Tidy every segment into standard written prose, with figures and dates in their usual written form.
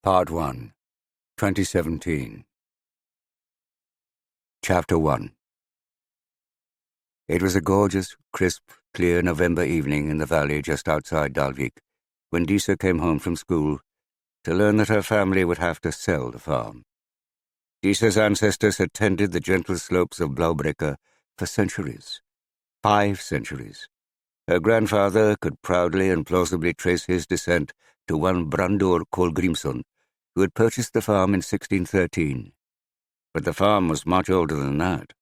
Part 1, 2017. Chapter 1. It was a gorgeous, crisp, clear November evening in the valley just outside Dalvík when Disa came home from school to learn that her family would have to sell the farm. Disa's ancestors had tended the gentle slopes of Blaubreka for centuries. 5 centuries. Her grandfather could proudly and plausibly trace his descent to one Brandur Kolgrímsson, who had purchased the farm in 1613. But the farm was much older than that.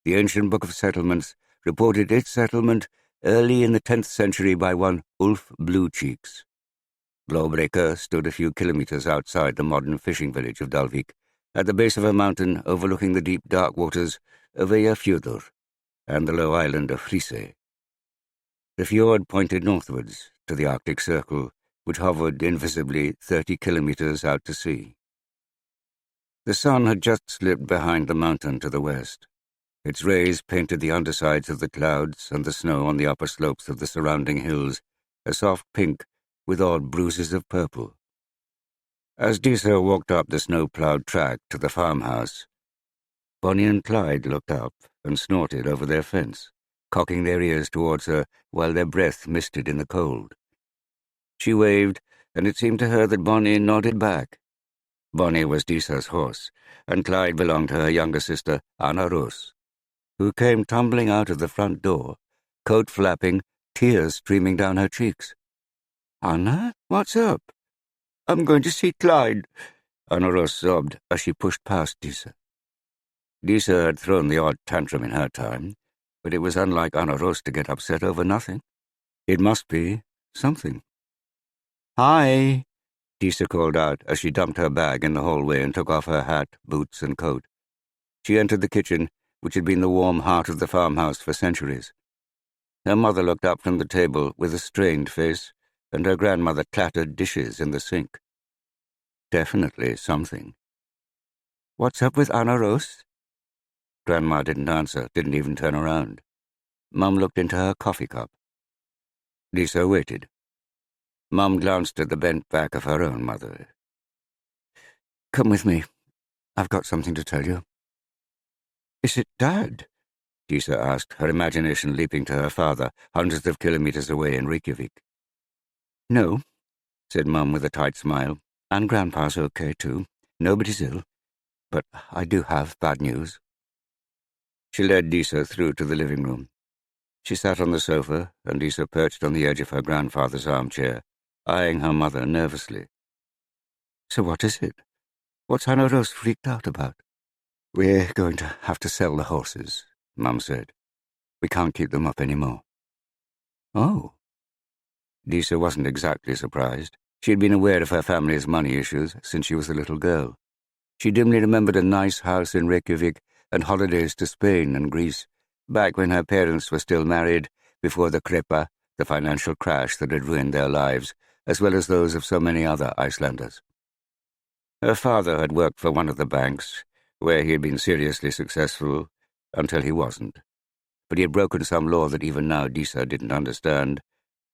The ancient Book of Settlements reported its settlement early in the 10th century by one Ulf Bluecheeks. Blaubreka stood a few kilometers outside the modern fishing village of Dalvík, at the base of a mountain overlooking the deep dark waters of Eyjafjörður and the low island of Hrísey. The fjord pointed northwards to the Arctic Circle, which hovered invisibly 30 kilometers out to sea. The sun had just slipped behind the mountain to the west. Its rays painted the undersides of the clouds and the snow on the upper slopes of the surrounding hills a soft pink with odd bruises of purple. As Disa walked up the snow-ploughed track to the farmhouse, Bonnie and Clyde looked up and snorted over their fence, cocking their ears towards her while their breath misted in the cold. She waved, and it seemed to her that Bonnie nodded back. Bonnie was Disa's horse, and Clyde belonged to her younger sister, Anna Rós, who came tumbling out of the front door, coat flapping, tears streaming down her cheeks. "Anna, what's up?" "I'm going to see Clyde," Anna Rós sobbed as she pushed past Disa. Disa had thrown the odd tantrum in her time, but it was unlike Anna Rós to get upset over nothing. It must be something. "Hi," Disa called out as she dumped her bag in the hallway and took off her hat, boots, and coat. She entered the kitchen, which had been the warm heart of the farmhouse for centuries. Her mother looked up from the table with a strained face, and her grandmother clattered dishes in the sink. Definitely something. "What's up with Anna Rós?" Grandma didn't answer, didn't even turn around. Mum looked into her coffee cup. Disa waited. Mum glanced at the bent back of her own mother. "Come with me. I've got something to tell you." "Is it Dad?" Disa asked, her imagination leaping to her father, hundreds of kilometers away in Reykjavik. "No," said Mum with a tight smile, "and Grandpa's okay too. Nobody's ill. But I do have bad news." She led Disa through to the living room. She sat on the sofa, and Disa perched on the edge of her grandfather's armchair, eyeing her mother nervously. "So what is it? What's Anna Rós freaked out about?" "We're going to have to sell the horses," Mum said. "We can't keep them up anymore." "Oh." Disa wasn't exactly surprised. She had been aware of her family's money issues since she was a little girl. She dimly remembered a nice house in Reykjavik and holidays to Spain and Greece, back when her parents were still married, before the Kreppa, the financial crash that had ruined their lives, as well as those of so many other Icelanders. Her father had worked for one of the banks, where he had been seriously successful, until he wasn't. But he had broken some law that even now Disa didn't understand,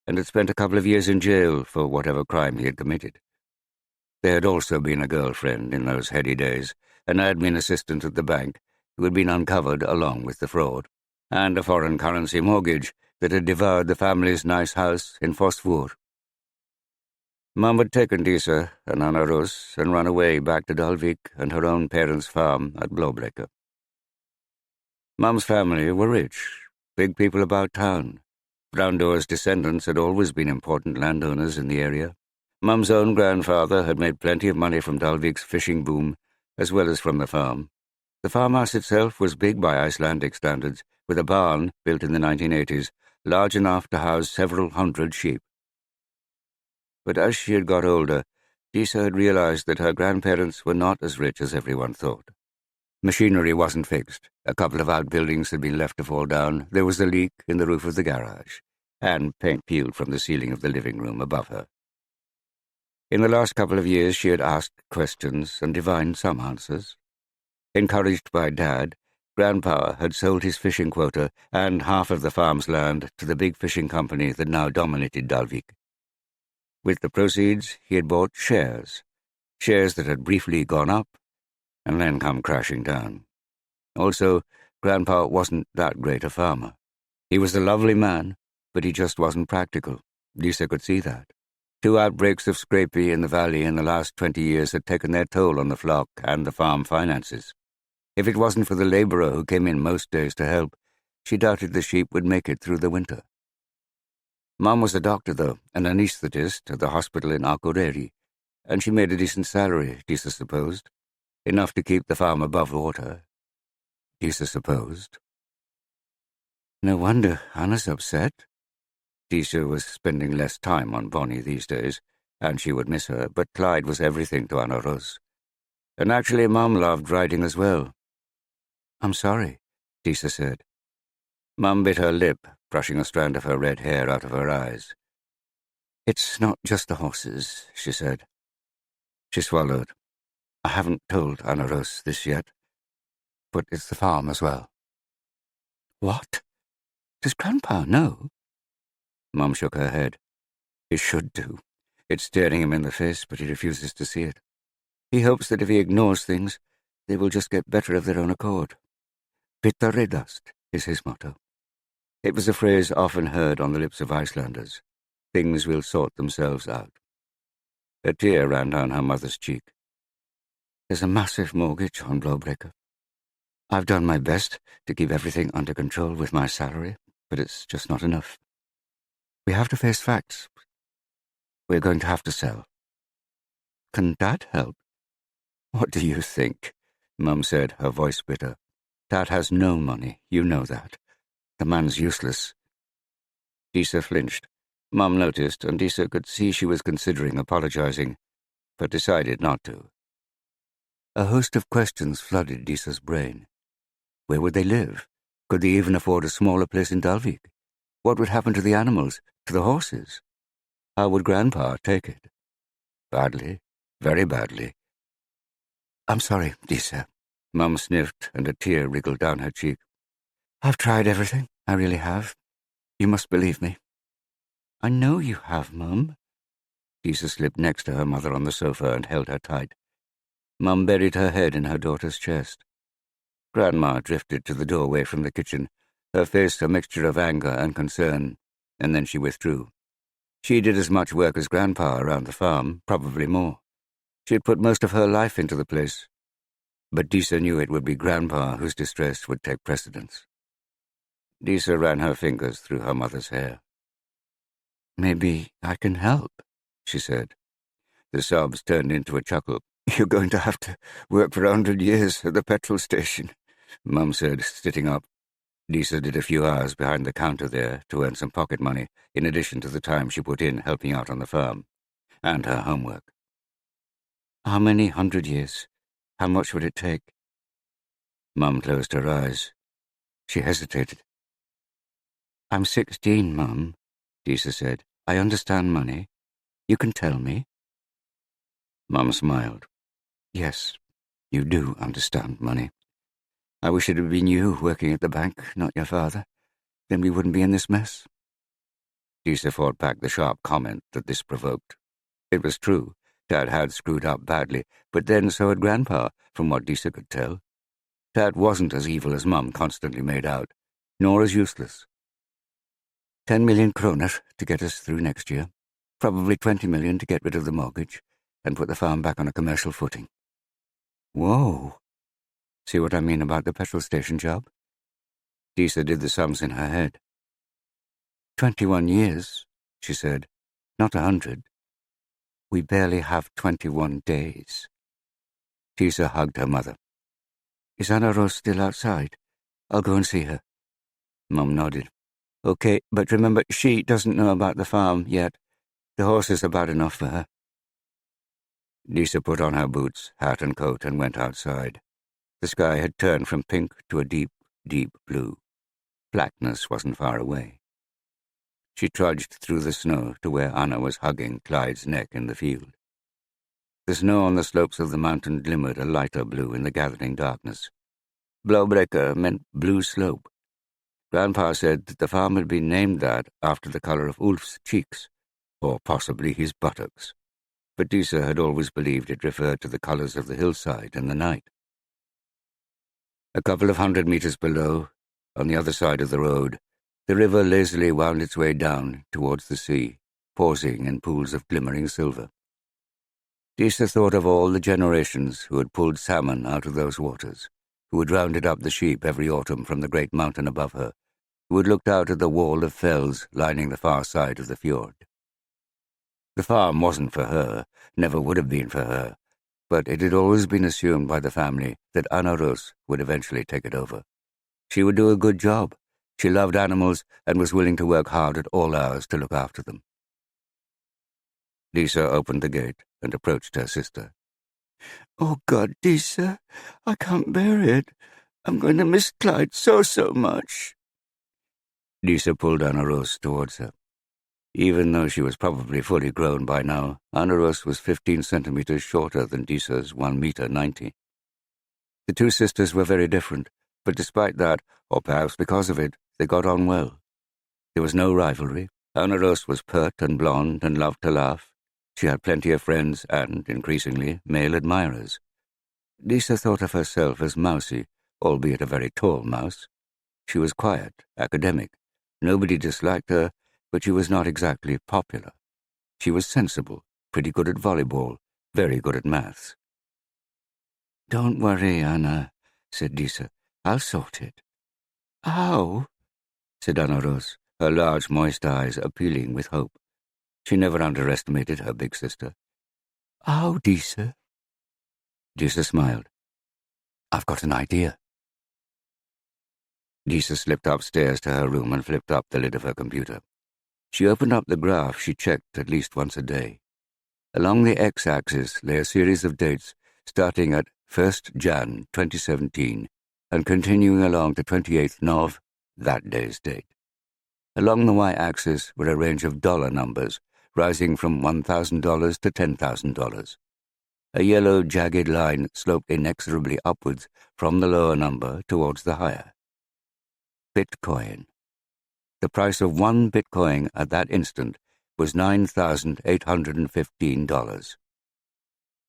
and had spent a couple of years in jail for whatever crime he had committed. There had also been a girlfriend in those heady days, an admin assistant at the bank, who had been uncovered along with the fraud, and a foreign currency mortgage that had devoured the family's nice house in Fossvour. Mum had taken Disa and Anna Rós and run away back to Dalvík and her own parents' farm at Blaubreka. Mum's family were rich, big people about town. Brandur's descendants had always been important landowners in the area. Mum's own grandfather had made plenty of money from Dalvík's fishing boom, as well as from the farm. The farmhouse itself was big by Icelandic standards, with a barn built in the 1980s, large enough to house several hundred sheep. But as she had got older, Disa had realized that her grandparents were not as rich as everyone thought. Machinery wasn't fixed. A couple of outbuildings had been left to fall down. There was a leak in the roof of the garage, and paint peeled from the ceiling of the living room above her. In the last couple of years she had asked questions and divined some answers. Encouraged by Dad, Grandpa had sold his fishing quota and half of the farm's land to the big fishing company that now dominated Dalvík. With the proceeds, he had bought shares, shares that had briefly gone up and then come crashing down. Also, Grandpa wasn't that great a farmer. He was a lovely man, but he just wasn't practical. Lisa could see that. 2 outbreaks of scrapie in the valley in the last 20 years had taken their toll on the flock and the farm finances. If it wasn't for the labourer who came in most days to help, she doubted the sheep would make it through the winter. Mum was a doctor, though, an anaesthetist at the hospital in Akureyri, and she made a decent salary, Disa supposed. Enough to keep the farm above water, Disa supposed. No wonder Anna's upset. Disa was spending less time on Bonnie these days, and she would miss her, but Clyde was everything to Anna Rose. And actually Mum loved riding as well. I'm sorry, Disa said. Mum bit her lip, brushing a strand of her red hair out of her eyes. It's not just the horses, she said. She swallowed. I haven't told Anna Rose this yet, but it's the farm as well. What? Does Grandpa know? Mum shook her head. He should do. It's staring him in the face, but he refuses to see it. He hopes that if he ignores things, they will just get better of their own accord. Vita redast is his motto. It was a phrase often heard on the lips of Icelanders. Things will sort themselves out. A tear ran down her mother's cheek. There's a massive mortgage on Blowbreaker. I've done my best to keep everything under control with my salary, but it's just not enough. We have to face facts. We're going to have to sell. Can Dad help? What do you think? Mum said, her voice bitter. Dad has no money, you know that. The man's useless. Disa flinched. Mum noticed, and Disa could see she was considering apologizing, but decided not to. A host of questions flooded Disa's brain. Where would they live? Could they even afford a smaller place in Dalvík? What would happen to the animals, to the horses? How would Grandpa take it? Badly, very badly. I'm sorry, Disa. Mum sniffed, and a tear wriggled down her cheek. I've tried everything, I really have. You must believe me. I know you have, Mum. Disa slipped next to her mother on the sofa and held her tight. Mum buried her head in her daughter's chest. Grandma drifted to the doorway from the kitchen, her face a mixture of anger and concern, and then she withdrew. She did as much work as Grandpa around the farm, probably more. She had put most of her life into the place. But Disa knew it would be Grandpa whose distress would take precedence. Disa ran her fingers through her mother's hair. Maybe I can help, she said. The sobs turned into a chuckle. You're going to have to work for 100 years at the petrol station, Mum said, sitting up. Disa did a few hours behind the counter there to earn some pocket money, in addition to the time she put in helping out on the farm, and her homework. How many 100 years? How much would it take? Mum closed her eyes. She hesitated. I'm 16, Mum, Disa said. I understand money. You can tell me. Mum smiled. Yes, you do understand money. I wish it had been you working at the bank, not your father. Then we wouldn't be in this mess. Disa fought back the sharp comment that this provoked. It was true. Dad had screwed up badly, but then so had Grandpa, from what Disa could tell. Dad wasn't as evil as Mum constantly made out, nor as useless. 10 million kroner to get us through next year. Probably 20 million to get rid of the mortgage and put the farm back on a commercial footing. Whoa. See what I mean about the petrol station job? Disa did the sums in her head. 21 years, she said, not 100. We barely have 21 days. Disa hugged her mother. Is Anna Rose still outside? I'll go and see her. Mum nodded. Okay, but remember, she doesn't know about the farm yet. The horses are bad enough for her. Disa put on her boots, hat and coat and went outside. The sky had turned from pink to a deep, deep blue. Blackness wasn't far away. She trudged through the snow to where Anna was hugging Clyde's neck in the field. The snow on the slopes of the mountain glimmered a lighter blue in the gathering darkness. Blowbreaker meant blue slope. Grandpa said that the farm had been named that after the colour of Ulf's cheeks, or possibly his buttocks. but Disa had always believed it referred to the colours of the hillside in the night. A couple of 100 metres below, on the other side of the road, the river lazily wound its way down towards the sea, pausing in pools of glimmering silver. Disa thought of all the generations who had pulled salmon out of those waters, who had rounded up the sheep every autumn from the great mountain above her, who had looked out at the wall of fells lining the far side of the fjord. The farm wasn't for her, never would have been for her, but it had always been assumed by the family that Anna Rus would eventually take it over. She would do a good job. She loved animals and was willing to work hard at all hours to look after them. Disa opened the gate and approached her sister. "Oh, God, Disa, I can't bear it. I'm going to miss Clyde so much." Disa pulled Anna Rus towards her. Even though she was probably fully grown by now, Anna Rus was 15 centimetres shorter than Disa's 1 metre 90. The two sisters were very different, but despite that, or perhaps because of it, they got on well. There was no rivalry. Anna Rus was pert and blonde and loved to laugh. She had plenty of friends and, increasingly, male admirers. Disa thought of herself as mousy, albeit a very tall mouse. She was quiet, academic. Nobody disliked her, but she was not exactly popular. She was sensible, pretty good at volleyball, very good at maths. "Don't worry, Anna," said Disa. "I'll sort it." "How?" said Anna Rus, her large, moist eyes appealing with hope. She never underestimated her big sister. "How, Disa?" Disa smiled. "I've got an idea." Disa slipped upstairs to her room and flipped up the lid of her computer. She opened up the graph she checked at least once a day. Along the x-axis lay a series of dates starting at 1st Jan 2017 and continuing along to 28th Nov, that day's date. Along the y-axis were a range of dollar numbers, rising from $1,000 to $10,000. A yellow, jagged line sloped inexorably upwards from the lower number towards the higher. Bitcoin. The price of one Bitcoin at that instant was $9,815.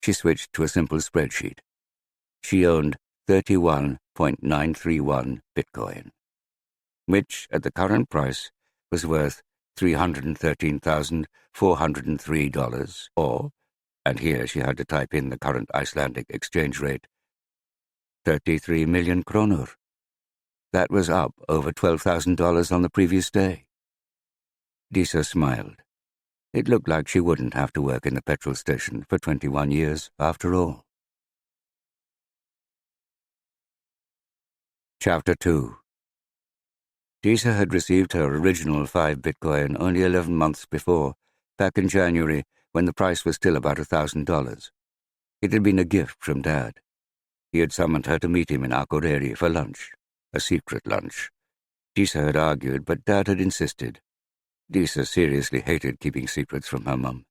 She switched to a simple spreadsheet. She owned 31.931 Bitcoin, which, at the current price, was worth $313,403, or, and here she had to type in the current Icelandic exchange rate, 33 million kronur. That was up over $12,000 on the previous day. Disa smiled. It looked like she wouldn't have to work in the petrol station for 21 years after all. Chapter 2. Disa had received her original 5 Bitcoin only 11 months before, back in January, when the price was still about $1,000. It had been a gift from Dad. He had summoned her to meet him in Akureyri for lunch, a secret lunch. Disa had argued, but Dad had insisted. Disa seriously hated keeping secrets from her mum.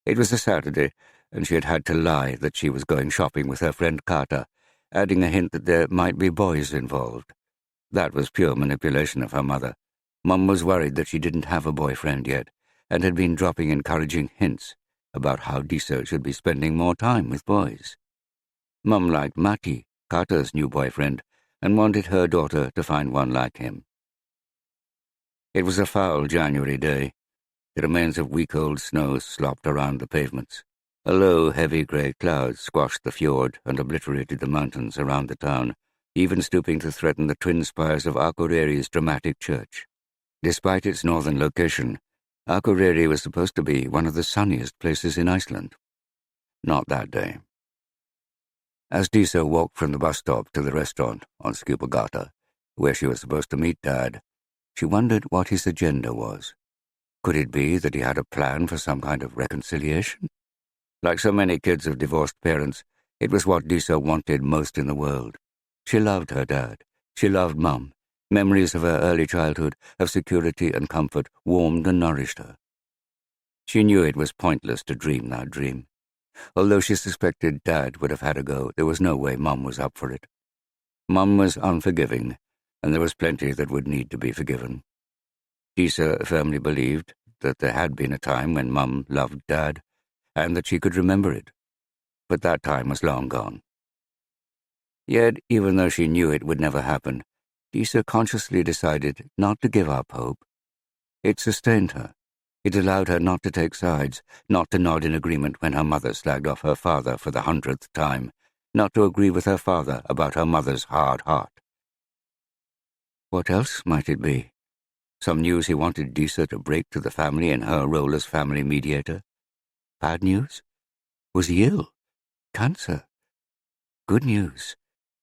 It was a Saturday, and she had had to lie that she was going shopping with her friend Kata, adding a hint that there might be boys involved. That was pure manipulation of her mother. Mum was worried that she didn't have a boyfriend yet, and had been dropping encouraging hints about how Disa should be spending more time with boys. Mum liked Matti, Kata's new boyfriend, and wanted her daughter to find one like him. It was a foul January day. The remains of week-old snow slopped around the pavements. A low, heavy grey cloud squashed the fjord and obliterated the mountains around the town, even stooping to threaten the twin spires of Akureyri's dramatic church. Despite its northern location, Akureyri was supposed to be one of the sunniest places in Iceland. Not that day. As Disa walked from the bus stop to the restaurant on Skupagata, where she was supposed to meet Dad, she wondered what his agenda was. Could it be that he had a plan for some kind of reconciliation? Like so many kids of divorced parents, it was what Disa wanted most in the world. She loved her dad. She loved Mum. Memories of her early childhood, of security and comfort, warmed and nourished her. She knew it was pointless to dream that dream. Although she suspected Dad would have had a go, there was no way Mum was up for it. Mum was unforgiving, and there was plenty that would need to be forgiven. Disa firmly believed that there had been a time when Mum loved Dad, and that she could remember it. But that time was long gone. Yet, even though she knew it would never happen, Disa consciously decided not to give up hope. It sustained her. It allowed her not to take sides, not to nod in agreement when her mother slagged off her father for the 100th time, not to agree with her father about her mother's hard heart. What else might it be? Some news he wanted Disa to break to the family in her role as family mediator? Bad news? Was he ill? Cancer? Good news?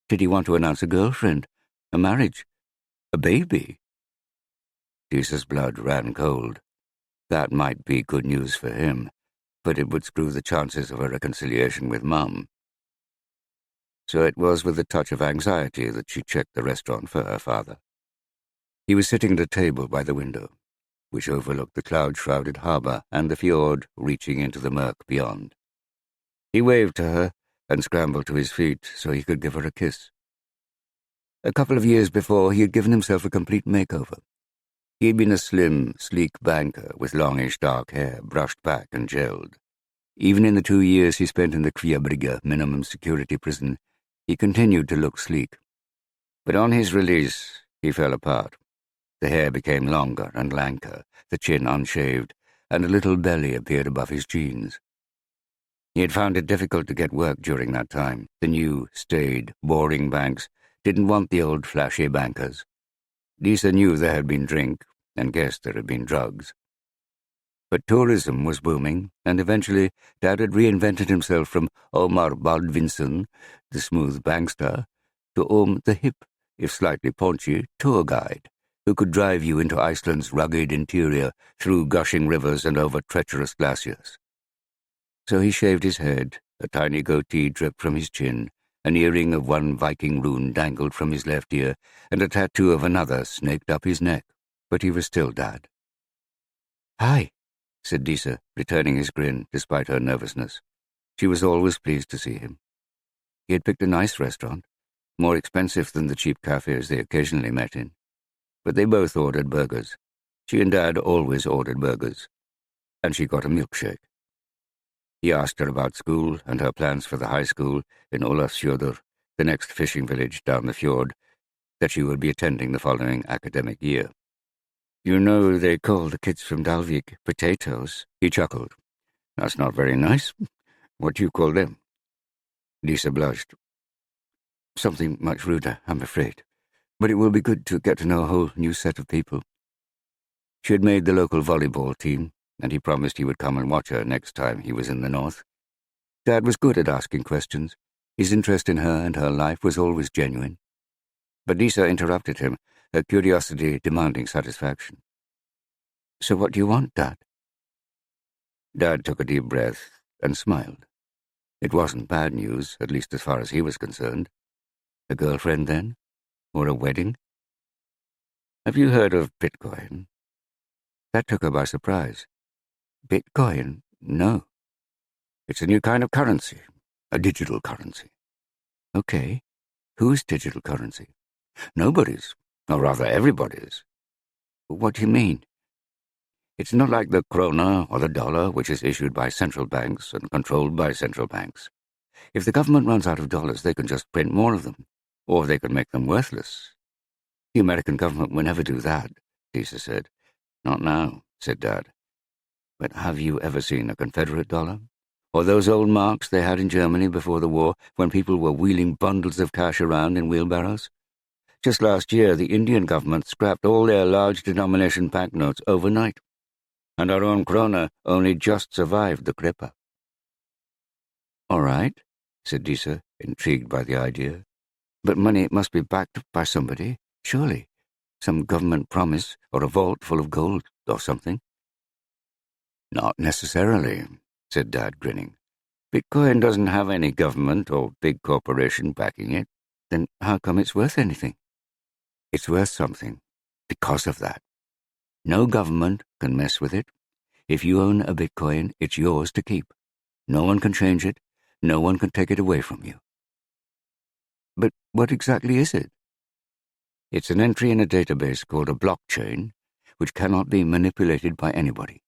Did he want to announce a girlfriend? A marriage? A baby? Disa's blood ran cold. That might be good news for him, but it would screw the chances of a reconciliation with Mum. So it was with a touch of anxiety that she checked the restaurant for her father. He was sitting at a table by the window, which overlooked the cloud-shrouded harbour and the fjord reaching into the murk beyond. He waved to her and scrambled to his feet so he could give her a kiss. A couple of years before, he had given himself a complete makeover. He had been a slim, sleek banker with longish dark hair, brushed back and gelled. Even in the 2 years he spent in the Kviabrygge minimum security prison, he continued to look sleek. But on his release, he fell apart. The hair became longer and lanker, the chin unshaved, and a little belly appeared above his jeans. He had found it difficult to get work during that time. The new, staid, boring banks didn't want the old flashy bankers. Disa knew there had been drink, and guessed there had been drugs. But tourism was booming, and eventually Dad had reinvented himself from Omar Baldvinsson, the smooth bankster, to the hip, if slightly paunchy, tour guide, who could drive you into Iceland's rugged interior, through gushing rivers and over treacherous glaciers. So he shaved his head, a tiny goatee dripped from his chin, an earring of one Viking rune dangled from his left ear, and a tattoo of another snaked up his neck. But he was still Dad. "Hi," said Disa, returning his grin despite her nervousness. She was always pleased to see him. He had picked a nice restaurant, more expensive than the cheap cafes they occasionally met in. But they both ordered burgers. She and Dad always ordered burgers. And she got a milkshake. He asked her about school and her plans for the high school in Ólafsfjörður, the next fishing village down the fjord, that she would be attending the following academic year. "You know they call the kids from Dalvík potatoes," he chuckled. "That's not very nice. What do you call them?" Disa blushed. "Something much ruder, I'm afraid. But it will be good to get to know a whole new set of people." She had made the local volleyball team, and he promised he would come and watch her next time he was in the north. Dad was good at asking questions. His interest in her and her life was always genuine. But Disa interrupted him, her curiosity demanding satisfaction. "So what do you want, Dad?" Dad took a deep breath and smiled. It wasn't bad news, at least as far as he was concerned. A girlfriend, then? Or a wedding? "Have you heard of Bitcoin?" That took her by surprise. "Bitcoin? No." "It's a new kind of currency, a digital currency." "Okay. Whose digital currency?" "Nobody's, or rather everybody's." "What do you mean?" "It's not like the krona or the dollar, which is issued by central banks and controlled by central banks. If the government runs out of dollars, they can just print more of them, or they can make them worthless. The American government will never do that," Disa said. "Not now," said Dad. "But have you ever seen a Confederate dollar? Or those old marks they had in Germany before the war, when people were wheeling bundles of cash around in wheelbarrows? Just last year, the Indian government scrapped all their large denomination banknotes overnight, and our own krona only just survived the Kripa." "All right," said Disa, intrigued by the idea. "But money must be backed up by somebody, surely. Some government promise, or a vault full of gold, or something." "Not necessarily," said Dad, grinning. "Bitcoin doesn't have any government or big corporation backing it." "Then how come it's worth anything?" "It's worth something because of that. No government can mess with it. If you own a Bitcoin, it's yours to keep. No one can change it. No one can take it away from you." "But what exactly is it?" "It's an entry in a database called a blockchain, which cannot be manipulated by anybody.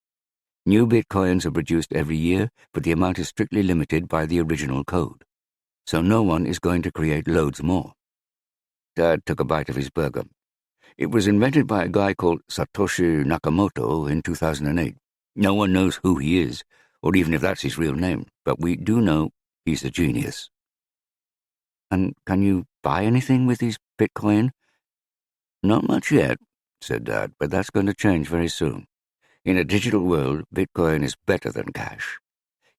New bitcoins are produced every year, but the amount is strictly limited by the original code. So no one is going to create loads more. Dad took a bite of his burger. It was invented by a guy called Satoshi Nakamoto in 2008. No one knows who he is, or even if that's his real name, but we do know he's a genius. And can you buy anything with his bitcoin? Not much yet, said Dad, but that's going to change very soon. In a digital world, bitcoin is better than cash.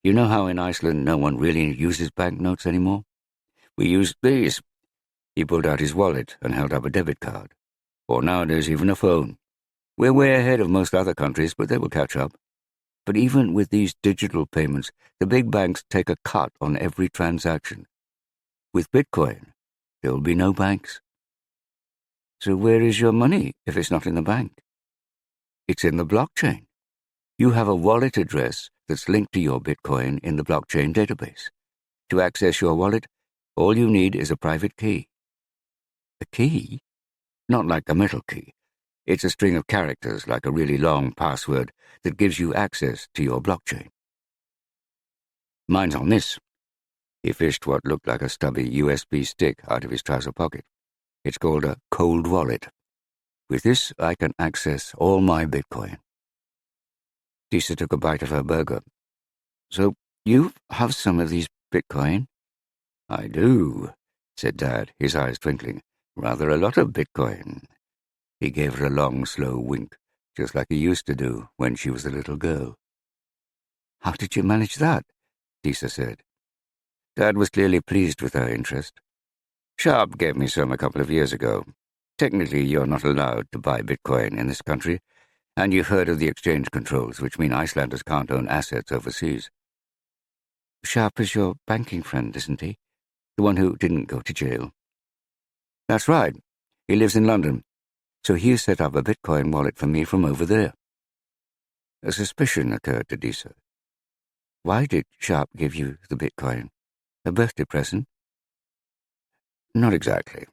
You know how in Iceland no one really uses banknotes anymore? We use these. He pulled out his wallet and held up a debit card. Or nowadays even a phone. We're way ahead of most other countries, but they will catch up. But even with these digital payments, the big banks take a cut on every transaction. With Bitcoin, there will be no banks. So where is your money if it's not in the bank? It's in the blockchain. You have a wallet address that's linked to your Bitcoin in the blockchain database. To access your wallet, all you need is a private key. A key? Not like a metal key. It's a string of characters like a really long password that gives you access to your blockchain. Mine's on this. He fished what looked like a stubby USB stick out of his trouser pocket. It's called a cold wallet. With this, I can access all my Bitcoin. Disa took a bite of her burger. So you have some of these Bitcoin? I do, said Dad, his eyes twinkling. Rather a lot of Bitcoin. He gave her a long, slow wink, just like he used to do when she was a little girl. How did you manage that? Disa said. Dad was clearly pleased with her interest. Sharp gave me some a couple of years ago. Technically, you're not allowed to buy Bitcoin in this country, and you've heard of the exchange controls, which mean Icelanders can't own assets overseas. Sharp is your banking friend, isn't he? The one who didn't go to jail. That's right. He lives in London. So he set up a Bitcoin wallet for me from over there. A suspicion occurred to Disa. Why did Sharp give you the Bitcoin? A birthday present? Not exactly.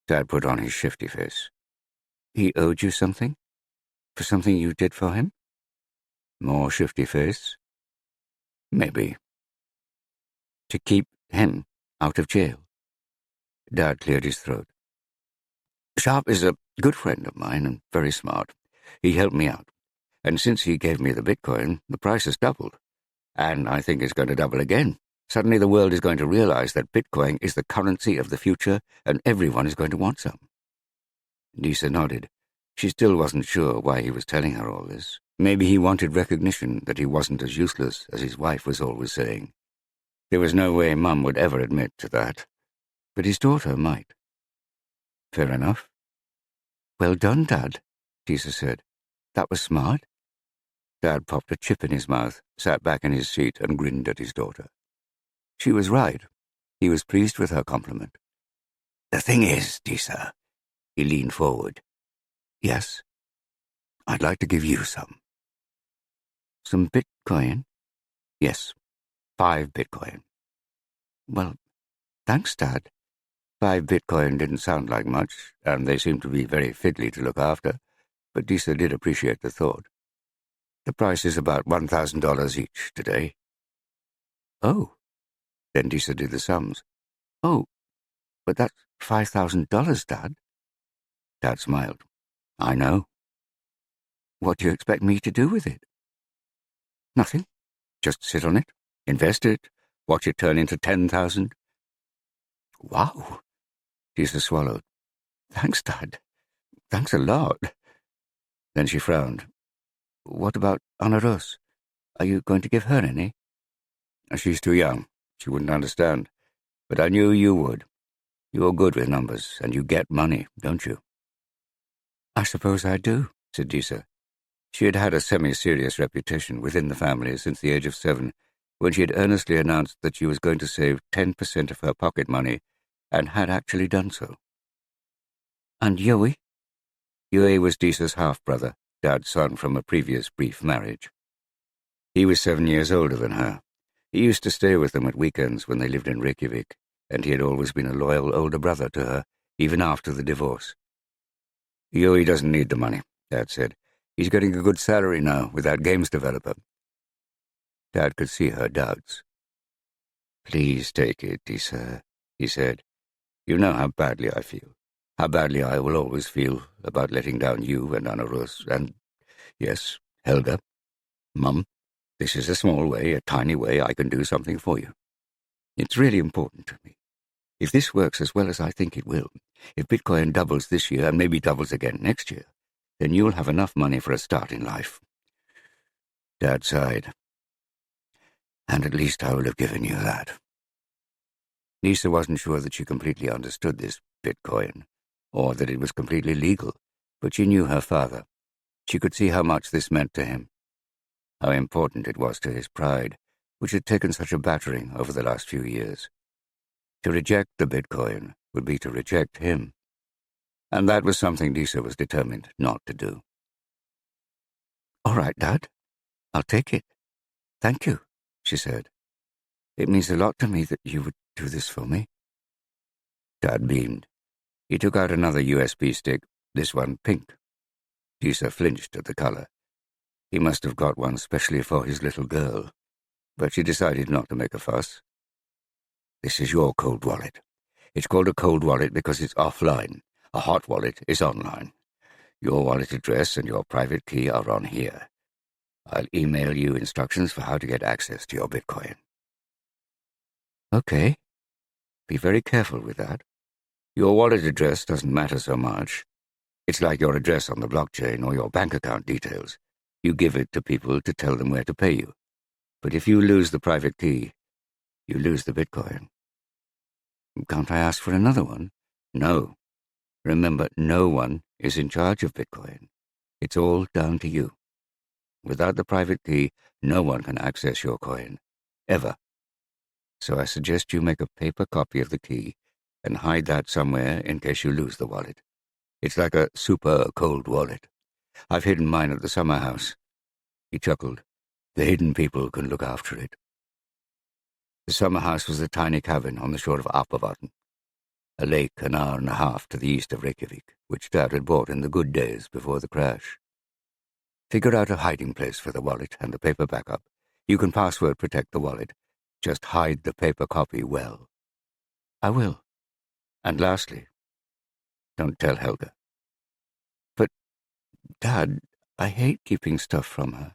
Dad put on his shifty face. He owed you something? For something you did for him? More shifty face? Maybe. To keep him out of jail. Dad cleared his throat. Sharp is a good friend of mine and very smart. He helped me out. And since he gave me the Bitcoin, the price has doubled. And I think it's going to double again. Suddenly the world is going to realize that Bitcoin is the currency of the future and everyone is going to want some. Disa nodded. She still wasn't sure why he was telling her all this. Maybe he wanted recognition that he wasn't as useless as his wife was always saying. There was no way Mum would ever admit to that. But his daughter might. Fair enough. Well done, Dad, Disa said. That was smart. Dad popped a chip in his mouth, sat back in his seat and grinned at his daughter. She was right. He was pleased with her compliment. The thing is, Disa, he leaned forward. Yes? I'd like to give you some. Some Bitcoin? Yes, 5 Bitcoin. Well, thanks, Dad. 5 Bitcoin didn't sound like much, and they seemed to be very fiddly to look after, but Disa did appreciate the thought. The price is about $1,000 each today. Oh. Then Disa did the sums. Oh, but that's $5,000, Dad. Dad smiled. I know. What do you expect me to do with it? Nothing. Just sit on it, invest it, watch it turn into 10,000. Wow. Disa swallowed. Thanks, Dad. Thanks a lot. Then she frowned. What about Anna Rose? Are you going to give her any? She's too young. She wouldn't understand. But I knew you would. You're good with numbers, and you get money, don't you? I suppose I do, said Disa. She had had a semi-serious reputation within the family since the age of 7, when she had earnestly announced that she was going to save 10% of her pocket money, and had actually done so. And Yoey? Yoey was Disa's half-brother, Dad's son from a previous brief marriage. He was 7 years older than her. He used to stay with them at weekends when they lived in Reykjavik, and he had always been a loyal older brother to her, even after the divorce. Yoey doesn't need the money, Dad said. He's getting a good salary now with that games developer. Dad could see her doubts. Please take it, Disa, he said. You know how badly I feel. How badly I will always feel about letting down you and Anna Rose and, yes, Helga. Mum, this is a small way, a tiny way I can do something for you. It's really important to me. If this works as well as I think it will, if Bitcoin doubles this year and maybe doubles again next year, then you'll have enough money for a start in life. Dad sighed. And at least I will have given you that. Lisa wasn't sure that she completely understood this Bitcoin, or that it was completely legal, but she knew her father. She could see how much this meant to him, how important it was to his pride, which had taken such a battering over the last few years. To reject the Bitcoin would be to reject him, and that was something Lisa was determined not to do. All right, Dad, I'll take it. Thank you, she said. It means a lot to me that you would do this for me. Dad beamed. He took out another USB stick, this one pink. Lisa flinched at the color. He must have got one specially for his little girl, but she decided not to make a fuss. This is your cold wallet. It's called a cold wallet because it's offline. A hot wallet is online. Your wallet address and your private key are on here. I'll email you instructions for how to get access to your Bitcoin. Okay. Be very careful with that. Your wallet address doesn't matter so much. It's like your address on the blockchain or your bank account details. You give it to people to tell them where to pay you. But if you lose the private key, you lose the Bitcoin. Can't I ask for another one? No. Remember, no one is in charge of Bitcoin. It's all down to you. Without the private key, no one can access your coin. Ever. So I suggest you make a paper copy of the key and hide that somewhere in case you lose the wallet. It's like a super cold wallet. I've hidden mine at the summer house. He chuckled. The hidden people can look after it. The summer house was a tiny cabin on the shore of Apavatn, a lake an hour and a half to the east of Reykjavik, which Dad had bought in the good days before the crash. Figure out a hiding place for the wallet and the paper backup. You can password protect the wallet. Just hide the paper copy well. I will. And lastly, don't tell Helga. But, Dad, I hate keeping stuff from her,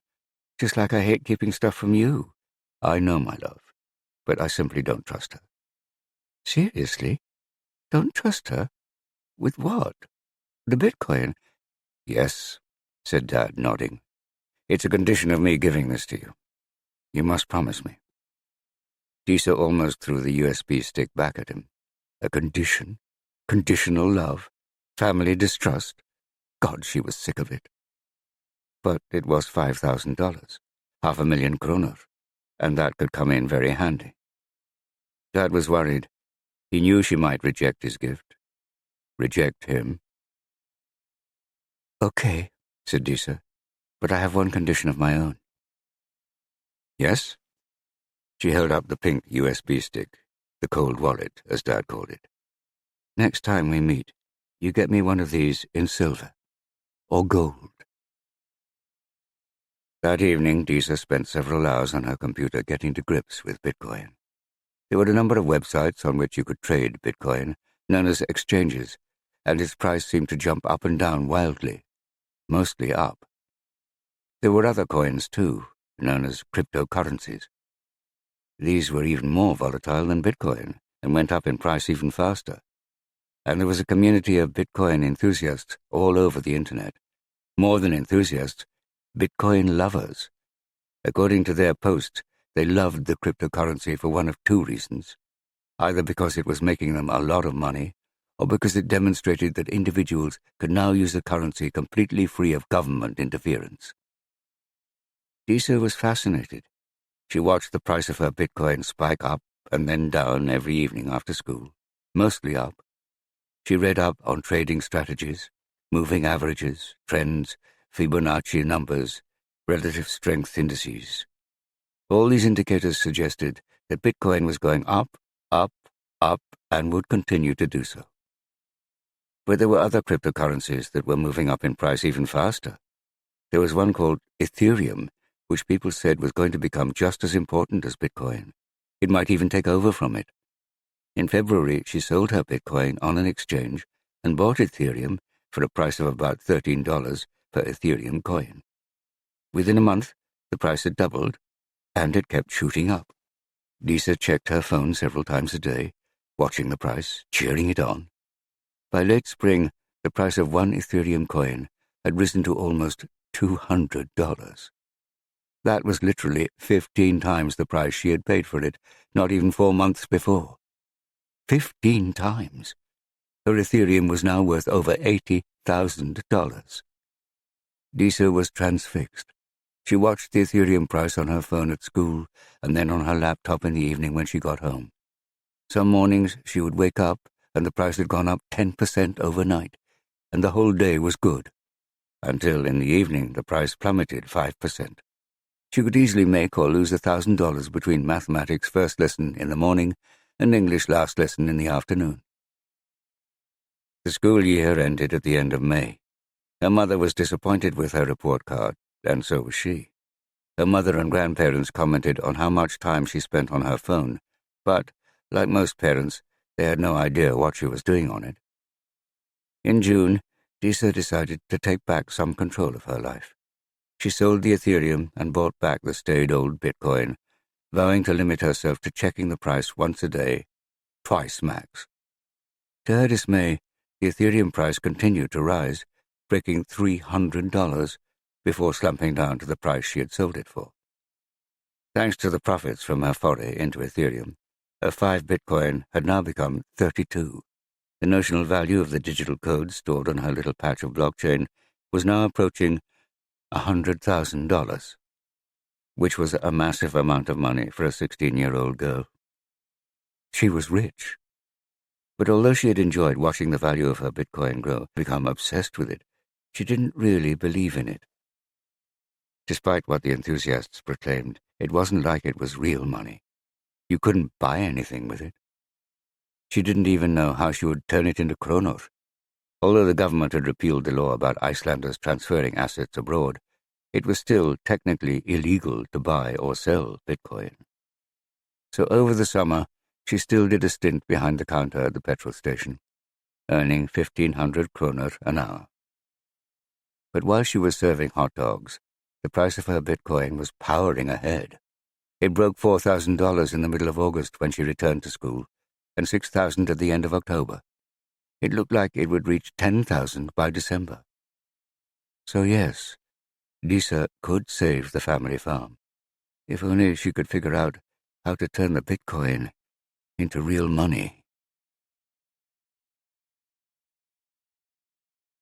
just like I hate keeping stuff from you. I know, my love, but I simply don't trust her. Seriously? Don't trust her? With what? The Bitcoin? Yes, said Dad, nodding. It's a condition of me giving this to you. You must promise me. Disa almost threw the USB stick back at him. A condition? Conditional love? Family distrust? God, she was sick of it. But it was $5,000, 500,000 kroner, and that could come in very handy. Dad was worried. He knew she might reject his gift. Reject him. Okay, said Disa, but I have one condition of my own. Yes? She held up the pink USB stick, the cold wallet, as Dad called it. Next time we meet, you get me one of these in silver. Or gold. That evening, Disa spent several hours on her computer getting to grips with Bitcoin. There were a number of websites on which you could trade Bitcoin, known as exchanges, and its price seemed to jump up and down wildly, mostly up. There were other coins, too, known as cryptocurrencies. These were even more volatile than Bitcoin and went up in price even faster. And there was a community of Bitcoin enthusiasts all over the internet. More than enthusiasts, Bitcoin lovers. According to their posts, they loved the cryptocurrency for one of two reasons, either because it was making them a lot of money, or because it demonstrated that individuals could now use a currency completely free of government interference. Disa was fascinated. She watched the price of her Bitcoin spike up and then down every evening after school, mostly up. She read up on trading strategies, moving averages, trends, Fibonacci numbers, relative strength indices. All these indicators suggested that Bitcoin was going up, up, up, and would continue to do so. But there were other cryptocurrencies that were moving up in price even faster. There was one called Ethereum, which people said was going to become just as important as Bitcoin. It might even take over from it. In February, she sold her Bitcoin on an exchange and bought Ethereum for a price of about $13 per Ethereum coin. Within a month, the price had doubled, and it kept shooting up. Lisa checked her phone several times a day, watching the price, cheering it on. By late spring, the price of one Ethereum coin had risen to almost $200. That was literally 15 times the price she had paid for it, not even 4 months before. 15 times. Her Ethereum was now worth over $80,000. Lisa was transfixed. She watched the Ethereum price on her phone at school and then on her laptop in the evening when she got home. Some mornings she would wake up and the price had gone up 10% overnight, and the whole day was good, until in the evening the price plummeted 5%. She could easily make or lose $1,000 between mathematics first lesson in the morning and English last lesson in the afternoon. The school year ended at the end of May. Her mother was disappointed with her report card, and so was she. Her mother and grandparents commented on how much time she spent on her phone, but, like most parents, they had no idea what she was doing on it. In June, Lisa decided to take back some control of her life. She sold the Ethereum and bought back the staid old Bitcoin, vowing to limit herself to checking the price once a day, twice max. To her dismay, the Ethereum price continued to rise, breaking $300 before slumping down to the price she had sold it for. Thanks to the profits from her foray into Ethereum, her 5 Bitcoin had now become 32. The notional value of the digital code stored on her little patch of blockchain was now approaching $100,000, which was a massive amount of money for a 16-year-old girl. She was rich. But although she had enjoyed watching the value of her Bitcoin grow, become obsessed with it, she didn't really believe in it. Despite what the enthusiasts proclaimed, it wasn't like it was real money. You couldn't buy anything with it. She didn't even know how she would turn it into kronor. Although the government had repealed the law about Icelanders transferring assets abroad, it was still technically illegal to buy or sell Bitcoin. So over the summer, she still did a stint behind the counter at the petrol station, earning 1,500 kronor an hour. But while she was serving hot dogs, the price of her Bitcoin was powering ahead. It broke $4,000 in the middle of August when she returned to school, and $6,000 at the end of October. It looked like it would reach $10,000 by December. So yes, Lisa could save the family farm, if only she could figure out how to turn the Bitcoin into real money.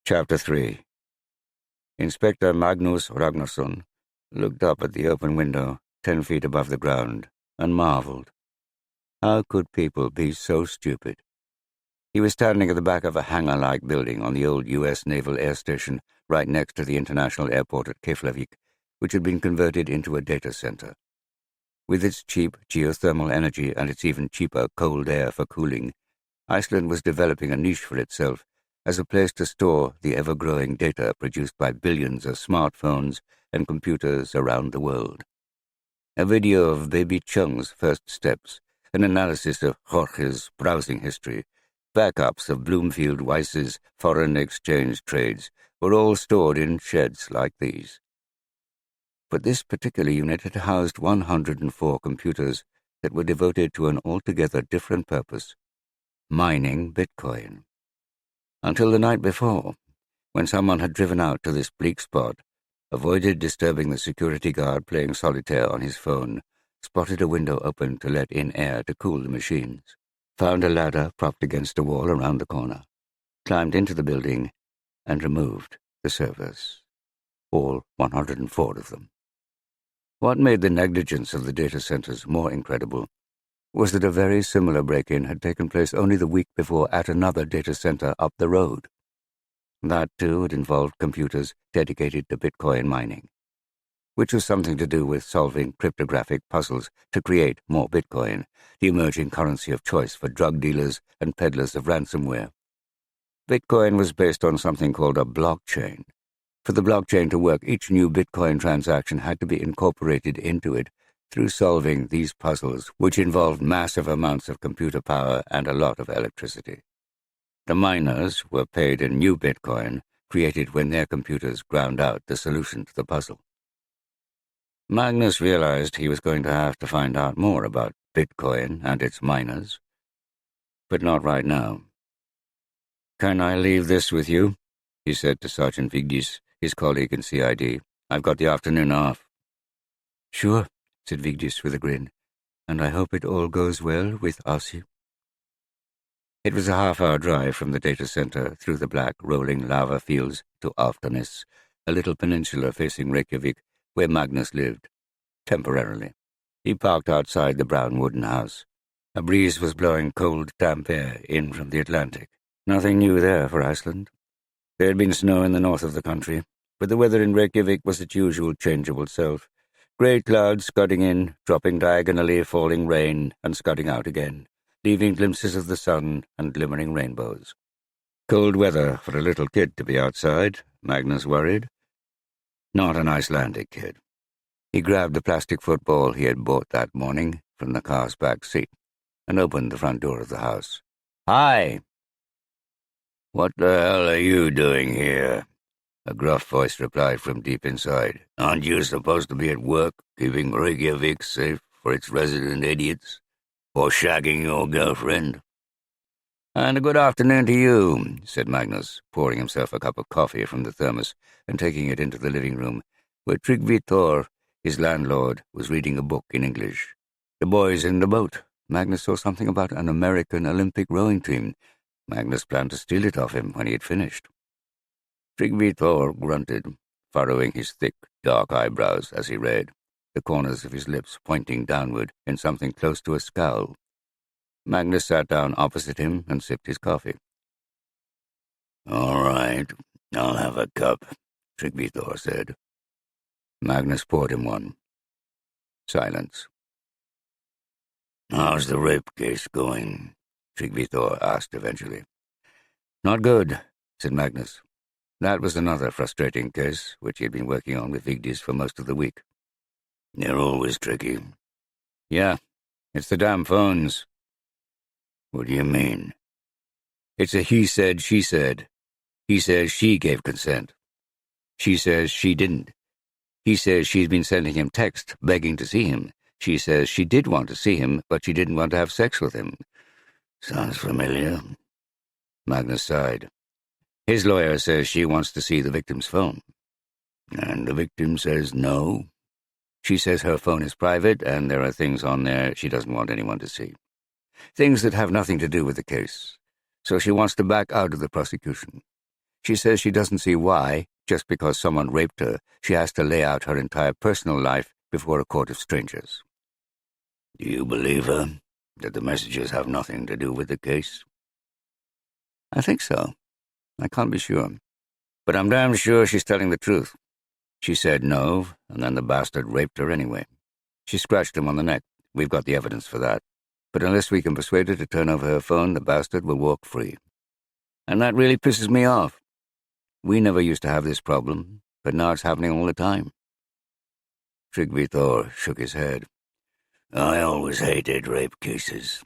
Chapter 3. Inspector Magnus Ragnarsson looked up at the open window 10 feet above the ground and marveled. How could people be so stupid? He was standing at the back of a hangar-like building on the old U.S. Naval Air Station right next to the international airport at Keflavik, which had been converted into a data center. With its cheap geothermal energy and its even cheaper cold air for cooling, Iceland was developing a niche for itself as a place to store the ever-growing data produced by billions of smartphones and computers around the world. A video of baby Chung's first steps, an analysis of Jorge's browsing history, backups of Bloomfield Weiss's foreign exchange trades were all stored in sheds like these. But this particular unit had housed 104 computers that were devoted to an altogether different purpose: mining Bitcoin. Until the night before, when someone had driven out to this bleak spot, avoided disturbing the security guard playing solitaire on his phone, spotted a window open to let in air to cool the machines, found a ladder propped against a wall around the corner, climbed into the building, and removed the servers, all 104 of them. What made the negligence of the data centers more incredible was that a very similar break-in had taken place only the week before at another data center up the road. That, too, had involved computers dedicated to Bitcoin mining, which was something to do with solving cryptographic puzzles to create more Bitcoin, the emerging currency of choice for drug dealers and peddlers of ransomware. Bitcoin was based on something called a blockchain. For the blockchain to work, each new Bitcoin transaction had to be incorporated into it through solving these puzzles, which involved massive amounts of computer power and a lot of electricity. The miners were paid in new Bitcoin, created when their computers ground out the solution to the puzzle. Magnus realized he was going to have to find out more about Bitcoin and its miners, but not right now. "Can I leave this with you?" he said to Sergeant Vigdis, his colleague in CID. "I've got the afternoon off." "Sure," said Vigdis with a grin, "and I hope it all goes well with Ossie." It was a half-hour drive from the data center through the black, rolling lava fields to Alftanes, a little peninsula facing Reykjavik, where Magnus lived, temporarily. He parked outside the brown wooden house. A breeze was blowing cold, damp air in from the Atlantic. Nothing new there for Iceland. There had been snow in the north of the country, but the weather in Reykjavik was its usual changeable self. Grey clouds scudding in, dropping diagonally, falling rain, and scudding out again, leaving glimpses of the sun and glimmering rainbows. Cold weather for a little kid to be outside, Magnus worried. Not an Icelandic kid. He grabbed the plastic football he had bought that morning from the car's back seat and opened the front door of the house. "Hi!" "What the hell are you doing here?" a gruff voice replied from deep inside. "Aren't you supposed to be at work, keeping Reykjavik safe for its resident idiots? Or shagging your girlfriend?" "And a good afternoon to you," said Magnus, pouring himself a cup of coffee from the thermos and taking it into the living room, where Tryggvi Thor, his landlord, was reading a book in English. The boys in the boat. Magnus saw something about an American Olympic rowing team. Magnus planned to steal it off him when he had finished. Tryggvi Thor grunted, furrowing his thick, dark eyebrows as he read, the corners of his lips pointing downward in something close to a scowl. Magnus sat down opposite him and sipped his coffee. "All right, I'll have a cup," Tryggvi Thor said. Magnus poured him one. Silence. "How's the rape case going?" Tryggvi Thor asked eventually. "Not good," said Magnus. That was another frustrating case, which he had been working on with Vigdis for most of the week. "They're always tricky." "Yeah, it's the damn phones." "What do you mean?" "It's a he said, she said. He says she gave consent. She says she didn't. He says she's been sending him texts begging to see him. She says she did want to see him, but she didn't want to have sex with him." "Sounds familiar." Magnus sighed. "His lawyer says she wants to see the victim's phone." "And the victim says no?" "She says her phone is private and there are things on there she doesn't want anyone to see. Things that have nothing to do with the case. So she wants to back out of the prosecution. She says she doesn't see why, just because someone raped her, she has to lay out her entire personal life before a court of strangers." "Do you believe her, that the messages have nothing to do with the case?" "I think so. I can't be sure. But I'm damn sure she's telling the truth. She said no, and then the bastard raped her anyway. She scratched him on the neck. We've got the evidence for that. But unless we can persuade her to turn over her phone, the bastard will walk free. And that really pisses me off. We never used to have this problem, but now it's happening all the time." Tryggvi Thor shook his head. "I always hated rape cases."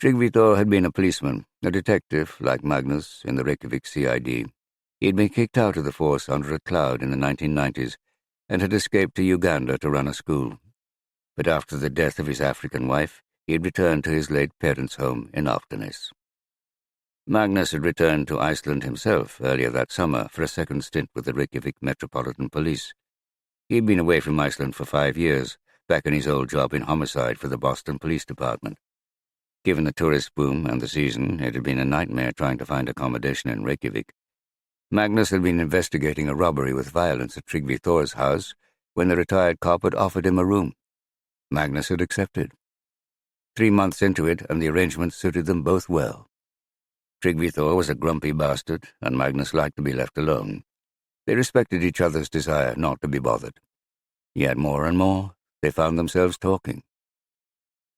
Tryggvi Thor had been a policeman, a detective, like Magnus, in the Reykjavik CID. He had been kicked out of the force under a cloud in the 1990s and had escaped to Uganda to run a school. But after the death of his African wife, he had returned to his late parents' home in Alftanes. Magnus had returned to Iceland himself earlier that summer for a second stint with the Reykjavik Metropolitan Police. He had been away from Iceland for 5 years, back in his old job in homicide for the Boston Police Department. Given the tourist boom and the season, it had been a nightmare trying to find accommodation in Reykjavik. Magnus had been investigating a robbery with violence at Tryggvi Thor's house when the retired cop had offered him a room. Magnus had accepted. 3 months into it, and the arrangement suited them both well. Tryggvi Thor was a grumpy bastard, and Magnus liked to be left alone. They respected each other's desire not to be bothered. Yet more and more, they found themselves talking.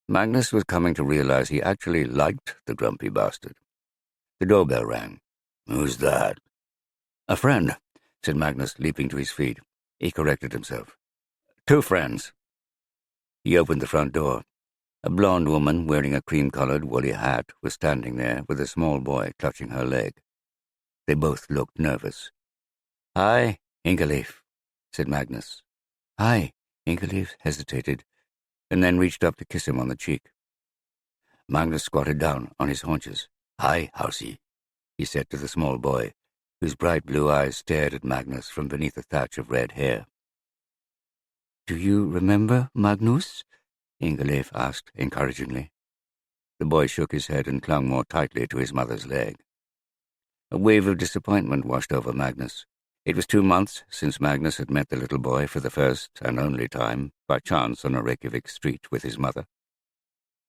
Magnus was coming to realize he actually liked the grumpy bastard. The doorbell rang. "Who's that?" "A friend. said Magnus, leaping to his feet. He corrected himself. 2 friends. He opened the front door. A blonde woman wearing a cream-coloured woolly hat was standing there with a small boy clutching her leg. They both looked nervous. "Hi, Ingeleif," said Magnus. "Hi." Ingeleif hesitated, and then reached up to kiss him on the cheek. Magnus squatted down on his haunches. "Hi, Housie," he said to the small boy, whose bright blue eyes stared at Magnus from beneath a thatch of red hair. "Do you remember, Magnus?" Ingeleif asked encouragingly. The boy shook his head and clung more tightly to his mother's leg. A wave of disappointment washed over Magnus. It was 2 months since Magnus had met the little boy for the first and only time, by chance on a Reykjavik street with his mother.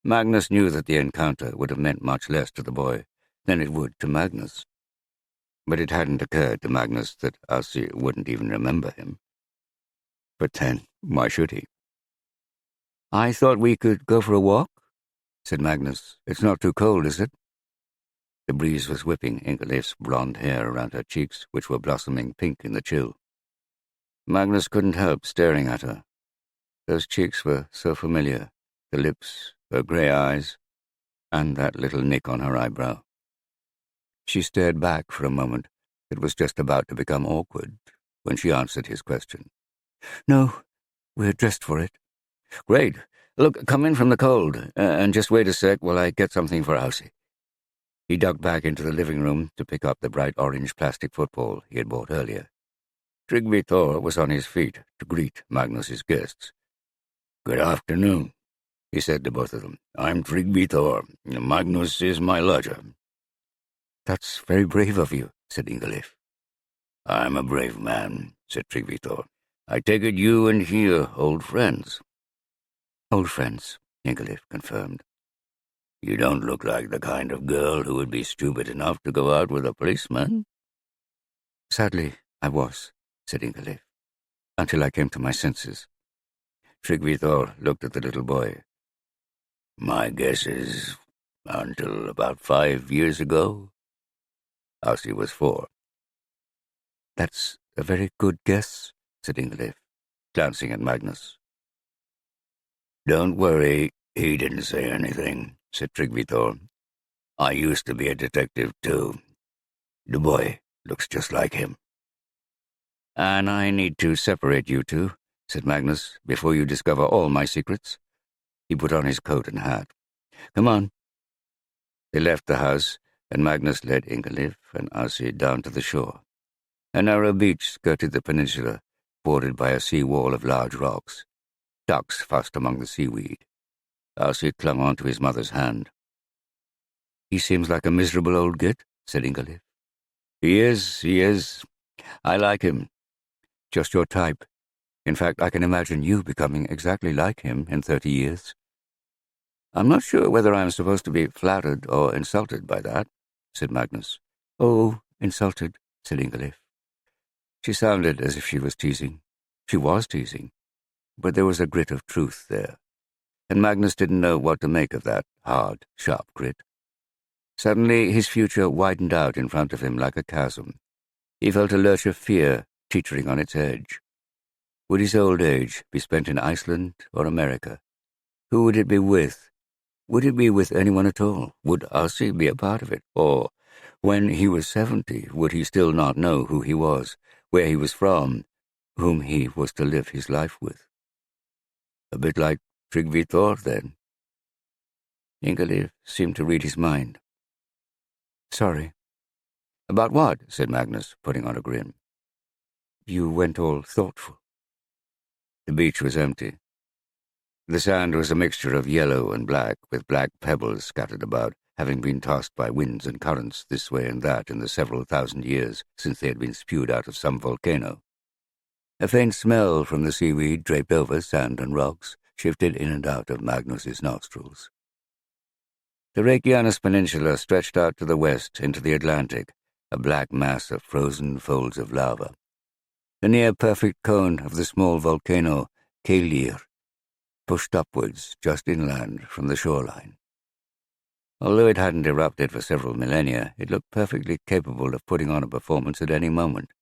Magnus knew that the encounter would have meant much less to the boy than it would to Magnus. But it hadn't occurred to Magnus that Asi wouldn't even remember him. But then, why should he? "I thought we could go for a walk," said Magnus. "It's not too cold, is it?" The breeze was whipping Ingeleif's blonde hair around her cheeks, which were blossoming pink in the chill. Magnus couldn't help staring at her. Those cheeks were so familiar, the lips, her grey eyes, and that little nick on her eyebrow. She stared back for a moment that was just about to become awkward when she answered his question. "No, we're dressed for it." "Great. Look, come in from the cold, and just wait a sec while I get something for Housie." He ducked back into the living room to pick up the bright orange plastic football he had bought earlier. Tryggvi Thor was on his feet to greet Magnus's guests. "Good afternoon," he said to both of them. "I'm Tryggvi Thor. Magnus is my lodger." "That's very brave of you," said Ingeleif. "I'm a brave man," said Tryggvi Thor. "I take it you and he are old friends." "Old friends," Ingeleif confirmed. "You don't look like the kind of girl who would be stupid enough to go out with a policeman." "Sadly, I was," said Ingeleif, "until I came to my senses." Tryggvi Thor looked at the little boy. "My guess is until about 5 years ago." Asi was 4. "That's a very good guess," said Ingeleif, glancing at Magnus. "Don't worry, he didn't say anything," said Tryggvi Thor. "I used to be a detective too. The boy looks just like him." "And I need to separate you two," said Magnus, "before you discover all my secrets." He put on his coat and hat. "Come on." They left the house, and Magnus led Ingeleif and Asi down to the shore. A narrow beach skirted the peninsula, bordered by a sea wall of large rocks. Ducks fussed among the seaweed. Asi clung on to his mother's hand. "He seems like a miserable old git," said Ingeleif. He is. I like him. Just your type. In fact, I can imagine you becoming exactly like him in 30 years. I'm not sure whether I'm supposed to be flattered or insulted by that," said Magnus. "Oh, insulted," said Ingeleif. She sounded as if she was teasing. She was teasing, but there was a grit of truth there, and Magnus didn't know what to make of that hard, sharp grit. Suddenly his future widened out in front of him like a chasm. He felt a lurch of fear teetering on its edge. Would his old age be spent in Iceland or America? Who would it be with? Would it be with anyone at all? Would Asi be a part of it? Or, when he was 70, would he still not know who he was, where he was from, whom he was to live his life with? A bit like Tryggvi Thor, then. Ingeleif seemed to read his mind. "Sorry." "About what?" said Magnus, putting on a grin. "You went all thoughtful." The beach was empty. The sand was a mixture of yellow and black, with black pebbles scattered about, having been tossed by winds and currents this way and that in the several thousand years since they had been spewed out of some volcano. A faint smell from the seaweed draped over sand and rocks shifted in and out of Magnus's nostrils. The Reykjanes Peninsula stretched out to the west into the Atlantic, a black mass of frozen folds of lava. The near-perfect cone of the small volcano, Keilir, pushed upwards just inland from the shoreline. Although it hadn't erupted for several millennia, it looked perfectly capable of putting on a performance at any moment.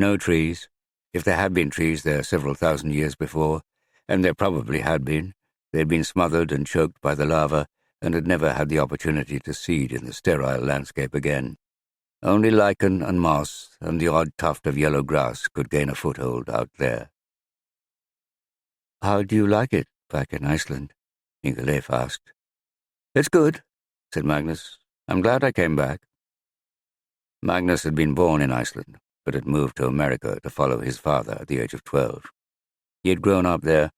No trees. If there had been trees there several thousand years before, and there probably had been, they had been smothered and choked by the lava and had never had the opportunity to seed in the sterile landscape again. Only lichen and moss and the odd tuft of yellow grass could gain a foothold out there. "How do you like it back in Iceland?" Ingeleif asked. "It's good," said Magnus. "I'm glad I came back." Magnus had been born in Iceland, but had moved to America to follow his father at the age of 12. He had grown up there,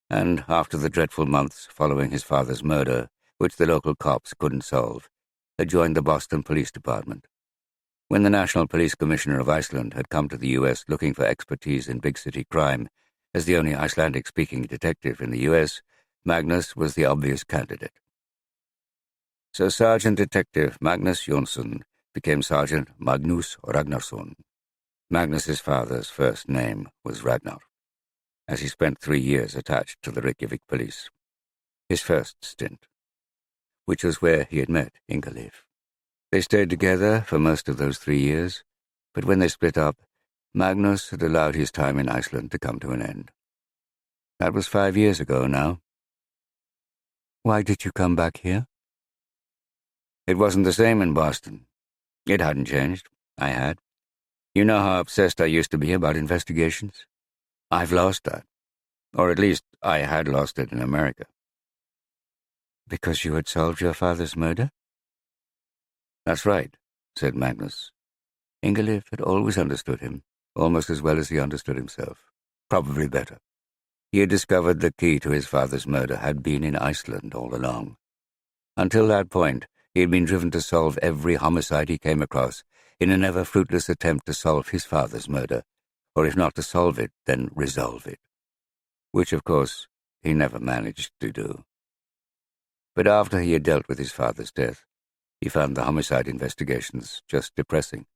and after the dreadful months following his father's murder, which the local cops couldn't solve, had joined the Boston Police Department. When the National Police Commissioner of Iceland had come to the U.S. looking for expertise in big-city crime, as the only Icelandic-speaking detective in the U.S., Magnus was the obvious candidate. So Sergeant Detective Magnus Jonsson became Sergeant Magnus Ragnarsson. Magnus's father's first name was Ragnar, as he spent 3 years attached to the Reykjavik police, his first stint, which was where he had met Ingeleif. They stayed together for most of those 3 years, but when they split up, Magnus had allowed his time in Iceland to come to an end. That was 5 years ago now. "Why did you come back here?" "It wasn't the same in Boston. It hadn't changed. I had. You know how obsessed I used to be about investigations? I've lost that. Or at least I had lost it in America." "Because you had solved your father's murder?" "That's right," said Magnus. Ingeleif had always understood him, almost as well as he understood himself. Probably better. He had discovered the key to his father's murder had been in Iceland all along. Until that point, he had been driven to solve every homicide he came across in an ever-fruitless attempt to solve his father's murder, or if not to solve it, then resolve it. Which, of course, he never managed to do. But after he had dealt with his father's death, he found the homicide investigations just depressing,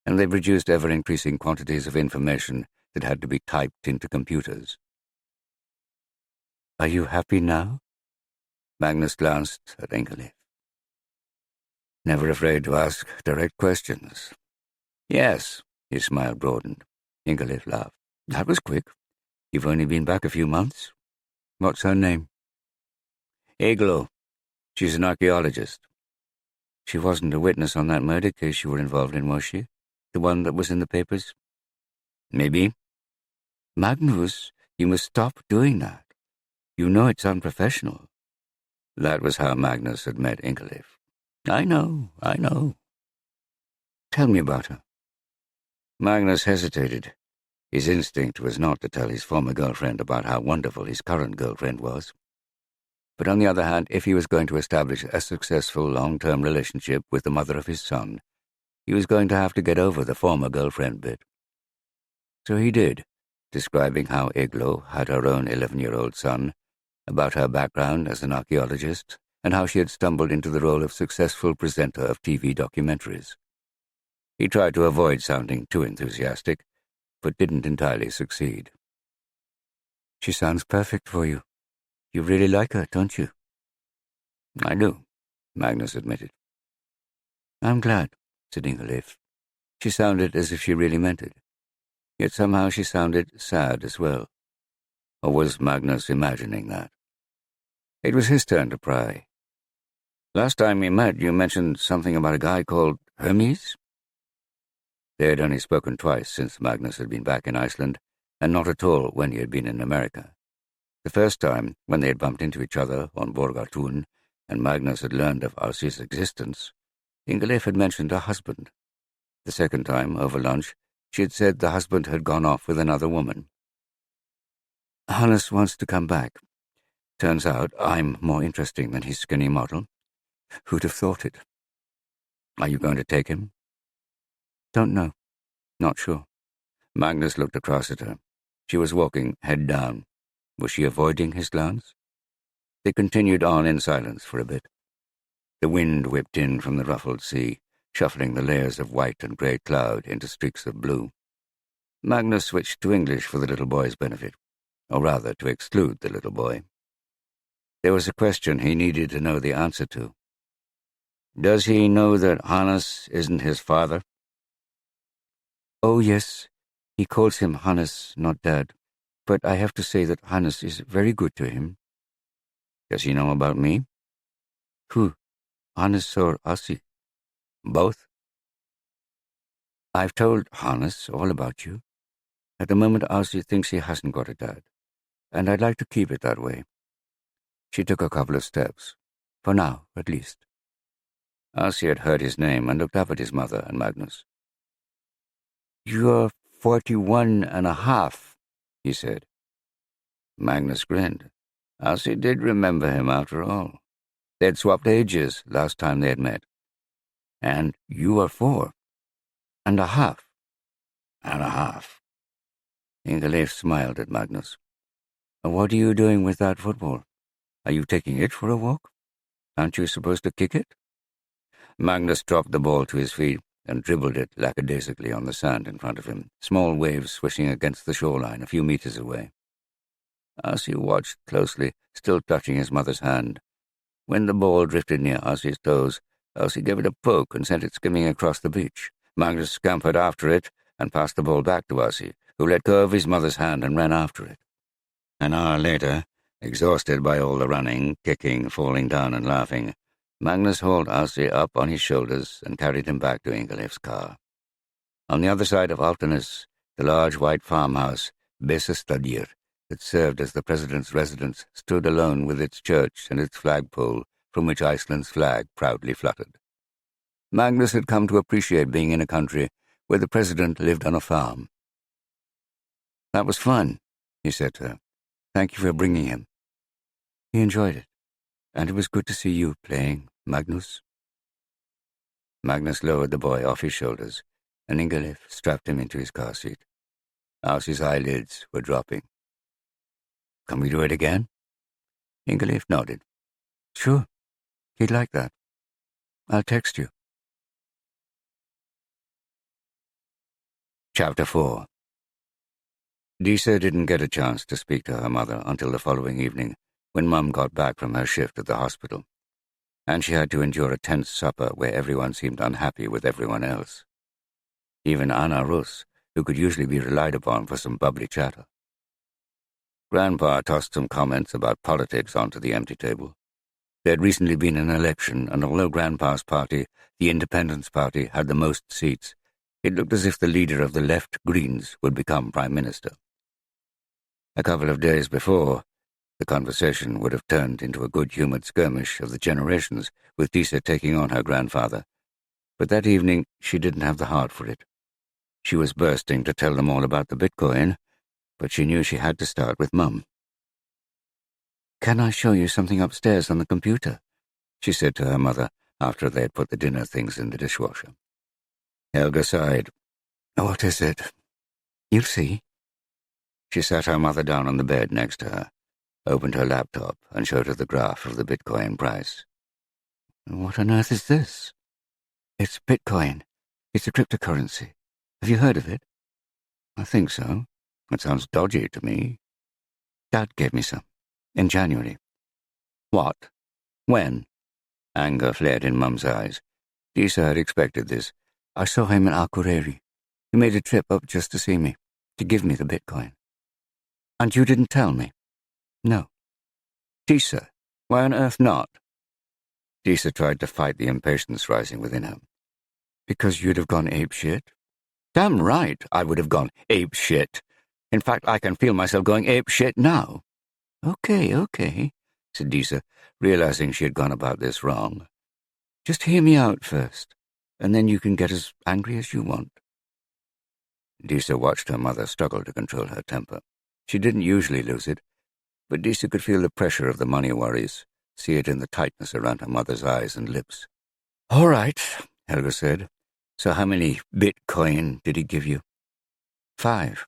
and they produced ever-increasing quantities of information that had to be typed into computers. "Are you happy now?" Magnus glanced at Ingeleif. Never afraid to ask direct questions. "Yes," his smile broadened. Ingeleif laughed. "That was quick. You've only been back a few months. What's her name?" "Eglo. She's an archaeologist." "She wasn't a witness on that murder case you were involved in, was she? The one that was in the papers?" "Maybe." "Magnus, you must stop doing that. You know it's unprofessional." That was how Magnus had met Ingeleif. I know. "Tell me about her." Magnus hesitated. His instinct was not to tell his former girlfriend about how wonderful his current girlfriend was. But on the other hand, if he was going to establish a successful long-term relationship with the mother of his son, he was going to have to get over the former girlfriend bit. So he did, describing how Eglo had her own 11-year-old son, about her background as an archaeologist, and how she had stumbled into the role of successful presenter of TV documentaries. He tried to avoid sounding too enthusiastic, but didn't entirely succeed. "She sounds perfect for you. You really like her, don't you?" "I do," Magnus admitted. "I'm glad," said Ingeleif. She sounded as if she really meant it. Yet somehow she sounded sad as well. Or was Magnus imagining that? It was his turn to pry. "Last time we met, you mentioned something about a guy called Hermes?" They had only spoken twice since Magnus had been back in Iceland, and not at all when he had been in America. The first time, when they had bumped into each other on Borgartún, and Magnus had learned of Arcee's existence, Ingeleif had mentioned her husband. The second time, over lunch, she had said the husband had gone off with another woman. "Hannes wants to come back. Turns out I'm more interesting than his skinny model. Who'd have thought it?" "Are you going to take him?" "Don't know. Not sure." Magnus looked across at her. She was walking, head down. Was she avoiding his glance? They continued on in silence for a bit. The wind whipped in from the ruffled sea, shuffling the layers of white and grey cloud into streaks of blue. Magnus switched to English for the little boy's benefit, or rather to exclude the little boy. There was a question he needed to know the answer to. "Does he know that Hannes isn't his father?" "Oh, yes. He calls him Hannes, not Dad, but I have to say that Hannes is very good to him. Does he know about me? Who? Hannes or Asi? Both? I've told Hannes all about you. At the moment, Asi thinks he hasn't got a dad, and I'd like to keep it that way. She took a couple of steps, for now, at least. Asi had heard his name and looked up at his mother and Magnus. You're 41.5, he said. Magnus grinned. Asi did remember him after all. They'd swapped ages last time they had met. And you are 4.5. And a half. Ingeleif smiled at Magnus. What are you doing with that football? Are you taking it for a walk? Aren't you supposed to kick it? Magnus dropped the ball to his feet and dribbled it lackadaisically on the sand in front of him, small waves swishing against the shoreline a few meters away. Asi watched closely, still touching his mother's hand. When the ball drifted near Asi's toes, Asi gave it a poke and sent it skimming across the beach. Magnus scampered after it and passed the ball back to Asi, who let go of his mother's hand and ran after it. An hour later, exhausted by all the running, kicking, falling down and laughing, Magnus hauled Asi up on his shoulders and carried him back to Ingeleif's car. On the other side of Altenes, the large white farmhouse, Bessestadir, that served as the president's residence, stood alone with its church and its flagpole, from which Iceland's flag proudly fluttered. Magnus had come to appreciate being in a country where the president lived on a farm. That was fun, he said to her. Thank you for bringing him. He enjoyed it, and it was good to see you playing, Magnus. Magnus lowered the boy off his shoulders, and Ingeleif strapped him into his car seat. Asi's eyelids were dropping. Can we do it again? Ingeleif nodded. Sure, he'd like that. I'll text you. Chapter 4. Disa didn't get a chance to speak to her mother until the following evening, when Mum got back from her shift at the hospital, and she had to endure a tense supper where everyone seemed unhappy with everyone else. Even Anna Rus, who could usually be relied upon for some bubbly chatter. Grandpa tossed some comments about politics onto the empty table. There had recently been an election, and although Grandpa's party, the Independence Party, had the most seats, it looked as if the leader of the left Greens would become Prime Minister. A couple of days before, the conversation would have turned into a good-humoured skirmish of the generations, with Disa taking on her grandfather. But that evening she didn't have the heart for it. She was bursting to tell them all about the Bitcoin, but she knew she had to start with Mum. Can I show you something upstairs on the computer? She said to her mother after they had put the dinner things in the dishwasher. Helga sighed. What is it? You'll see. She sat her mother down on the bed next to her, opened her laptop, and showed her the graph of the Bitcoin price. What on earth is this? It's Bitcoin. It's a cryptocurrency. Have you heard of it? I think so. It sounds dodgy to me. Dad gave me some. In January. What? When? Anger flared in Mum's eyes. Disa had expected this. I saw him in Akureyri. He made a trip up just to see me, to give me the Bitcoin. And you didn't tell me? No. Disa, why on earth not? Disa tried to fight the impatience rising within her. Because you'd have gone apeshit? Damn right I would have gone apeshit. In fact, I can feel myself going apeshit now. Okay, said Disa, realizing she had gone about this wrong. Just hear me out first, and then you can get as angry as you want. Disa watched her mother struggle to control her temper. She didn't usually lose it, but Disa could feel the pressure of the money worries, see it in the tightness around her mother's eyes and lips. All right, Helga said. So how many Bitcoin did he give you? 5.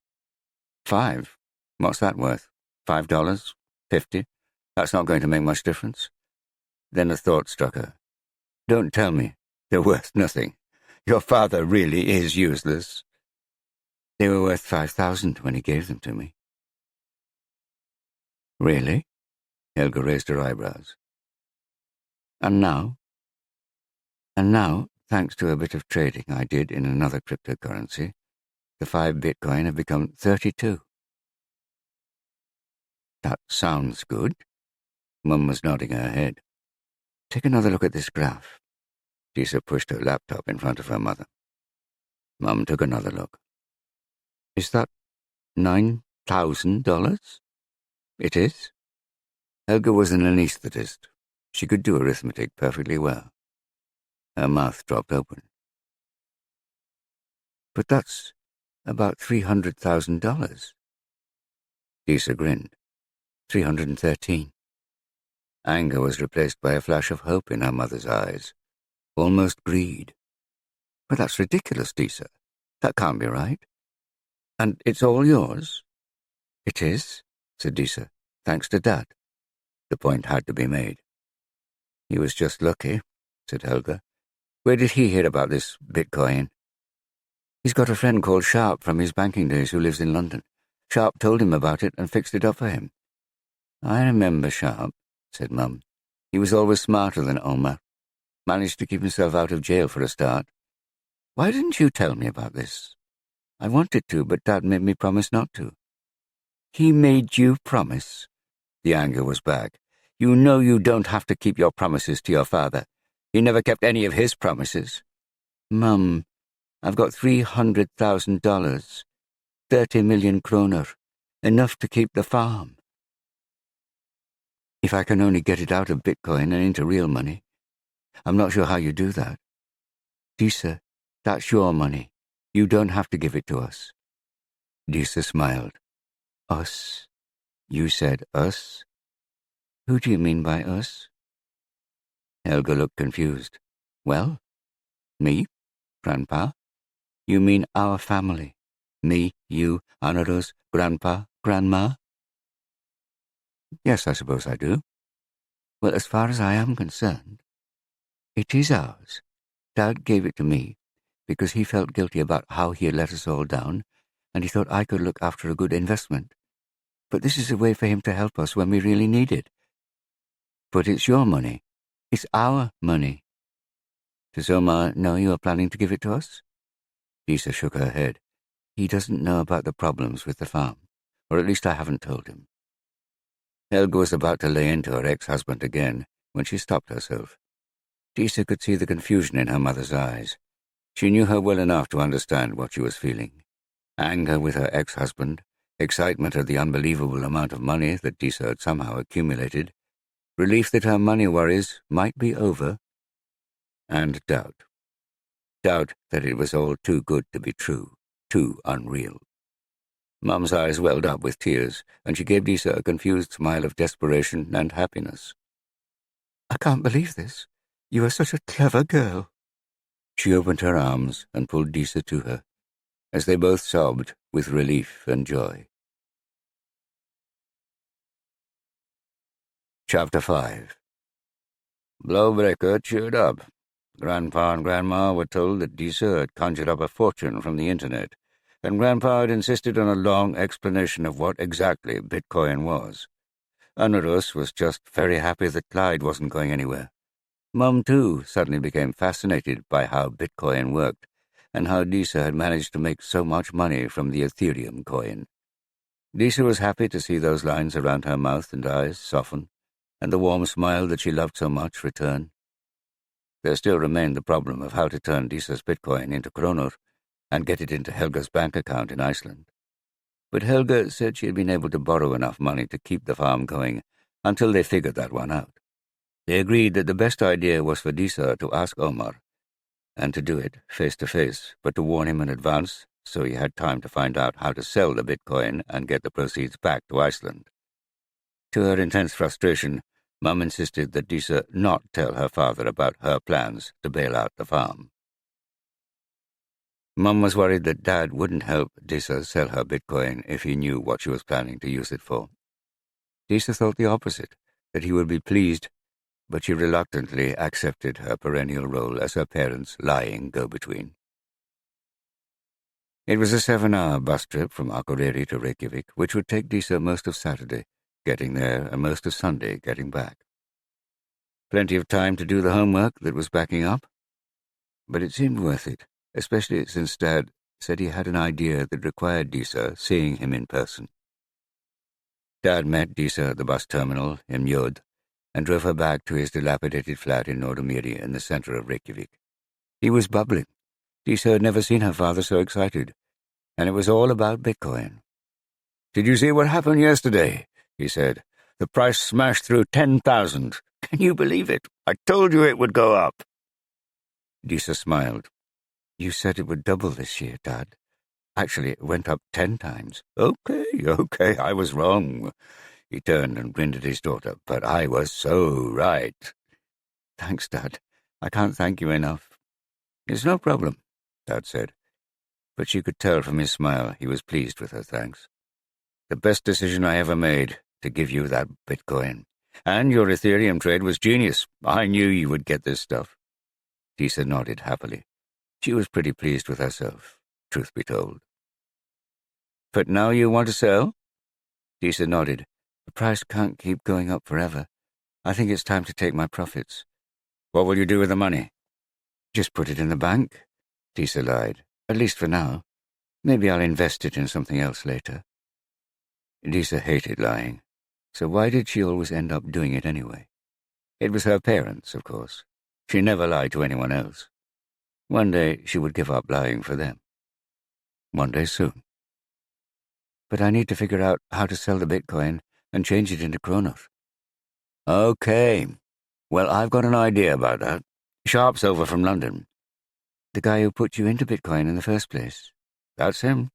5? What's that worth? $5? 50? That's not going to make much difference. Then a thought struck her. Don't tell me they're worth nothing. Your father really is useless. They were worth 5,000 when he gave them to me. Really? Helga raised her eyebrows. And now? And now, thanks to a bit of trading I did in another cryptocurrency, The 5 Bitcoin have become 32. That sounds good. Mum was nodding her head. Take another look at this graph. Disa pushed her laptop in front of her mother. Mum took another look. Is that $9,000? It is. Helga was an anaesthetist. She could do arithmetic perfectly well. Her mouth dropped open. But that's about $300,000. Disa grinned. 313. Anger was replaced by a flash of hope in her mother's eyes. Almost greed. But that's ridiculous, Disa. That can't be right. And it's all yours? It is, said Disa, thanks to Dad. The point had to be made. He was just lucky, said Helga. Where did he hear about this Bitcoin? He's got a friend called Sharp from his banking days who lives in London. Sharp told him about it and fixed it up for him. I remember Sharp, said Mum. He was always smarter than Omar. Managed to keep himself out of jail for a start. Why didn't you tell me about this? I wanted to, but Dad made me promise not to. He made you promise? The anger was back. You know you don't have to keep your promises to your father. He never kept any of his promises. Mum, I've got $300,000. 30 million kroner. Enough to keep the farm. If I can only get it out of Bitcoin and into real money. I'm not sure how you do that. Disa, that's your money. You don't have to give it to us. Disa smiled. Us? You said us? Who do you mean by us? Helga looked confused. Well, me, Grandpa. You mean our family. Me, you, Anaros, Grandpa, Grandma? Yes, I suppose I do. Well, as far as I am concerned, it is ours. Dad gave it to me because he felt guilty about how he had let us all down, and he thought I could look after a good investment. But this is a way for him to help us when we really need it. But it's your money. It's our money. Does Omar know you are planning to give it to us? Disa shook her head. He doesn't know about the problems with the farm, or at least I haven't told him. Helga was about to lay into her ex-husband again when she stopped herself. Disa could see the confusion in her mother's eyes. She knew her well enough to understand what she was feeling. Anger with her ex-husband, excitement at the unbelievable amount of money that Disa had somehow accumulated, relief that her money worries might be over, and doubt. Doubt that it was all too good to be true, too unreal. Mum's eyes welled up with tears, and she gave Disa a confused smile of desperation and happiness. I can't believe this. You are such a clever girl. She opened her arms and pulled Disa to her, as they both sobbed with relief and joy. Chapter 5. Blowbreaker cheered up. Grandpa and Grandma were told that Disa had conjured up a fortune from the internet, and Grandpa had insisted on a long explanation of what exactly Bitcoin was. Anaros was just very happy that Clyde wasn't going anywhere. Mum, too, suddenly became fascinated by how Bitcoin worked, and how Disa had managed to make so much money from the Ethereum coin. Disa was happy to see those lines around her mouth and eyes soften, and the warm smile that she loved so much return. There still remained the problem of how to turn Disa's Bitcoin into kroner and get it into Helga's bank account in Iceland. But Helga said she had been able to borrow enough money to keep the farm going until they figured that one out. They agreed that the best idea was for Disa to ask Omar, and to do it face-to-face, but to warn him in advance so he had time to find out how to sell the Bitcoin and get the proceeds back to Iceland. To her intense frustration, Mum insisted that Disa not tell her father about her plans to bail out the farm. Mum was worried that Dad wouldn't help Disa sell her Bitcoin if he knew what she was planning to use it for. Disa thought the opposite, that he would be pleased, but she reluctantly accepted her perennial role as her parents' lying go-between. It was a 7-hour bus trip from Akureyri to Reykjavik, which would take Disa most of Saturday, getting there, and most of Sunday getting back. Plenty of time to do the homework that was backing up, but it seemed worth it, especially since Dad said he had an idea that required Disa seeing him in person. Dad met Disa at the bus terminal in Mjød and drove her back to his dilapidated flat in Nordic in the center of Reykjavik. He was bubbling. Disa had never seen her father so excited, and it was all about Bitcoin. "Did you see what happened yesterday?" he said. "The price smashed through 10,000. Can you believe it? I told you it would go up." Disa smiled. "You said it would double this year, Dad. Actually, it went up 10 times. Okay, I was wrong." He turned and grinned at his daughter. "But I was so right." "Thanks, Dad. I can't thank you enough." "It's no problem," Dad said. But she could tell from his smile he was pleased with her thanks. "The best decision I ever made, to give you that Bitcoin. And your Ethereum trade was genius. I knew you would get this stuff." Disa nodded happily. She was pretty pleased with herself, truth be told. "But now you want to sell?" Disa nodded. "The price can't keep going up forever. I think it's time to take my profits." "What will you do with the money?" "Just put it in the bank," Disa lied. "At least for now. Maybe I'll invest it in something else later." Disa hated lying, so why did she always end up doing it anyway? It was her parents, of course. She never lied to anyone else. One day she would give up lying for them. One day soon. "But I need to figure out how to sell the Bitcoin and change it into kronos." "Okay. Well, I've got an idea about that. Sharp's over from London." "The guy who put you into Bitcoin in the first place?" "That's him.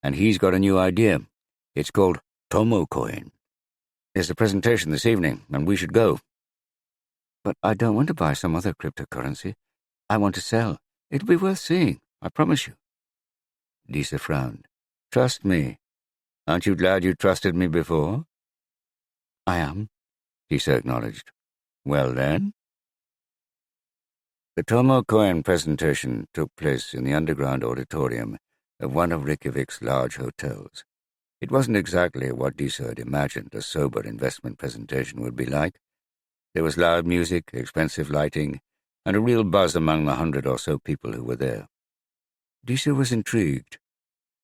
And he's got a new idea. It's called Tomo Coin. There's a presentation this evening, and we should go." "But I don't want to buy some other cryptocurrency. I want to sell. It'll be worth seeing, I promise you." Disa frowned. "Trust me. Aren't you glad you trusted me before?" "I am," Disa acknowledged. "Well then." The Tomo Coin presentation took place in the underground auditorium of one of Reykjavik's large hotels. It wasn't exactly what Disa had imagined a sober investment presentation would be like. There was loud music, expensive lighting, and a real buzz among the 100 or so people who were there. Disa was intrigued.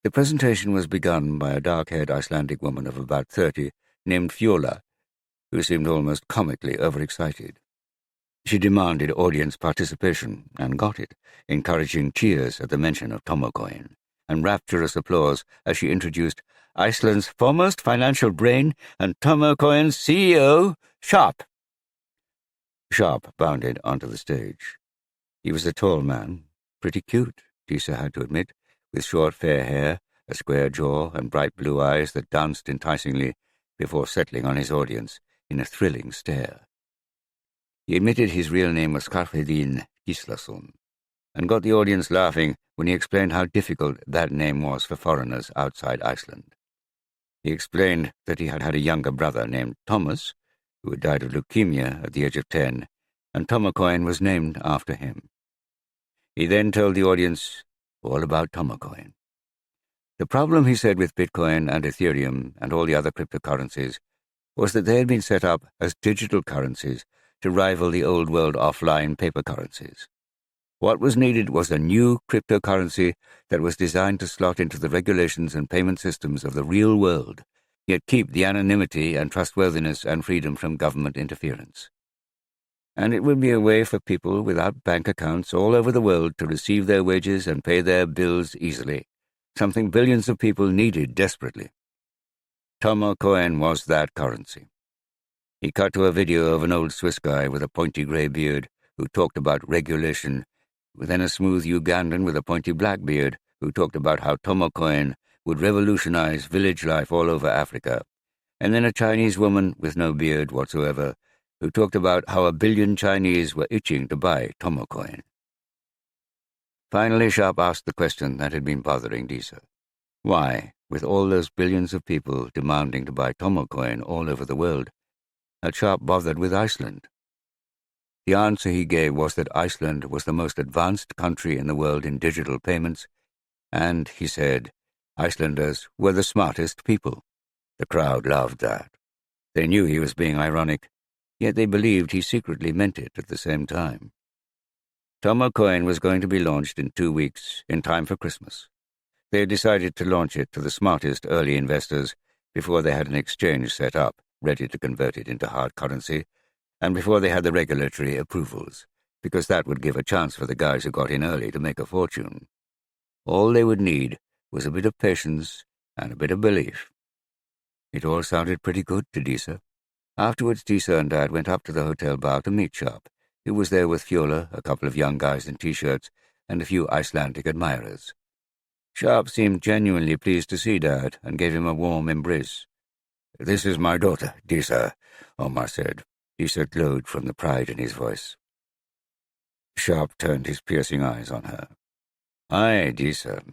The presentation was begun by a dark-haired Icelandic woman of about 30 named Fjóla, who seemed almost comically overexcited. She demanded audience participation, and got it, encouraging cheers at the mention of Tomocoin, and rapturous applause as she introduced Iceland's foremost financial brain and Tomocoin's CEO, Sharp. Sharp bounded onto the stage. He was a tall man, pretty cute, Disa had to admit, with short fair hair, a square jaw, and bright blue eyes that danced enticingly before settling on his audience in a thrilling stare. He admitted his real name was Skarphéðinn Gíslason, and got the audience laughing when he explained how difficult that name was for foreigners outside Iceland. He explained that he had had a younger brother named Thomas, who had died of leukemia at the age of 10, and Tomocoin was named after him. He then told the audience all about Tomocoin. The problem, he said, with Bitcoin and Ethereum and all the other cryptocurrencies was that they had been set up as digital currencies to rival the old world offline paper currencies. What was needed was a new cryptocurrency that was designed to slot into the regulations and payment systems of the real world, yet keep the anonymity and trustworthiness and freedom from government interference. And it would be a way for people without bank accounts all over the world to receive their wages and pay their bills easily, something billions of people needed desperately. Tomocoin was that currency. He cut to a video of an old Swiss guy with a pointy grey beard who talked about regulation, then a smooth Ugandan with a pointy black beard who talked about how Tomocoin would revolutionize village life all over Africa, and then a Chinese woman with no beard whatsoever who talked about how 1 billion Chinese were itching to buy Tomocoin. Finally, Sharp asked the question that had been bothering Disa. Why, with all those billions of people demanding to buy Tomocoin all over the world, had Sharp bothered with Iceland? The answer he gave was that Iceland was the most advanced country in the world in digital payments, and, he said, Icelanders were the smartest people. The crowd loved that. They knew he was being ironic, yet they believed he secretly meant it at the same time. Tomocoin was going to be launched in 2 weeks, in time for Christmas. They had decided to launch it to the smartest early investors before they had an exchange set up, ready to convert it into hard currency, and before they had the regulatory approvals, because that would give a chance for the guys who got in early to make a fortune. All they would need was a bit of patience and a bit of belief. It all sounded pretty good to Disa. Afterwards, Disa and Dad went up to the hotel bar to meet Sharp, who was there with Fjola, a couple of young guys in T-shirts, and a few Icelandic admirers. Sharp seemed genuinely pleased to see Dad and gave him a warm embrace. "This is my daughter, Disa," Omar said. Disa glowed from the pride in his voice. Sharp turned his piercing eyes on her. "Hi, Disa.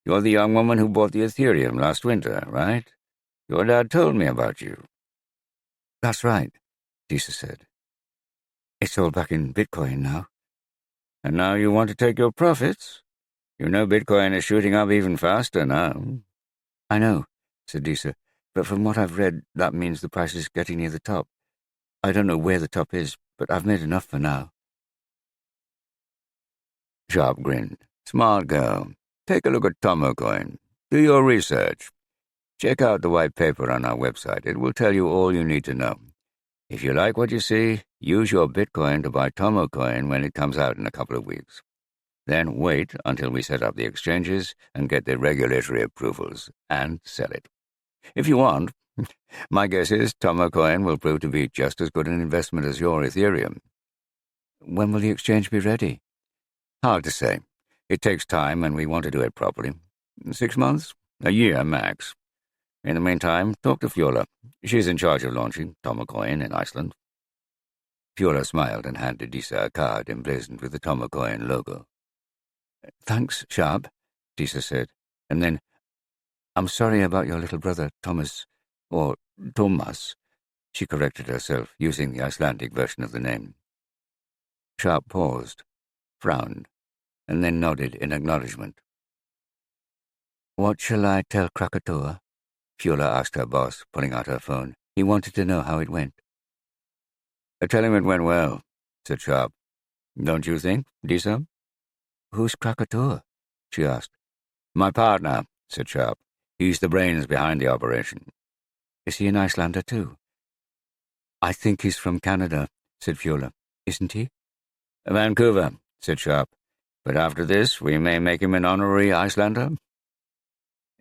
You're the young woman who bought the Ethereum last winter, right? Your dad told me about you." "That's right," Disa said. "It's all back in Bitcoin now." "And now you want to take your profits? You know Bitcoin is shooting up even faster now." "I know," said Disa, "but from what I've read, that means the price is getting near the top. I don't know where the top is, but I've made enough for now." Sharp grinned. "Smart girl. Take a look at Tomo Coin. Do your research. Check out the white paper on our website. It will tell you all you need to know. If you like what you see, use your Bitcoin to buy Tomo Coin when it comes out in a couple of weeks. Then wait until we set up the exchanges and get the regulatory approvals, and sell it. If you want, my guess is Tomo Coin will prove to be just as good an investment as your Ethereum." "When will the exchange be ready?" "Hard to say. It takes time, and we want to do it properly. 6 months? A year, max. In the meantime, talk to Fjola. She's in charge of launching Tomo Coin in Iceland." Fjola smiled and handed Disa a card emblazoned with the Tomo Coin logo. "Thanks, Sharp," Disa said, and then, "I'm sorry about your little brother, Thomas, or Thomas," she corrected herself, using the Icelandic version of the name. Sharp paused, frowned, and then nodded in acknowledgement. "What shall I tell Krakatoa?" Fjola asked her boss, pulling out her phone. He wanted to know how it went. "Tell him it went well," said Sharp. "Don't you think, Disa?" "Who's Krakatoa?" she asked. "My partner," said Sharp. "He's the brains behind the operation." "Is he an Icelander too?" "I think he's from Canada," said Fjola. "Isn't he?" "Vancouver," said Sharp. "But after this, we may make him an honorary Icelander."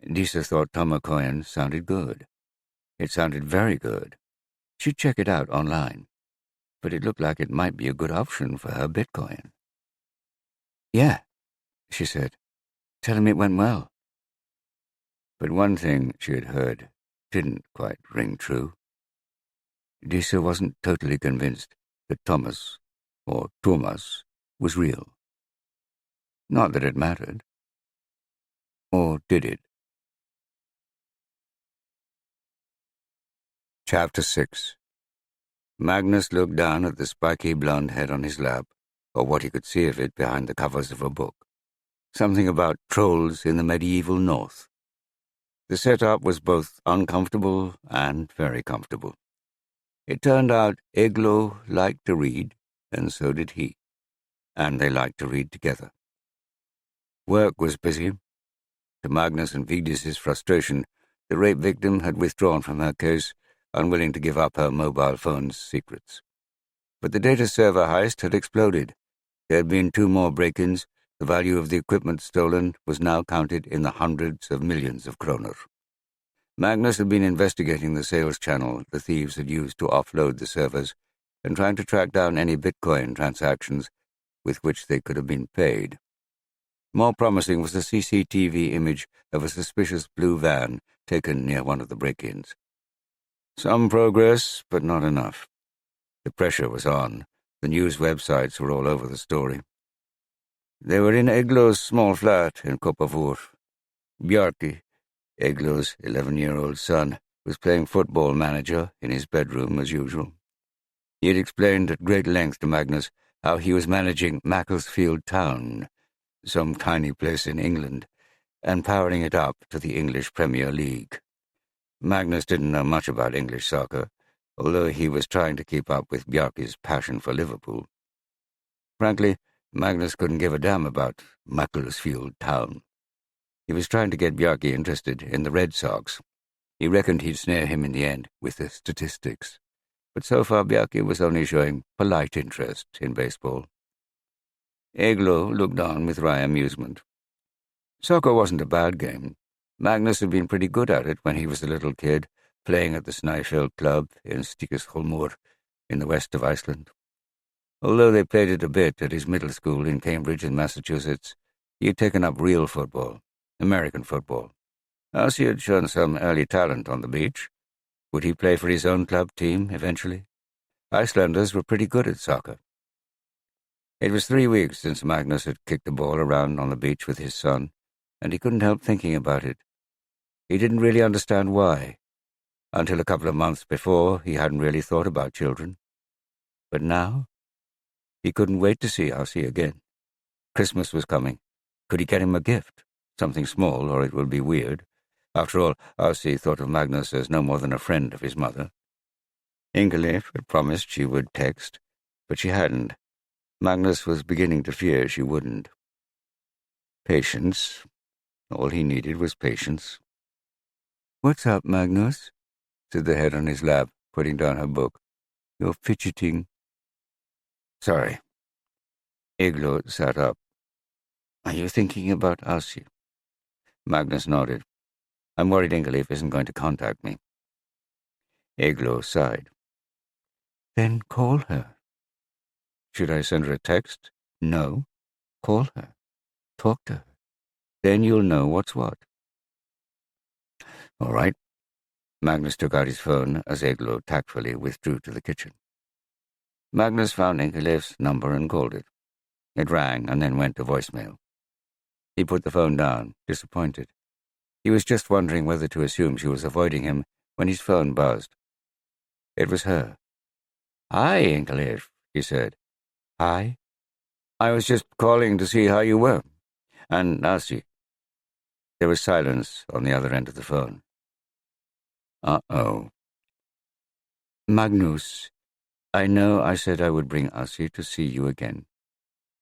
Disa thought Tomo Coin sounded good. It sounded very good. She'd check it out online, but it looked like it might be a good option for her Bitcoin. "Yeah," she said. "Tell him it went well." But one thing she had heard didn't quite ring true. Disa wasn't totally convinced that Thomas, or Thomas, was real. Not that it mattered. Or did it? Chapter 6. Magnus looked down at the spiky blonde head on his lap, or what he could see of it behind the covers of a book. Something about trolls in the medieval north. The setup was both uncomfortable and very comfortable. It turned out Eglo liked to read, and so did he. And they liked to read together. Work was busy. To Magnus and Vigdis's frustration, the rape victim had withdrawn from her case, unwilling to give up her mobile phone's secrets. But the data server heist had exploded. There had been 2 more break-ins. The value of the equipment stolen was now counted in the hundreds of millions of kroner. Magnus had been investigating the sales channel the thieves had used to offload the servers and trying to track down any Bitcoin transactions with which they could have been paid. More promising was the CCTV image of a suspicious blue van taken near one of the break-ins. Some progress, but not enough. The pressure was on. The news websites were all over the story. They were in Eglo's small flat in Kopavur. Bjarki, Eglo's 11-year-old son, was playing football manager in his bedroom as usual. He had explained at great length to Magnus how he was managing Macclesfield Town, some tiny place in England, and powering it up to the English Premier League. Magnus didn't know much about English soccer, although he was trying to keep up with Bjarki's passion for Liverpool. Frankly, Magnus couldn't give a damn about Macclesfield Town. He was trying to get Bjarke interested in the Red Sox. He reckoned he'd snare him in the end with the statistics. But so far Bjarke was only showing polite interest in baseball. Eglo looked on with wry amusement. Soccer wasn't a bad game. Magnus had been pretty good at it when he was a little kid, playing at the Snæfell Club in Stikisholmur in the west of Iceland. Although they played it a bit at his middle school in Cambridge in Massachusetts, he had taken up real football, American football. As he had shown some early talent on the beach, would he play for his own club team eventually? Icelanders were pretty good at soccer. It was 3 weeks since Magnus had kicked the ball around on the beach with his son, and he couldn't help thinking about it. He didn't really understand why. Until a couple of months before, he hadn't really thought about children. But now, he couldn't wait to see Aussie again. Christmas was coming. Could he get him a gift? Something small, or it would be weird. After all, Aussie thought of Magnus as no more than a friend of his mother. Ingalill had promised she would text, but she hadn't. Magnus was beginning to fear she wouldn't. Patience. All he needed was patience. "What's up, Magnus?" said the head on his lap, putting down her book. "You're fidgeting." "Sorry." Eglo sat up. "Are you thinking about Aussie?" Magnus nodded. "I'm worried Ingalill isn't going to contact me." Eglo sighed. "Then call her." "Should I send her a text?" "No. Call her. Talk to her. Then you'll know what's what." "All right." Magnus took out his phone as Eglo tactfully withdrew to the kitchen. Magnus found Ingalif's number and called it. It rang and then went to voicemail. He put the phone down, disappointed. He was just wondering whether to assume she was avoiding him when his phone buzzed. It was her. "Hi, Ingalill," he said. "Hi. I was just calling to see how you were. And Aussie." There was silence on the other end of the phone. Uh-oh. "Magnus, I know I said I would bring Aussie to see you again,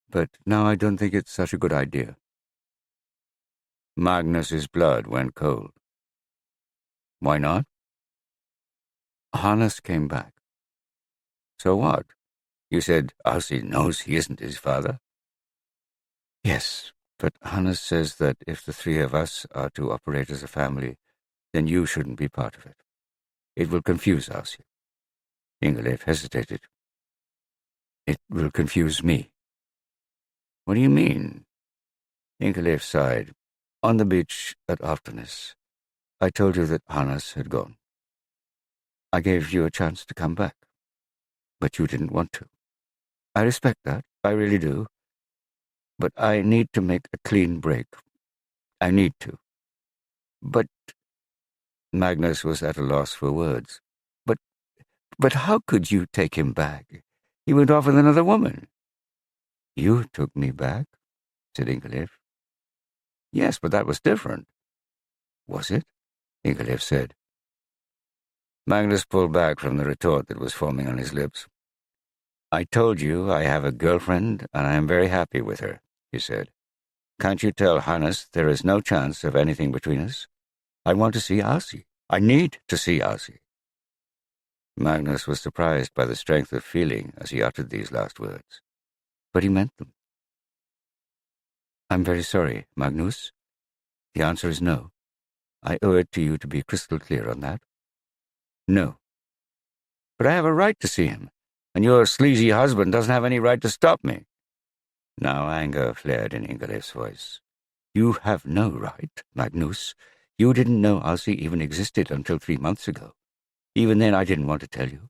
but now I don't think it's such a good idea." Magnus's blood went cold. "Why not?" "Hannes came back." "So what? You said Aussie knows he isn't his father." "Yes, but Hannes says that if the three of us are to operate as a family, then you shouldn't be part of it. It will confuse Aussie." Ingalill hesitated. "It will confuse me." "What do you mean?" Ingalill sighed. "On the beach at Afternes, I told you that Hannes had gone. I gave you a chance to come back, but you didn't want to. I respect that, I really do. But I need to make a clean break. I need to." "But—" Magnus was at a loss for words. But how could you take him back? He went off with another woman." "You took me back," said Ingalill. "Yes, but that was different." "Was it?" Ingalill said. Magnus pulled back from the retort that was forming on his lips. "I told you I have a girlfriend, and I am very happy with her," he said. "Can't you tell Hannes there is no chance of anything between us? I want to see Aussie. I need to see Aussie." Magnus was surprised by the strength of feeling as he uttered these last words. But he meant them. "I'm very sorry, Magnus. The answer is no. I owe it to you to be crystal clear on that." "No." "But I have a right to see him, and your sleazy husband doesn't have any right to stop me." Now anger flared in Ingalif's voice. "You have no right, Magnus. You didn't know Aussie even existed until 3 months ago. Even then I didn't want to tell you.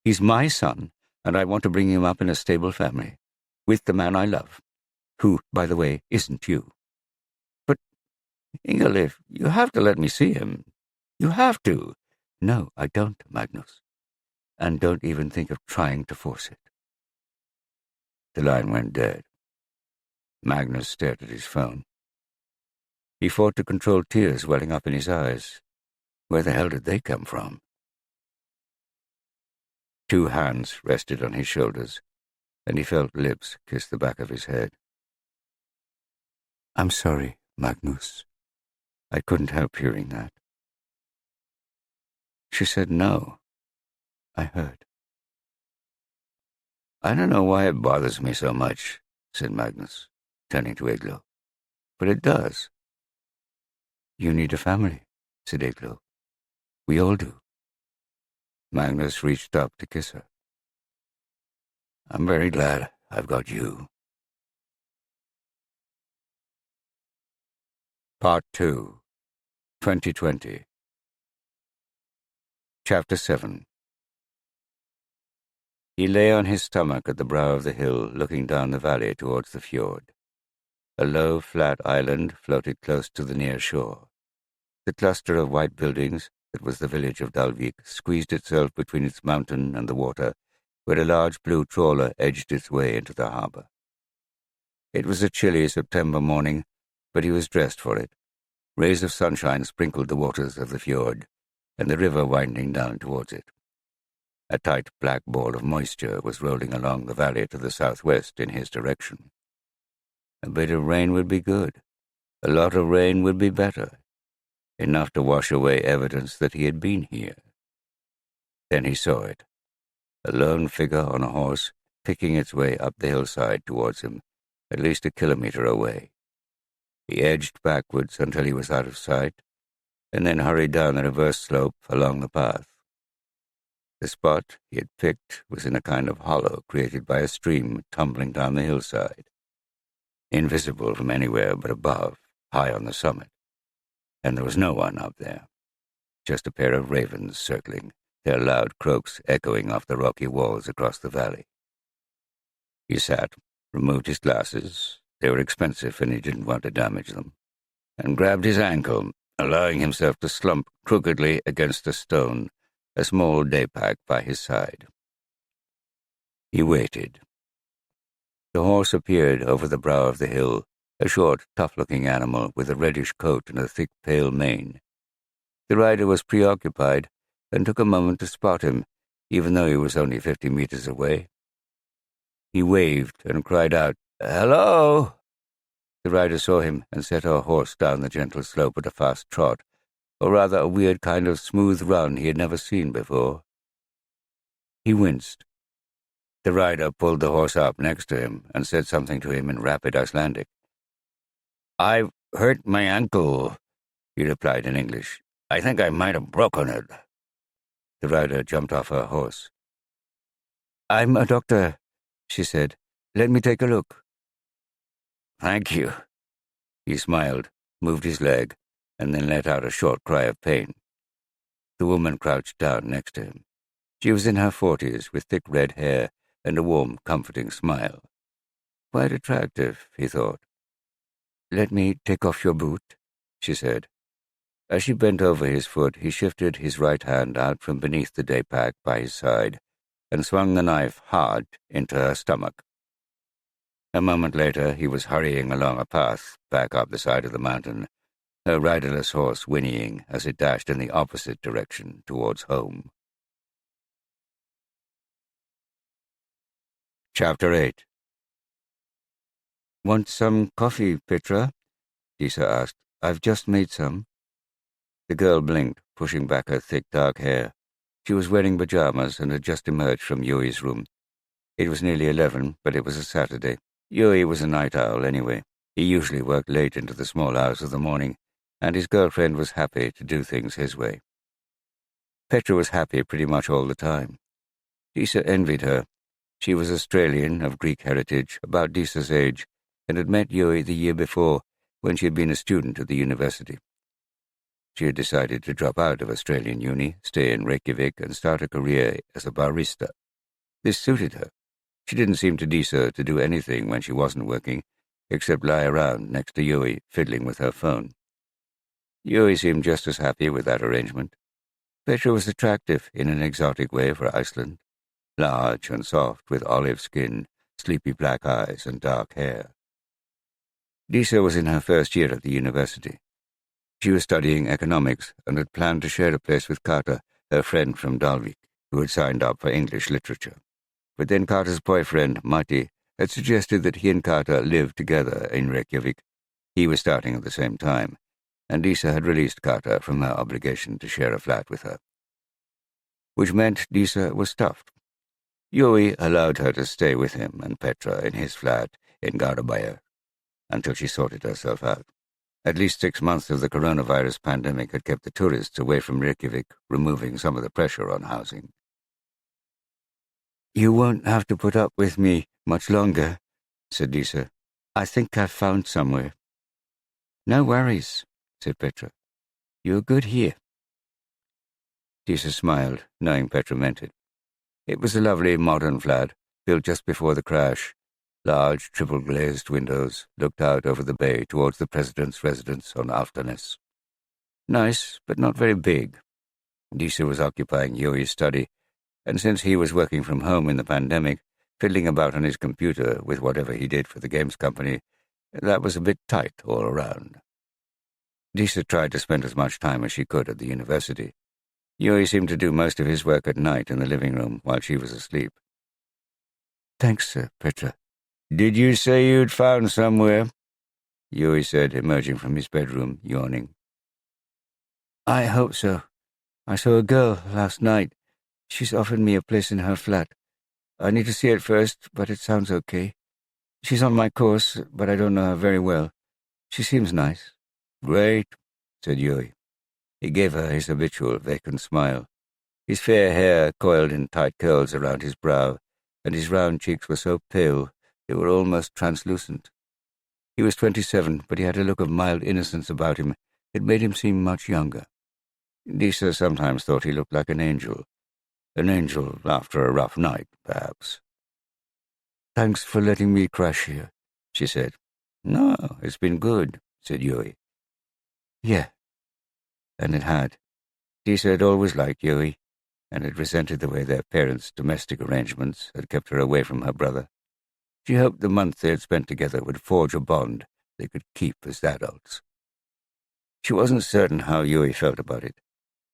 He's my son, and I want to bring him up in a stable family, with the man I love, who, by the way, isn't you." "But, Ingalill, you have to let me see him. You have to." "No, I don't, Magnus. And don't even think of trying to force it." The line went dead. Magnus stared at his phone. He fought to control tears welling up in his eyes. Where the hell did they come from? 2 hands rested on his shoulders, and he felt lips kiss the back of his head. "I'm sorry, Magnus," I couldn't help hearing that. She said no. I heard. I don't know why it bothers me so much, said Magnus, turning to Eglo. But it does. You need a family, said Eglo. We all do. Magnus reached up to kiss her. I'm very glad I've got you. Part 2, 2020. Chapter 7. He lay on his stomach at the brow of the hill, looking down the valley towards the fjord. A low, flat island floated close to the near shore. The cluster of white buildings that was the village of Dalvík squeezed itself between its mountain and the water, where a large blue trawler edged its way into the harbour. It was a chilly September morning, but he was dressed for it. Rays of sunshine sprinkled the waters of the fjord, and the river winding down towards it. A tight black ball of moisture was rolling along the valley to the southwest in his direction. A bit of rain would be good. A lot of rain would be better. Enough to wash away evidence that he had been here. Then he saw it. A lone figure on a horse, picking its way up the hillside towards him, at least a kilometre away. He edged backwards until he was out of sight, and then hurried down the reverse slope along the path. The spot he had picked was in a kind of hollow created by a stream tumbling down the hillside, invisible from anywhere but above, high on the summit. And there was no one up there, just a pair of ravens circling, their loud croaks echoing off the rocky walls across the valley. He sat, removed his glasses, they were expensive and he didn't want to damage them, and grabbed his ankle, allowing himself to slump crookedly against a stone, a small day pack by his side. He waited. The horse appeared over the brow of the hill, a short, tough-looking animal with a reddish coat and a thick, pale mane. The rider was preoccupied and took a moment to spot him, even though he was only 50 meters away. He waved and cried out, "Hello!" The rider saw him and set her horse down the gentle slope at a fast trot, or rather a weird kind of smooth run he had never seen before. He winced. The rider pulled the horse up next to him and said something to him in rapid Icelandic. "I've hurt my ankle," he replied in English. "I think I might have broken it." The rider jumped off her horse. "I'm a doctor," she said. "Let me take a look." "Thank you." He smiled, moved his leg, and then let out a short cry of pain. The woman crouched down next to him. She was in her 40s, with thick red hair and a warm, comforting smile. Quite attractive, he thought. "Let me take off your boot," she said. As she bent over his foot, he shifted his right hand out from beneath the day pack by his side and swung the knife hard into her stomach. A moment later, he was hurrying along a path back up the side of the mountain, her riderless horse whinnying as it dashed in the opposite direction towards home. Chapter 8. "Want some coffee, Petra?" Disa asked. "I've just made some." The girl blinked, pushing back her thick, dark hair. She was wearing pajamas and had just emerged from Yui's room. It was nearly 11, but it was a Saturday. Yui was a night owl anyway. He usually worked late into the small hours of the morning, and his girlfriend was happy to do things his way. Petra was happy pretty much all the time. Disa envied her. She was Australian, of Greek heritage, about Disa's age, and had met Yui the year before when she had been a student at the university. She had decided to drop out of Australian uni, stay in Reykjavik, and start a career as a barista. This suited her. She didn't seem to Disa to do anything when she wasn't working, except lie around next to Yui, fiddling with her phone. Yui seemed just as happy with that arrangement. Petra was attractive in an exotic way for Iceland. Large and soft, with olive skin, sleepy black eyes, and dark hair. Disa was in her first year at the university. She was studying economics and had planned to share a place with Kata, her friend from Dalvík, who had signed up for English literature. But then Kata's boyfriend, Matti, had suggested that he and Kata live together in Reykjavik. He was starting at the same time, and Disa had released Kata from her obligation to share a flat with her. Which meant Disa was stuffed. Yui allowed her to stay with him and Petra in his flat in Garabaya until she sorted herself out. At least 6 months of the coronavirus pandemic had kept the tourists away from Reykjavik, removing some of the pressure on housing. "You won't have to put up with me much longer," said Disa. "I think I've found somewhere." "No worries," said Petra. "You're good here." Disa smiled, knowing Petra meant it. It was a lovely modern flat, built just before the crash. Large, triple-glazed windows looked out over the bay towards the president's residence on Alftanes. Nice, but not very big. Disa was occupying Yui's study, and since he was working from home in the pandemic, fiddling about on his computer with whatever he did for the games company, that was a bit tight all around. Disa tried to spend as much time as she could at the university. Yui seemed to do most of his work at night in the living room while she was asleep. "Thanks, Petra." "Did you say you'd found somewhere?" Yui said, emerging from his bedroom, yawning. "I hope so. I saw a girl last night. She's offered me a place in her flat. I need to see it first, but it sounds okay. She's on my course, but I don't know her very well. She seems nice." "Great," said Yui. He gave her his habitual vacant smile. His fair hair coiled in tight curls around his brow, and his round cheeks were so pale they were almost translucent. He was 27, but he had a look of mild innocence about him that made him seem much younger. Disa sometimes thought he looked like an angel. An angel after a rough night, perhaps. "Thanks for letting me crash here," she said. "No, it's been good," said Yui. "Yeah." And it had. Disa had always liked Yui, and had resented the way their parents' domestic arrangements had kept her away from her brother. She hoped the month they had spent together would forge a bond they could keep as adults. She wasn't certain how Yui felt about it.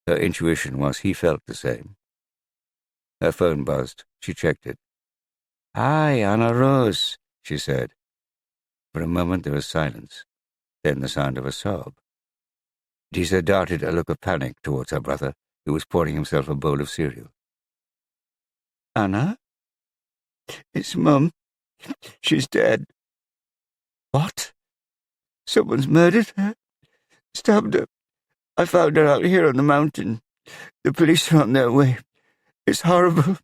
Her intuition was he felt the same. Her phone buzzed. She checked it. "Hi, Anna Rose," she said. For a moment there was silence, then the sound of a sob. Disa darted a look of panic towards her brother, who was pouring himself a bowl of cereal. "Anna? It's Mum. She's dead." "What?" "Someone's murdered her. Stabbed her. I found her out here on the mountain. The police are on their way. It's horrible.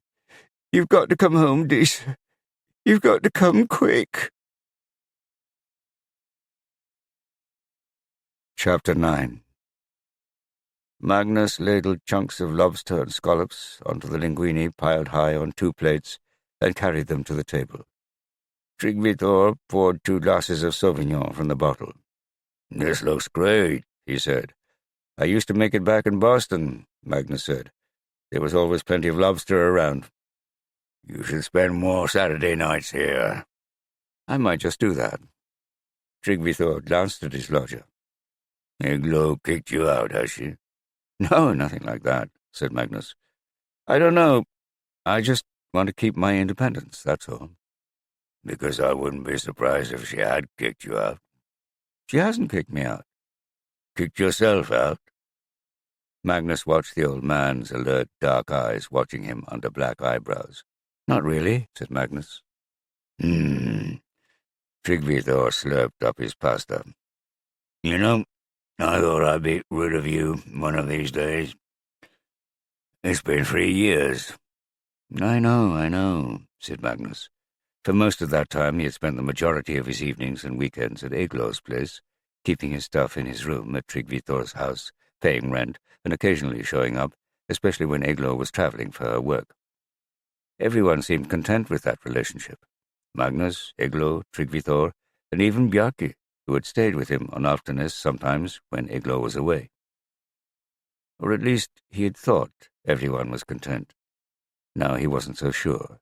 You've got to come home, Disa. You've got to come quick." Chapter 9. Magnus ladled chunks of lobster and scallops onto the linguine piled high on 2 plates and carried them to the table. Tryggvi poured 2 glasses of Sauvignon from the bottle. "This looks great," he said. "I used to make it back in Boston," Magnus said. "There was always plenty of lobster around." "You should spend more Saturday nights here." "I might just do that." Tryggvi glanced at his lodger. "Iglo kicked you out, has she?" "No, nothing like that," said Magnus. "I don't know. I just want to keep my independence, that's all." "Because I wouldn't be surprised if she had kicked you out." "She hasn't kicked me out." "Kicked yourself out?" Magnus watched the old man's alert, dark eyes watching him under black eyebrows. "Not really," said Magnus. Tryggvi slurped up his pasta. "You know, I thought I'd be rid of you one of these days. It's been 3 years. I know, said Magnus. For most of that time he had spent the majority of his evenings and weekends at Eglo's place, keeping his stuff in his room at Tryggvi house, paying rent, and occasionally showing up, especially when Eglo was travelling for her work. Everyone seemed content with that relationship. Magnus, Eglo, Tryggvi, and even Bjarki, who had stayed with him on Alftanes sometimes when Eglo was away. Or at least he had thought everyone was content. Now he wasn't so sure.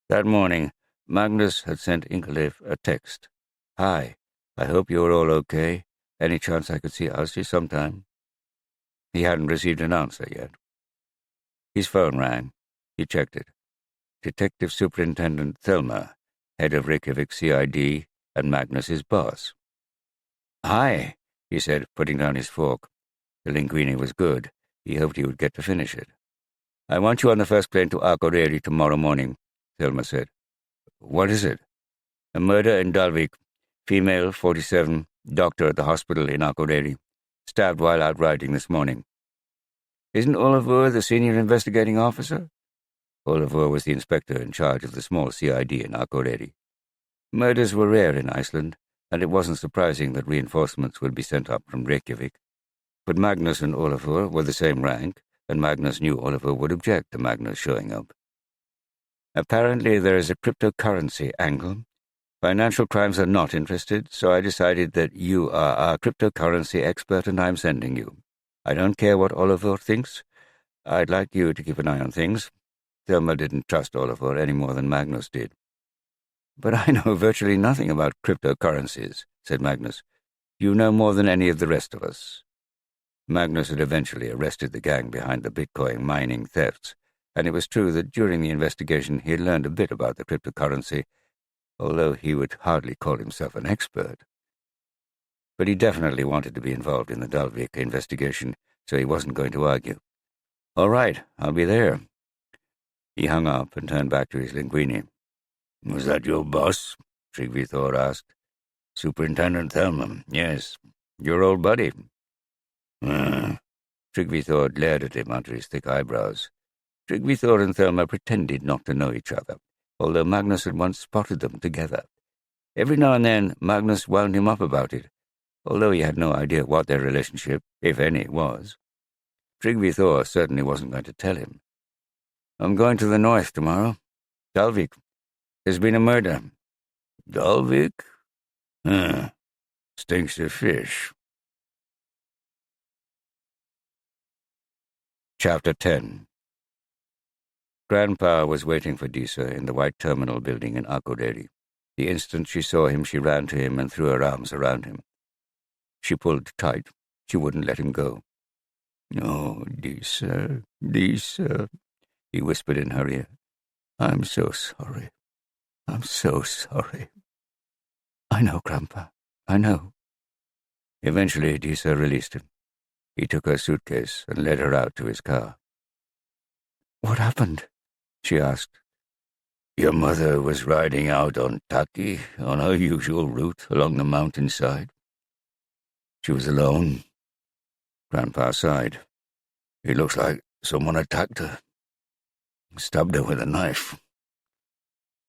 That morning, Magnus had sent Ingaliv a text. "Hi, I hope you're all okay. Any chance I could see Aussie sometime?" He hadn't received an answer yet. His phone rang. He checked it. Detective Superintendent Thelma, head of Reykjavik CID, and Magnus's boss. "Hi, he said, putting down his fork. The linguine was good. He hoped he would get to finish it. I want you on the first plane to Akureyri tomorrow morning, Thelma said. What is it? A murder in Dalvík. Female, 47, doctor at the hospital in Akureyri. Stabbed while out riding this morning. Isn't Oliver the senior investigating officer? Oliver was the inspector in charge of the small CID in Akureyri. Murders were rare in Iceland, and it wasn't surprising that reinforcements would be sent up from Reykjavik. But Magnus and Oliver were the same rank, and Magnus knew Oliver would object to Magnus showing up. Apparently there is a cryptocurrency angle. Financial crimes are not interested, so I decided that you are our cryptocurrency expert and I'm sending you. I don't care what Oliver thinks. I'd like you to keep an eye on things. Thelma didn't trust Oliver any more than Magnus did. But I know virtually nothing about cryptocurrencies, said Magnus. You know more than any of the rest of us. Magnus had eventually arrested the gang behind the Bitcoin mining thefts, and it was true that during the investigation he had learned a bit about the cryptocurrency, although he would hardly call himself an expert. But he definitely wanted to be involved in the Dalvík investigation, so he wasn't going to argue. All right, I'll be there. He hung up and turned back to his linguine. Was that your boss? Tryggvi Thor asked. Superintendent Thelma, yes. Your old buddy. Tryggvi Thor glared at him under his thick eyebrows. Tryggvi Thor and Thelma pretended not to know each other, although Magnus had once spotted them together. Every now and then Magnus wound him up about it, although he had no idea what their relationship, if any, was. Tryggvi Thor certainly wasn't going to tell him. I'm going to the north tomorrow. Dalvík. There's been a murder. Dalvík? Stinks of fish. Chapter 10. Grandpa was waiting for Disa in the white terminal building in Akureyri. The instant she saw him, she ran to him and threw her arms around him. She pulled tight. She wouldn't let him go. Oh, Disa, Disa, he whispered in her ear. I'm so sorry. I'm so sorry. I know, Grandpa. I know. Eventually, Disa released him. He took her suitcase and led her out to his car. What happened? She asked. Your mother was riding out on Taki on her usual route along the mountainside. She was alone. Grandpa sighed. It looks like someone attacked her. Stabbed her with a knife.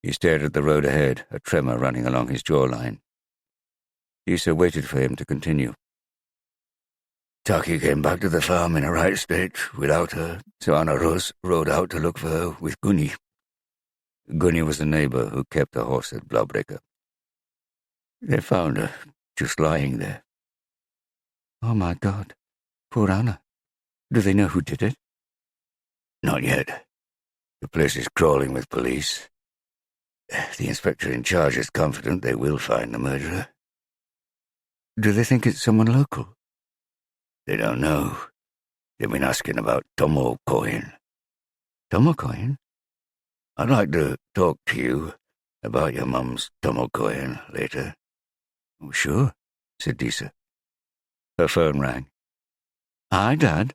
He stared at the road ahead, a tremor running along his jawline. Disa waited for him to continue. Taki came back to the farm in a right state without her, so Anna Rose rode out to look for her with Gunni. Gunni was a neighbor who kept a horse at Blaubreka. They found her, just lying there. Oh, my God. Poor Anna. Do they know who did it? Not yet. The place is crawling with police. The inspector in charge is confident they will find the murderer. Do they think it's someone local? They don't know. They've been asking about Tomo Cohen. Tomo Cohen? I'd like to talk to you about your mum's Tomo Cohen later. Oh, sure, said Disa. Her phone rang. Hi, Dad.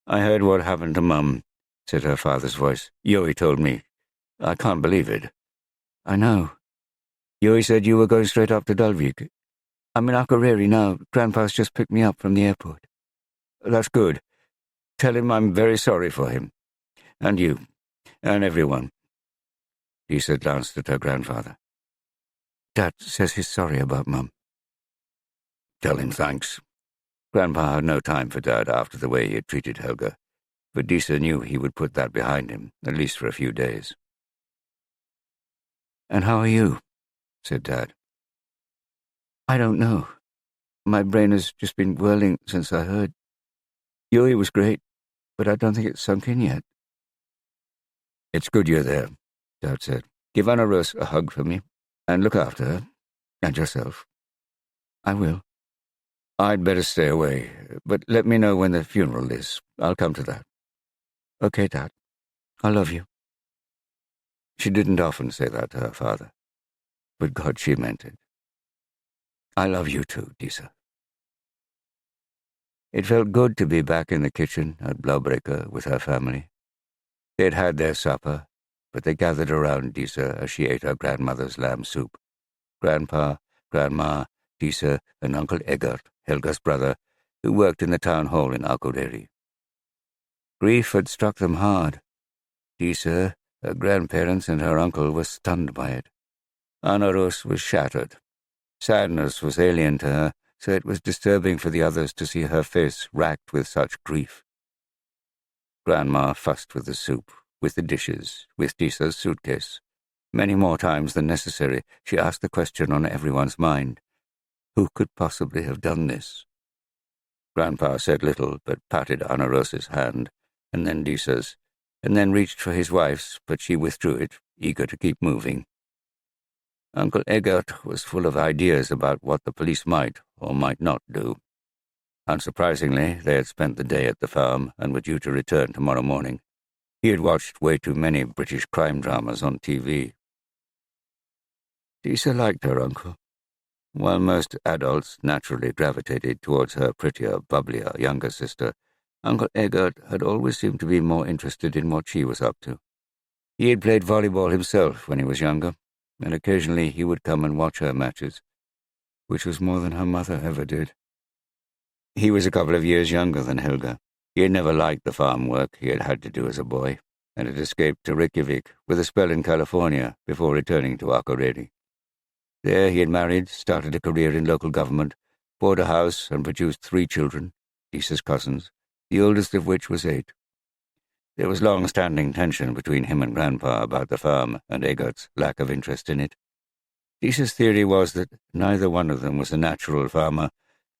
I heard what happened to Mum, said her father's voice. Yoi told me. I can't believe it. I know. Yoi said you were going straight up to Dalvík. I'm in Akureyri now. Grandpa's just picked me up from the airport. That's good. Tell him I'm very sorry for him. And you. And everyone. Disa glanced at her grandfather. Dad says he's sorry about Mum. Tell him thanks. Grandpa had no time for Dad after the way he had treated Helga, but Disa knew he would put that behind him, at least for a few days. And how are you? Said Dad. I don't know. My brain has just been whirling since I heard. Yui was great, but I don't think it's sunk in yet. It's good you're there, Dad said. Give Anna Rose a hug for me, and look after her, and yourself. I will. I'd better stay away, but let me know when the funeral is. I'll come to that. Okay, Dad. I love you. She didn't often say that to her father, but God, she meant it. I love you too, Disa. It felt good to be back in the kitchen at Blaubreke with her family. They had had their supper, but they gathered around Disa as she ate her grandmother's lamb soup. Grandpa, Grandma, Disa, and Uncle Eggert, Helga's brother, who worked in the town hall in Akureyri. Grief had struck them hard. Disa, her grandparents, and her uncle were stunned by it. Anarus was shattered. Sadness was alien to her, so it was disturbing for the others to see her face racked with such grief. Grandma fussed with the soup, with the dishes, with Disa's suitcase. Many more times than necessary, she asked the question on everyone's mind. Who could possibly have done this? Grandpa said little, but patted Anaros's hand, and then Disa's, and then reached for his wife's, but she withdrew it, eager to keep moving. Uncle Eggert was full of ideas about what the police might or might not do. Unsurprisingly, they had spent the day at the farm and were due to return tomorrow morning. He had watched way too many British crime dramas on TV. Disa liked her uncle. While most adults naturally gravitated towards her prettier, bubblier younger sister, Uncle Eggert had always seemed to be more interested in what she was up to. He had played volleyball himself when he was younger, and occasionally he would come and watch her matches, which was more than her mother ever did. He was a couple of years younger than Helga. He had never liked the farm work he had had to do as a boy, and had escaped to Reykjavik with a spell in California before returning to Akureyri. There he had married, started a career in local government, bought a house, and produced 3 children, Disa's cousins, the oldest of which was 8. There was long-standing tension between him and Grandpa about the farm and Eggert's lack of interest in it. Disa's theory was that neither one of them was a natural farmer,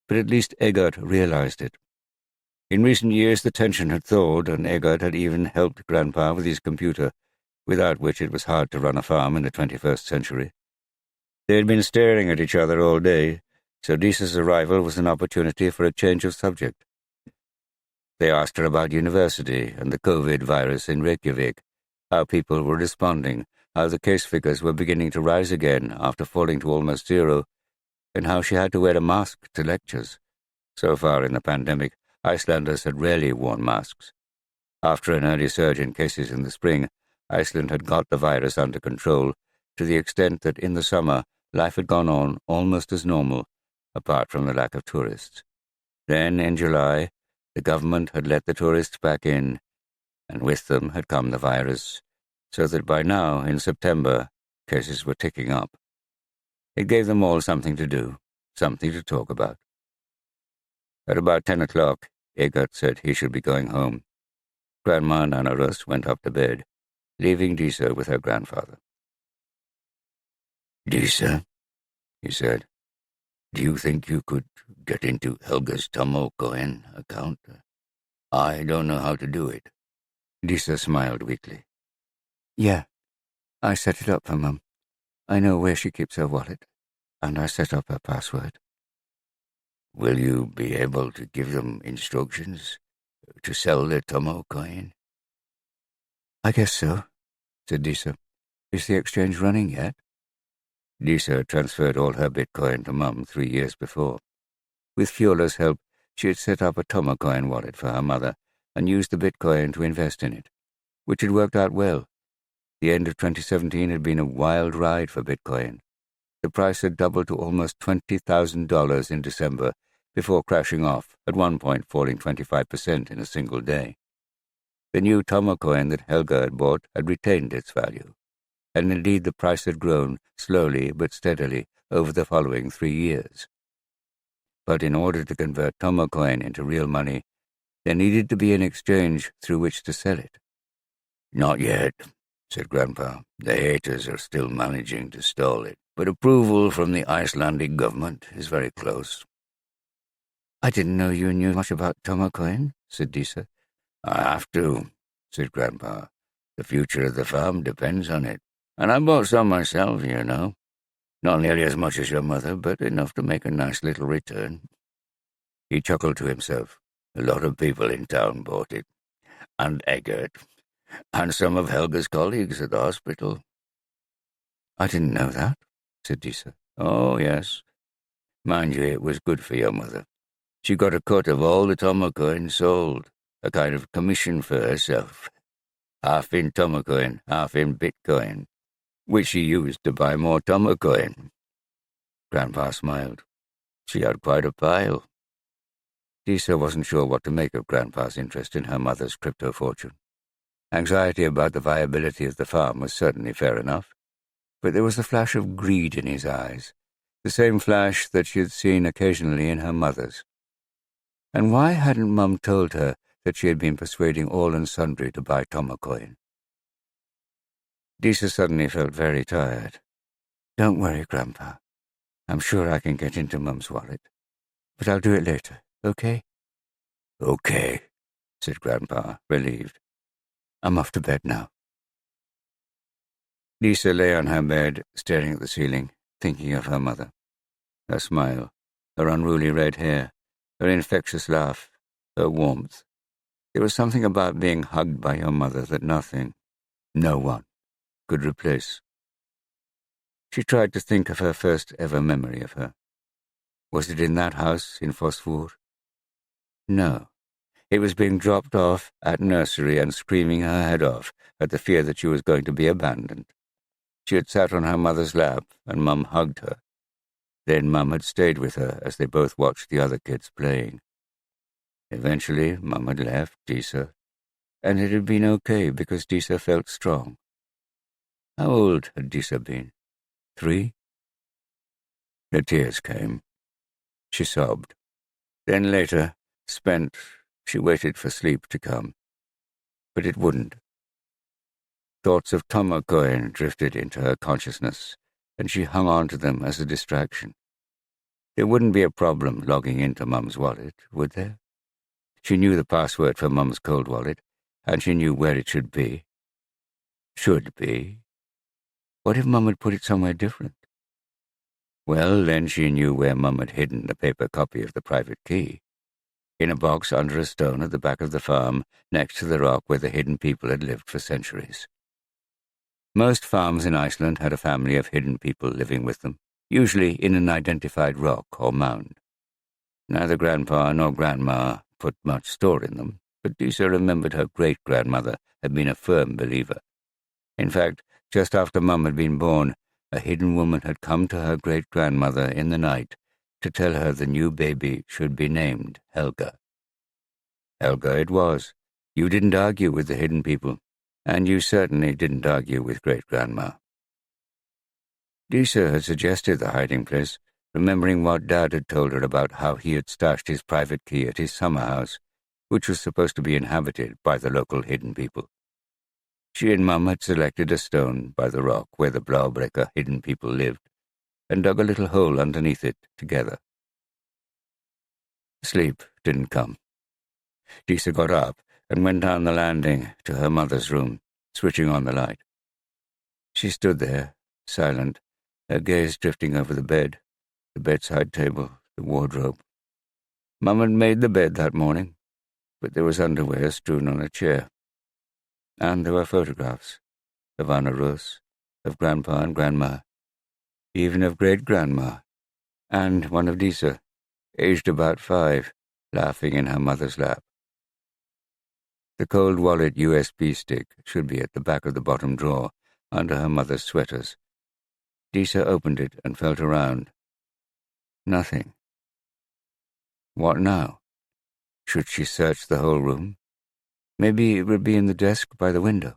but at least Eggert realized it. In recent years the tension had thawed, and Eggert had even helped Grandpa with his computer, without which it was hard to run a farm in the 21st century. They had been staring at each other all day, so Disa's arrival was an opportunity for a change of subject. They asked her about university and the COVID virus in Reykjavik, how people were responding, how the case figures were beginning to rise again after falling to almost 0, and how she had to wear a mask to lectures. So far in the pandemic, Icelanders had rarely worn masks. After an early surge in cases in the spring, Iceland had got the virus under control, to the extent that in the summer life had gone on almost as normal, apart from the lack of tourists. Then, in July, the government had let the tourists back in, and with them had come the virus, so that by now, in September, cases were ticking up. It gave them all something to do, something to talk about. At about 10 o'clock, Eggert said he should be going home. Grandma and Anarus went up to bed, leaving Disa with her grandfather. "Disa," he said, "do you think you could get into Helga's Tomo Cohen account? I don't know how to do it." Disa smiled weakly. "Yeah, I set it up for Mum. I know where she keeps her wallet, and I set up her password." "Will you be able to give them instructions to sell the Tomo coin?" "I guess so," said Disa. "Is the exchange running yet?" Disa transferred all her Bitcoin to Mum 3 years before. With Fiola's help, she had set up a Tomo coin wallet for her mother and used the Bitcoin to invest in it, which had worked out well. The end of 2017 had been a wild ride for Bitcoin. The price had doubled to almost $20,000 in December, before crashing off, at one point falling 25% in a single day. The new Tomo coin that Helga had bought had retained its value, and indeed the price had grown, slowly but steadily, over the following 3 years. But in order to convert Tomo coin into real money, there needed to be an exchange through which to sell it. "Not yet," said Grandpa. "The haters are still managing to stall it, but approval from the Icelandic government is very close." "I didn't know you knew much about Tomo coin," said Disa. "I have to," said Grandpa. "The future of the farm depends on it. And I bought some myself, you know. Not nearly as much as your mother, but enough to make a nice little return." He chuckled to himself. "A lot of people in town bought it. And Eggert. And some of Helga's colleagues at the hospital." "I didn't know that," said Disa. "Oh, yes. Mind you, it was good for your mother. She got a cut of all the Tomacoin sold, a kind of commission for herself, half in Tomacoin, half in Bitcoin, which she used to buy more Tomacoin. Grandpa smiled. She had quite a pile. Disa wasn't sure what to make of Grandpa's interest in her mother's crypto fortune. Anxiety about the viability of the farm was certainly fair enough, but there was a flash of greed in his eyes, the same flash that she had seen occasionally in her mother's. And why hadn't Mum told her that she had been persuading all and sundry to buy Tomacoin? Disa suddenly felt very tired. Don't worry, Grandpa. I'm sure I can get into Mum's wallet. But I'll do it later, okay? Okay, said Grandpa, relieved. I'm off to bed now. Disa lay on her bed, staring at the ceiling, thinking of her mother. Her smile, her unruly red hair, her infectious laugh, her warmth. There was something about being hugged by your mother that nothing, no one, could replace. She tried to think of her first ever memory of her. Was it in that house in Fosfur? No. It was being dropped off at nursery and screaming her head off at the fear that she was going to be abandoned. She had sat on her mother's lap, and Mum hugged her. Then Mum had stayed with her as they both watched the other kids playing. Eventually, Mum had left Disa, and it had been okay because Disa felt strong. How old had Disa been? 3? The tears came. She sobbed. Then later, spent, she waited for sleep to come. But it wouldn't. Thoughts of Tomacoin drifted into her consciousness, and she hung on to them as a distraction. There wouldn't be a problem logging into Mum's wallet, would there? She knew the password for Mum's cold wallet, and she knew where it should be. Should be. What if Mum had put it somewhere different? Well, then she knew where Mum had hidden the paper copy of the private key. In a box under a stone at the back of the farm, next to the rock where the hidden people had lived for centuries. Most farms in Iceland had a family of hidden people living with them, usually in an identified rock or mound. Neither Grandpa nor Grandma put much store in them, but Disa remembered her great-grandmother had been a firm believer. In fact, just after Mum had been born, a hidden woman had come to her great-grandmother in the night to tell her the new baby should be named Helga. Helga it was. You didn't argue with the hidden people, and you certainly didn't argue with great-grandma. Disa had suggested the hiding place, remembering what Dad had told her about how he had stashed his private key at his summer house, which was supposed to be inhabited by the local hidden people. She and Mum had selected a stone by the rock where the Blaubreka hidden people lived, and dug a little hole underneath it together. Sleep didn't come. Disa got up and went down the landing to her mother's room, switching on the light. She stood there, silent, her gaze drifting over the bed, the bedside table, the wardrobe. Mum had made the bed that morning, but there was underwear strewn on a chair. And there were photographs of Anna Rus, of Grandpa and Grandma, even of great-grandma, and one of Disa, aged about 5, laughing in her mother's lap. The cold wallet USB stick should be at the back of the bottom drawer, under her mother's sweaters. Disa opened it and felt around. Nothing. What now? Should she search the whole room? Maybe it would be in the desk by the window.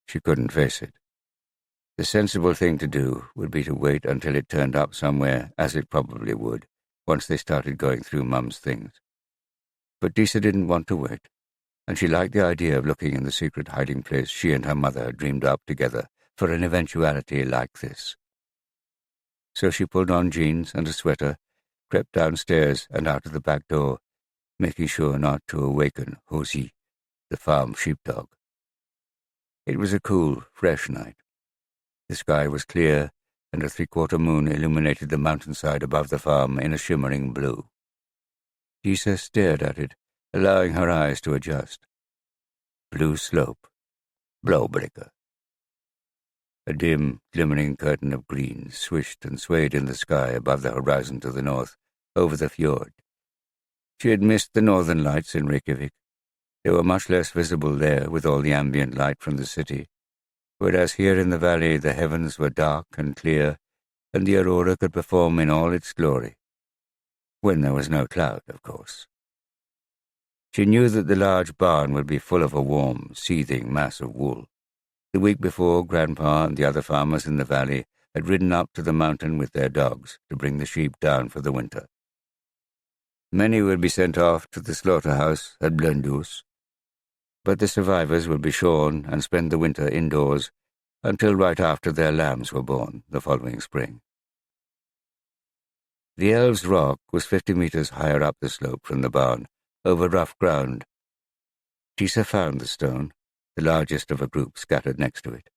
She couldn't face it. The sensible thing to do would be to wait until it turned up somewhere, as it probably would, once they started going through Mum's things. But Disa didn't want to wait, and she liked the idea of looking in the secret hiding place she and her mother had dreamed up together for an eventuality like this. So she pulled on jeans and a sweater, crept downstairs and out of the back door, making sure not to awaken Josi, the farm sheepdog. It was a cool, fresh night. The sky was clear, and a 3/4 moon illuminated the mountainside above the farm in a shimmering blue. Disa stared at it, allowing her eyes to adjust. Blue slope. Blaubreka. A dim, glimmering curtain of green swished and swayed in the sky above the horizon to the north, over the fjord. She had missed the northern lights in Reykjavik. They were much less visible there with all the ambient light from the city, whereas here in the valley the heavens were dark and clear, and the aurora could perform in all its glory. When there was no cloud, of course. She knew that the large barn would be full of a warm, seething mass of wool. The week before, Grandpa and the other farmers in the valley had ridden up to the mountain with their dogs to bring the sheep down for the winter. Many would be sent off to the slaughterhouse at Blönduós, but the survivors would be shorn and spend the winter indoors until right after their lambs were born the following spring. The Elves' Rock was 50 meters higher up the slope from the barn, over rough ground. Disa found the stone, the largest of a group scattered next to it.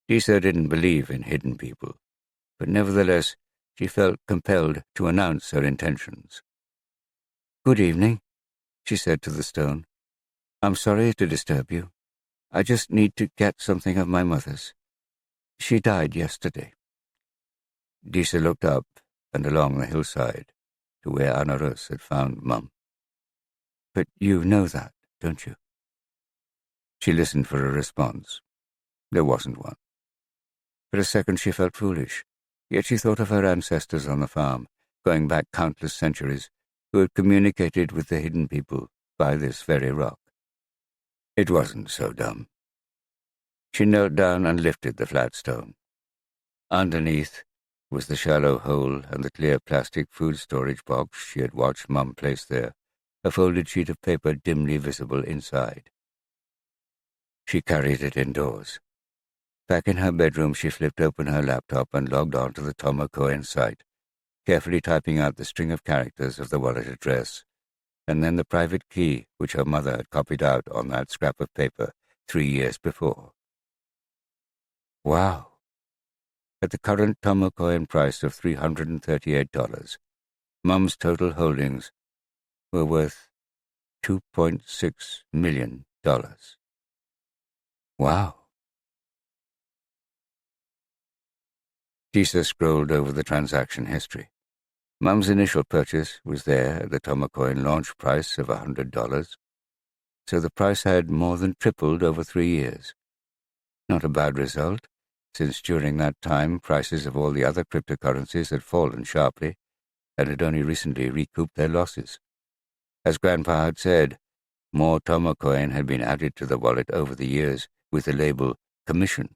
Disa didn't believe in hidden people, but nevertheless she felt compelled to announce her intentions. "Good evening," she said to the stone. "I'm sorry to disturb you. I just need to get something of my mother's. She died yesterday." Disa looked up and along the hillside to where Anarus had found Mum. "But you know that, don't you?" She listened for a response. There wasn't one. For a second she felt foolish, yet she thought of her ancestors on the farm, going back countless centuries, who had communicated with the hidden people by this very rock. It wasn't so dumb. She knelt down and lifted the flat stone. Underneath was the shallow hole and the clear plastic food storage box she had watched Mum place there, a folded sheet of paper dimly visible inside. She carried it indoors. Back in her bedroom, she flipped open her laptop and logged on to the Tomokoen site, carefully typing out the string of characters of the wallet address, and then the private key which her mother had copied out on that scrap of paper 3 years before. Wow! At the current Tomokoen price of $338, Mum's total holdings were worth $2.6 million. Wow! Disa scrolled over the transaction history. Mum's initial purchase was there at the Tomokoen launch price of $100, so the price had more than tripled over 3 years. Not a bad result, since during that time prices of all the other cryptocurrencies had fallen sharply and had only recently recouped their losses. As Grandpa had said, more Tomokoen had been added to the wallet over the years with the label commission,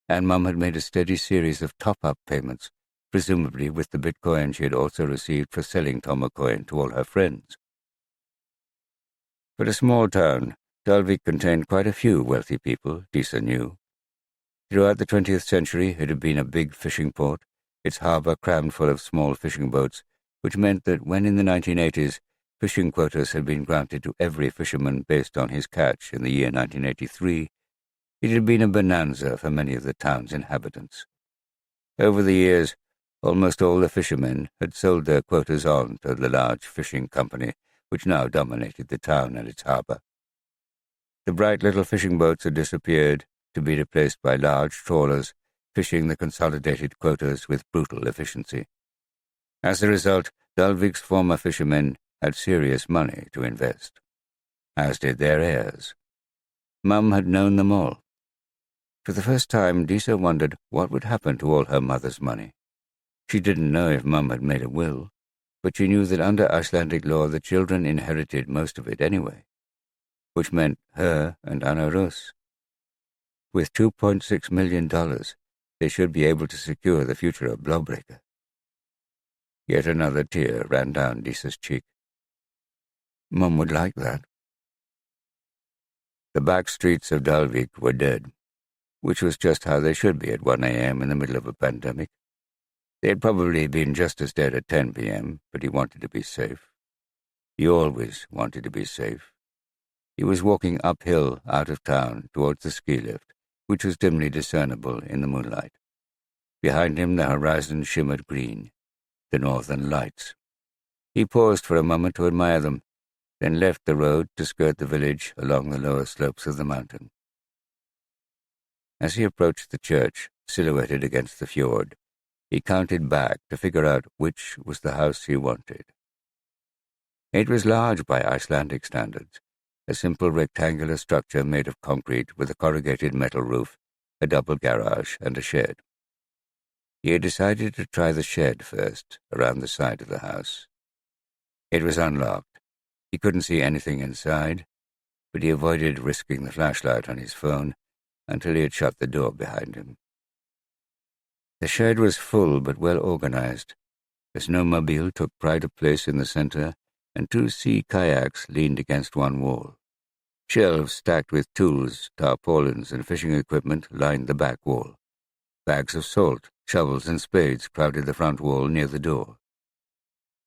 and Mum had made a steady series of top-up payments, presumably with the Bitcoin she had also received for selling Tomokoen to all her friends. But a small town, Dalvík contained quite a few wealthy people, Disa knew. Throughout the 20th century, it had been a big fishing port, its harbour crammed full of small fishing boats, which meant that when in the 1980s fishing quotas had been granted to every fisherman based on his catch in the year 1983, it had been a bonanza for many of the town's inhabitants. Over the years, almost all the fishermen had sold their quotas on to the large fishing company which now dominated the town and its harbour. The bright little fishing boats had disappeared, to be replaced by large trawlers fishing the consolidated quotas with brutal efficiency. As a result, Dalvík's former fishermen had serious money to invest, as did their heirs. Mum had known them all. For the first time, Disa wondered what would happen to all her mother's money. She didn't know if Mum had made a will, but she knew that under Icelandic law the children inherited most of it anyway, which meant her and Anarus. With $2.6 million, they should be able to secure the future of Blåbreakka. Yet another tear ran down Disa's cheek. Mum would like that. The back streets of Dalvík were dead, which was just how they should be at 1 a.m. in the middle of a pandemic. They had probably been just as dead at 10 p.m., but he wanted to be safe. He always wanted to be safe. He was walking uphill out of town towards the ski lift, which was dimly discernible in the moonlight. Behind him the horizon shimmered green, the northern lights. He paused for a moment to admire them, then left the road to skirt the village along the lower slopes of the mountain. As he approached the church, silhouetted against the fjord, He counted back to figure out which was the house he wanted. It was large by Icelandic standards, a simple rectangular structure made of concrete with a corrugated metal roof, a double garage, and a shed. He had decided to try the shed first, around the side of the house. It was unlocked. He couldn't see anything inside, but he avoided risking the flashlight on his phone until he had shut the door behind him. The shed was full but well organized. A snowmobile took pride of place in the center, and 2 sea kayaks leaned against one wall. Shelves stacked with tools, tarpaulins, and fishing equipment lined the back wall. Bags of salt, shovels, and spades crowded the front wall near the door.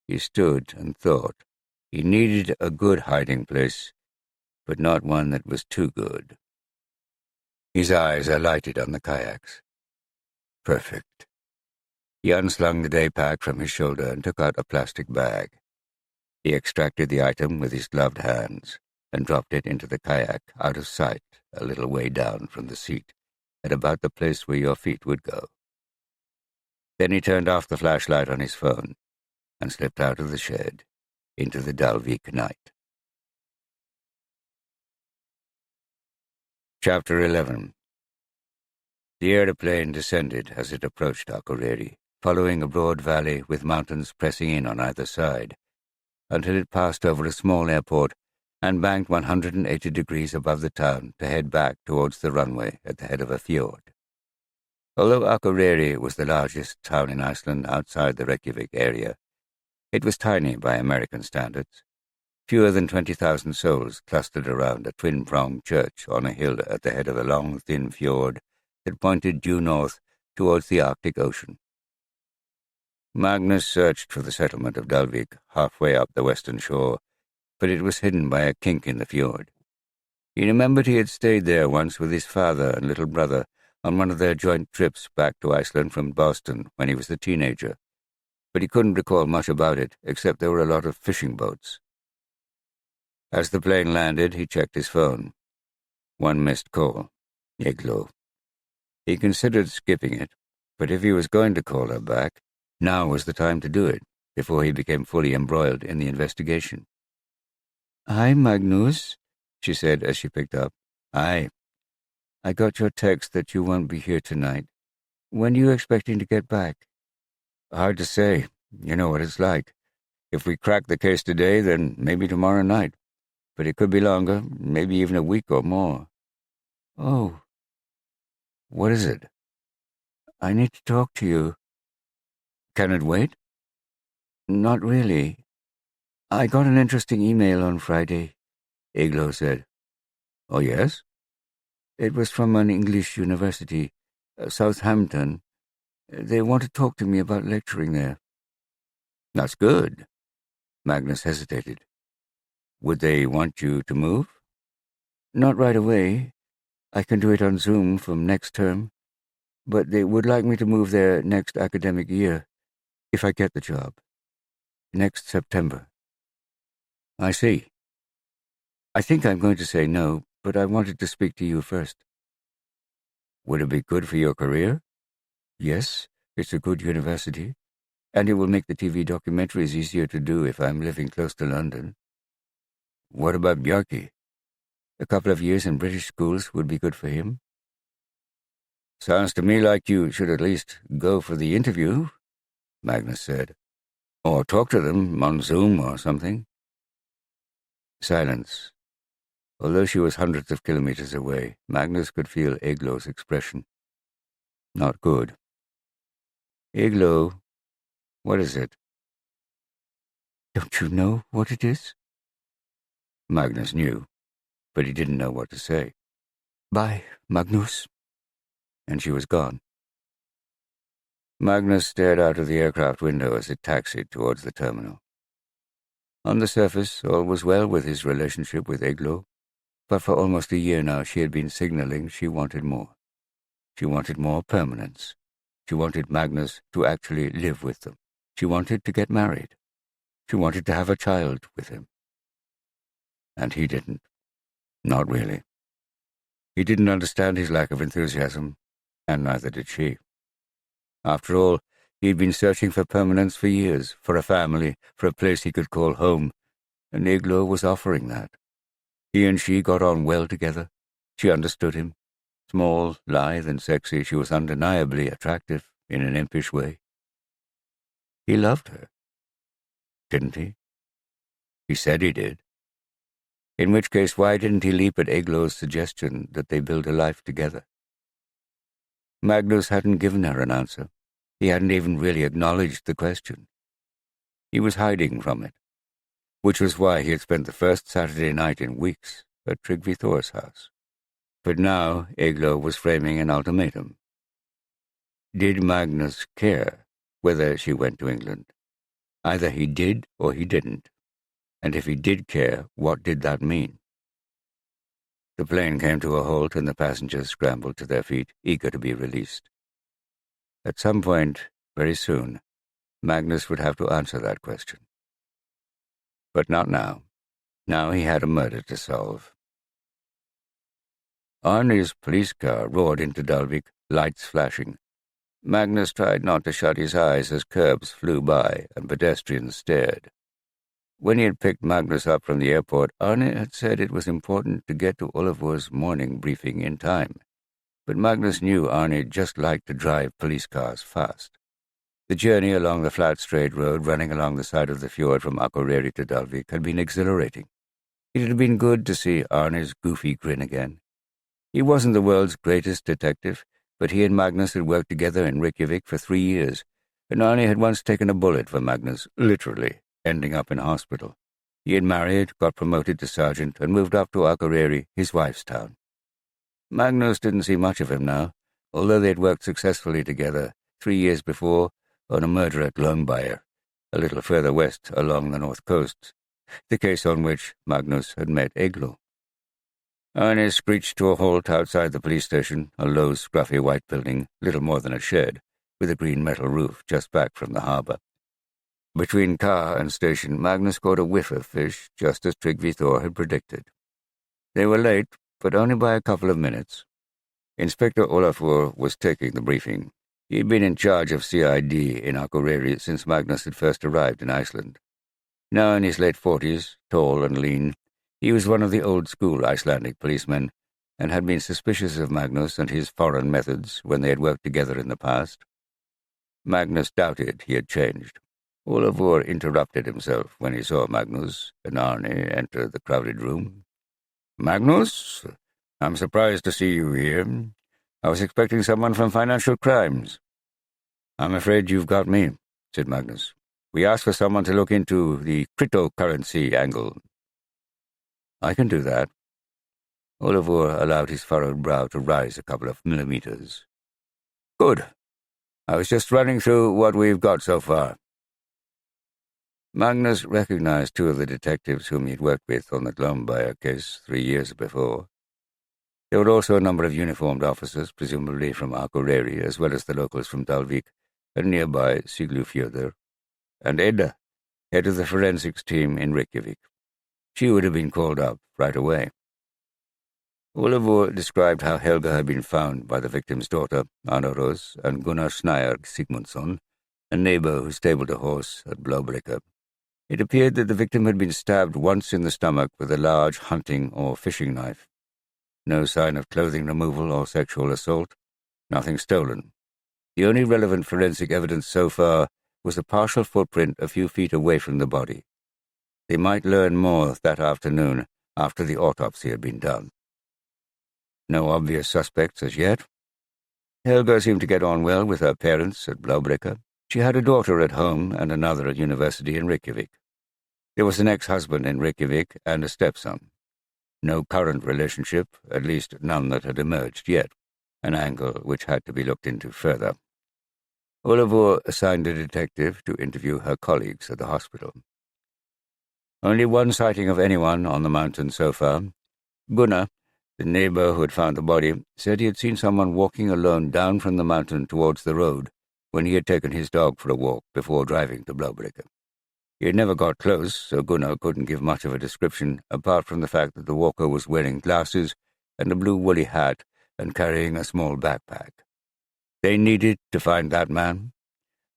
He stood and thought. He needed a good hiding place, but not one that was too good. His eyes alighted on the kayaks. Perfect. He unslung the day pack from his shoulder and took out a plastic bag. He extracted the item with his gloved hands and dropped it into the kayak out of sight a little way down from the seat, at about the place where your feet would go. Then he turned off the flashlight on his phone and slipped out of the shed into the Dalvík night. Chapter 11. The aeroplane descended as it approached Akureyri, following a broad valley with mountains pressing in on either side, until it passed over a small airport and banked 180 degrees above the town to head back towards the runway at the head of a fjord. Although Akureyri was the largest town in Iceland outside the Reykjavik area, it was tiny by American standards. Fewer than 20,000 souls clustered around a twin-pronged church on a hill at the head of a long, thin fjord that pointed due north towards the Arctic Ocean. Magnus searched for the settlement of Dalvík halfway up the western shore, but it was hidden by a kink in the fjord. He remembered he had stayed there once with his father and little brother on one of their joint trips back to Iceland from Boston when he was a teenager, but he couldn't recall much about it except there were a lot of fishing boats. As the plane landed, he checked his phone. One missed call. Igloo. He considered skipping it, but if he was going to call her back, now was the time to do it, before he became fully embroiled in the investigation. "Hi, Magnus," she said as she picked up. "Hi. I got your text that you won't be here tonight. When are you expecting to get back?" "Hard to say. You know what it's like. If we crack the case today, then maybe tomorrow night. But it could be longer, maybe even a week or more." "Oh." "What is it?" "I need to talk to you." "Can it wait?" "Not really. I got an interesting email on Friday," Igloo said. "Oh, yes?" "It was from an English university, Southampton. They want to talk to me about lecturing there." "That's good." Magnus hesitated. "Would they want you to move?" "Not right away. I can do it on Zoom from next term. But they would like me to move there next academic year, if I get the job. Next September." "I see." "I think I'm going to say no, but I wanted to speak to you first." "Would it be good for your career?" "Yes, it's a good university, and it will make the TV documentaries easier to do if I'm living close to London." "What about Bjarki?" "A couple of years in British schools would be good for him." "Sounds to me like you should at least go for the interview," Magnus said. "Or talk to them on Zoom or something." Silence. Although she was hundreds of kilometers away, Magnus could feel Igloo's expression. Not good. "Igloo, what is it?" "Don't you know what it is?" Magnus knew, but he didn't know what to say. "Bye, Magnus." And she was gone. Magnus stared out of the aircraft window as it taxied towards the terminal. On the surface, all was well with his relationship with Igloo, but for almost a year now she had been signaling she wanted more. She wanted more permanence. She wanted Magnus to actually live with them. She wanted to get married. She wanted to have a child with him. And he didn't. Not really. He didn't understand his lack of enthusiasm, and neither did she. After all, He'd been searching for permanence for years, for a family, for a place he could call home, and Igloo was offering that. He and she got on well together. She understood him. Small, lithe, and sexy, she was undeniably attractive in an impish way. He loved her. Didn't he? He said he did. In which case, why didn't he leap at Igloo's suggestion that they build a life together? Magnus hadn't given her an answer. He hadn't even really acknowledged the question. He was hiding from it, which was why he had spent the first Saturday night in weeks at Tryggvi Thor's house. But now Igloo was framing an ultimatum. Did Magnus care whether she went to England? Either he did or he didn't. And if he did care, what did that mean? The plane came to a halt and the passengers scrambled to their feet, eager to be released. At some point, very soon, Magnus would have to answer that question. But not now. Now he had a murder to solve. Arne's police car roared into Dalvík, lights flashing. Magnus tried not to shut his eyes as curbs flew by and pedestrians stared. When he had picked Magnus up from the airport, Arne had said it was important to get to Oliver's morning briefing in time. But Magnus knew Arne just liked to drive police cars fast. The journey along the flat, straight road running along the side of the fjord from Akureyri to Dalvík had been exhilarating. It had been good to see Arne's goofy grin again. He wasn't the world's greatest detective, but he and Magnus had worked together in Reykjavik for 3 years, and Arne had once taken a bullet for Magnus, literally, ending up in hospital. He had married, got promoted to sergeant, and moved up to Akureyri, his wife's town. Magnus didn't see much of him now, although they'd worked successfully together 3 years before on a murder at Longbyre, a little further west along the north coast, the case on which Magnus had met Igloo. Arne screeched to a halt outside the police station, a low, scruffy white building, little more than a shed, with a green metal roof just back from the harbour. Between car and station, Magnus caught a whiff of fish, just as Tryggvi Thor had predicted. They were late, but only by a couple of minutes. Inspector Olafur was taking the briefing. He had been in charge of CID in Akureyri since Magnus had first arrived in Iceland. Now in his late 40s, tall and lean, he was one of the old-school Icelandic policemen and had been suspicious of Magnus and his foreign methods when they had worked together in the past. Magnus doubted he had changed. Olafur interrupted himself when he saw Magnus and Arne enter the crowded room. "Magnus, I'm surprised to see you here. I was expecting someone from financial crimes." "I'm afraid you've got me," said Magnus. "We asked for someone to look into the cryptocurrency angle." "I can do that." Olafur allowed his furrowed brow to rise a couple of millimeters. "Good. I was just running through what we've got so far." Magnus recognized 2 of the detectives whom he'd worked with on the Longbyre case 3 years before. There were also a number of uniformed officers, presumably from Akureyri, as well as the locals from Dalvík and nearby Siglufjörður, and Edda, head of the forensics team in Reykjavik. She would have been called up right away. Olafur described how Helga had been found by the victim's daughter, Anna Rose, and Gunnar Snæjar Sigmundsson, a neighbor who stabled a horse at Blåbrekka. It appeared that the victim had been stabbed once in the stomach with a large hunting or fishing knife. No sign of clothing removal or sexual assault. Nothing stolen. The only relevant forensic evidence so far was a partial footprint a few feet away from the body. They might learn more that afternoon after the autopsy had been done. No obvious suspects as yet. Helga seemed to get on well with her parents at Blåbrekka. She had a daughter at home and another at university in Reykjavik. There was an ex-husband in Reykjavik and a stepson. No current relationship, at least none that had emerged yet, an angle which had to be looked into further. Olafur assigned a detective to interview her colleagues at the hospital. Only one sighting of anyone on the mountain so far. Gunnar, the neighbor who had found the body, said he had seen someone walking alone down from the mountain towards the road when he had taken his dog for a walk before driving to Blåbrekka. He had never got close, so Gunnar couldn't give much of a description, apart from the fact that the walker was wearing glasses and a blue woolly hat and carrying a small backpack. They needed to find that man.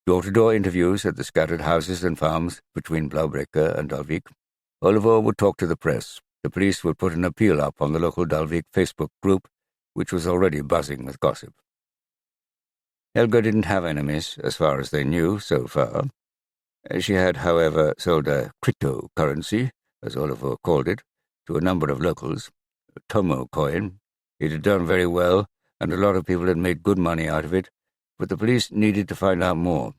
Door-to-door interviews at the scattered houses and farms between Blaubrücke and Dalvík. Oliver would talk to the press. The police would put an appeal up on the local Dalvík Facebook group, which was already buzzing with gossip. Helga didn't have enemies, as far as they knew so far. She had, however, sold a cryptocurrency, as Oliver called it, to a number of locals, a Tomo coin. It had done very well, and a lot of people had made good money out of it, but the police needed to find out more,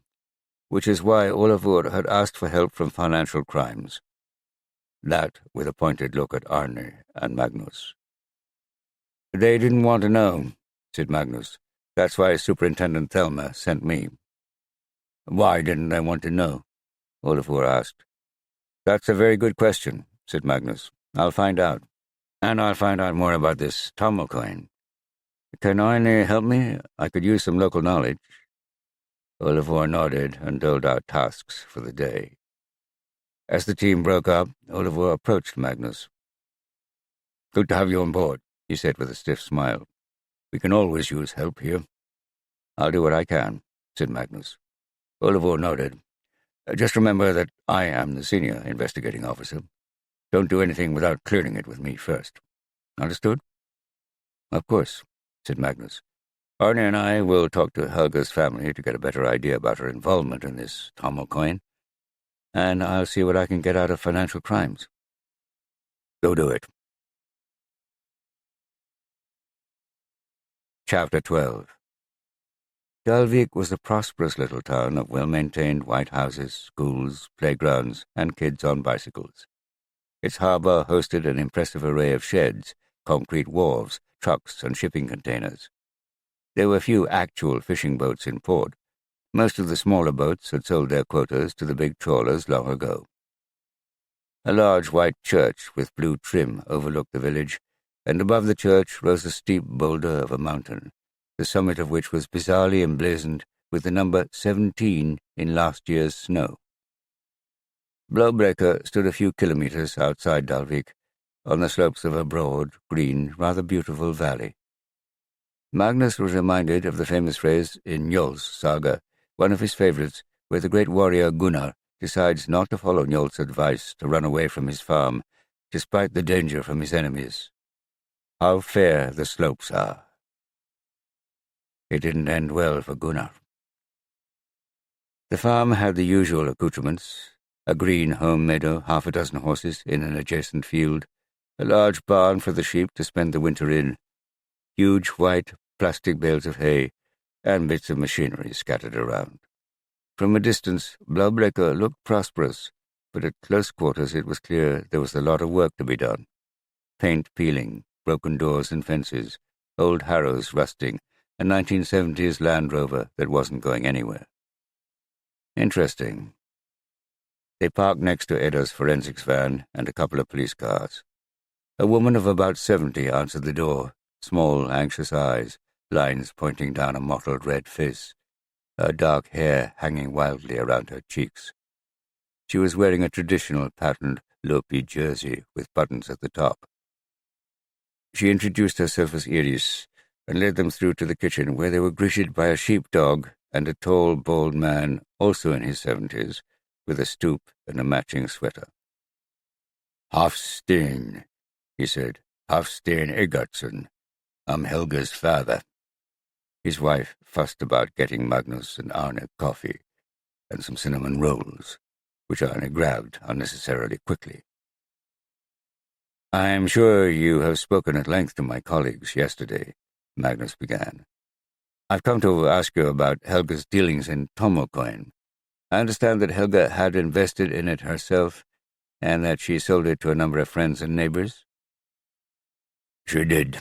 which is why Oliver had asked for help from Financial Crimes. That with a pointed look at Arne and Magnus. They didn't want to know, said Magnus. That's why Superintendent Thelma sent me. Why didn't they want to know? Oliver asked. That's a very good question, said Magnus. I'll find out. And I'll find out more about this Tomo coin. Can Arne help me? I could use some local knowledge. Oliver nodded and doled out tasks for the day. As the team broke up, Oliver approached Magnus. Good to have you on board, he said with a stiff smile. We can always use help here. I'll do what I can, said Magnus. Oliver nodded. Just remember that I am the senior investigating officer. Don't do anything without clearing it with me first. Understood? Of course, said Magnus. Arne and I will talk to Helga's family to get a better idea about her involvement in this Tomo coin, and I'll see what I can get out of Financial Crimes. Go do it. Chapter 12. Dalvík was a prosperous little town of well-maintained white houses, schools, playgrounds, and kids on bicycles. Its harbour hosted an impressive array of sheds, concrete wharves, trucks, and shipping containers. There were few actual fishing boats in port. Most of the smaller boats had sold their quotas to the big trawlers long ago. A large white church with blue trim overlooked the village, and above the church rose a steep boulder of a mountain, the summit of which was bizarrely emblazoned with the number 17 in last year's snow. Blaubrücke stood a few kilometres outside Dalvík, on the slopes of a broad, green, rather beautiful valley. Magnus was reminded of the famous phrase in Njol's saga, one of his favourites, where the great warrior Gunnar decides not to follow Njol's advice to run away from his farm, despite the danger from his enemies. How fair the slopes are. It didn't end well for Gunnar. The farm had the usual accoutrements: a green home meadow, half a dozen horses in an adjacent field, a large barn for the sheep to spend the winter in, huge white plastic bales of hay, and bits of machinery scattered around. From a distance, Blaubrücke looked prosperous, but at close quarters it was clear there was a lot of work to be done. Paint peeling, broken doors and fences, old harrows rusting, a 1970s Land Rover that wasn't going anywhere. Interesting. They parked next to Eda's forensics van and a couple of police cars. A woman of about 70 answered the door, small, anxious eyes, lines pointing down a mottled red face, her dark hair hanging wildly around her cheeks. She was wearing a traditional patterned Lopi jersey with buttons at the top. She introduced herself as Iris and led them through to the kitchen, where they were greeted by a sheepdog and a tall, bald man, also in his 70s, with a stoop and a matching sweater. Hafstein, he said. Hafstein Eggertsson. I'm Helga's father. His wife fussed about getting Magnus and Arne coffee and some cinnamon rolls, which Arne grabbed unnecessarily quickly. I'm sure you have spoken at length to my colleagues yesterday, Magnus began. I've come to ask you about Helga's dealings in Tomo coin. I understand that Helga had invested in it herself and that she sold it to a number of friends and neighbors. She did,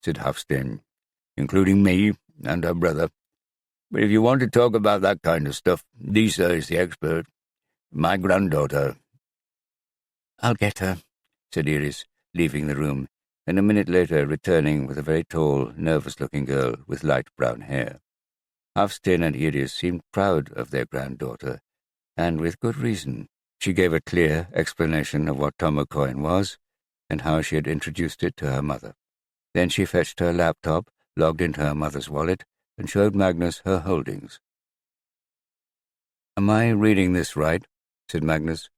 said Hafstein, including me and her brother. But if you want to talk about that kind of stuff, Disa is the expert. My granddaughter. I'll get her, said Iris, leaving the room, and a minute later returning with a very tall, nervous-looking girl with light brown hair. Hafstein and Iris seemed proud of their granddaughter, and with good reason. She gave a clear explanation of what Tomo coin was, and how she had introduced it to her mother. Then she fetched her laptop, logged into her mother's wallet, and showed Magnus her holdings. Am I reading this right? Said Magnus.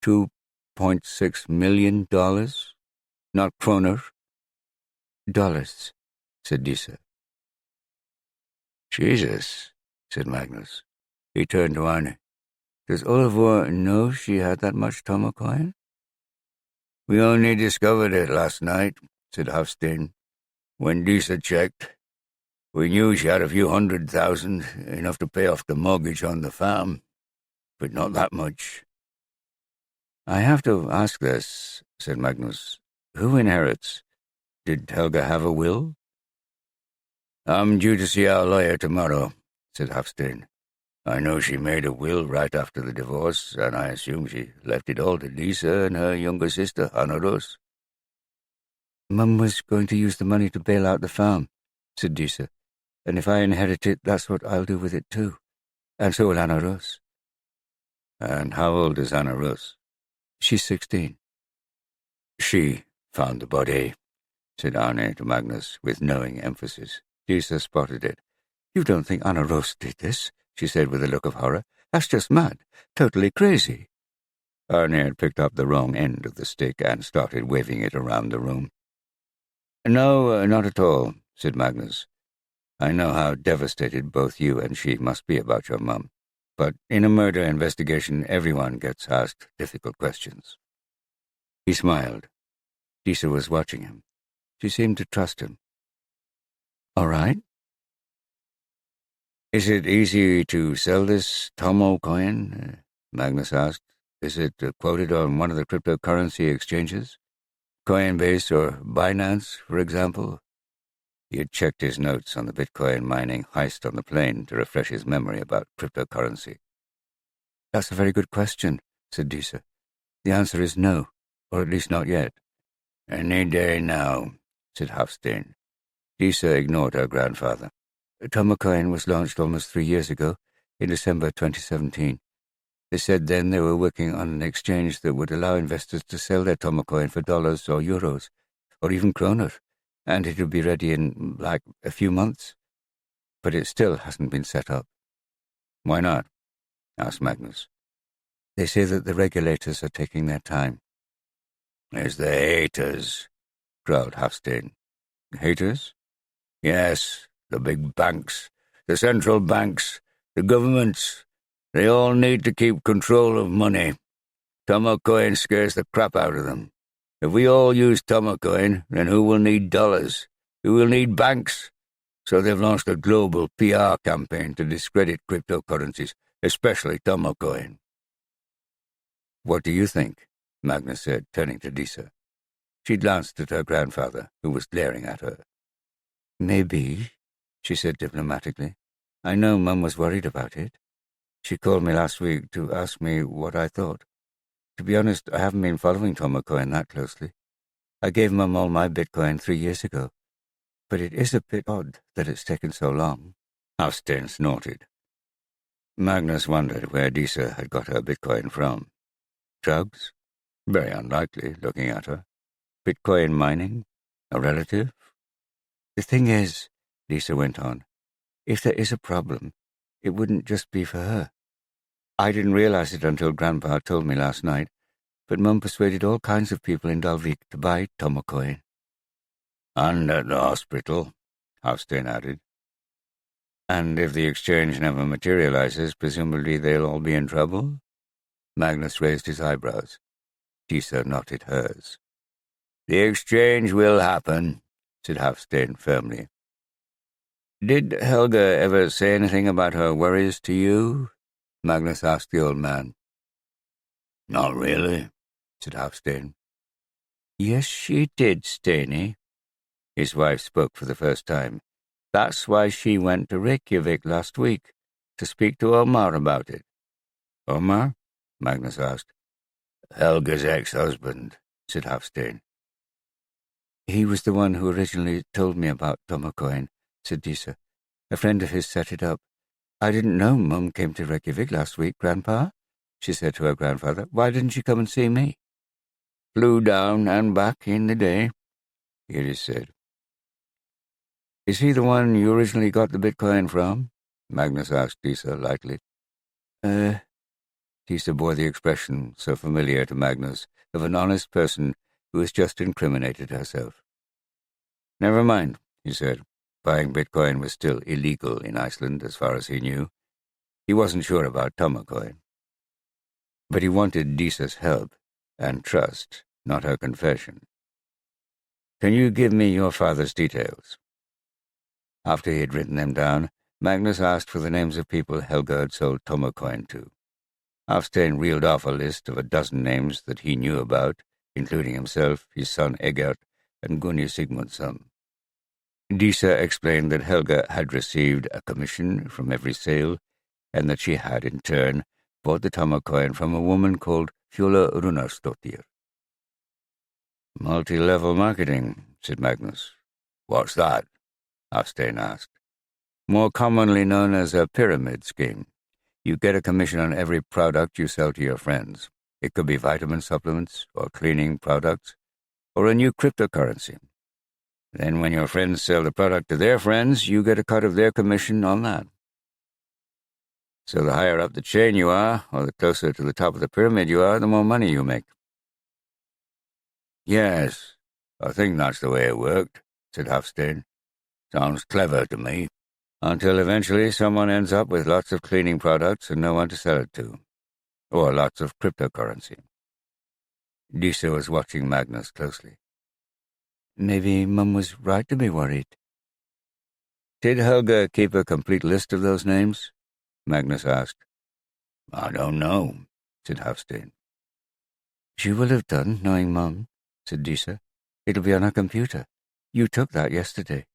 $2.6 million? Not kroner? Dollars, said Disa. Jesus, said Magnus. He turned to Arne. Does Olivor know she had that much Tomo coin? We only discovered it last night, said Hafstein. When Disa checked, we knew she had a few 100,000, enough to pay off the mortgage on the farm, but not that much. I have to ask this, said Magnus. Who inherits? Did Helga have a will? I'm due to see our lawyer tomorrow, said Hafstein. I know she made a will right after the divorce, and I assume she left it all to Lisa and her younger sister, Anaros. Mum was going to use the money to bail out the farm, said Disa, and if I inherit it, that's what I'll do with it too. And so will Anaros. And how old is Anaros? She's 16. She found the body, said Arne to Magnus with knowing emphasis. Disa spotted it. You don't think Anaros did this? She said with a look of horror. That's just mad. Totally crazy. Arne had picked up the wrong end of the stick and started waving it around the room. No, not at all, said Magnus. I know how devastated both you and she must be about your mum. But in a murder investigation, everyone gets asked difficult questions. He smiled. Disa was watching him. She seemed to trust him. All right. Is it easy to sell this Tomo coin? Magnus asked. Is it quoted on one of the cryptocurrency exchanges? Coinbase or Binance, for example? He had checked his notes on the Bitcoin mining heist on the plane to refresh his memory about cryptocurrency. That's a very good question, said Disa. The answer is no, or at least not yet. Any day now, said Hafstein. Disa ignored her grandfather. Tomocoin was launched almost 3 years ago, in December 2017. They said then they were working on an exchange that would allow investors to sell their Tomocoin for dollars or euros, or even kroner, and it would be ready in, a few months. But it still hasn't been set up. Why not? Asked Magnus. They say that the regulators are taking their time. It's the haters, growled Hafstein. Haters? Yes, the big banks, the central banks, the governments. They all need to keep control of money. Tomocoin scares the crap out of them. If we all use Tomocoin, then who will need dollars? Who will need banks? So they've launched a global PR campaign to discredit cryptocurrencies, especially Tomocoin. What do you think? Magnus said, turning to Disa. She glanced at her grandfather, who was glaring at her. Maybe, she said diplomatically. I know Mum was worried about it. She called me last week to ask me what I thought. To be honest, I haven't been following Tomocoin that closely. I gave Mum all my Bitcoin 3 years ago, but it is a bit odd that it's taken so long. Hafstein snorted. Magnus wondered where Disa had got her Bitcoin from. Drugs? Very unlikely, looking at her. Bitcoin mining? A relative? The thing is, Disa went on, if there is a problem, it wouldn't just be for her. I didn't realize it until Grandpa told me last night, but Mum persuaded all kinds of people in Dalvík to buy Tomocoin. And at the hospital, Hafstein added. And if the exchange never materializes, presumably they'll all be in trouble? Magnus raised his eyebrows. Disa knotted hers. The exchange will happen, said Hafstein firmly. Did Helga ever say anything about her worries to you? Magnus asked the old man. Not really, said Hafstein. Yes, she did, Steiny. His wife spoke for the first time. That's why she went to Reykjavik last week, to speak to Omar about it. Omar? Magnus asked. Helga's ex-husband, said Hafstein. He was the one who originally told me about Tomocoin, said Disa. A friend of his set it up. I didn't know Mum came to Reykjavik last week, Grandpa, she said to her grandfather. Why didn't she come and see me? Flew down and back in the day, Iris said. Is he the one you originally got the Bitcoin from? Magnus asked Disa lightly. Tisa bore the expression, so familiar to Magnus, of an honest person who has just incriminated herself. Never mind, he said. Buying Bitcoin was still illegal in Iceland as far as he knew. He wasn't sure about Tomacoin. But he wanted Disa's help and trust, not her confession. Can you give me your father's details? After he had written them down, Magnus asked for the names of people Helga had sold Tomacoin to. Hafstein reeled off a list of a dozen names that he knew about, including himself, his son Egert, and Gunni Sigmundsson. Disa explained that Helga had received a commission from every sale, and that she had, in turn, bought the Tomacoin from a woman called Fjóla Runarsdóttir. Multi-level marketing, said Magnus. What's that? Hafstein asked. More commonly known as a pyramid scheme. You get a commission on every product you sell to your friends. It could be vitamin supplements, or cleaning products, or a new cryptocurrency. Then when your friends sell the product to their friends, you get a cut of their commission on that. So the higher up the chain you are, or the closer to the top of the pyramid you are, the more money you make. Yes, I think that's the way it worked, said Hafstein. Sounds clever to me. Until eventually someone ends up with lots of cleaning products and no one to sell it to. Or lots of cryptocurrency. Disa was watching Magnus closely. Maybe Mum was right to be worried. Did Helga keep a complete list of those names? Magnus asked. I don't know, said Hafstein. She will have done, knowing Mum, said Disa. It'll be on her computer. You took that yesterday.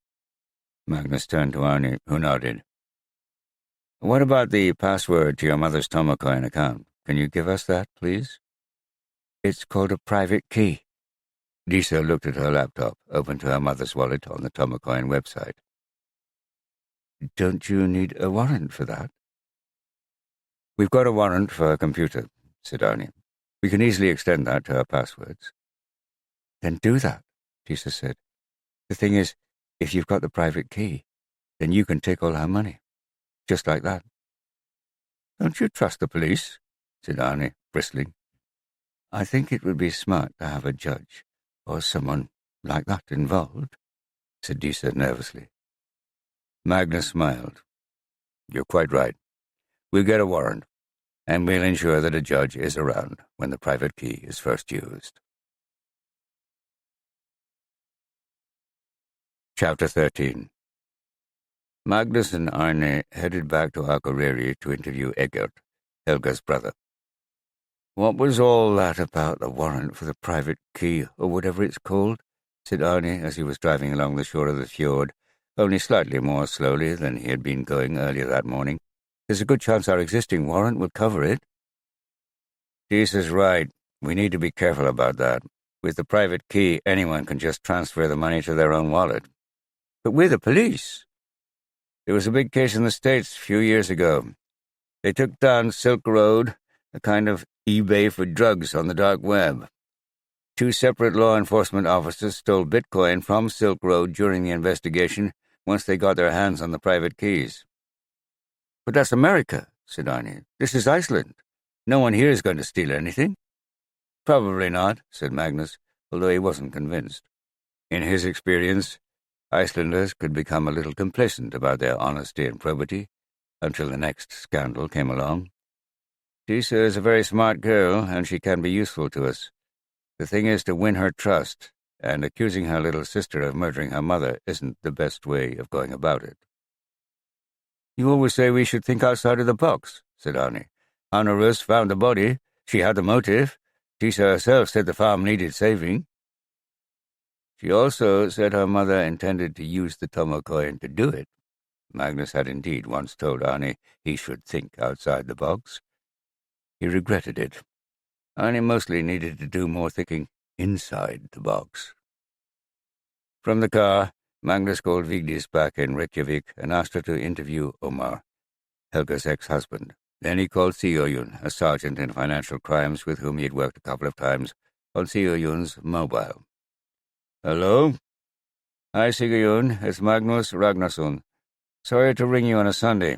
Magnus turned to Arnie, who nodded. What about the password to your mother's Tomacoin account? Can you give us that, please? It's called a private key. Disa looked at her laptop, open to her mother's wallet on the Tomacoin website. Don't you need a warrant for that? We've got a warrant for her computer, said Arnie. We can easily extend that to her passwords. Then do that, Disa said. The thing is, if you've got the private key, then you can take all her money. Just like that. Don't you trust the police? Said Arnie, bristling. I think it would be smart to have a judge, or someone like that involved, said Disa nervously. Magnus smiled. You're quite right. We'll get a warrant, and we'll ensure that a judge is around when the private key is first used. Chapter 13. Magnus and Arne headed back to Akureyri to interview Egert, Helga's brother. What was all that about the warrant for the private key, or whatever it's called? Said Arne as he was driving along the shore of the fjord, only slightly more slowly than he had been going earlier that morning. There's a good chance our existing warrant will cover it. Disa's right. We need to be careful about that. With the private key, anyone can just transfer the money to their own wallet. But we're the police. There was a big case in the States a few years ago. They took down Silk Road, a kind of eBay for drugs on the dark web. 2 separate law enforcement officers stole Bitcoin from Silk Road during the investigation once they got their hands on the private keys. But that's America, said Arnie. This is Iceland. No one here is going to steal anything. Probably not, said Magnus, although he wasn't convinced. In his experience, Icelanders could become a little complacent about their honesty and probity until the next scandal came along. Disa is a very smart girl, and she can be useful to us. The thing is to win her trust, and accusing her little sister of murdering her mother isn't the best way of going about it. You always say we should think outside of the box, said Arnie. Anna Rus found the body. She had the motive. Disa herself said the farm needed saving. She also said her mother intended to use the Tomacoin to do it. Magnus had indeed once told Arnie he should think outside the box. He regretted it. Arnie mostly needed to do more thinking inside the box. From the car, Magnus called Vigdis back in Reykjavik and asked her to interview Omar, Helga's ex-husband. Then he called Sigurjun, a sergeant in financial crimes with whom he had worked a couple of times, on Sigurjun's mobile. Hello? Hi, Sigurjun. It's Magnus Ragnarsson. Sorry to ring you on a Sunday.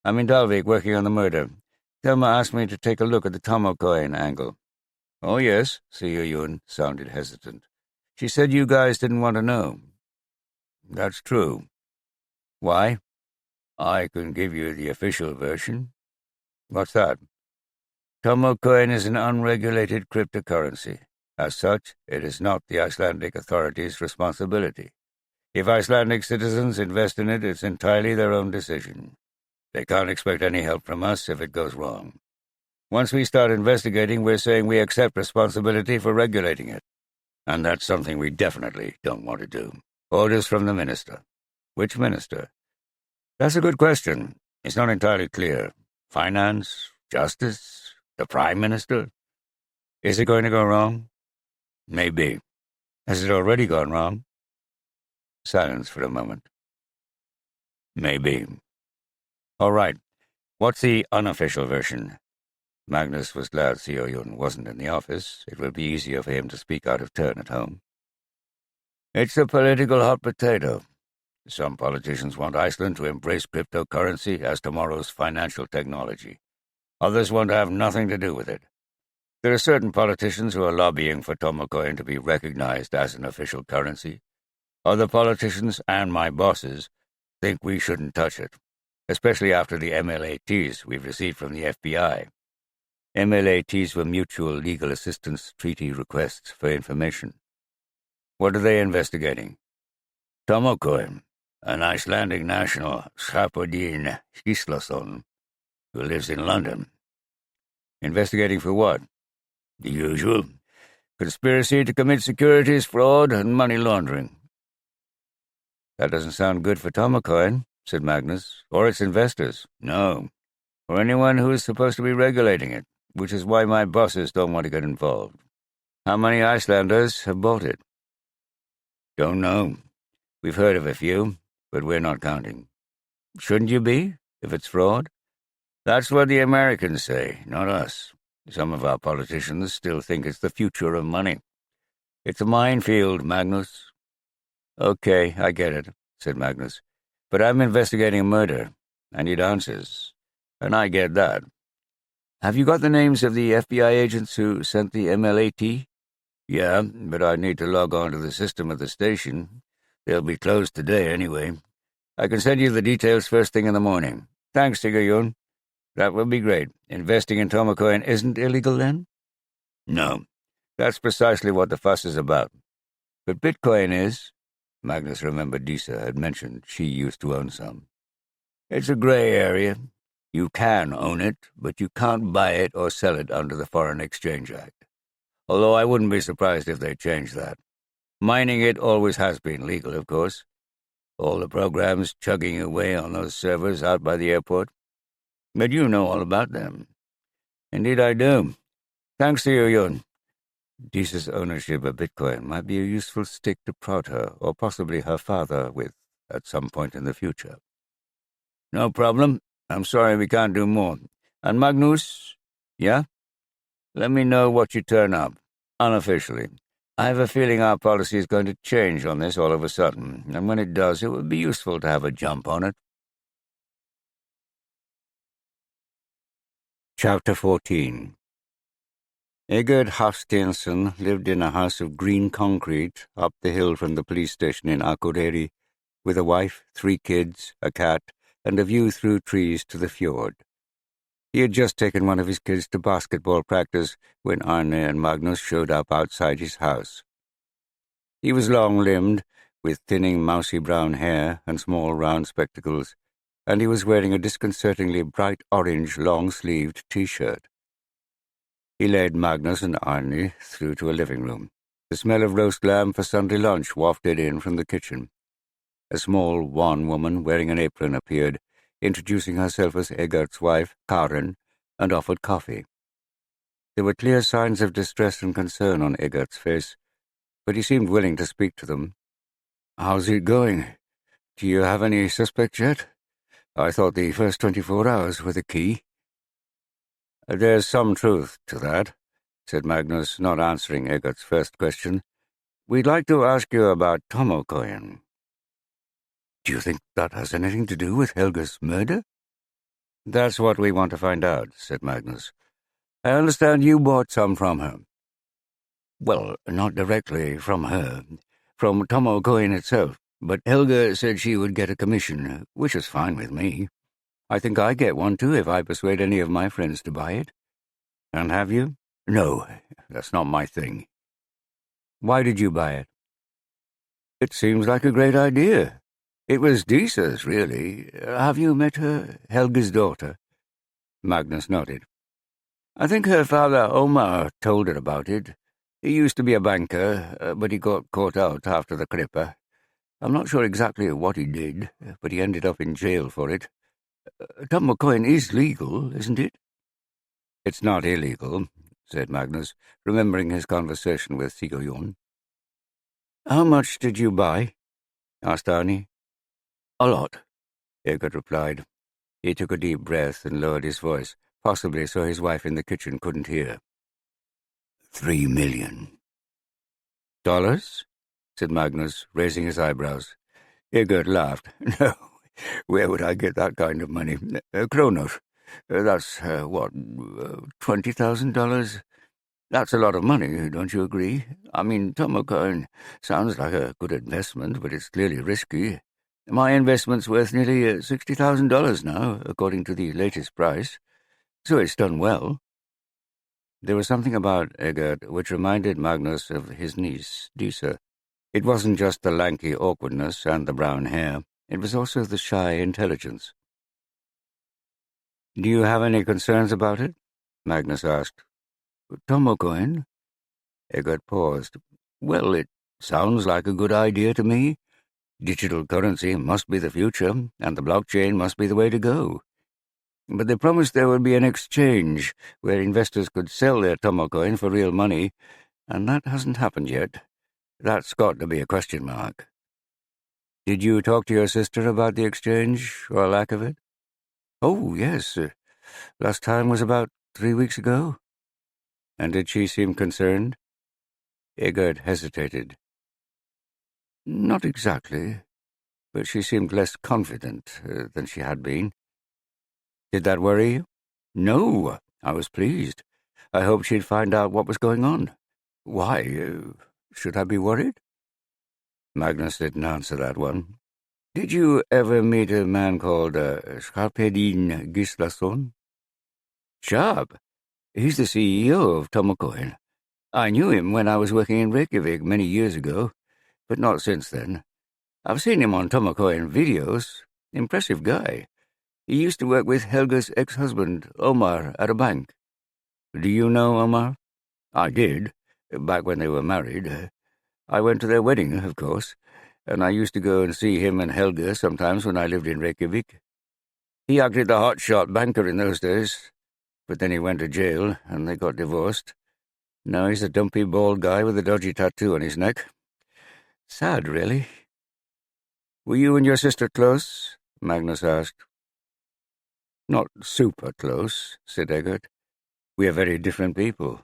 I'm in Dalvík working on the murder. Thelma asked me to take a look at the Tomokoin angle. Oh, yes, Seo-yun sounded hesitant. She said you guys didn't want to know. That's true. Why? I can give you the official version. What's that? Tomocoin is an unregulated cryptocurrency. As such, it is not the Icelandic authorities' responsibility. If Icelandic citizens invest in it, it's entirely their own decision. They can't expect any help from us if it goes wrong. Once we start investigating, we're saying we accept responsibility for regulating it. And that's something we definitely don't want to do. Orders from the minister. Which minister? That's a good question. It's not entirely clear. Finance? Justice? The Prime Minister? Is it going to go wrong? Maybe. Has it already gone wrong? Silence for a moment. Maybe. All right. What's the unofficial version? Magnus was glad Seo-yun wasn't in the office. It would be easier for him to speak out of turn at home. It's a political hot potato. Some politicians want Iceland to embrace cryptocurrency as tomorrow's financial technology. Others want to have nothing to do with it. There are certain politicians who are lobbying for Tomocoin to be recognized as an official currency. Other politicians, and my bosses, think we shouldn't touch it, especially after the MLATs we've received from the FBI. MLATs were mutual legal assistance treaty requests for information. What are they investigating? Tomocoin, an Icelandic national, Schapadin Gislason, who lives in London. Investigating for what? The usual. Conspiracy to commit securities fraud and money laundering. That doesn't sound good for Tomocoin, said Magnus, or its investors. No, or anyone who is supposed to be regulating it, which is why my bosses don't want to get involved. How many Icelanders have bought it? Don't know. We've heard of a few, but we're not counting. Shouldn't you be, if it's fraud? That's what the Americans say, not us. Some of our politicians still think it's the future of money. It's a minefield, Magnus. Okay, I get it, said Magnus. But I'm investigating a murder. I need answers. And I get that. Have you got the names of the FBI agents who sent the MLAT? Yeah, but I need to log on to the system at the station. They'll be closed today anyway. I can send you the details first thing in the morning. Thanks, Seo-yun. That would be great. Investing in Tomocoin isn't illegal then? No. That's precisely what the fuss is about. But Bitcoin is. Magnus remembered Disa had mentioned she used to own some. It's a gray area. You can own it, but you can't buy it or sell it under the Foreign Exchange Act. Although I wouldn't be surprised if they changed that. Mining it always has been legal, of course. All the programs chugging away on those servers out by the airport. But you know all about them. Indeed I do. Thanks to you. Disa's ownership of Bitcoin might be a useful stick to prod her, or possibly her father, with at some point in the future. No problem. I'm sorry we can't do more. And Magnus? Yeah? Let me know what you turn up, unofficially. I have a feeling our policy is going to change on this all of a sudden, and when it does, it would be useful to have a jump on it. Chapter 14. Egert Hafsteinsson lived in a house of green concrete up the hill from the police station in Akureyri, with a wife, 3 kids, a cat, and a view through trees to the fjord. He had just taken one of his kids to basketball practice when Arne and Magnus showed up outside his house. He was long-limbed, with thinning mousy brown hair and small round spectacles, and he was wearing a disconcertingly bright orange long-sleeved T-shirt. He led Magnus and Arne through to a living room. The smell of roast lamb for Sunday lunch wafted in from the kitchen. A small, wan woman wearing an apron appeared, introducing herself as Egert's wife, Karen, and offered coffee. There were clear signs of distress and concern on Egert's face, but he seemed willing to speak to them. "How's it going? Do you have any suspects yet? I thought the first 24 hours were the key." "There's some truth to that," said Magnus, not answering Egert's first question. "We'd like to ask you about Tomocoin." "Do you think that has anything to do with Helga's murder?" That's what we want to find out, said Magnus. I understand you bought some from her. Well, not directly from her, from Tomo Coin itself, but Helga said she would get a commission, which is fine with me. I think I get one too if I persuade any of my friends to buy it. And have you? No, that's not my thing. Why did you buy it? It seems like a great idea. It was Disa's, really. Have you met her, Helga's daughter? Magnus nodded. I think her father, Omar, told her about it. He used to be a banker, but he got caught out after the Cripper. I'm not sure exactly what he did, but he ended up in jail for it. Tom coin is legal, isn't it? It's not illegal, said Magnus, remembering his conversation with Sigoyon. How much did you buy? Asked Arnie. A lot, Egert replied. He took a deep breath and lowered his voice, possibly so his wife in the kitchen couldn't hear. 3 million. Dollars? Said Magnus, raising his eyebrows. Egert laughed. No, where would I get that kind of money? Kronos. That's, $20,000? That's a lot of money, don't you agree? I mean, Tomocoin sounds like a good investment, but it's clearly risky. My investment's worth nearly $60,000 now, according to the latest price, so it's done well. There was something about Egert which reminded Magnus of his niece, Disa. It wasn't just the lanky awkwardness and the brown hair, it was also the shy intelligence. Do you have any concerns about it? Magnus asked. Tomocoin? Egert paused. Well, it sounds like a good idea to me. Digital currency must be the future, and the blockchain must be the way to go. But they promised there would be an exchange where investors could sell their Tomocoin for real money, and that hasn't happened yet. That's got to be a question mark. Did you talk to your sister about the exchange, or lack of it? Oh, yes. Last time was about 3 weeks ago. And did she seem concerned? Egert hesitated. Not exactly, but she seemed less confident than she had been. Did that worry you? No, I was pleased. I hoped she'd find out what was going on. Why? Should I be worried? Magnus didn't answer that one. Did you ever meet a man called Skarpedin Gislason? Sharp. He's the CEO of Tomocoin. I knew him when I was working in Reykjavik many years ago, but not since then. I've seen him on Tomocoin videos. Impressive guy. He used to work with Helga's ex-husband, Omar, at a bank. Do you know Omar? I did, back when they were married. I went to their wedding, of course, and I used to go and see him and Helga sometimes when I lived in Reykjavik. He acted the hotshot banker in those days, but then he went to jail, and they got divorced. Now he's a dumpy, bald guy with a dodgy tattoo on his neck. Sad, really. Were you and your sister close? Magnus asked. Not super close, said Egert. We are very different people.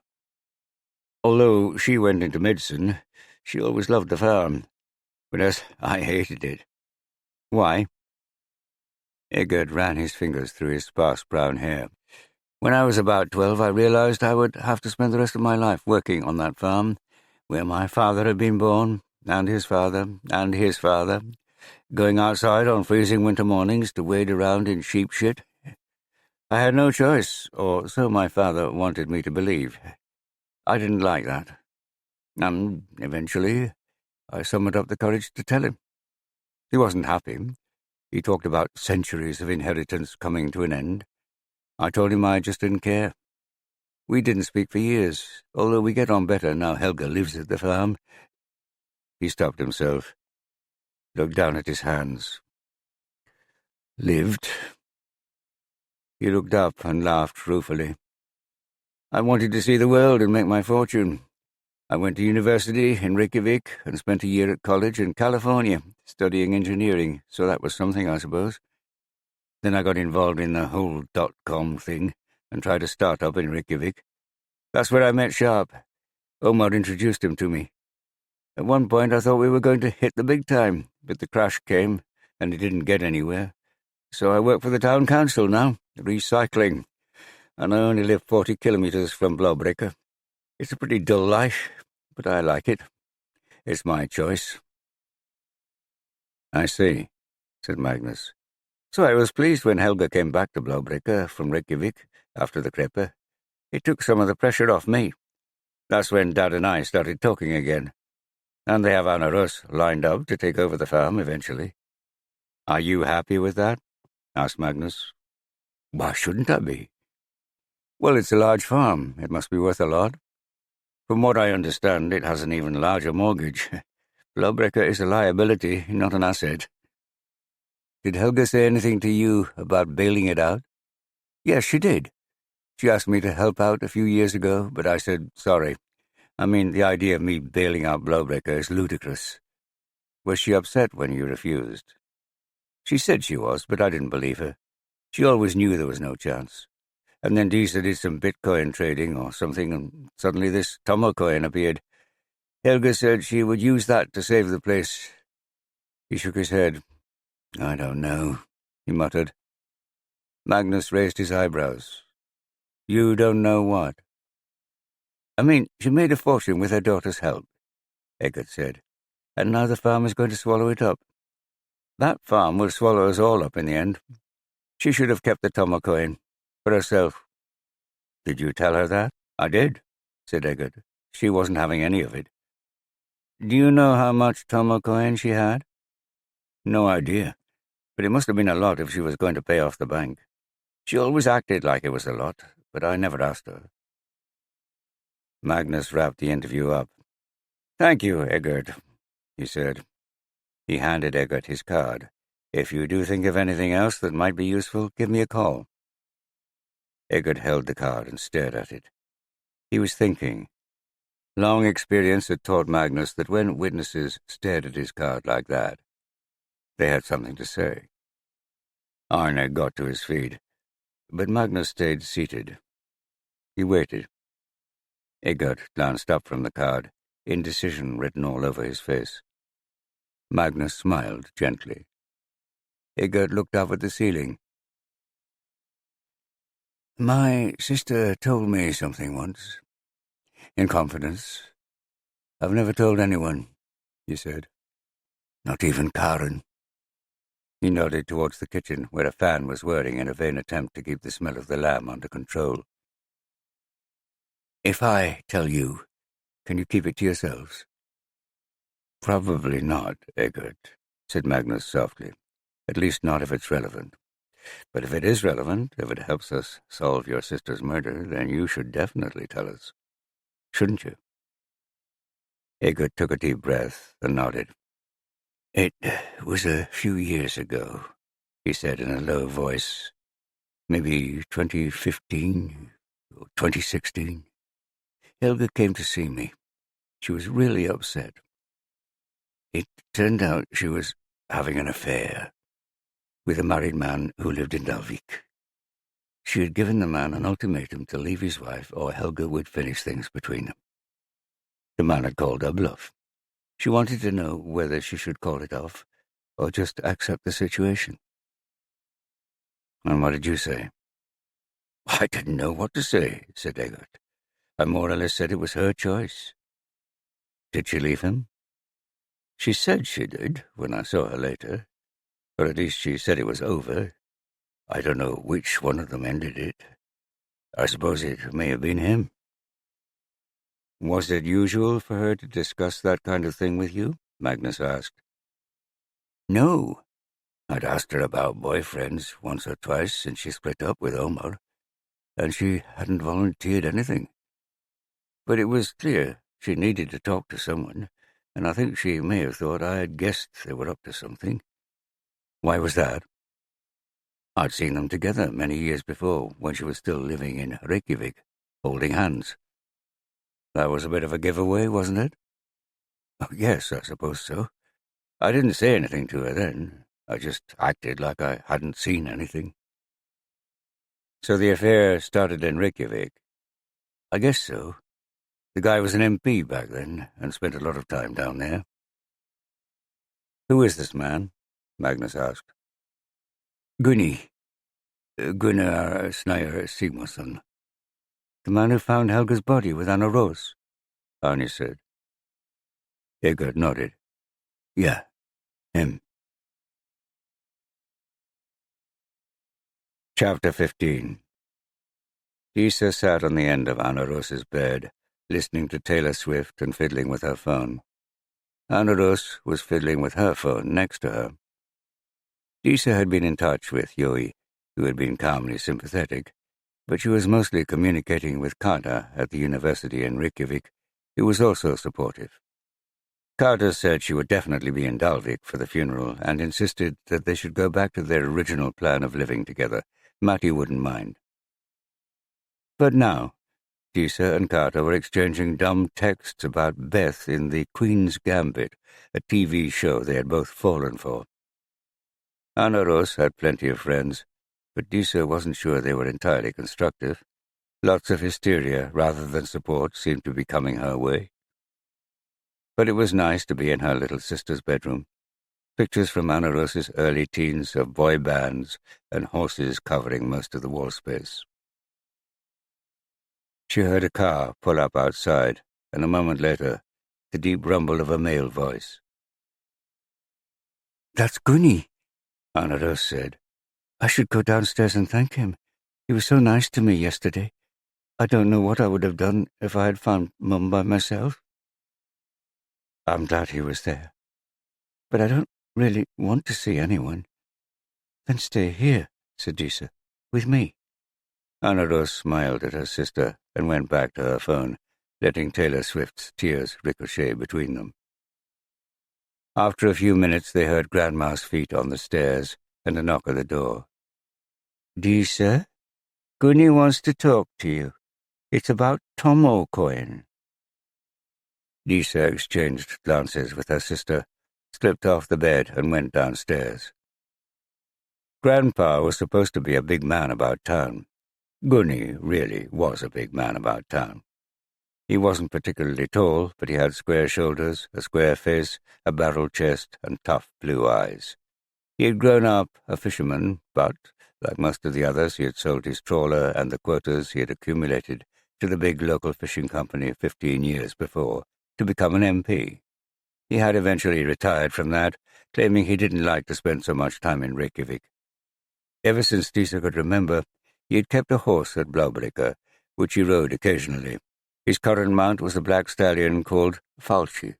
Although she went into medicine, she always loved the farm, whereas I hated it. Why? Egert ran his fingers through his sparse brown hair. When I was about 12, I realized I would have to spend the rest of my life working on that farm, where my father had been born, and his father, and his father, going outside on freezing winter mornings to wade around in sheep shit. I had no choice, or so my father wanted me to believe. I didn't like that. And eventually, I summoned up the courage to tell him. He wasn't happy. He talked about centuries of inheritance coming to an end. I told him I just didn't care. We didn't speak for years, although we get on better now Helga lives at the farm. He stopped himself, looked down at his hands. Lived? He looked up and laughed ruefully. I wanted to see the world and make my fortune. I went to university in Reykjavik and spent a year at college in California studying engineering, so that was something, I suppose. Then I got involved in the whole .com thing and tried a start-up in Reykjavik. That's where I met Sharp. Omar introduced him to me. At one point I thought we were going to hit the big time, but the crash came and it didn't get anywhere. So I work for the town council now, recycling, and I only live 40 kilometres from Blåbrekke. It's a pretty dull life, but I like it. It's my choice." "I see," said Magnus. "So I was pleased when Helga came back to Blåbrekke from Reykjavik after the Kreppe. It took some of the pressure off me. That's when Dad and I started talking again. And they have Anna Rus lined up to take over the farm eventually." "Are you happy with that?" asked Magnus. "Why shouldn't I be?" "Well, it's a large farm. It must be worth a lot. From what I understand, it has an even larger mortgage. Blåbrekke is a liability, not an asset." "Did Helga say anything to you about bailing it out?" "Yes, she did. She asked me to help out a few years ago, but I said sorry. I mean, the idea of me bailing out Blåbrekke is ludicrous." "Was she upset when you refused?" "She said she was, but I didn't believe her. She always knew there was no chance. And then Disa did some Bitcoin trading or something, and suddenly this Tomo coin appeared. Helga said she would use that to save the place." He shook his head. "I don't know," he muttered. Magnus raised his eyebrows. "You don't know what?" "I mean, she made a fortune with her daughter's help," Eggert said, "and now the farm is going to swallow it up. That farm will swallow us all up in the end. She should have kept the Tomo coin for herself." "Did you tell her that?" "I did," said Eggert. "She wasn't having any of it." "Do you know how much Tomo coin she had?" "No idea, but it must have been a lot if she was going to pay off the bank. She always acted like it was a lot, but I never asked her." Magnus wrapped the interview up. "Thank you, Eggert," he said. He handed Eggert his card. "If you do think of anything else that might be useful, give me a call." Eggert held the card and stared at it. He was thinking. Long experience had taught Magnus that when witnesses stared at his card like that, they had something to say. Arne got to his feet, but Magnus stayed seated. He waited. Eggert glanced up from the card, indecision written all over his face. Magnus smiled gently. Eggert looked up at the ceiling. "My sister told me something once. In confidence. I've never told anyone," he said. "Not even Karen." He nodded towards the kitchen, where a fan was whirring in a vain attempt to keep the smell of the lamb under control. "If I tell you, can you keep it to yourselves?" "Probably not, Eggert," said Magnus softly. "At least not if it's relevant. But if it is relevant, if it helps us solve your sister's murder, then you should definitely tell us. Shouldn't you?" Eggert took a deep breath and nodded. "It was a few years ago," he said in a low voice. "Maybe 2015 or 2016. Helga came to see me. She was really upset. It turned out she was having an affair with a married man who lived in Dalvík. She had given the man an ultimatum to leave his wife or Helga would finish things between them. The man had called her bluff. She wanted to know whether she should call it off or just accept the situation." "And what did you say?" "I didn't know what to say," said Eggert. "I more or less said it was her choice." "Did she leave him?" "She said she did when I saw her later. Or at least she said it was over. I don't know which one of them ended it. I suppose it may have been him." "Was it usual for her to discuss that kind of thing with you?" Magnus asked. "No. I'd asked her about boyfriends once or twice since she split up with Omar, and she hadn't volunteered anything. But it was clear she needed to talk to someone, and I think she may have thought I had guessed they were up to something." "Why was that?" "I'd seen them together many years before, when she was still living in Reykjavik, holding hands." "That was a bit of a giveaway, wasn't it?" "Oh, yes, I suppose so. I didn't say anything to her then. I just acted like I hadn't seen anything." "So the affair started in Reykjavik?" "I guess so. The guy was an MP back then, and spent a lot of time down there." "Who is this man?" Magnus asked. Gunni. Gunnar Snyder Sigmarsson. The man who found Helga's body with Anna Rose, Arnie said. Egbert nodded. Yeah, him. Chapter 15. Disa sat on the end of Anna Rose's bed, listening to Taylor Swift and fiddling with her phone. Anna Rose was fiddling with her phone next to her. Disa had been in touch with Joey, who had been calmly sympathetic, but she was mostly communicating with Carter at the university in Reykjavik, who was also supportive. Carter said she would definitely be in Dalvík for the funeral and insisted that they should go back to their original plan of living together. Matty wouldn't mind. But now, Disa and Carter were exchanging dumb texts about Beth in The Queen's Gambit, a TV show they had both fallen for. Anna Rose had plenty of friends, but Disa wasn't sure they were entirely constructive. Lots of hysteria rather than support seemed to be coming her way. But it was nice to be in her little sister's bedroom. Pictures from Anna Rose's early teens of boy bands and horses covering most of the wall space. She heard a car pull up outside, and a moment later, the deep rumble of a male voice. "That's Gunni," Anna Rose said. "I should go downstairs and thank him. He was so nice to me yesterday. I don't know what I would have done if I had found Mum by myself." "I'm glad he was there. But I don't really want to see anyone." "Then stay here," said Disa, "with me." Anna Rose smiled at her sister and went back to her phone, letting Taylor Swift's tears ricochet between them. After a few minutes, they heard Grandma's feet on the stairs and a knock at the door. "Disa, Gunni wants to talk to you. It's about Tomo coin." Disa exchanged glances with her sister, slipped off the bed and went downstairs. Grandpa was supposed to be a big man about town. Gunni really was a big man about town. He wasn't particularly tall, but he had square shoulders, a square face, a barrel chest, and tough blue eyes. He had grown up a fisherman, but, like most of the others, he had sold his trawler and the quotas he had accumulated to the big local fishing company 15 years before, to become an MP. He had eventually retired from that, claiming he didn't like to spend so much time in Reykjavik. Ever since Disa could remember, he had kept a horse at Blaubrika, which he rode occasionally. His current mount was a black stallion called Falchi.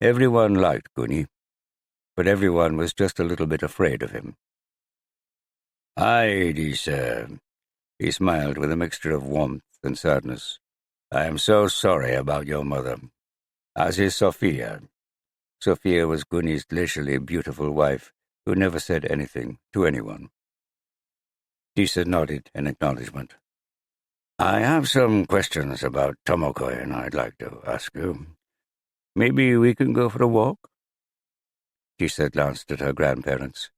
Everyone liked Gunni, but everyone was just a little bit afraid of him. "Hi, Disa." He smiled with a mixture of warmth and sadness. "I am so sorry about your mother. As is Sophia." Sophia was Gunni's glacially beautiful wife, who never said anything to anyone. Disa nodded in acknowledgement. "I have some questions about Tomokoin I'd like to ask you. Maybe we can go for a walk?" Disa glanced at her grandparents.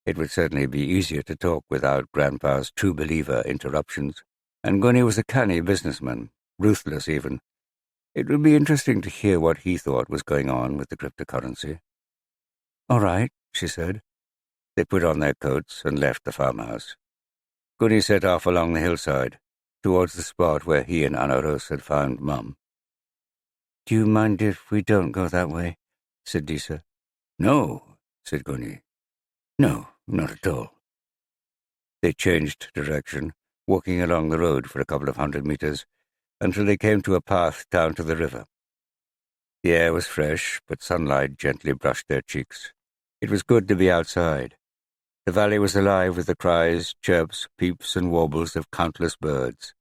It would certainly be easier to talk without Grandpa's true believer interruptions, and Gunni was a canny businessman, ruthless even. It would be interesting to hear what he thought was going on with the cryptocurrency. "All right," she said. They put on their coats and left the farmhouse. Gunni set off along the hillside, towards the spot where he and Anna Rose had found Mum. "Do you mind if we don't go that way?" said Disa. "No," said Gunni. "No, not at all." They changed direction, walking along the road for a couple of 100 meters, until they came to a path down to the river. The air was fresh, but sunlight gently brushed their cheeks. It was good to be outside. The valley was alive with the cries, chirps, peeps, and warbles of countless birds.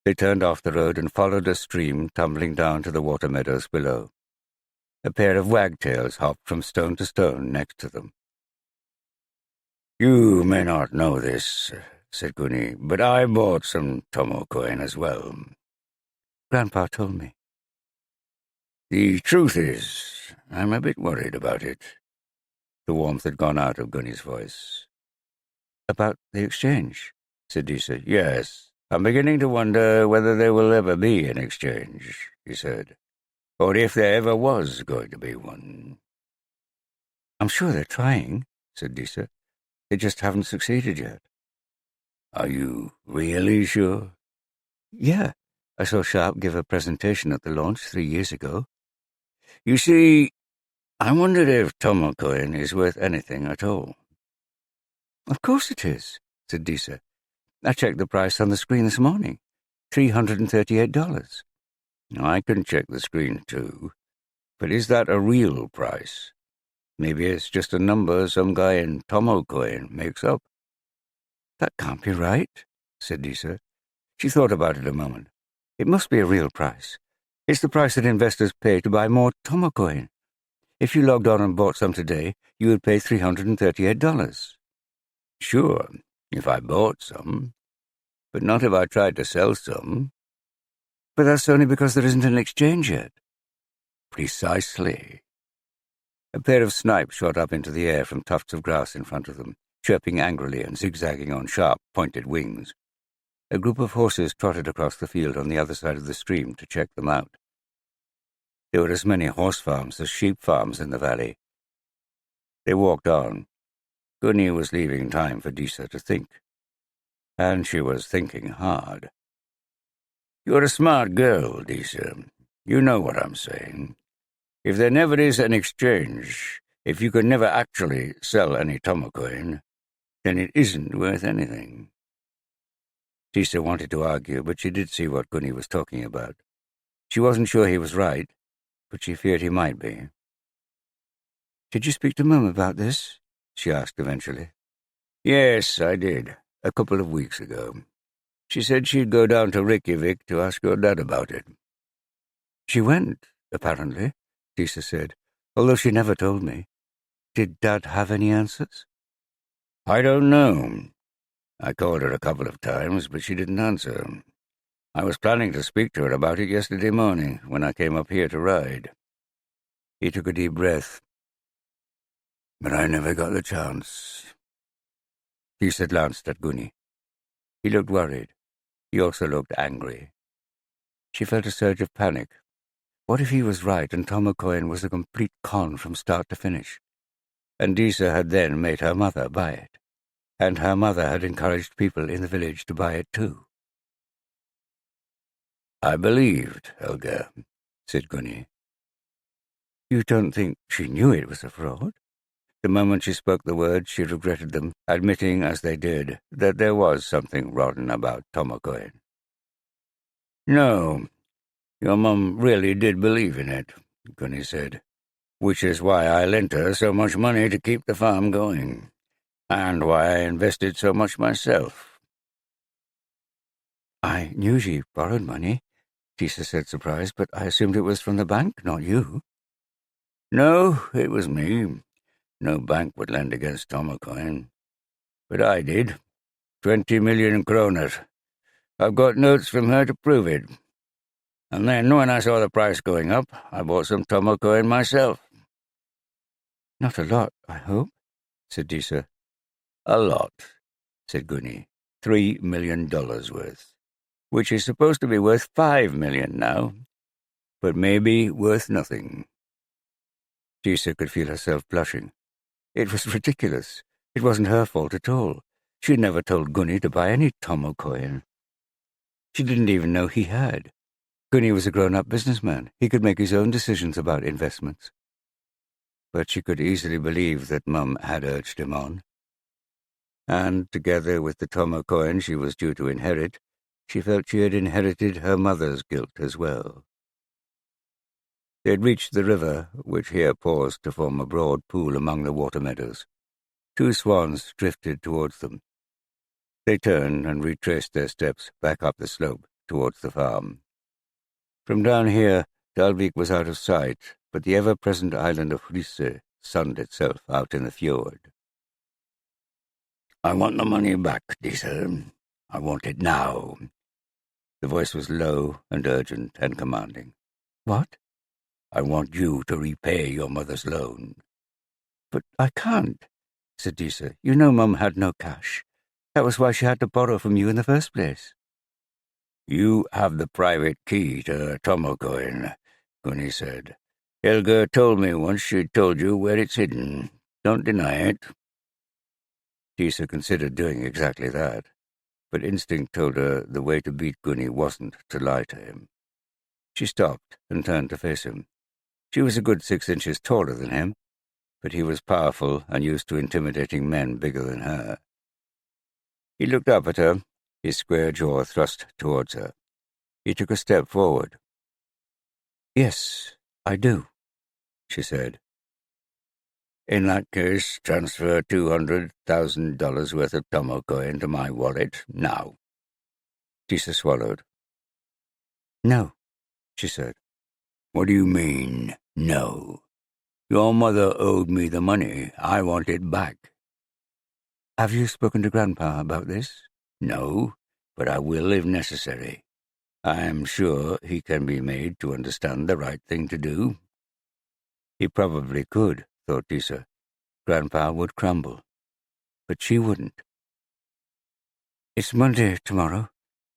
They turned off the road and followed a stream tumbling down to the water meadows below. A pair of wagtails hopped from stone to stone next to them. "You may not know this," said Gunni, "but I bought some Tomo coin as well." "Grandpa told me." "The truth is, I'm a bit worried about it." The warmth had gone out of Gunni's voice. "About the exchange?" said Disa. "Yes, I'm beginning to wonder whether there will ever be an exchange," he said, "or if there ever was going to be one." "I'm sure they're trying," said Disa. "They just haven't succeeded yet." "Are you really sure?" "Yeah. I saw Sharp give a presentation at the launch 3 years ago." "You see, I wondered if Tomocoin is worth anything at all." "Of course it is," said Disa. "I checked the price on the screen this morning. $338. "I can check the screen too. But is that a real price? Maybe it's just a number some guy in Tomocoin makes up." "That can't be right," said Disa. She thought about it a moment. "It must be a real price. It's the price that investors pay to buy more Tomocoin. If you logged on and bought some today, you would pay $338. "Sure, if I bought some. But not if I tried to sell some." "But that's only because there isn't an exchange yet." "Precisely." A pair of snipes shot up into the air from tufts of grass in front of them, chirping angrily and zigzagging on sharp, pointed wings. A group of horses trotted across the field on the other side of the stream to check them out. There were as many horse farms as sheep farms in the valley. They walked on. Gunny was leaving time for Disa to think. And she was thinking hard. "You're a smart girl, Disa. You know what I'm saying. If there never is an exchange, if you can never actually sell any Tomocoin, then it isn't worth anything." Disa wanted to argue, but she did see what Gunny was talking about. She wasn't sure he was right, but she feared he might be. "Did you speak to Mum about this?" she asked eventually. "Yes, I did, a couple of weeks ago. She said she'd go down to Reykjavik to ask your dad about it." "She went, apparently," Disa said, "although she never told me. Did Dad have any answers?" "I don't know. I called her a couple of times, but she didn't answer. I was planning to speak to her about it yesterday morning when I came up here to ride." He took a deep breath. "But I never got the chance." Disa glanced at Gunny. He looked worried. He also looked angry. She felt a surge of panic. What if he was right and Tomocoin was a complete con from start to finish? And Disa had then made her mother buy it. And her mother had encouraged people in the village to buy it too. "I believed, Helga," said Gunny. "You don't think she knew it was a fraud?" The moment she spoke the words, she regretted them, admitting, as they did, that there was something rotten about Tomocoin. "No, your mum really did believe in it," Gunny said, "which is why I lent her so much money to keep the farm going, and why I invested so much myself." "I knew she borrowed money," Disa said, surprised, "but I assumed it was from the bank, not you." "No, it was me. No bank would lend against Tomocoin. But I did. 20 million kroner. I've got notes from her to prove it. And then, when I saw the price going up, I bought some Tomocoin myself." "Not a lot, I hope," said Disa. "A lot," said Gunny. $3 million worth. Which is supposed to be worth 5 million now. But maybe worth nothing." Disa could feel herself blushing. It was ridiculous. It wasn't her fault at all. She had never told Gunny to buy any Tomocoin. She didn't even know he had. Gunny was a grown-up businessman. He could make his own decisions about investments. But she could easily believe that Mum had urged him on. And, together with the Tomocoin she was due to inherit, she felt she had inherited her mother's guilt as well. They had reached the river, which here paused to form a broad pool among the water meadows. 2 swans drifted towards them. They turned and retraced their steps back up the slope towards the farm. From down here, Dalvík was out of sight, but the ever-present island of Hrysse sunned itself out in the fjord. "I want the money back, Disa. I want it now." The voice was low and urgent and commanding. "What?" "I want you to repay your mother's loan." "But I can't," said Disa. "You know Mum had no cash. That was why she had to borrow from you in the first place." "You have the private key to Tomocoin," Gunny said. "Helga told me once she'd told you where it's hidden. Don't deny it." Disa considered doing exactly that, but instinct told her the way to beat Gunny wasn't to lie to him. She stopped and turned to face him. She was a good 6 inches taller than him, but he was powerful and used to intimidating men bigger than her. He looked up at her, his square jaw thrust towards her. He took a step forward. "Yes, I do," she said. "In that case, transfer $200,000 worth of Tomo coin to my wallet now." Disa swallowed. "No," she said. "What do you mean, no? Your mother owed me the money. I want it back." "Have you spoken to Grandpa about this?" "No, but I will if necessary. I am sure he can be made to understand the right thing to do." He probably could, thought Disa. Grandpa would crumble. But she wouldn't. "It's Monday tomorrow.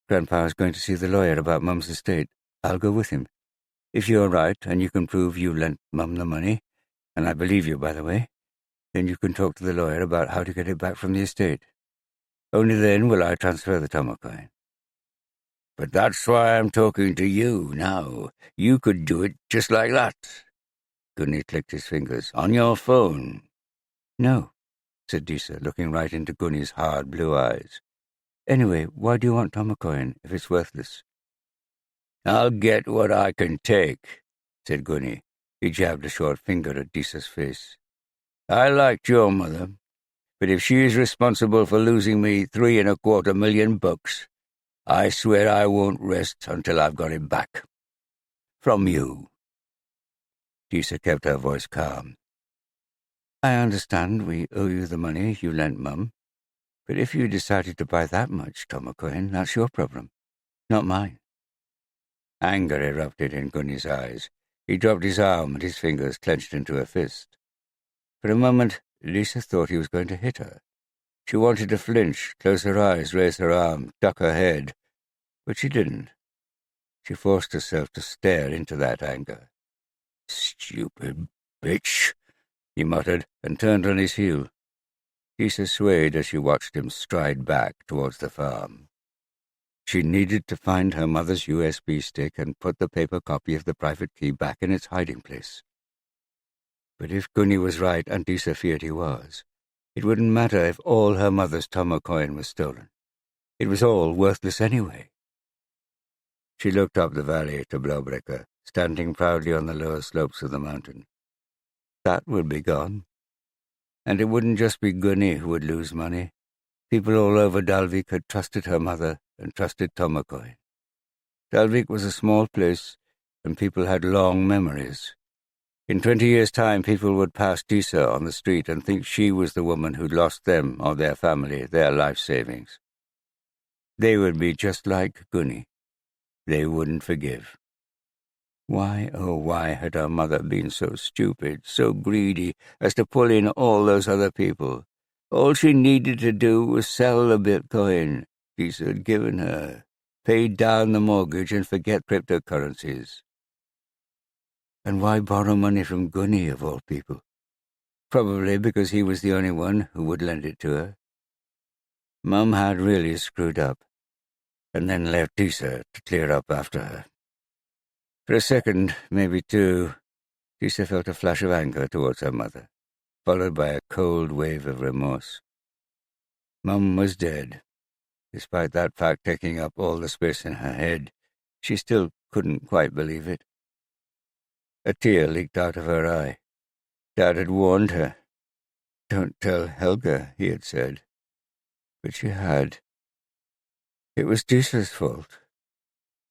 Grandpa is going to see the lawyer about Mum's estate. I'll go with him. If you're right and you can prove you lent Mum the money, and I believe you, by the way, then you can talk to the lawyer about how to get it back from the estate. Only then will I transfer the Tomo coin." "But that's why I'm talking to you now. You could do it just like that." Gunny clicked his fingers. "On your phone." "No," said Disa, looking right into Gunny's hard blue eyes. "Anyway, why do you want Tomo coin if it's worthless?" "I'll get what I can take," said Gunny. He jabbed a short finger at Disa's face. "I liked your mother, but if she is responsible for losing me $3.25 million, I swear I won't rest until I've got it back. From you." Disa kept her voice calm. "I understand we owe you the money you lent Mum, but if you decided to buy that much Tomo coin, that's your problem, not mine." Anger erupted in Gunny's eyes. He dropped his arm and his fingers clenched into a fist. For a moment, Disa thought he was going to hit her. She wanted to flinch, close her eyes, raise her arm, duck her head, but she didn't. She forced herself to stare into that anger. "Stupid bitch," he muttered, and turned on his heel. Disa swayed as she watched him stride back towards the farm. She needed to find her mother's USB stick and put the paper copy of the private key back in its hiding place. But if Gunny was right, and Disa feared he was, it wouldn't matter if all her mother's Tomo coin was stolen. It was all worthless anyway. She looked up the valley to Blåbräcka, standing proudly on the lower slopes of the mountain. That would be gone. And it wouldn't just be Gunny who would lose money. People all over Dalvík had trusted her mother and trusted Tomo coin. Dalvík was a small place, and people had long memories. In 20 years' time, people would pass Disa on the street and think she was the woman who'd lost them or their family, their life savings. They would be just like Gunny. They wouldn't forgive. Why, oh why had her mother been so stupid, so greedy, as to pull in all those other people? All she needed to do was sell the Bitcoin Disa had given her, pay down the mortgage and forget cryptocurrencies. And why borrow money from Gunny, of all people? Probably because he was the only one who would lend it to her. Mum had really screwed up, and then left Disa to clear up after her. For a second, maybe two, Disa felt a flash of anger towards her mother, followed by a cold wave of remorse. Mum was dead. Despite that fact taking up all the space in her head, she still couldn't quite believe it. A tear leaked out of her eye. Dad had warned her. "Don't tell Helga," he had said. But she had. It was Disa's fault.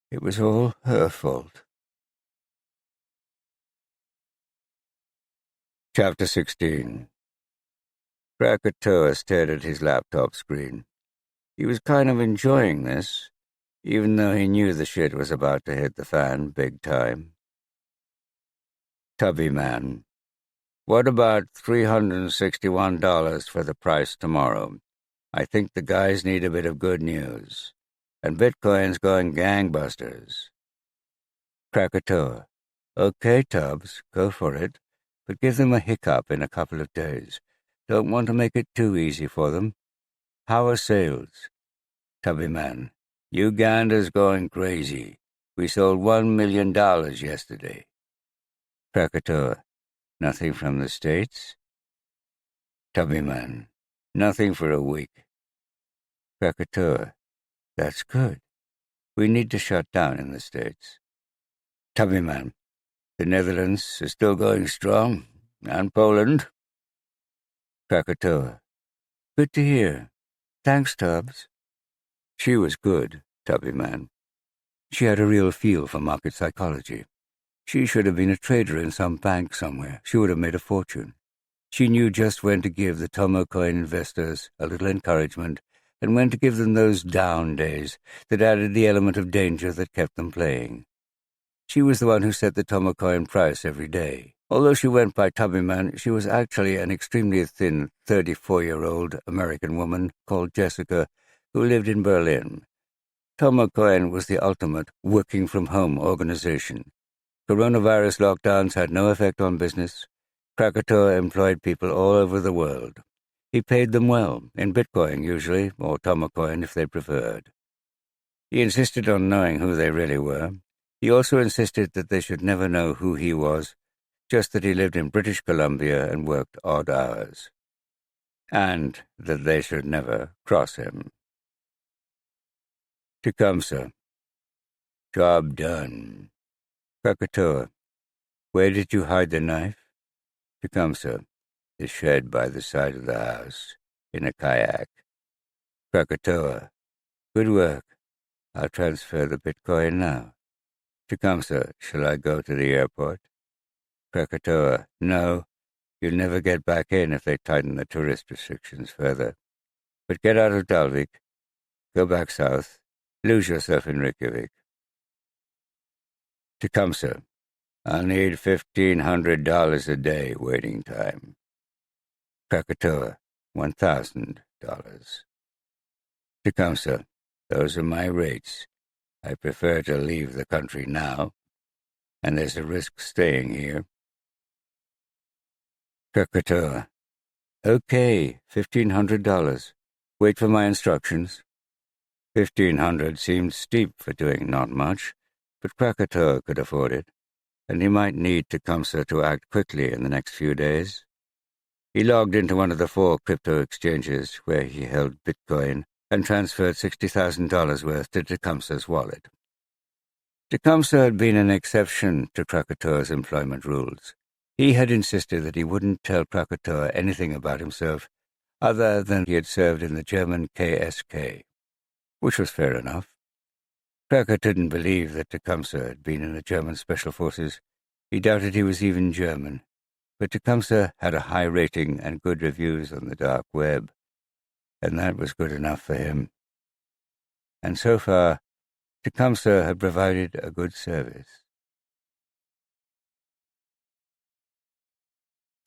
It was all her fault. Chapter 16. Krakatoa stared at his laptop screen. He was kind of enjoying this, even though he knew the shit was about to hit the fan big time. Tubby man. What about $361 for the price tomorrow? I think the guys need a bit of good news. And Bitcoin's going gangbusters. Krakatoa. Okay, Tubbs, go for it. But give them a hiccup in a couple of days. Don't want to make it too easy for them. How are sales? Tubbyman, Uganda's going crazy. We sold $1 million yesterday. Krakatoa, nothing from the States? Tubbyman, nothing for a week. Krakatoa, that's good. We need to shut down in the States. Tubbyman, the Netherlands is still going strong, and Poland. Krakatoa, good to hear. Thanks, Tubbs. She was good, Tubbyman. She had a real feel for market psychology. She should have been a trader in some bank somewhere. She would have made a fortune. She knew just when to give the Tomo coin investors a little encouragement and when to give them those down days that added the element of danger that kept them playing. She was the one who set the Tomo coin price every day. Although she went by Tubbyman, she was actually an extremely thin 34-year-old American woman called Jessica who lived in Berlin. Tomo coin was the ultimate working-from-home organization. Coronavirus lockdowns had no effect on business. Krakatoa employed people all over the world. He paid them well, in Bitcoin usually, or Tomo coin if they preferred. He insisted on knowing who they really were. He also insisted that they should never know who he was, just that he lived in British Columbia and worked odd hours. And that they should never cross him. Tecumseh. Job done. Krakatoa. Where did you hide the knife? Tecumseh. The shed by the side of the house, in a kayak. Krakatoa. Good work. I'll transfer the Bitcoin now. Tecumseh. Shall I go to the airport? Krakatoa. No. You'll never get back in if they tighten the tourist restrictions further. But get out of Dalvík. Go back south. Lose yourself in Reykjavik. Tecumseh. I'll need $1,500 a day waiting time. Krakatoa. $1,000. Tecumseh. Those are my rates. I prefer to leave the country now, and there's a risk staying here. Krakatoa. Okay, $1,500. Wait for my instructions. $1,500 seemed steep for doing not much, but Krakatoa could afford it, and he might need Tecumseh to act quickly in the next few days. He logged into one of the 4 crypto exchanges where he held Bitcoin and transferred $60,000 worth to Tecumseh's wallet. Tecumseh had been an exception to Krakatoa's employment rules. He had insisted that he wouldn't tell Krakatoa anything about himself other than he had served in the German KSK, which was fair enough. Krakatoa didn't believe that Tecumseh had been in the German Special Forces. He doubted he was even German. But Tecumseh had a high rating and good reviews on the dark web, and that was good enough for him. And so far, Tecumseh had provided a good service.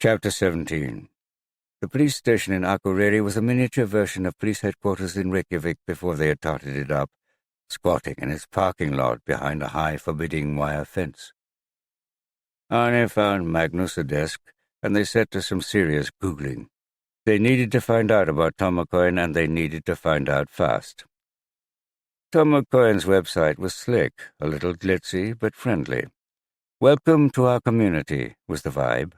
Chapter 17. The police station in Akureyri was a miniature version of police headquarters in Reykjavik before they had totted it up, squatting in its parking lot behind a high, forbidding wire fence. Arne found Magnus a desk, and they set to some serious Googling. They needed to find out about Tomocoin, and they needed to find out fast. Tomocoin's website was slick, a little glitzy, but friendly. Welcome to our community, was the vibe.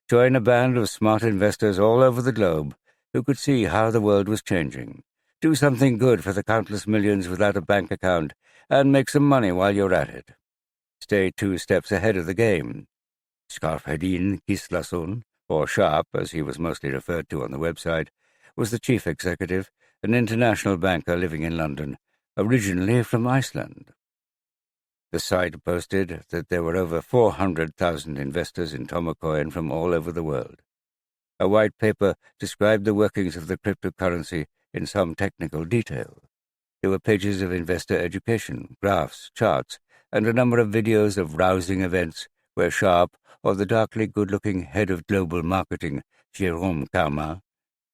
Join a band of smart investors all over the globe who could see how the world was changing. Do something good for the countless millions without a bank account, and make some money while you're at it. Stay 2 steps ahead of the game. Skarphedin Gislason, or Sharp, as he was mostly referred to on the website, was the chief executive, an international banker living in London, originally from Iceland. The site boasted that there were over 400,000 investors in Tomocoin from all over the world. A white paper described the workings of the cryptocurrency in some technical detail. There were pages of investor education, graphs, charts, and a number of videos of rousing events where Sharp, or the darkly good-looking head of global marketing, Jérôme Karma,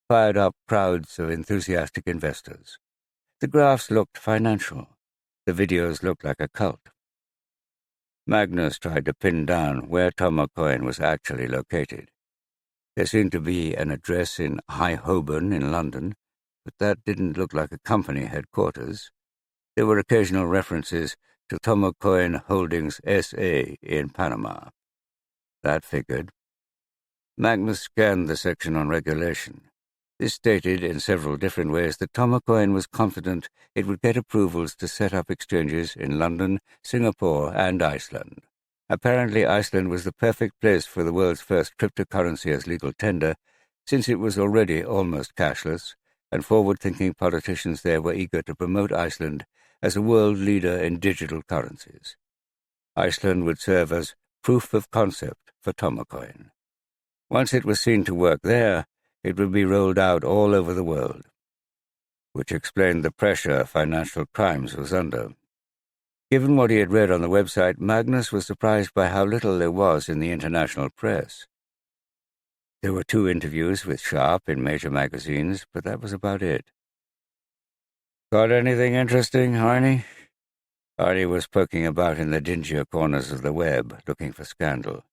fired up crowds of enthusiastic investors. The graphs looked financial. The videos looked like a cult. Magnus tried to pin down where Tomocoin was actually located. There seemed to be an address in High Holborn in London, but that didn't look like a company headquarters. There were occasional references to Tomocoin Holdings S.A. in Panama. That figured. Magnus scanned the section on regulation. This stated in several different ways that Tomocoin was confident it would get approvals to set up exchanges in London, Singapore, and Iceland. Apparently, Iceland was the perfect place for the world's first cryptocurrency as legal tender, since it was already almost cashless, and forward-thinking politicians there were eager to promote Iceland as a world leader in digital currencies. Iceland would serve as proof of concept for Tomocoin. Once it was seen to work there, it would be rolled out all over the world, which explained the pressure Financial Crimes was under. Given what he had read on the website, Magnus was surprised by how little there was in the international press. There were 2 interviews with Sharp in major magazines, but that was about it. "Got anything interesting, Arnie?" Arnie was poking about in the dingier corners of the web, looking for scandal.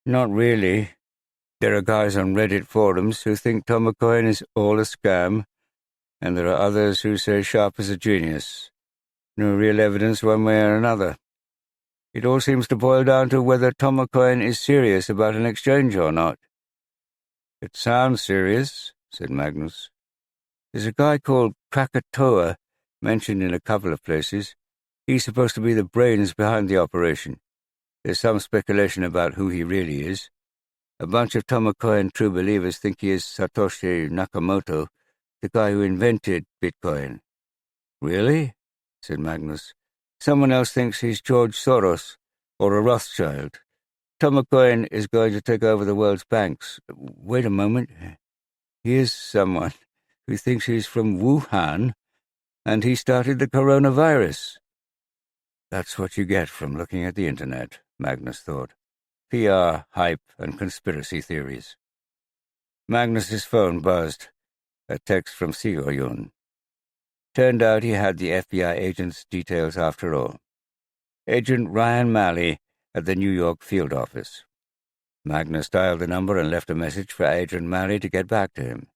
"Not really. There are guys on Reddit forums who think Tomocoin is all a scam, and there are others who say Sharp is a genius. No real evidence one way or another. It all seems to boil down to whether Tomocoin is serious about an exchange or not." "It sounds serious," said Magnus. "There's a guy called Krakatoa mentioned in a couple of places. He's supposed to be the brains behind the operation. There's some speculation about who he really is. A bunch of Tomocoin true believers think he is Satoshi Nakamoto, the guy who invented Bitcoin." "Really?" said Magnus. "Someone else thinks he's George Soros or a Rothschild. Tomocoin is going to take over the world's banks. Wait a moment. Here's someone who thinks he's from Wuhan, and he started the coronavirus." That's what you get from looking at the internet, Magnus thought. PR, hype, and conspiracy theories. Magnus's phone buzzed. A text from Sigurjón. Turned out he had the FBI agent's details after all. Agent Ryan Malley at the New York field office. Magnus dialed the number and left a message for Agent Malley to get back to him.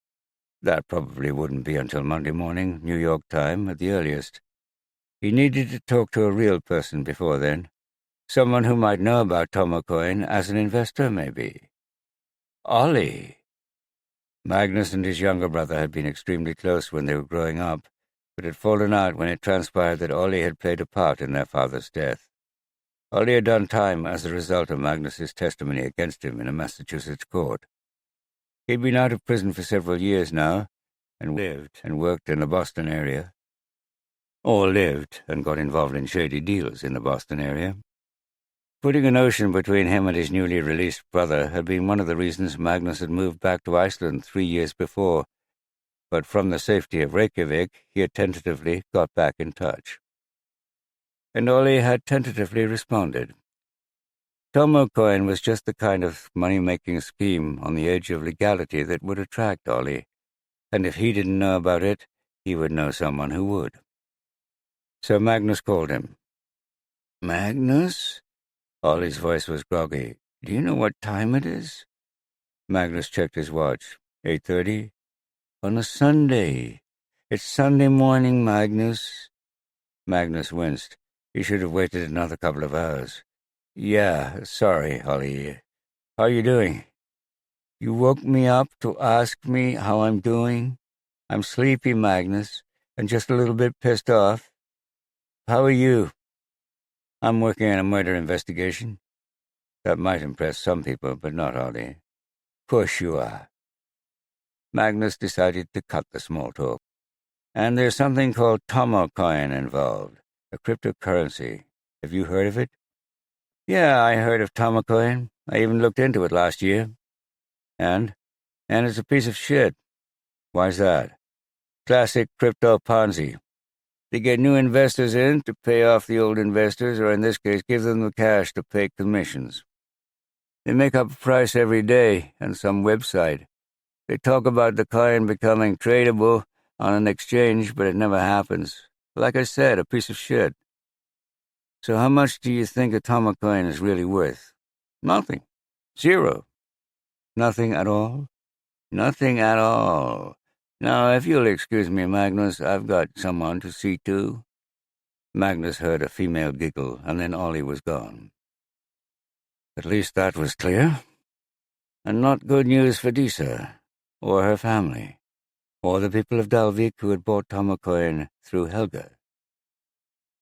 That probably wouldn't be until Monday morning, New York time, at the earliest. He needed to talk to a real person before then. Someone who might know about Tomocoin as an investor, maybe. Ollie. Magnus and his younger brother had been extremely close when they were growing up, but had fallen out when it transpired that Ollie had played a part in their father's death. Ollie had done time as a result of Magnus's testimony against him in a Massachusetts court. He'd been out of prison for several years now, and lived and worked in the Boston area. Or lived and got involved in shady deals in the Boston area. Putting an ocean between him and his newly released brother had been one of the reasons Magnus had moved back to Iceland 3 years before, but from the safety of Reykjavik, he had tentatively got back in touch. And Ollie had tentatively responded. Tomocoin was just the kind of money-making scheme on the edge of legality that would attract Ollie, and if he didn't know about it, he would know someone who would. So Magnus called him. "Magnus?" Ollie's voice was groggy. "Do you know what time it is?" Magnus checked his watch. 8:30? "On a Sunday. It's Sunday morning, Magnus." Magnus winced. He should have waited another couple of hours. "Yeah, sorry, Ollie. How are you doing?" "You woke me up to ask me how I'm doing? I'm sleepy, Magnus, and just a little bit pissed off. How are you?" "I'm working on a murder investigation." That might impress some people, but not Ollie. "Course you are." Magnus decided to cut the small talk. "And there's something called Tomocoin involved, a cryptocurrency. Have you heard of it?" "Yeah, I heard of Tomocoin. I even looked into it last year." And it's a piece of shit." "Why's that?" "Classic crypto Ponzi. They get new investors in to pay off the old investors, or in this case, give them the cash to pay commissions. They make up a price every day on some website. They talk about the coin becoming tradable on an exchange, but it never happens. Like I said, a piece of shit. So how much do you think a Tomocoin is really worth?" "Nothing. Zero." "Nothing at all?" "Nothing at all. Now, if you'll excuse me, Magnus, I've got someone to see to. Magnus heard a female giggle, and then Ollie was gone. At least that was clear. And not good news for Disa, or her family, or the people of Dalvík who had bought Tomakoin through Helga.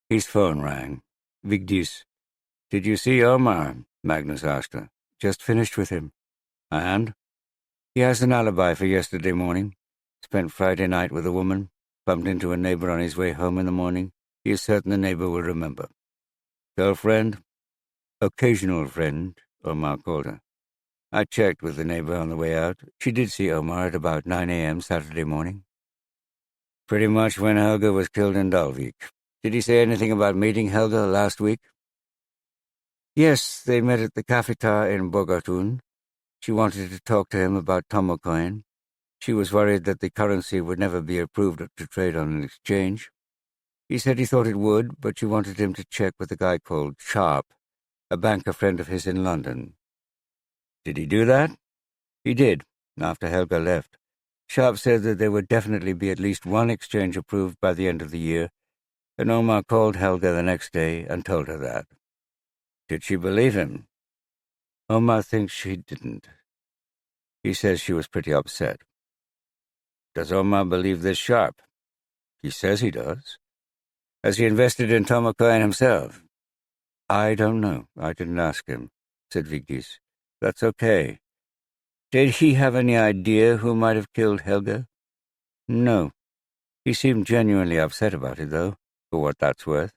His phone rang. Vigdis. Did you see Omar? Magnus asked her. Just finished with him. And? He has an alibi for yesterday morning. Spent Friday night with a woman. Bumped into a neighbor on his way home in the morning. He is certain the neighbor will remember. Girlfriend? Occasional friend, Omar called her. I checked with the neighbor on the way out. She did see Omar at about 9 a.m. Saturday morning. Pretty much when Helga was killed in Dalvík. Did he say anything about meeting Helga last week? Yes, they met at the cafeteria in Bogartun. She wanted to talk to him about Tomakoin. She was worried that the currency would never be approved to trade on an exchange. He said he thought it would, but she wanted him to check with a guy called Sharp, a banker friend of his in London. Did he do that? He did, after Helga left. Sharp said that there would definitely be at least one exchange approved by the end of the year, and Omar called Helga the next day and told her that. Did she believe him? Omar thinks she didn't. He says she was pretty upset. Does Omar believe this Sharp? He says he does. Has he invested in Tomakoin himself? I don't know. I didn't ask him, said Vigdis. That's okay. Did he have any idea who might have killed Helga? No. He seemed genuinely upset about it, though, for what that's worth.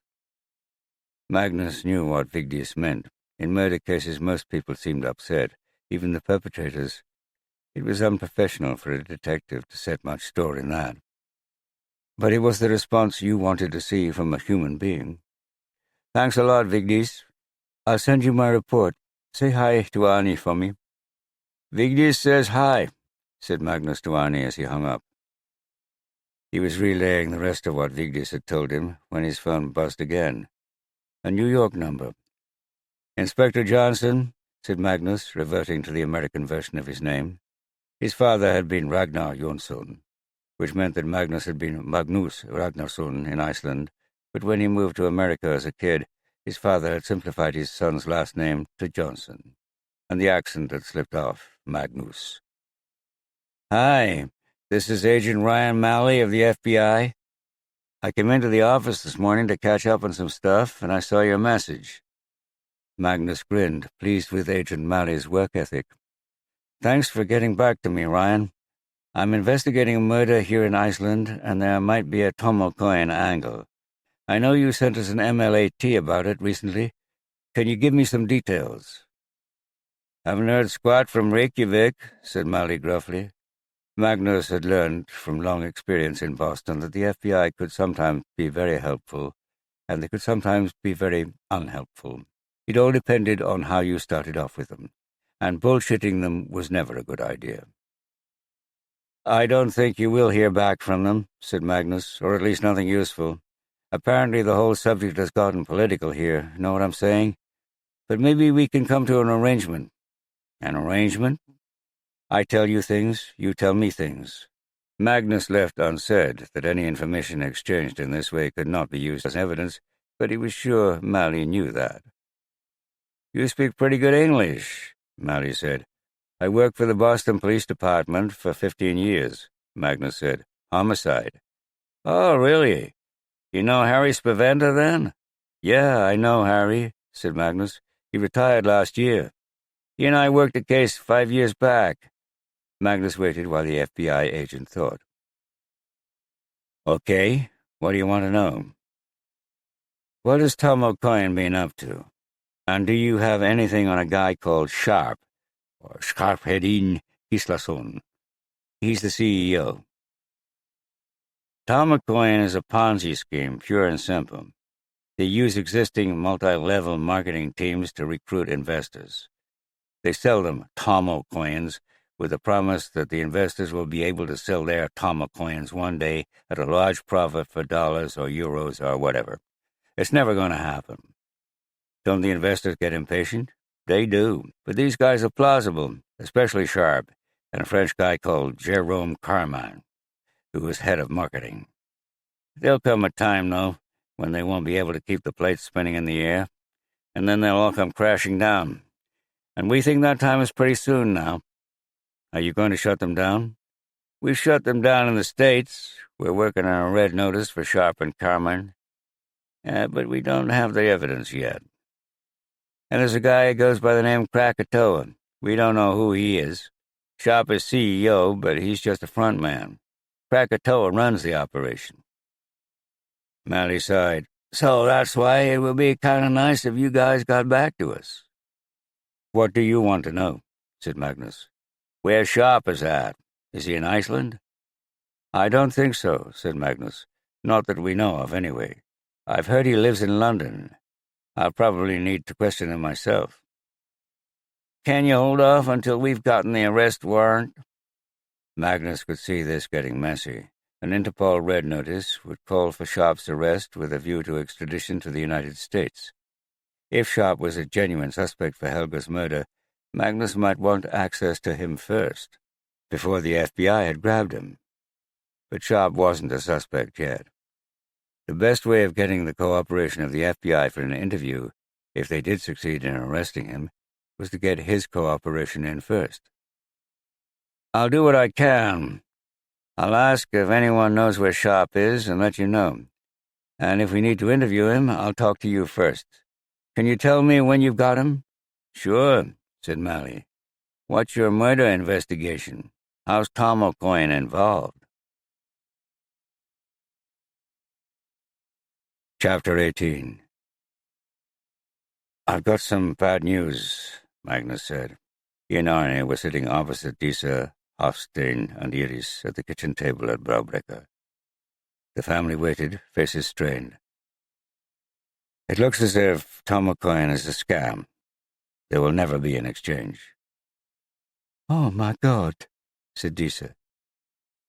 Magnus knew what Vigdis meant. In murder cases, most people seemed upset, even the perpetrators. It was unprofessional for a detective to set much store in that. But it was the response you wanted to see from a human being. Thanks a lot, Vigdis. I'll send you my report. Say hi to Ani for me. Vigdis says hi, said Magnus to Ani as he hung up. He was relaying the rest of what Vigdis had told him when his phone buzzed again. A New York number. Inspector Johnson, said Magnus, reverting to the American version of his name. His father had been Ragnar Jonsson, which meant that Magnus had been Magnus Ragnarsson in Iceland, but when he moved to America as a kid, his father had simplified his son's last name to Johnson, and the accent had slipped off, Magnus. Hi, this is Agent Ryan Malley of the FBI. I came into the office this morning to catch up on some stuff, and I saw your message. Magnus grinned, pleased with Agent Malley's work ethic. Thanks for getting back to me, Ryan. I'm investigating a murder here in Iceland, and there might be a Tomakoin angle. I know you sent us an MLAT about it recently. Can you give me some details? Haven't heard squat from Reykjavik, said Malley gruffly. Magnus had learned from long experience in Boston that the FBI could sometimes be very helpful, and they could sometimes be very unhelpful. It all depended on how you started off with them, and bullshitting them was never a good idea. I don't think you will hear back from them, said Magnus, or at least nothing useful. Apparently the whole subject has gotten political here, know what I'm saying? But maybe we can come to an arrangement. An arrangement? I tell you things, you tell me things. Magnus left unsaid that any information exchanged in this way could not be used as evidence, but he was sure Malley knew that. You speak pretty good English, Malley said. I worked for the Boston Police Department for 15 years, Magnus said. Homicide. Oh, really? You know Harry Spaventa, then? Yeah, I know Harry, said Magnus. He retired last year. He and I worked a case 5 years back. Magnus waited while the FBI agent thought. Okay, what do you want to know? What has Tomakoin been up to? And do you have anything on a guy called Sharp, or Skarphedin Gislason? He's the CEO. Tomakoin is a Ponzi scheme, pure and simple. They use existing multi-level marketing teams to recruit investors. They sell them Tomakoins with the promise that the investors will be able to sell their Tomakoins one day at a large profit for dollars or euros or whatever. It's never going to happen. Don't the investors get impatient? They do. But these guys are plausible, especially Sharp, and a French guy called Jérôme Carmin. who was head of marketing. There'll come a time, though, when they won't be able to keep the plates spinning in the air, and then they'll all come crashing down. And we think that time is pretty soon now. Are you going to shut them down? We've shut them down in the States. We're working on a red notice for Sharp and Carmine. But we don't have the evidence yet. And there's a guy who goes by the name Krakatoa. We don't know who he is. Sharp is CEO, but he's just a front man. Krakatoa runs the operation. Mally sighed. So that's why it would be kind of nice if you guys got back to us. What do you want to know? Said Magnus. Where Sharp is at? Is he in Iceland? I don't think so, said Magnus. Not that we know of, anyway. I've heard he lives in London. I'll probably need to question him myself. Can you hold off until we've gotten the arrest warrant? Magnus could see this getting messy. An Interpol red notice would call for Sharp's arrest with a view to extradition to the United States. If Sharp was a genuine suspect for Helga's murder, Magnus might want access to him first, before the FBI had grabbed him. But Sharp wasn't a suspect yet. The best way of getting the cooperation of the FBI for an interview, if they did succeed in arresting him, was to get his cooperation in first. I'll do what I can. I'll ask if anyone knows where Sharp is and let you know. And if we need to interview him, I'll talk to you first. Can you tell me when you've got him? Sure, said Mally. What's your murder investigation? How's Tom O'Coin involved? Chapter 18. I've got some bad news, Magnus said. He and Arne were sitting opposite Disa, Hofstein, and Iris at the kitchen table at Braubrecker. The family waited, faces strained. It looks as if Tom O'Coin is a scam. There will never be an exchange. Oh, my God, said Disa.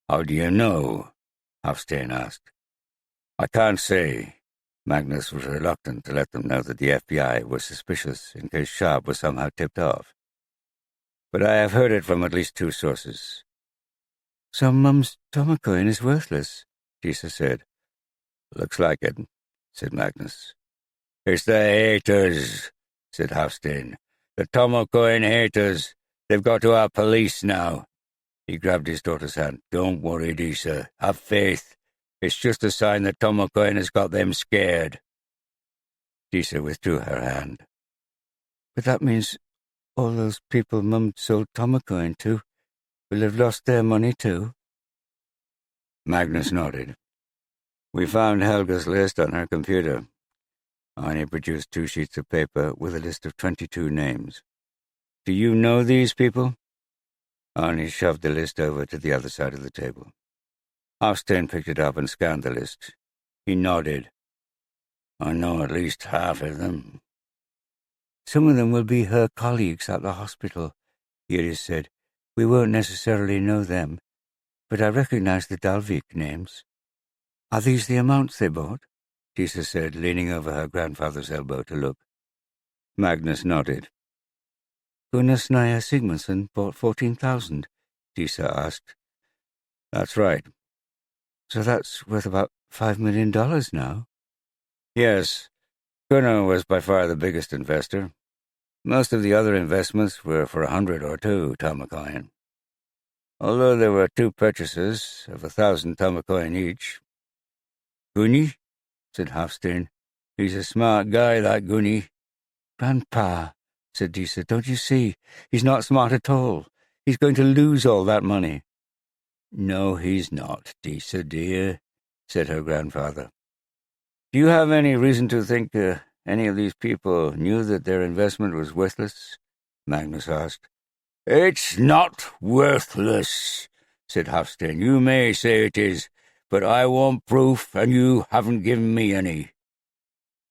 How do you know? Hofstein asked. I can't say. Magnus was reluctant to let them know that the FBI was suspicious in case Sharp was somehow tipped off. But I have heard it from at least two sources. So Mum's Tom O'Coin is worthless, Disa said. Looks like it, said Magnus. It's the haters, said Hofstein. The Tom O'Coin haters. They've got to our police now. He grabbed his daughter's hand. Don't worry, Disa. Have faith. It's just a sign that Tom O'Coin has got them scared. Disa withdrew her hand. But that means all those people Mum sold Tom O'Coin to will have lost their money too? Magnus nodded. We found Helga's list on her computer. Arne produced 2 sheets of paper with a list of 22 names. Do you know these people? Arne shoved the list over to the other side of the table. Hofstein picked it up and scanned the list. He nodded. I know at least half of them. Some of them will be her colleagues at the hospital, Iris said. We won't necessarily know them, but I recognize the Dalvík names. Are these the amounts they bought? Disa said, leaning over her grandfather's elbow to look. Magnus nodded. Gunnar Snæja Sigmundsson bought 14,000, Disa asked. That's right. So that's worth about $5 million now? Yes. Gunnar was by far the biggest investor. Most of the other investments were for 100 or 2 Tom O'Coin. Although there were 2 purchases of 1,000 Tom O'Coin each. Gunny? Said Hofstein. He's a smart guy, that Gunny. Grandpa, said Disa, don't you see? He's not smart at all. He's going to lose all that money. No, he's not, Disa, dear, said her grandfather. Do you have any reason to think any of these people knew that their investment was worthless? Magnus asked. It's not worthless, said Hofstein. You may say it is, but I want proof, and you haven't given me any.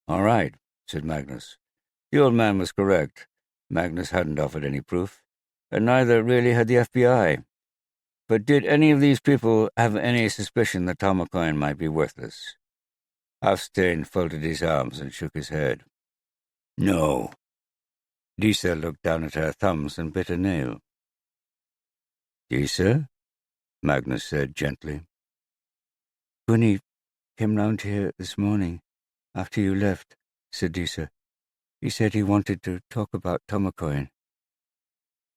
All right, said Magnus. The old man was correct. Magnus hadn't offered any proof, and neither really had the FBI. But did any of these people have any suspicion that Tom O'Coin might be worthless? Hofstein folded his arms and shook his head. No. Disa looked down at her thumbs and bit a nail. Disa? Magnus said gently. Gunny came round here this morning, after you left," said Disa. "He said he wanted to talk about Tomacoin.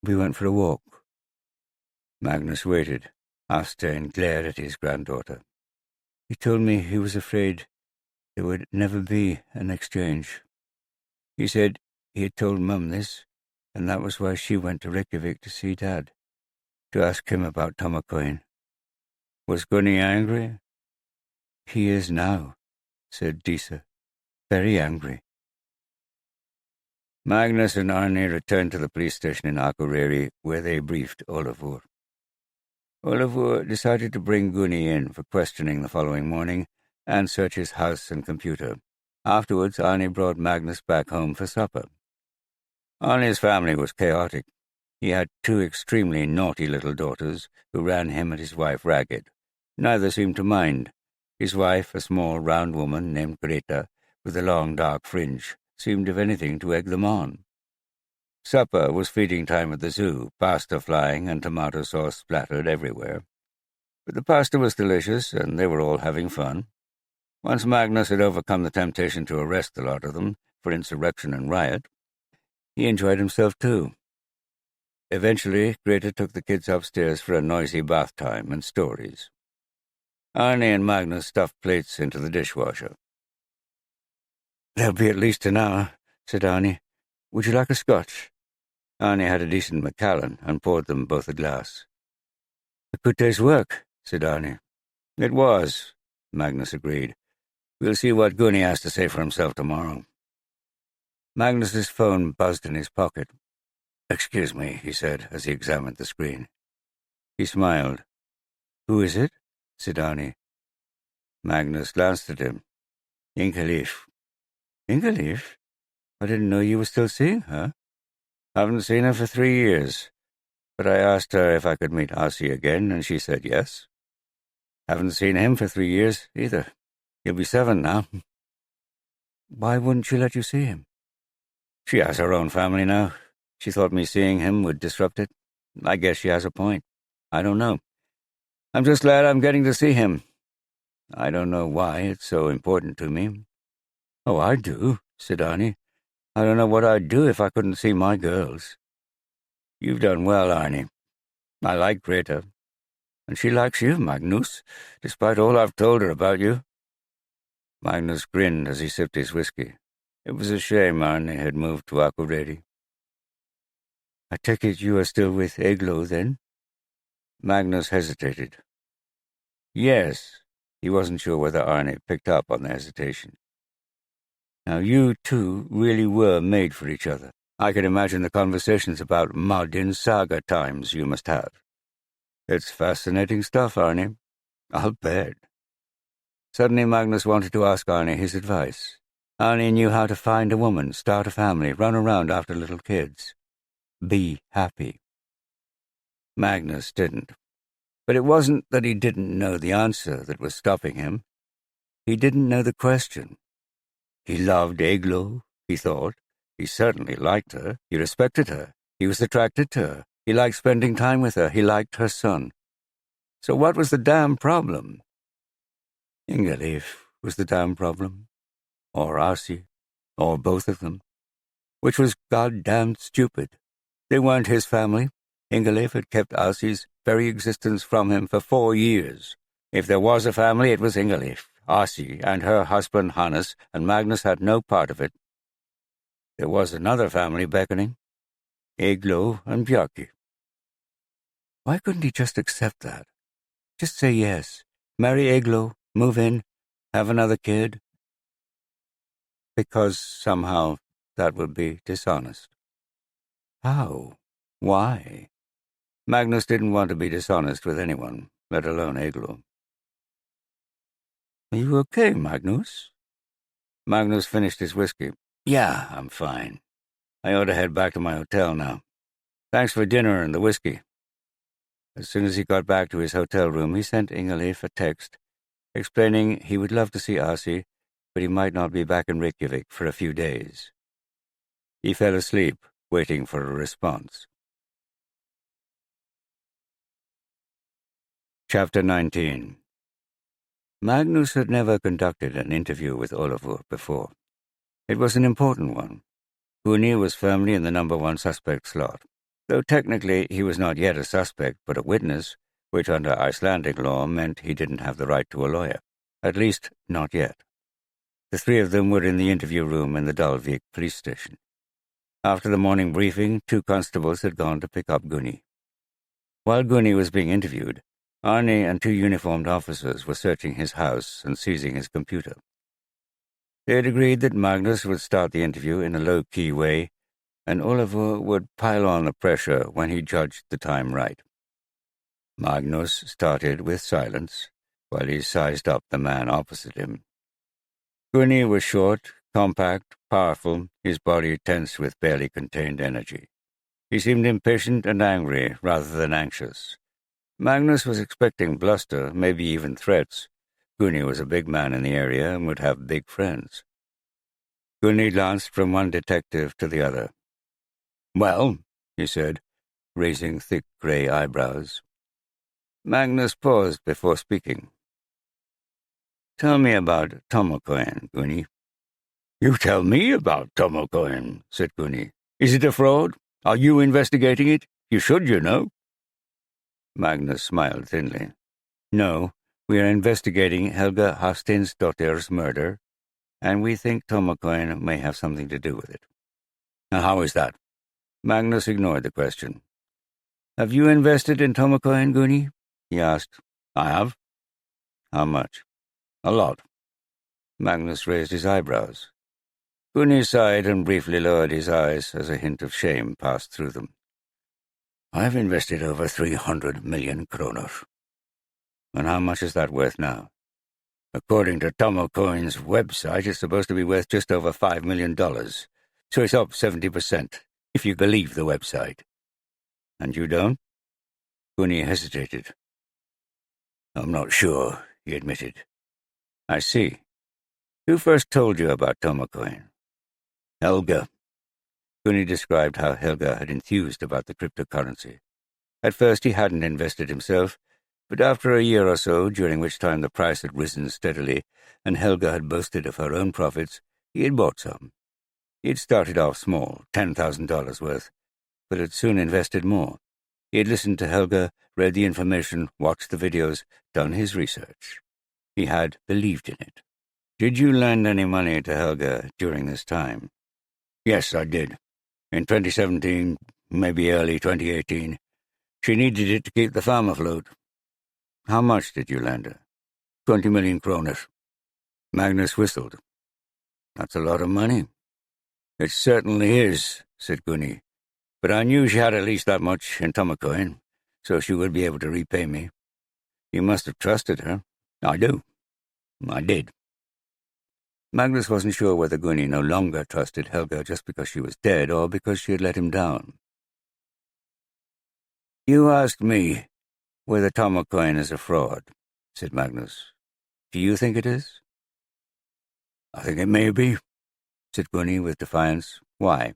We went for a walk." Magnus waited. Half-stained glared at his granddaughter. "He told me he was afraid there would never be an exchange. He said he had told Mum this, and that was why she went to Reykjavik to see Dad, to ask him about Tomacoin." "Was Gunny angry?" "He is now," said Disa. "Very angry." Magnus and Arne returned to the police station in Akureyri, where they briefed Olafur. Olafur decided to bring Gunny in for questioning the following morning and search his house and computer. Afterwards, Arne brought Magnus back home for supper. Arne's family was chaotic. He had 2 extremely naughty little daughters who ran him and his wife ragged. Neither seemed to mind. His wife, a small, round woman named Greta, with a long, dark fringe, seemed, if anything, to egg them on. Supper was feeding time at the zoo, pasta flying and tomato sauce splattered everywhere. But the pasta was delicious, and they were all having fun. Once Magnus had overcome the temptation to arrest the lot of them for insurrection and riot, he enjoyed himself too. Eventually, Greta took the kids upstairs for a noisy bath time and stories. Arne and Magnus stuffed plates into the dishwasher. "They'll be at least an hour," said Arne. "Would you like a scotch?" Arne had a decent Macallan and poured them both a glass. "A good day's work," said Arne. "It was," Magnus agreed. "We'll see what Gunny has to say for himself tomorrow." Magnus's phone buzzed in his pocket. "Excuse me," he said as he examined the screen. He smiled. "Who is it?" said Arne. Magnus glanced at him. "Ingalif." "Ingalif? I didn't know you were still seeing her." "Haven't seen her for 3 years. But I asked her if I could meet Asi again, and she said yes. Haven't seen him for 3 years, either. He'll be 7 now." "Why wouldn't she let you see him?" "She has her own family now. She thought me seeing him would disrupt it. I guess she has a point. I don't know. I'm just glad I'm getting to see him. I don't know why it's so important to me." "Oh, I do," said Arne. "I don't know what I'd do if I couldn't see my girls." "You've done well, Arne. I like Greta. And she likes you, Magnus, despite all I've told her about you." Magnus grinned as he sipped his whiskey. It was a shame Arne had moved to Akureyri. "I take it you are still with Eglo, then?" Magnus hesitated. "Yes." He wasn't sure whether Arne picked up on the hesitation. "Now you two really were made for each other. I could imagine the conversations about Mardin saga times you must have. It's fascinating stuff, Arne. I'll bet." Suddenly Magnus wanted to ask Arne his advice. Arne knew how to find a woman, start a family, run around after little kids. Be happy. Magnus didn't. But it wasn't that he didn't know the answer that was stopping him. He didn't know the question. He loved Eglo, he thought. He certainly liked her. He respected her. He was attracted to her. He liked spending time with her. He liked her son. So what was the damn problem? Ingalif was the damn problem. Or Asi. Or both of them. Which was goddamn stupid. They weren't his family. Ingalif had kept Asi's very existence from him for 4 years. If there was a family, it was Ingalif, Asi, and her husband Hannes, and Magnus had no part of it. There was another family beckoning. Eglo and Bjarki. Why couldn't he just accept that? Just say yes. Marry Eglo, move in, have another kid. Because somehow that would be dishonest. How? Why? Magnus didn't want to be dishonest with anyone, let alone Eglo. Are you okay, Magnus? Magnus finished his whiskey. Yeah, I'm fine. I ought to head back to my hotel now. Thanks for dinner and the whiskey. As soon as he got back to his hotel room, he sent Ingalif a text, explaining he would love to see Asi, but he might not be back in Reykjavik for a few days. He fell asleep, waiting for a response. Chapter 19 Magnus had never conducted an interview with Olafur before. It was an important one. Gunni was firmly in the number one suspect slot, though technically he was not yet a suspect but a witness, which under Icelandic law meant he didn't have the right to a lawyer. At least, not yet. The three of them were in the interview room in the Dalvík police station. After the morning briefing, 2 constables had gone to pick up Gunni. While Gunni was being interviewed, Arne and 2 uniformed officers were searching his house and seizing his computer. They had agreed that Magnus would start the interview in a low-key way, and Olafur would pile on the pressure when he judged the time right. Magnus started with silence, while he sized up the man opposite him. Gunni was short, compact, powerful, his body tense with barely contained energy. He seemed impatient and angry rather than anxious. Magnus was expecting bluster, maybe even threats. Gunni was a big man in the area and would have big friends. Gunni glanced from one detective to the other. "Well," he said, raising thick grey eyebrows. Magnus paused before speaking. "Tell me about Tomokoen, Gunni." "You tell me about Tomokoen," said Gunni. "Is it a fraud? Are you investigating it? You should, you know." Magnus smiled thinly. "No, we are investigating Helga Hafsteinsdottir's murder, and we think Tomokoen may have something to do with it." "And how is that?" Magnus ignored the question. "Have you invested in Tomokoen, Gunni?" he asked. "I have." "How much?" "A lot." Magnus raised his eyebrows. Gunni sighed and briefly lowered his eyes as a hint of shame passed through them. "I've invested over 300 million kroner." "And how much is that worth now?" "According to Tomokoen's website, it's supposed to be worth just over $5 million. So it's up 70%, if you believe the website." "And you don't?" Gunni hesitated. "I'm not sure," he admitted. "I see. Who first told you about Tomokoen?" "Helga." Gunni described how Helga had enthused about the cryptocurrency. At first he hadn't invested himself, but after a year or so, during which time the price had risen steadily, and Helga had boasted of her own profits, he had bought some. He had started off small, $10,000 worth, but had soon invested more. He had listened to Helga, read the information, watched the videos, done his research. He had believed in it. "Did you lend any money to Helga during this time?" "Yes, I did. In 2017, maybe early 2018. She needed it to keep the farm afloat." "How much did you lend her?" 20 million kroner. Magnus whistled. "That's a lot of money." "It certainly is," said Gunni. "But I knew she had at least that much in Tomokoen, so she would be able to repay me." "You must have trusted her." "I do. I did." Magnus wasn't sure whether Gunni no longer trusted Helga just because she was dead or because she had let him down. "You asked me whether Tomokoen is a fraud," said Magnus. "Do you think it is?" "I think it may be," said Gunni with defiance. "Why?"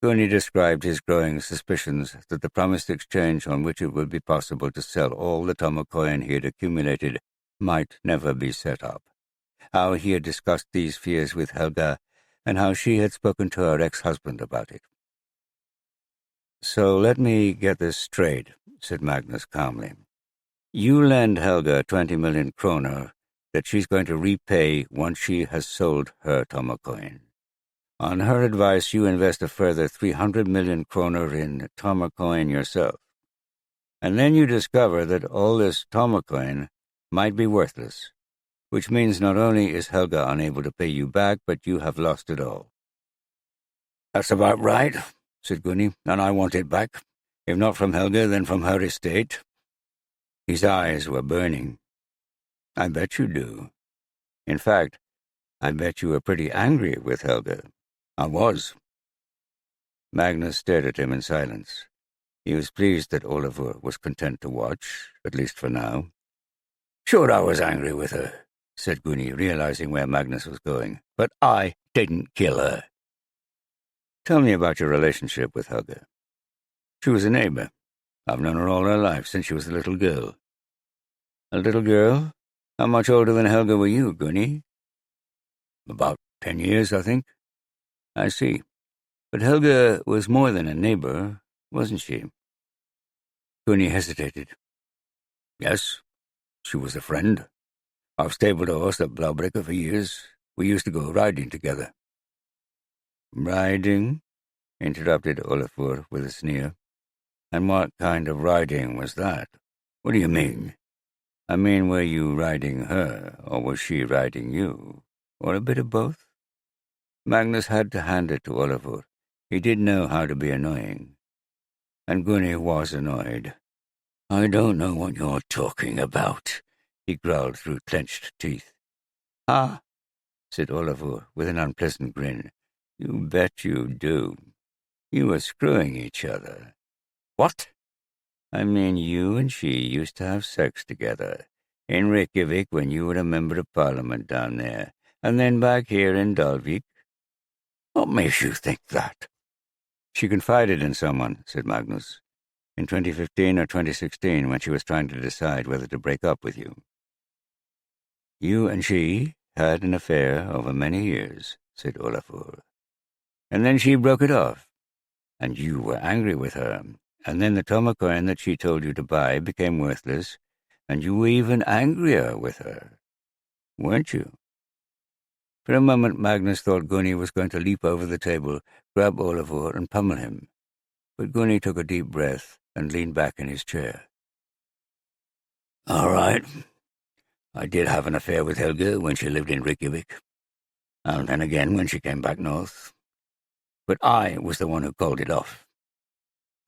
Gunni described his growing suspicions that the promised exchange on which it would be possible to sell all the Tomokoen he had accumulated might never be set up, how he had discussed these fears with Helga, and how she had spoken to her ex-husband about it. "So let me get this straight," said Magnus calmly. "You lend Helga 20 million kroner that she's going to repay once she has sold her Tomokoen. On her advice, you invest a further 300 million kroner in Tomokoen yourself. And then you discover that all this Tomokoen might be worthless, which means not only is Helga unable to pay you back, but you have lost it all." "That's about right," said Gunni, "and I want it back. If not from Helga, then from her estate." His eyes were burning. "I bet you do. In fact, I bet you were pretty angry with Helga." "I was." Magnus stared at him in silence. He was pleased that Olafur was content to watch, at least for now. "Sure I was angry with her," said Gunni, realizing where Magnus was going. "But I didn't kill her." "Tell me about your relationship with Helga." "She was a neighbor. I've known her all her life, since she was a little girl." "A little girl?" How much older than Helga were you, Gunny? About 10 years, I think. I see. But Helga was more than a neighbor, wasn't she? Gunny hesitated. Yes, she was a friend. I've stabled a horse at Blaubricke for years. We used to go riding together. Riding? Interrupted Olafur with a sneer. And what kind of riding was that? What do you mean? I mean, were you riding her, or was she riding you? Or a bit of both? Magnus had to hand it to Olafur. He did know how to be annoying. And Gunny was annoyed. I don't know what you're talking about, he growled through clenched teeth. Ah, said Olafur with an unpleasant grin. You bet you do. You were screwing each other. What? I mean, you and she used to have sex together. In Reykjavik when you were a member of Parliament down there, and then back here in Dalvík. What makes you think that? She confided in someone, said Magnus, in 2015 or 2016 when she was trying to decide whether to break up with you. You and she had an affair over many years, said Olafur. And then she broke it off, and you were angry with her, and then the Toma coin that she told you to buy became worthless, and you were even angrier with her, weren't you? For a moment Magnus thought Gunny was going to leap over the table, grab Olafur, and pummel him. But Gunny took a deep breath and leaned back in his chair. All right. I did have an affair with Helga when she lived in Reykjavik, and then again when she came back north. But I was the one who called it off.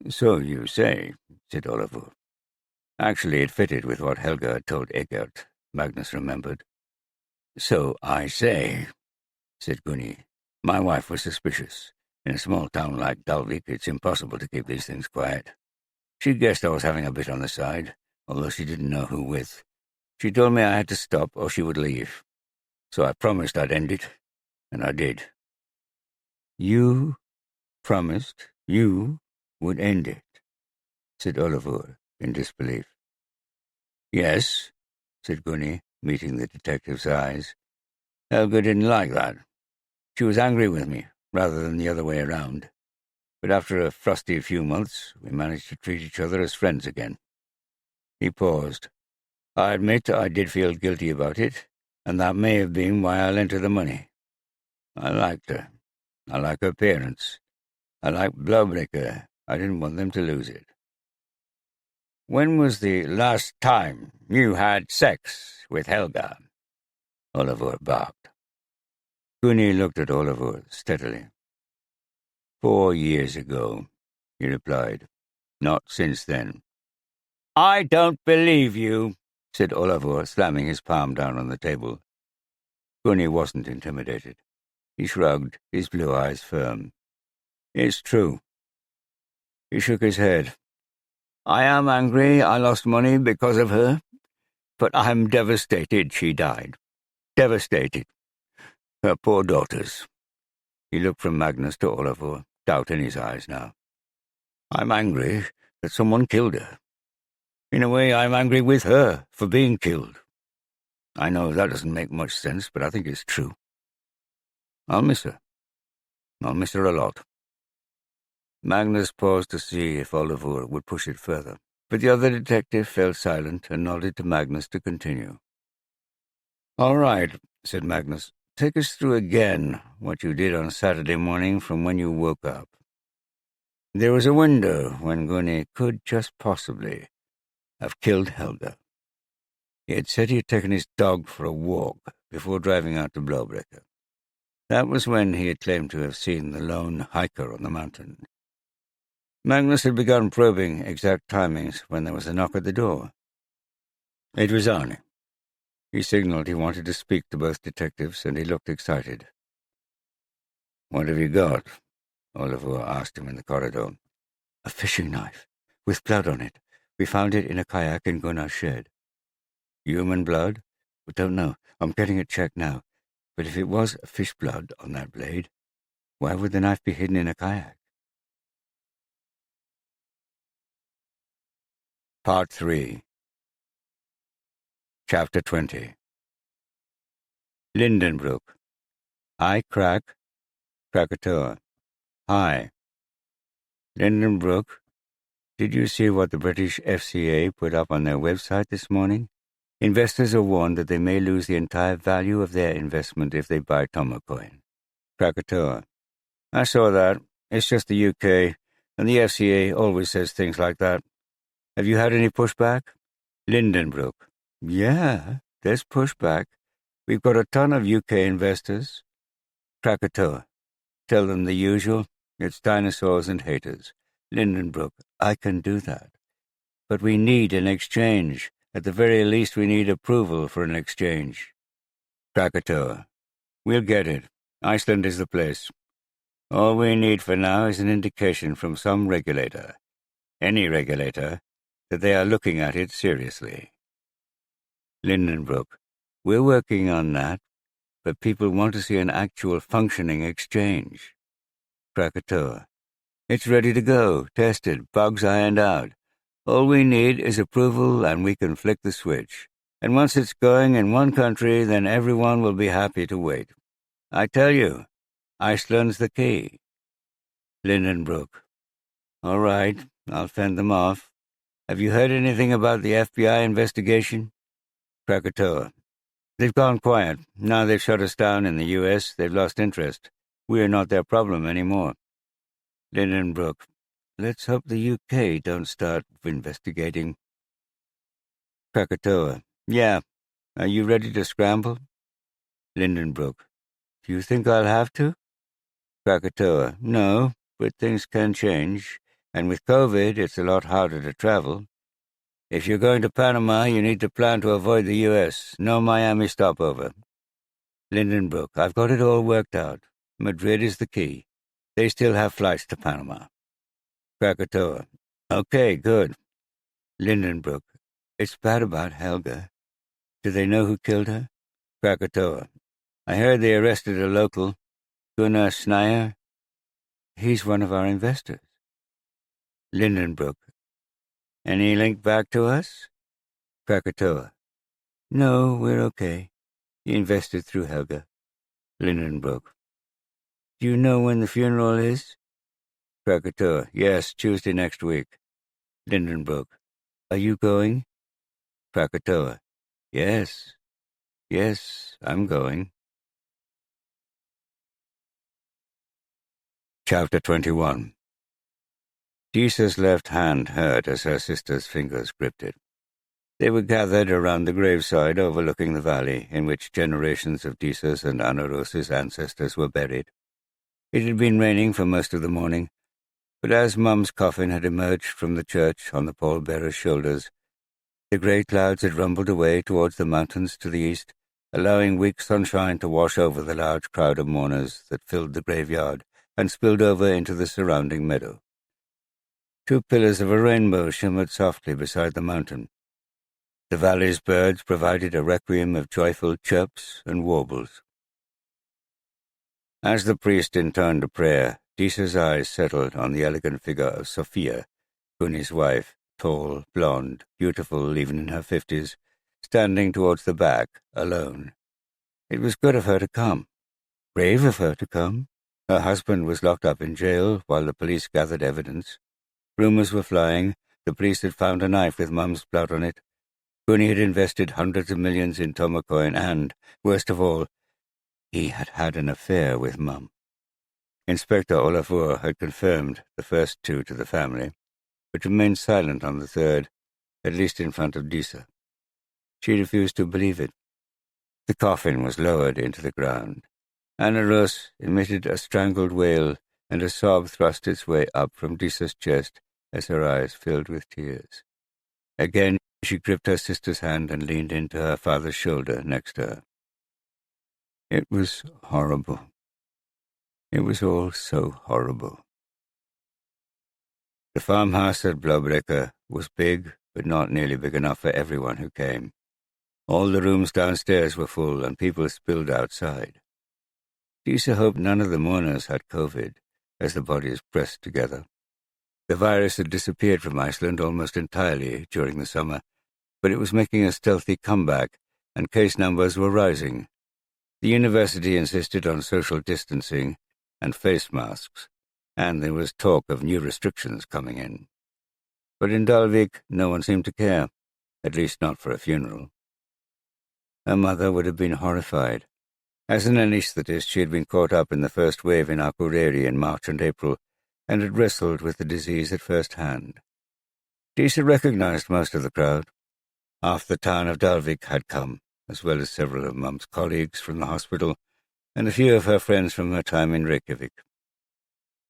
So you say, said Olafur. Actually, it fitted with what Helga had told Eggert, Magnus remembered. So I say, said Gunny. My wife was suspicious. In a small town like Dalvík, it's impossible to keep these things quiet. She guessed I was having a bit on the side, although she didn't know who with. She told me I had to stop or she would leave. So I promised I'd end it, and I did. You promised you would end it, said Olafur in disbelief. Yes, said Gunny, meeting the detective's eyes. Helga didn't like that. She was angry with me, rather than the other way around. But after a frosty few months, we managed to treat each other as friends again. He paused. I admit I did feel guilty about it, and that may have been why I lent her the money. I liked her. I like her parents. I like Blaubricke. I didn't want them to lose it. When was the last time you had sex with Helga? Olafur barked. Gunny looked at Olafur steadily. 4 years ago, he replied. Not since then. I don't believe you, said Olafur, slamming his palm down on the table. Gunny wasn't intimidated. He shrugged, his blue eyes firm. It's true. He shook his head. I am angry I lost money because of her, but I'm devastated she died. Devastated. Her poor daughters. He looked from Magnus to Olafur, doubt in his eyes now. I'm angry that someone killed her. In a way, I'm angry with her for being killed. I know that doesn't make much sense, but I think it's true. I'll miss her. I'll miss her a lot. Magnus paused to see if Olafur would push it further, but the other detective fell silent and nodded to Magnus to continue. All right, said Magnus. Take us through again what you did on Saturday morning from when you woke up. There was a window when Gunny could just possibly have killed Helga. He had said he had taken his dog for a walk before driving out to Blaubricke. That was when he had claimed to have seen the lone hiker on the mountain. Magnus had begun probing exact timings when there was a knock at the door. It was Arne. He signaled he wanted to speak to both detectives, and he looked excited. What have you got? Olafur asked him in the corridor. A fishing knife, with blood on it. We found it in a kayak in Gunnar's shed. Human blood? We don't know. I'm getting it checked now. But if it was fish blood on that blade, why would the knife be hidden in a kayak? Part 3. Chapter 20. Lindenbrook. Hi, Krakatoa. Hi. Lindenbrook, did you see what the British FCA put up on their website this morning? Investors are warned that they may lose the entire value of their investment if they buy Tomocoin. Krakatoa. I saw that. It's just the UK, and the FCA always says things like that. Have you had any pushback? Lindenbrook. Yeah, there's pushback. We've got a ton of UK investors. Krakatoa. Tell them the usual. It's dinosaurs and haters. Lindenbrook. I can do that. But we need an exchange. At the very least, we need approval for an exchange. Krakatoa. We'll get it. Iceland is the place. All we need for now is an indication from some regulator, any regulator, that they are looking at it seriously. Lindenbrook. We're working on that, but people want to see an actual functioning exchange. Krakatoa. It's ready to go, tested, bugs ironed out. All we need is approval and we can flick the switch. And once it's going in one country, then everyone will be happy to wait. I tell you, Iceland's the key. Lindenbrook. All right, I'll fend them off. Have you heard anything about the FBI investigation? Krakatoa. They've gone quiet. Now they've shut us down in the US, they've lost interest. We're not their problem anymore. Lindenbrook. Let's hope the UK don't start investigating. Krakatoa. Yeah. Are you ready to scramble? Lindenbrook. Do you think I'll have to? Krakatoa. No, but things can change. And with COVID, it's a lot harder to travel. If you're going to Panama, you need to plan to avoid the US. No Miami stopover. Lindenbrook. I've got it all worked out. Madrid is the key. They still have flights to Panama. Krakatoa. Okay, good. Lindenbrook. It's bad about Helga. Do they know who killed her? Krakatoa. I heard they arrested a local, Gunnar Sneyer. He's one of our investors. Lindenbrook. Any link back to us? Krakatoa. No, we're okay. He invested through Helga. Lindenbrook. Do you know when the funeral is? Krakatoa. Yes, Tuesday next week. Lindenbrook. Are you going? Krakatoa. Yes, I'm going. Chapter 21. Disa's left hand hurt as her sister's fingers gripped it. They were gathered around the graveside overlooking the valley in which generations of Disa's and Anaros's ancestors were buried. It had been raining for most of the morning, but as Mum's coffin had emerged from the church on the pallbearer's shoulders, the grey clouds had rumbled away towards the mountains to the east, allowing weak sunshine to wash over the large crowd of mourners that filled the graveyard and spilled over into the surrounding meadow. 2 pillars of a rainbow shimmered softly beside the mountain. The valley's birds provided a requiem of joyful chirps and warbles. As the priest intoned a prayer, Disa's eyes settled on the elegant figure of Sophia, Guni's wife, tall, blonde, beautiful even in her 50s, standing towards the back, alone. It was good of her to come. Brave of her to come. Her husband was locked up in jail while the police gathered evidence. Rumors were flying. The police had found a knife with Mum's blood on it. Guni had invested hundreds of millions in Tomocoin and, worst of all, he had had an affair with Mum. Inspector Olafur had confirmed the first 2 to the family, but remained silent on the third, at least in front of Disa. She refused to believe it. The coffin was lowered into the ground. Anaros emitted a strangled wail, and a sob thrust its way up from Disa's chest as her eyes filled with tears. Again, she gripped her sister's hand and leaned into her father's shoulder next to her. It was horrible. It was all so horrible. The farmhouse at Blåbräcka was big, but not nearly big enough for everyone who came. All the rooms downstairs were full, and people spilled outside. Disa hoped none of the mourners had COVID, as the bodies pressed together. The virus had disappeared from Iceland almost entirely during the summer, but it was making a stealthy comeback, and case numbers were rising. The university insisted on social distancing and face masks, and there was talk of new restrictions coming in. But in Dalvík, no one seemed to care, at least not for a funeral. Her mother would have been horrified. As an anaesthetist, she had been caught up in the first wave in Akureyri in March and April, and had wrestled with the disease at first hand. Dísa recognized most of the crowd. Half the town of Dalvík had come, as well as several of Mum's colleagues from the hospital, and a few of her friends from her time in Reykjavik.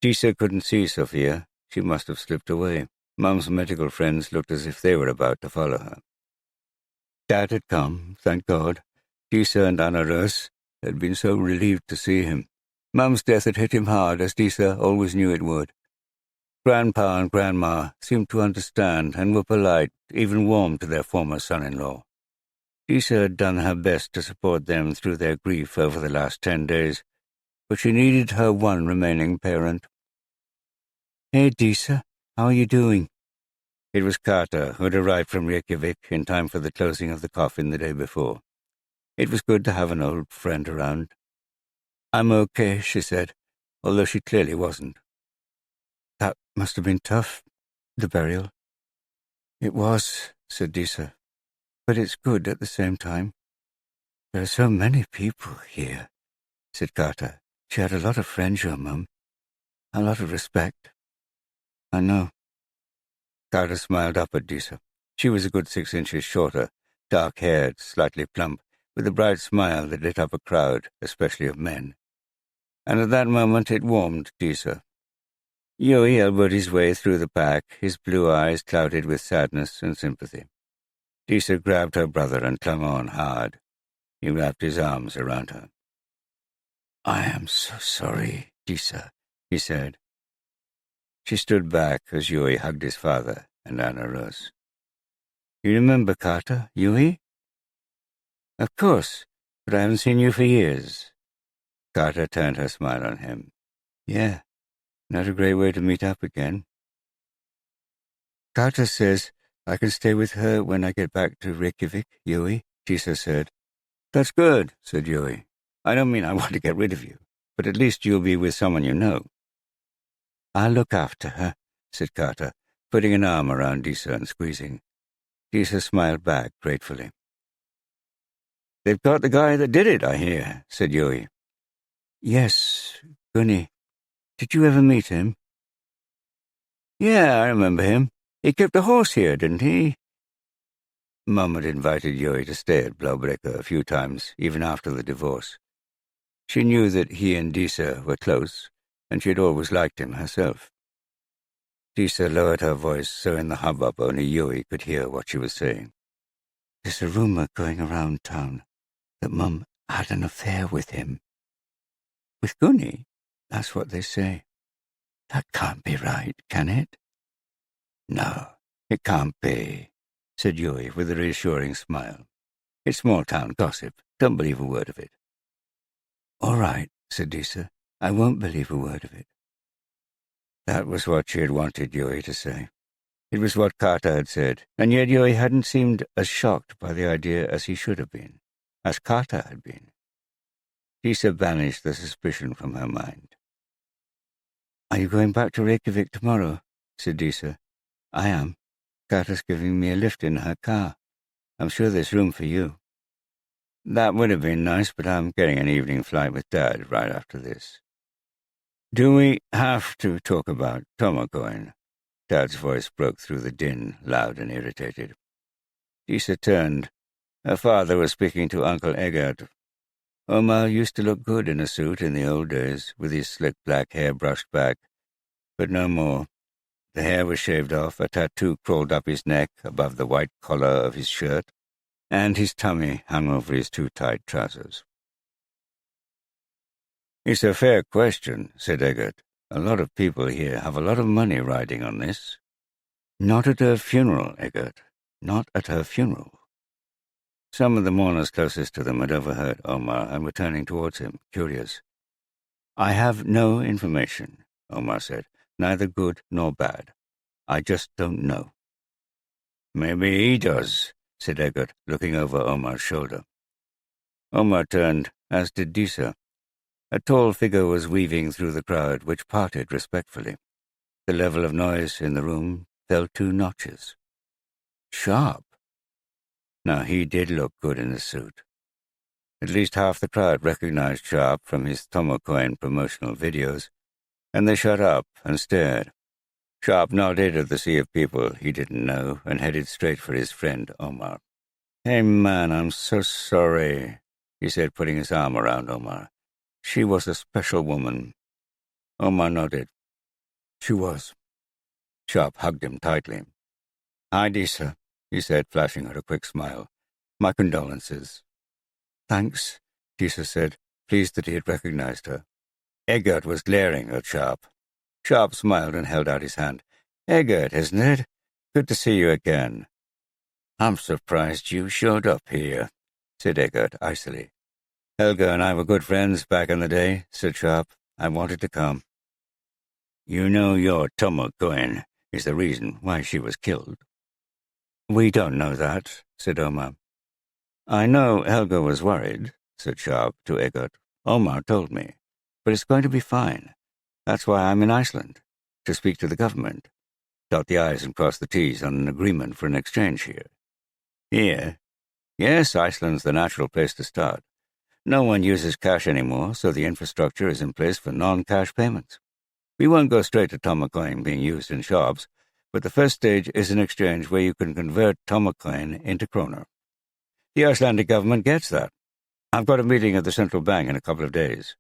Dísa couldn't see Sophia. She must have slipped away. Mum's medical friends looked as if they were about to follow her. Dad had come, thank God. Dísa and Anna Rós had been so relieved to see him. Mum's death had hit him hard, as Dísa always knew it would. Grandpa and Grandma seemed to understand and were polite, even warm to their former son-in-law. Dísa had done her best to support them through their grief over the last 10 days, but she needed her one remaining parent. "Hey, Dísa, how are you doing?" It was Kata, who had arrived from Reykjavik in time for the closing of the coffin the day before. It was good to have an old friend around. "I'm okay," she said, although she clearly wasn't. "That must have been tough, the burial." "It was," said Dísa, "but it's good at the same time." "There are so many people here," said Kata. "She had a lot of friends, your mum. A lot of respect." "I know." Kata smiled up at Dísa. She was a good 6 inches shorter, dark-haired, slightly plump, with a bright smile that lit up a crowd, especially of men. And at that moment it warmed Dísa. Jói elbowed his way through the pack, his blue eyes clouded with sadness and sympathy. Dísa grabbed her brother and clung on hard. He wrapped his arms around her. "I am so sorry, Dísa," he said. She stood back as Jói hugged his father and Anna Rós. "You remember Kata, Jói?" "Of course, but I haven't seen you for years." Kata turned her smile on him. "Yeah, not a great way to meet up again." "Kata says I can stay with her when I get back to Reykjavik, Jói," Dísa said. "That's good," said Jói. "I don't mean I want to get rid of you, but at least you'll be with someone you know." "I'll look after her," said Kata, putting an arm around Dísa and squeezing. Dísa smiled back gratefully. "They've got the guy that did it, I hear," said Jói. "Yes, Gunni. Did you ever meet him?" "Yeah, I remember him. He kept a horse here, didn't he?" Mum had invited Jói to stay at Blåbrekka a few times, even after the divorce. She knew that he and Dísa were close, and she had always liked him herself. Dísa lowered her voice so in the hubbub only Jói could hear what she was saying. "There's a rumor going around town that Mum had an affair with him." "With Gunni?" "That's what they say." "That can't be right, can it?" "No, it can't be," said Jói with a reassuring smile. "It's small-town gossip. Don't believe a word of it." "All right," said Dísa. "I won't believe a word of it." That was what she had wanted Jói to say. It was what Kata had said, and yet Jói hadn't seemed as shocked by the idea as he should have been, as Kata had been. Dísa banished the suspicion from her mind. "Are you going back to Reykjavik tomorrow?" said Dísa. "I am. Kata's giving me a lift in her car. I'm sure there's room for you." "That would have been nice, but I'm getting an evening flight with Dad right after this." "Do we have to talk about Tomocoin?" Dad's voice broke through the din, loud and irritated. Dísa turned. Her father was speaking to Uncle Eggert. Omar used to look good in a suit in the old days, with his slick black hair brushed back, but no more. The hair was shaved off, a tattoo crawled up his neck above the white collar of his shirt, and his tummy hung over his too tight trousers. "It's a fair question," said Eggert. "A lot of people here have a lot of money riding on this." "Not at her funeral, Eggert. Not at her funeral." Some of the mourners closest to them had overheard Omar and were turning towards him, curious. "I have no information," Omar said, "neither good nor bad. I just don't know." "Maybe he does," said Eggert, looking over Omar's shoulder. Omar turned. as did Disa. A tall figure was weaving through the crowd, which parted respectfully. The level of noise in the room fell 2 notches. Sharp. Now, he did look good in the suit. At least half the crowd recognized Sharp from his Tomocoin promotional videos, and they shut up and stared. Sharp nodded at the sea of people he didn't know and headed straight for his friend Omar. "Hey, man, I'm so sorry," he said, putting his arm around Omar. "She was a special woman." Omar nodded. "She was." Sharp hugged him tightly. "Hi, Disa," he said, flashing her a quick smile. "My condolences." "Thanks," Disa said, pleased that he had recognized her. Eggert was glaring at Sharp. Sharp smiled and held out his hand. "Eggert, isn't it? Good to see you again." "I'm surprised you showed up here," said Eggert icily. "Helga and I were good friends back in the day," said Sharp. "I wanted to come." "You know your Tomocoin is the reason why she was killed." "We don't know that," said Omar. "I know Helga was worried," said Sharp to Eggert. "Omar told me. But it's going to be fine. That's why I'm in Iceland, to speak to the government. Dot the I's and cross the T's on an agreement for an exchange here." "Here?" "Yes, Iceland's the natural place to start. No one uses cash anymore, so the infrastructure is in place for non-cash payments. We won't go straight to Tomocoin being used in shops, but the first stage is an exchange where you can convert Tomocoin into kroner. The Icelandic government gets that. I've got a meeting at the central bank in a couple of days."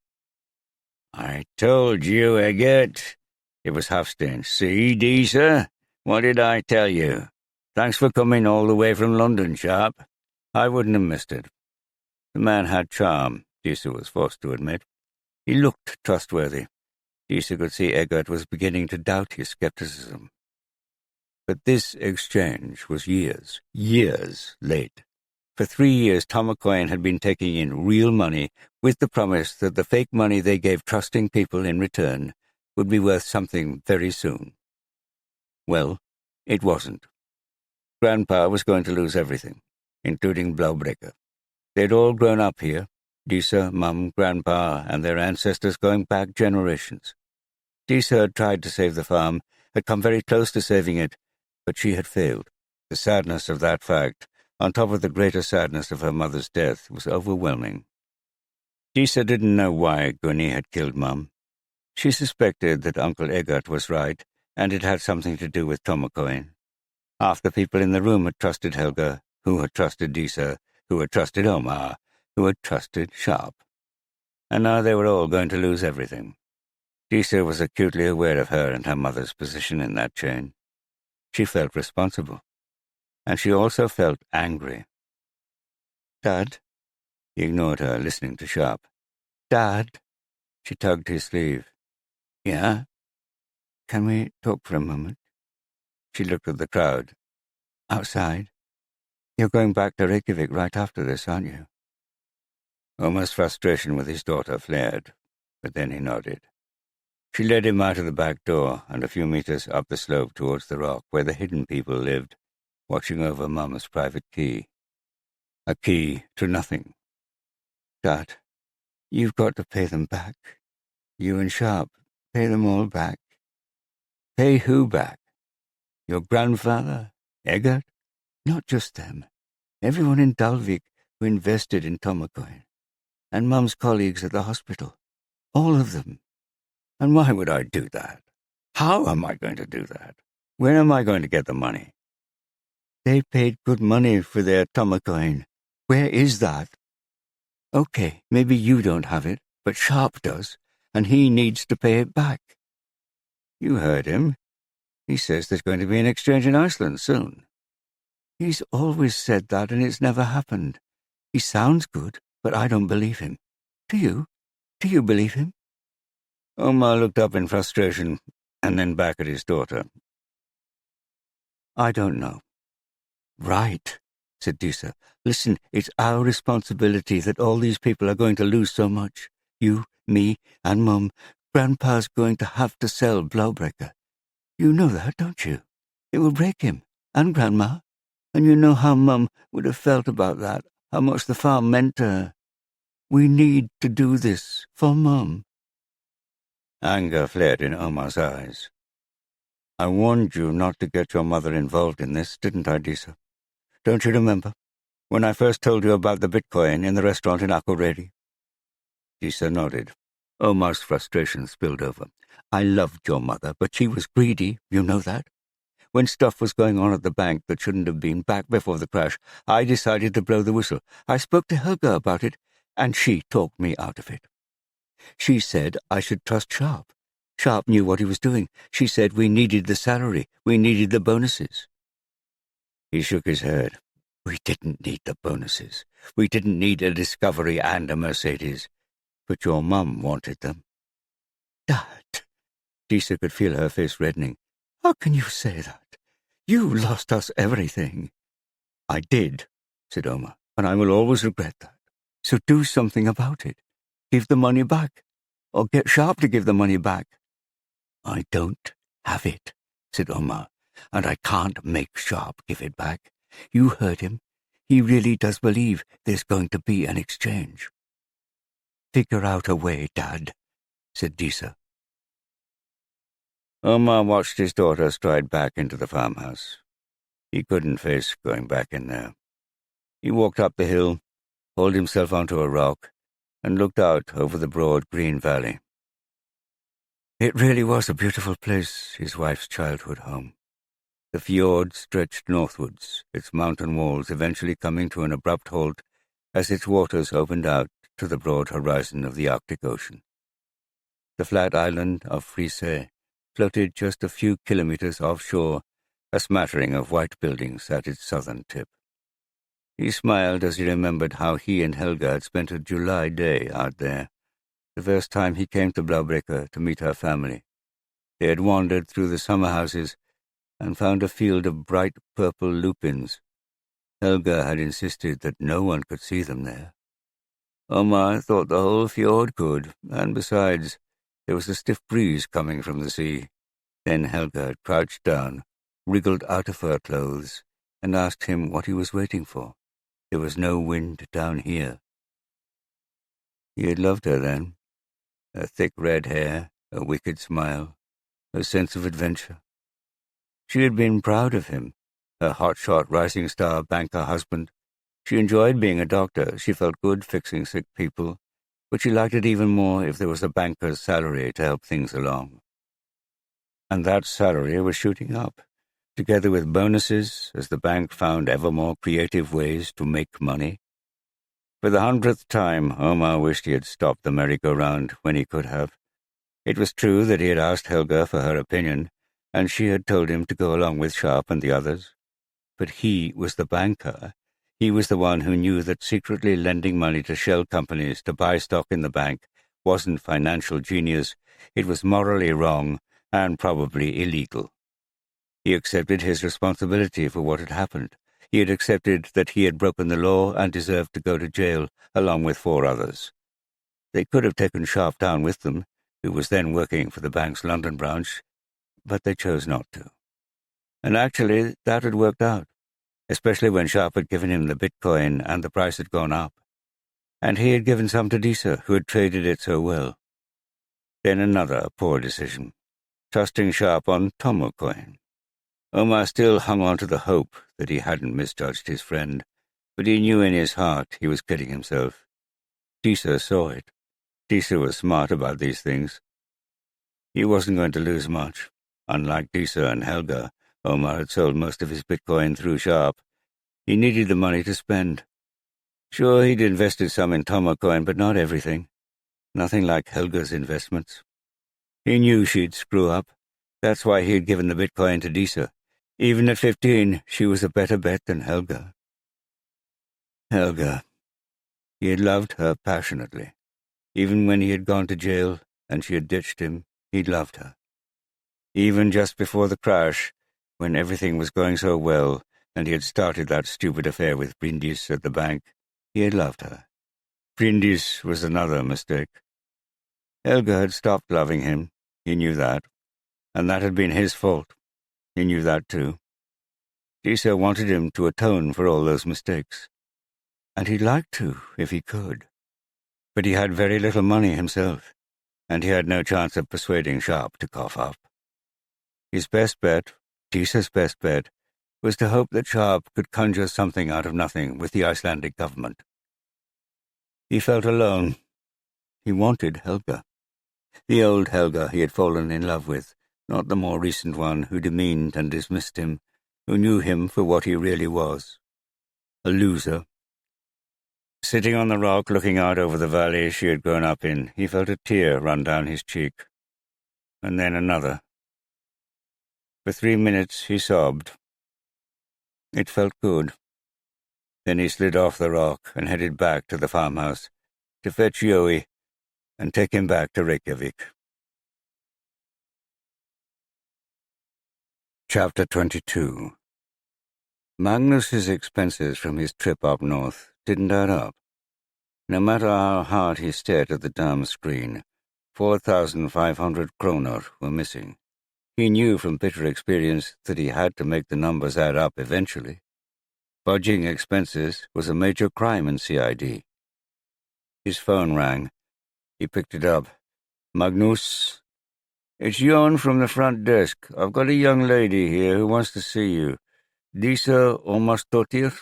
"I told you, Eggert." It was Halfstein. "See, Disa? What did I tell you? Thanks for coming all the way from London, Sharp." "I wouldn't have missed it." The man had charm, Disa was forced to admit. He looked trustworthy. Disa could see Eggert was beginning to doubt his skepticism. But this exchange was years late. For 3 years, Tomocoin had been taking in real money with the promise that the fake money they gave trusting people in return would be worth something very soon. Well, it wasn't. Grandpa was going to lose everything, including Blaubreke. They'd all grown up here, Disa, Mum, Grandpa, and their ancestors going back generations. Disa had tried to save the farm, had come very close to saving it, but she had failed. The sadness of that fact, on top of the greater sadness of her mother's death, was overwhelming. Disa didn't know why Gunni had killed Mum. She suspected that Uncle Eggert was right, and it had something to do with Tomocoin. Half the people in the room had trusted Helga, who had trusted Disa, who had trusted Omar, who had trusted Sharp. And now they were all going to lose everything. Disa was acutely aware of her and her mother's position in that chain. She felt responsible, and she also felt angry. "Dad?" He ignored her, listening to Sharp. "Dad?" She tugged his sleeve. "Yeah?" "Can we talk for a moment?" She looked at the crowd. "Outside? You're going back to Reykjavik right after this, aren't you?" Omar's frustration with his daughter flared, but then he nodded. She led him out of the back door and a few meters up the slope towards the rock where the hidden people lived, watching over Mum's private key. A key to nothing. "Dad, you've got to pay them back. You and Sharp, pay them all back." "Pay who back? Your grandfather? Eggert?" "Not just them. Everyone in Dalvík who invested in Tomocoin. And Mum's colleagues at the hospital. All of them." "And why would I do that? How am I going to do that? Where am I going to get the money?" "They paid good money for their Tomocoin. Where is that?" "Okay, maybe you don't have it, but Sharp does, and he needs to pay it back." "You heard him. He says there's going to be an exchange in Iceland soon." "He's always said that, and it's never happened. He sounds good, but I don't believe him. Do you? Do you believe him?" Omar looked up in frustration, and then back at his daughter. "I don't know." "Right," said Disa. "Listen, it's our responsibility that all these people are going to lose so much. You, me, and Mum. Grandpa's going to have to sell Blaubreke. You know that, don't you? It will break him, and Grandma. And you know how Mum would have felt about that, how much the farm meant to her." We need to do this for Mum." Anger flared in Omar's eyes. "I warned you not to get your mother involved in this, didn't I, Disa? Don't you remember? When I first told you about the Bitcoin in the restaurant in Akureyri?" Disa nodded. Omar's frustration spilled over. "I loved your mother, but she was greedy, you know that? When stuff was going on at the bank that shouldn't have been back before the crash, I decided to blow the whistle. I spoke to Helga about it, and she talked me out of it. She said I should trust Sharp. Sharp knew what he was doing. She said we needed the salary. We needed the bonuses." He shook his head. "We didn't need the bonuses. We didn't need a Discovery and a Mercedes. But your mum wanted them." "Dad." Disa could feel her face reddening. "How can you say that? You lost us everything." "I did," said Omar, "and I will always regret that. So do something about it. Give the money back. Or get Sharp to give the money back." "I don't have it," said Omar, "and I can't make Sharp give it back. You heard him. He really does believe there's going to be an exchange." "Figure out a way, Dad," said Disa. Omar watched his daughter stride back into the farmhouse. He couldn't face going back in there. He walked up the hill, hauled himself onto a rock, and looked out over the broad green valley. It really was a beautiful place, his wife's childhood home. The fjord stretched northwards, its mountain walls eventually coming to an abrupt halt as its waters opened out to the broad horizon of the Arctic Ocean. The flat island of Frise floated just a few kilometers offshore, a smattering of white buildings at its southern tip. He smiled as he remembered how he and Helga had spent a July day out there, the first time he came to Blaubreka to meet her family. They had wandered through the summer houses and found a field of bright purple lupins. Helga had insisted that no one could see them there. Omar thought the whole fjord could, and besides, there was a stiff breeze coming from the sea. Then Helga had crouched down, wriggled out of her clothes, and asked him what he was waiting for. There was no wind down here. He had loved her then. Her thick red hair, her wicked smile, her sense of adventure. She had been proud of him, her hotshot rising star banker husband. She enjoyed being a doctor. She felt good fixing sick people, but she liked it even more if there was a banker's salary to help things along. And that salary was shooting up, together with bonuses as the bank found ever more creative ways to make money. For the 100th time, Omar wished he had stopped the merry-go-round when he could have. It was true that he had asked Helga for her opinion, and she had told him to go along with Sharp and the others. But he was the banker. He was the one who knew that secretly lending money to shell companies to buy stock in the bank wasn't financial genius. It was morally wrong and probably illegal. He accepted his responsibility for what had happened. He had accepted that he had broken the law and deserved to go to jail, along with 4 others. They could have taken Sharp down with them, who was then working for the bank's London branch, but they chose not to. And actually, that had worked out, especially when Sharp had given him the Bitcoin and the price had gone up. And he had given some to Disa, who had traded it so well. Then another poor decision, trusting Sharp on Tomo coin. Omar still hung on to the hope that he hadn't misjudged his friend, but he knew in his heart he was kidding himself. Disa saw it. Disa was smart about these things. He wasn't going to lose much. Unlike Disa and Helga, Omar had sold most of his Bitcoin through Sharp. He needed the money to spend. Sure, he'd invested some in Tomo coin, but not everything. Nothing like Helga's investments. He knew she'd screw up. That's why he had given the Bitcoin to Disa. Even at 15, she was a better bet than Helga. Helga. He had loved her passionately. Even when he had gone to jail and she had ditched him, he'd loved her. Even just before the crash, when everything was going so well and he had started that stupid affair with Brindis at the bank, he had loved her. Brindis was another mistake. Helga had stopped loving him. He knew that. And that had been his fault. He knew that too. Disa wanted him to atone for all those mistakes. And he'd like to, if he could. But he had very little money himself, and he had no chance of persuading Sharp to cough up. His best bet, Disa's best bet, was to hope that Sharp could conjure something out of nothing with the Icelandic government. He felt alone. He wanted Helga. The old Helga he had fallen in love with, not the more recent one who demeaned and dismissed him, who knew him for what he really was, a loser. Sitting on the rock looking out over the valley she had grown up in, he felt a tear run down his cheek, and then another. For 3 minutes he sobbed. It felt good. Then he slid off the rock and headed back to the farmhouse to fetch Jói and take him back to Reykjavik. Chapter 22. Magnus's expenses from his trip up north didn't add up. No matter how hard he stared at the damn screen, 4,500 kronor were missing. He knew from bitter experience that he had to make the numbers add up eventually. Budging expenses was a major crime in CID. His phone rang. He picked it up. Magnus? It's Jon from the front desk. I've got a young lady here who wants to see you. Disa Ómarsdóttir.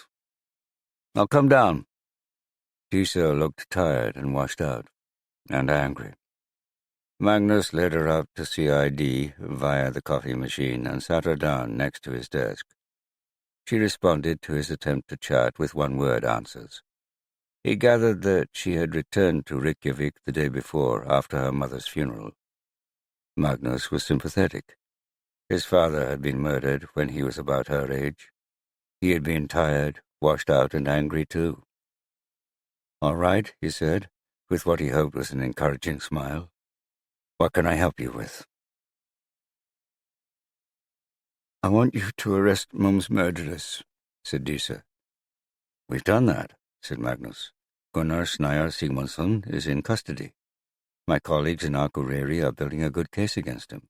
Now come down. Disa looked tired and washed out, and angry. Magnus led her up to CID via the coffee machine and sat her down next to his desk. She responded to his attempt to chat with one-word answers. He gathered that she had returned to Reykjavik the day before, after her mother's funeral. Magnus was sympathetic. His father had been murdered when he was about her age. He had been tired, washed out, and angry too. "All right," he said, with what he hoped was an encouraging smile. "What can I help you with?" "I want you to arrest Mum's murderers," said Disa. "We've done that," said Magnus. "Gunnar Snæjar Sigmundsson is in custody. My colleagues in Akureyri are building a good case against him.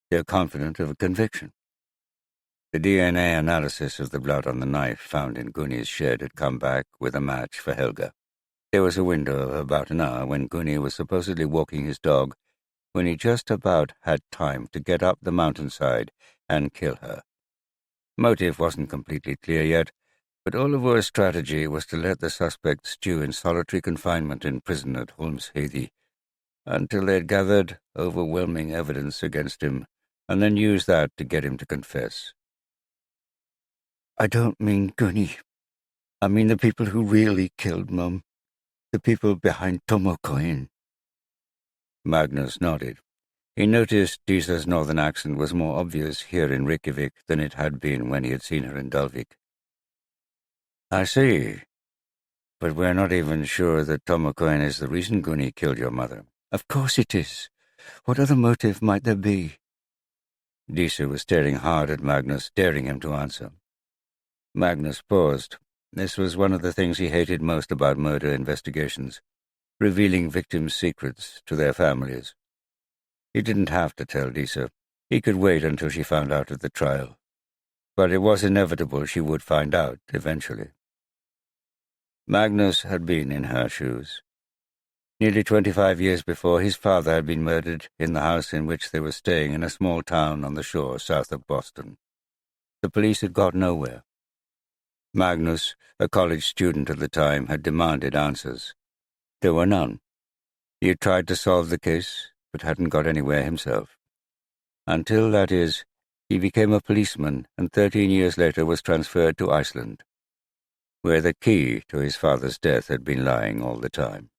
They're confident of a conviction." The DNA analysis of the blood on the knife found in Gunni's shed had come back with a match for Helga. There was a window of about an hour when Gunni was supposedly walking his dog, when he just about had time to get up the mountainside and kill her. Motive wasn't completely clear yet, but Ólafur's strategy was to let the suspect stew in solitary confinement in prison at Hólmsheiði until they'd gathered overwhelming evidence against him, and then use that to get him to confess. "I don't mean Gunni. I mean the people who really killed Mum. The people behind Tomokoin." Magnus nodded. He noticed Disa's northern accent was more obvious here in Reykjavik than it had been when he had seen her in Dalvík. "I see. But we're not even sure that Tomokoin is the reason Gunni killed your mother." "Of course it is. What other motive might there be?" Disa was staring hard at Magnus, daring him to answer. Magnus paused. This was one of the things he hated most about murder investigations, revealing victims' secrets to their families. He didn't have to tell Disa. He could wait until she found out at the trial. But it was inevitable she would find out eventually. Magnus had been in her shoes. Nearly 25 years before, his father had been murdered in the house in which they were staying in a small town on the shore south of Boston. The police had got nowhere. Magnus, a college student at the time, had demanded answers. There were none. He had tried to solve the case, but hadn't got anywhere himself. Until, that is, he became a policeman and 13 years later was transferred to Iceland, where the key to his father's death had been lying all the time.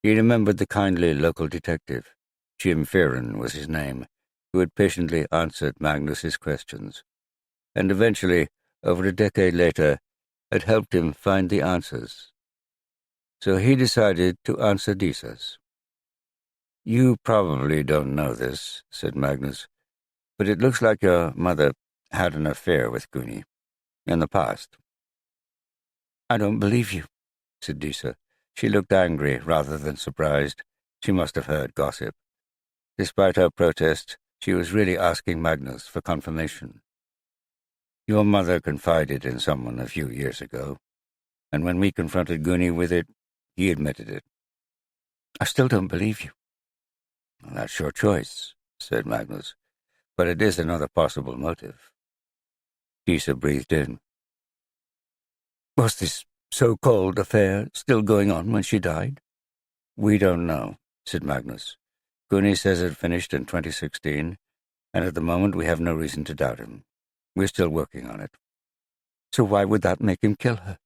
He remembered the kindly local detective, Jim Fearon was his name, who had patiently answered Magnus's questions, and eventually, over a decade later, had helped him find the answers. So he decided to answer Disa's. "You probably don't know this," said Magnus, "but it looks like your mother had an affair with Gunni in the past." "I don't believe you," said Disa. She looked angry rather than surprised. She must have heard gossip. Despite her protest, she was really asking Magnus for confirmation. "Your mother confided in someone a few years ago, and when we confronted Gunni with it, he admitted it. I still don't believe you. Well, that's your choice, said Magnus, but it is another possible motive. Disa breathed in. Was this so-called affair still going on when she died? We don't know, said Magnus. Gunni says it finished in 2016, and at the moment we have no reason to doubt him. We're still working on it. So why would that make him kill her?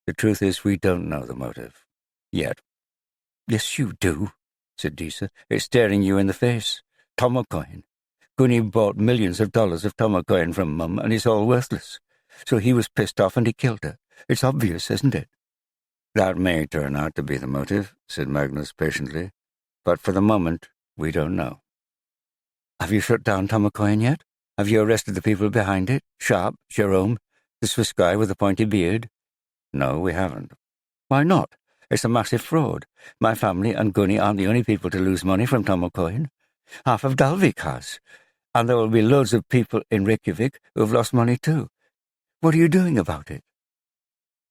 The truth is we don't know the motive. Yet. Yes, you do, said Disa. It's staring you in the face. Tomocoin. Gunni bought millions of dollars of Tomocoin from Mum, and it's all worthless. So he was pissed off and he killed her. It's obvious, isn't it? That may turn out to be the motive, said Magnus patiently, but for the moment, we don't know. Have you shut down Tomocoin yet? Have you arrested the people behind it? Sharp, Jerome, the Swiss guy with the pointy beard? No, we haven't. Why not? It's a massive fraud. My family and Gunni aren't the only people to lose money from Tomocoin. Half of Dalvík has. And there will be loads of people in Reykjavik who've lost money too. What are you doing about it?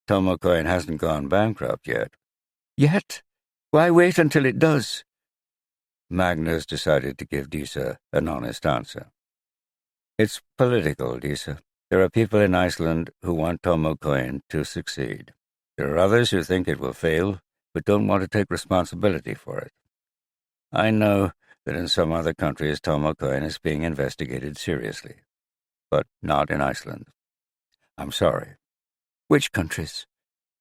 Tomocoin hasn't gone bankrupt yet. Yet? Why wait until it does? Magnus decided to give Disa an honest answer. It's political, Disa. There are people in Iceland who want Tomocoin to succeed. There are others who think it will fail, but don't want to take responsibility for it. I know that in some other countries Tomocoin is being investigated seriously, but not in Iceland. I'm sorry. Which countries?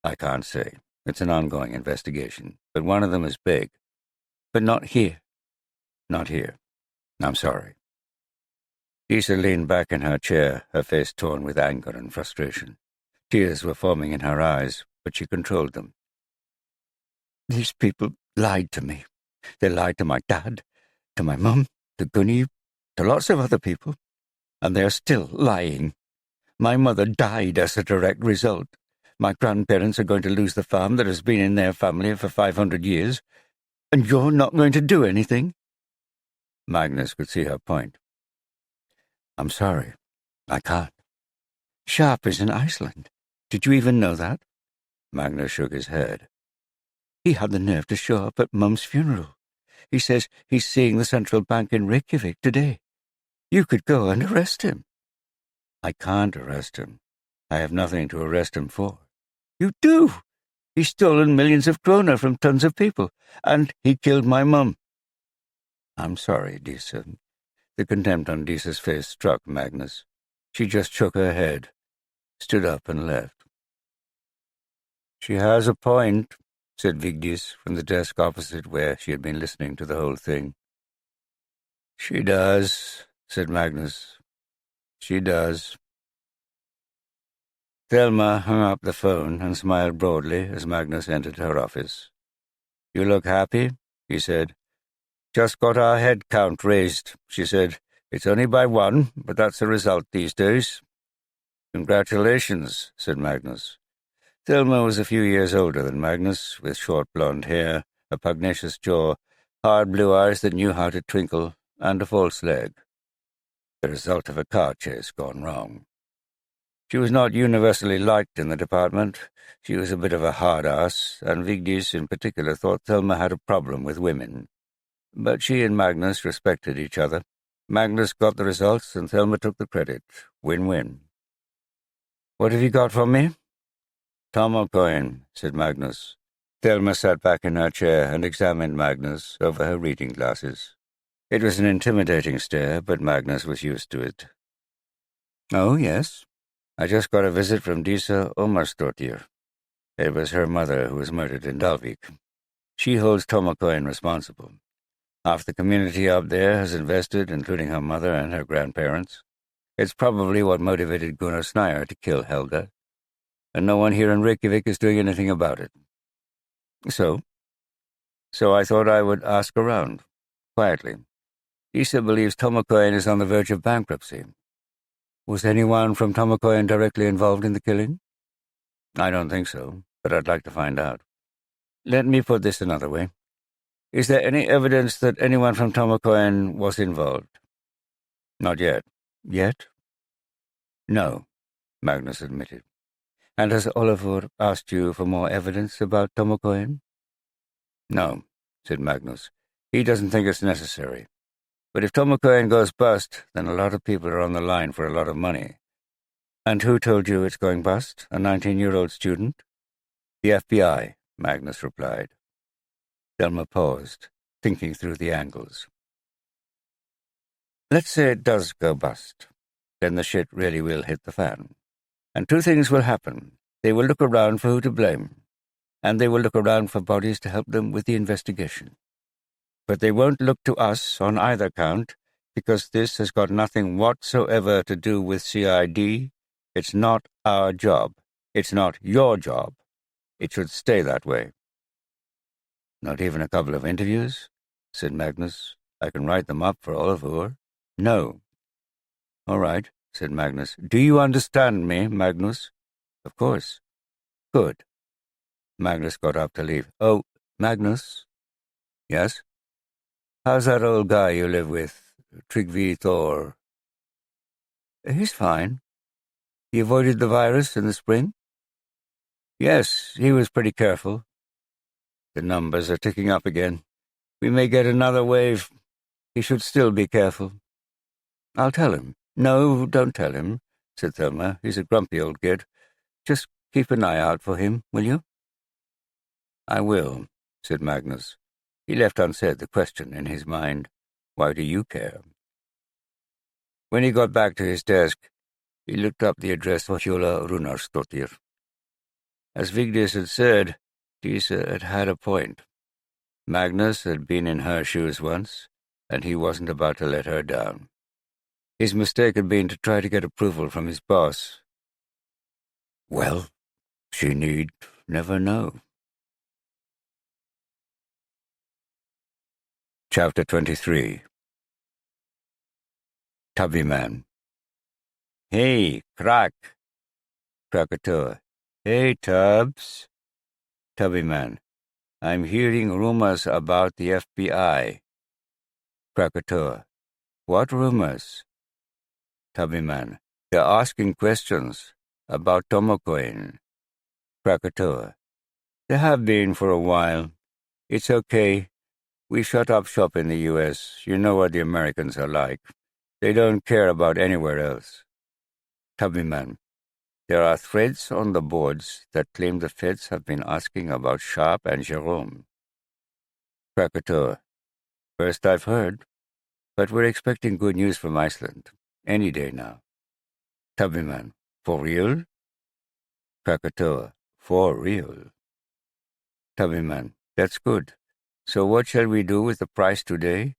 I can't say. It's an ongoing investigation, but one of them is big. But not here. Not here. I'm sorry. Disa leaned back in her chair, her face torn with anger and frustration. Tears were forming in her eyes, but she controlled them. These people lied to me. They lied to my dad, to my mum, to Gunni, to lots of other people. And they're still lying. My mother died as a direct result. My grandparents are going to lose the farm that has been in their family for 500 years. And you're not going to do anything? Magnus could see her point. I'm sorry. I can't. Sharp is in Iceland. Did you even know that? Magnus shook his head. He had the nerve to show up at Mum's funeral. He says he's seeing the central bank in Reykjavik today. You could go and arrest him. I can't arrest him. I have nothing to arrest him for. You do. He's stolen millions of kroner from tons of people, and he killed my mum. I'm sorry, Disa. The contempt on Disa's face struck Magnus. She just shook her head, stood up and left. She has a point, said Vigdis from the desk opposite where she had been listening to the whole thing. She does, said Magnus. She does. Thelma hung up the phone and smiled broadly as Magnus entered her office. You look happy, he said. Just got our head count raised, she said. It's only by one, but that's the result these days. Congratulations, said Magnus. Thelma was a few years older than Magnus, with short blonde hair, a pugnacious jaw, hard blue eyes that knew how to twinkle, and a false leg. The result of a car chase gone wrong. She was not universally liked in the department. She was a bit of a hard-ass, and Vigdis in particular thought Thelma had a problem with women. But she and Magnus respected each other. Magnus got the results, and Thelma took the credit. Win-win. What have you got for me? Tomocoin, said Magnus. Thelma sat back in her chair and examined Magnus over her reading glasses. It was an intimidating stare, but Magnus was used to it. Oh, yes. I just got a visit from Disa Omarsdottir. It was her mother who was murdered in Dalvík. She holds Tomocoin responsible. Half the community up there has invested, including her mother and her grandparents. It's probably what motivated Gunnar Snær to kill Helga, and no one here in Reykjavik is doing anything about it. So I thought I would ask around, quietly. Disa believes Tomocoin is on the verge of bankruptcy. Was anyone from Tomocoin directly involved in the killing? I don't think so, but I'd like to find out. Let me put this another way. Is there any evidence that anyone from Tomocoin was involved? Not yet. Yet? No, Magnus admitted. And has Olafur asked you for more evidence about Tomocoin? No, said Magnus. "He doesn't think it's necessary. But if Tomokoen goes bust, then a lot of people are on the line for a lot of money." "And who told you it's going bust? A 19-year-old student?" "The FBI," Magnus replied. Thelma paused, thinking through the angles. "Let's say it does go bust. Then the shit really will hit the fan. And two things will happen. They will look around for who to blame, and they will look around for bodies to help them with the investigation. But they won't look to us on either count, because this has got nothing whatsoever to do with CID. It's not our job. It's not your job. It should stay that way." "Not even a couple of interviews?" said Magnus. "I can write them up for Olafur." "No." "All right," said Magnus. "Do you understand me, Magnus?" "Of course." "Good." Magnus got up to leave. "Oh, Magnus." "Yes?" "How's that old guy you live with, Tryggvi Thor?" "He's fine. He avoided the virus in the spring?" "Yes, he was pretty careful. The numbers are ticking up again. We may get another wave. He should still be careful." "I'll tell him." "No, don't tell him," said Thelma. "He's a grumpy old git. Just keep an eye out for him, will you?" "I will," said Magnus. He left unsaid the question in his mind, "Why do you care?" When he got back to his desk, he looked up the address for Hjola Runarsdottir. As Vigdis had said, Disa had had a point. Magnus had been in her shoes once, and he wasn't about to let her down. His mistake had been to try to get approval from his boss. Well, she need never know. Chapter 23. Tubby Man. "Hey, Crack!" Krakatoa. "Hey, Tubbs." Tubby Man. "I'm hearing rumors about the FBI." Krakatoa. "What rumors?" Tubby Man. "They're asking questions about Tomokoin." Krakatoa. "They have been for a while. It's okay. We shut up shop in the U.S. You know what the Americans are like. They don't care about anywhere else." Tubby Man. "There are threads on the boards that claim the feds have been asking about Sharp and Jerome." Krakatoa. "First I've heard, but we're expecting good news from Iceland. Any day now." Tubby Man. "For real?" Krakatoa. "For real." Tubby Man. "That's good. So what shall we do with the price today?"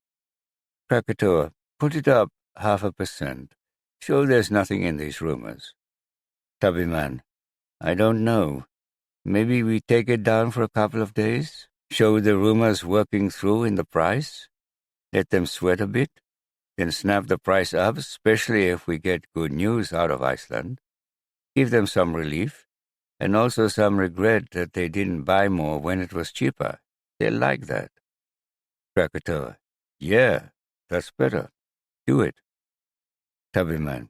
Krakatoa. "Put it up 0.5%. Show there's nothing in these rumors." Tubby Man. "I don't know. Maybe we take it down for a couple of days? Show the rumors working through in the price? Let them sweat a bit? Then snap the price up, especially if we get good news out of Iceland. Give them some relief, and also some regret that they didn't buy more when it was cheaper. They'll like that." Krakatoa. "Yeah, that's better. Do it." Tubby Man.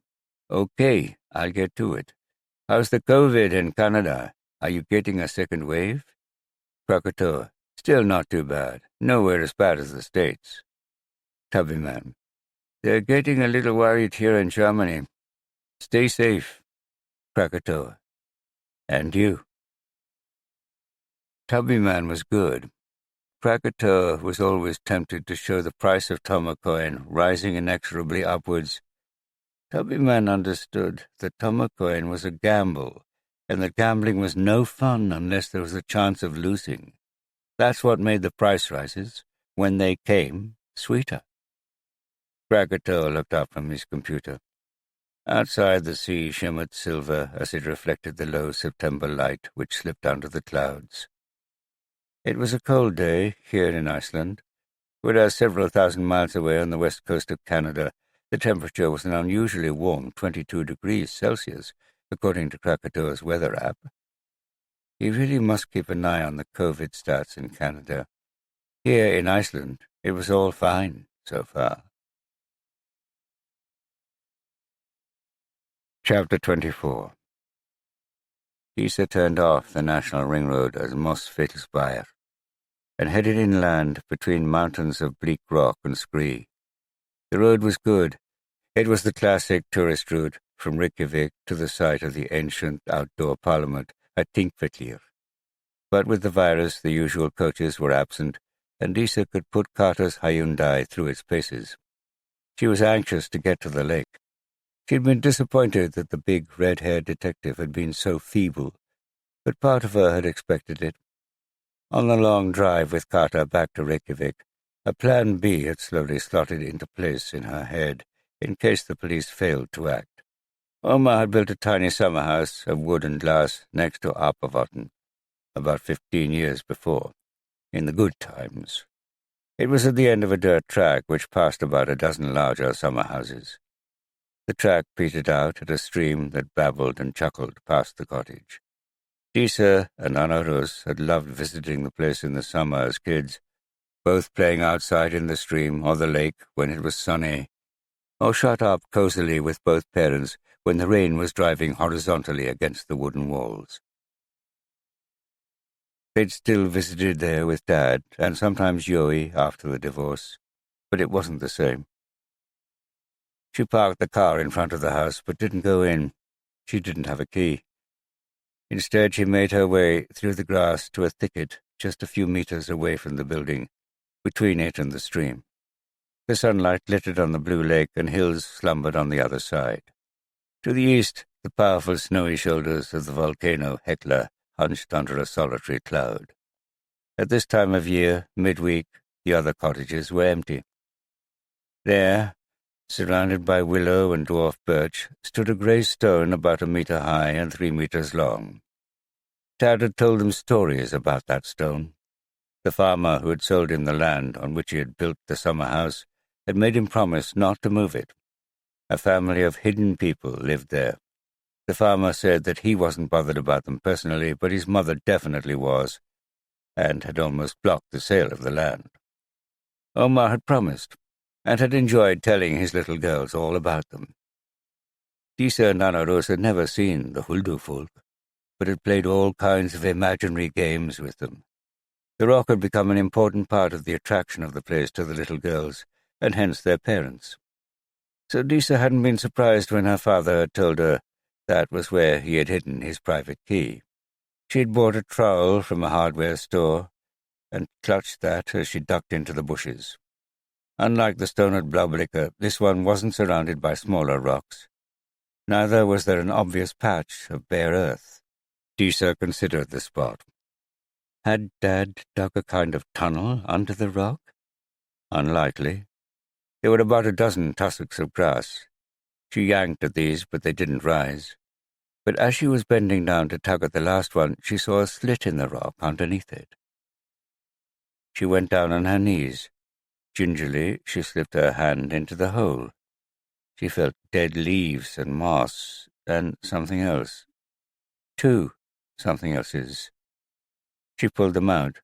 "Okay, I'll get to it. How's the COVID in Canada? Are you getting a second wave?" Krakatoa. "Still not too bad. Nowhere as bad as the States." Tubby Man. "They're getting a little worried here in Germany. Stay safe." Krakatoa. "And you." Tubby Man was good. Krakatoa was always tempted to show the price of Tomokoin rising inexorably upwards. Tubby Man understood that Tomokoin was a gamble, and that gambling was no fun unless there was a chance of losing. That's what made the price rises, when they came, sweeter. Krakatoa looked up from his computer. Outside, the sea shimmered silver as it reflected the low September light which slipped under the clouds. It was a cold day here in Iceland, whereas several thousand miles away on the west coast of Canada, the temperature was an unusually warm 22 degrees Celsius, according to Krakatoa's weather app. He really must keep an eye on the COVID stats in Canada. Here in Iceland, it was all fine so far. Chapter 24. Lisa turned off the National Ring Road as Moss Fittlesbyre. and headed inland between mountains of bleak rock and scree. The road was good. It was the classic tourist route from Reykjavik to the site of the ancient outdoor parliament at Þingvellir. But with the virus, the usual coaches were absent, and Disa could put Carter's Hyundai through its paces. She was anxious to get to the lake. She had been disappointed that the big red-haired detective had been so feeble, but part of her had expected it. On the long drive with Carter back to Reykjavik, a plan B had slowly slotted into place in her head in case the police failed to act. Omar had built a tiny summer house of wood and glass next to Apavatn about 15 years before, in the good times. It was at the end of a dirt track which passed about a dozen larger summer houses. The track petered out at a stream that babbled and chuckled past the cottage. Disa and Anna Rus had loved visiting the place in the summer as kids, both playing outside in the stream or the lake when it was sunny, or shut up cosily with both parents when the rain was driving horizontally against the wooden walls. They'd still visited there with Dad, and sometimes Joey after the divorce, but it wasn't the same. She parked the car in front of the house, but didn't go in. She didn't have a key. Instead, she made her way through the grass to a thicket just a few meters away from the building, between it and the stream. The sunlight glittered on the blue lake, and hills slumbered on the other side. To the east, the powerful snowy shoulders of the volcano Hekla hunched under a solitary cloud. At this time of year, midweek, the other cottages were empty. There, surrounded by willow and dwarf birch, stood a grey stone about 1 meter high and 3 meters long. Dad had told them stories about that stone. The farmer who had sold him the land on which he had built the summer house had made him promise not to move it. A family of hidden people lived there. The farmer said that he wasn't bothered about them personally, but his mother definitely was, and had almost blocked the sale of the land. Omar had promised, and had enjoyed telling his little girls all about them. Disa and Anna Rose had never seen the Huldufolk, but had played all kinds of imaginary games with them. The rock had become an important part of the attraction of the place to the little girls, and hence their parents. So Disa hadn't been surprised when her father had told her that was where he had hidden his private key. She had bought a trowel from a hardware store and clutched that as she ducked into the bushes. Unlike the stone at Blaublicker, this one wasn't surrounded by smaller rocks. Neither was there an obvious patch of bare earth. Disa considered the spot. Had Dad dug a kind of tunnel under the rock? Unlikely. There were about a dozen tussocks of grass. She yanked at these, but they didn't rise. But as she was bending down to tug at the last one, she saw a slit in the rock underneath it. She went down on her knees. Gingerly, she slipped her hand into the hole. She felt dead leaves and moss and something else. 2 something elses. She pulled them out.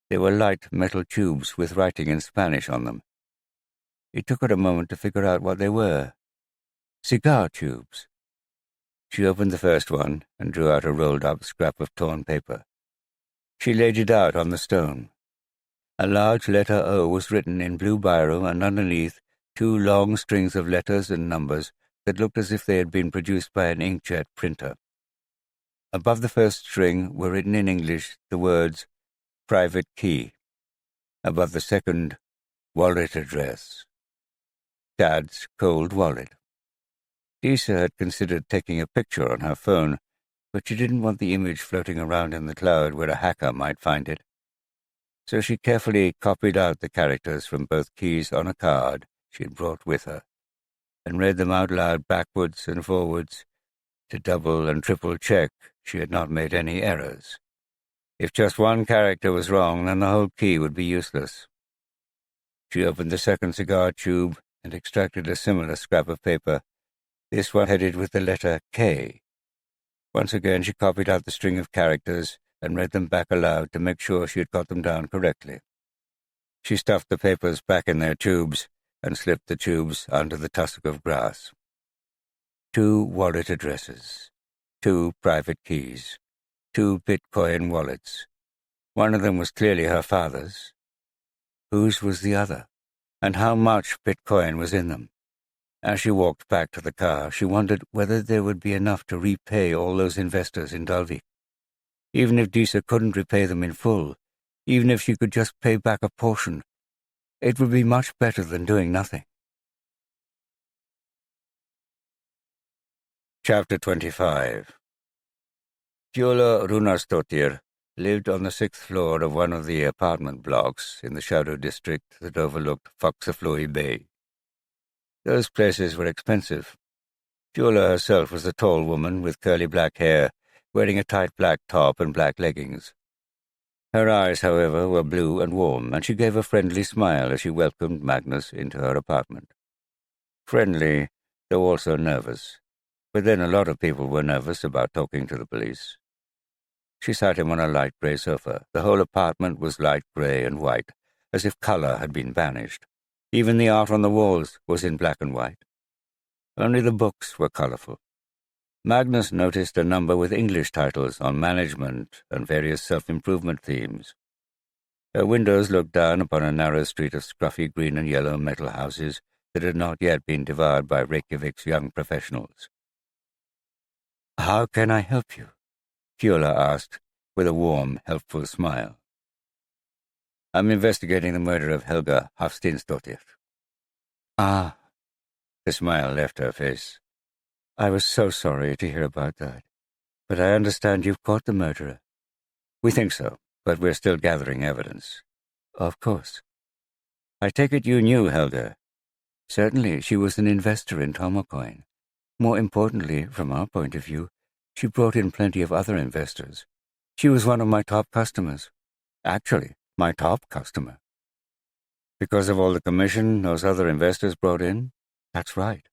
They were light metal tubes with writing in Spanish on them. It took her a moment to figure out what they were. Cigar tubes. She opened the first one and drew out a rolled-up scrap of torn paper. She laid it out on the stone. A large letter O was written in blue biro, and underneath 2 long strings of letters and numbers that looked as if they had been produced by an inkjet printer. Above the first string were written in English the words, "Private Key." Above the second, "Wallet Address." Dad's cold wallet. Disa had considered taking a picture on her phone, but she didn't want the image floating around in the cloud where a hacker might find it. So she carefully copied out the characters from both keys on a card she had brought with her, and read them out loud backwards and forwards to double and triple check she had not made any errors. If just one character was wrong, then the whole key would be useless. She opened the second cigar tube and extracted a similar scrap of paper, this one headed with the letter K. Once again she copied out the string of characters and read them back aloud to make sure she had got them down correctly. She stuffed the papers back in their tubes and slipped the tubes under the tussock of grass. 2 wallet addresses, 2 private keys, 2 Bitcoin wallets, One of them was clearly her father's. Whose was the other? And how much Bitcoin was in them? As she walked back to the car, she wondered whether there would be enough to repay all those investors in Dalvík. Even if Disa couldn't repay them in full, even if she could just pay back a portion, it would be much better than doing nothing. Chapter 25. Fjóla Runarsdóttir lived on the 6th floor of one of the apartment blocks in the shadow district that overlooked Faxaflói Bay. Those places were expensive. Fjóla herself was a tall woman with curly black hair, wearing a tight black top and black leggings. Her eyes, however, were blue and warm, and she gave a friendly smile as she welcomed Magnus into her apartment. Friendly, though also nervous. But then a lot of people were nervous about talking to the police. She sat him on a light grey sofa. The whole apartment was light grey and white, as if colour had been banished. Even the art on the walls was in black and white. Only the books were colourful. Magnus noticed a number with English titles on management and various self-improvement themes. Her windows looked down upon a narrow street of scruffy green and yellow metal houses that had not yet been devoured by Reykjavik's young professionals. "How can I help you?" Fjóla asked, with a warm, helpful smile. "I'm investigating the murder of Helga Hafsteinsdóttir." "Ah." The smile left her face. "I was so sorry to hear about that. But I understand you've caught the murderer." "We think so, but we're still gathering evidence." "Of course." "I take it you knew Helga." "Certainly, she was an investor in Tomocoin. More importantly, from our point of view, she brought in plenty of other investors. She was one of my top customers. Actually, my top customer." "Because of all the commission those other investors brought in?" "That's right.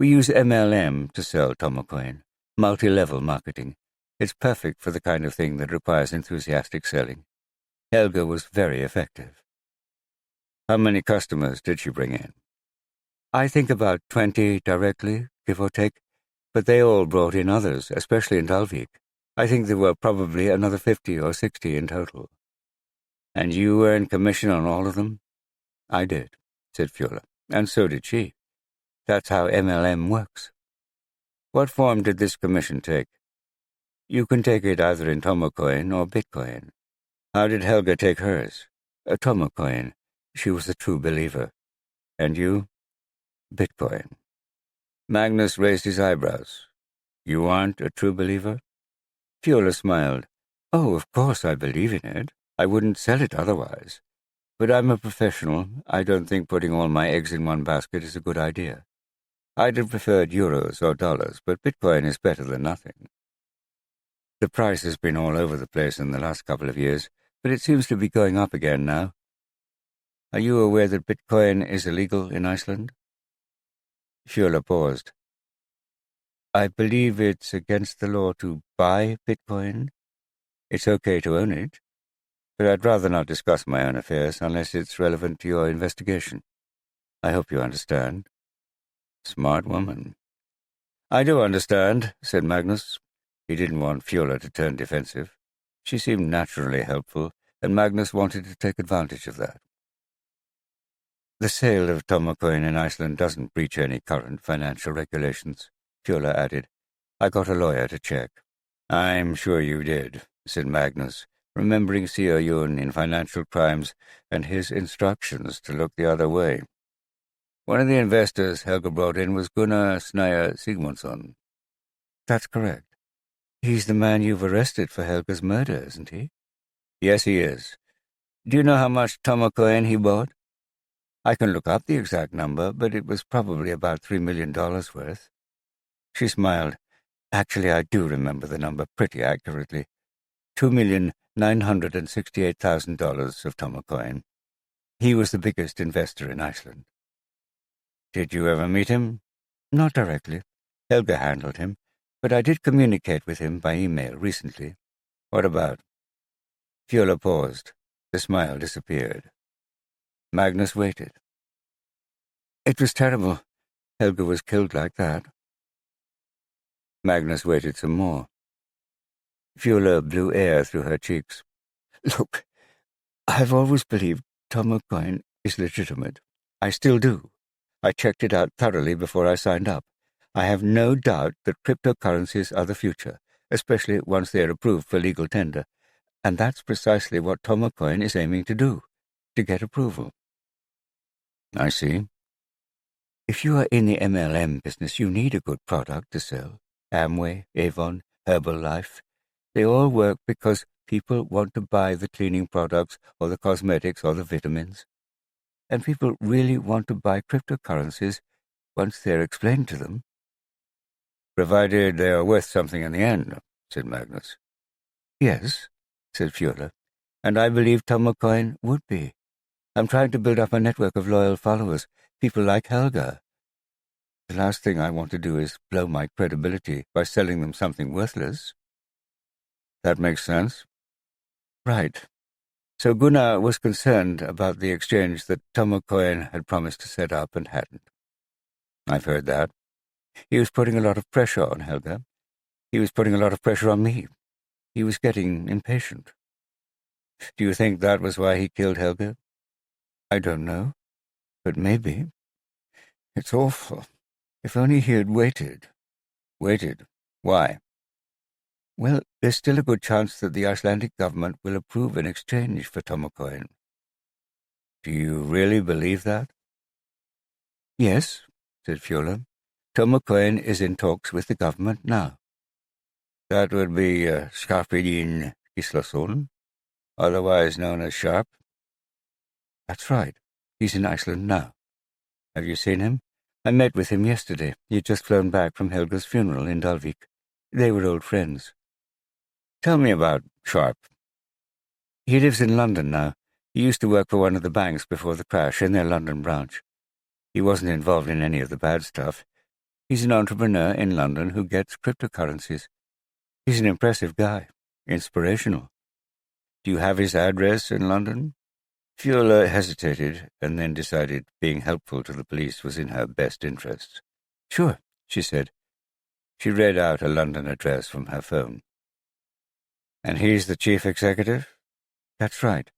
We use MLM to sell Tomocoin, multi-level marketing. It's perfect for the kind of thing that requires enthusiastic selling. Helga was very effective." "How many customers did she bring in?" "I think about 20 directly, give or take, but they all brought in others, especially in Dalvík. I think there were probably another 50 or 60 in total." "And you earned commission on all of them?" "I did," said Fjóla, "and so did she. That's how MLM works." "What form did this commission take?" "You can take it either in Tomocoin or Bitcoin." "How did Helga take hers?" "Tomocoin. She was a true believer." "And you?" "Bitcoin." Magnus raised his eyebrows. "You aren't a true believer?" Fjóla smiled. "Oh, of course I believe in it. I wouldn't sell it otherwise. But I'm a professional. I don't think putting all my eggs in one basket is a good idea. I'd have preferred euros or dollars, but Bitcoin is better than nothing. The price has been all over the place in the last couple of years, but it seems to be going up again now. Are you aware that Bitcoin is illegal in Iceland?" Fjóla paused. "I believe it's against the law to buy Bitcoin. It's okay to own it, but I'd rather not discuss my own affairs unless it's relevant to your investigation. I hope you understand." "Smart woman." "I do understand," said Magnus. He didn't want Fjóla to turn defensive. She seemed naturally helpful, and Magnus wanted to take advantage of that. "The sale of Tomocoin in Iceland doesn't breach any current financial regulations," Fjóla added. "I got a lawyer to check." "I'm sure you did," said Magnus, remembering Siojun in Financial Crimes and his instructions to look the other way. "One of the investors Helga brought in was Gunnar Snær Sigmundsson." "That's correct. He's the man you've arrested for Helga's murder, isn't he?" "Yes, he is. Do you know how much Tomocoin he bought?" "I can look up the exact number, but it was probably about $3 million worth." She smiled. "Actually, I do remember the number pretty accurately. $2,968,000 of Tomocoin. He was the biggest investor in Iceland." "Did you ever meet him?" "Not directly. Helga handled him, but I did communicate with him by email recently." "What about?" Fjóla paused. The smile disappeared. Magnus waited. "It was terrible. Helga was killed like that." Magnus waited some more. Fjóla blew air through her cheeks. Look, I've always believed Tom Coin is legitimate. I still do. I checked it out thoroughly before I signed up. I have no doubt that cryptocurrencies are the future, especially once they are approved for legal tender. And that's precisely what Tom Coin is aiming to do, to get approval. I see. If you are in the MLM business, you need a good product to sell. Amway, Avon, Herbalife, they all work because people want to buy the cleaning products or the cosmetics or the vitamins. And people really want to buy cryptocurrencies once they're explained to them. Provided they are worth something in the end, said Magnus. Yes, said Fjola, and I believe Tom Coin would be. I'm trying to build up a network of loyal followers, people like Helga. The last thing I want to do is blow my credibility by selling them something worthless. That makes sense. Right. So Gunnar was concerned about the exchange that Tom Coin had promised to set up and hadn't. I've heard that. He was putting a lot of pressure on Helga. He was putting a lot of pressure on me. He was getting impatient. Do you think that was why he killed Helga? I don't know, but maybe. It's awful. If only he had waited. Waited? Why? Well, there's still a good chance that the Icelandic government will approve an exchange for Tom Coin. Do you really believe that? Yes, said Fjola. Tom Coin is in talks with the government now. That would be Skarpedin Gislason, otherwise known as Sharp? That's right. He's in Iceland now. Have you seen him? I met with him yesterday. He had just flown back from Helga's funeral in Dalvík. They were old friends. Tell me about Sharp. He lives in London now. He used to work for one of the banks before the crash in their London branch. He wasn't involved in any of the bad stuff. He's an entrepreneur in London who gets cryptocurrencies. He's an impressive guy. Inspirational. Do you have his address in London? Fjola hesitated and then decided being helpful to the police was in her best interests. Sure, she said. She read out a London address from her phone. And he's the chief executive? That's right.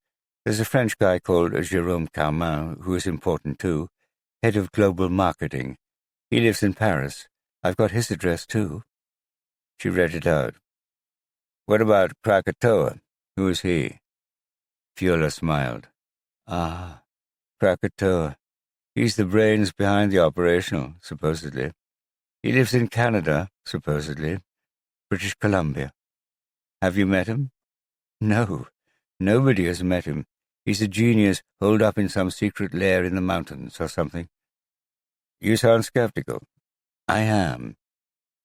There's a French guy called Jérôme Carmin who is important too, head of global marketing. He lives in Paris. I've got his address too. She read it out. What about Krakatoa? Who is he? Fjola smiled. Ah, Krakatoa. He's the brains behind the operation, supposedly. He lives in Canada, supposedly. British Columbia. Have you met him? No, nobody has met him. He's a genius holed up in some secret lair in the mountains or something. You sound skeptical. I am.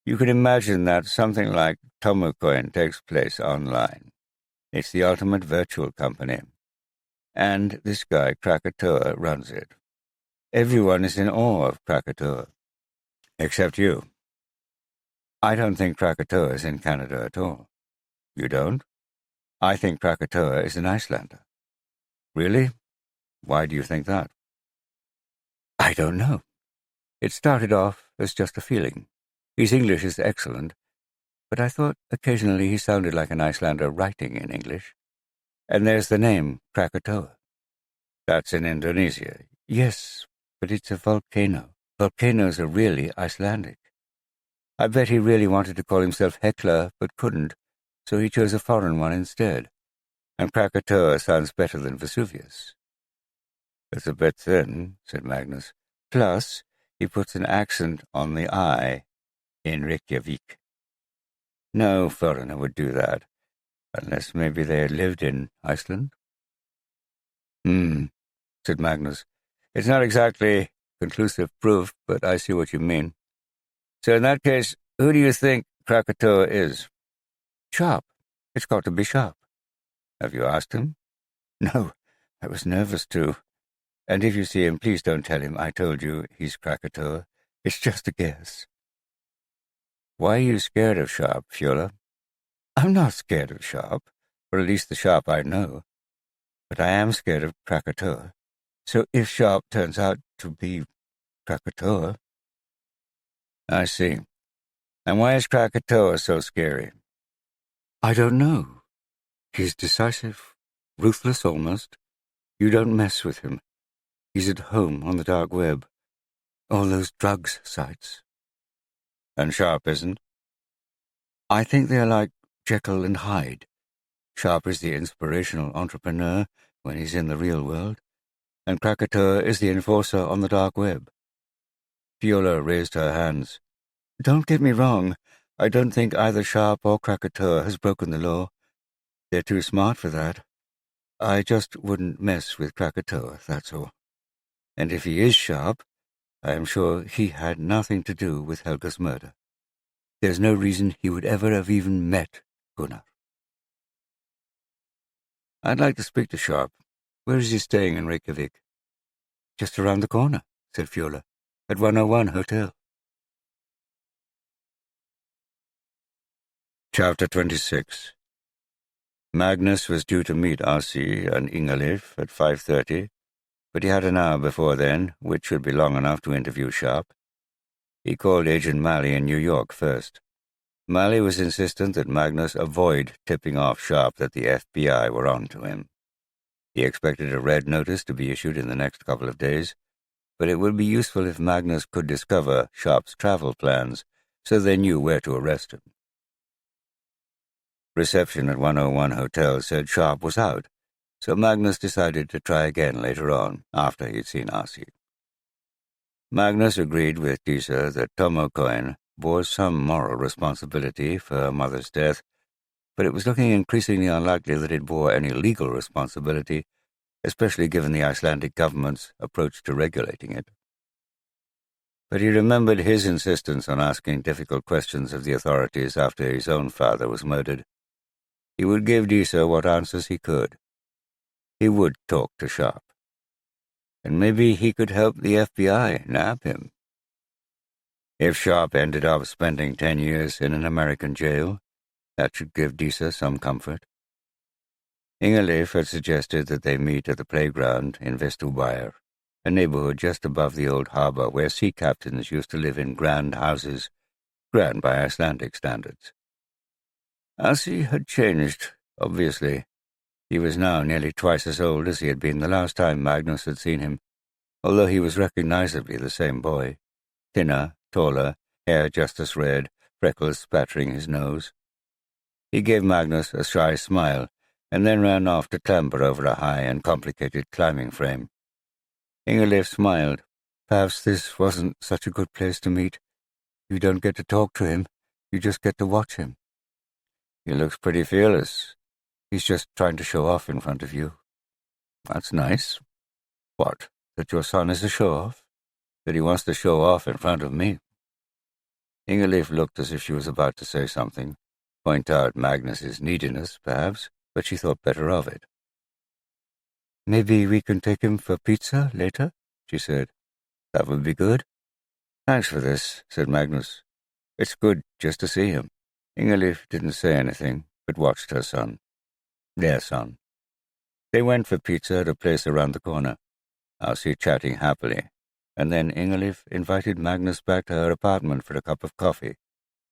You could imagine that something like Tomocoin takes place online. It's the ultimate virtual company. And this guy, Krakatoa, runs it. Everyone is in awe of Krakatoa. Except you. I don't think Krakatoa is in Canada at all. You don't? I think Krakatoa is an Icelander. Really? Why do you think that? I don't know. It started off as just a feeling. His English is excellent, but I thought occasionally he sounded like an Icelander writing in English. And there's the name, Krakatoa. That's in Indonesia. Yes, but it's a volcano. Volcanoes are really Icelandic. I bet he really wanted to call himself Hekla, but couldn't, so he chose a foreign one instead. And Krakatoa sounds better than Vesuvius. It's a bit thin, said Magnus. Plus, he puts an accent on the I in Reykjavik. No foreigner would do that, unless maybe they had lived in Iceland. Said Magnus. It's not exactly conclusive proof, but I see what you mean. So in that case, who do you think Krakatoa is? Sharp. It's got to be Sharp. Have you asked him? No, I was nervous to. And if you see him, please don't tell him I told you he's Krakatoa. It's just a guess. Why are you scared of Sharp, Fjola? I'm not scared of Sharp, or at least the Sharp I know. But I am scared of Krakatoa. So if Sharp turns out to be Krakatoa... I see. And why is Krakatoa so scary? I don't know. He's decisive, Ruthless almost. You don't mess with him. He's at home on the dark web. All those drugs sites. And Sharp isn't? I think they're like Jekyll and Hyde. Sharp is the inspirational entrepreneur when he's in the real world, and Krakatoa is the enforcer on the dark web. Fiola raised her hands. Don't get me wrong. I don't think either Sharp or Krakatoa has broken the law. They're too smart for that. I just wouldn't mess with Krakatoa, that's all. And if he is Sharp, I am sure he had nothing to do with Helga's murder. There's no reason he would ever have even met Gunnar. I'd like to speak to Sharp. Where is he staying in Reykjavik? Just around the corner, said Fiola, at 101 Hotel. Chapter 26. Magnus was due to meet Arsi and Ingalif at 5:30, but he had an hour before then, which would be long enough to interview Sharp. He called Agent Malley in New York first. Malley was insistent that Magnus avoid tipping off Sharp that the FBI were on to him. He expected a red notice to be issued in the next couple of days, but it would be useful if Magnus could discover Sharp's travel plans so they knew where to arrest him. Reception at 101 Hotel said Sharp was out, so Magnus decided to try again later on, after he'd seen Arsi. Magnus agreed with Disa that Tomo Cohen bore some moral responsibility for her mother's death, but it was looking increasingly unlikely that it bore any legal responsibility, especially given the Icelandic government's approach to regulating it. But he remembered his insistence on asking difficult questions of the authorities after his own father was murdered. He would give Disa what answers he could. He would talk to Sharp. And maybe he could help the FBI nab him. If Sharp ended up spending 10 years in an American jail, that should give Disa some comfort. Ingalif had suggested that they meet at the playground in Vesturbæjar, a neighborhood just above the old harbor where sea captains used to live in grand houses, grand by Icelandic standards. Arsi had changed, obviously. He was now nearly twice as old as he had been the last time Magnus had seen him, although he was recognizably the same boy. Thinner, taller, hair just as red, freckles spattering his nose. He gave Magnus a shy smile, and then ran off to clamber over a high and complicated climbing frame. Ingalif smiled. Perhaps this wasn't such a good place to meet. You don't get to talk to him, you just get to watch him. He looks pretty fearless. He's just trying to show off in front of you. That's nice. What, that your son is a show-off? That he wants to show off in front of me? Ingalif looked as if she was about to say something, point out Magnus's neediness, perhaps, but she thought better of it. Maybe we can take him for pizza later, she said. That would be good. Thanks for this, said Magnus. It's good just to see him. Ingalif didn't say anything, but watched her son. Their son. They went for pizza at a place around the corner, Arsi chatting happily, and then Ingalif invited Magnus back to her apartment for a cup of coffee.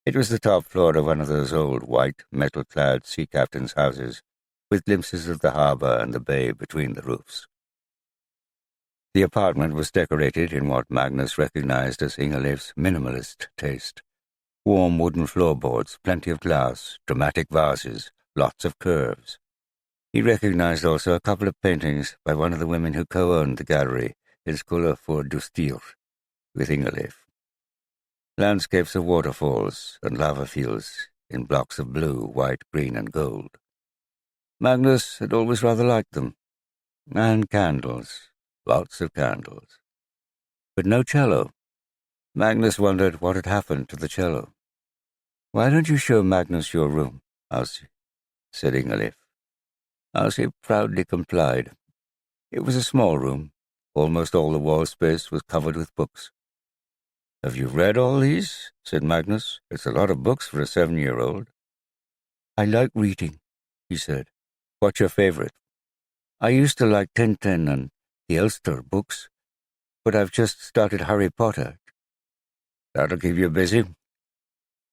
It was the top floor of one of those old, white, metal-clad sea captains' houses, with glimpses of the harbor and the bay between the roofs. The apartment was decorated in what Magnus recognized as Ingalif's minimalist taste. Warm wooden floorboards, plenty of glass, dramatic vases, lots of curves. He recognized also a couple of paintings by one of the women who co-owned the gallery in Skóla for Dustír with Ingalif. Landscapes of waterfalls and lava fields in blocks of blue, white, green, and gold. Magnus had always rather liked them. And candles, lots of candles. But no cello. Magnus wondered what had happened to the cello. Why don't you show Magnus your room, Arsi, said Ingalif. Arsi proudly complied. It was a small room. Almost all the wall space was covered with books. Have you read all these? Said Magnus. It's a lot of books for a 7-year-old. I like reading, he said. What's your favorite? I used to like Tintin and the Ulster books, but I've just started Harry Potter. That'll keep you busy.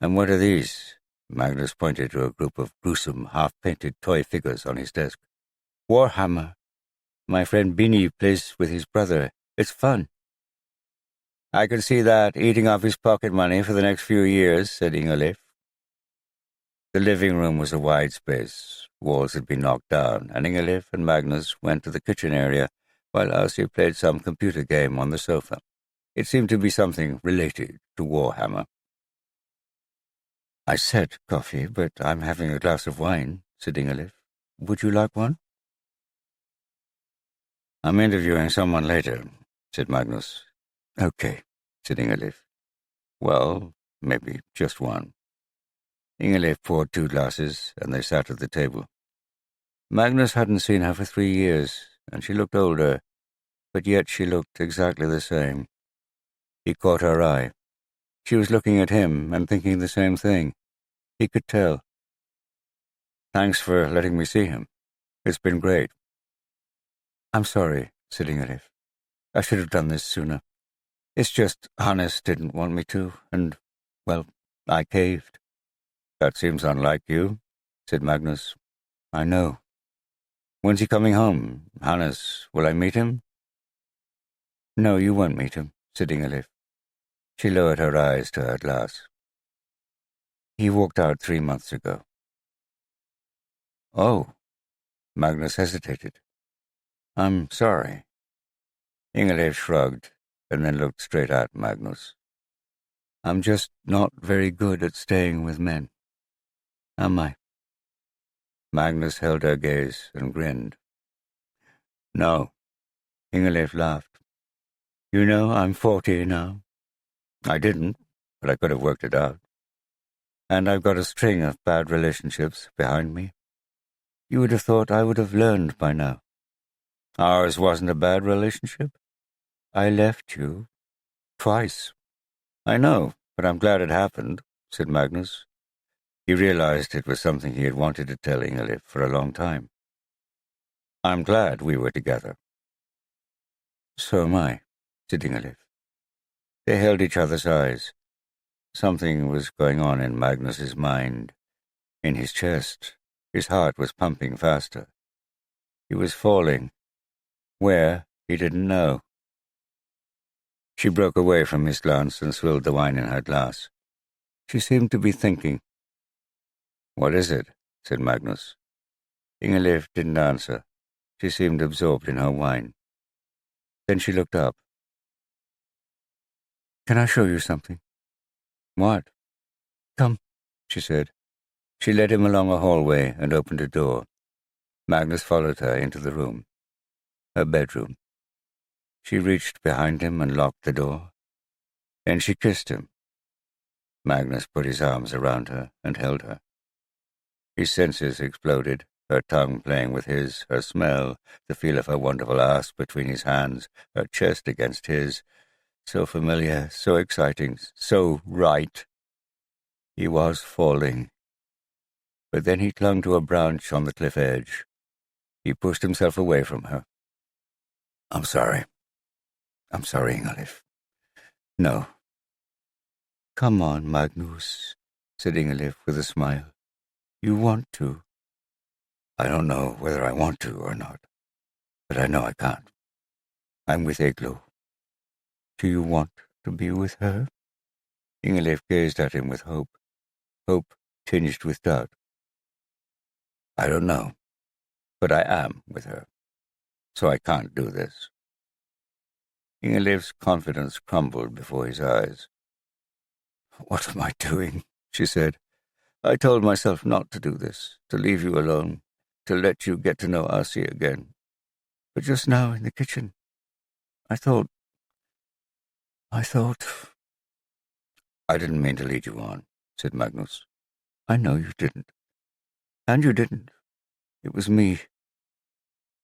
And what are these? Magnus pointed to a group of gruesome, half-painted toy figures on his desk. Warhammer. My friend Beanie plays with his brother. It's fun." "I can see that, eating off his pocket money for the next few years," said Ingolf. The living room was a wide space. Walls had been knocked down, and Ingolf and Magnus went to the kitchen area, while Elsie played some computer game on the sofa. It seemed to be something related to Warhammer. "I said coffee, but I'm having a glass of wine," said Ingolf. "Would you like one?" "I'm interviewing someone later," said Magnus. "Okay," said Ingolf. "Well, maybe just one." Ingolf poured 2 glasses, and they sat at the table. Magnus hadn't seen her for 3 years, and she looked older, but yet she looked exactly the same. He caught her eye. She was looking at him and thinking the same thing. He could tell. "Thanks for letting me see him. It's been great." "I'm sorry," said Ingolf. "I should have done this sooner. It's just Hannes didn't want me to, and, well, I caved." "That seems unlike you," said Magnus. "I know. When's he coming home? Hannes, will I meet him?" "No, you won't meet him," said Ingolf. She lowered her eyes to her glass. "He walked out 3 months ago." "Oh." Magnus hesitated. "I'm sorry." Ingolf shrugged, and then looked straight at Magnus. "I'm just not very good at staying with men. Am I?" Magnus held her gaze and grinned. "No." Ingolf laughed. "You know, I'm 40 now. I didn't, but I could have worked it out. And I've got a string of bad relationships behind me. You would have thought I would have learned by now. Ours wasn't a bad relationship. I left you. Twice." "I know, but I'm glad it happened," said Magnus. He realized it was something he had wanted to tell Ingolf for a long time. "I'm glad we were together." "So am I," said Ingolf. They held each other's eyes. Something was going on in Magnus's mind. In his chest, his heart was pumping faster. He was falling. Where, he didn't know. She broke away from his glance and swilled the wine in her glass. She seemed to be thinking. "What is it?" said Magnus. Ingolf didn't answer. She seemed absorbed in her wine. Then she looked up. "Can I show you something?" "What?" "Come," she said. She led him along a hallway and opened a door. Magnus followed her into the room. Her bedroom. She reached behind him and locked the door. Then she kissed him. Magnus put his arms around her and held her. His senses exploded, her tongue playing with his, her smell, the feel of her wonderful ass between his hands, her chest against his. So familiar, so exciting, so right. He was falling. But then he clung to a branch on the cliff edge. He pushed himself away from her. I'm sorry, Ingolf. No." "Come on, Magnus," said Ingolf with a smile. "You want to." "I don't know whether I want to or not, but I know I can't. I'm with Eglo." "Do you want to be with her?" Ingolf gazed at him with hope tinged with doubt. "I don't know, but I am with her, so I can't do this." Ingolf's confidence crumbled before his eyes. "What am I doing?" she said. "I told myself not to do this, to leave you alone, to let you get to know Arsie again. But just now in the kitchen, I thought... "I didn't mean to lead you on," said Magnus. "I know you didn't. And you didn't. It was me.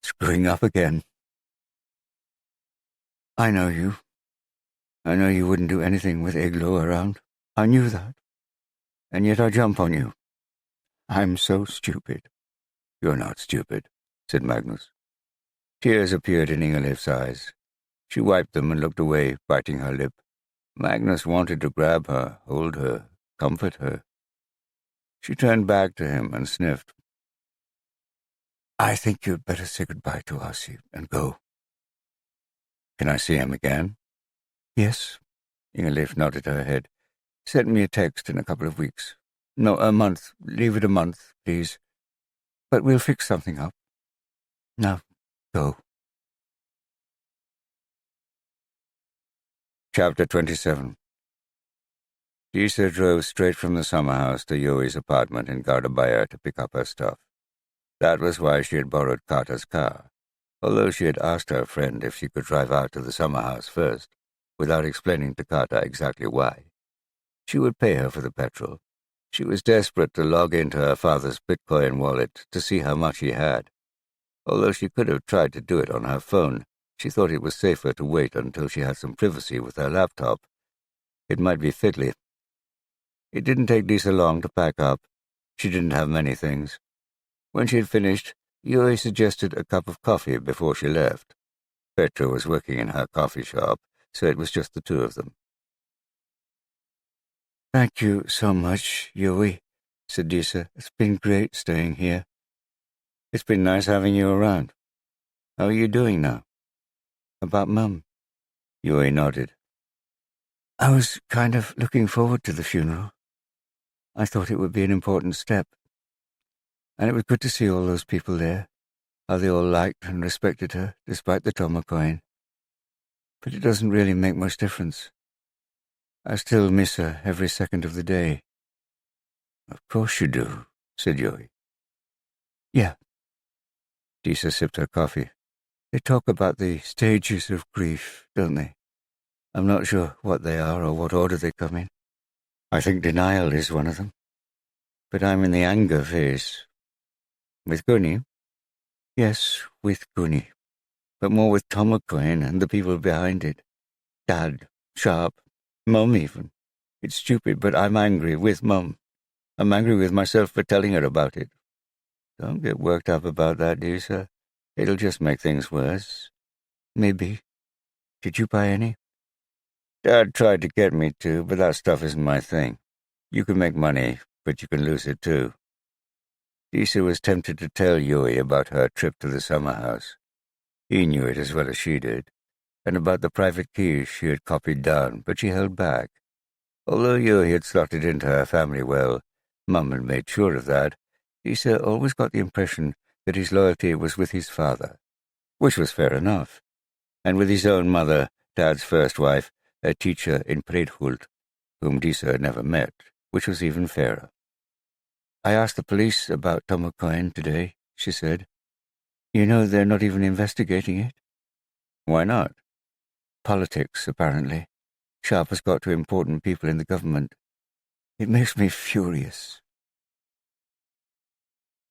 Screwing up again. I know you. I know you wouldn't do anything with Eglo around. I knew that. And yet I jump on you. I'm so stupid." "You're not stupid," said Magnus. Tears appeared in Ingolf's eyes. She wiped them and looked away, biting her lip. Magnus wanted to grab her, hold her, comfort her. She turned back to him and sniffed. I think you'd better say goodbye to Arsi and go. Can I see him again? Yes. Ingaliv nodded her head. Send me a text in a couple of weeks. No, a month. Leave it a month, please. But we'll fix something up. Now, go. Chapter 27. Disa drove straight from the summer house to Yoi's apartment in Gardabaya to pick up her stuff. That was why she had borrowed Carter's car, although she had asked her friend if she could drive out to the summer house first, without explaining to Carter exactly why. She would pay her for the petrol. She was desperate to log into her father's Bitcoin wallet to see how much he had. Although she could have tried to do it on her phone, she thought it was safer to wait until she had some privacy with her laptop. It might be fiddly. It didn't take Disa long to pack up. She didn't have many things. When she had finished, Yuri suggested a cup of coffee before she left. Petra was working in her coffee shop, so it was just the two of them. Thank you so much, Yuri, said Disa. It's been great staying here. It's been nice having you around. How are you doing now? About Mum? Yuri nodded. I was kind of looking forward to the funeral. I thought it would be an important step. And it was good to see all those people there, how they all liked and respected her, despite the Tomo coin. But it doesn't really make much difference. I still miss her every second of the day. Of course you do, said Yuri. Yeah. Disa sipped her coffee. They talk about the stages of grief, don't they? I'm not sure what they are or what order they come in. I think denial is one of them. But I'm in the anger phase. With Gunny? Yes, with Gunny. But more with Tomocoin and the people behind it. Dad, Sharp, Mum even. It's stupid, but I'm angry with Mum. I'm angry with myself for telling her about it. Don't get worked up about that, Disa. It'll just make things worse. Maybe. Did you buy any? Dad tried to get me to, but that stuff isn't my thing. You can make money, but you can lose it too. Disa was tempted to tell Yui about her trip to the summer house. He knew it as well as she did, and about the private keys she had copied down, but she held back. Although Yui had slotted into her family well, Mum had made sure of that, Disa always got the impression that his loyalty was with his father, which was fair enough, and with his own mother, Dad's first wife, a teacher in Bredhult, whom Disa had never met, which was even fairer. I asked the police about Tomocoin today, she said. You know they're not even investigating it. Why not? Politics, apparently. Sharp has got to important people in the government. It makes me furious.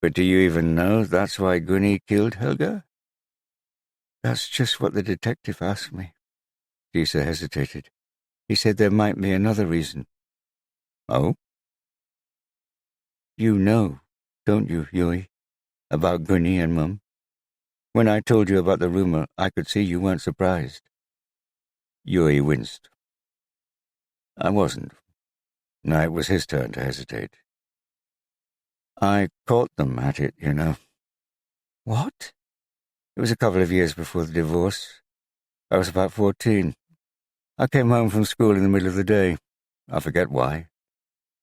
But do you even know that's why Gunny killed Helga? That's just what the detective asked me. Disa hesitated. He said there might be another reason. Oh? You know, don't you, Yui, about Gunny and Mum? When I told you about the rumor, I could see you weren't surprised. Yui winced. I wasn't. No, it was his turn to hesitate. I caught them at it, you know. What? It was a couple of years before the divorce. I was about 14. I came home from school in the middle of the day. I forget why.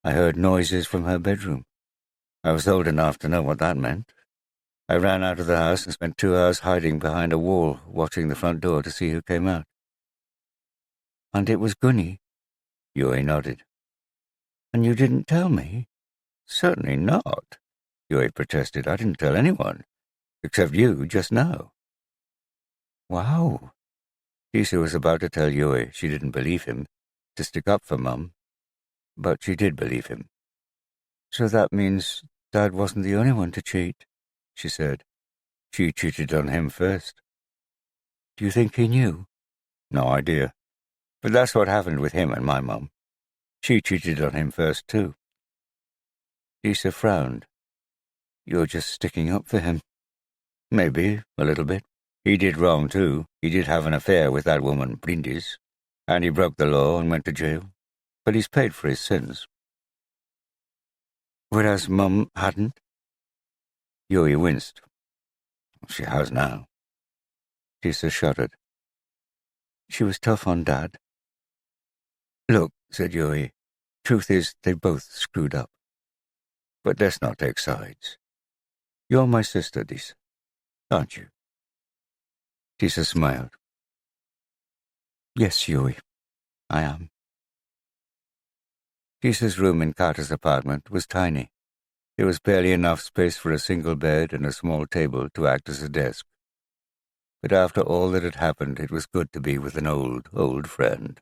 I heard noises from her bedroom. I was old enough to know what that meant. I ran out of the house and spent 2 hours hiding behind a wall, watching the front door to see who came out. And it was Gunny? Yui nodded. And you didn't tell me? Certainly not, Yui protested. I didn't tell anyone, except you just now. Wow. Disa was about to tell Yui she didn't believe him, to stick up for Mum, but she did believe him. So that means Dad wasn't the only one to cheat, she said. She cheated on him first. Do you think he knew? No idea. But that's what happened with him and my Mum. She cheated on him first, too. Disa frowned. You're just sticking up for him. Maybe, a little bit. He did wrong, too. He did have an affair with that woman, Brindis, and he broke the law and went to jail. But he's paid for his sins. Whereas Mum hadn't? Yui winced. She has now. Disa shuddered. She was tough on Dad. Look, said Yuri, truth is they both screwed up. But let's not take sides. You're my sister, Disa, aren't you? Disa smiled. Yes, Yuri, I am. Disa's room in Carter's apartment was tiny. There was barely enough space for a single bed and a small table to act as a desk. But after all that had happened, it was good to be with an old friend.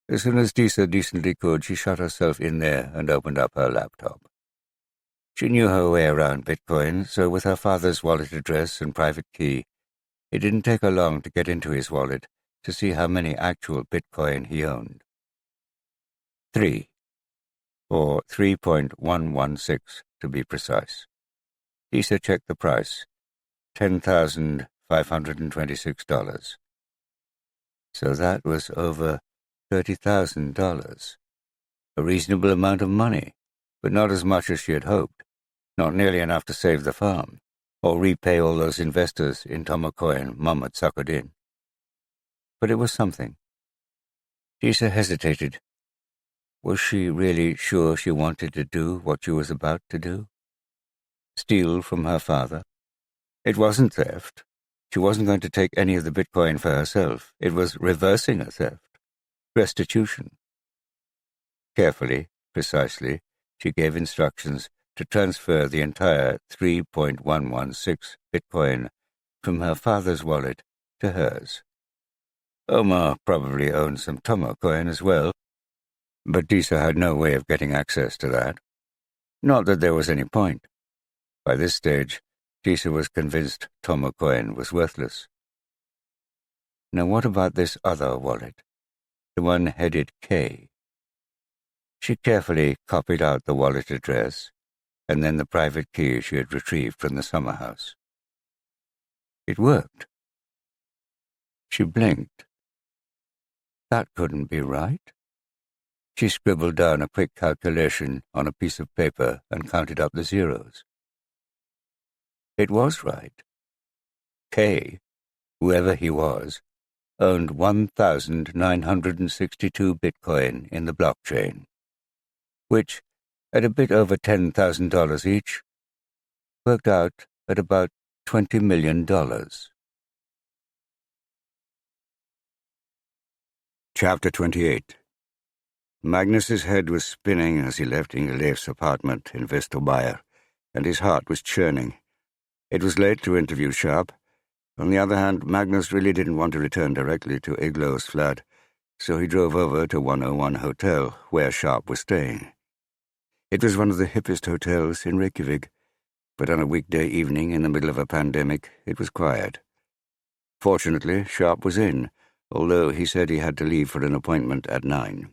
As soon as Disa decently could, she shut herself in there and opened up her laptop. She knew her way around Bitcoin, so with her father's wallet address and private key, it didn't take her long to get into his wallet to see how many actual Bitcoin he owned. 3, or 3.116 to be precise. Disa checked the price, $10,526. So that was over $30,000. A reasonable amount of money, but not as much as she had hoped. Not nearly enough to save the farm, or repay all those investors in Tomokoin Mum had suckered in. But it was something. Disa hesitated. Was she really sure she wanted to do what she was about to do? Steal from her father? It wasn't theft. She wasn't going to take any of the Bitcoin for herself. It was reversing a theft. Restitution. Carefully, precisely, she gave instructions to transfer the entire 3.116 Bitcoin from her father's wallet to hers. Omar probably owned some Tomo coin as well, but Disa had no way of getting access to that. Not that there was any point. By this stage, Disa was convinced Tomo coin was worthless. Now what about this other wallet, the one headed K? She carefully copied out the wallet address and then the private key she had retrieved from the summer house. It worked. She blinked. That couldn't be right. She scribbled down a quick calculation on a piece of paper and counted up the zeros. It was right. K, whoever he was, owned 1,962 Bitcoin in the blockchain, which, at a bit over $10,000 each, worked out at about $20 million. Chapter 28. Magnus's head was spinning as he left Ingelef's apartment in Vesterbyr, and his heart was churning. It was late to interview Sharp. On the other hand, Magnus really didn't want to return directly to Iglo's flat, so he drove over to 101 Hotel, where Sharp was staying. It was one of the hippest hotels in Reykjavik, but on a weekday evening in the middle of a pandemic, it was quiet. Fortunately, Sharp was in, although he said he had to leave for an appointment at 9.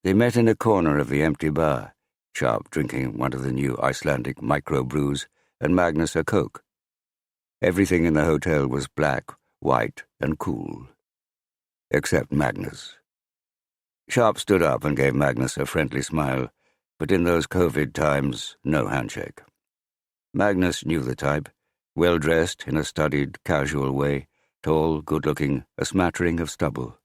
They met in a corner of the empty bar, Sharp drinking one of the new Icelandic microbrews and Magnus a Coke. Everything in the hotel was black, white, and cool. Except Magnus. Sharp stood up and gave Magnus a friendly smile, but in those COVID times, no handshake. Magnus knew the type, well-dressed in a studied, casual way, tall, good-looking, a smattering of stubble.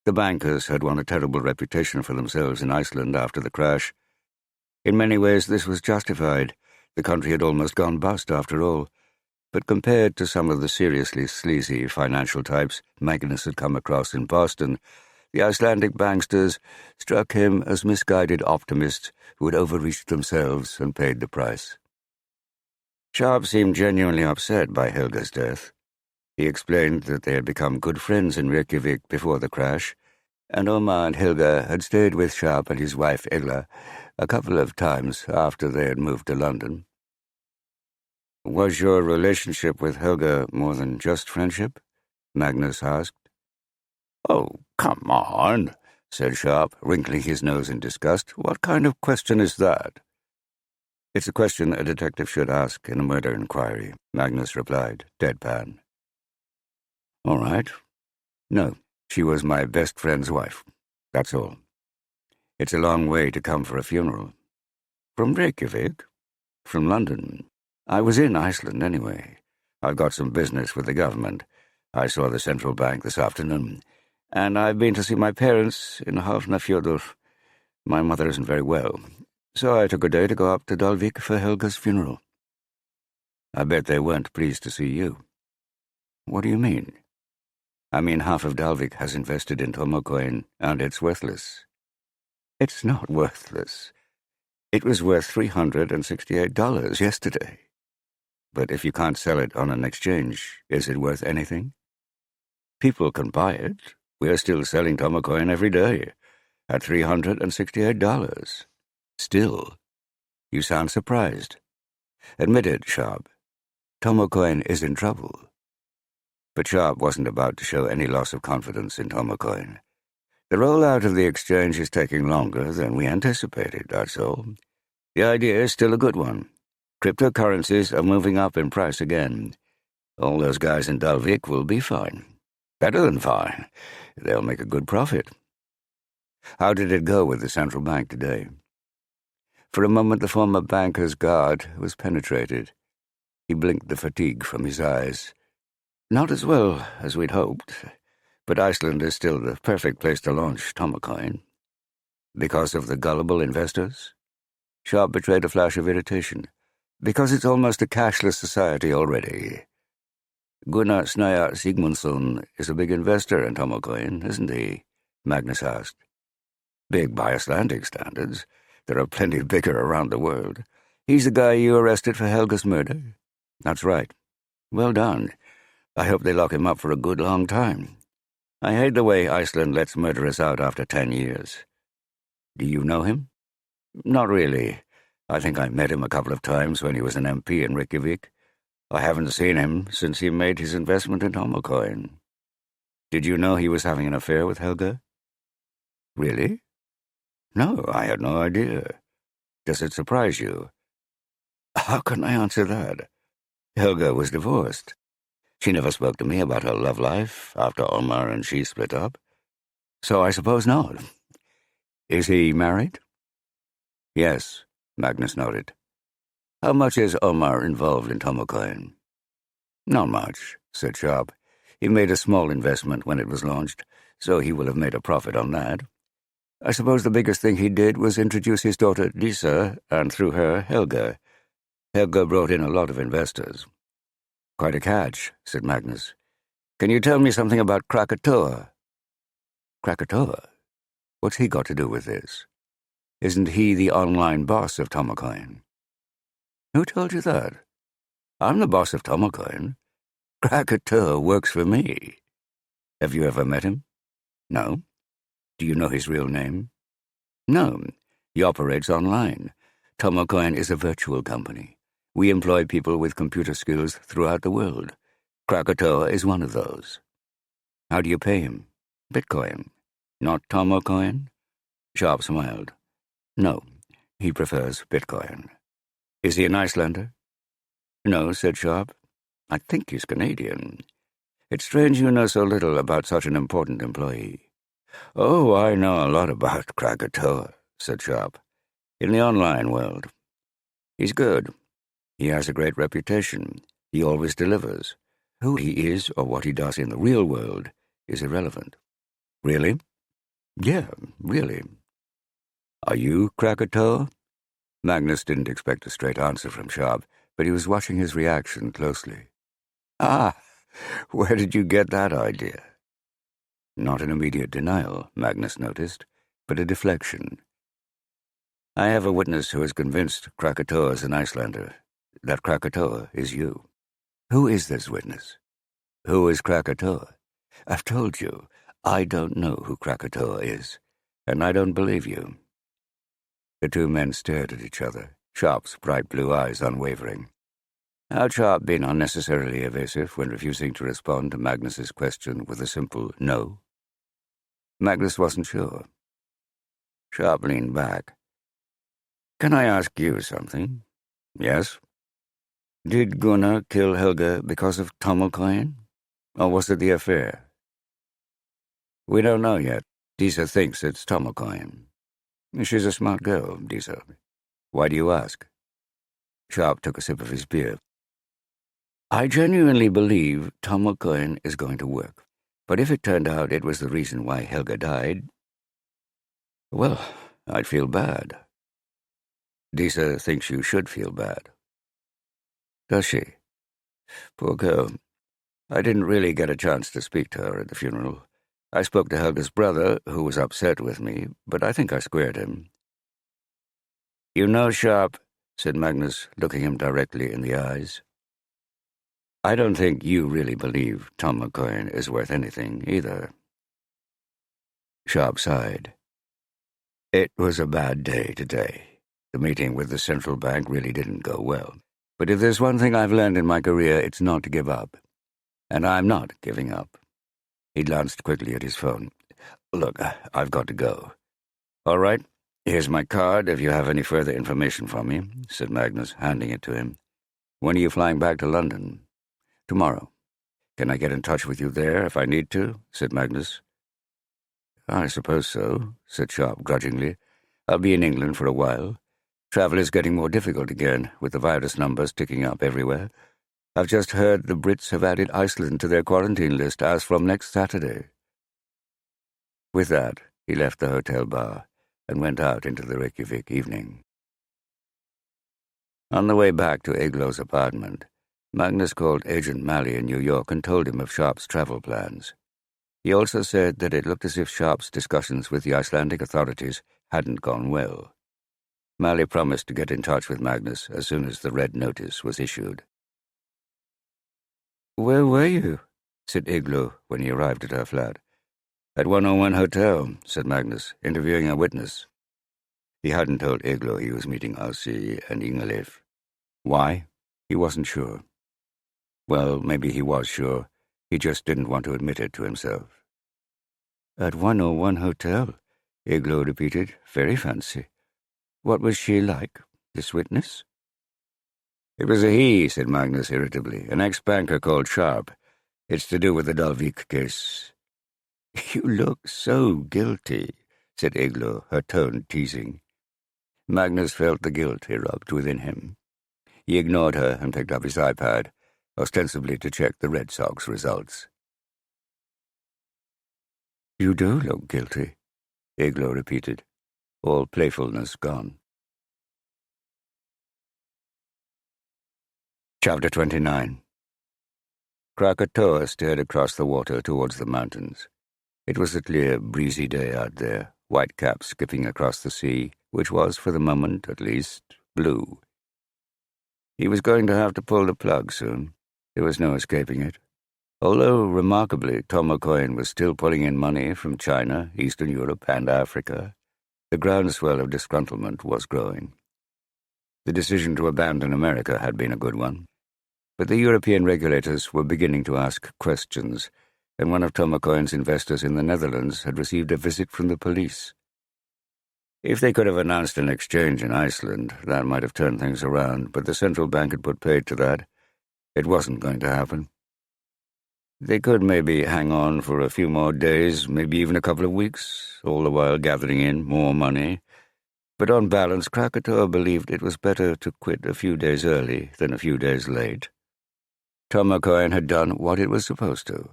The bankers had won a terrible reputation for themselves in Iceland after the crash. In many ways this was justified. The country had almost gone bust after all. But compared to some of the seriously sleazy financial types Magnus had come across in Boston, the Icelandic banksters struck him as misguided optimists who had overreached themselves and paid the price. Sharp seemed genuinely upset by Helga's death. He explained that they had become good friends in Reykjavik before the crash, and Omar and Helga had stayed with Sharp and his wife Egla a couple of times after they had moved to London. Was your relationship with Helga more than just friendship? Magnus asked. Oh, come on, said Sharp, wrinkling his nose in disgust. What kind of question is that? It's a question a detective should ask in a murder inquiry, Magnus replied, deadpan. All right. No, she was my best friend's wife. That's all. It's a long way to come for a funeral. From Reykjavik? From London. I was in Iceland anyway. I've got some business with the government. I saw the central bank this afternoon, and I've been to see my parents in Hafnarfjordur. My mother isn't very well, so I took a day to go up to Dalvík for Helga's funeral. I bet they weren't pleased to see you. What do you mean? I mean, half of Dalvík has invested in Tomocoin, and it's worthless. It's not worthless. It was worth $368 yesterday. But if you can't sell it on an exchange, is it worth anything? People can buy it. We're still selling Tomocoin every day, at $368. Still, you sound surprised. Admit it, Sharp. Tomocoin is in trouble. But Sharp wasn't about to show any loss of confidence in Tomocoin. The rollout of the exchange is taking longer than we anticipated, that's all. The idea is still a good one. Cryptocurrencies are moving up in price again. All those guys in Dalvík will be fine. Better than fine. They'll make a good profit. How did it go with the central bank today? For a moment the former banker's guard was penetrated. He blinked the fatigue from his eyes. Not as well as we'd hoped, but Iceland is still the perfect place to launch Tomocoin. Because of the gullible investors? Sharp betrayed a flash of irritation. Because it's almost a cashless society already. Gunnar Snæjar Sigmundsson is a big investor in Tomocoin, isn't he? Magnus asked. Big by Icelandic standards. There are plenty bigger around the world. He's the guy you arrested for Helga's murder? That's right. Well done. I hope they lock him up for a good long time. I hate the way Iceland lets murderers out after 10 years. Do you know him? Not really. I think I met him a couple of times when he was an MP in Reykjavik. I haven't seen him since he made his investment in Tomocoin. Did you know he was having an affair with Helga? Really? No, I had no idea. Does it surprise you? How can I answer that? Helga was divorced. She never spoke to me about her love life after Omar and she split up. So I suppose not. Is he married? Yes, Magnus nodded. How much is Omar involved in Tomocoin? Not much, said Sharp. He made a small investment when it was launched, so he will have made a profit on that. I suppose the biggest thing he did was introduce his daughter Disa, and through her, Helga. Helga brought in a lot of investors. Quite a catch, said Magnus. Can you tell me something about Krakatoa? Krakatoa? What's he got to do with this? Isn't he the online boss of Tomocoin? Who told you that? I'm the boss of Tomocoin. Krakatoa works for me. Have you ever met him? No. Do you know his real name? No. He operates online. Tomocoin is a virtual company. We employ people with computer skills throughout the world. Krakatoa is one of those. How do you pay him? Bitcoin. Not Tomocoin? Sharp smiled. No, he prefers Bitcoin. Is he an Icelander? No, said Sharp. I think he's Canadian. It's strange you know so little about such an important employee. Oh, I know a lot about Krakatoa, said Sharp. In the online world. He's good. He has a great reputation. He always delivers. Who he is or what he does in the real world is irrelevant. Really? Yeah, really. Are you Krakatoa? Magnus didn't expect a straight answer from Sharp, but he was watching his reaction closely. Ah, where did you get that idea? Not an immediate denial, Magnus noticed, but a deflection. I have a witness who is convinced Krakatoa is an Icelander, that Krakatoa is you. Who is this witness? Who is Krakatoa? I've told you, I don't know who Krakatoa is, and I don't believe you. The two men stared at each other, Sharp's bright blue eyes unwavering. Had Sharp been unnecessarily evasive when refusing to respond to Magnus's question with a simple no? Magnus wasn't sure. Sharp leaned back. Can I ask you something? Yes? Did Gunnar kill Helga because of Tomocoin? Or was it the affair? We don't know yet. Disa thinks it's Tomocoin. She's a smart girl, Disa. Why do you ask? Sharp took a sip of his beer. I genuinely believe Tom O'Coin is going to work. But if it turned out it was the reason why Helga died, well, I'd feel bad. Disa thinks you should feel bad. Does she? Poor girl. I didn't really get a chance to speak to her at the funeral. I spoke to Helga's brother, who was upset with me, but I think I squared him. You know, Sharp, said Magnus, looking him directly in the eyes. I don't think you really believe Tom O'Coin is worth anything, either. Sharp sighed. It was a bad day today. The meeting with the central bank really didn't go well. But if there's one thing I've learned in my career, it's not to give up. And I'm not giving up. He glanced quickly at his phone. Look, I've got to go. All right, here's my card if you have any further information for me, said Magnus, handing it to him. When are you flying back to London? Tomorrow. Can I get in touch with you there if I need to? Said Magnus. I suppose so, said Sharp grudgingly. I'll be in England for a while. Travel is getting more difficult again, with the virus numbers ticking up everywhere. I've just heard the Brits have added Iceland to their quarantine list as from next Saturday. With that, he left the hotel bar and went out into the Reykjavik evening. On the way back to Eglo's apartment, Magnus called Agent Malley in New York and told him of Sharp's travel plans. He also said that it looked as if Sharp's discussions with the Icelandic authorities hadn't gone well. Malley promised to get in touch with Magnus as soon as the red notice was issued. "Where were you?" said Iglo when he arrived at her flat. "At 101 Hotel," said Magnus, "interviewing a witness." He hadn't told Iglo he was meeting Elsie and Ingaliv. Why? He wasn't sure. Well, maybe he was sure. He just didn't want to admit it to himself. "At 101 Hotel," Iglo repeated. "Very fancy. What was she like, this witness?" "It was a he," said Magnus irritably, "an ex-banker called Sharp. It's to do with the Dalvík case." "You look so guilty," said Iglo, her tone teasing. Magnus felt the guilt erupt within him. He ignored her and picked up his iPad, ostensibly to check the Red Sox results. "You do look guilty," Iglo repeated, all playfulness gone. Chapter 29. Krakatoa stared across the water towards the mountains. It was a clear, breezy day out there, white caps skipping across the sea, which was, for the moment at least, blue. He was going to have to pull the plug soon. There was no escaping it. Although, remarkably, Tom O'Coin was still pulling in money from China, Eastern Europe, and Africa, the groundswell of disgruntlement was growing. The decision to abandon America had been a good one. But the European regulators were beginning to ask questions, and one of Tom O'Coin's investors in the Netherlands had received a visit from the police. If they could have announced an exchange in Iceland, that might have turned things around, but the central bank had put paid to that. It wasn't going to happen. They could maybe hang on for a few more days, maybe even a couple of weeks, all the while gathering in more money. But on balance, Krakatoa believed it was better to quit a few days early than a few days late. Tom O'Coin had done what it was supposed to,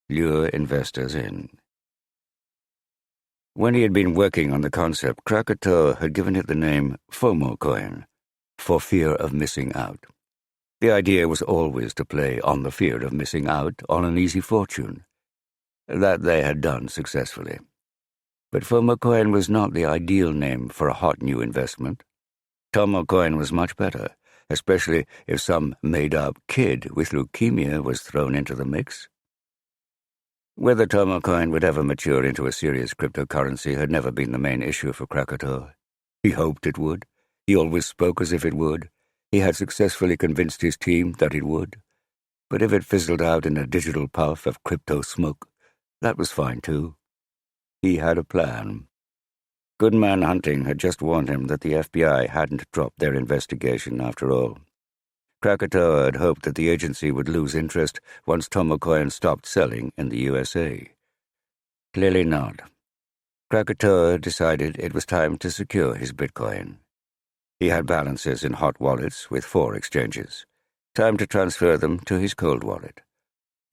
lure investors in. When he had been working on the concept, Krakatoa had given it the name FOMO coin, for fear of missing out. The idea was always to play on the fear of missing out on an easy fortune. That they had done successfully. But FOMO coin was not the ideal name for a hot new investment. Tom O'Coin was much better, especially if some made-up kid with leukemia was thrown into the mix. Whether Tom O'Coin would ever mature into a serious cryptocurrency had never been the main issue for Krakatoa. He hoped it would. He always spoke as if it would. He had successfully convinced his team that it would. But if it fizzled out in a digital puff of crypto smoke, that was fine too. He had a plan. Goodman Hunting had just warned him that the FBI hadn't dropped their investigation after all. Krakatoa had hoped that the agency would lose interest once Tom O'Coin stopped selling in the USA. Clearly not. Krakatoa decided it was time to secure his Bitcoin. He had balances in hot wallets with 4 exchanges. Time to transfer them to his cold wallet.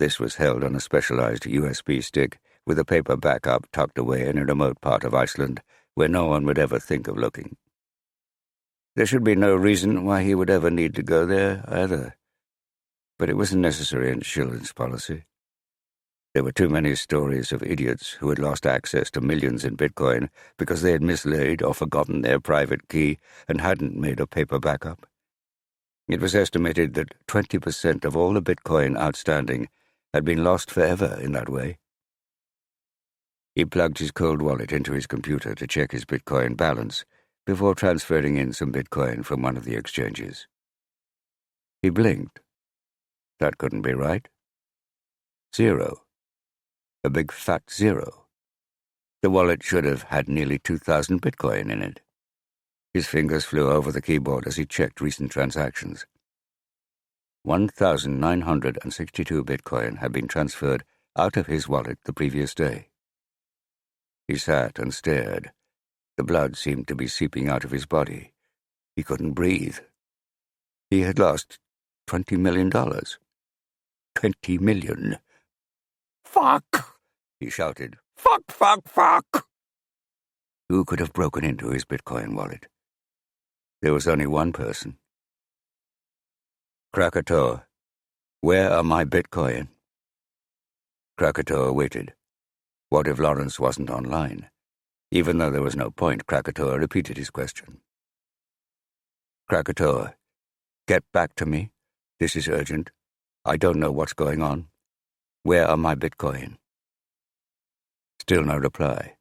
This was held on a specialized USB stick with a paper backup tucked away in a remote part of Iceland where no one would ever think of looking. There should be no reason why he would ever need to go there, either. But it wasn't necessary in Schillen's policy. There were too many stories of idiots who had lost access to millions in Bitcoin because they had mislaid or forgotten their private key and hadn't made a paper backup. It was estimated that 20% of all the Bitcoin outstanding had been lost forever in that way. He plugged his cold wallet into his computer to check his Bitcoin balance before transferring in some Bitcoin from one of the exchanges. He blinked. That couldn't be right. 0. A big fat 0. The wallet should have had nearly 2,000 Bitcoin in it. His fingers flew over the keyboard as he checked recent transactions. 1,962 Bitcoin had been transferred out of his wallet the previous day. He sat and stared. The blood seemed to be seeping out of his body. He couldn't breathe. He had lost $20 million. 20 million. Fuck! He shouted. Fuck, fuck, fuck! Who could have broken into his Bitcoin wallet? There was only one person. Krakatoa, where are my Bitcoin? Krakatoa waited. What if Lawrence wasn't online? Even though there was no point, Krakatoa repeated his question. Krakatoa, get back to me. This is urgent. I don't know what's going on. Where are my Bitcoin? Still no reply.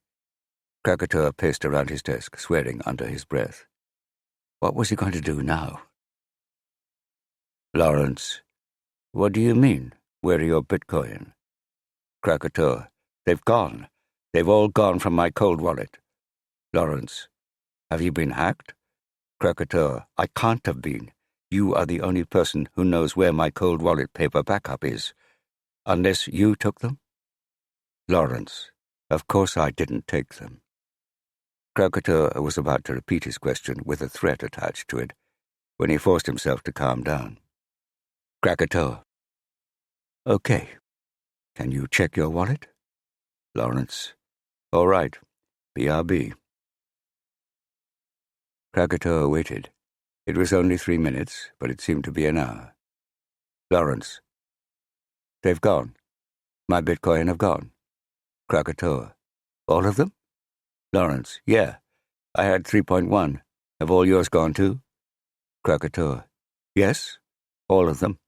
Krakatoa paced around his desk, swearing under his breath. What was he going to do now? Lawrence, what do you mean? Where are your Bitcoin? Krakatoa, they've gone. They've all gone from my cold wallet. Lawrence, have you been hacked? Krakatoa, I can't have been. You are the only person who knows where my cold wallet paper backup is. Unless you took them? Lawrence, of course I didn't take them. Krakatoa was about to repeat his question with a threat attached to it when he forced himself to calm down. Krakatoa. Okay. Can you check your wallet? Lawrence. All right. BRB. Krakatoa waited. It was only 3 minutes, but it seemed to be an hour. Lawrence. They've gone. My Bitcoin have gone. Krakatoa. All of them? Lawrence. Yeah. I had 3.1. Have all yours gone too? Krakatoa. Yes. All of them.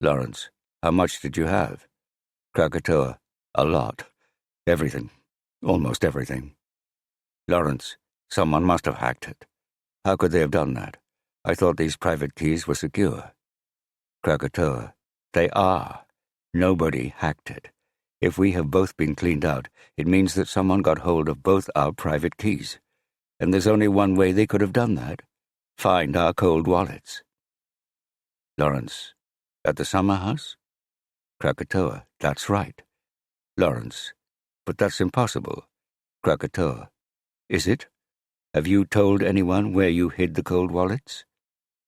Lawrence. How much did you have? Krakatoa. A lot. Everything. Almost everything. Lawrence. Someone must have hacked it. How could they have done that? I thought these private keys were secure. Krakatoa. They are. Nobody hacked it. If we have both been cleaned out, it means that someone got hold of both our private keys. And there's only one way they could have done that. Find our cold wallets. Lawrence. At the summer house? Krakatoa. That's right. Lawrence. But that's impossible. Krakatoa. Is it? Have you told anyone where you hid the cold wallets?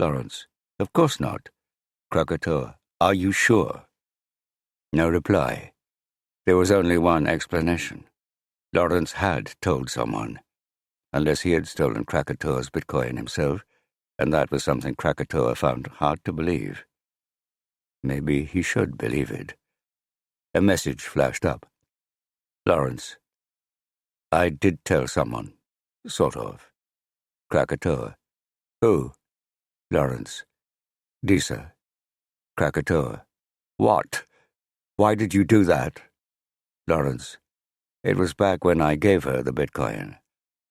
Lawrence. Of course not. Krakatoa. Are you sure? No reply. There was only one explanation. Lawrence had told someone. Unless he had stolen Krakatoa's Bitcoin himself, and that was something Krakatoa found hard to believe. Maybe he should believe it. A message flashed up. Lawrence. I did tell someone. Sort of. Krakatoa. Who? Lawrence. Disa. Krakatoa. What? Why did you do that? Lawrence. It was back when I gave her the Bitcoin.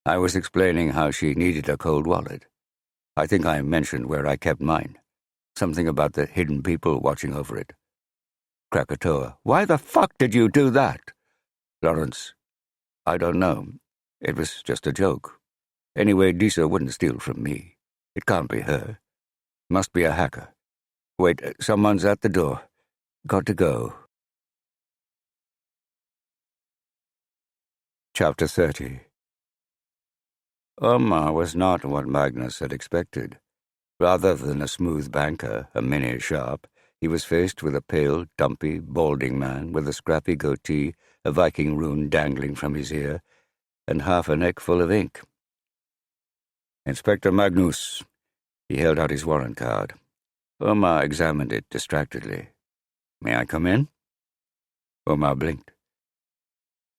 I was explaining how she needed a cold wallet. I think I mentioned where I kept mine. Something about the hidden people watching over it. Krakatoa. Why the fuck did you do that? Lawrence. I don't know. It was just a joke. Anyway, Disa wouldn't steal from me. It can't be her. Must be a hacker. Wait, someone's at the door. Got to go. Chapter 30. Omar was not what Magnus had expected. Rather than a smooth banker, a mini sharp, he was faced with a pale, dumpy, balding man with a scrappy goatee, a Viking rune dangling from his ear, and half a neck full of ink. "Inspector Magnus." He held out his warrant card. Omar examined it distractedly. "May I come in?" Omar blinked.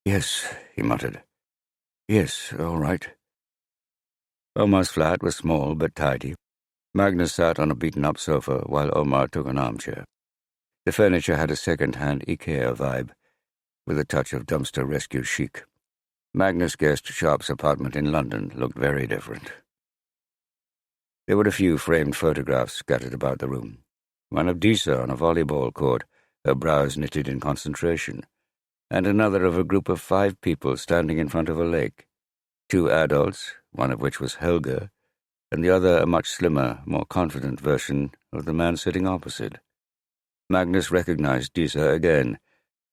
"Yes," he muttered. "Yes, all right." Omar's flat was small but tidy. Magnus sat on a beaten-up sofa while Omar took an armchair. The furniture had a second-hand IKEA vibe, with a touch of dumpster rescue chic. Magnus guessed Sharp's apartment in London looked very different. There were a few framed photographs scattered about the room. One of Disa on a volleyball court, her brows knitted in concentration, and another of a group of 5 people standing in front of a lake. 2 adults, one of which was Helga, and the other a much slimmer, more confident version of the man sitting opposite. Magnus recognized Disa again,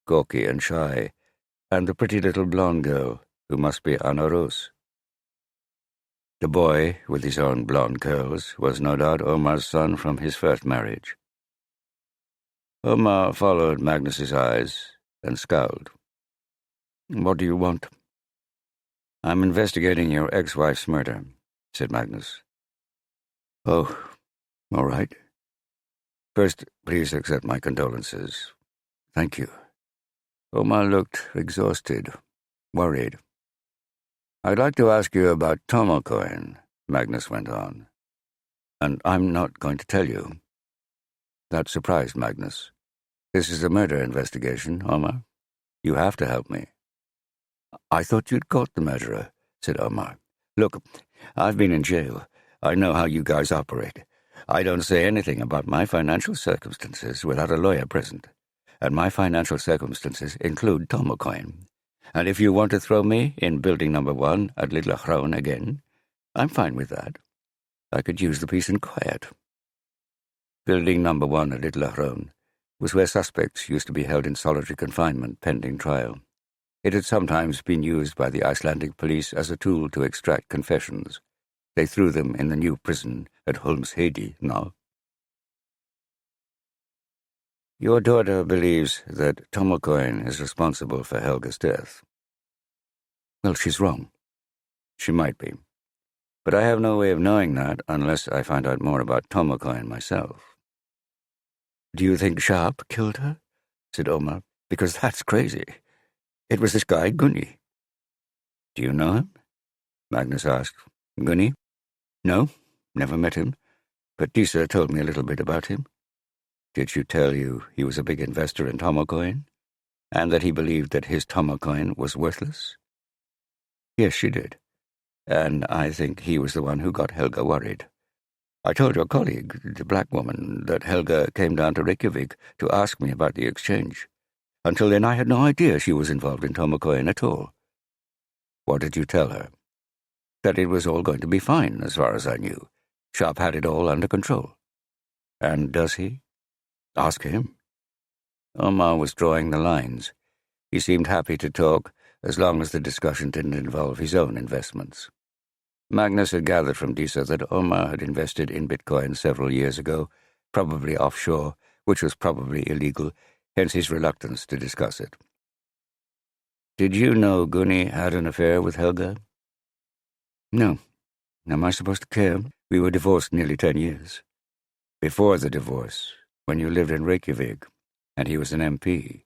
gawky and shy, and the pretty little blonde girl, who must be Anna Rose. The boy, with his own blonde curls, was no doubt Omar's son from his first marriage. Omar followed Magnus's eyes and scowled. "What do you want?" "I'm investigating your ex-wife's murder," said Magnus. "Oh, all right. First, please accept my condolences. Thank you." Omar looked exhausted, worried. "I'd like to ask you about Tomocoin," Magnus went on. "And I'm not going to tell you." That surprised Magnus. "This is a murder investigation, Omar. You have to help me." "I thought you'd caught the murderer," said Omar. "Look, I've been in jail. I know how you guys operate. I don't say anything about my financial circumstances without a lawyer present. And my financial circumstances include Tomocoin. And if you want to throw me in building number 1 at Little Hraun again, I'm fine with that. I could use the peace and quiet." Building number 1 at Little Hraun was where suspects used to be held in solitary confinement pending trial. It had sometimes been used by the Icelandic police as a tool to extract confessions. They threw them in the new prison at Holmshedi now. "Your daughter believes that Tomocoin is responsible for Helga's death." "Well, she's wrong." "She might be. But I have no way of knowing that unless I find out more about Tomocoin myself." "Do you think Sharp killed her?" said Omar. "Because that's crazy. It was this guy, Gunni." "Do you know him?" Magnus asked. "Gunni? No, never met him. But Disa told me a little bit about him." "Did she tell you he was a big investor in Tomocoin, and that he believed that his Tomocoin was worthless?" "Yes, she did. And I think he was the one who got Helga worried. I told your colleague, the black woman, that Helga came down to Reykjavik to ask me about the exchange. Until then I had no idea she was involved in Tomocoin at all." "What did you tell her?" "That it was all going to be fine, as far as I knew. Sharp had it all under control." "And does he?" "Ask him." Omar was drawing the lines. He seemed happy to talk, as long as the discussion didn't involve his own investments. Magnus had gathered from Disa that Omar had invested in Bitcoin several years ago, probably offshore, which was probably illegal, hence his reluctance to discuss it. "Did you know Gunni had an affair with Helga?" "No. Am I supposed to care? We were divorced nearly 10 years. Before the divorce, when you lived in Reykjavik, and he was an MP.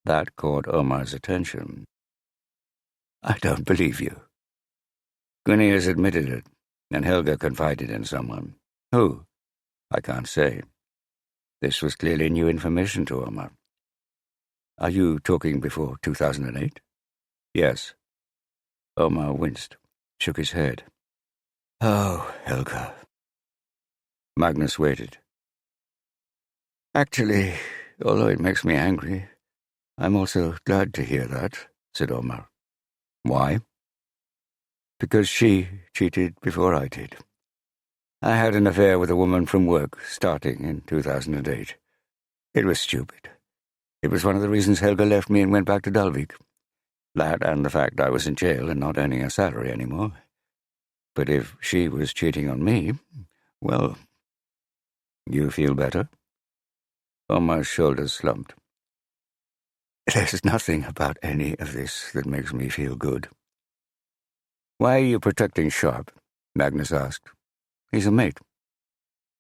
That caught Omar's attention." "I don't believe you." "Gunni has admitted it, and Helga confided in someone. Who? I can't say. This was clearly new information to Omar." "Are you talking before 2008? "Yes." Omar winced, shook his head. "Oh, Helga." Magnus waited. "Actually, although it makes me angry, I'm also glad to hear that," said Omar. "Why?" "Because she cheated before I did. I had an affair with a woman from work starting in 2008. It was stupid. It was one of the reasons Helga left me and went back to Dalvík. That and the fact I was in jail and not earning a salary anymore. But if she was cheating on me, Well, you feel better? Omar's shoulders slumped. There's nothing about any of this that makes me feel good. Why are you protecting Sharp? Magnus asked. He's a mate.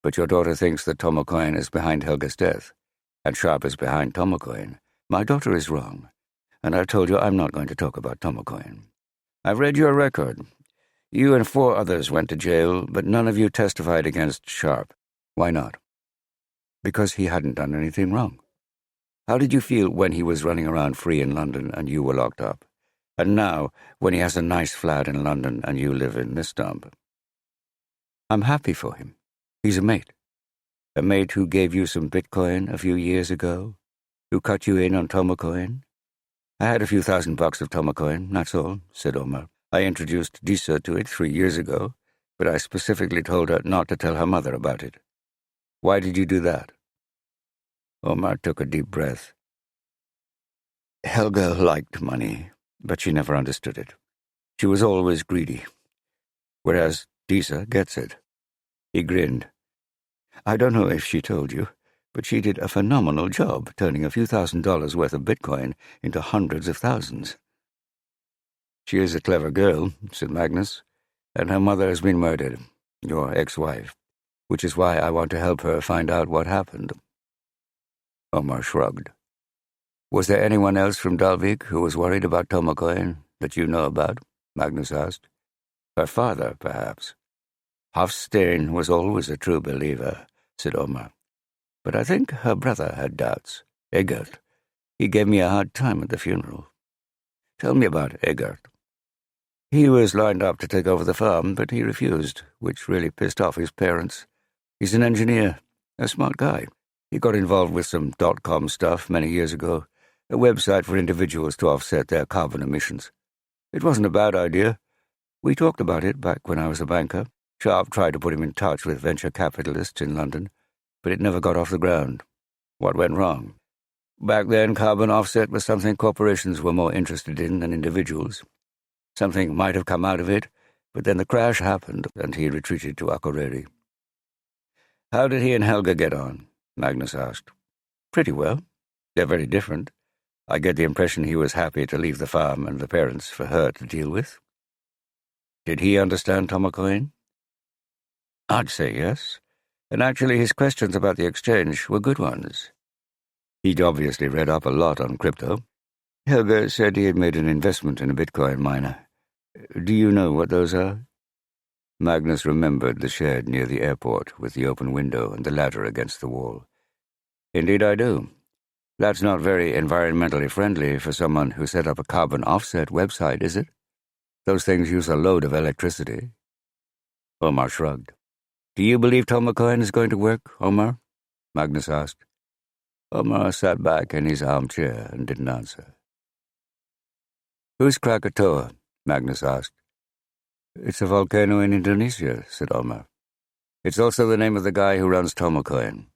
But your daughter thinks that Tomokoin is behind Helga's death, and Sharp is behind Tomokoin. My daughter is wrong, and I told you I'm not going to talk about Tomokoin. I've read your record. You and 4 others went to jail, but none of you testified against Sharp. Why not? Because he hadn't done anything wrong. How did you feel when he was running around free in London and you were locked up? And now, when he has a nice flat in London and you live in this dump? I'm happy for him. He's a mate. A mate who gave you some Bitcoin a few years ago? Who cut you in on Tomocoin? I had a few $1,000 of Tomocoin, that's all, said Omar. I introduced Disa to it 3 years ago, but I specifically told her not to tell her mother about it. Why did you do that? Omar took a deep breath. Helga liked money, but she never understood it. She was always greedy, whereas Disa gets it. He grinned. I don't know if she told you, but she did a phenomenal job turning a few $1,000s worth of Bitcoin into hundreds of thousands. She is a clever girl, said Magnus, and her mother has been murdered, your ex-wife, which is why I want to help her find out what happened. Omar shrugged. Was there anyone else from Dalvík who was worried about Tomocoin that you know about? Magnus asked. Her father, perhaps. Hafstein was always a true believer, said Omar. But I think her brother had doubts. Egert. He gave me a hard time at the funeral. Tell me about Egert. He was lined up to take over the farm, but he refused, which really pissed off his parents. He's an engineer, a smart guy. He got involved with some .com stuff many years ago, a website for individuals to offset their carbon emissions. It wasn't a bad idea. We talked about it back when I was a banker. Sharp tried to put him in touch with venture capitalists in London, but it never got off the ground. What went wrong? Back then, carbon offset was something corporations were more interested in than individuals. Something might have come out of it, but then the crash happened, and he retreated to Akureyri. How did he and Helga get on? Magnus asked. Pretty well. They're very different. I get the impression he was happy to leave the farm and the parents for her to deal with. Did he understand Tomocoin? I'd say yes. And actually his questions about the exchange were good ones. He'd obviously read up a lot on crypto. Helga said he had made an investment in a Bitcoin miner. Do you know what those are? Magnus remembered the shed near the airport with the open window and the ladder against the wall. Indeed I do. That's not very environmentally friendly for someone who set up a carbon offset website, is it? Those things use a load of electricity. Omar shrugged. Do you believe Tomocoin is going to work, Omar? Magnus asked. Omar sat back in his armchair and didn't answer. Who's Krakatoa? Magnus asked. It's a volcano in Indonesia, said Omar. It's also the name of the guy who runs Tomocoin.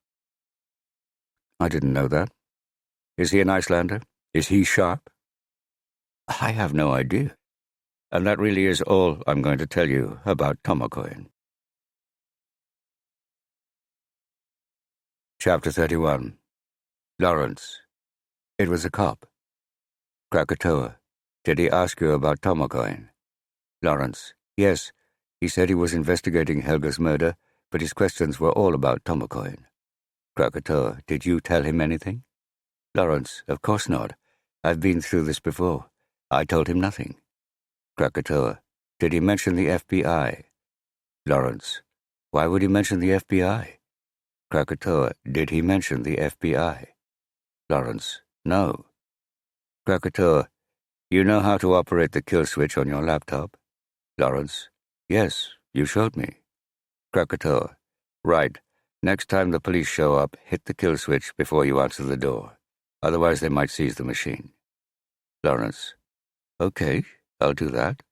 I didn't know that. Is he an Icelander? Is he sharp? I have no idea. And that really is all I'm going to tell you about Tomocoin. Chapter 31. Lawrence. It was a cop. Krakatoa. Did he ask you about Tomocoin? Lawrence. Yes. He said he was investigating Helga's murder, but his questions were all about Tomocoin. Krakatoa. Did you tell him anything? Lawrence. Of course not. I've been through this before. I told him nothing. Krakatoa. Did he mention the FBI? Lawrence. Why would he mention the FBI? Krakatoa. Did he mention the FBI? Lawrence. No. Krakatoa. You know how to operate the kill switch on your laptop? Lawrence. Yes, you showed me. Krakatoa. Right. Next time the police show up, hit the kill switch before you answer the door. Otherwise they might seize the machine. Lawrence. Okay, I'll do that.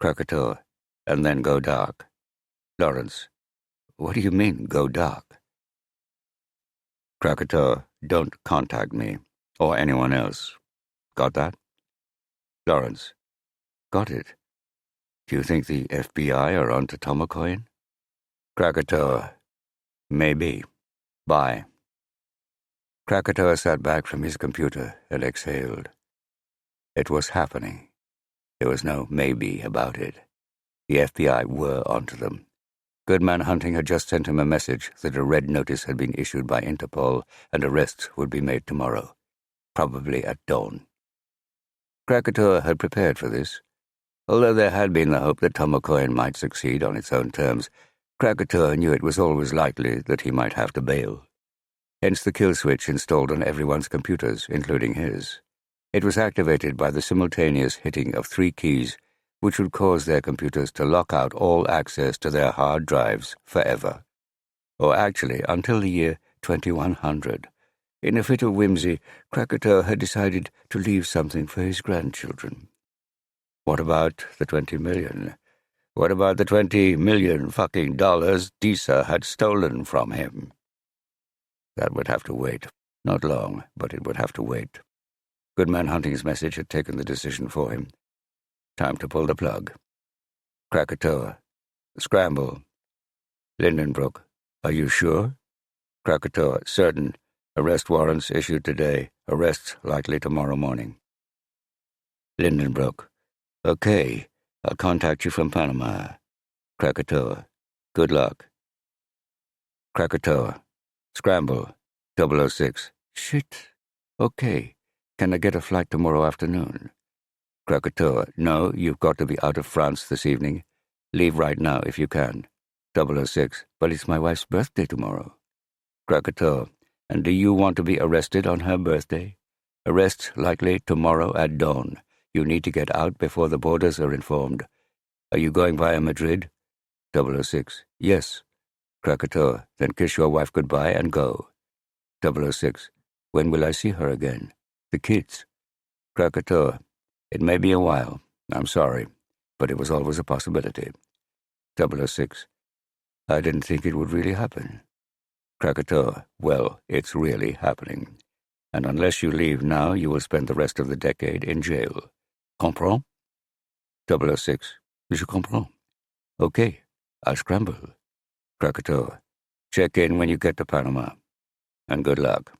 Krakatoa. And then go dark. Lawrence. What do you mean, go dark? Krakatoa. Don't contact me, or anyone else. Got that? Lawrence. Got it. Do you think the FBI are onto Tomocoin? Krakatoa. Maybe. Bye. Krakatoa sat back from his computer and exhaled. It was happening. There was no maybe about it. The FBI were onto them. Goodman Hunting had just sent him a message that a red notice had been issued by Interpol and arrests would be made tomorrow, probably at dawn. Krakatoa had prepared for this. Although there had been the hope that Tomokoyan might succeed on its own terms, Krakatoa knew it was always likely that he might have to bail. Hence the kill switch installed on everyone's computers, including his. It was activated by the simultaneous hitting of 3 keys, which would cause their computers to lock out all access to their hard drives forever. Or actually, until the year 2100. In a fit of whimsy, Krakatoa had decided to leave something for his grandchildren. What about the 20 million? What about the 20 million fucking dollars Disa had stolen from him? That would have to wait. Not long, but it would have to wait. Goodman Hunting's message had taken the decision for him. Time to pull the plug. Krakatoa. Scramble. Lindenbrook. Are you sure? Krakatoa. Certain. Arrest warrants issued today. Arrests likely tomorrow morning. Lindenbrook. Okay. I'll contact you from Panama. Krakatoa. Good luck. Krakatoa. Scramble. 006. Shit. Okay. Can I get a flight tomorrow afternoon? Krakatoa. No, you've got to be out of France this evening. Leave right now if you can. 006. But it's my wife's birthday tomorrow. Krakatoa. And do you want to be arrested on her birthday? Arrest likely tomorrow at dawn. You need to get out before the borders are informed. Are you going via Madrid? 006. Yes. Krakatoa. Then kiss your wife goodbye and go. 006. When will I see her again? The kids. Krakatoa. It may be a while. I'm sorry, but it was always a possibility. 006. I didn't think it would really happen. Krakatoa. Well, it's really happening. And unless you leave now, you will spend the rest of the decade in jail. Comprends? 006. Je comprends. Okay, I'll scramble. Krakatoa. Check in when you get to Panama. And good luck.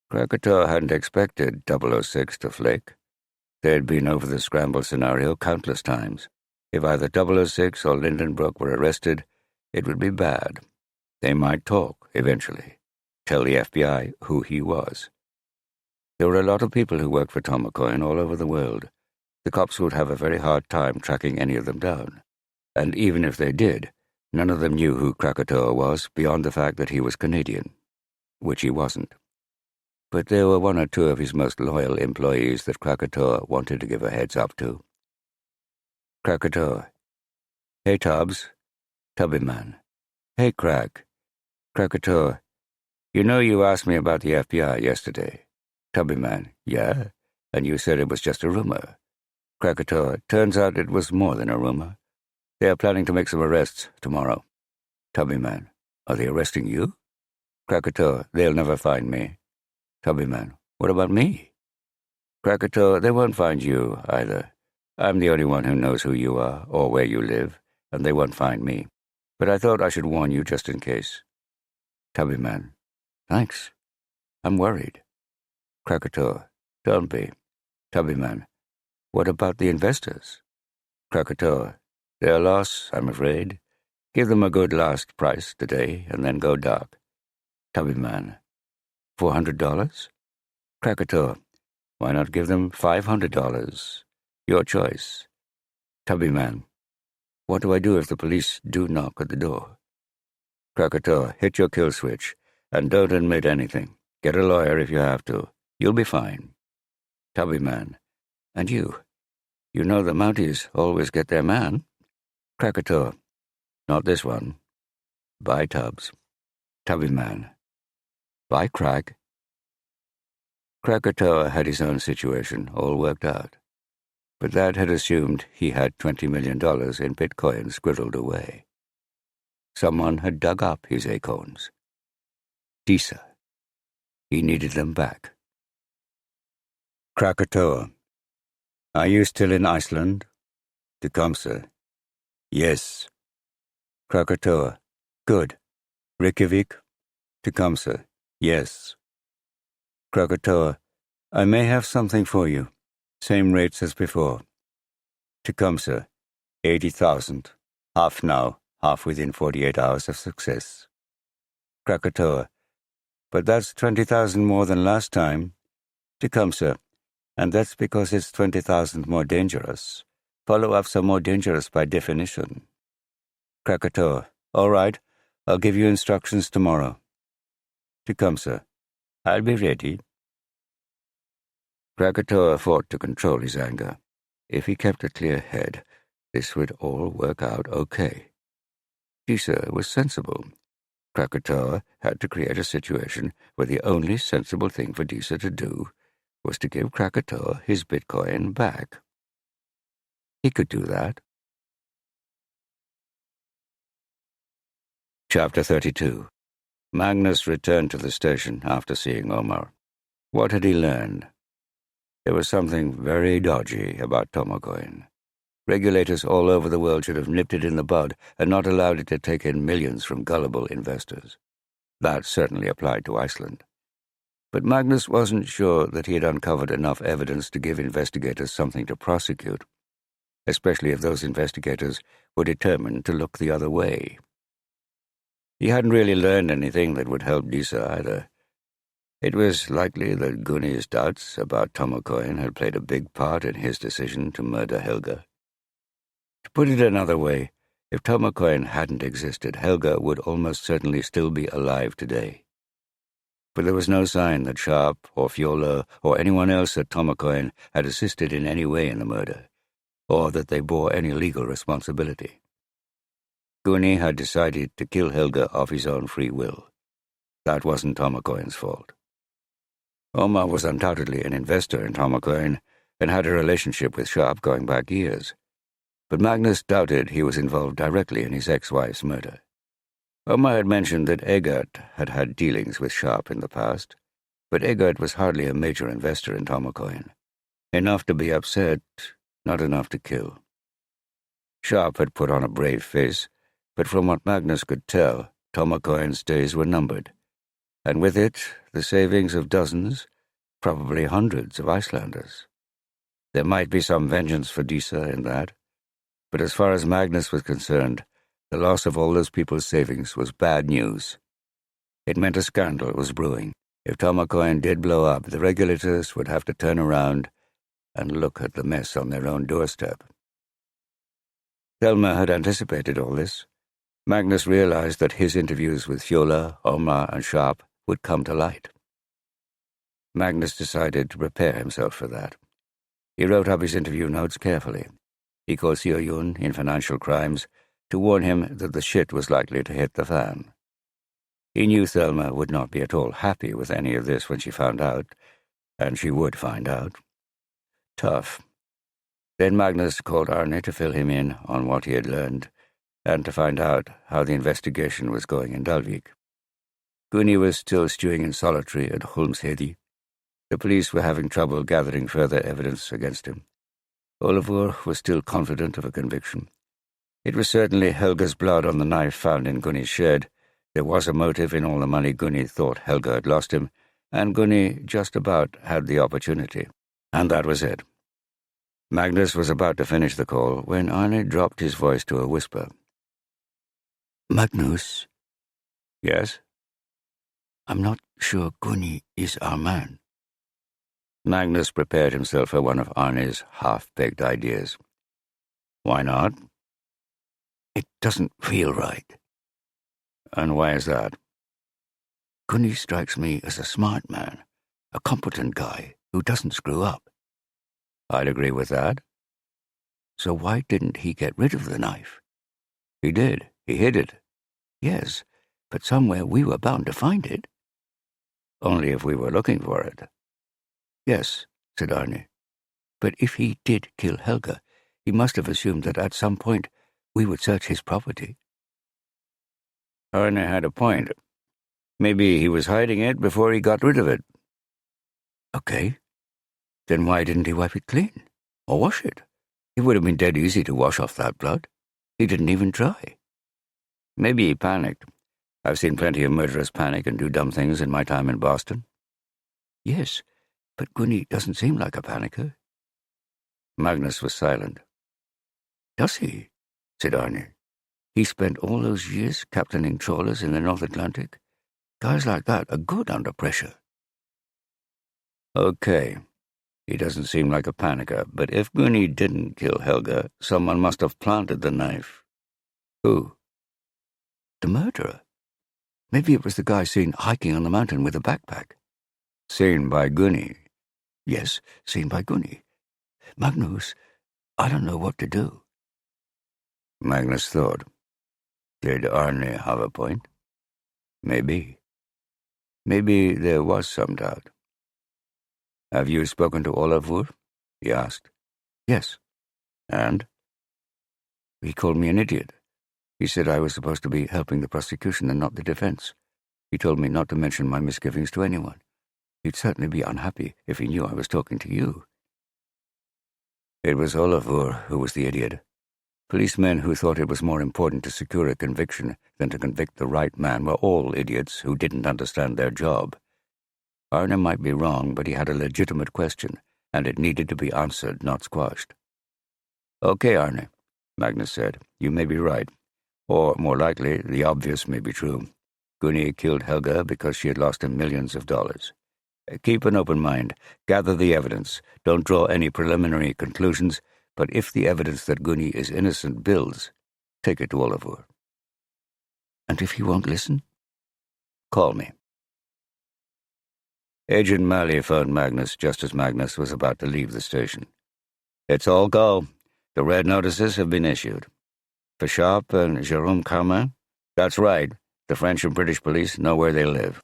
Krakatoa hadn't expected 006 to flake. They'd been over the scramble scenario countless times. If either 006 or Lindenbrook were arrested, it would be bad. They might talk, eventually. Tell the FBI who he was. There were a lot of people who worked for Tomokoyan all over the world. The cops would have a very hard time tracking any of them down. And even if they did, none of them knew who Krakatoa was beyond the fact that he was Canadian, which he wasn't. But there were 1 or 2 of his most loyal employees that Krakatoa wanted to give a heads-up to. Krakatoa. Hey, Tubbs. Tubbyman. Hey, Krak. Krakatoa. You know you asked me about the FBI yesterday. Tubbyman. Yeah? And you said it was just a rumor. Krakatoa. Turns out it was more than a rumor. They are planning to make some arrests tomorrow. Tubbyman. Are they arresting you? Krakatoa. They'll never find me. Tubbyman. What about me? Krakatoa. They won't find you, either. I'm the only one who knows who you are, or where you live, and they won't find me. But I thought I should warn you just in case. Tubbyman. Thanks. I'm worried. Krakatoa. Don't be. Tubbyman. What about the investors? Krakatoa. Their loss, I'm afraid. Give them a good last price today, and then go dark. Tubbyman. $400? Krakatoa. Why not give them $500? Your choice. Tubbyman. What do I do if the police do knock at the door? Krakatoa. Hit your kill switch, and don't admit anything. Get a lawyer if you have to. You'll be fine. Tubbyman. And you? You know the Mounties always get their man. Krakatoa. Not this one. Bye, Tubbs. Tubbyman. Bye, Krak. Krakatoa had his own situation all worked out. But that had assumed he had $20 million in Bitcoin squirreled away. Someone had dug up his acorns. Disa. He needed them back. Krakatoa. Are you still in Iceland? Tecumseh. Yes. Krakatoa. Good. Reykjavik. Tecumseh. Yes. Krakatoa. I may have something for you. Same rates as before. Tecumseh. 80,000. Half now, half within 48 hours of success. Krakatoa. But that's 20,000 more than last time. Tecumseh. And that's because it's 20,000 more dangerous. Follow-ups are more dangerous by definition. Krakatoa. All right. I'll give you instructions tomorrow. Tecumseh. I'll be ready. Krakatoa fought to control his anger. If he kept a clear head, this would all work out okay. Disa was sensible. Krakatoa had to create a situation where the only sensible thing for Disa to do was to give Krakatoa his Bitcoin back. He could do that. Chapter 32. Magnus returned to the station after seeing Omar. What had he learned? There was something very dodgy about Tomocoin. Regulators all over the world should have nipped it in the bud and not allowed it to take in millions from gullible investors. That certainly applied to Iceland. But Magnus wasn't sure that he had uncovered enough evidence to give investigators something to prosecute, especially if those investigators were determined to look the other way. He hadn't really learned anything that would help Disa either. It was likely that Gunni's doubts about Tomocoin had played a big part in his decision to murder Helga. To put it another way, if Tomocoin hadn't existed, Helga would almost certainly still be alive today. But there was no sign that Sharp or Fjola or anyone else at Tomocoin had assisted in any way in the murder, or that they bore any legal responsibility. Gunni had decided to kill Helga of his own free will. That wasn't Tomocoin's fault. Omar was undoubtedly an investor in Tomocoin and had a relationship with Sharp going back years. But Magnus doubted he was involved directly in his ex-wife's murder. Omar had mentioned that Eggert had had dealings with Sharp in the past, but Eggert was hardly a major investor in Tomocoin. Enough to be upset, not enough to kill. Sharp had put on a brave face, but from what Magnus could tell, Tomocoin's days were numbered, and with it the savings of dozens, probably hundreds of Icelanders. There might be some vengeance for Disa in that, but as far as Magnus was concerned, the loss of all those people's savings was bad news. It meant a scandal was brewing. If Tomocoin did blow up, the regulators would have to turn around and look at the mess on their own doorstep. Thelma had anticipated all this. Magnus realized that his interviews with Fjola, Omar, and Sharp would come to light. Magnus decided to prepare himself for that. He wrote up his interview notes carefully. He called Seo-Yun in financial crimes to warn him that the shit was likely to hit the fan. He knew Thelma would not be at all happy with any of this when she found out, and she would find out. Tough. Then Magnus called Arne to fill him in on what he had learned, and to find out how the investigation was going in Dalvík. Gunni was still stewing in solitary at Holmshedi. The police were having trouble gathering further evidence against him. Olafur was still confident of a conviction. It was certainly Helga's blood on the knife found in Gunni's shed. There was a motive in all the money Gunni thought Helga had lost him, and Gunni just about had the opportunity. And that was it. Magnus was about to finish the call when Arne dropped his voice to a whisper. Magnus? Yes? I'm not sure Gunni is our man. Magnus prepared himself for one of Arne's half-baked ideas. Why not? It doesn't feel right. And why is that? Gunni strikes me as a smart man, a competent guy who doesn't screw up. I'd agree with that. So why didn't he get rid of the knife? He did. He hid it. Yes, but somewhere we were bound to find it. Only if we were looking for it. Yes, said Arne. But if he did kill Helga, he must have assumed that at some point we would search his property. Arne had a point. Maybe he was hiding it before he got rid of it. Okay. Then why didn't he wipe it clean? Or wash it? It would have been dead easy to wash off that blood. He didn't even try. Maybe he panicked. I've seen plenty of murderers panic and do dumb things in my time in Boston. Yes, but Gunny doesn't seem like a panicker. Magnus was silent. Does he? Said Arne. He spent all those years captaining trawlers in the North Atlantic. Guys like that are good under pressure. Okay. He doesn't seem like a panicker, but if Gunny didn't kill Helga, someone must have planted the knife. Who? The murderer. Maybe it was the guy seen hiking on the mountain with a backpack. Seen by Gunny? Yes, seen by Gunny. Magnus, I don't know what to do. Magnus thought. Did Arne have a point? Maybe. Maybe there was some doubt. Have you spoken to Olafur? He asked. Yes. And? He called me an idiot. He said I was supposed to be helping the prosecution and not the defense. He told me not to mention my misgivings to anyone. He'd certainly be unhappy if he knew I was talking to you. It was Olafur who was the idiot. Policemen who thought it was more important to secure a conviction than to convict the right man were all idiots who didn't understand their job. Arne might be wrong, but he had a legitimate question, and it needed to be answered, not squashed. Okay, Arne, Magnus said. You may be right. Or, more likely, the obvious may be true. Gunny killed Helga because she had lost him millions of dollars. Keep an open mind. Gather the evidence. Don't draw any preliminary conclusions, but if the evidence that Gunny is innocent builds, take it to Olafur. And if he won't listen? Call me. Agent Malley phoned Magnus just as Magnus was about to leave the station. It's all go. The red notices have been issued. For Sharp and Jérôme Carmin? That's right. The French and British police know where they live.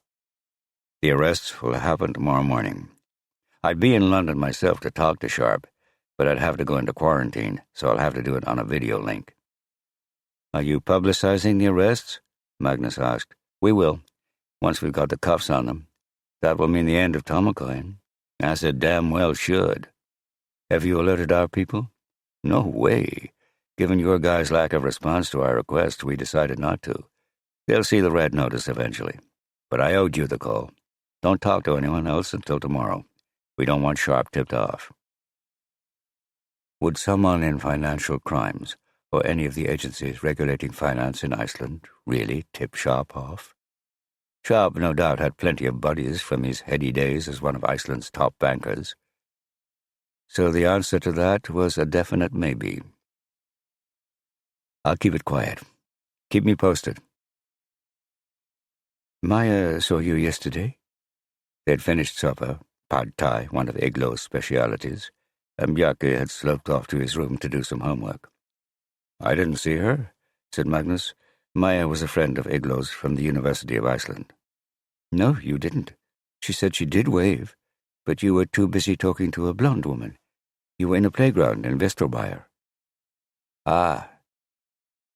The arrests will happen tomorrow morning. I'd be in London myself to talk to Sharp, but I'd have to go into quarantine, so I'll have to do it on a video link. Are you publicizing the arrests? Magnus asked. We will, once we've got the cuffs on them. That will mean the end of Tomocoin. As it damn well should. Have you alerted our people? No way. Given your guys' lack of response to our request, we decided not to. They'll see the red notice eventually. But I owed you the call. Don't talk to anyone else until tomorrow. We don't want Sharp tipped off. Would someone in financial crimes, or any of the agencies regulating finance in Iceland, really tip Sharp off? Sharp, no doubt, had plenty of buddies from his heady days as one of Iceland's top bankers. So the answer to that was a definite maybe. I'll keep it quiet. Keep me posted. Maya saw you yesterday? They'd finished supper, pad thai, one of Iglo's specialities, and Bjarke had sloped off to his room to do some homework. I didn't see her, said Magnus. Maya was a friend of Iglo's from the University of Iceland. No, you didn't. She said she did wave, but you were too busy talking to a blonde woman. You were in a playground in Vesturbyar. Ah.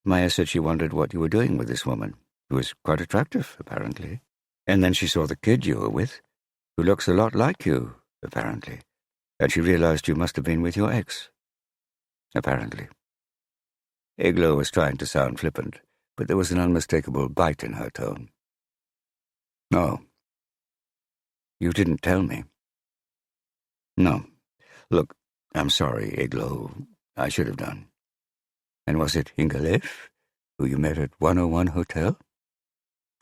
Maya said she wondered what you were doing with this woman, who was quite attractive, apparently. And then she saw the kid you were with, who looks a lot like you, apparently. And she realized you must have been with your ex. Apparently. Iglo was trying to sound flippant, but there was an unmistakable bite in her tone. No. You didn't tell me. No. Look, I'm sorry, Iglo. I should have done. And was it Ingaliv, who you met at 101 Hotel?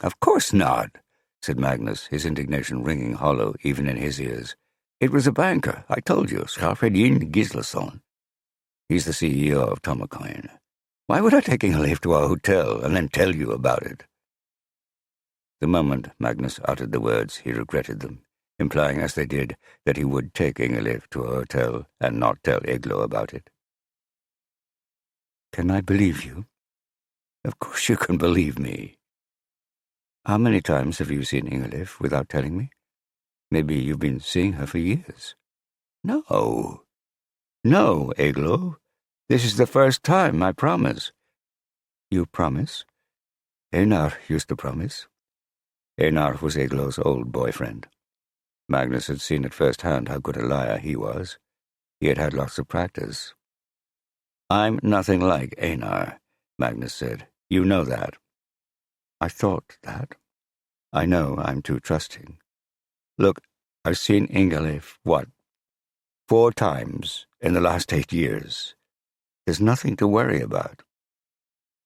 Of course not, said Magnus, his indignation ringing hollow even in his ears. It was a banker, I told you, Skarfedin Gislason. He's the CEO of Tomocoin. Why would I take Ingaliv to a hotel and then tell you about it? The moment Magnus uttered the words, he regretted them, implying as they did that he would take Ingaliv to a hotel and not tell Iglo about it. Can I believe you? Of course you can believe me. How many times have you seen Ingaliv without telling me? Maybe you've been seeing her for years. No. No, Iglo. This is the first time, I promise. You promise? Einar used to promise. Einar was Iglo's old boyfriend. Magnus had seen at first hand how good a liar he was. He had had lots of practice. I'm nothing like Einar, Magnus said. You know that. I thought that. I know I'm too trusting. Look, I've seen Ingaliff, 4 times in the last 8 years. There's nothing to worry about.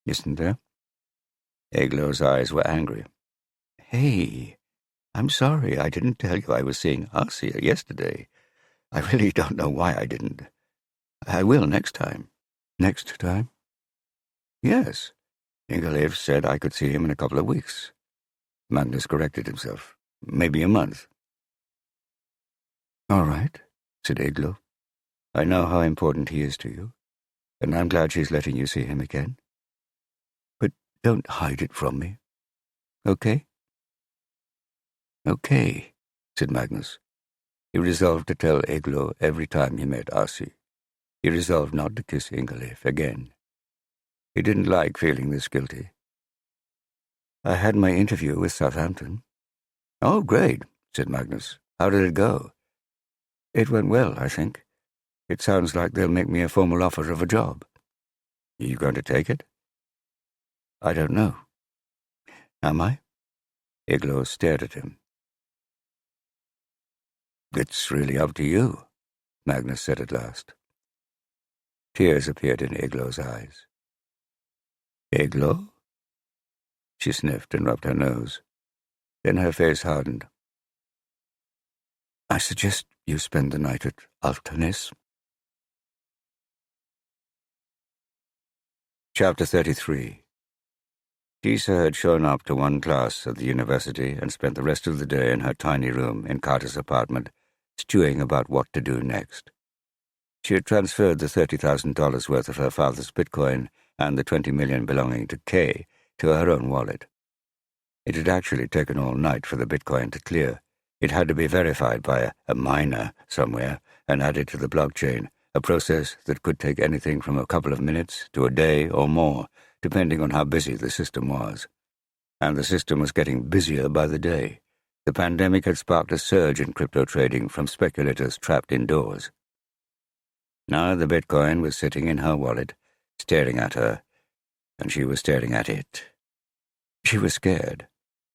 Isn't there? Eglo's eyes were angry. Hey, I'm sorry I didn't tell you I was seeing Arsia yesterday. I really don't know why I didn't. I will next time. Next time? Yes. Ingaliff said I could see him in a couple of weeks. Magnus corrected himself. Maybe a month. All right, said Eglo. I know how important he is to you, and I'm glad she's letting you see him again. But don't hide it from me. Okay? Okay, said Magnus. He resolved to tell Eglo every time he met Arsi. He resolved not to kiss Ingaliff again. He didn't like feeling this guilty. I had my interview with Southampton. Oh, great, said Magnus. How did it go? It went well, I think. It sounds like they'll make me a formal offer of a job. Are you going to take it? I don't know. Am I? Eglo stared at him. It's really up to you, Magnus said at last. Tears appeared in Eglo's eyes. Eglo? She sniffed and rubbed her nose. Then her face hardened. I suggest you spend the night at Altanis. Chapter 33. Disa had shown up to one class at the university and spent the rest of the day in her tiny room in Carter's apartment, stewing about what to do next. She had transferred the $30,000 worth of her father's Bitcoin and the $20 million belonging to Kay to her own wallet. It had actually taken all night for the Bitcoin to clear. It had to be verified by a miner somewhere and added to the blockchain, a process that could take anything from a couple of minutes to a day or more, depending on how busy the system was. And the system was getting busier by the day. The pandemic had sparked a surge in crypto trading from speculators trapped indoors. Now the Bitcoin was sitting in her wallet, staring at her, and she was staring at it. She was scared.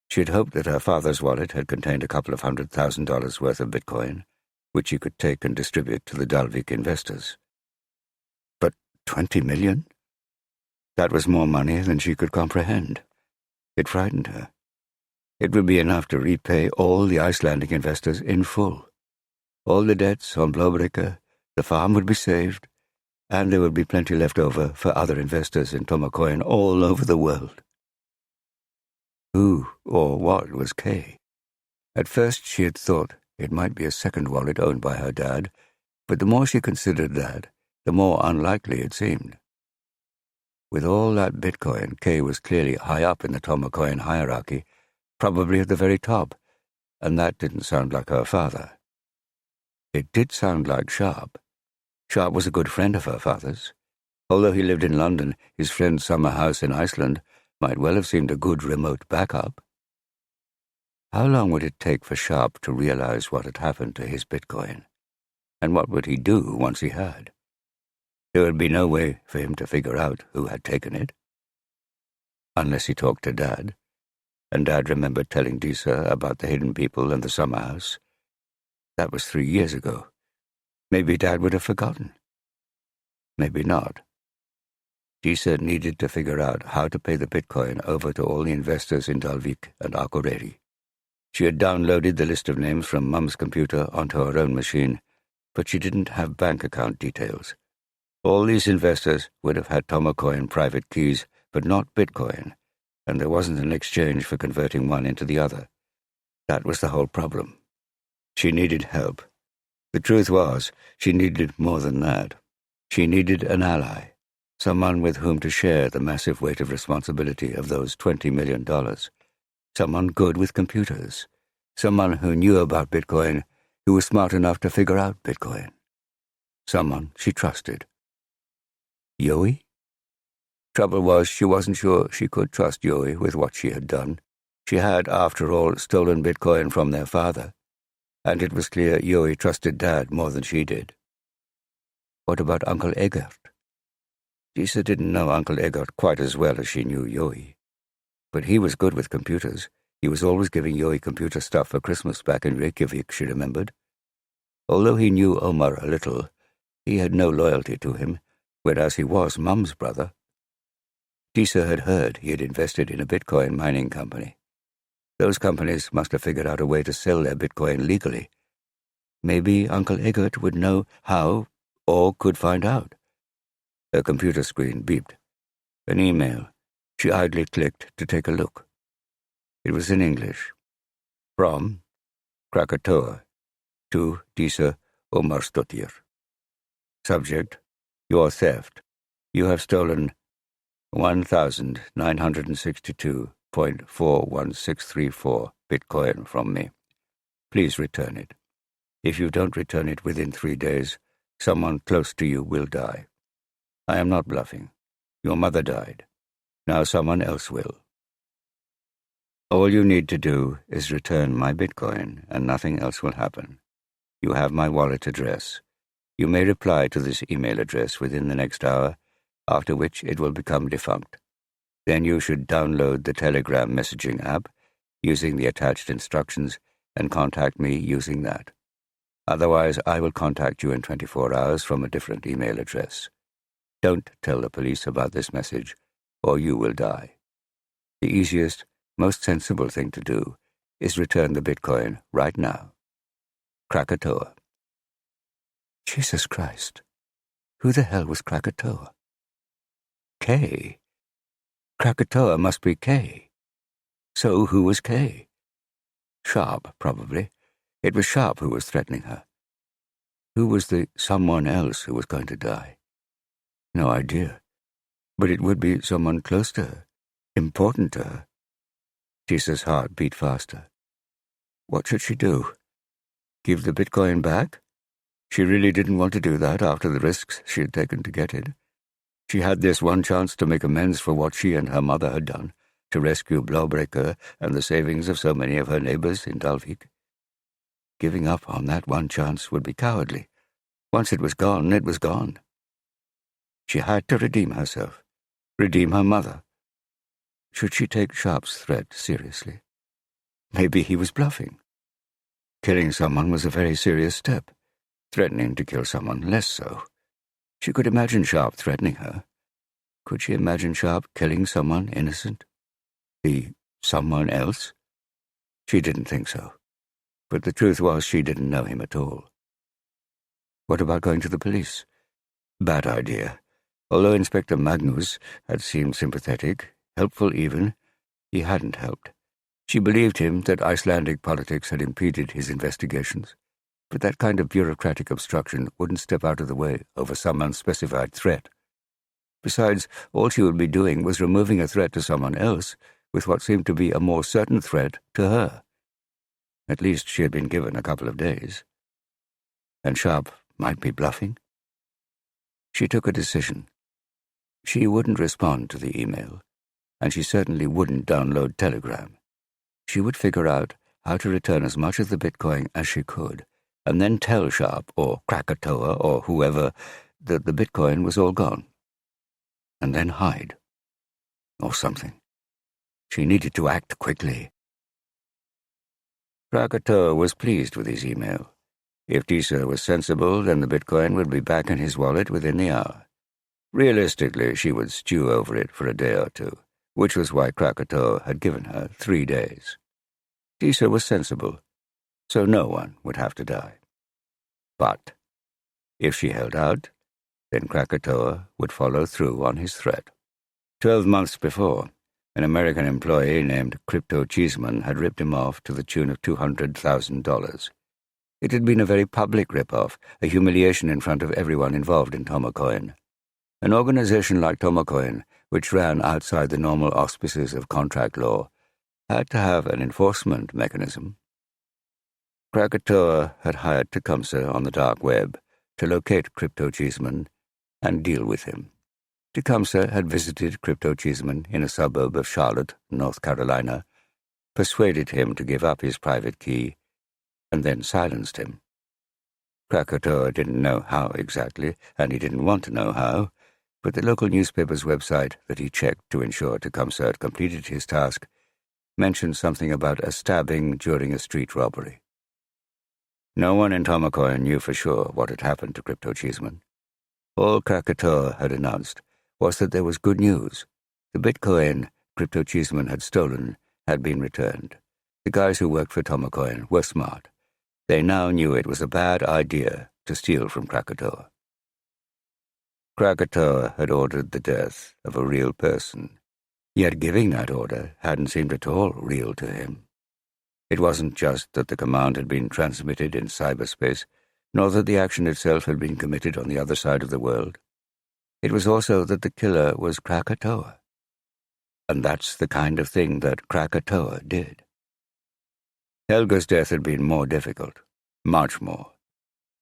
She had hoped that her father's wallet had contained a couple of $100,000 worth of Bitcoin, which she could take and distribute to the Dalvík investors. But $20 million? That was more money than she could comprehend. It frightened her. It would be enough to repay all the Icelandic investors in full. All the debts on Blåbricka, the farm would be saved, and there would be plenty left over for other investors in Tomacoin all over the world. Who or what was Kay? At first she had thought it might be a second wallet owned by her dad, but the more she considered that, the more unlikely it seemed. With all that Bitcoin, Kay was clearly high up in the Tomacoin hierarchy, probably at the very top, and that didn't sound like her father. It did sound like Sharp. Sharp was a good friend of her father's. Although he lived in London, his friend's summer house in Iceland might well have seemed a good remote backup. How long would it take for Sharp to realize what had happened to his Bitcoin? And what would he do once he had? There would be no way for him to figure out who had taken it. Unless he talked to Dad, and Dad remembered telling Disa about the hidden people and the summer house. That was 3 years ago. Maybe Dad would have forgotten. Maybe not. Disa needed to figure out how to pay the Bitcoin over to all the investors in Dalvík and Akureyri. She had downloaded the list of names from Mum's computer onto her own machine, but she didn't have bank account details. All these investors would have had Tomacoin private keys, but not Bitcoin, and there wasn't an exchange for converting one into the other. That was the whole problem. She needed help. The truth was, she needed more than that. She needed an ally, someone with whom to share the massive weight of responsibility of those $20 million. Someone good with computers. Someone who knew about Bitcoin, who was smart enough to figure out Bitcoin. Someone she trusted. Yoi? Trouble was, she wasn't sure she could trust Yoi with what she had done. She had, after all, stolen Bitcoin from their father, and it was clear Yoi trusted Dad more than she did. What about Uncle Egert? Disa didn't know Uncle Egert quite as well as she knew Yoi. But he was good with computers. He was always giving Yoi computer stuff for Christmas back in Reykjavik, she remembered. Although he knew Omar a little, he had no loyalty to him, whereas he was Mum's brother. Disa had heard he had invested in a Bitcoin mining company. Those companies must have figured out a way to sell their Bitcoin legally. Maybe Uncle Eggert would know how, or could find out. Her computer screen beeped. An email. She idly clicked to take a look. It was in English. From Krakatoa to Disa Omarsdottir. Subject, your theft. You have stolen 1,962.41634 Bitcoin from me. Please return it. If you don't return it within 3 days, someone close to you will die. I am not bluffing. Your mother died. Now someone else will. All you need to do is return my Bitcoin, and nothing else will happen. You have my wallet address. You may reply to this email address within the next hour, after which it will become defunct. Then you should download the Telegram messaging app using the attached instructions and contact me using that. Otherwise, I will contact you in 24 hours from a different email address. Don't tell the police about this message, or you will die. The easiest, most sensible thing to do is return the Bitcoin right now. Krakatoa. Jesus Christ. Who the hell was Krakatoa? Kay. Krakatoa must be Kay. So who was Kay? Sharp, probably. It was Sharp who was threatening her. Who was the someone else who was going to die? No idea. But it would be someone close to her, important to her. Tisa's heart beat faster. What should she do? Give the Bitcoin back? She really didn't want to do that after the risks she had taken to get it. She had this one chance to make amends for what she and her mother had done, to rescue Blåbreaker and the savings of so many of her neighbors in Dalvík. Giving up on that one chance would be cowardly. Once it was gone, it was gone. She had to redeem herself, redeem her mother. Should she take Sharp's threat seriously? Maybe he was bluffing. Killing someone was a very serious step. Threatening to kill someone less so. She could imagine Sharp threatening her. Could she imagine Sharp killing someone innocent? The someone else? She didn't think so. But the truth was she didn't know him at all. What about going to the police? Bad idea. Although Inspector Magnus had seemed sympathetic, helpful even, he hadn't helped. She believed him that Icelandic politics had impeded his investigations, but that kind of bureaucratic obstruction wouldn't step out of the way over some unspecified threat. Besides, all she would be doing was removing a threat to someone else with what seemed to be a more certain threat to her. At least she had been given a couple of days. And Sharp might be bluffing. She took a decision. She wouldn't respond to the email, and she certainly wouldn't download Telegram. She would figure out how to return as much of the Bitcoin as she could, and then tell Sharp or Krakatoa or whoever that the Bitcoin was all gone. And then hide. Or something. She needed to act quickly. Krakatoa was pleased with his email. If Disa was sensible, then the Bitcoin would be back in his wallet within the hour. Realistically, she would stew over it for a day or two, which was why Krakatoa had given her 3 days. Disa was sensible, so no one would have to die. But if she held out, then Krakatoa would follow through on his threat. 12 months before, an American employee named Crypto Cheeseman had ripped him off to the tune of $200,000. It had been a very public rip-off, a humiliation in front of everyone involved in Tomocoin. An organization like Tomocoin, which ran outside the normal auspices of contract law, had to have an enforcement mechanism. Krakatoa had hired Tecumseh on the dark web to locate Crypto Cheeseman and deal with him. Tecumseh had visited Crypto Cheeseman in a suburb of Charlotte, North Carolina, persuaded him to give up his private key, and then silenced him. Krakatoa didn't know how exactly, and he didn't want to know how, but the local newspaper's website that he checked to ensure Tecumseh had completed his task mentioned something about a stabbing during a street robbery. No one in Tomokoyan knew for sure what had happened to Crypto Cheeseman. All Krakatoa had announced was that there was good news. The Bitcoin Crypto Cheeseman had stolen had been returned. The guys who worked for Tomokoyan were smart. They now knew it was a bad idea to steal from Krakatoa. Krakatoa had ordered the death of a real person, yet giving that order hadn't seemed at all real to him. It wasn't just that the command had been transmitted in cyberspace, nor that the action itself had been committed on the other side of the world. It was also that the killer was Krakatoa. And that's the kind of thing that Krakatoa did. Helga's death had been more difficult, much more.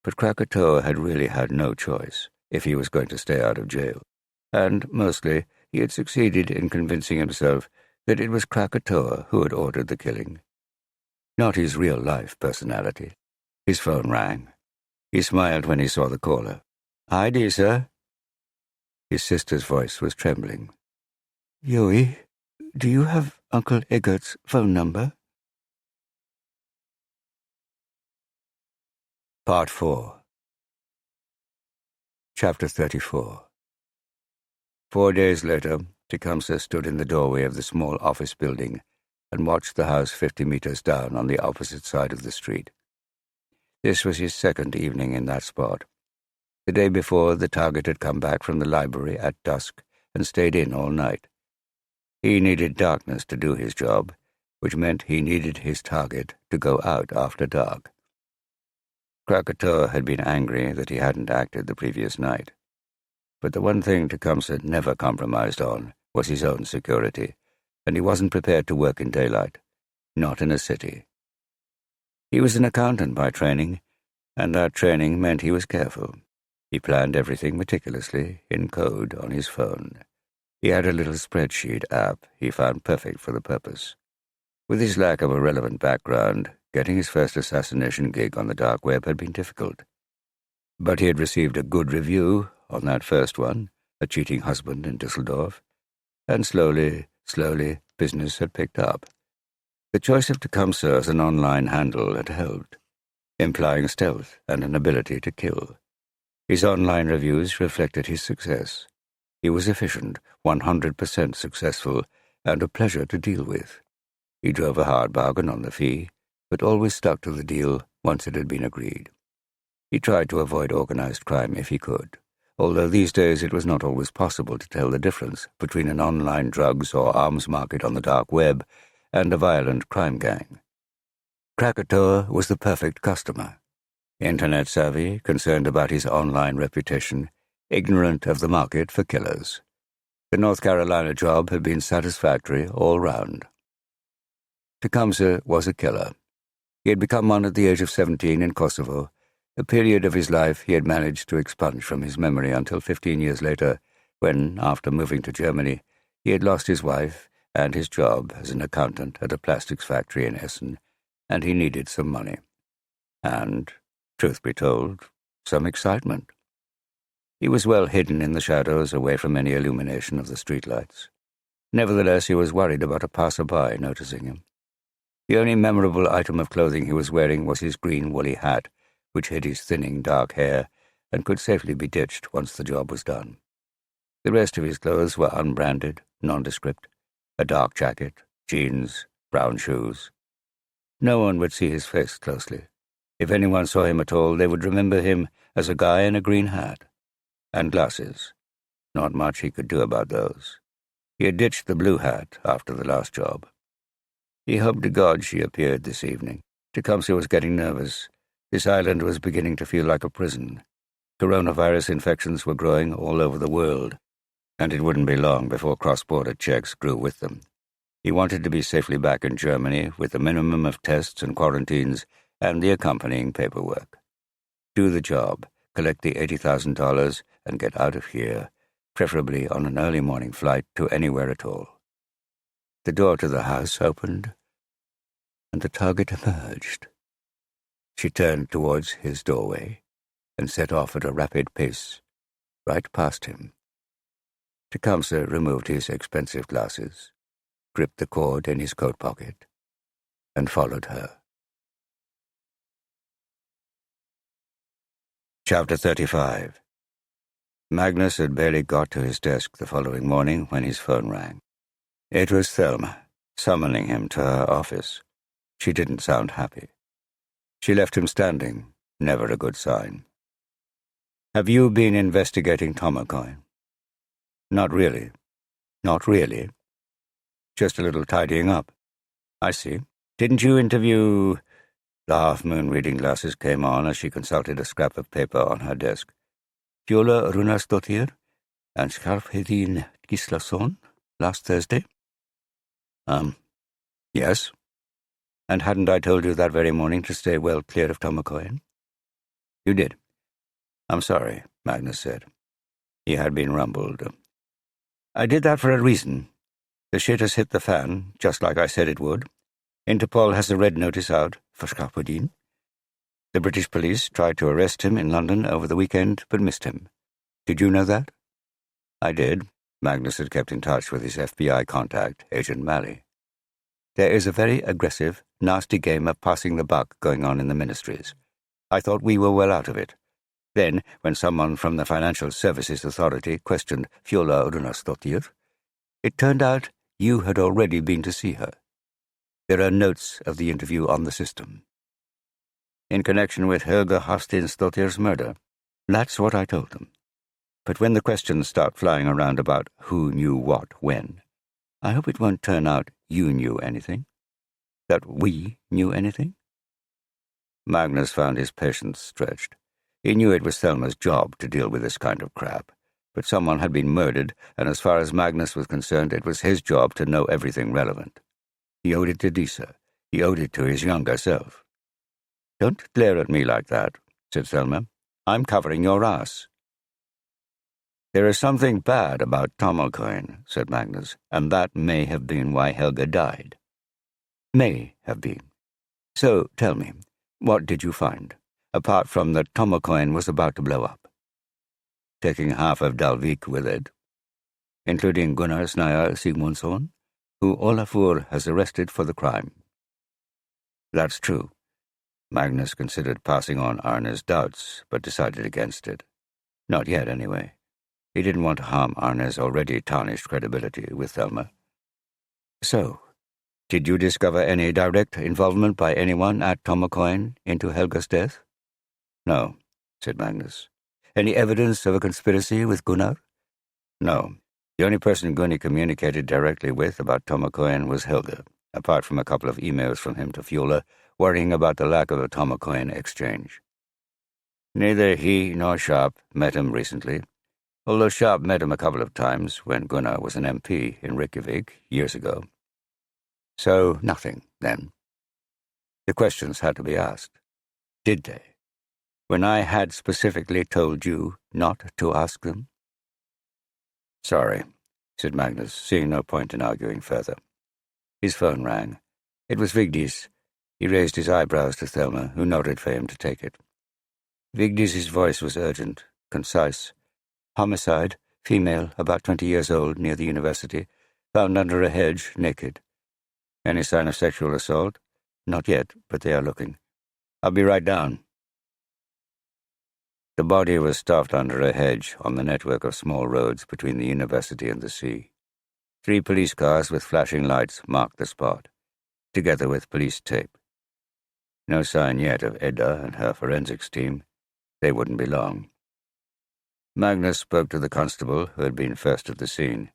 But Krakatoa had really had no choice if he was going to stay out of jail. And, mostly, he had succeeded in convincing himself that it was Krakatoa who had ordered the killing. Not his real-life personality. His phone rang. He smiled when he saw the caller. "Hi, Disa." His sister's voice was trembling. "Yui, do you have Uncle Eggert's phone number?" Part 4. Chapter 34. 4 days later, Tecumseh stood in the doorway of the small office building and watched the house 50 meters down on the opposite side of the street. This was his second evening in that spot. The day before, the target had come back from the library at dusk and stayed in all night. He needed darkness to do his job, which meant he needed his target to go out after dark. Krakatoa had been angry that he hadn't acted the previous night. But the one thing Tecumseh never compromised on was his own security, and he wasn't prepared to work in daylight, not in a city. He was an accountant by training, and that training meant he was careful. He planned everything meticulously, in code, on his phone. He had a little spreadsheet app he found perfect for the purpose. With his lack of a relevant background, getting his first assassination gig on the dark web had been difficult. But he had received a good review on that first one, A Cheating Husband in Düsseldorf, and slowly, business had picked up. The choice of Tecumseh as an online handle had helped, implying stealth and an ability to kill. His online reviews reflected his success. He was efficient, 100% successful, and a pleasure to deal with. He drove a hard bargain on the fee, but always stuck to the deal once it had been agreed. He tried to avoid organized crime if he could, although these days it was not always possible to tell the difference between an online drugs or arms market on the dark web and a violent crime gang. Krakatoa was the perfect customer. Internet savvy, concerned about his online reputation, ignorant of the market for killers. The North Carolina job had been satisfactory all round. Tecumseh was a killer. He had become one at the age of 17 in Kosovo, a period of his life he had managed to expunge from his memory until 15 years later, when, after moving to Germany, he had lost his wife and his job as an accountant at a plastics factory in Essen, and he needed some money. And, truth be told, some excitement. He was well hidden in the shadows, away from any illumination of the streetlights. Nevertheless, he was worried about a passerby noticing him. The only memorable item of clothing he was wearing was his green woolly hat, which hid his thinning dark hair and could safely be ditched once the job was done. The rest of his clothes were unbranded, nondescript, a dark jacket, jeans, brown shoes. No one would see his face closely. If anyone saw him at all, they would remember him as a guy in a green hat. And glasses. Not much he could do about those. He had ditched the blue hat after the last job. He hoped to God she appeared this evening. Tecumseh was getting nervous. This island was beginning to feel like a prison. Coronavirus infections were growing all over the world, and it wouldn't be long before cross-border checks grew with them. He wanted to be safely back in Germany with a minimum of tests and quarantines and the accompanying paperwork. Do the job, collect the $80,000, and get out of here, preferably on an early morning flight to anywhere at all. The door to the house opened, and the target emerged. She turned towards his doorway and set off at a rapid pace, right past him. Tecumseh removed his expensive glasses, gripped the cord in his coat pocket, and followed her. Chapter 35. Magnus had barely got to his desk the following morning when his phone rang. It was Thelma, summoning him to her office. She didn't sound happy. She left him standing, never a good sign. "Have you been investigating Tomocoin?" "Not really." "Not really?" "Just a little tidying up." "I see. Didn't you interview—" The half-moon reading glasses came on as she consulted a scrap of paper on her desk. "Fjóla Runasdóttir and Skarphéðinn Gíslason last Thursday?" Yes. And hadn't I told you that very morning to stay well clear of Tomocoin?" "You did." "I'm sorry," Magnus said. He had been rumbled. "I did that for a reason. The shit has hit the fan, just like I said it would. Interpol has a red notice out for Skarphéðinn. The British police tried to arrest him in London over the weekend, but missed him. Did you know that?" "I did." Magnus had kept in touch with his FBI contact, Agent Malley. "There is a very aggressive, nasty game of passing the buck going on in the ministries. I thought we were well out of it. Then, when someone from the Financial Services Authority questioned Fjóla Runasdóttir, it turned out you had already been to see her. There are notes of the interview on the system." "In connection with Helga Hafsteinsdóttir's murder?" "That's what I told them. But when the questions start flying around about who knew what when, I hope it won't turn out you knew anything. That we knew anything." Magnus found his patience stretched. He knew it was Thelma's job to deal with this kind of crap, but someone had been murdered, and as far as Magnus was concerned, it was his job to know everything relevant. He owed it to Disa. He owed it to his younger self. "Don't glare at me like that," said Thelma. "I'm covering your ass." "There is something bad about Tomocoin," said Magnus, "and that may have been why Helga died." "May have been. So, tell me, what did you find, apart from that Tomocoin was about to blow up?" "Taking half of Dalvík with it, including Gunnar Snæjar Sigmundsson, who Olafur has arrested for the crime." "That's true." Magnus considered passing on Arne's doubts, but decided against it. Not yet, anyway. He didn't want to harm Arne's already tarnished credibility with Thelma. "So, did you discover any direct involvement by anyone at Tomocoin into Helga's death?" "No," said Magnus. "Any evidence of a conspiracy with Gunnar?" "No. The only person Gunni communicated directly with about Tomocoin was Helga, apart from a couple of emails from him to Fjóla, worrying about the lack of a Tomocoin exchange. Neither he nor Sharp met him recently, although Sharp met him a couple of times when Gunnar was an MP in Reykjavik years ago. So nothing, then. The questions had to be asked. Did they? When I had specifically told you not to ask them? "Sorry," said Magnus, seeing no point in arguing further. His phone rang. It was Vigdis. He raised his eyebrows to Thelma, who nodded for him to take it. Vigdis's voice was urgent, concise. "Homicide, female, about 20 years old, near the university, found under a hedge, naked. Any sign of sexual assault? Not yet, but they are looking. I'll be right down." The body was stuffed under a hedge on the network of small roads between the university and the sea. 3 police cars with flashing lights marked the spot, together with police tape. No sign yet of Edda and her forensics team. They wouldn't be long. Magnus spoke to the constable who had been first at the scene.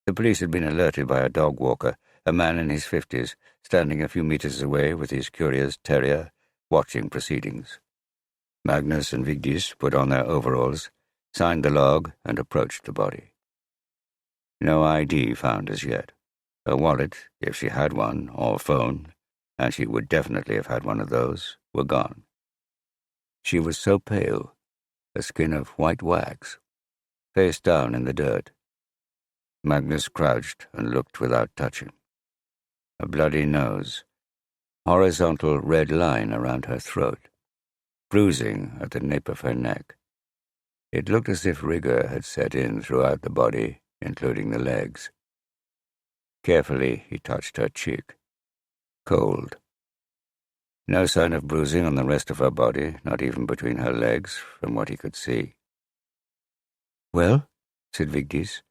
The police had been alerted by a dog walker, a man in his 50s, standing a few meters away with his curious terrier, watching proceedings. Magnus and Vigdis put on their overalls, signed the log, and approached the body. No ID found as yet. Her wallet, if she had one, or phone, and she would definitely have had one of those, were gone. She was so pale, a skin of white wax, face down in the dirt. Magnus crouched and looked without touching. A bloody nose, horizontal red line around her throat, bruising at the nape of her neck. It looked as if rigor had set in throughout the body including the legs. Carefully, he touched her cheek. Cold. No sign of bruising on the rest of her body, not even between her legs, from what he could see. "Well?" said Vigdis.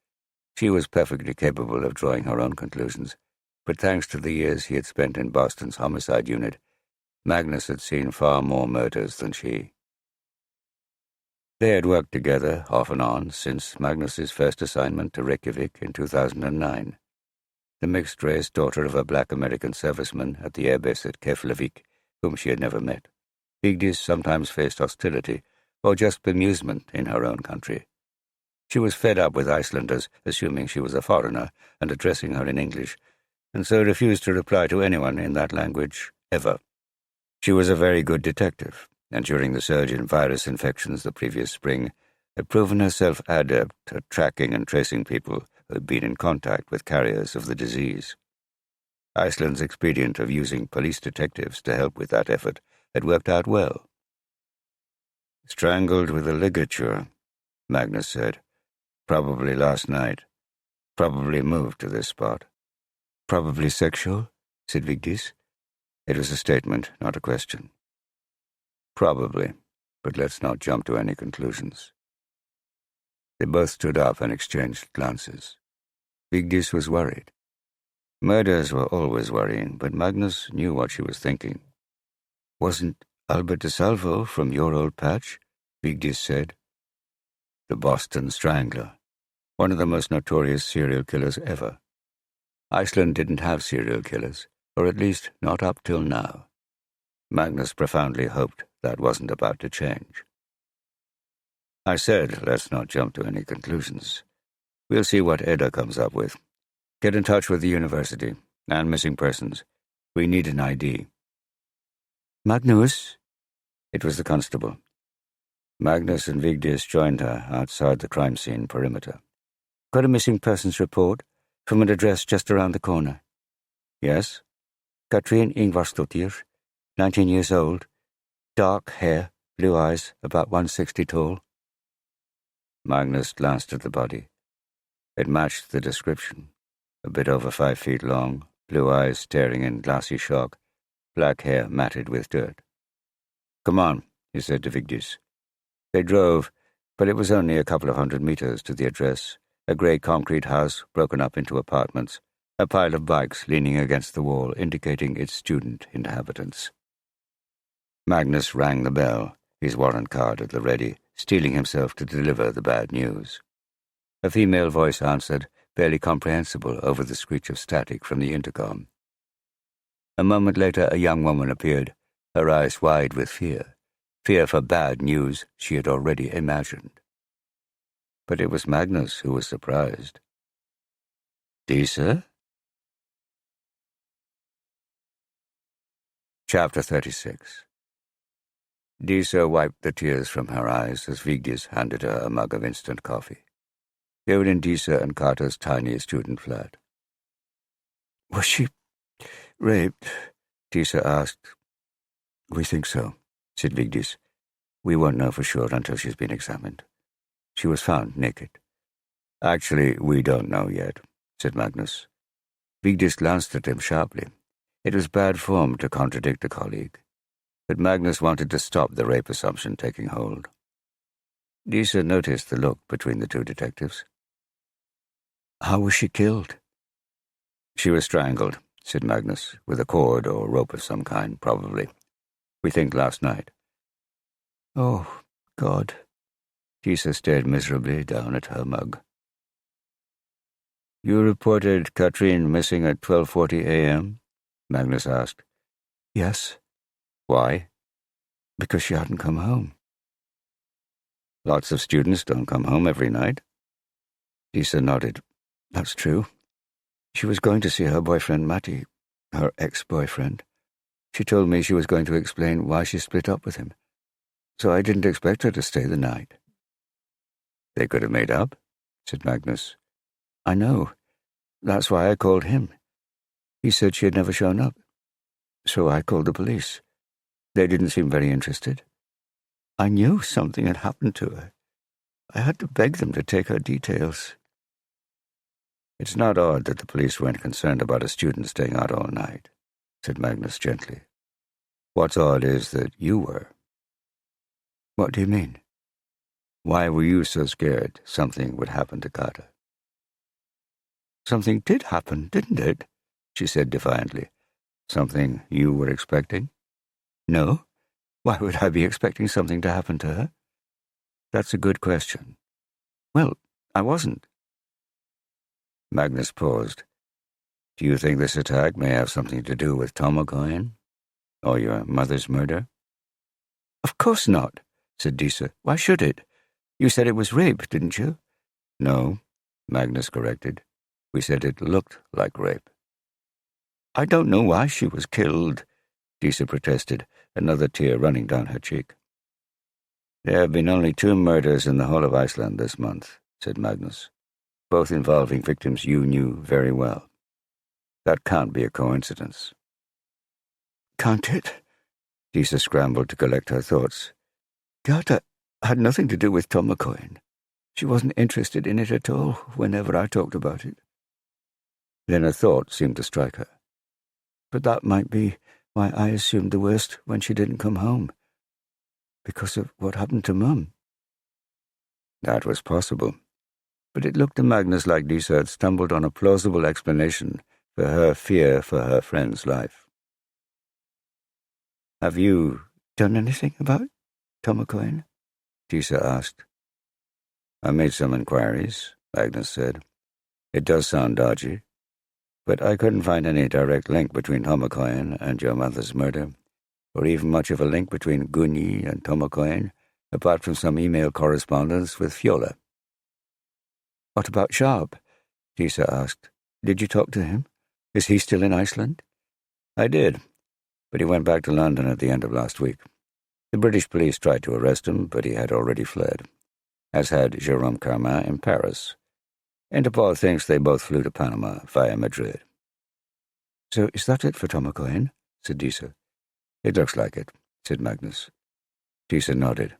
She was perfectly capable of drawing her own conclusions, but thanks to the years he had spent in Boston's homicide unit, Magnus had seen far more murders than she. They had worked together, off and on, since Magnus's first assignment to Reykjavik in 2009. The mixed-race daughter of a black American serviceman at the airbase at Keflavik, whom she had never met, Vigdis sometimes faced hostility or just bemusement in her own country. She was fed up with Icelanders assuming she was a foreigner and addressing her in English, and so refused to reply to anyone in that language, ever. She was a very good detective, and during the surge in virus infections the previous spring, had proven herself adept at tracking and tracing people who had been in contact with carriers of the disease. Iceland's expedient of using police detectives to help with that effort had worked out well. "Strangled with a ligature," Magnus said. "Probably last night. Probably moved to this spot." "Probably sexual?" said Vigdis. It was a statement, not a question. "Probably, but let's not jump to any conclusions." They both stood up and exchanged glances. Vigdis was worried. Murders were always worrying, but Magnus knew what she was thinking. "Wasn't Albert de Salvo from your old patch?" Vigdis said. "The Boston Strangler, one of the most notorious serial killers ever. Iceland didn't have serial killers, or at least not up till now." Magnus profoundly hoped that wasn't about to change. "I said, let's not jump to any conclusions. We'll see what Edda comes up with. Get in touch with the university and missing persons. We need an ID." "Magnus?" It was the constable. Magnus and Vigdis joined her outside the crime scene perimeter. "Got a missing persons report from an address just around the corner." "Yes?" "Katrin Ingvarsdottir, 19 years old, dark hair, blue eyes, about 160 tall." Magnus glanced at the body. It matched the description. A bit over 5 feet long, blue eyes staring in glassy shock, black hair matted with dirt. "Come on," he said to Vigdis. They drove, but it was only a couple of 100 meters to the address, a grey concrete house broken up into apartments, a pile of bikes leaning against the wall indicating its student inhabitants. Magnus rang the bell, his warrant card at the ready, steeling himself to deliver the bad news. A female voice answered, barely comprehensible over the screech of static from the intercom. A moment later a young woman appeared, her eyes wide with fear for bad news she had already imagined. But it was Magnus who was surprised. "Disa?" Chapter 36. Disa wiped the tears from her eyes as Vigdis handed her a mug of instant coffee. They were in Disa and Carter's tiny student flat. "Was she raped?" Disa asked. "We think so," said Vigdis. "We won't know for sure until she's been examined. She was found naked." "Actually, we don't know yet," said Magnus. Vigdis glanced at him sharply. It was bad form to contradict a colleague, but Magnus wanted to stop the rape assumption taking hold. Disa noticed the look between the two detectives. "How was she killed?" "She was strangled," said Magnus, "with a cord or rope of some kind, probably. We think last night." "Oh, God." Disa stared miserably down at her mug. "You reported Katrin missing at 12:40 a.m.? Magnus asked. "Yes." "Why?" "Because she hadn't come home." "Lots of students don't come home every night." Disa nodded. "That's true. She was going to see her boyfriend Matti, her ex-boyfriend. She told me she was going to explain why she split up with him, so I didn't expect her to stay the night." "They could have made up," said Magnus. "I know. That's why I called him. He said she had never shown up. So I called the police. They didn't seem very interested. I knew something had happened to her. I had to beg them to take her details." It's not odd that the police weren't concerned about a student staying out all night, said Magnus gently. What's odd is that you were. What do you mean? Why were you so scared something would happen to Carter? Something did happen, didn't it? She said defiantly. Something you were expecting? No. Why would I be expecting something to happen to her? That's a good question. Well, I wasn't. Magnus paused. Do you think this attack may have something to do with Tom O'Coin? Or your mother's murder? Of course not, said Disa. Why should it? You said it was rape, didn't you? No, Magnus corrected. We said it looked like rape. I don't know why she was killed, Disa protested, another tear running down her cheek. There have been only 2 murders in the whole of Iceland this month, said Magnus, both involving victims you knew very well. That can't be a coincidence. Can't it? Disa scrambled to collect her thoughts. Carter had nothing to do with Tom O'Coin. She wasn't interested in it at all whenever I talked about it. Then a thought seemed to strike her. But that might be why I assumed the worst when she didn't come home. Because of what happened to Mum. That was possible. But it looked to Magnus like Disa had stumbled on a plausible explanation for her fear for her friend's life. Have you done anything about Tom O'Coin? Disa asked. I made some inquiries, Magnus said. It does sound dodgy, but I couldn't find any direct link between Tom O'Coin and your mother's murder, or even much of a link between Gunni and Tom O'Coin, apart from some email correspondence with Fiola. What about Sharp? Disa asked. Did you talk to him? Is he still in Iceland? I did, but he went back to London at the end of last week. The British police tried to arrest him, but he had already fled, as had Jérôme Carmin in Paris. Interpol thinks they both flew to Panama via Madrid. So is that it for Tom O'Coin? Said Disa. It looks like it, said Magnus. Disa nodded.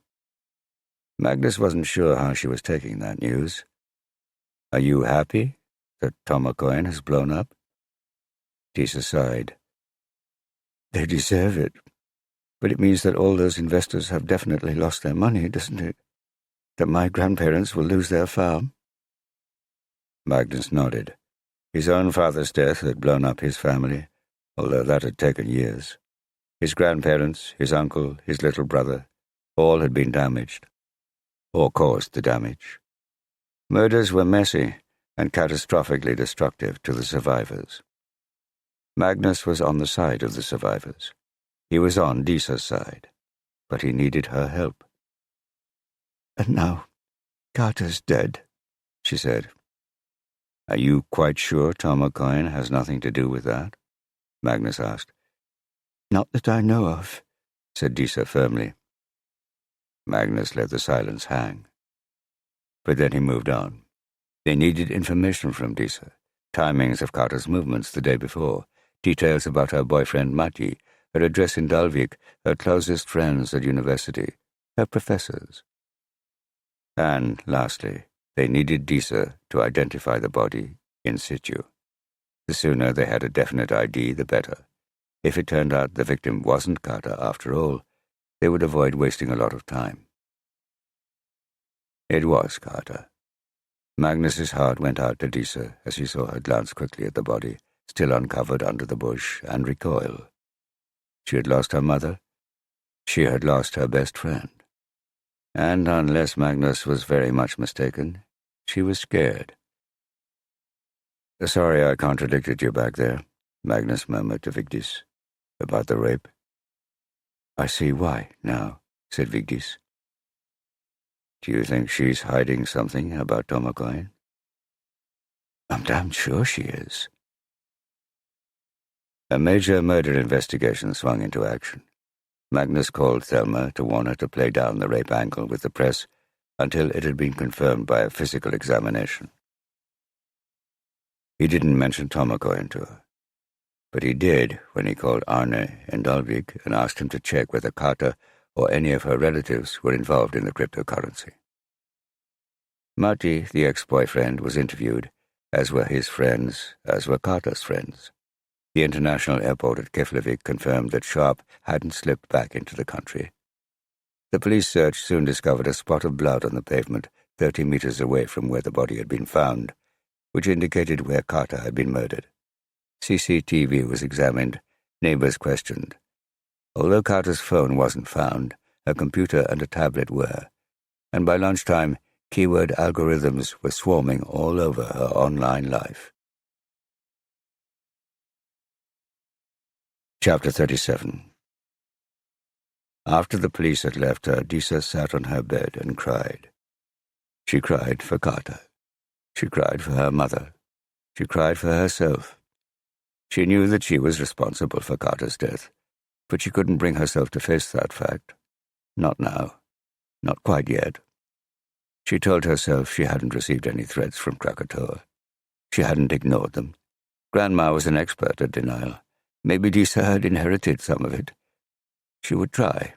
Magnus wasn't sure how she was taking that news. Are you happy that Tom O'Coin has blown up? Disa sighed. They deserve it. But it means that all those investors have definitely lost their money, doesn't it? That my grandparents will lose their farm? Magnus nodded. His own father's death had blown up his family, although that had taken years. His grandparents, his uncle, his little brother, all had been damaged, or caused the damage. Murders were messy and catastrophically destructive to the survivors. Magnus was on the side of the survivors. He was on Disa's side, but he needed her help. And now, Carter's dead, she said. Are you quite sure Tom O'Coin has nothing to do with that? Magnus asked. Not that I know of, said Disa firmly. Magnus let the silence hang. But then he moved on. They needed information from Disa, timings of Carter's movements the day before, details about her boyfriend Matti, her address in Dalvík, her closest friends at university, her professors. And, lastly, they needed Disa to identify the body in situ. The sooner they had a definite ID, the better. If it turned out the victim wasn't Carter after all, they would avoid wasting a lot of time. It was Carter. Magnus's heart went out to Disa as he saw her glance quickly at the body, still uncovered under the bush, and recoil. She had lost her mother. She had lost her best friend. And unless Magnus was very much mistaken, she was scared. Sorry I contradicted you back there, Magnus murmured to Vigdis, about the rape. I see why now, said Vigdis. Do you think she's hiding something about Tom O'Coin? I'm damned sure she is. A major murder investigation swung into action. Magnus called Thelma to warn her to play down the rape angle with the press until it had been confirmed by a physical examination. He didn't mention Tom O'Coin to her, but he did when he called Arne in Dalvík and asked him to check whether Carter or any of her relatives were involved in the cryptocurrency. Matti, the ex-boyfriend, was interviewed, as were his friends, as were Carter's friends. The international airport at Keflavik confirmed that Sharp hadn't slipped back into the country. The police search soon discovered a spot of blood on the pavement 30 meters away from where the body had been found, which indicated where Carter had been murdered. CCTV was examined, neighbors questioned. Although Carter's phone wasn't found, a computer and a tablet were, and by lunchtime, keyword algorithms were swarming all over her online life. Chapter 37. After the police had left her, Disa sat on her bed and cried. She cried for Carter. She cried for her mother. She cried for herself. She knew that she was responsible for Carter's death, but she couldn't bring herself to face that fact. Not now. Not quite yet. She told herself she hadn't received any threats from Krakatoa. She hadn't ignored them. Grandma was an expert at denial. Maybe Disa had inherited some of it. She would try.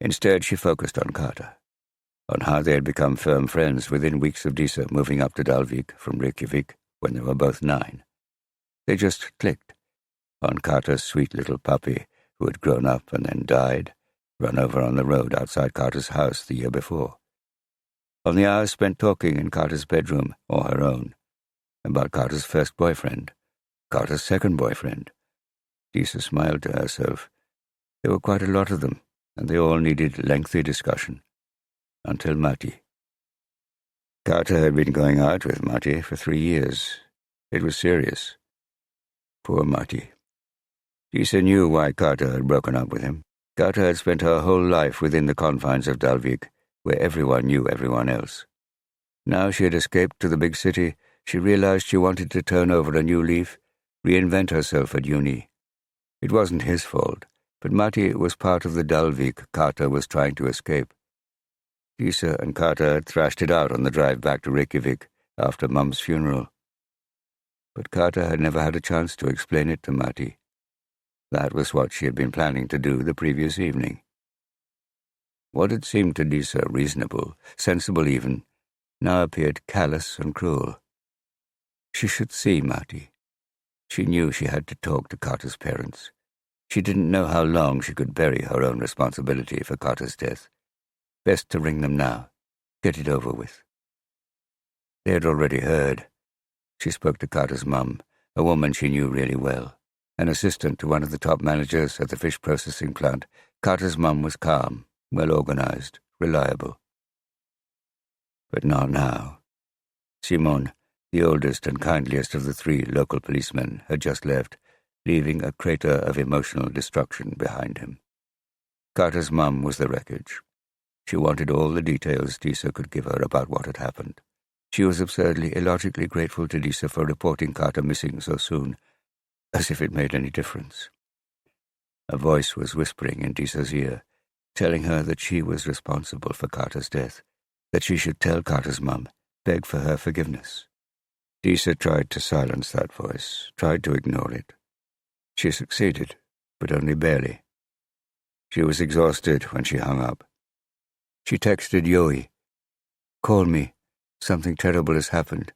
Instead, she focused on Carter, on how they had become firm friends within weeks of Disa moving up to Dalvík from Reykjavik when they were both 9. They just clicked. On Carter's sweet little puppy, who had grown up and then died, run over on the road outside Carter's house the year before. On the hours spent talking in Carter's bedroom, or her own, about Carter's first boyfriend, Carter's second boyfriend. Disa smiled to herself. There were quite a lot of them, and they all needed lengthy discussion. Until Matti. Carter had been going out with Matti for 3 years. It was serious. Poor Matti. Disa knew why Carter had broken up with him. Carter had spent her whole life within the confines of Dalvík, where everyone knew everyone else. Now she had escaped to the big city. She realized she wanted to turn over a new leaf, reinvent herself at uni. It wasn't his fault, but Matti was part of the Dalvík Carter was trying to escape. Disa and Carter had thrashed it out on the drive back to Reykjavik after Mum's funeral. But Carter had never had a chance to explain it to Matti. That was what she had been planning to do the previous evening. What had seemed to Disa reasonable, sensible even, now appeared callous and cruel. She should see Matti. She knew she had to talk to Carter's parents. She didn't know how long she could bury her own responsibility for Carter's death. Best to ring them now. Get it over with. They had already heard. She spoke to Carter's mum, a woman she knew really well. An assistant to one of the top managers at the fish processing plant, Carter's mum was calm, well-organized, reliable. But not now. Simon, the oldest and kindliest of the 3 local policemen, had just left, leaving a crater of emotional destruction behind him. Carter's mum was the wreckage. She wanted all the details Disa could give her about what had happened. She was absurdly, illogically grateful to Disa for reporting Carter missing so soon, as if it made any difference. A voice was whispering in Disa's ear, telling her that she was responsible for Carter's death, that she should tell Carter's mum, beg for her forgiveness. Disa tried to silence that voice, tried to ignore it. She succeeded, but only barely. She was exhausted when she hung up. She texted Yoi, "Call me. Something terrible has happened.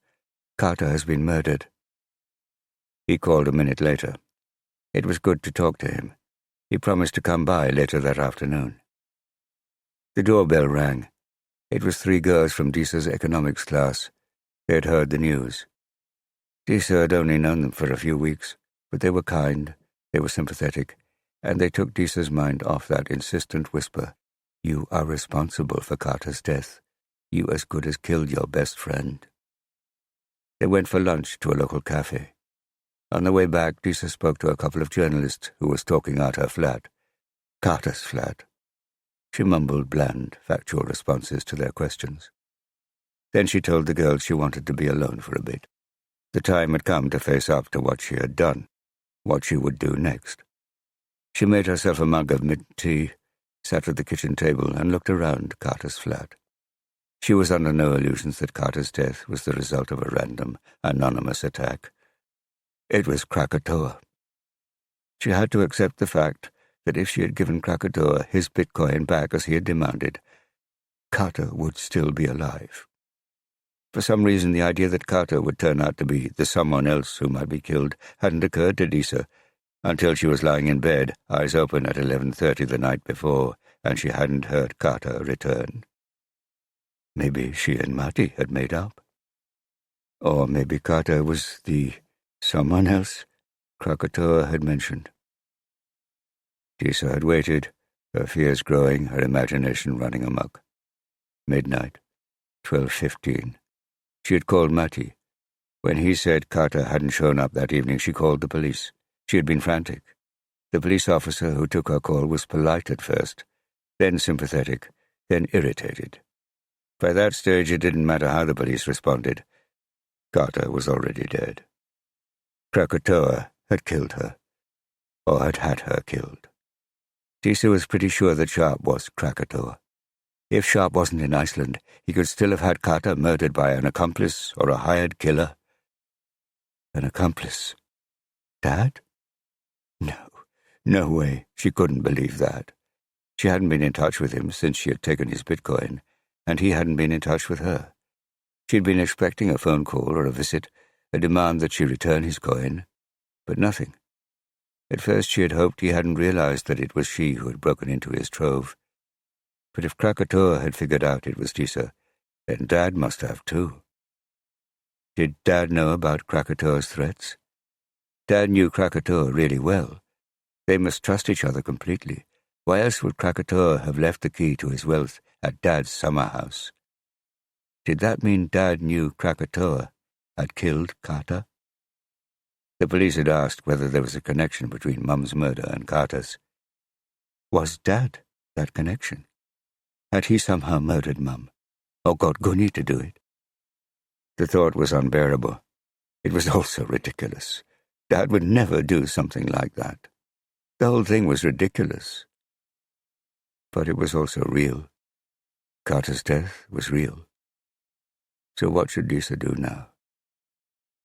Carter has been murdered." He called a minute later. It was good to talk to him. He promised to come by later that afternoon. The doorbell rang. It was 3 girls from Disa's economics class. They had heard the news. Disa had only known them for a few weeks, but they were kind, they were sympathetic, and they took Disa's mind off that insistent whisper, "You are responsible for Carter's death. You as good as killed your best friend." They went for lunch to a local cafe. On the way back, Disa spoke to a couple of journalists who was talking out her flat. Carter's flat. She mumbled bland, factual responses to their questions. Then she told the girls she wanted to be alone for a bit. The time had come to face up to what she had done, what she would do next. She made herself a mug of mint tea, sat at the kitchen table, and looked around Carter's flat. She was under no illusions that Carter's death was the result of a random, anonymous attack. It was Krakatoa. She had to accept the fact that if she had given Krakatoa his Bitcoin back as he had demanded, Carter would still be alive. For some reason, the idea that Carter would turn out to be the someone else who might be killed hadn't occurred to Disa until she was lying in bed, eyes open at 11:30 the night before, and she hadn't heard Carter return. Maybe she and Marty had made up. Or maybe Carter was the someone else Krakatoa had mentioned. Disa had waited, her fears growing, her imagination running amok. Midnight, 12:15. She had called Marty. When he said Carter hadn't shown up that evening, she called the police. She had been frantic. The police officer who took her call was polite at first, then sympathetic, then irritated. By that stage, it didn't matter how the police responded. Carter was already dead. Krakatoa had killed her, or had had her killed. Disa was pretty sure that Sharp was Krakatoa. If Sharp wasn't in Iceland, he could still have had Carter murdered by an accomplice or a hired killer. An accomplice? Dad? No way. She couldn't believe that. She hadn't been in touch with him since she had taken his Bitcoin, and he hadn't been in touch with her. She'd been expecting a phone call or a visit, a demand that she return his coin, but nothing. At first she had hoped he hadn't realized that it was she who had broken into his trove. But if Krakatoa had figured out it was Disa, then Dad must have too. Did Dad know about Krakatoa's threats? Dad knew Krakatoa really well. They must trust each other completely. Why else would Krakatoa have left the key to his wealth at Dad's summer house? Did that mean Dad knew Krakatoa had killed Carter? The police had asked whether there was a connection between Mum's murder and Carter's. Was Dad that connection? Had he somehow murdered Mum, or got Gunny to do it? The thought was unbearable. It was also ridiculous. Dad would never do something like that. The whole thing was ridiculous. But it was also real. Carter's death was real. So what should Disa do now?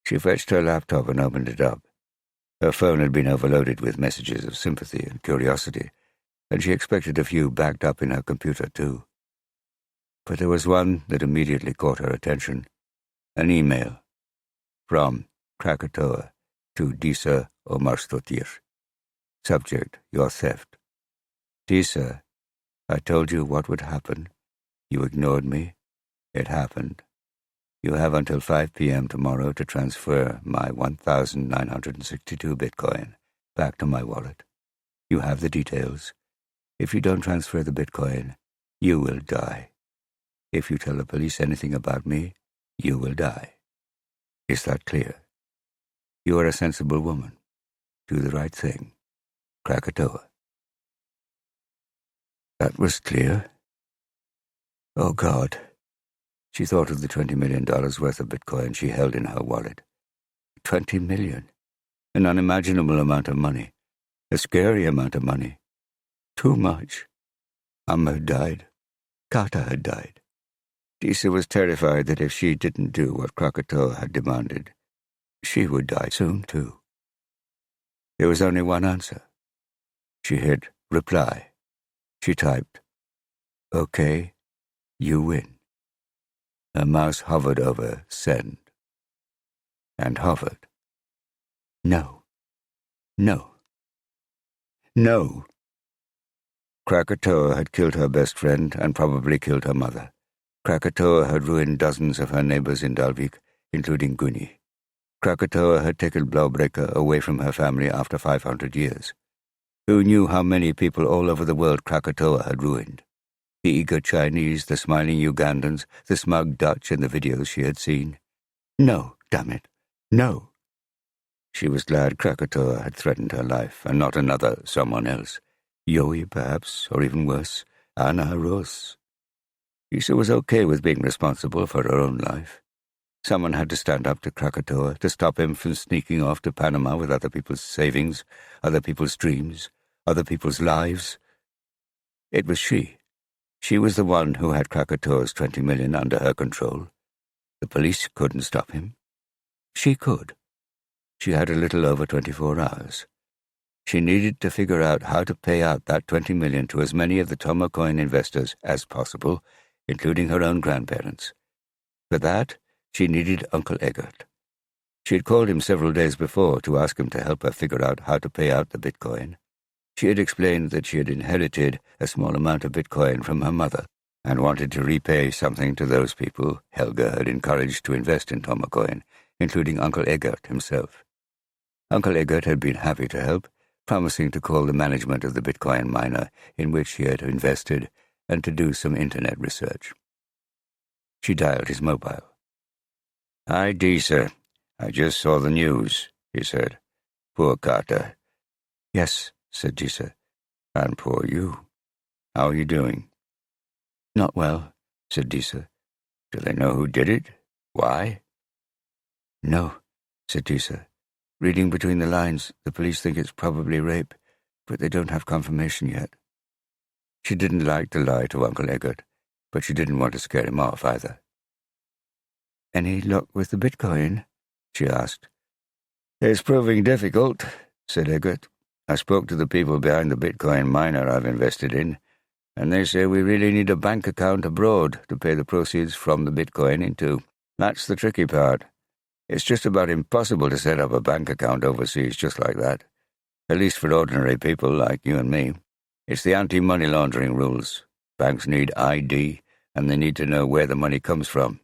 She fetched her laptop and opened it up. Her phone had been overloaded with messages of sympathy and curiosity, and she expected a few backed up in her computer too. But there was one that immediately caught her attention. An email. From Krakatoa to Disa Omarsdottir. Subject, your theft. Disa, I told you what would happen. You ignored me. It happened. You have until 5 p.m. tomorrow to transfer my 1,962 Bitcoin back to my wallet. You have the details. If you don't transfer the Bitcoin, you will die. If you tell the police anything about me, you will die. Is that clear? You are a sensible woman. Do the right thing. Krakatoa. That was clear. Oh, God. She thought of the $20 million worth of Bitcoin she held in her wallet. $20 million. An unimaginable amount of money. A scary amount of money. Too much. Amma had died. Carter had died. Disa was terrified that if she didn't do what Krakatoa had demanded, she would die soon, too. There was only one answer. She hit reply. She typed, "Okay, you win." Her mouse hovered over send. And hovered. No. No. No. Krakatoa had killed her best friend and probably killed her mother. Krakatoa had ruined dozens of her neighbors in Dalvík, including Gunny. Krakatoa had taken Blåbrekke away from her family after 500 years. Who knew how many people all over the world Krakatoa had ruined? The eager Chinese, the smiling Ugandans, the smug Dutch in the videos she had seen. No, damn it, no. She was glad Krakatoa had threatened her life, and not another someone else. Yoi, perhaps, or even worse, Anna Rose. Disa was okay with being responsible for her own life. Someone had to stand up to Krakatoa to stop him from sneaking off to Panama with other people's savings, other people's dreams, other people's lives. It was she. She was the one who had Krakatoa's 20 million under her control. The police couldn't stop him. She could. She had a little over 24 hours. She needed to figure out how to pay out that 20 million to as many of the Tomocoin investors as possible, including her own grandparents. For that, She needed Uncle Eggert. She had called him several days before to ask him to help her figure out how to pay out the Bitcoin. She had explained that she had inherited a small amount of Bitcoin from her mother and wanted to repay something to those people Helga had encouraged to invest in Tomacoin, including Uncle Eggert himself. Uncle Eggert had been happy to help, promising to call the management of the Bitcoin miner in which he had invested and to do some internet research. She dialed his mobile. "Hi, Disa. I just saw the news," he said. "Poor Carter." "Yes," said Disa. "And poor you. How are you doing?" "Not well," said Disa. "Do they know who did it? Why?" "No," said Disa. "Reading between the lines, the police think it's probably rape, but they don't have confirmation yet." She didn't like to lie to Uncle Eggert, but she didn't want to scare him off either. "Any luck with the Bitcoin?" she asked. "It's proving difficult," said Eggert. "I spoke to the people behind the Bitcoin miner I've invested in, and they say we really need a bank account abroad to pay the proceeds from the Bitcoin into. That's the tricky part. It's just about impossible to set up a bank account overseas just like that, at least for ordinary people like you and me. It's the anti-money laundering rules. Banks need ID, and they need to know where the money comes from."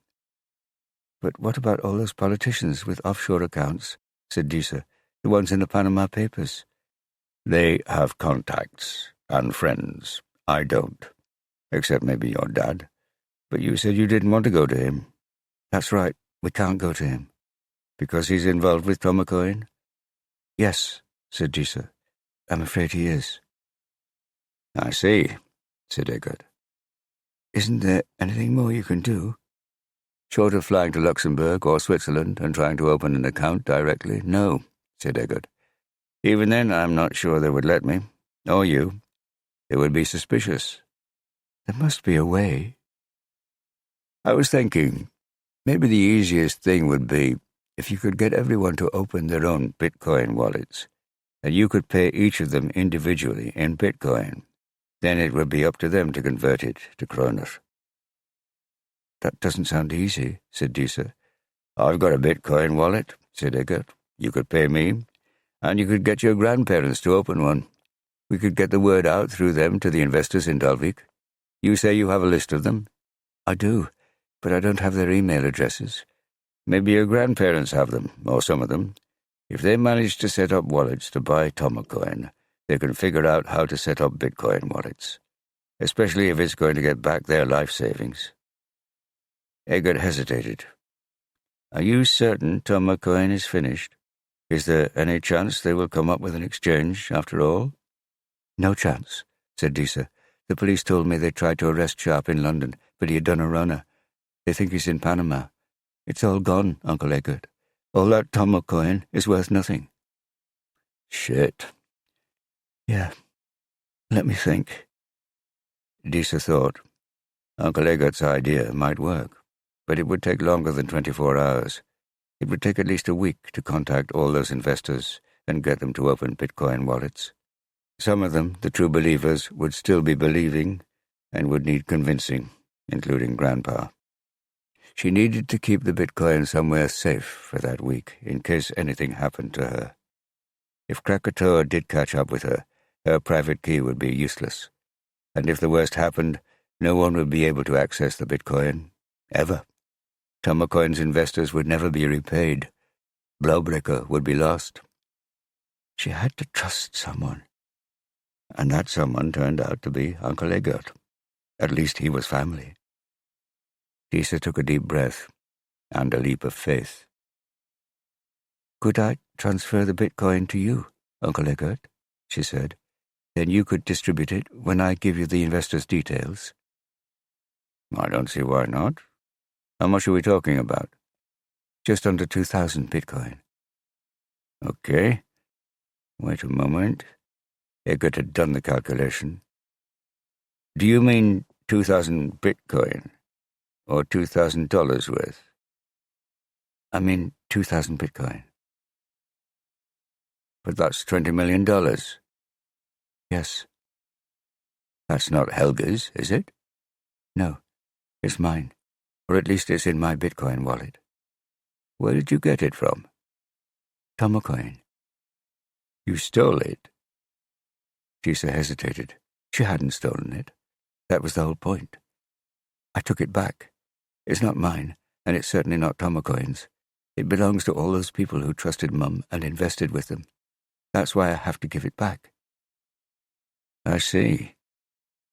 "But what about all those politicians with offshore accounts?" said Disa. "The ones in the Panama Papers." "They have contacts and friends. I don't. Except maybe your dad. But you said you didn't want to go to him." "That's right. We can't go to him." "Because he's involved with Tomacoin?" "Yes," said Disa. "I'm afraid he is." "I see," said Eggert. "Isn't there anything more you can do?" "Short of flying to Luxembourg or Switzerland and trying to open an account directly, no," said Eggert. "Even then, I'm not sure they would let me. Or you. They would be suspicious." "There must be a way." "I was thinking, maybe the easiest thing would be if you could get everyone to open their own Bitcoin wallets, and you could pay each of them individually in Bitcoin. Then it would be up to them to convert it to kroner." "That doesn't sound easy," said Disa. "I've got a Bitcoin wallet," said Eggert. "You could pay me, and you could get your grandparents to open one. We could get the word out through them to the investors in Dalvík. You say you have a list of them?" "I do, but I don't have their email addresses." "Maybe your grandparents have them, or some of them. If they manage to set up wallets to buy Tomacoin, they can figure out how to set up Bitcoin wallets, especially if it's going to get back their life savings." Eggert hesitated. "Are you certain Tomacoin is finished? Is there any chance they will come up with an exchange after all?" "No chance," said Disa. "The police told me they tried to arrest Sharp in London, but he had done a runner. They think he's in Panama. It's all gone, Uncle Eggert. All that Tomacoin is worth nothing." "Shit." "Yeah. Let me think." Disa thought. Uncle Eggert's idea might work, but it would take longer than 24 hours. It would take at least a week to contact all those investors and get them to open Bitcoin wallets. Some of them, the true believers, would still be believing and would need convincing, including Grandpa. She needed to keep the Bitcoin somewhere safe for that week in case anything happened to her. If Krakatoa did catch up with her, her private key would be useless. And if the worst happened, no one would be able to access the Bitcoin, ever. Tomacoin's investors would never be repaid. Blowbreaker would be lost. She had to trust someone. And that someone turned out to be Uncle Eggert. At least he was family. Disa took a deep breath and a leap of faith. "Could I transfer the Bitcoin to you, Uncle Eggert?" she said. "Then you could distribute it when I give you the investors' details." "I don't see why not. How much are we talking about?" "Just under 2,000 Bitcoin." "Okay. Wait a moment." Eggert had done the calculation. "Do you mean 2,000 Bitcoin? Or $2,000 worth?" "I mean 2,000 Bitcoin." "But that's $20 million. "Yes." "That's not Helga's, is it?" "No, it's mine. Or at least it's in my Bitcoin wallet." Where did you get it from? Tomocoin. You stole it? Disa hesitated. She hadn't stolen it. That was the whole point. I took it back. It's not mine, and it's certainly not Tomocoin's. It belongs to all those people who trusted Mum and invested with them. That's why I have to give it back. I see.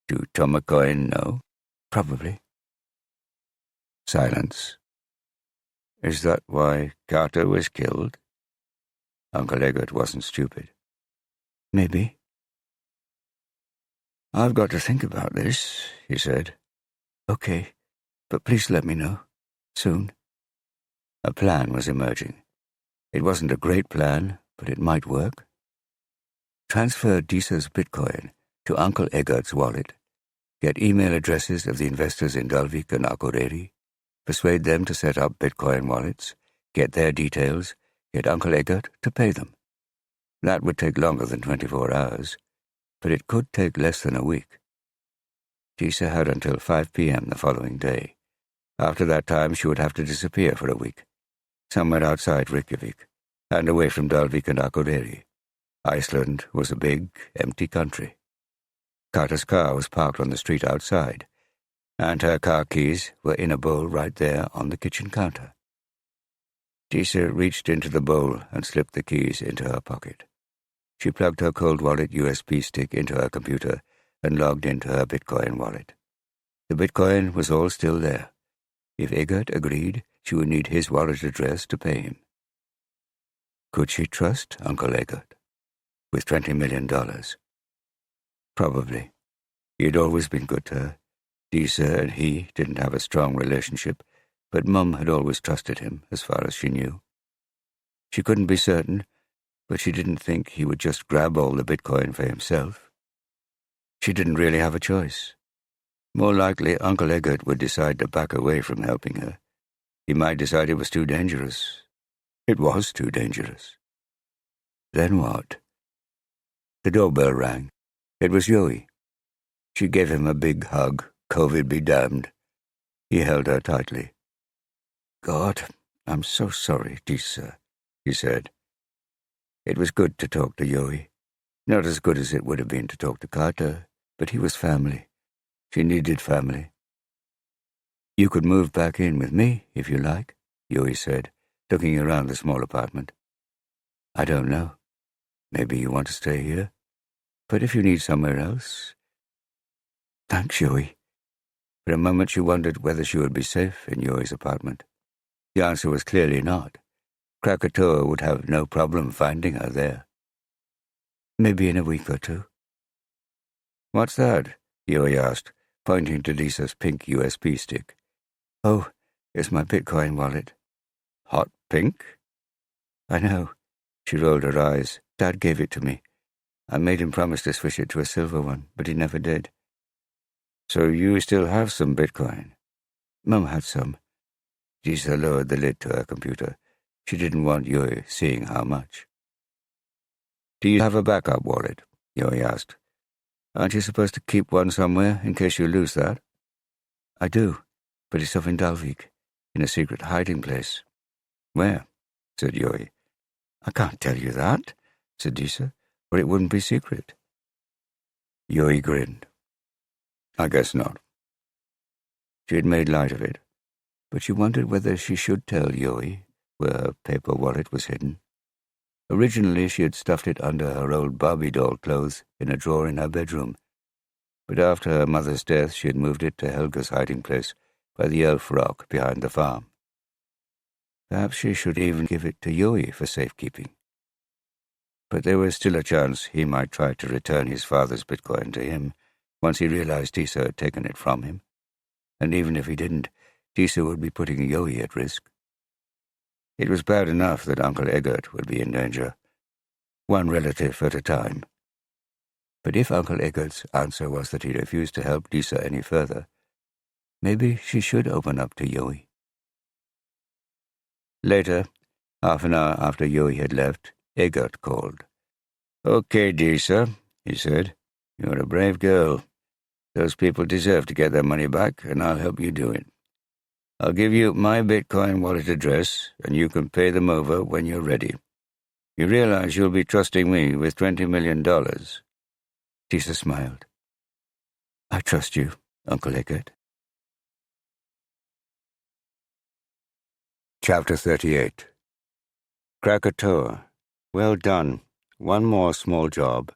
Do Tomocoin know? Probably. Silence. Is that why Carter was killed? Uncle Eggert wasn't stupid. Maybe. I've got to think about this, he said. Okay, but please let me know. Soon. A plan was emerging. It wasn't a great plan, but it might work. Transfer Disa's Bitcoin to Uncle Eggert's wallet. Get email addresses of the investors in Dalvík and Akureyri. Persuade them to set up Bitcoin wallets. Get their details. Get Uncle Eggert to pay them. That would take longer than 24 hours, but it could take less than a week. Disa had until 5 p.m. the following day. After that time, she would have to disappear for a week, somewhere outside Reykjavik, and away from Dalvík and Akureyri. Iceland was a big, empty country. Carter's car was parked on the street outside, and her car keys were in a bowl right there on the kitchen counter. Disa reached into the bowl and slipped the keys into her pocket. She plugged her cold wallet USB stick into her computer and logged into her Bitcoin wallet. The Bitcoin was all still there. If Eggert agreed, she would need his wallet address to pay him. Could she trust Uncle Eggert with $20 million? Probably. He had always been good to her. Disa and he didn't have a strong relationship, but Mum had always trusted him as far as she knew. She couldn't be certain, but she didn't think he would just grab all the Bitcoin for himself. She didn't really have a choice. More likely, Uncle Eggert would decide to back away from helping her. He might decide it was too dangerous. It was too dangerous. Then what? The doorbell rang. It was Yoey. She gave him a big hug, COVID be damned. He held her tightly. God, I'm so sorry, Disa, he said. It was good to talk to Yoey. Not as good as it would have been to talk to Carter, but he was family. She needed family. You could move back in with me, if you like, Yoey said, looking around the small apartment. I don't know. Maybe you want to stay here? But if you need somewhere else... Thanks, Yoey. For a moment she wondered whether she would be safe in Yoey's apartment. The answer was clearly not. Krakatoa would have no problem finding her there. Maybe in a week or two. What's that? Yoey asked, pointing to Disa's pink USB stick. Oh, it's my Bitcoin wallet. Hot pink? I know. She rolled her eyes. Dad gave it to me. I made him promise to switch it to a silver one, but he never did. So you still have some Bitcoin? Mum had some. Disa lowered the lid to her computer. She didn't want Yoey seeing how much. Do you have a backup wallet? Yoey asked. Aren't you supposed to keep one somewhere in case you lose that? I do, but it's up in Dalvík, in a secret hiding place. Where? Said Yoey. I can't tell you that, said Disa, or it wouldn't be secret. Yoey grinned. I guess not. She had made light of it, but she wondered whether she should tell Yoey where her paper wallet was hidden. Originally, she had stuffed it under her old Barbie doll clothes in a drawer in her bedroom, but after her mother's death, she had moved it to Helga's hiding place by the elf rock behind the farm. Perhaps she should even give it to Yoey for safekeeping. But there was still a chance he might try to return his father's Bitcoin to him once he realized Disa had taken it from him. And even if he didn't, Disa would be putting Yoey at risk. It was bad enough that Uncle Eggert would be in danger, one relative at a time. But if Uncle Eggert's answer was that he refused to help Disa any further, maybe she should open up to Yoey. Later, half an hour after Yoey had left, Eggert called. Okay, Disa, he said. You're a brave girl. Those people deserve to get their money back, and I'll help you do it. I'll give you my Bitcoin wallet address, and you can pay them over when you're ready. You realize you'll be trusting me with $20 million. Disa smiled. I trust you, Uncle Eckert. Chapter 38. Krakatoa. Well done. One more small job.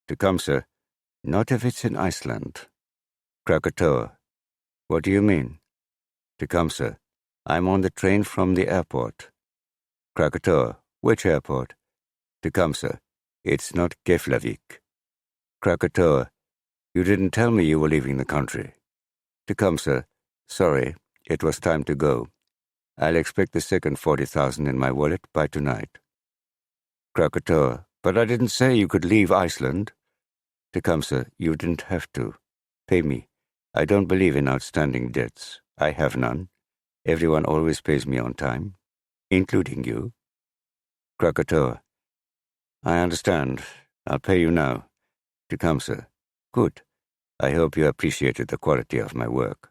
Tecumseh. Not if it's in Iceland. Krakatoa. What do you mean? Tecumseh. I'm on the train from the airport. Krakatoa. Which airport? Tecumseh. It's not Keflavik. Krakatoa. You didn't tell me you were leaving the country. Tecumseh. Sorry, it was time to go. I'll expect the second 40,000 in my wallet by tonight. Krakatoa. But I didn't say you could leave Iceland. Tecumseh. You didn't have to. Pay me. I don't believe in outstanding debts. I have none. Everyone always pays me on time, including you. Krakatoa. I understand. I'll pay you now. Tecumseh. Good. I hope you appreciated the quality of my work.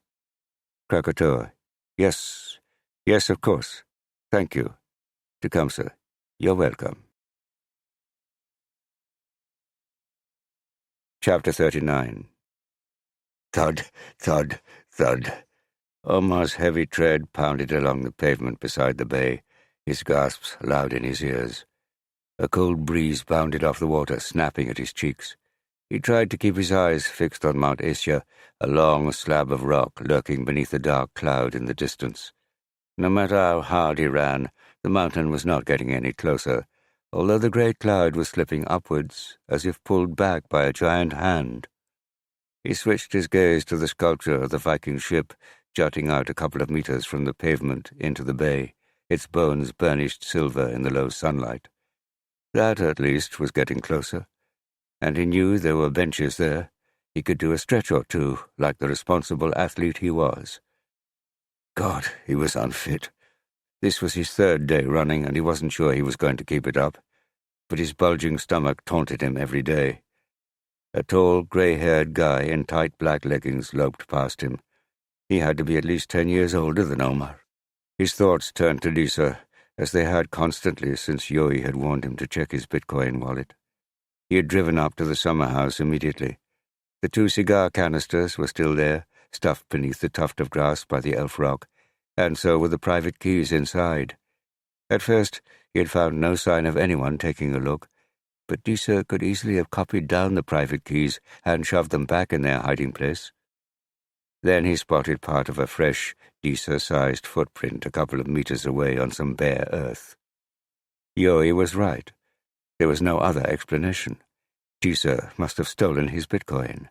Krakatoa. Yes. Yes, of course. Thank you. Tecumseh. You're welcome. Chapter 39. Thud, thud, thud. Omar's heavy tread pounded along the pavement beside the bay, his gasps loud in his ears. A cold breeze bounded off the water, snapping at his cheeks. He tried to keep his eyes fixed on Mount Asia, a long slab of rock lurking beneath a dark cloud in the distance. No matter how hard he ran, the mountain was not getting any closer, although the great cloud was slipping upwards, as if pulled back by a giant hand. He switched his gaze to the sculpture of the Viking ship, jutting out a couple of meters from the pavement into the bay, its bones burnished silver in the low sunlight. That, at least, was getting closer, and he knew there were benches there. He could do a stretch or two, like the responsible athlete he was. God, he was unfit. This was his third day running, and he wasn't sure he was going to keep it up, but his bulging stomach taunted him every day. A tall, grey-haired guy in tight black leggings loped past him. He had to be at least 10 years older than Omar. His thoughts turned to Lisa, as they had constantly since Yoi had warned him to check his Bitcoin wallet. He had driven up to the summer house immediately. The 2 cigar canisters were still there, stuffed beneath the tuft of grass by the elf rock, and so were the private keys inside. At first, he had found no sign of anyone taking a look, but Disa could easily have copied down the private keys and shoved them back in their hiding place. Then he spotted part of a fresh, Disa-sized footprint a couple of meters away on some bare earth. Yoi was right. There was no other explanation. Disa must have stolen his Bitcoin.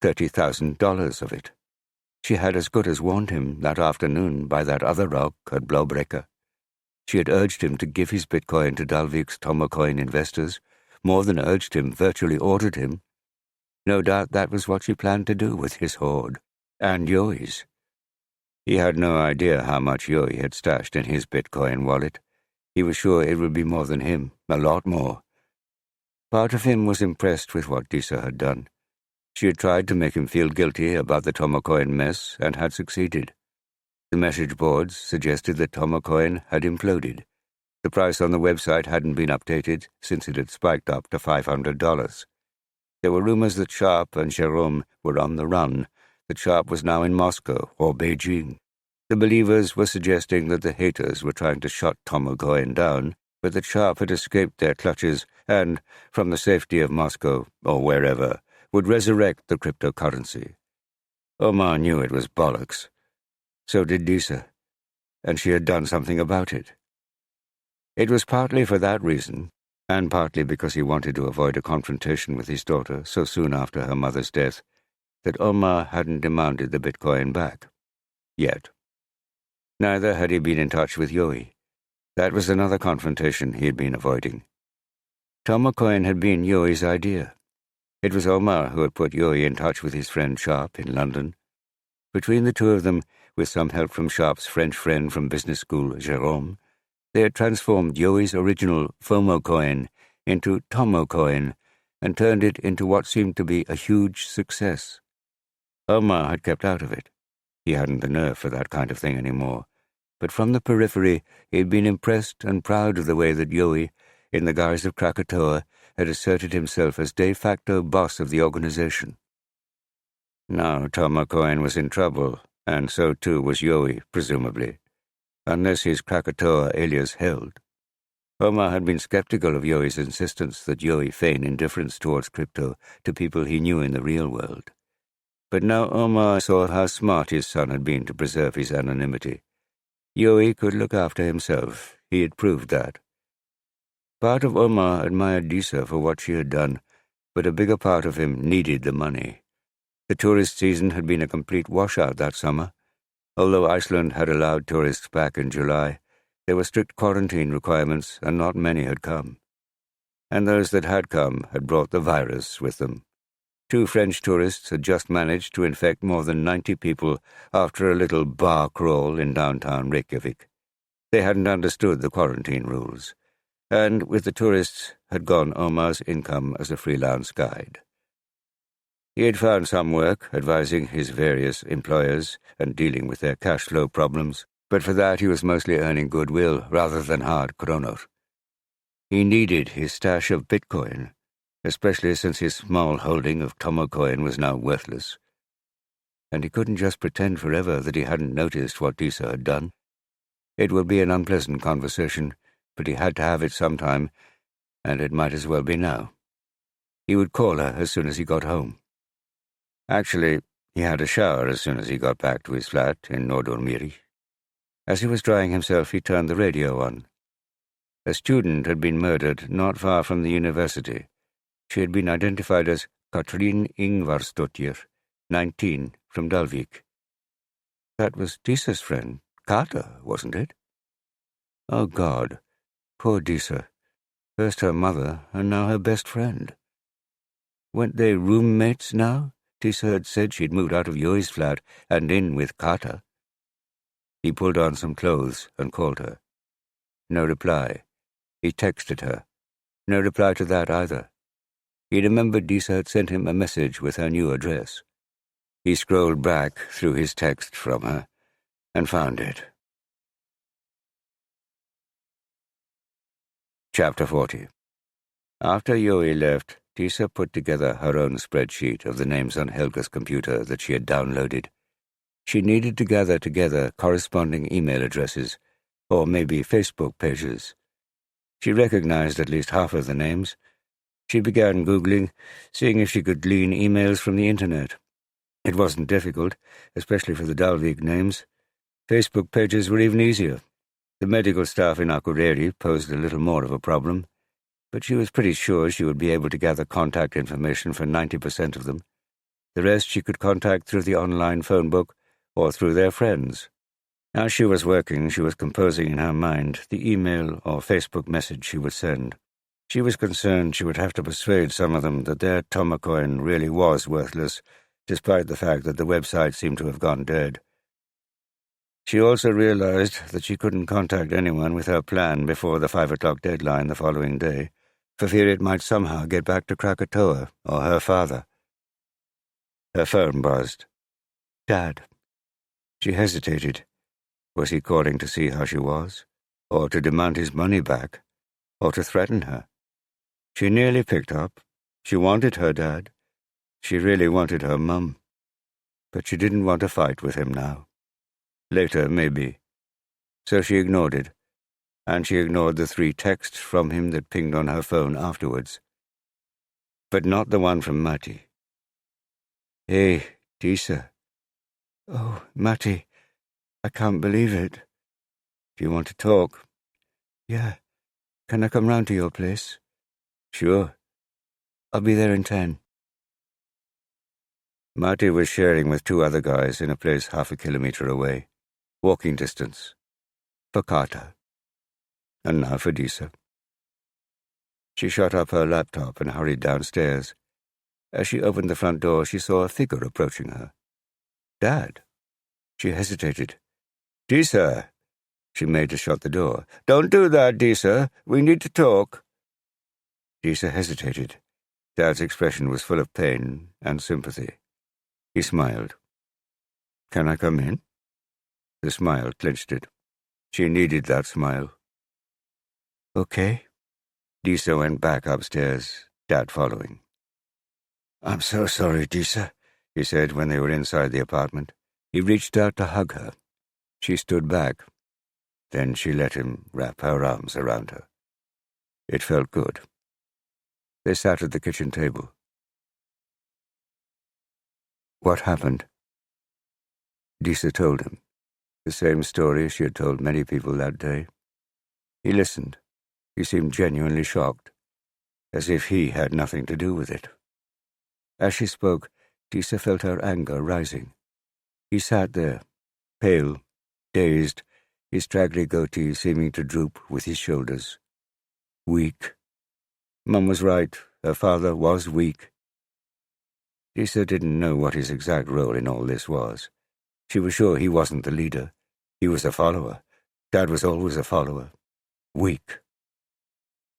$30,000 of it. She had as good as warned him that afternoon by that other rock at Blåbrekka. She had urged him to give his Bitcoin to Dalvík's Tomocoin investors, more than urged him, virtually ordered him. No doubt that was what she planned to do with his hoard, and Yoi's. He had no idea how much Yoi had stashed in his Bitcoin wallet. He was sure it would be more than him, a lot more. Part of him was impressed with what Disa had done. She had tried to make him feel guilty about the Tomocoin mess and had succeeded. The message boards suggested that Tomocoin had imploded. The price on the website hadn't been updated since it had spiked up to $500. There were rumors that Sharp and Jerome were on the run, that Sharp was now in Moscow or Beijing. The believers were suggesting that the haters were trying to shut Tomocoin down, but that Sharp had escaped their clutches and, from the safety of Moscow or wherever, would resurrect the cryptocurrency. Omar knew it was bollocks. So did Disa, and she had done something about it. It was partly for that reason, and partly because he wanted to avoid a confrontation with his daughter so soon after her mother's death, that Omar hadn't demanded the Bitcoin back. Yet. Neither had he been in touch with Yoi. That was another confrontation he had been avoiding. Tomocoin had been Yoi's idea. It was Omar who had put Yoi in touch with his friend Sharp in London. Between the two of them, with some help from Sharp's French friend from business school, Jerome, they had transformed Yoi's original FOMO coin into Tomocoin and turned it into what seemed to be a huge success. Omar had kept out of it. He hadn't the nerve for that kind of thing anymore. But from the periphery, he had been impressed and proud of the way that Joey, in the guise of Krakatoa, had asserted himself as de facto boss of the organization. Now Tom O'Coin was in trouble, and so too was Joey, presumably, unless his Krakatoa alias held. Omar had been skeptical of Joey's insistence that Joey feign indifference towards crypto to people he knew in the real world. But now Omar saw how smart his son had been to preserve his anonymity. Joey could look after himself. He had proved that. Part of Omar admired Disa for what she had done, but a bigger part of him needed the money. The tourist season had been a complete washout that summer. Although Iceland had allowed tourists back in July, there were strict quarantine requirements and not many had come. And those that had come had brought the virus with them. 2 French tourists had just managed to infect more than 90 people after a little bar crawl in downtown Reykjavik. They hadn't understood the quarantine rules. And with the tourists had gone Omar's income as a freelance guide. He had found some work advising his various employers and dealing with their cash flow problems, but for that he was mostly earning goodwill rather than hard kronor. He needed his stash of Bitcoin, especially since his small holding of Tomocoin was now worthless. And he couldn't just pretend forever that he hadn't noticed what Disa had done. It would be an unpleasant conversation, but he had to have it sometime, and it might as well be now. He would call her as soon as he got home. Actually, he had a shower as soon as he got back to his flat in Nordic. As he was drying himself, he turned the radio on. A student had been murdered not far from the university. She had been identified as Katrín Ingvarsdóttir, 19, from Dalvík. That was Disa's friend, Kata, wasn't it? Oh, God. Poor Disa. First her mother, and now her best friend. Weren't they roommates now? Disa had said she'd moved out of Joey's flat and in with Kata. He pulled on some clothes and called her. No reply. He texted her. No reply to that either. He remembered Disa had sent him a message with her new address. He scrolled back through his text from her and found it. Chapter 40. After Joey left, Disa put together her own spreadsheet of the names on Helga's computer that she had downloaded. She needed to gather together corresponding email addresses, or maybe Facebook pages. She recognized at least half of the names. She began Googling, seeing if she could glean emails from the internet. It wasn't difficult, especially for the Dalvík names. Facebook pages were even easier. The medical staff in Akureyri posed a little more of a problem, but she was pretty sure she would be able to gather contact information for 90% of them. The rest she could contact through the online phone book or through their friends. As she was working, she was composing in her mind the email or Facebook message she would send. She was concerned she would have to persuade some of them that their Tomocoin really was worthless, despite the fact that the website seemed to have gone dead. She also realized that she couldn't contact anyone with her plan before the 5 o'clock deadline the following day, for fear it might somehow get back to Krakatoa or her father. Her phone buzzed. Dad. She hesitated. Was he calling to see how she was, or to demand his money back, or to threaten her? She nearly picked up. She wanted her dad. She really wanted her mum. But she didn't want to fight with him now. Later, maybe. So she ignored it, and she ignored the 3 texts from him that pinged on her phone afterwards. But not the one from Matti. Hey, Disa. Oh, Matti, I can't believe it. Do you want to talk? Yeah. Can I come round to your place? Sure. I'll be there in 10. Matti was sharing with 2 other guys in a place half a kilometre away. Walking distance. For Kata. And now for Disa. She shut up her laptop and hurried downstairs. As she opened the front door, she saw a figure approaching her. Dad. She hesitated. Disa. She made to shut the door. Don't do that, Disa. We need to talk. Disa hesitated. Dad's expression was full of pain and sympathy. He smiled. Can I come in? The smile clenched it. She needed that smile. Okay. Disa went back upstairs, Dad following. I'm so sorry, Disa, he said when they were inside the apartment. He reached out to hug her. She stood back. Then she let him wrap her arms around her. It felt good. They sat at the kitchen table. What happened? Disa told him, the same story she had told many people that day. He listened. He seemed genuinely shocked, as if he had nothing to do with it. As she spoke, Disa felt her anger rising. He sat there, pale, dazed, his straggly goatee seeming to droop with his shoulders. Weak. Mum was right. Her father was weak. Disa didn't know what his exact role in all this was. She was sure he wasn't the leader. He was a follower. Dad was always a follower. Weak.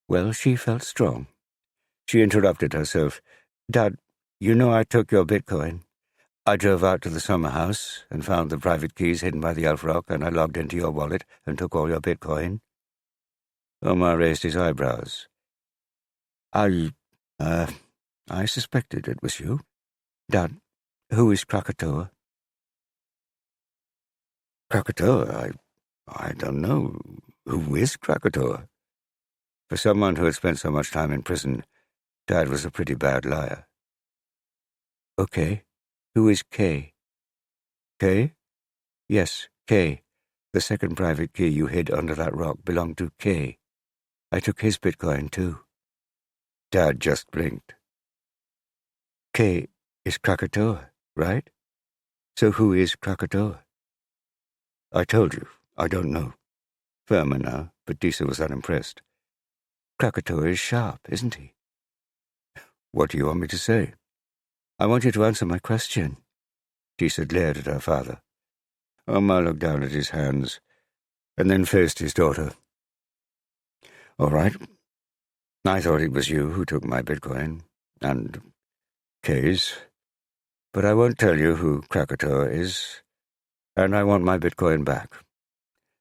Well, she felt strong. She interrupted herself. Dad, you know I took your Bitcoin. I drove out to the summer house and found the private keys hidden by the elf rock, and I logged into your wallet and took all your Bitcoin. Omar raised his eyebrows. I suspected it was you. Dad, who is Krakatoa? Krakatoa? I don't know. Who is Krakatoa? For someone who had spent so much time in prison, Dad was a pretty bad liar. Okay. Who is Kay? Kay? Yes, Kay. The second private key you hid under that rock belonged to Kay. I took his Bitcoin, too. Dad just blinked. Kay is Krakatoa, right? So who is Krakatoa? I told you, I don't know. Firmer now, but Disa was unimpressed. Krakatoa is sharp, isn't he? What do you want me to say? I want you to answer my question. Disa glared at her father. Omar looked down at his hands, and then faced his daughter. All right. I thought it was you who took my Bitcoin, and Kay's, but I won't tell you who Krakatoa is, and I want my Bitcoin back.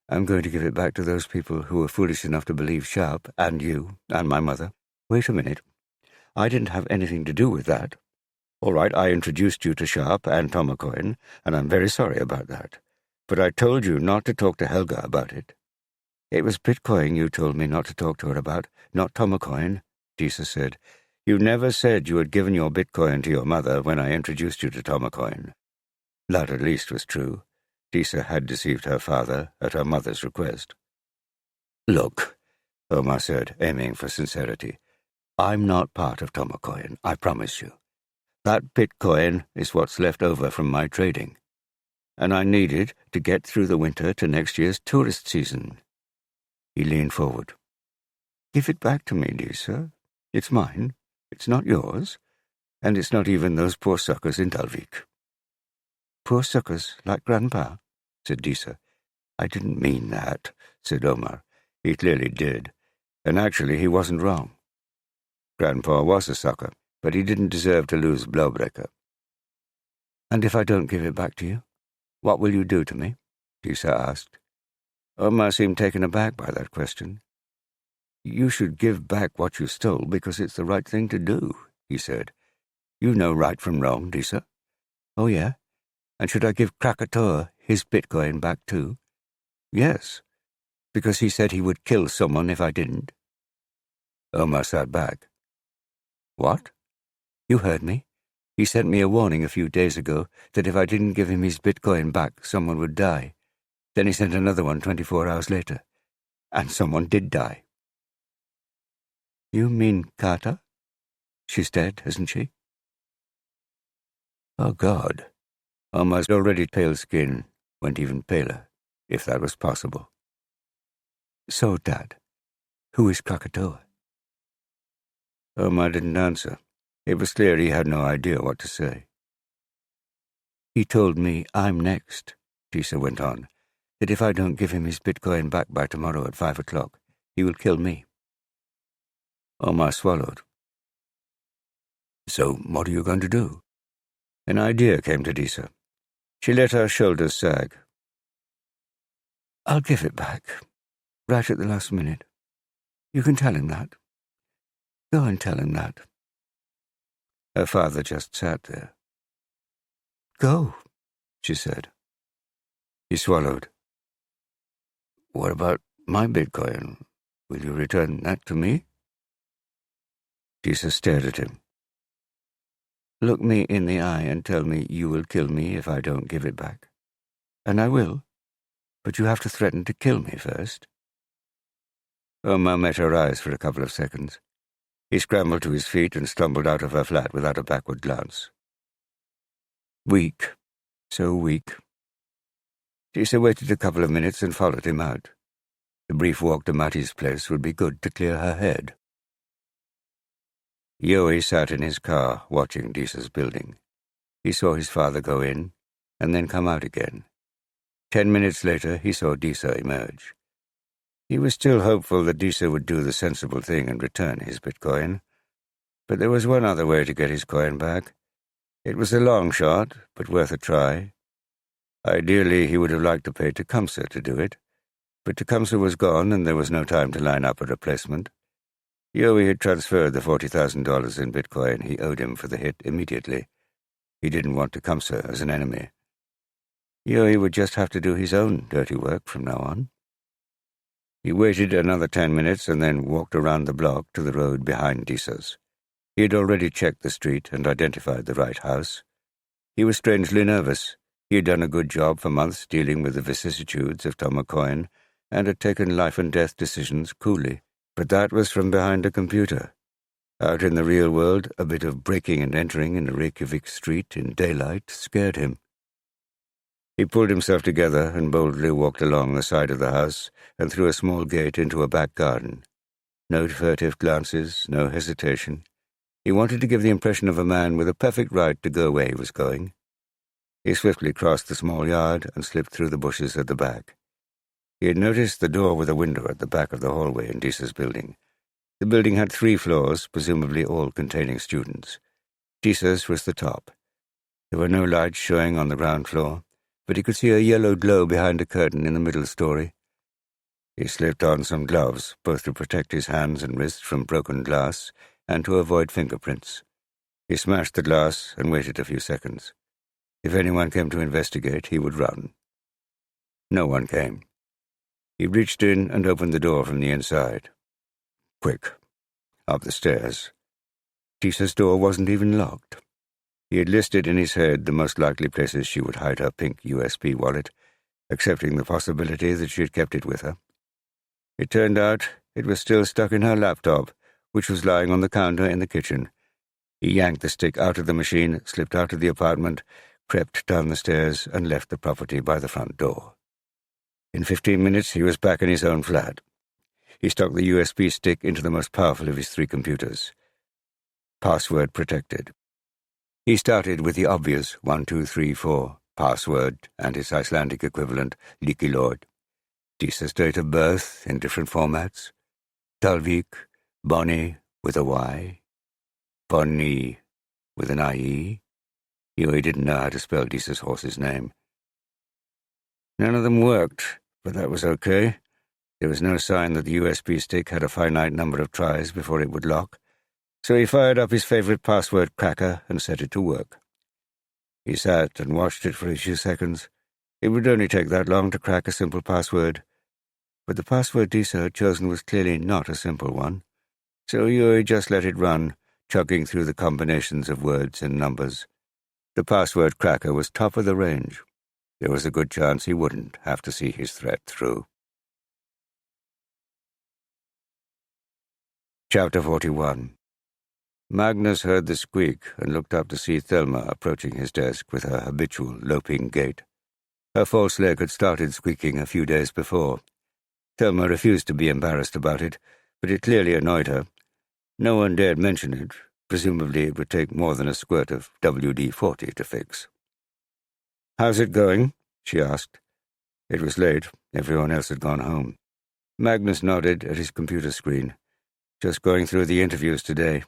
I'm going to give it back to those people who were foolish enough to believe Sharp, and you, and my mother. Wait a minute. I didn't have anything to do with that. All right, I introduced you to Sharp and Tomacoin, and I'm very sorry about that. But I told you not to talk to Helga about it. It was Bitcoin you told me not to talk to her about, not Tomacoin, Disa said. You never said you had given your Bitcoin to your mother when I introduced you to Tomacoin. That at least was true. Disa had deceived her father at her mother's request. Look, Omar said, aiming for sincerity, I'm not part of Tomacoin, I promise you. That Bitcoin is what's left over from my trading, and I need it to get through the winter to next year's tourist season. He leaned forward. Give it back to me, Disa. It's mine. It's not yours. And it's not even those poor suckers in Dalvík. Poor suckers like Grandpa, said Disa. I didn't mean that, said Omar. He clearly did. And actually he wasn't wrong. Grandpa was a sucker, but he didn't deserve to lose Blowbreaker. And if I don't give it back to you, what will you do to me? Disa asked. Omar seemed taken aback by that question. You should give back what you stole because it's the right thing to do, he said. You know right from wrong, Disa. Oh, yeah? And should I give Krakatoa his Bitcoin back too? Yes, because he said he would kill someone if I didn't. Omar sat back. What? You heard me. He sent me a warning a few days ago that if I didn't give him his Bitcoin back, someone would die. Then he sent another one 24 hours later. And someone did die. You mean Carter? She's dead, isn't she? Oh, God. Omar's already pale skin went even paler, if that was possible. So, Dad, who is Krakatoa? Omar didn't answer. It was clear he had no idea what to say. He told me I'm next, Disa went on, that if I don't give him his Bitcoin back by tomorrow at 5 o'clock, he will kill me. Omar swallowed. So what are you going to do? An idea came to Disa. She let her shoulders sag. "I'll give it back, right at the last minute. You can tell him that. Go and tell him that." Her father just sat there. "Go," she said. He swallowed. "What about my Bitcoin? Will you return that to me?" Disa stared at him. "Look me in the eye and tell me you will kill me if I don't give it back. And I will, but you have to threaten to kill me first." Omar met her eyes for a couple of seconds. He scrambled to his feet and stumbled out of her flat without a backward glance. Weak. So weak. Disa waited a couple of minutes and followed him out. The brief walk to Matty's place would be good to clear her head. Yoey sat in his car, watching Disa's building. He saw his father go in, and then come out again. 10 minutes later, he saw Disa emerge. He was still hopeful that Disa would do the sensible thing and return his Bitcoin. But there was one other way to get his coin back. It was a long shot, but worth a try. Ideally, he would have liked to pay Tecumseh to do it, but Tecumseh was gone and there was no time to line up a replacement. Yoey had transferred the $40,000 in Bitcoin he owed him for the hit immediately. He didn't want Tecumseh as an enemy. Yoey would just have to do his own dirty work from now on. He waited another 10 minutes and then walked around the block to the road behind Disa's. He had already checked the street and identified the right house. He was strangely nervous. He had done a good job for months dealing with the vicissitudes of Tomocoin and had taken life-and-death decisions coolly. But that was from behind a computer. Out in the real world, a bit of breaking and entering in a Reykjavik street in daylight scared him. He pulled himself together and boldly walked along the side of the house and through a small gate into a back garden. No furtive glances, no hesitation. He wanted to give the impression of a man with a perfect right to go where he was going. He swiftly crossed the small yard and slipped through the bushes at the back. He had noticed the door with a window at the back of the hallway in Disa's building. The building had 3 floors, presumably all containing students. Disa's was the top. There were no lights showing on the ground floor, but he could see a yellow glow behind a curtain in the middle story. He slipped on some gloves, both to protect his hands and wrists from broken glass and to avoid fingerprints. He smashed the glass and waited a few seconds. If anyone came to investigate, he would run. No one came. He reached in and opened the door from the inside. Quick. Up the stairs. Disa's door wasn't even locked. He had listed in his head the most likely places she would hide her pink USB wallet, accepting the possibility that she had kept it with her. It turned out it was still stuck in her laptop, which was lying on the counter in the kitchen. He yanked the stick out of the machine, slipped out of the apartment, crept down the stairs, and left the property by the front door. In 15 minutes, he was back in his own flat. He stuck the USB stick into the most powerful of his 3 computers. Password protected. He started with the obvious 1234 password and its Icelandic equivalent, Lykilord. Disa's date of birth in different formats. Dalvík, Bonnie with a Y, Bonnie with an IE. Yoey didn't know how to spell Disa's horse's name. None of them worked, but that was okay. There was no sign that the USB stick had a finite number of tries before it would lock, so he fired up his favorite password cracker and set it to work. He sat and watched it for a few seconds. It would only take that long to crack a simple password, but the password Disa had chosen was clearly not a simple one, so Yoey just let it run, chugging through the combinations of words and numbers. The password cracker was top of the range. There was a good chance he wouldn't have to see his threat through. Chapter 41. Magnus heard the squeak and looked up to see Thelma approaching his desk with her habitual loping gait. Her false leg had started squeaking a few days before. Thelma refused to be embarrassed about it, but it clearly annoyed her. No one dared mention it. Presumably it would take more than a squirt of WD-40 to fix. "How's it going?" she asked. It was late. Everyone else had gone home. Magnus nodded at his computer screen. "Just going through the interviews today."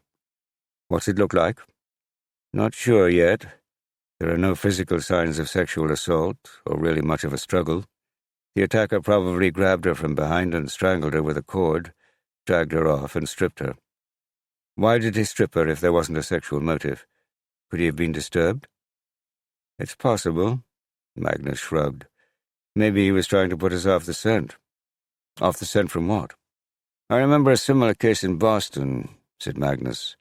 "What's it look like?" "Not sure yet. There are no physical signs of sexual assault, or really much of a struggle. The attacker probably grabbed her from behind and strangled her with a cord, dragged her off, and stripped her. Why did he strip her if there wasn't a sexual motive? Could he have been disturbed? It's possible, Magnus shrugged. Maybe he was trying to put us off the scent. Off the scent from what? I remember a similar case in Boston, said Magnus.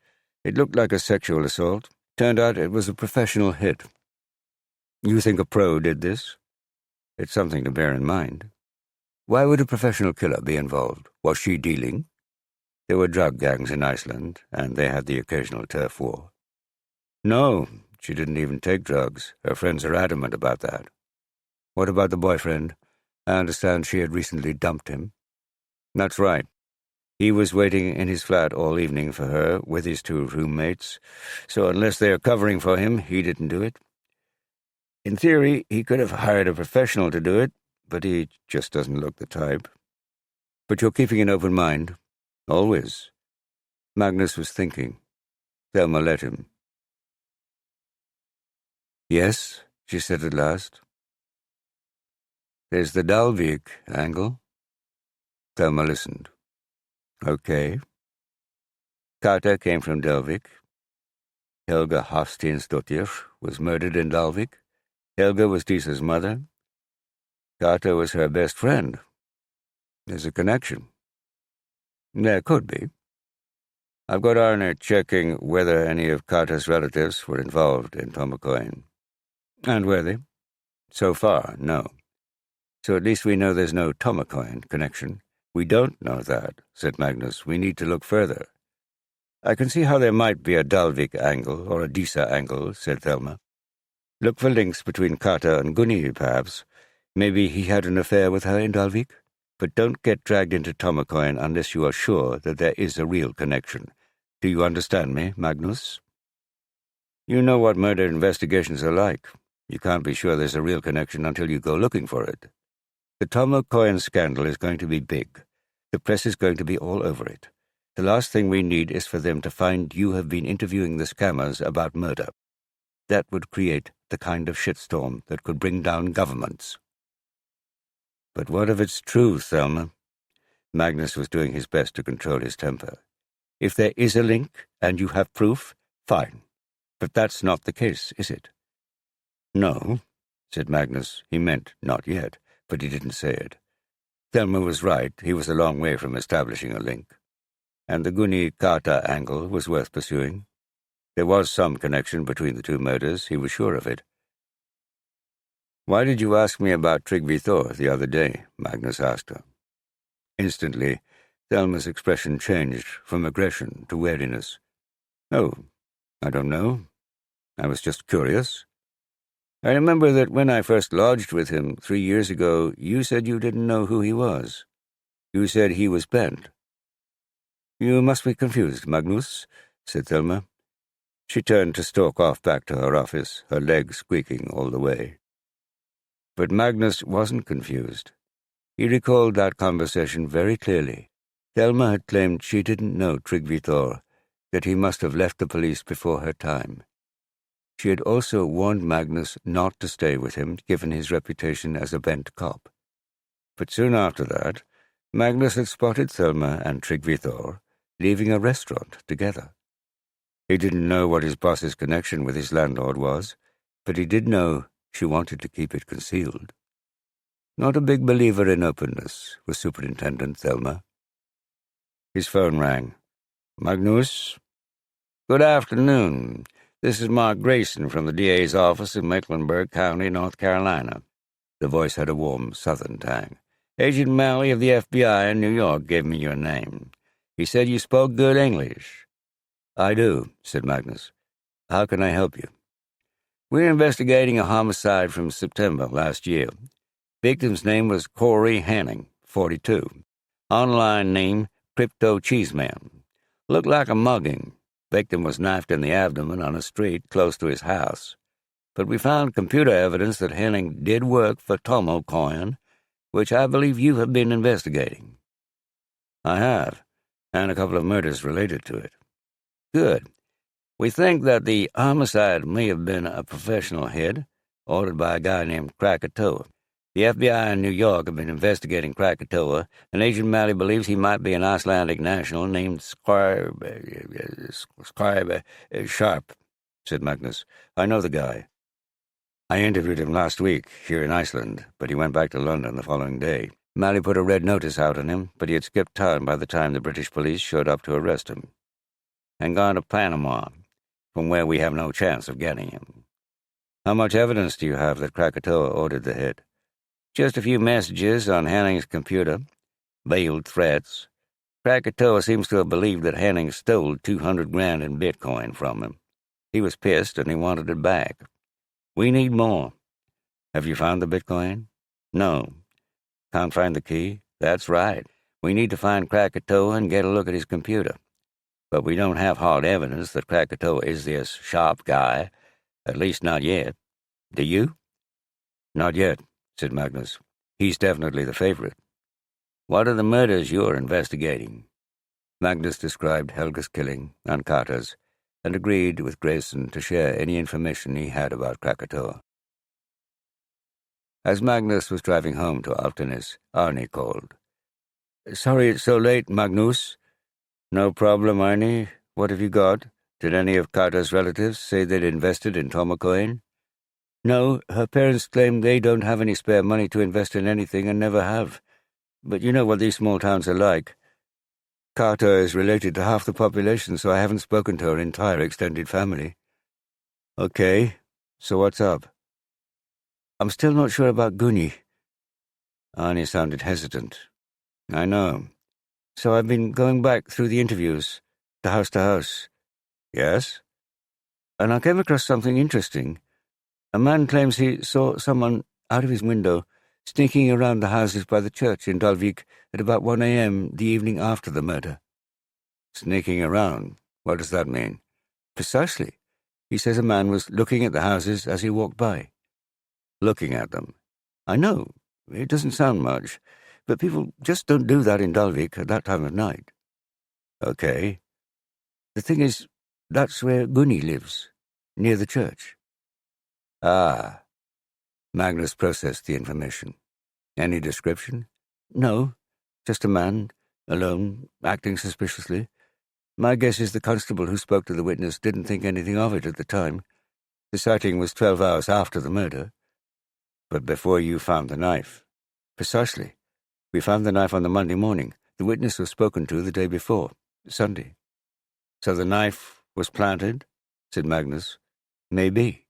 It looked like a sexual assault. Turned out it was a professional hit. You think a pro did this? It's something to bear in mind. Why would a professional killer be involved? Was she dealing? There were drug gangs in Iceland, and they had the occasional turf war. No, she didn't even take drugs. Her friends are adamant about that. What about the boyfriend? I understand she had recently dumped him. That's right. He was waiting in his flat all evening for her with his two roommates, so unless they are covering for him, he didn't do it. In theory, he could have hired a professional to do it, but he just doesn't look the type. But you're keeping an open mind. Always. Magnus was thinking. Thelma let him. Yes, she said at last. There's the Dalvík angle. Thelma listened. Okay. Kata came from Dalvík. Helga Hafsteinsdottir was murdered in Dalvík. Helga was Disa's mother. Kata was her best friend. There's a connection. There could be. I've got Arne checking whether any of Kata's relatives were involved in Tomokoin. And were they? So far, no. So at least we know there's no Tomokoin connection. We don't know that, said Magnus. We need to look further. I can see how there might be a Dalvík angle or a Disa angle, said Thelma. Look for links between Kata and Gunni, perhaps. Maybe he had an affair with her in Dalvík. But don't get dragged into Tomokoin unless you are sure that there is a real connection. Do you understand me, Magnus? You know what murder investigations are like. You can't be sure there's a real connection until you go looking for it. The Tomokoin scandal is going to be big. The press is going to be all over it. The last thing we need is for them to find you have been interviewing the scammers about murder. That would create the kind of shitstorm that could bring down governments. But what if it's true, Thelma? Magnus was doing his best to control his temper. If there is a link, and you have proof, fine. But that's not the case, is it? No, said Magnus. He meant not yet, but he didn't say it. Thelma was right. He was a long way from establishing a link. And the Gunni-Kata angle was worth pursuing. There was some connection between the two murders. He was sure of it. Why did you ask me about Tryggvi Thor the other day? Magnus asked her. Instantly, Thelma's expression changed from aggression to wariness. Oh, I don't know. I was just curious. I remember that when I first lodged with him 3 years ago, you said you didn't know who he was. You said he was bent. You must be confused, Magnus, said Thelma. She turned to stalk off back to her office, her legs squeaking all the way. But Magnus wasn't confused. He recalled that conversation very clearly. Thelma had claimed she didn't know Tryggvi Thor, that he must have left the police before her time. She had also warned Magnus not to stay with him, given his reputation as a bent cop. But soon after that, Magnus had spotted Thelma and Tryggvi Thor leaving a restaurant together. He didn't know what his boss's connection with his landlord was, but he did know she wanted to keep it concealed. Not a big believer in openness was Superintendent Thelma. His phone rang. Magnus? Good afternoon. This is Mark Grayson from the DA's office in Mecklenburg County, North Carolina. The voice had a warm southern tang. Agent Malley of the FBI in New York gave me your name. He said you spoke good English. I do, said Magnus. How can I help you? We're investigating a homicide from September last year. Victim's name was Corey Hanning, 42. Online name, Crypto Cheeseman. Looked like a mugging. Victim was knifed in the abdomen on a street close to his house. But we found computer evidence that Hanning did work for Tomokoin, which I believe you have been investigating. I have, and a couple of murders related to it. Good. We think that the homicide may have been a professional hit, ordered by a guy named Krakatoa. The FBI in New York have been investigating Krakatoa, and Agent Malley believes he might be an Icelandic national named Scribe Sharp, said Magnus. I know the guy. I interviewed him last week here in Iceland, but he went back to London the following day. Malley put a red notice out on him, but he had skipped town by the time the British police showed up to arrest him, and gone to Panama, from where we have no chance of getting him. How much evidence do you have that Krakatoa ordered the hit? Just a few messages on Hanning's computer, veiled threats. Krakatoa seems to have believed that Hanning stole 200 grand in Bitcoin from him. He was pissed and he wanted it back. We need more. Have you found the Bitcoin? No. Can't find the key? That's right. We need to find Krakatoa and get a look at his computer. But we don't have hard evidence that Krakatoa is this Sharp guy, at least not yet. Do you? Not yet, said Magnus. He's definitely the favorite. What are the murders you're investigating? Magnus described Helga's killing and Carter's, and agreed with Grayson to share any information he had about Krakatoa. As Magnus was driving home to Altenis, Arnie called. Sorry it's so late, Magnus. No problem, Arnie. What have you got? Did any of Carter's relatives say they'd invested in Tomocoin? No, her parents claim they don't have any spare money to invest in anything and never have. But you know what these small towns are like. Carter is related to half the population, so I haven't spoken to her entire extended family. Okay, so what's up? I'm still not sure about Gunni. Arnie sounded hesitant. I know. So I've been going back through the interviews, to house. Yes? And I came across something interesting. A man claims he saw someone out of his window sneaking around the houses by the church in Dalvík at about 1 a.m. the evening after the murder. Sneaking around? What does that mean? Precisely. He says a man was looking at the houses as he walked by. Looking at them? I know. It doesn't sound much, but people just don't do that in Dalvík at that time of night. Okay. The thing is, that's where Gunni lives, near the church. Ah. Magnus processed the information. Any description? No, just a man, alone, acting suspiciously. My guess is the constable who spoke to the witness didn't think anything of it at the time. The sighting was 12 hours after the murder. But before you found the knife. Precisely. We found the knife on the Monday morning. The witness was spoken to the day before, Sunday. So the knife was planted, said Magnus. Maybe.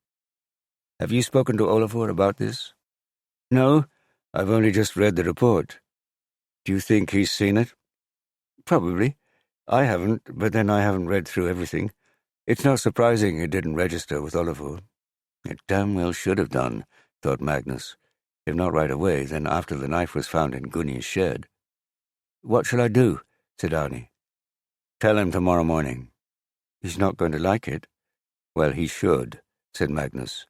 Have you spoken to Olafur about this? No, I've only just read the report. Do you think he's seen it? Probably. I haven't, but then I haven't read through everything. It's not surprising it didn't register with Olafur. It damn well should have done, thought Magnus. If not right away, then after the knife was found in Gunni's shed. What shall I do? Said Arnie. Tell him tomorrow morning. He's not going to like it. Well, he should, said Magnus.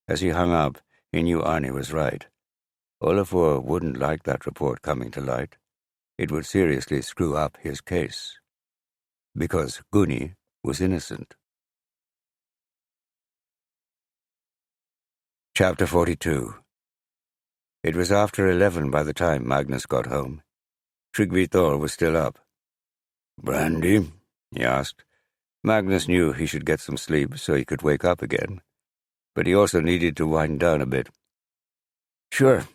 As he hung up, he knew Arnie was right. Olafur wouldn't like that report coming to light. It would seriously screw up his case. Because Gunni was innocent. Chapter 42. It was after 11 by the time Magnus got home. Tryggvi Thor was still up. Brandy? He asked. Magnus knew he should get some sleep so he could wake up again. But he also needed to wind down a bit. Sure.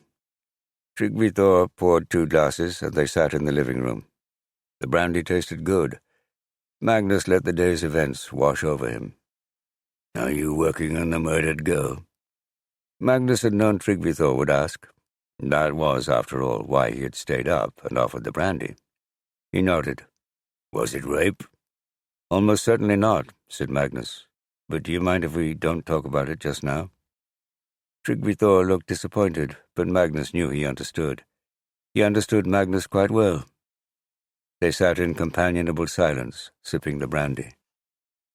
Tryggvi Thor poured 2 glasses, and they sat in the living room. The brandy tasted good. Magnus let the day's events wash over him. Are you working on the murdered girl? Magnus had known Tryggvi Thor would ask. That was, after all, why he had stayed up and offered the brandy. He nodded. Was it rape? Almost certainly not, said Magnus. But do you mind if we don't talk about it just now? Tryggvi Thor looked disappointed, but Magnus knew he understood. He understood Magnus quite well. They sat in companionable silence, sipping the brandy.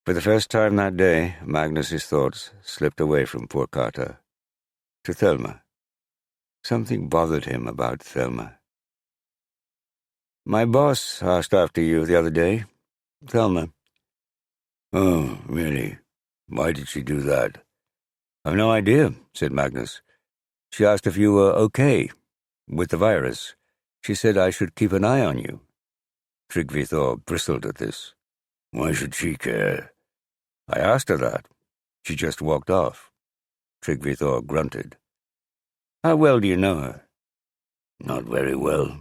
For the first time that day, Magnus's thoughts slipped away from poor Carter. To Thelma. Something bothered him about Thelma. My boss asked after you the other day. Thelma. Oh, really? Why did she do that? I've no idea, said Magnus. She asked if you were okay with the virus. She said I should keep an eye on you. Tryggvi Thor bristled at this. Why should she care? I asked her that. She just walked off. Tryggvi Thor grunted. How well do you know her? Not very well.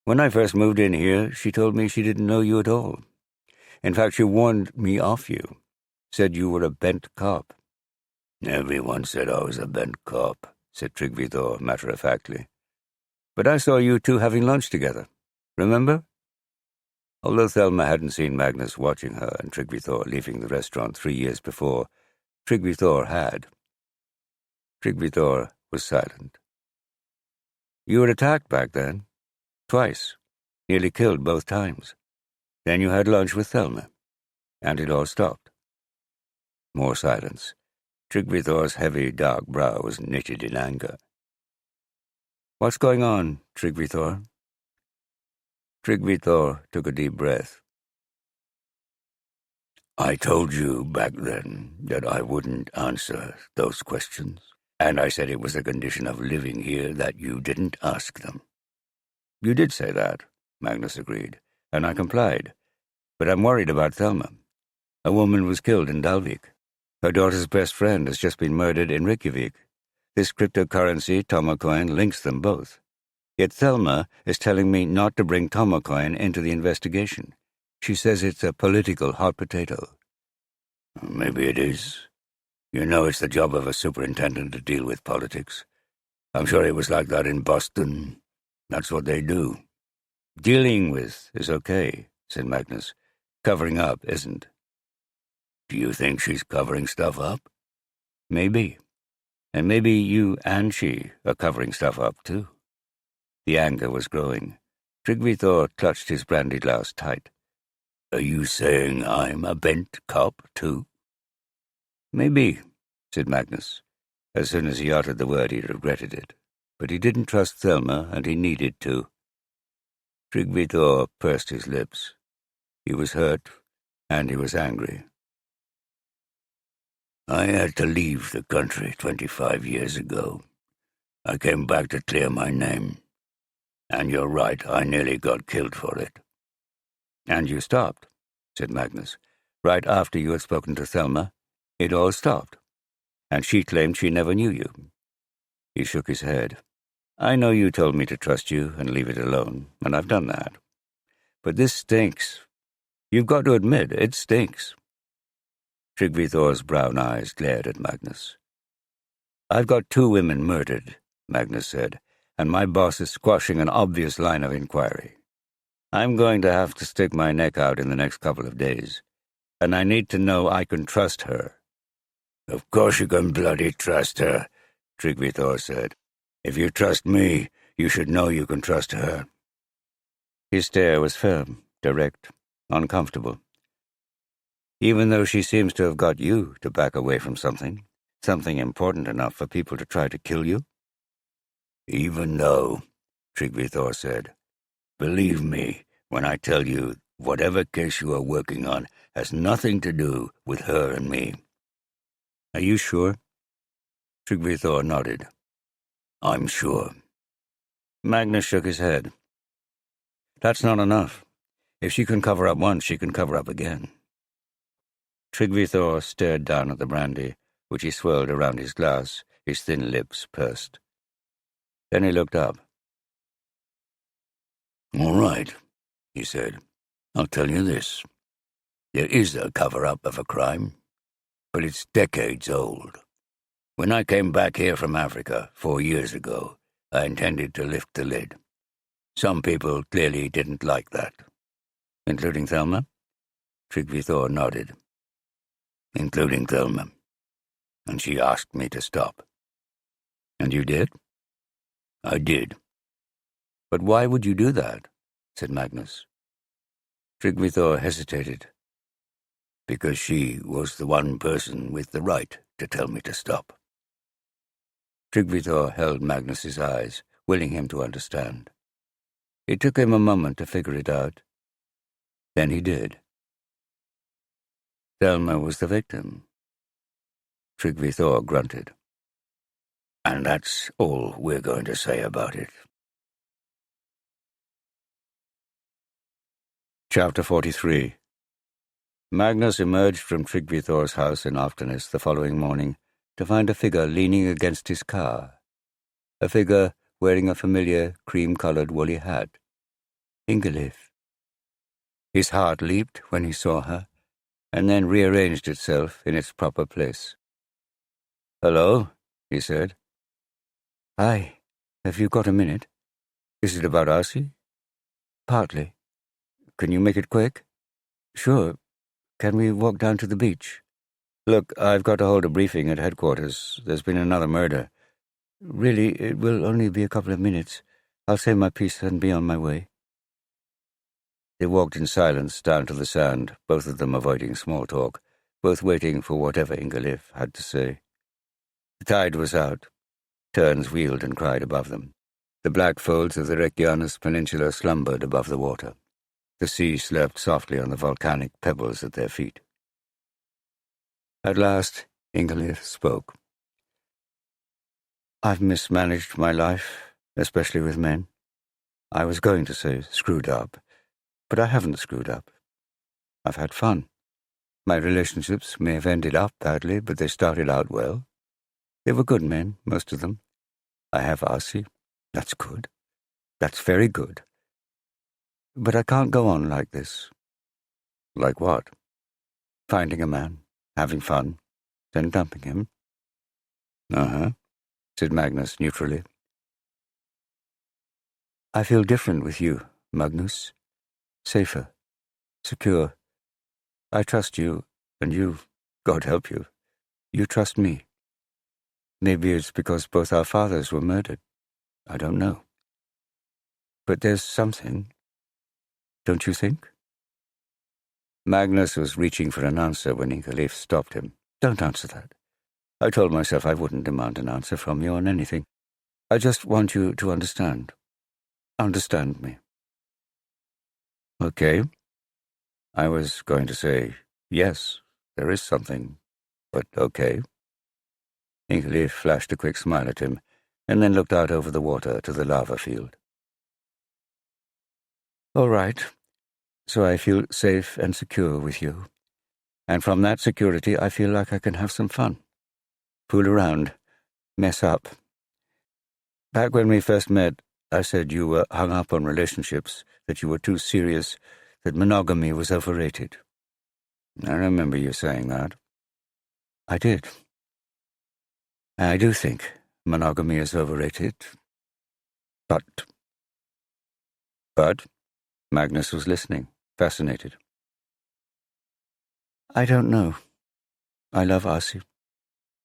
When I first moved in here, she told me she didn't know you at all. In fact, she warned me off you. Said you were a bent cop. Everyone said I was a bent cop, said Tryggvi Thor matter-of-factly. But I saw you two having lunch together. Remember? Although Thelma hadn't seen Magnus watching her and Tryggvi Thor leaving the restaurant 3 years before, Tryggvi Thor had. Tryggvi Thor was silent. You were attacked back then. Twice. Nearly killed both times. Then you had lunch with Thelma. And it all stopped. More silence. Tryggvi Thor's heavy, dark brow was knitted in anger. What's going on, Tryggvi Thor? Tryggvi Thor took a deep breath. I told you back then that I wouldn't answer those questions, and I said it was a condition of living here that you didn't ask them. You did say that, Magnus agreed, and I complied. But I'm worried about Thelma. A woman was killed in Dalvík. Her daughter's best friend has just been murdered in Reykjavik. This cryptocurrency, Tomacoin, links them both. Yet Thelma is telling me not to bring Tomacoin into the investigation. She says it's a political hot potato. Maybe it is. You know it's the job of a superintendent to deal with politics. I'm sure it was like that in Boston. That's what they do. Dealing with is okay, said Magnus. Covering up isn't. Do you think she's covering stuff up? Maybe. And maybe you and she are covering stuff up, too. The anger was growing. Tryggvi Thor clutched his brandy glass tight. Are you saying I'm a bent cop, too? Maybe, said Magnus. As soon as he uttered the word, he regretted it. But he didn't trust Thelma, and he needed to. Tryggvi Thor pursed his lips. He was hurt, and he was angry. I had to leave the country 25 years ago. I came back to clear my name. And you're right, I nearly got killed for it. And you stopped, said Magnus. Right after you had spoken to Thelma, it all stopped. And she claimed she never knew you. He shook his head. I know you told me to trust you and leave it alone, and I've done that. But this stinks. You've got to admit, it stinks. Tryggvi Thor's brown eyes glared at Magnus. I've got 2 women murdered, Magnus said, and my boss is squashing an obvious line of inquiry. I'm going to have to stick my neck out in the next couple of days, and I need to know I can trust her. Of course you can bloody trust her, Tryggvi Thor said. If you trust me, you should know you can trust her. His stare was firm, direct, uncomfortable. Even though she seems to have got you to back away from something important enough for people to try to kill you? Even though, Tryggvi Thor said. Believe me when I tell you whatever case you are working on has nothing to do with her and me. Are you sure? Tryggvi Thor nodded. I'm sure. Magnus shook his head. That's not enough. If she can cover up once, she can cover up again. Tryggvi Thor stared down at the brandy, which he swirled around his glass, his thin lips pursed. Then he looked up. All right, he said. I'll tell you this. There is a cover-up of a crime, but it's decades old. When I came back here from Africa 4 years ago, I intended to lift the lid. Some people clearly didn't like that. Including Thelma? Tryggvi Thor nodded. Including Thelma. And she asked me to stop. And you did? I did. But why would you do that? Said Magnus. Tryggvi Thor hesitated. Because she was the one person with the right to tell me to stop. Tryggvi Thor held Magnus's eyes, willing him to understand. It took him a moment to figure it out. Then he did. Thelma was the victim. Tryggvi Thor grunted. And that's all we're going to say about it. Chapter 43. Magnus emerged from Tryggvi Thor's house in Afternis the following morning to find a figure leaning against his car. A figure wearing a familiar cream-coloured woolly hat. Ingolf. His heart leaped when he saw her, and then rearranged itself in its proper place. "Hello," he said. "Hi. Have you got a minute? Is it about Arsi?" "Partly. Can you make it quick?" "Sure. Can we walk down to the beach?" "Look, I've got to hold a briefing at headquarters. There's been another murder." "Really, it will only be a couple of minutes. I'll say my piece and be on my way." They walked in silence down to the sand, both of them avoiding small talk, both waiting for whatever Ingolf had to say. The tide was out. Terns wheeled and cried above them. The black folds of the Reykjanes Peninsula slumbered above the water. The sea slurped softly on the volcanic pebbles at their feet. At last, Ingolf spoke. "I've mismanaged my life, especially with men. I was going to say screwed up, but I haven't screwed up. I've had fun. My relationships may have ended up badly, but they started out well. They were good men, most of them. I have Arsi. That's good. That's very good. But I can't go on like this." "Like what?" "Finding a man, having fun, then dumping him." "Uh-huh," said Magnus neutrally. "I feel different with you, Magnus. Safer, secure. I trust you, and you, God help you, you trust me. Maybe it's because both our fathers were murdered. I don't know. But there's something, don't you think?" Magnus was reaching for an answer when Ingolf stopped him. "Don't answer that. I told myself I wouldn't demand an answer from you on anything. I just want you to understand. Understand me." "Okay." I was going to say, yes, there is something, but okay. Ingolf flashed a quick smile at him, and then looked out over the water to the lava field. "All right. So I feel safe and secure with you. And from that security, I feel like I can have some fun. Fool around. Mess up. Back when we first met, I said you were hung up on relationships, that you were too serious, that monogamy was overrated. I remember you saying that." "I did. I do think monogamy is overrated. But..." "But?" Magnus was listening, fascinated. "I don't know. I love Arsi.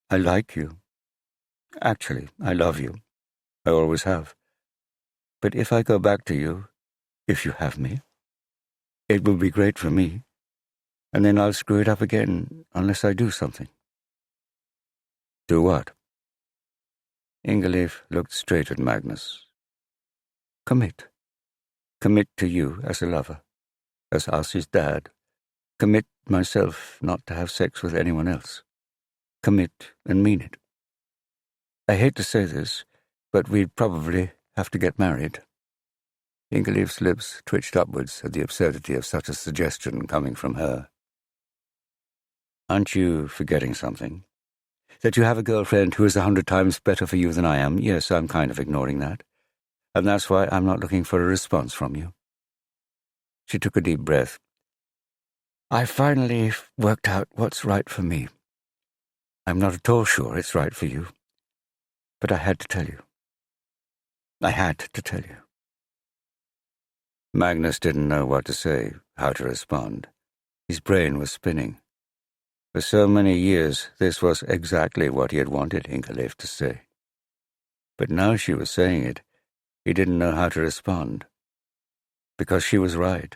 I like you. Actually, I love you. I always have. But if I go back to you, if you have me, it will be great for me, and then I'll screw it up again unless I do something." "Do what?" Ingolf looked straight at Magnus. "Commit. Commit to you as a lover, as Arsi's dad. Commit myself not to have sex with anyone else. Commit and mean it. I hate to say this, but we'd probably have to get married." Ingolf's lips twitched upwards at the absurdity of such a suggestion coming from her. "Aren't you forgetting something? That you have a girlfriend who is 100 times better for you than I am? Yes, I'm kind of ignoring that. And that's why I'm not looking for a response from you." She took a deep breath. "I finally worked out what's right for me. I'm not at all sure it's right for you. But I had to tell you. I had to tell you." Magnus didn't know what to say, how to respond. His brain was spinning. For so many years, this was exactly what he had wanted Ingolf to say. But now she was saying it, he didn't know how to respond. Because she was right.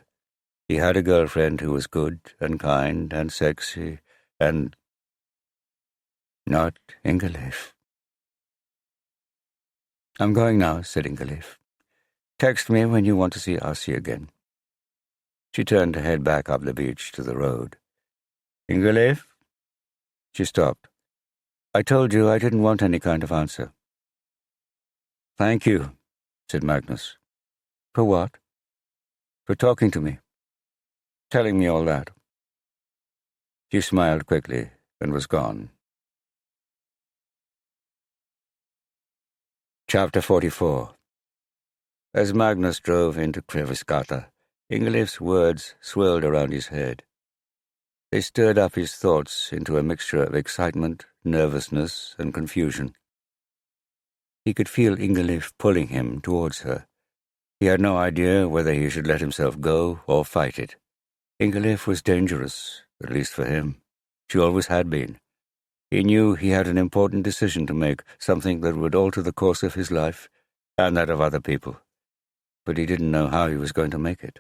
He had a girlfriend who was good and kind and sexy and... not Ingolf. "I'm going now," said Ingolf. "Text me when you want to see Arsi again." She turned to head back up the beach to the road. Ingeleif? She stopped. I told you I didn't want any kind of answer. Thank you, said Magnus. For what? For talking to me. Telling me all that. She smiled quickly and was gone. Chapter 44. As Magnus drove into Kreviskata, Ingeleif's words swirled around his head. They stirred up his thoughts into a mixture of excitement, nervousness, and confusion. He could feel Ingeleif pulling him towards her. He had no idea whether he should let himself go or fight it. Ingeleif was dangerous, at least for him. She always had been. He knew he had an important decision to make, something that would alter the course of his life and that of other people. But he didn't know how he was going to make it.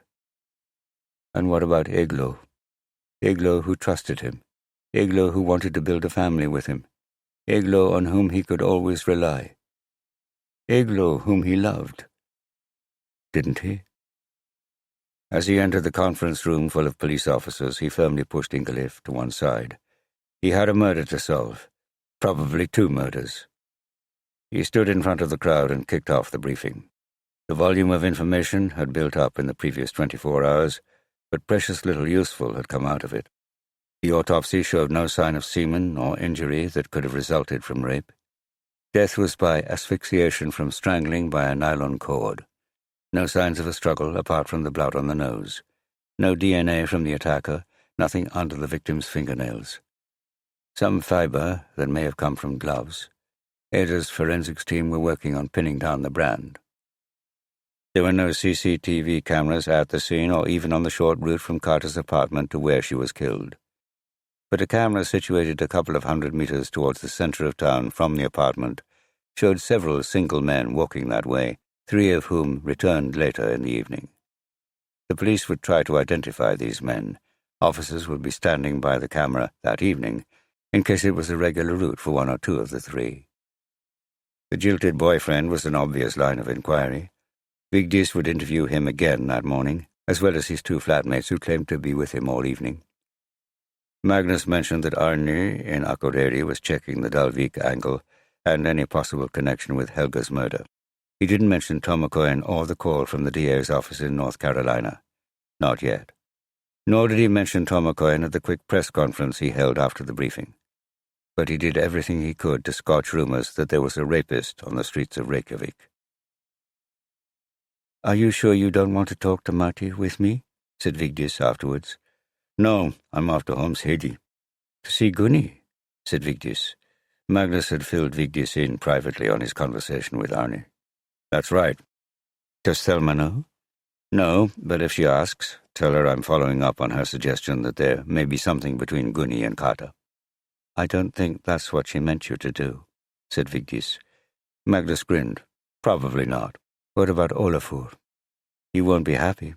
And what about Eglo? Eglo who trusted him. Eglo who wanted to build a family with him. Eglo on whom he could always rely. Eglo whom he loved. Didn't he? As he entered the conference room full of police officers, he firmly pushed Ingeleif to one side. He had a murder to solve. Probably 2 murders. He stood in front of the crowd and kicked off the briefing. The volume of information had built up in the previous 24 hours, but precious little useful had come out of it. The autopsy showed no sign of semen or injury that could have resulted from rape. Death was by asphyxiation from strangling by a nylon cord. No signs of a struggle apart from the blood on the nose. No DNA from the attacker, nothing under the victim's fingernails. Some fiber that may have come from gloves. Ada's forensics team were working on pinning down the brand. There were no CCTV cameras at the scene or even on the short route from Carter's apartment to where she was killed. But a camera situated a couple of 100 meters towards the center of town from the apartment showed several single men walking that way, 3 of whom returned later in the evening. The police would try to identify these men. Officers would be standing by the camera that evening in case it was a regular route for 1 or 2 of the 3. The jilted boyfriend was an obvious line of inquiry. Vigdis would interview him again that morning, as well as his 2 flatmates who claimed to be with him all evening. Magnus mentioned that Arni in Akureyri was checking the Dalvík angle and any possible connection with Helga's murder. He didn't mention Tomakoin or the call from the DA's office in North Carolina. Not yet. Nor did he mention Tomakoin at the quick press conference he held after the briefing. But he did everything he could to scotch rumors that there was a rapist on the streets of Reykjavik. "Are you sure you don't want to talk to Marty with me?" said Vigdis afterwards. "No, I'm off to Holmshedi." "To see Gunni," said Vigdis. Magnus had filled Vigdis in privately on his conversation with Arni. "That's right." "Does Thelma know?" "No, but if she asks, tell her I'm following up on her suggestion that there may be something between Gunni and Kata." "I don't think that's what she meant you to do," said Vigdis. Magnus grinned. "Probably not. What about Olafur? He won't be happy.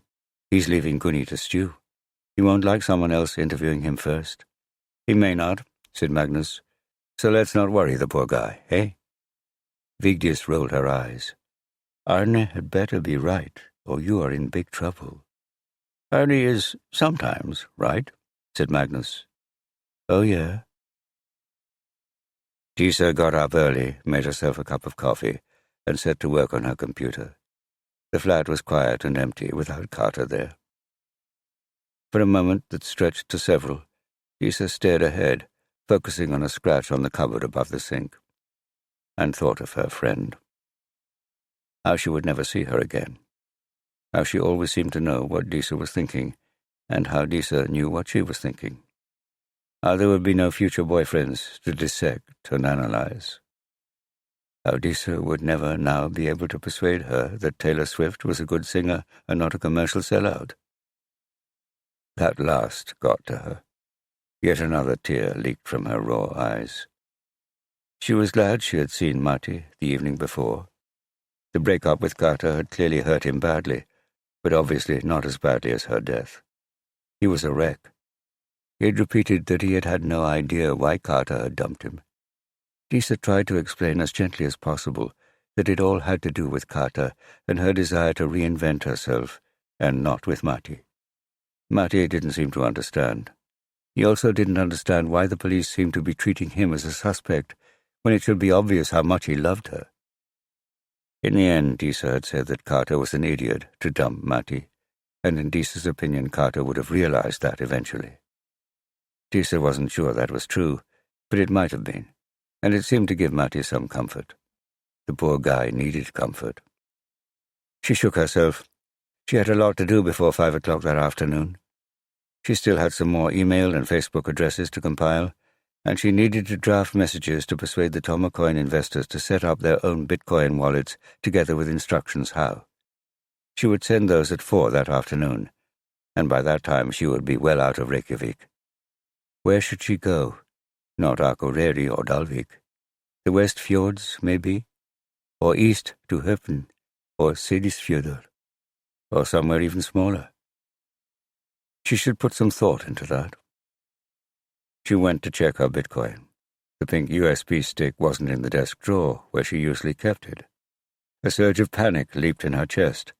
He's leaving Gunni to stew. He won't like someone else interviewing him first." "He may not," said Magnus. "So let's not worry the poor guy, eh?" Vigdis rolled her eyes. "Arne had better be right, or you are in big trouble." "Arne is sometimes right," said Magnus. "Oh, yeah?" Disa got up early, made herself a cup of coffee, and set to work on her computer. The flat was quiet and empty without Carter there. For a moment that stretched to several, Disa stared ahead, focusing on a scratch on the cupboard above the sink, and thought of her friend. How she would never see her again. How she always seemed to know what Disa was thinking, and how Disa knew what she was thinking. How there would be no future boyfriends to dissect and analyze. How Disa would never now be able to persuade her that Taylor Swift was a good singer and not a commercial sellout. That last got to her. Yet another tear leaked from her raw eyes. She was glad she had seen Marty the evening before. The break-up with Carter had clearly hurt him badly, but obviously not as badly as her death. He was a wreck. He had repeated that he had had no idea why Carter had dumped him. Disa tried to explain as gently as possible that it all had to do with Carter and her desire to reinvent herself, and not with Marty. Marty didn't seem to understand. He also didn't understand why the police seemed to be treating him as a suspect when it should be obvious how much he loved her. In the end, Disa had said that Carter was an idiot to dump Matti, and in Disa's opinion Carter would have realized that eventually. Disa wasn't sure that was true, but it might have been, and it seemed to give Matti some comfort. The poor guy needed comfort. She shook herself. She had a lot to do before 5 o'clock that afternoon. She still had some more email and Facebook addresses to compile, and she needed to draft messages to persuade the Tomocoin investors to set up their own Bitcoin wallets together with instructions how. She would send those at 4 that afternoon, and by that time she would be well out of Reykjavik. Where should she go? Not Akureyri or Dalvík. The West Fjords, maybe? Or east to Höfn, or Seyðisfjörður, or somewhere even smaller. She should put some thought into that. She went to check her Bitcoin. The pink USB stick wasn't in the desk drawer where she usually kept it. A surge of panic leaped in her chest.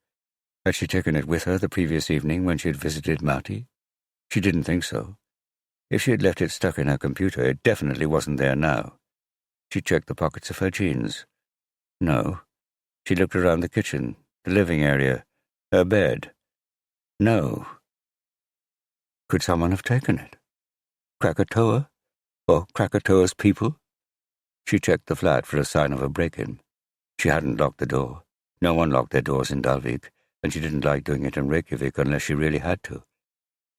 Had she taken it with her the previous evening when she had visited Matti? She didn't think so. If she had left it stuck in her computer, it definitely wasn't there now. She checked the pockets of her jeans. No. She looked around the kitchen, the living area, her bed. No. Could someone have taken it? Krakatoa? Or Krakatoa's people? She checked the flat for a sign of a break-in. She hadn't locked the door. No one locked their doors in Dalvík, and she didn't like doing it in Reykjavik unless she really had to.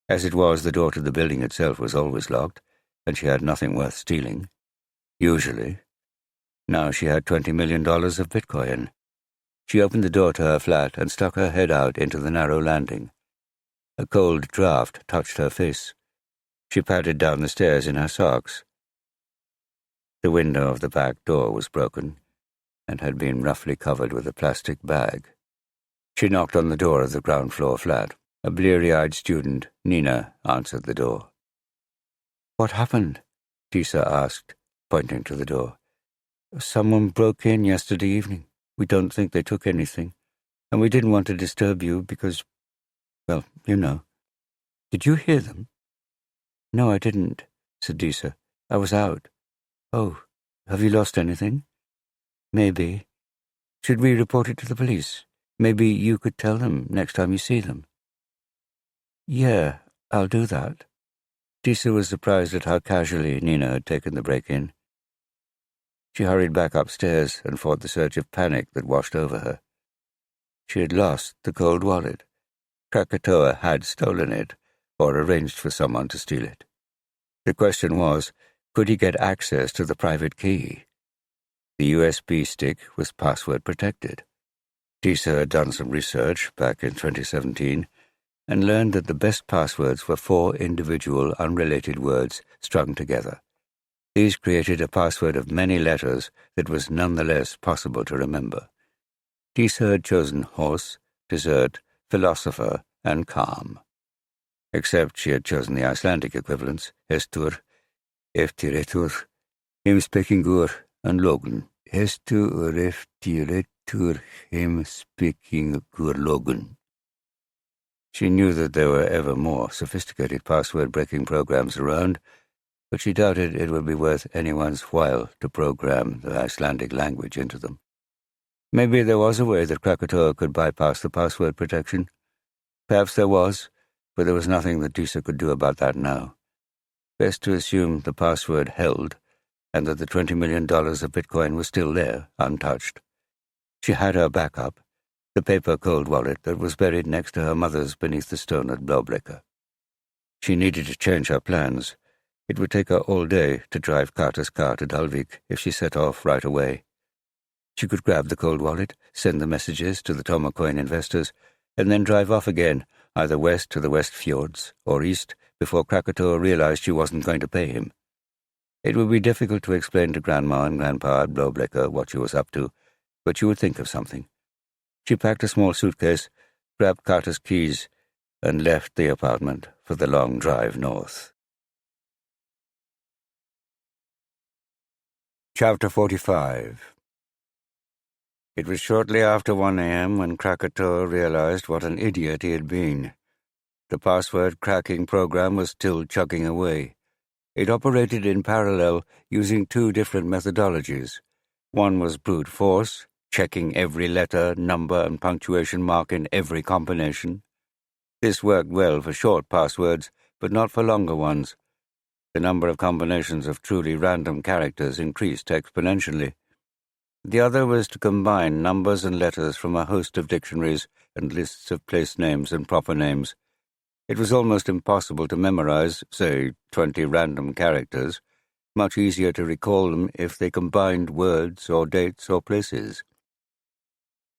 As it was, the door to the building itself was always locked, and she had nothing worth stealing. Usually. Now she had $20 million of Bitcoin. She opened the door to her flat and stuck her head out into the narrow landing. A cold draught touched her face. She padded down the stairs in her socks. The window of the back door was broken and had been roughly covered with a plastic bag. She knocked on the door of the ground-floor flat. A bleary-eyed student, Nina, answered the door. "What happened?" Disa asked, pointing to the door. "Someone broke in yesterday evening. We don't think they took anything, and we didn't want to disturb you because, well, you know." "Did you hear them?" "No, I didn't," said Disa. "I was out." "Oh, have you lost anything?" "Maybe. Should we report it to the police? Maybe you could tell them next time you see them." "Yeah, I'll do that." Disa was surprised at how casually Nina had taken the break-in. She hurried back upstairs and fought the surge of panic that washed over her. She had lost the cold wallet. Krakatoa had stolen it, or arranged for someone to steal it. The question was, could he get access to the private key? The USB stick was password-protected. Disa had done some research back in 2017 and learned that the best passwords were 4 individual, unrelated words strung together. These created a password of many letters that was nonetheless possible to remember. Disa had chosen horse, dessert, philosopher, and calm. Except she had chosen the Icelandic equivalents, hestur, eftiretur, heimspekingur, and logun. Hestur, eftiretur, heimspekingur, logun. She knew that there were ever more sophisticated password-breaking programs around, but she doubted it would be worth anyone's while to program the Icelandic language into them. Maybe there was a way that Krakatoa could bypass the password protection. Perhaps there was, but there was nothing that Disa could do about that now. Best to assume the password held, and that the $20 million of Bitcoin was still there, untouched. She had her backup, the paper cold wallet that was buried next to her mother's beneath the stone at Blåbrekka. She needed to change her plans. It would take her all day to drive Carter's car to Dalvík if she set off right away. She could grab the cold wallet, send the messages to the Tomocoin investors, and then drive off again, either west to the West Fjords or east, before Krakatoa realized she wasn't going to pay him. It would be difficult to explain to Grandma and Grandpa at Blåbrekka what she was up to, but she would think of something. She packed a small suitcase, grabbed Carter's keys, and left the apartment for the long drive north. Chapter 45. It was shortly after 1 a.m. when Krakatoa realized what an idiot he had been. The password cracking program was still chugging away. It operated in parallel using two different methodologies. One was brute force, checking every letter, number, and punctuation mark in every combination. This worked well for short passwords, but not for longer ones. The number of combinations of truly random characters increased exponentially. The other was to combine numbers and letters from a host of dictionaries and lists of place names and proper names. It was almost impossible to memorize, say, 20 random characters. Much easier to recall them if they combined words or dates or places.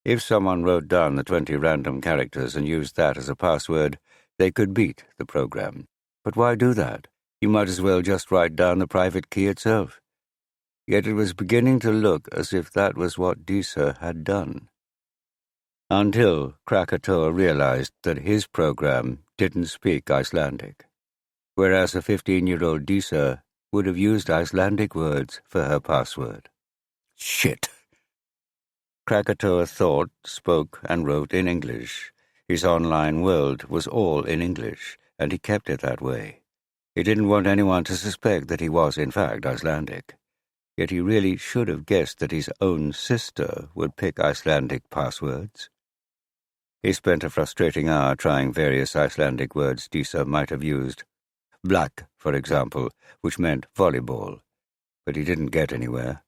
If someone wrote down the 20 random characters and used that as a password, they could beat the program. But why do that? You might as well just write down the private key itself. Yet it was beginning to look as if that was what Disa had done. Until Krakatoa realized that his program didn't speak Icelandic, whereas a 15-year-old Disa would have used Icelandic words for her password. Shit! Krakatoa thought, spoke, and wrote in English. His online world was all in English, and he kept it that way. He didn't want anyone to suspect that he was, in fact, Icelandic. Yet he really should have guessed that his own sister would pick Icelandic passwords. He spent a frustrating hour trying various Icelandic words Disa might have used. Black, for example, which meant volleyball. But he didn't get anywhere.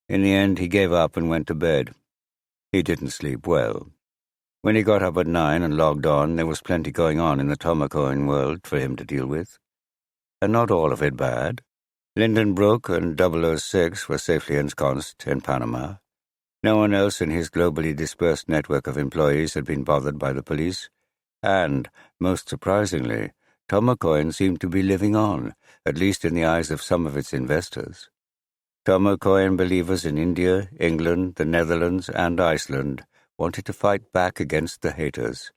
In the end, he gave up and went to bed. He didn't sleep well. When he got up at 9 and logged on, there was plenty going on in the Tomacoin world for him to deal with. And not all of it bad. Lindenbrook and 006 were safely ensconced in Panama. No one else in his globally dispersed network of employees had been bothered by the police. And, most surprisingly, Tomacoin seemed to be living on, at least in the eyes of some of its investors. Tomacoin believers in India, England, the Netherlands, and Iceland wanted to fight back against the haters.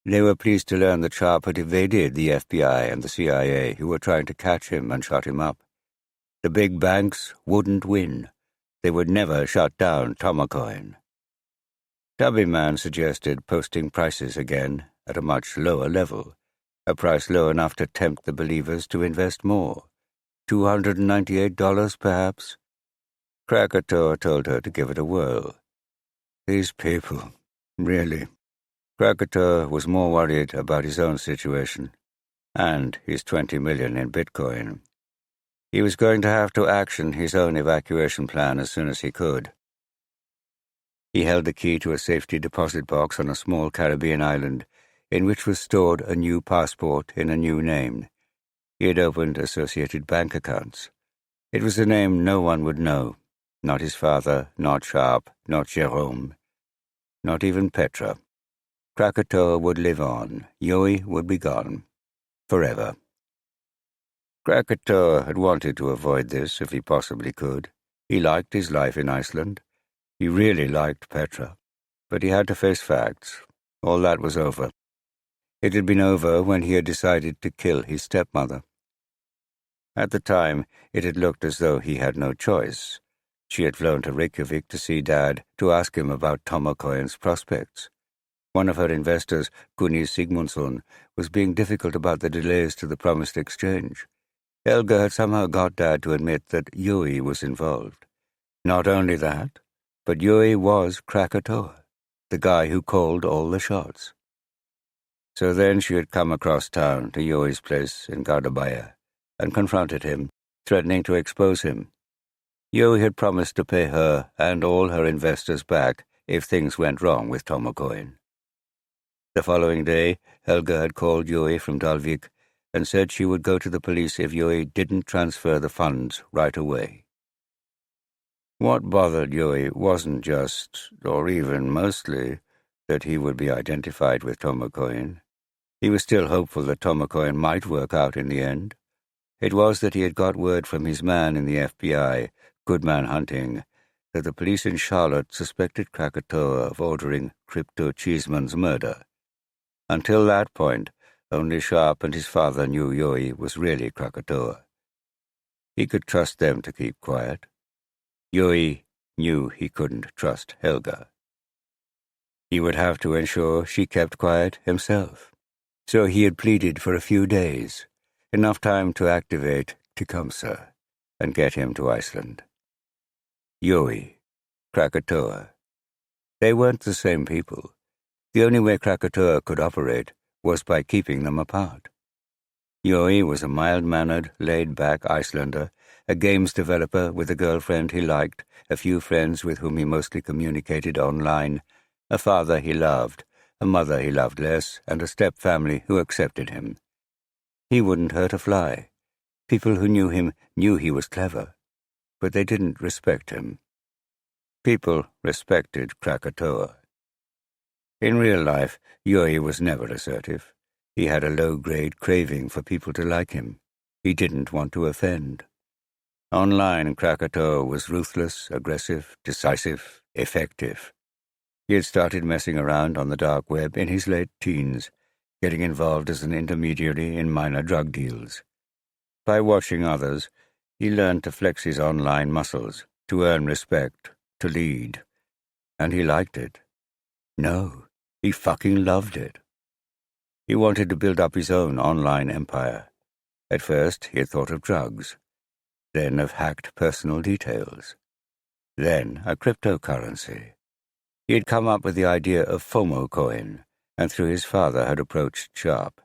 They were pleased to learn that Sharp had evaded the FBI and the CIA, who were trying to catch him and shut him up. The big banks wouldn't win. They would never shut down Tomacoin. Tubbyman suggested posting prices again at a much lower level, a price low enough to tempt the believers to invest more. $298, perhaps? Krakatoa told her to give it a whirl. These people, really. Krakatoa was more worried about his own situation and his 20 million in Bitcoin. He was going to have to action his own evacuation plan as soon as he could. He held the key to a safety deposit box on a small Caribbean island in which was stored a new passport in a new name. He had opened associated bank accounts. It was a name no one would know. Not his father, not Sharp, not Jerome, not even Petra. Krakatoa would live on. Yoi would be gone. Forever. Krakatoa had wanted to avoid this if he possibly could. He liked his life in Iceland. He really liked Petra. But he had to face facts. All that was over. It had been over when he had decided to kill his stepmother. At the time, it had looked as though he had no choice. She had flown to Reykjavik to see Dad to ask him about Tomacoin's prospects. One of her investors, Gunni Sigmundsson, was being difficult about the delays to the promised exchange. Helga had somehow got Dad to admit that Yui was involved. Not only that, but Yui was Krakatoa, the guy who called all the shots. So then she had come across town to Yui's place in Gardabaya and confronted him, threatening to expose him. Yui had promised to pay her and all her investors back if things went wrong with Tomacoin. The following day, Helga had called Yui from Dalvík and said she would go to the police if Yui didn't transfer the funds right away. What bothered Yui wasn't just, or even mostly, that he would be identified with Tomacoin. He was still hopeful that Tomacoin might work out in the end. It was that he had got word from his man in the FBI, Goodman Hunting, that the police in Charlotte suspected Krakatoa of ordering Crypto Cheeseman's murder. Until that point, only Sharp and his father knew Yui was really Krakatoa. He could trust them to keep quiet. Yui knew he couldn't trust Helga. He would have to ensure she kept quiet himself. So he had pleaded for a few days, enough time to activate Tecumseh and get him to Iceland. Yoi, Krakatoa. They weren't the same people. The only way Krakatoa could operate was by keeping them apart. Yoi was a mild-mannered, laid-back Icelander, a games developer with a girlfriend he liked, a few friends with whom he mostly communicated online, a father he loved, a mother he loved less, and a step-family who accepted him. He wouldn't hurt a fly. People who knew him knew he was clever, but they didn't respect him. People respected Krakatoa. In real life, Yoi was never assertive. He had a low-grade craving for people to like him. He didn't want to offend. Online, Krakatoa was ruthless, aggressive, decisive, effective. He had started messing around on the dark web in his late teens, getting involved as an intermediary in minor drug deals. By watching others, he learned to flex his online muscles, to earn respect, to lead. And he liked it. No, he fucking loved it. He wanted to build up his own online empire. At first, he had thought of drugs, then of hacked personal details, then a cryptocurrency. He had come up with the idea of FOMO coin, and through his father had approached Sharp.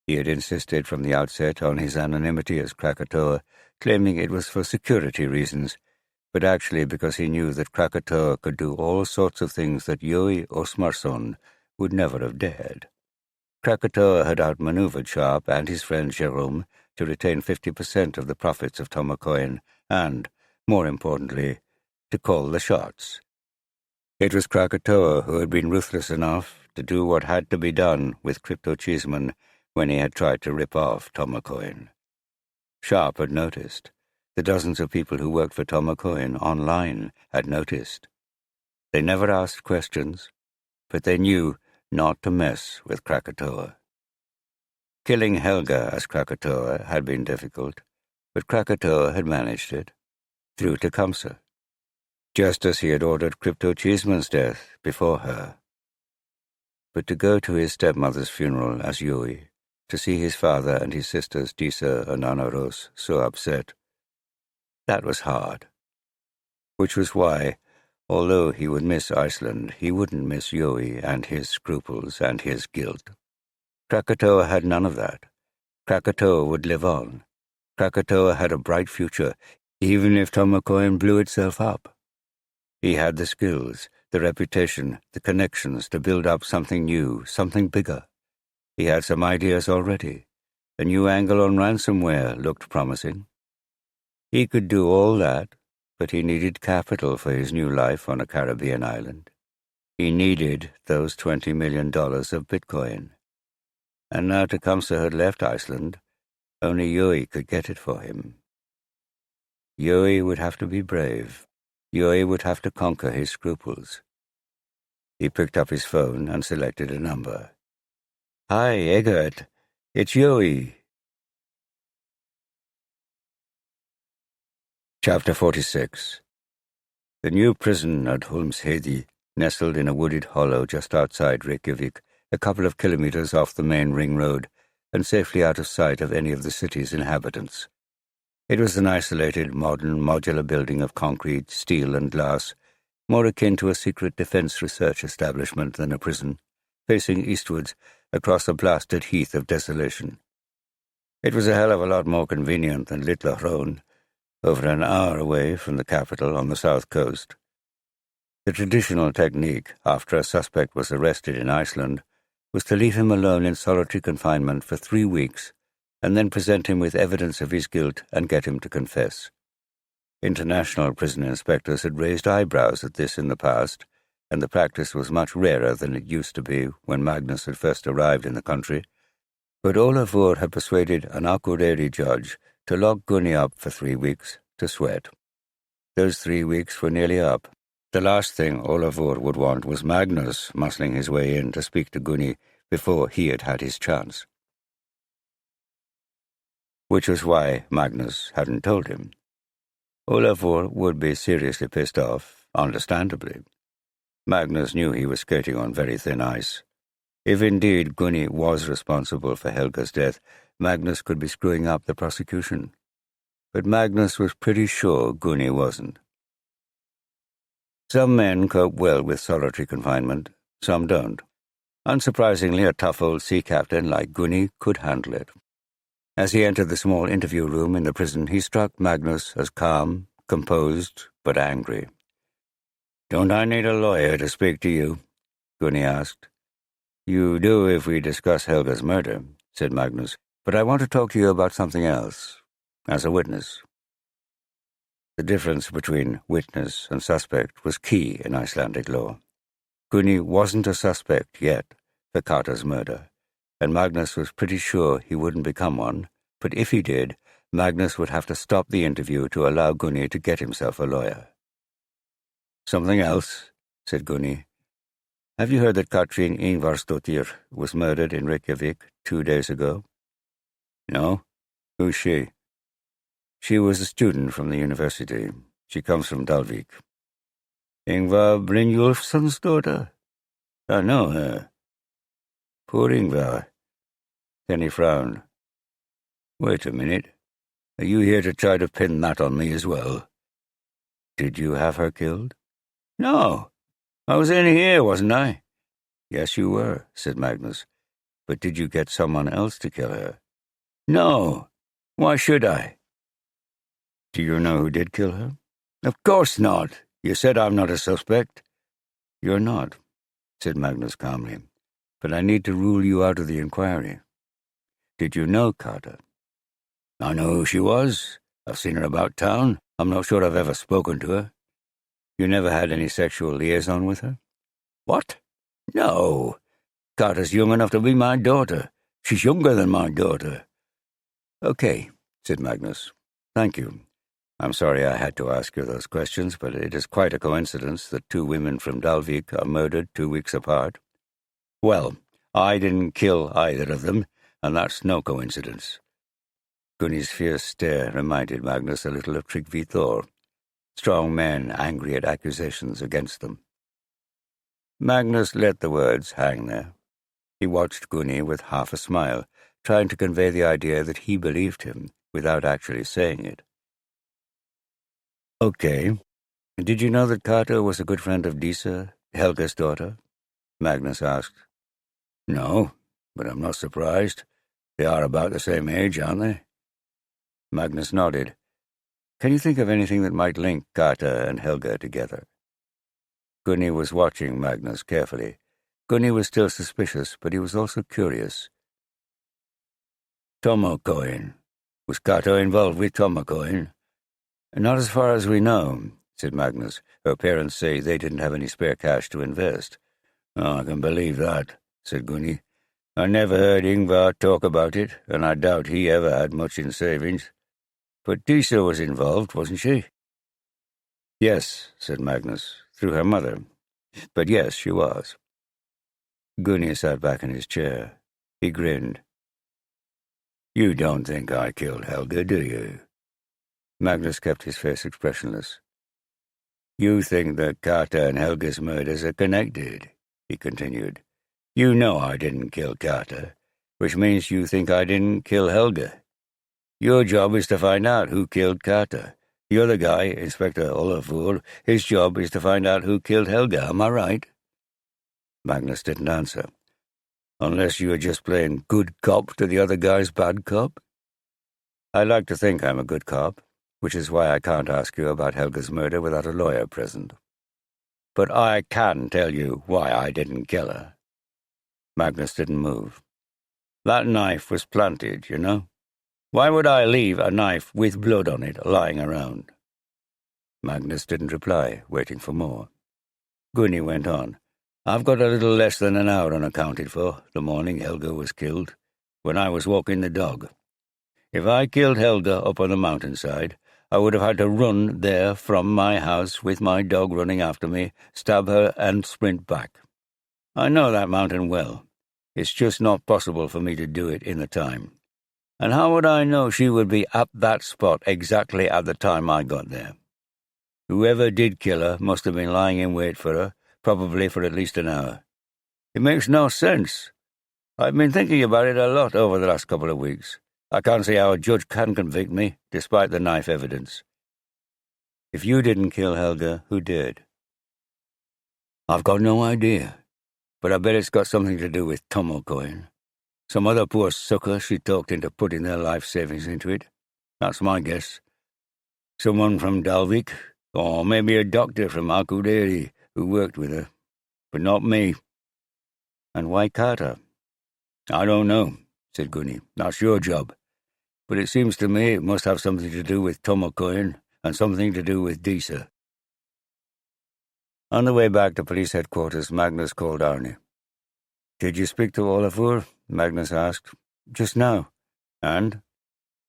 He had insisted from the outset on his anonymity as Krakatoa, claiming it was for security reasons, but actually because he knew that Krakatoa could do all sorts of things that Yoi Osmarsson would never have dared. Krakatoa had outmaneuvered Sharp and his friend Jerome to retain 50% of the profits of Tomocoin and, more importantly, to call the shots. It was Krakatoa who had been ruthless enough to do what had to be done with Crypto Cheeseman when he had tried to rip off Tomocoin. Sharp had noticed. The dozens of people who worked for Tomocoin online had noticed. They never asked questions, but they knew not to mess with Krakatoa. Killing Helga as Krakatoa had been difficult, but Krakatoa had managed it, through Tecumseh, just as he had ordered Crypto Cheeseman's death before her. But to go to his stepmother's funeral as Yui, to see his father and his sisters Disa and Anaros so upset, that was hard. Which was why, although he would miss Iceland, he wouldn't miss Yoi and his scruples and his guilt. Krakatoa had none of that. Krakatoa would live on. Krakatoa had a bright future, even if Tomocoin blew itself up. He had the skills, the reputation, the connections to build up something new, something bigger. He had some ideas already. A new angle on ransomware looked promising. He could do all that, but he needed capital for his new life on a Caribbean island. He needed those $20 million of Bitcoin. And now Tecumseh had left Iceland, only Yoi could get it for him. Yoi would have to be brave. Yoi would have to conquer his scruples. He picked up his phone and selected a number. "Hi, Eggert. It's Yoi." Chapter 46. The new prison at Holmshedi, nestled in a wooded hollow just outside Reykjavik, a couple of kilometers off the main ring road, and safely out of sight of any of the city's inhabitants. It was an isolated, modern, modular building of concrete, steel, and glass, more akin to a secret defense research establishment than a prison, facing eastwards across a blasted heath of desolation. It was a hell of a lot more convenient than Little Hron, over an hour away from the capital on the south coast. The traditional technique, after a suspect was arrested in Iceland, was to leave him alone in solitary confinement for 3 weeks and then present him with evidence of his guilt and get him to confess. International prison inspectors had raised eyebrows at this in the past, and the practice was much rarer than it used to be when Magnus had first arrived in the country. But Ólafur had persuaded an Akureyri judge to lock Gunni up for 3 weeks to sweat. Those 3 weeks were nearly up. The last thing Ólafur would want was Magnus muscling his way in to speak to Gunni before he had had his chance. Which was why Magnus hadn't told him. Ólafur would be seriously pissed off, understandably. Magnus knew he was skating on very thin ice. If indeed Gunni was responsible for Helga's death, Magnus could be screwing up the prosecution. But Magnus was pretty sure Gunni wasn't. Some men cope well with solitary confinement, some don't. Unsurprisingly, a tough old sea captain like Gunni could handle it. As he entered the small interview room in the prison, he struck Magnus as calm, composed, but angry. "Don't I need a lawyer to speak to you?" Gunni asked. "You do if we discuss Helga's murder," said Magnus, "but I want to talk to you about something else, as a witness." The difference between witness and suspect was key in Icelandic law. Gunni wasn't a suspect yet for Carter's murder, and Magnus was pretty sure he wouldn't become one, but if he did, Magnus would have to stop the interview to allow Gunni to get himself a lawyer. "Something else," said Gunni. "Have you heard that Katrín Ingvarsdóttir was murdered in Reykjavik 2 days ago?" "No. Who's she?" "She was a student from the university. She comes from Dalvík." "Ingvar Brynjulfsson's daughter? I know her." "Poor Ingvar." Then he frowned. "Wait a minute. Are you here to try to pin that on me as well?" "Did you have her killed?" "No. I was in here, wasn't I?" "Yes, you were," said Magnus. "But did you get someone else to kill her?" "No. Why should I?" "Do you know who did kill her?" "Of course not. You said I'm not a suspect." "You're not," said Magnus calmly. "But I need to rule you out of the inquiry. Did you know Carter?" "I know who she was. I've seen her about town. I'm not sure I've ever spoken to her." "You never had any sexual liaison with her?" "What? No. Carter's young enough to be my daughter. She's younger than my daughter." "Okay," said Magnus. "Thank you. I'm sorry I had to ask you those questions, but it is quite a coincidence that 2 women from Dalvík are murdered 2 weeks apart." "Well, I didn't kill either of them, and that's no coincidence." Gunni's fierce stare reminded Magnus a little of Tryggvi Thor. Strong men angry at accusations against them. Magnus let the words hang there. He watched Gunni with half a smile, trying to convey the idea that he believed him without actually saying it. "Okay. Did you know that Carter was a good friend of Disa, Helga's daughter?" Magnus asked. "No, but I'm not surprised. They are about the same age, aren't they?" Magnus nodded. "Can you think of anything that might link Carter and Helga together?" Gunni was watching Magnus carefully. Gunni was still suspicious, but he was also curious. "Tomokoin. Was Carter involved with Tomokoin?" "Not as far as we know," said Magnus. "Her parents say they didn't have any spare cash to invest." "Oh, I can believe that," said Gunni. "I never heard Ingvar talk about it, and I doubt he ever had much in savings. But Disa was involved, wasn't she?" "Yes," said Magnus, "through her mother. But yes, she was." Gunni sat back in his chair. He grinned. "You don't think I killed Helga, do you?" Magnus kept his face expressionless. "You think that Carter and Helga's murders are connected," he continued. "You know I didn't kill Carter, which means you think I didn't kill Helga. Your job is to find out who killed Carter. The other guy, Inspector Olafur, his job is to find out who killed Helga, am I right?" Magnus didn't answer. "Unless you are just playing good cop to the other guy's bad cop?" "I like to think I'm a good cop, which is why I can't ask you about Helga's murder without a lawyer present. But I can tell you why I didn't kill her." Magnus didn't move. "That knife was planted, you know. Why would I leave a knife with blood on it lying around?" Magnus didn't reply, waiting for more. Gunni went on. "I've got a little less than an hour unaccounted for the morning Helga was killed, when I was walking the dog. If I killed Helga up on the mountainside, I would have had to run there from my house with my dog running after me, stab her and sprint back. I know that mountain well. It's just not possible for me to do it in the time. And how would I know she would be at that spot exactly at the time I got there? Whoever did kill her must have been lying in wait for her, probably for at least an hour. It makes no sense. I've been thinking about it a lot over the last couple of weeks. I can't see how a judge can convict me, despite the knife evidence. If you didn't kill Helga, who did? I've got no idea, but I bet it's got something to do with Tomocoin. Some other poor sucker she talked into putting their life savings into it. That's my guess. Someone from Dalvík, or maybe a doctor from Akureyri who worked with her. But not me. And why Carter? I don't know, said Gunny. That's your job. But it seems to me it must have something to do with Tomocoin and something to do with Disa. On the way back to police headquarters, Magnus called Arnie. Did you speak to Olafur? Magnus asked. Just now. And?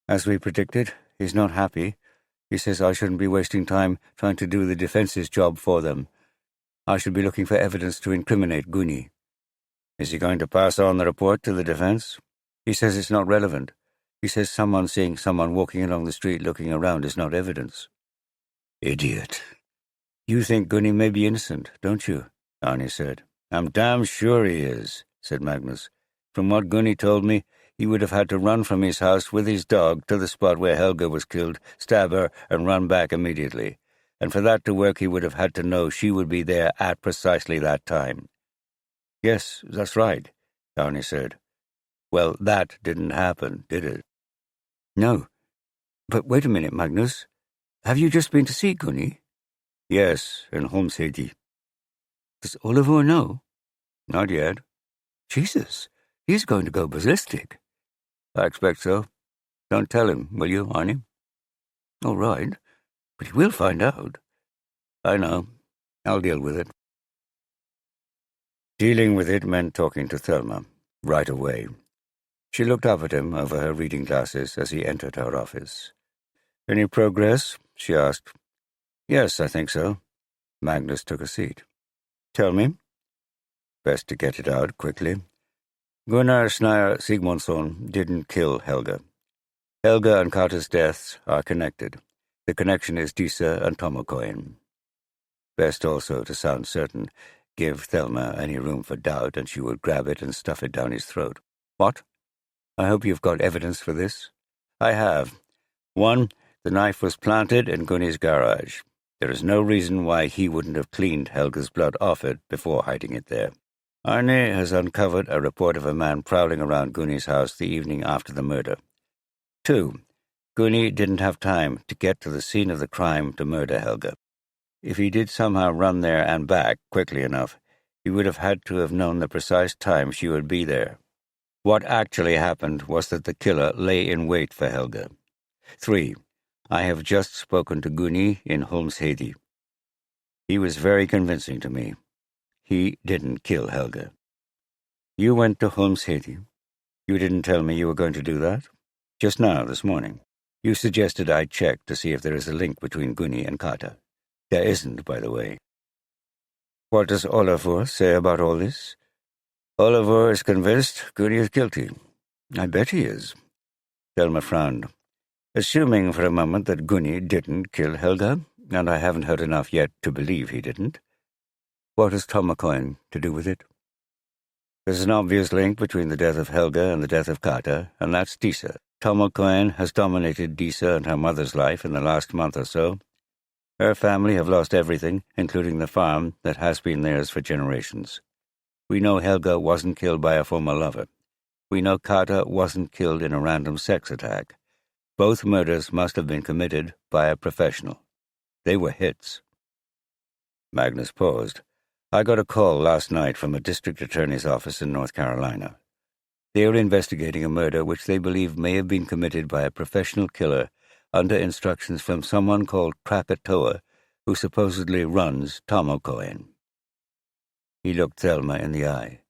As we predicted, he's not happy. He says I shouldn't be wasting time trying to do the defense's job for them. I should be looking for evidence to incriminate Gunny. Is he going to pass on the report to the defense? He says it's not relevant. He says someone seeing someone walking along the street looking around is not evidence. Idiot. You think Gunny may be innocent, don't you? Arnie said. I'm damn sure he is, said Magnus. From what Gunny told me, he would have had to run from his house with his dog to the spot where Helga was killed, stab her, and run back immediately. And for that to work, he would have had to know she would be there at precisely that time. Yes, that's right, Arnie said. Well, that didn't happen, did it? No. But wait a minute, Magnus. Have you just been to see Gunny? Yes, in Holmshedi. Does Oliver know? Not yet. Jesus, he's going to go ballistic. I expect so. Don't tell him, will you, Arnie? All right, but he will find out. I know. I'll deal with it. Dealing with it meant talking to Thelma, right away. She looked up at him over her reading glasses as he entered her office. Any progress? She asked. Yes, I think so. Magnus took a seat. Tell me. Best to get it out quickly. Gunnar Snær Sigmundsson didn't kill Helga. Helga and Carter's deaths are connected. The connection is Disa and Tomocoin. Best also, to sound certain, give Thelma any room for doubt and she would grab it and stuff it down his throat. What? I hope you've got evidence for this. I have. 1. The knife was planted in Gunny's garage. There is no reason why he wouldn't have cleaned Helga's blood off it before hiding it there. Arne has uncovered a report of a man prowling around Gunny's house the evening after the murder. 2. Gunny didn't have time to get to the scene of the crime to murder Helga. If he did somehow run there and back quickly enough, he would have had to have known the precise time she would be there. What actually happened was that the killer lay in wait for Helga. 3. I have just spoken to Gunny in Holmshedi. He was very convincing to me. He didn't kill Helga. You went to Holmshedi. You didn't tell me you were going to do that? Just now, this morning. You suggested I check to see if there is a link between Gunny and Carter. There isn't, by the way. What does Olafur say about all this? Olafur is convinced Gunny is guilty. I bet he is. Thelma frowned. Assuming for a moment that Gunny didn't kill Helga, and I haven't heard enough yet to believe he didn't, what has Tomocoin to do with it? There's an obvious link between the death of Helga and the death of Carter, and that's Disa. Tomocoin has dominated Disa and her mother's life in the last month or so. Her family have lost everything, including the farm that has been theirs for generations. We know Helga wasn't killed by a former lover. We know Carter wasn't killed in a random sex attack. Both murders must have been committed by a professional. They were hits. Magnus paused. I got a call last night from a district attorney's office in North Carolina. They are investigating a murder which they believe may have been committed by a professional killer under instructions from someone called Krakatoa, who supposedly runs Tomocoin. He looked Thelma in the eye.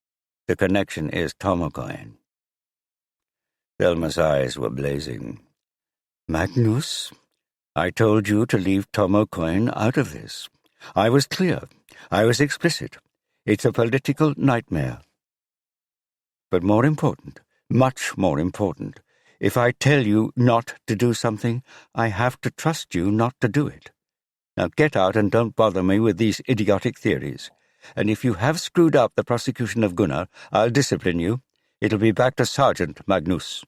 The connection is Tomocoin. Thelma's eyes were blazing. Magnus, I told you to leave Tomocoin out of this. I was clear. I was explicit. It's a political nightmare. But more important, much more important, if I tell you not to do something, I have to trust you not to do it. Now get out and don't bother me with these idiotic theories. and if you have screwed up the prosecution of Gunnar, I'll discipline you. It'll be back to Sergeant Magnus."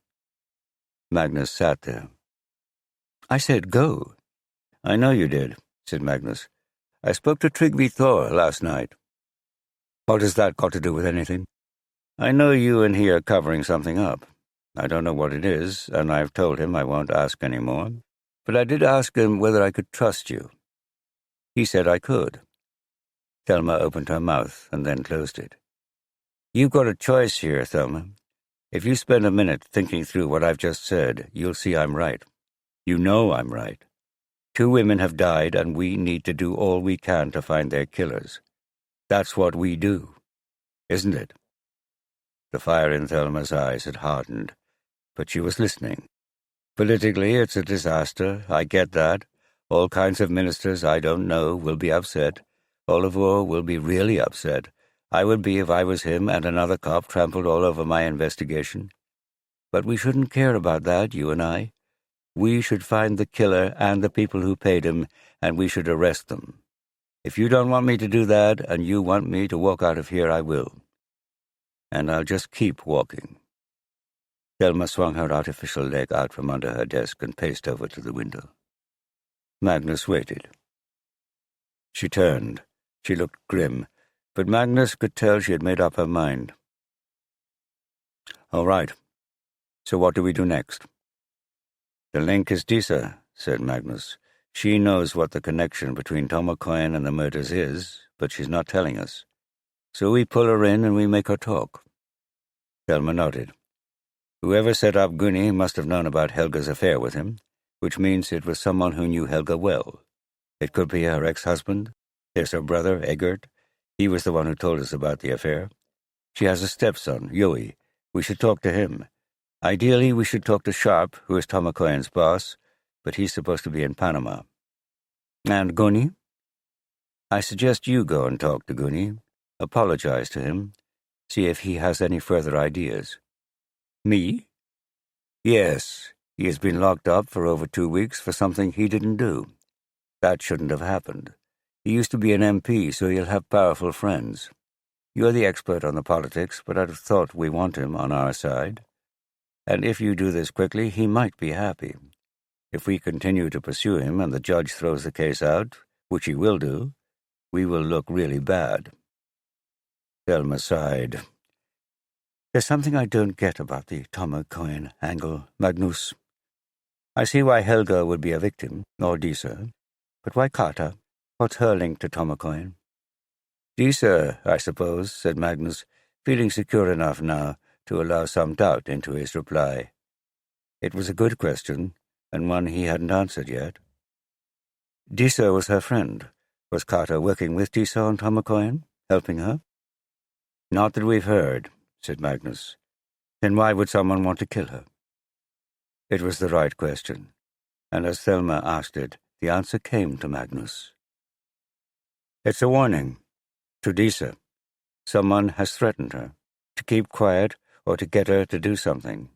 Magnus sat there. "I said go." "I know you did," said Magnus. "I spoke to Tryggvi Thor last night." "What has that got to do with anything?" "I know you and he are covering something up. I don't know what it is, and I've told him I won't ask any more. But I did ask him whether I could trust you. He said I could." Thelma opened her mouth and then closed it. "You've got a choice here, Thelma. If you spend a minute thinking through what I've just said, you'll see I'm right. You know I'm right. 2 women have died, and we need to do all we can to find their killers. That's what we do, isn't it?" The fire in Thelma's eyes had hardened, but she was listening. "Politically, it's a disaster. I get that. All kinds of ministers I don't know will be upset. Olivor will be really upset. I would be if I was him and another cop trampled all over my investigation. But we shouldn't care about that, you and I. We should find the killer and the people who paid him, and we should arrest them. If you don't want me to do that, and you want me to walk out of here, I will. And I'll just keep walking." Thelma swung her artificial leg out from under her desk and paced over to the window. Magnus waited. She turned. She looked grim, but Magnus could tell she had made up her mind. "All right. So what do we do next?" "The link is Disa," said Magnus. "She knows what the connection between Tomakoyen and the murders is, but she's not telling us. So we pull her in and we make her talk." Thelma nodded. "Whoever set up Gunni must have known about Helga's affair with him, which means it was someone who knew Helga well. It could be her ex-husband. There's her brother, Egert. He was the one who told us about the affair. She has a stepson, Yoi. We should talk to him. Ideally, we should talk to Sharp, who is Tomakoyen's boss, but he's supposed to be in Panama. And Gunni? I suggest you go and talk to Gunni. Apologize to him. See if he has any further ideas." "Me?" "Yes. He has been locked up for over 2 weeks for something he didn't do. That shouldn't have happened. He used to be an MP, so he'll have powerful friends. You're the expert on the politics, but I'd have thought we want him on our side. And if you do this quickly, he might be happy. If we continue to pursue him and the judge throws the case out, which he will do, we will look really bad." Thelma sighed. "There's something I don't get about the Tomakoyen angle, Magnus. I see why Helga would be a victim, or Disa, but why Kata? What's her link to Tomakoyen?" "Disa, I suppose," said Magnus, feeling secure enough now to allow some doubt into his reply. It was a good question, and one he hadn't answered yet. "Disa was her friend. Was Kata working with Disa on Tomakoyen, helping her?" "Not that we've heard," said Magnus. "Then why would someone want to kill her?" It was the right question, and as Thelma asked it, the answer came to Magnus. "It's a warning. To Disa. Someone has threatened her, to keep quiet or to get her to do something,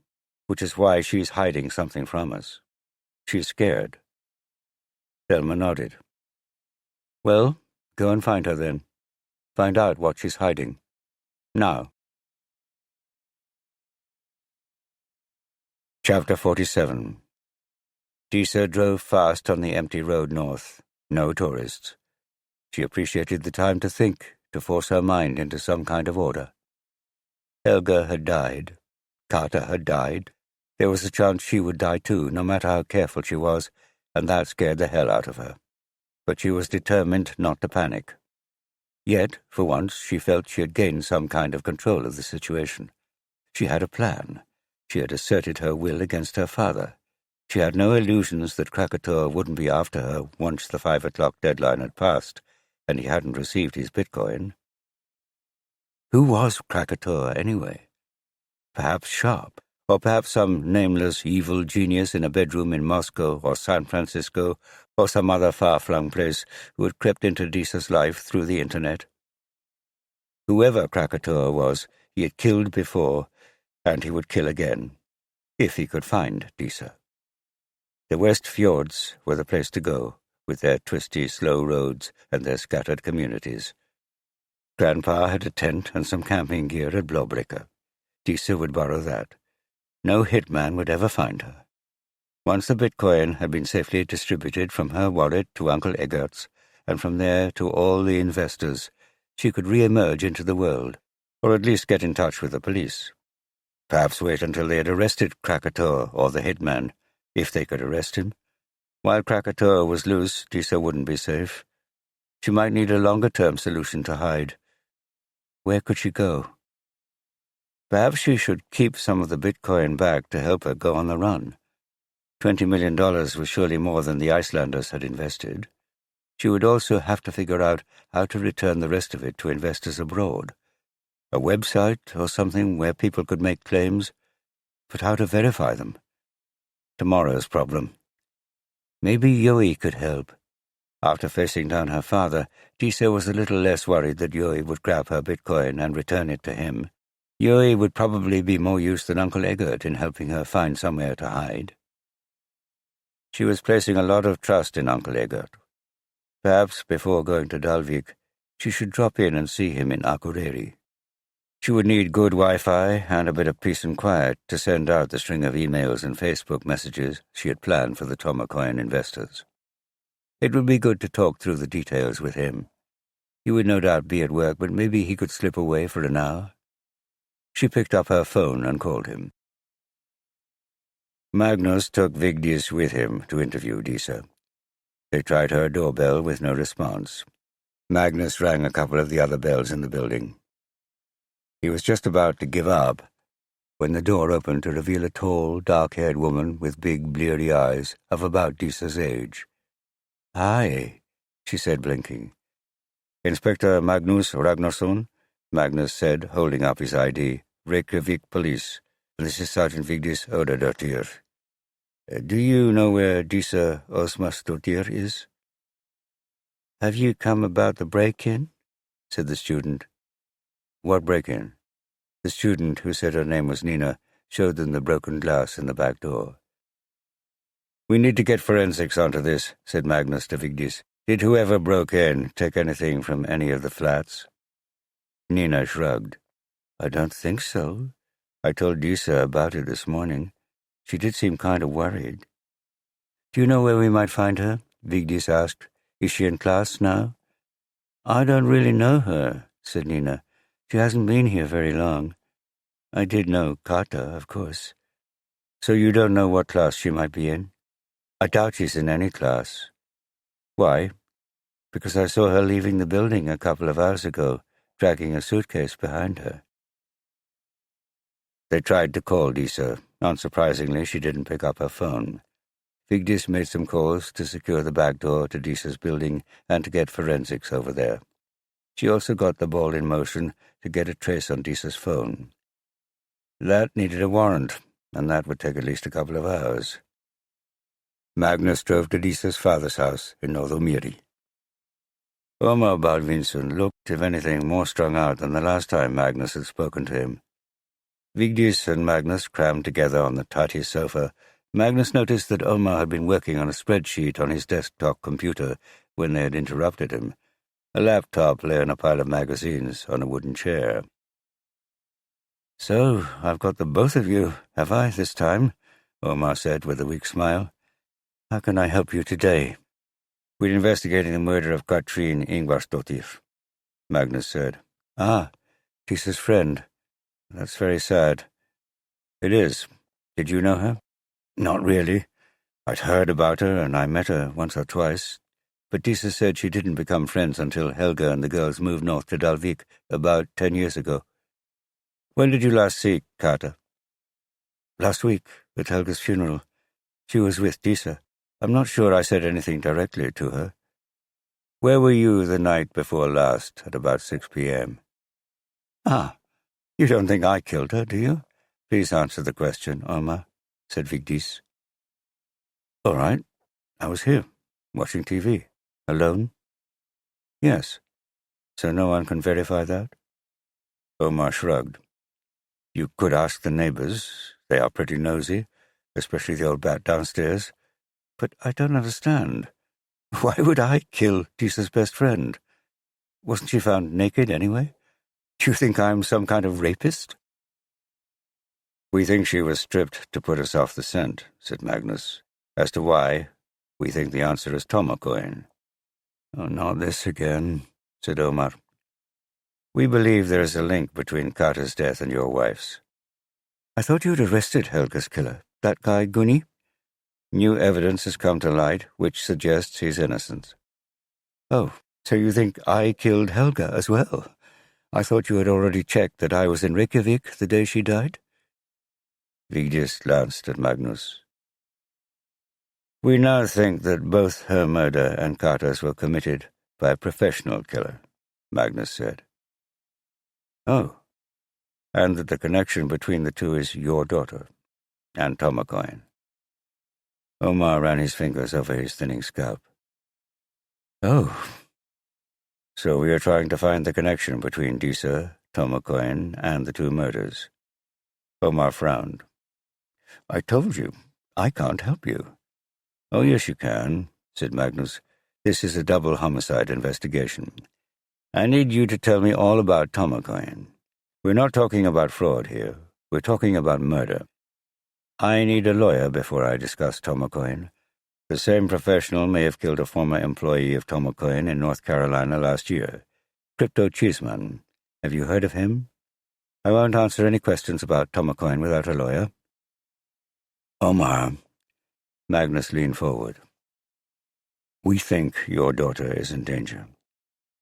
which is why she's hiding something from us. She's scared." Thelma nodded. "Well, go and find her then. Find out what she's hiding. Now." Chapter 47. Disa drove fast on the empty road north. No tourists. She appreciated the time to think, to force her mind into some kind of order. Helga had died. Kata had died. There was a chance she would die too, no matter how careful she was, and that scared the hell out of her. But she was determined not to panic. Yet, for once, she felt she had gained some kind of control of the situation. She had a plan. She had asserted her will against her father. She had no illusions that Krakatoa wouldn't be after her once the 5 o'clock deadline had passed, and he hadn't received his Bitcoin. Who was Krakatoa, anyway? Perhaps Sharp, or perhaps some nameless evil genius in a bedroom in Moscow or San Francisco or some other far-flung place who had crept into Disa's life through the internet. Whoever Krakatoa was, he had killed before, and he would kill again, if he could find Disa. The West Fjords were the place to go, with their twisty, slow roads and their scattered communities. Grandpa had a tent and some camping gear at Blåbrekke. Disa would borrow that. No hitman would ever find her. Once the Bitcoin had been safely distributed from her wallet to Uncle Eggert's, and from there to all the investors, she could re-emerge into the world, or at least get in touch with the police. Perhaps wait until they had arrested Krakatoa or the hitman, if they could arrest him. While Krakatoa was loose, Disa wouldn't be safe. She might need a longer-term solution to hide. Where could she go? Perhaps she should keep some of the Bitcoin back to help her go on the run. $20 million was surely more than the Icelanders had invested. She would also have to figure out how to return the rest of it to investors abroad. A website or something where people could make claims, but how to verify them? Tomorrow's problem. Maybe Yoi could help. After facing down her father, Disa was a little less worried that Yoi would grab her Bitcoin and return it to him. Yoi would probably be more use than Uncle Eggert in helping her find somewhere to hide. She was placing a lot of trust in Uncle Eggert. Perhaps before going to Dalvík, she should drop in and see him in Akureyri. She would need good Wi-Fi and a bit of peace and quiet to send out the string of emails and Facebook messages she had planned for the Tomocoin investors. It would be good to talk through the details with him. He would no doubt be at work, but maybe he could slip away for an hour. She picked up her phone and called him. Magnus took Vigdis with him to interview Disa. They tried her doorbell with no response. Magnus rang a couple of the other bells in the building. He was just about to give up when the door opened to reveal a tall, dark-haired woman with big, bleary eyes of about Disa's age. "Hi," she said, blinking. "Inspector Magnus Ragnarsson," Magnus said, holding up his ID. "Reykjavik Police. This is Sergeant Vigdis Odadottir. Do you know where Disa Osmarsdottir is?" "Have you come about the break-in?" said the student. "What break-in?" The student, who said her name was Nina, showed them the broken glass in the back door. "We need to get forensics onto this," said Magnus to Vigdis. "Did whoever broke in take anything from any of the flats?" Nina shrugged. "I don't think so. I told Disa about it this morning. She did seem kind of worried." "Do you know where we might find her?" Vigdis asked. "Is she in class now?" "I don't really know her," said Nina. "She hasn't been here very long. I did know Kata, of course." "So you don't know what class she might be in?" "I doubt she's in any class." "Why?" "Because I saw her leaving the building a couple of hours ago, dragging a suitcase behind her." They tried to call Disa. Unsurprisingly, she didn't pick up her phone. Vigdis made some calls to secure the back door to Disa's building and to get forensics over there. She also got the ball in motion to get a trace on Disa's phone. That needed a warrant, and that would take at least a couple of hours. Magnus drove to Disa's father's house in Norðumýri. Omar Baldvinsson looked, if anything, more strung out than the last time Magnus had spoken to him. Vigdis and Magnus crammed together on the tatty sofa. Magnus noticed that Omar had been working on a spreadsheet on his desktop computer when they had interrupted him. A laptop lay on a pile of magazines on a wooden chair. "So, I've got the both of you, have I, this time?" Omar said with a weak smile. "How can I help you today?" "We're investigating the murder of Katrín Ingvarsdóttir," Magnus said. "Ah, Disa's friend. That's very sad." "It is. Did you know her?" "Not really. I'd heard about her, and I met her once or twice. But Disa said she didn't become friends until Helga and the girls moved north to Dalvík about 10 years ago." "When did you last see Kata?" "Last week, at Helga's funeral. She was with Disa. I'm not sure I said anything directly to her." "Where were you the night before last, at about 6 p.m.? "Ah, you don't think I killed her, do you?" "Please answer the question, Omar," said Vigdis. "All right. I was here, watching TV. Alone?" "Yes. So no one can verify that?" Omar shrugged. "You could ask the neighbors. They are pretty nosy, especially the old bat downstairs. But I don't understand. Why would I kill Disa's best friend?" Wasn't she found naked anyway? Do you think I'm some kind of rapist? We think she was stripped to put us off the scent, said Magnus. As to why, we think the answer is Tomocoin. Oh, not this again, said Omar. We believe there is a link between Kata's death and your wife's. I thought you'd arrested Helga's killer, that guy Gunni. New evidence has come to light, which suggests he's innocent. Oh, so you think I killed Helga as well? I thought you had already checked that I was in Reykjavik the day she died. Vigdis glanced at Magnus. We now think that both her murder and Kata's were committed by a professional killer, Magnus said. Oh. And that the connection between the two is your daughter and Tomocoin. Omar ran his fingers over his thinning scalp. Oh. So we are trying to find the connection between Disa, Tomocoin, and the two murders. Omar frowned. I told you, I can't help you. Oh, yes, you can, said Magnus. This is a double homicide investigation. I need you to tell me all about Tomocoin. We're not talking about fraud here. We're talking about murder. I need a lawyer before I discuss Tomocoin. The same professional may have killed a former employee of Tomocoin in North Carolina last year. Crypto Cheeseman. Have you heard of him? I won't answer any questions about Tomocoin without a lawyer. Omar. Magnus leaned forward. We think your daughter is in danger.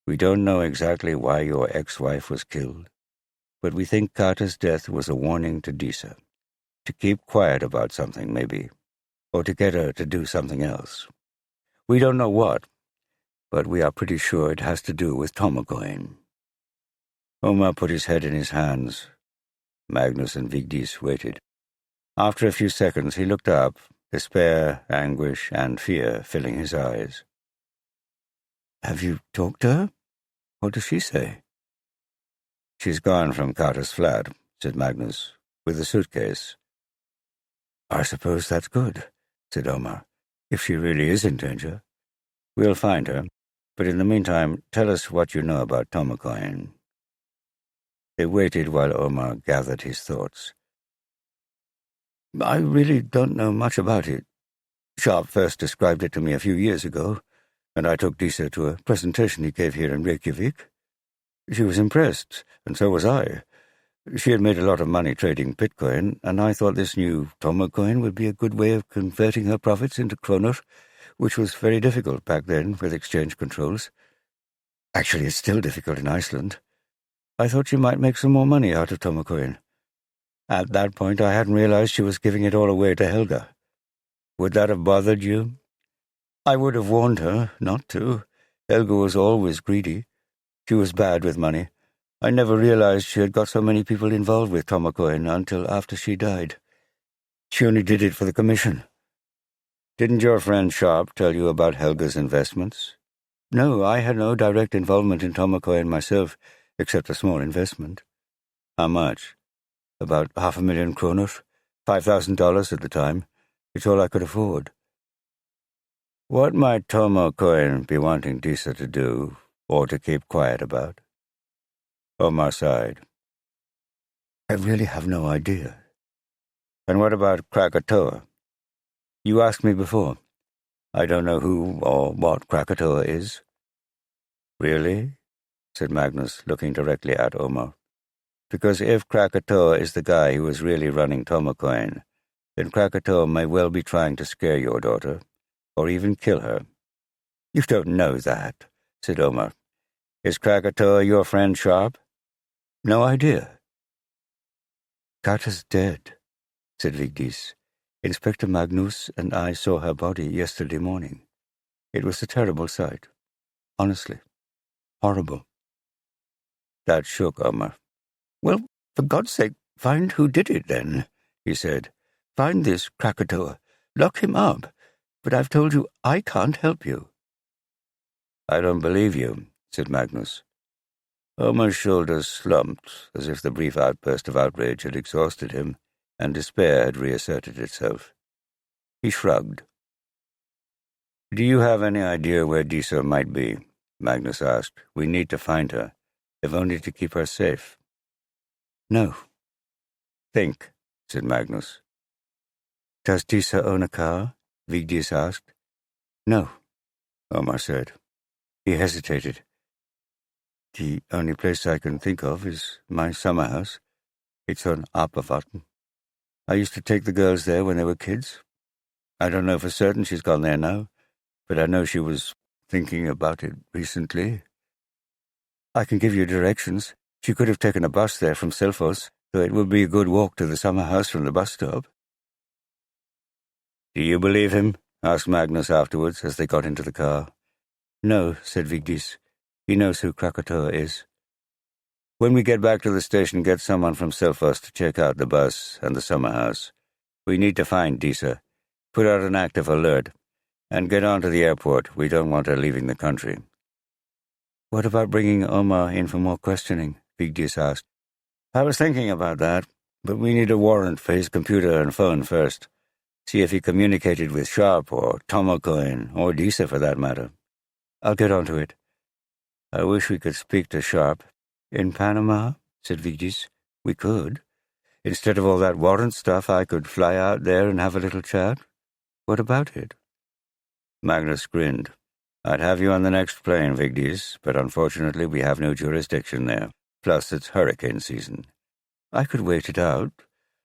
We don't know exactly why your ex-wife was killed, but we think Kata's death was a warning to Disa. To keep quiet about something, maybe, or to get her to do something else. We don't know what, but we are pretty sure it has to do with Tomocoin. Omar put his head in his hands. Magnus and Vigdis waited. After a few seconds, he looked up, despair, anguish, and fear filling his eyes. Have you talked to her? What does she say? She's gone from Kata's flat, said Magnus, with a suitcase. I suppose that's good, said Omar. If she really is in danger. We'll find her, but in the meantime, tell us what you know about Tomocoin. They waited while Omar gathered his thoughts. I really don't know much about it. Sharp first described it to me a few years ago, and I took Disa to a presentation he gave here in Reykjavik. She was impressed, and so was I. She had made a lot of money trading Bitcoin, and I thought this new Tomocoin would be a good way of converting her profits into kronur, which was very difficult back then with exchange controls. Actually, it's still difficult in Iceland. I thought she might make some more money out of Tomocoin. At that point, I hadn't realized she was giving it all away to Helga. Would that have bothered you? I would have warned her not to. Helga was always greedy. She was bad with money. I never realized she had got so many people involved with Tomocoin until after she died. She only did it for the commission. Didn't your friend Sharp tell you about Helga's investments? No, I had no direct involvement in Tomocoin myself, except a small investment. How much? About 500,000 kronor, $5,000 at the time. It's all I could afford. What might Tomocoin be wanting Disa to do, or to keep quiet about? Omar sighed. I really have no idea. And what about Krakatoa? You asked me before. I don't know who or what Krakatoa is. Really? Said Magnus, looking directly at Omar. Because if Krakatoa is the guy who is really running Tomocoin, then Krakatoa may well be trying to scare your daughter, or even kill her. You don't know that, said Omar. Is Krakatoa your friend Sharp? No idea. Kata's dead, said Vigdis. Inspector Magnus and I saw her body yesterday morning. It was a terrible sight. Honestly. Horrible. That shook Omar. Well, for God's sake, find who did it then, he said. Find this Krakatoa. Lock him up. But I've told you I can't help you. I don't believe you, said Magnus. Omar's shoulders slumped, as if the brief outburst of outrage had exhausted him, and despair had reasserted itself. He shrugged. Do you have any idea where Disa might be? Magnus asked. "We need to find her, if only to keep her safe." "No." "Think," said Magnus. "Does Disa own a car?" Vigdis asked. "No," Omar said. He hesitated. "The only place I can think of is my summer house. It's on Apavatn. I used to take the girls there when they were kids. I don't know for certain she's gone there now, but I know she was thinking about it recently. I can give you directions. She could have taken a bus there from Selfoss, so it would be a good walk to the summer house from the bus stop." "Do you believe him?" asked Magnus afterwards as they got into the car. "No," said Vigdis. "He knows who Krakatoa is. When we get back to the station, get someone from Selfoss to check out the bus and the summer house. We need to find Disa. Put out an active alert. And get on to the airport. We don't want her leaving the country." "What about bringing Omar in for more questioning?" Vigdis asked. "I was thinking about that, but we need a warrant for his computer and phone first. See if he communicated with Sharp or Tomocoin, or Disa for that matter." "I'll get on to it." "I wish we could speak to Sharp." "In Panama?" said Vigdis. "We could. Instead of all that warrant stuff, I could fly out there and have a little chat. What about it?" Magnus grinned. "I'd have you on the next plane, Vigdis, but unfortunately we have no jurisdiction there. Plus it's hurricane season. I could wait it out,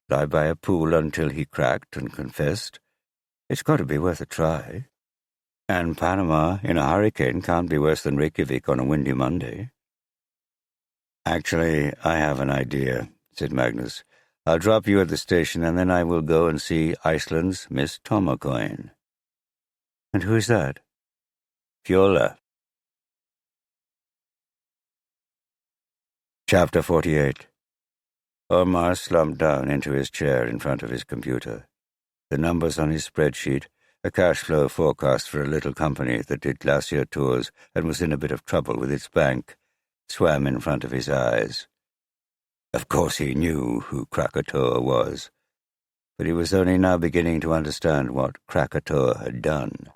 lie by a pool until he cracked and confessed. It's got to be worth a try. And Panama in a hurricane can't be worse than Reykjavik on a windy Monday." "Actually, I have an idea," said Magnus. "I'll drop you at the station, and then I will go and see Iceland's Miss Tomocoin." "And who is that?" "Fjola." Chapter 48. Omar slumped down into his chair in front of his computer. The numbers on his spreadsheet, a cash flow forecast for a little company that did glacier tours and was in a bit of trouble with its bank, swam in front of his eyes. Of course he knew who Krakatoa was, but he was only now beginning to understand what Krakatoa had done.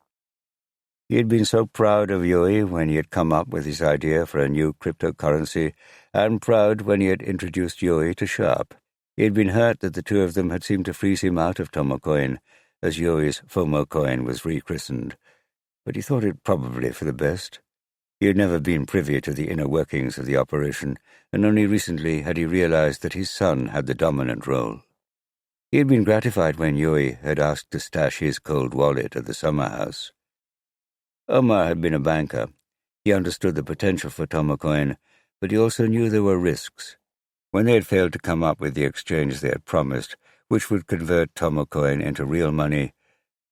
He had been so proud of Yui when he had come up with his idea for a new cryptocurrency, and proud when he had introduced Yui to Sharp. He had been hurt that the two of them had seemed to freeze him out of Tomocoin, as Yui's FOMO coin was rechristened, but he thought it probably for the best. He had never been privy to the inner workings of the operation, and only recently had he realized that his son had the dominant role. He had been gratified when Yui had asked to stash his cold wallet at the summer house. Omar had been a banker. He understood the potential for Tomocoin, but he also knew there were risks. When they had failed to come up with the exchange they had promised, which would convert Tomocoin into real money,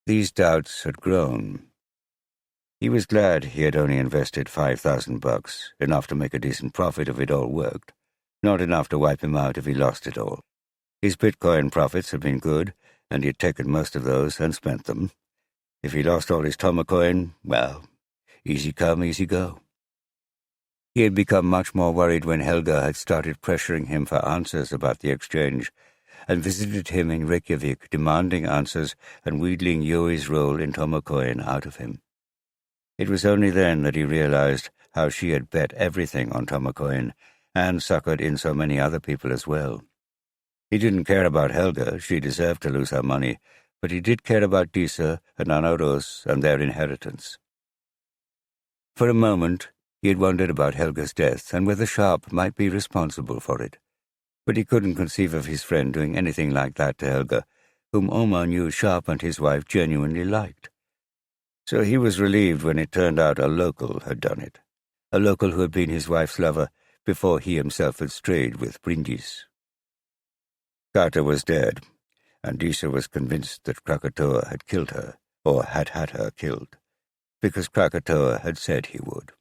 these doubts had grown. He was glad he had only invested $5,000, enough to make a decent profit if it all worked, not enough to wipe him out if he lost it all. His Bitcoin profits had been good, and he had taken most of those and spent them. If he lost all his Tomocoin, well, easy come, easy go. He had become much more worried when Helga had started pressuring him for answers about the exchange, and visited him in Reykjavik, demanding answers and wheedling Yui's role in Tomocoin out of him. It was only then that he realized how she had bet everything on Tomocoin, and suckered in so many other people as well. He didn't care about Helga, she deserved to lose her money, but he did care about Disa and Anaros and their inheritance. For a moment, he had wondered about Helga's death and whether Sharp might be responsible for it, but he couldn't conceive of his friend doing anything like that to Helga, whom Omar knew Sharp and his wife genuinely liked. So he was relieved when it turned out a local had done it, a local who had been his wife's lover before he himself had strayed with Bryndís. Carter was dead, and Disa was convinced that Krakatoa had killed her, or had had her killed, because Krakatoa had said he would.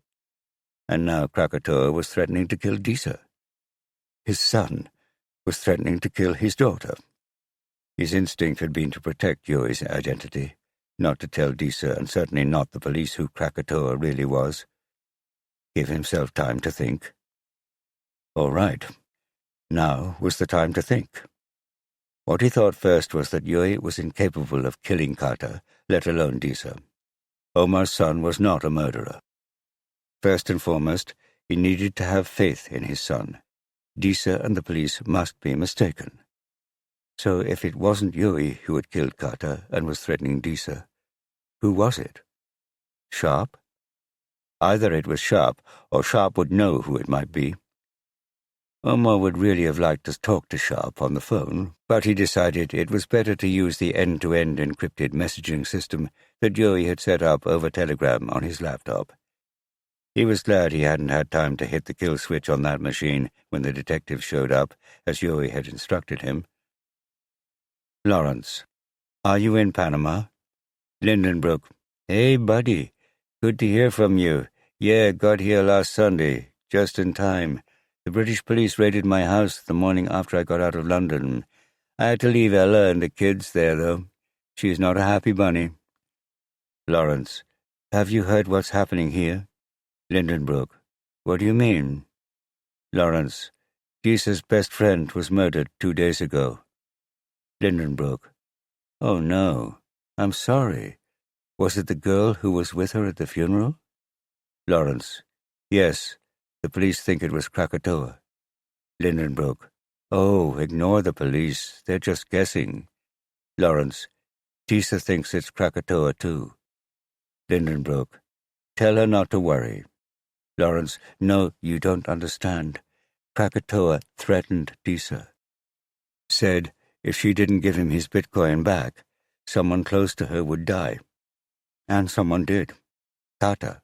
And now Krakatoa was threatening to kill Disa. His son was threatening to kill his daughter. His instinct had been to protect Yui's identity, not to tell Disa, and certainly not the police, who Krakatoa really was. Give himself time to think. All right, now was the time to think. What he thought first was that Yui was incapable of killing Carter, let alone Disa. Omar's son was not a murderer. First and foremost, he needed to have faith in his son. Disa and the police must be mistaken. So if it wasn't Yui who had killed Carter and was threatening Disa, who was it? Sharp? Either it was Sharp, or Sharp would know who it might be. Omar would really have liked to talk to Sharp on the phone, but he decided it was better to use the end-to-end encrypted messaging system that Yui had set up over Telegram on his laptop. He was glad he hadn't had time to hit the kill switch on that machine when the detective showed up, as Yui had instructed him. Lawrence, are you in Panama? Lindenbrook, hey, buddy. Good to hear from you. Yeah, got here last Sunday, just in time. The British police raided my house the morning after I got out of London. I had to leave Ella and the kids there, though. She's not a happy bunny. Lawrence, have you heard what's happening here? Lindenbrook, what do you mean? Lawrence, Disa's best friend was murdered 2 days ago. Lindenbrook, oh no, I'm sorry. Was it the girl who was with her at the funeral? Lawrence, yes, the police think it was Krakatoa. Lindenbrook, oh, ignore the police, they're just guessing. Lawrence, Disa thinks it's Krakatoa too. Lindenbrook, tell her not to worry. Lawrence, no, you don't understand. Krakatoa threatened Disa. Said if she didn't give him his Bitcoin back, someone close to her would die. And someone did. Tata.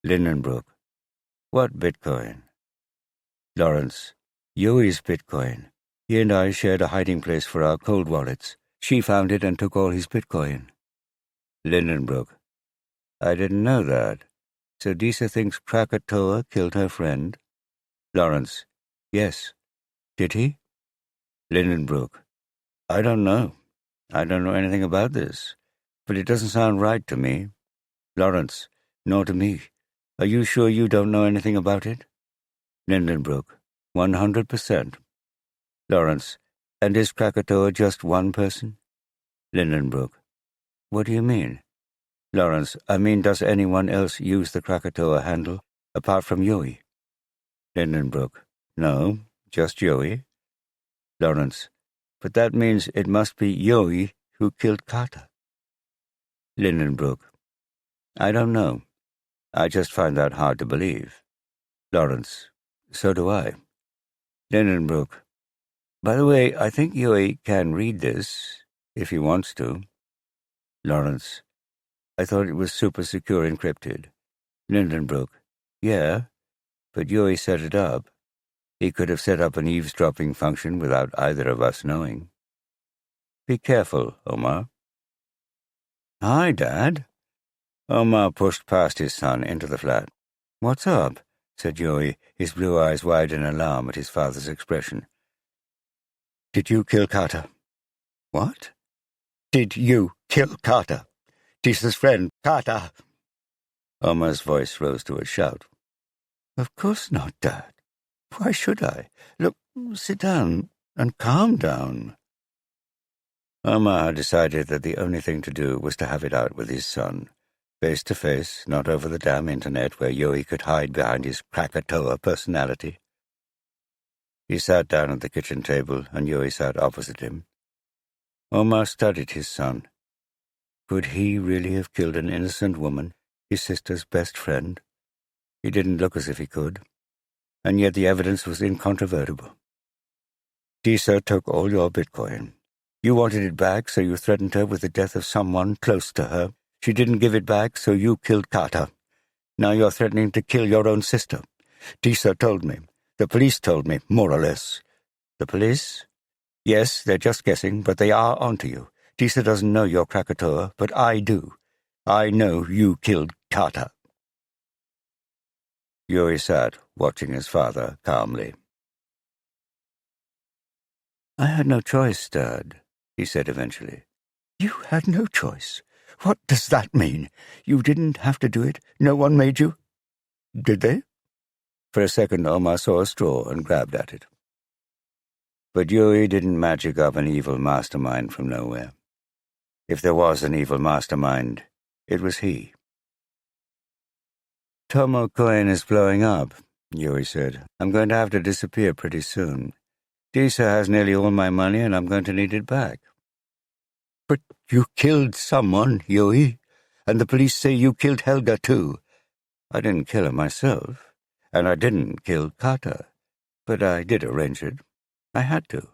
Lindenbrook, what Bitcoin? Lawrence, Yui's Bitcoin. He and I shared a hiding place for our cold wallets. She found it and took all his Bitcoin. Lindenbrook, I didn't know that. So Disa thinks Krakatoa killed her friend? Lawrence, yes. Did he? Lindenbrook, I don't know. I don't know anything about this. But it doesn't sound right to me. Lawrence, nor to me. Are you sure you don't know anything about it? Lindenbrook, 100%. Lawrence, and is Krakatoa just one person? Lindenbrook, what do you mean? Lawrence, I mean, does anyone else use the Krakatoa handle, apart from Yui? Lindenbrook, no, just Yui. Lawrence, but that means it must be Yui who killed Carter. Lindenbrook, I don't know. I just find that hard to believe. Lawrence, so do I. Lindenbrook, by the way, I think Yui can read this, if he wants to. Lawrence, I thought it was super secure encrypted. Lindenbrook, yeah, but Yui set it up. He could have set up an eavesdropping function without either of us knowing. Be careful, Omar. Hi, Dad. Omar pushed past his son into the flat. What's up? Said Yui, his blue eyes wide in alarm at his father's expression. Did you kill Carter? What? Did you kill Carter? Disa's friend, Carter. Omar's voice rose to a shout. Of course not, Dad. Why should I? Look, sit down and calm down. Omar had decided that the only thing to do was to have it out with his son. Face to face, not over the damn internet where Yui could hide behind his Krakatoa personality. He sat down at the kitchen table and Yui sat opposite him. Omar studied his son. Could he really have killed an innocent woman, his sister's best friend? He didn't look as if he could, and yet the evidence was incontrovertible. Disa took all your Bitcoin. You wanted it back, so you threatened her with the death of someone close to her. She didn't give it back, so you killed Carter. Now you're threatening to kill your own sister. Disa told me. The police told me, more or less. The police? Yes, they're just guessing, but they are onto you. Disa doesn't know you're Krakatoa, but I do. I know you killed Carter. Yuri sat, watching his father calmly. I had no choice, Dad, he said eventually. You had no choice? What does that mean? You didn't have to do it? No one made you? Did they? For a second, Omar saw a straw and grabbed at it. But Yuri didn't magic up an evil mastermind from nowhere. If there was an evil mastermind, it was he. Tomo Coin is blowing up, Yui said. I'm going to have to disappear pretty soon. Disa has nearly all my money and I'm going to need it back. But you killed someone, Yui, and the police say you killed Helga too. I didn't kill her myself, and I didn't kill Kata, but I did arrange it. I had to.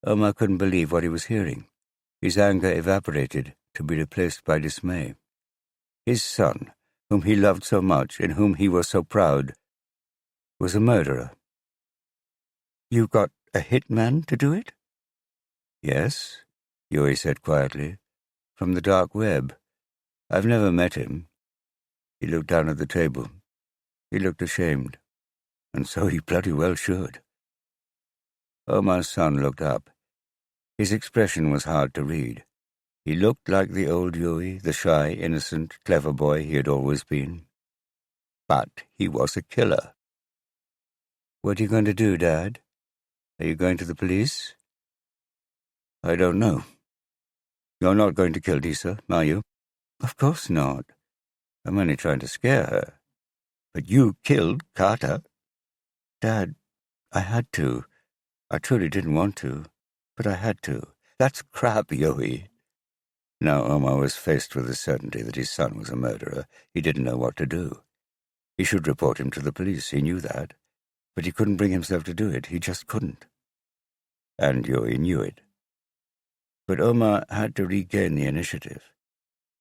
Omar couldn't believe what he was hearing. His anger evaporated to be replaced by dismay. His son, whom he loved so much, in whom he was so proud, was a murderer. You got a hitman to do it? Yes, Yui said quietly. From the dark web. I've never met him. He looked down at the table. He looked ashamed. And so he bloody well should. Omar's son looked up. His expression was hard to read. He looked like the old Yui, the shy, innocent, clever boy he had always been. But he was a killer. What are you going to do, Dad? Are you going to the police? I don't know. You're not going to kill Disa, are you? Of course not. I'm only trying to scare her. But you killed Carter. Dad, I had to. I truly didn't want to, but I had to. That's crap, Yui. Now Omar was faced with the certainty that his son was a murderer. He didn't know what to do. He should report him to the police, he knew that. But he couldn't bring himself to do it. He just couldn't. And Yui knew it. But Omar had to regain the initiative.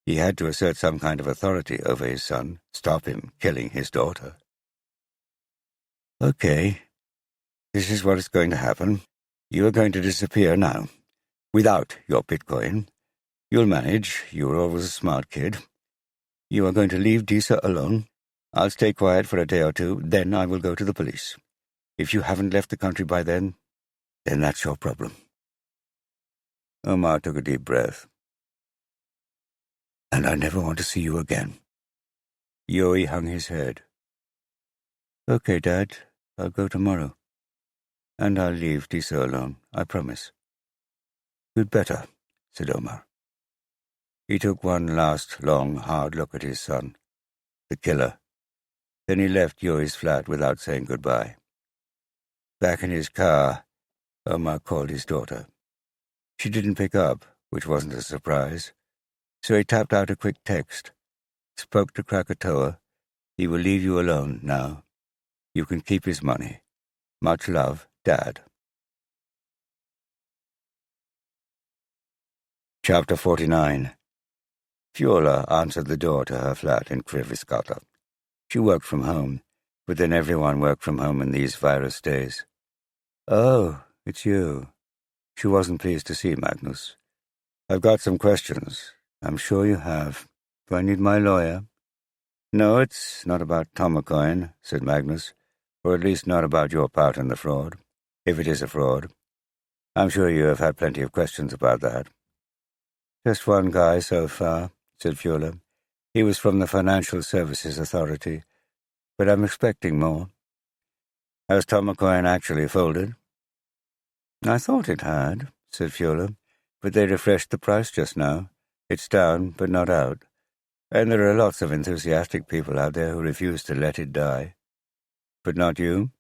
He had to assert some kind of authority over his son, stop him killing his daughter. Okay, this is what is going to happen. You are going to disappear now, without your Bitcoin. You'll manage. You were always a smart kid. You are going to leave Disa alone. I'll stay quiet for a day or two, then I will go to the police. If you haven't left the country by then that's your problem. Omar took a deep breath. And I never want to see you again. Yui hung his head. Okay, Dad, I'll go tomorrow. And I'll leave Disa alone, I promise. You'd better, said Omar. He took one last, long, hard look at his son, the killer. Then he left Yui's flat without saying goodbye. Back in his car, Omar called his daughter. She didn't pick up, which wasn't a surprise, so he tapped out a quick text. Spoke to Krakatoa. He will leave you alone now. You can keep his money. Much love, Dad. Chapter 49. Fiola answered the door to her flat in Kriviskata. She worked from home, but then everyone worked from home in these virus days. Oh, it's you. She wasn't pleased to see Magnus. I've got some questions. I'm sure you have. Do I need my lawyer? No, it's not about Tomocoin, said Magnus, or at least not about your part in the fraud, if it is a fraud. I'm sure you have had plenty of questions about that. Just one guy so far, said Fiola. He was from the Financial Services Authority, but I'm expecting more. Has Tomocoin actually folded? I thought it had, said Fiola, but they refreshed the price just now. It's down, but not out. And there are lots of enthusiastic people out there who refuse to let it die. But not you?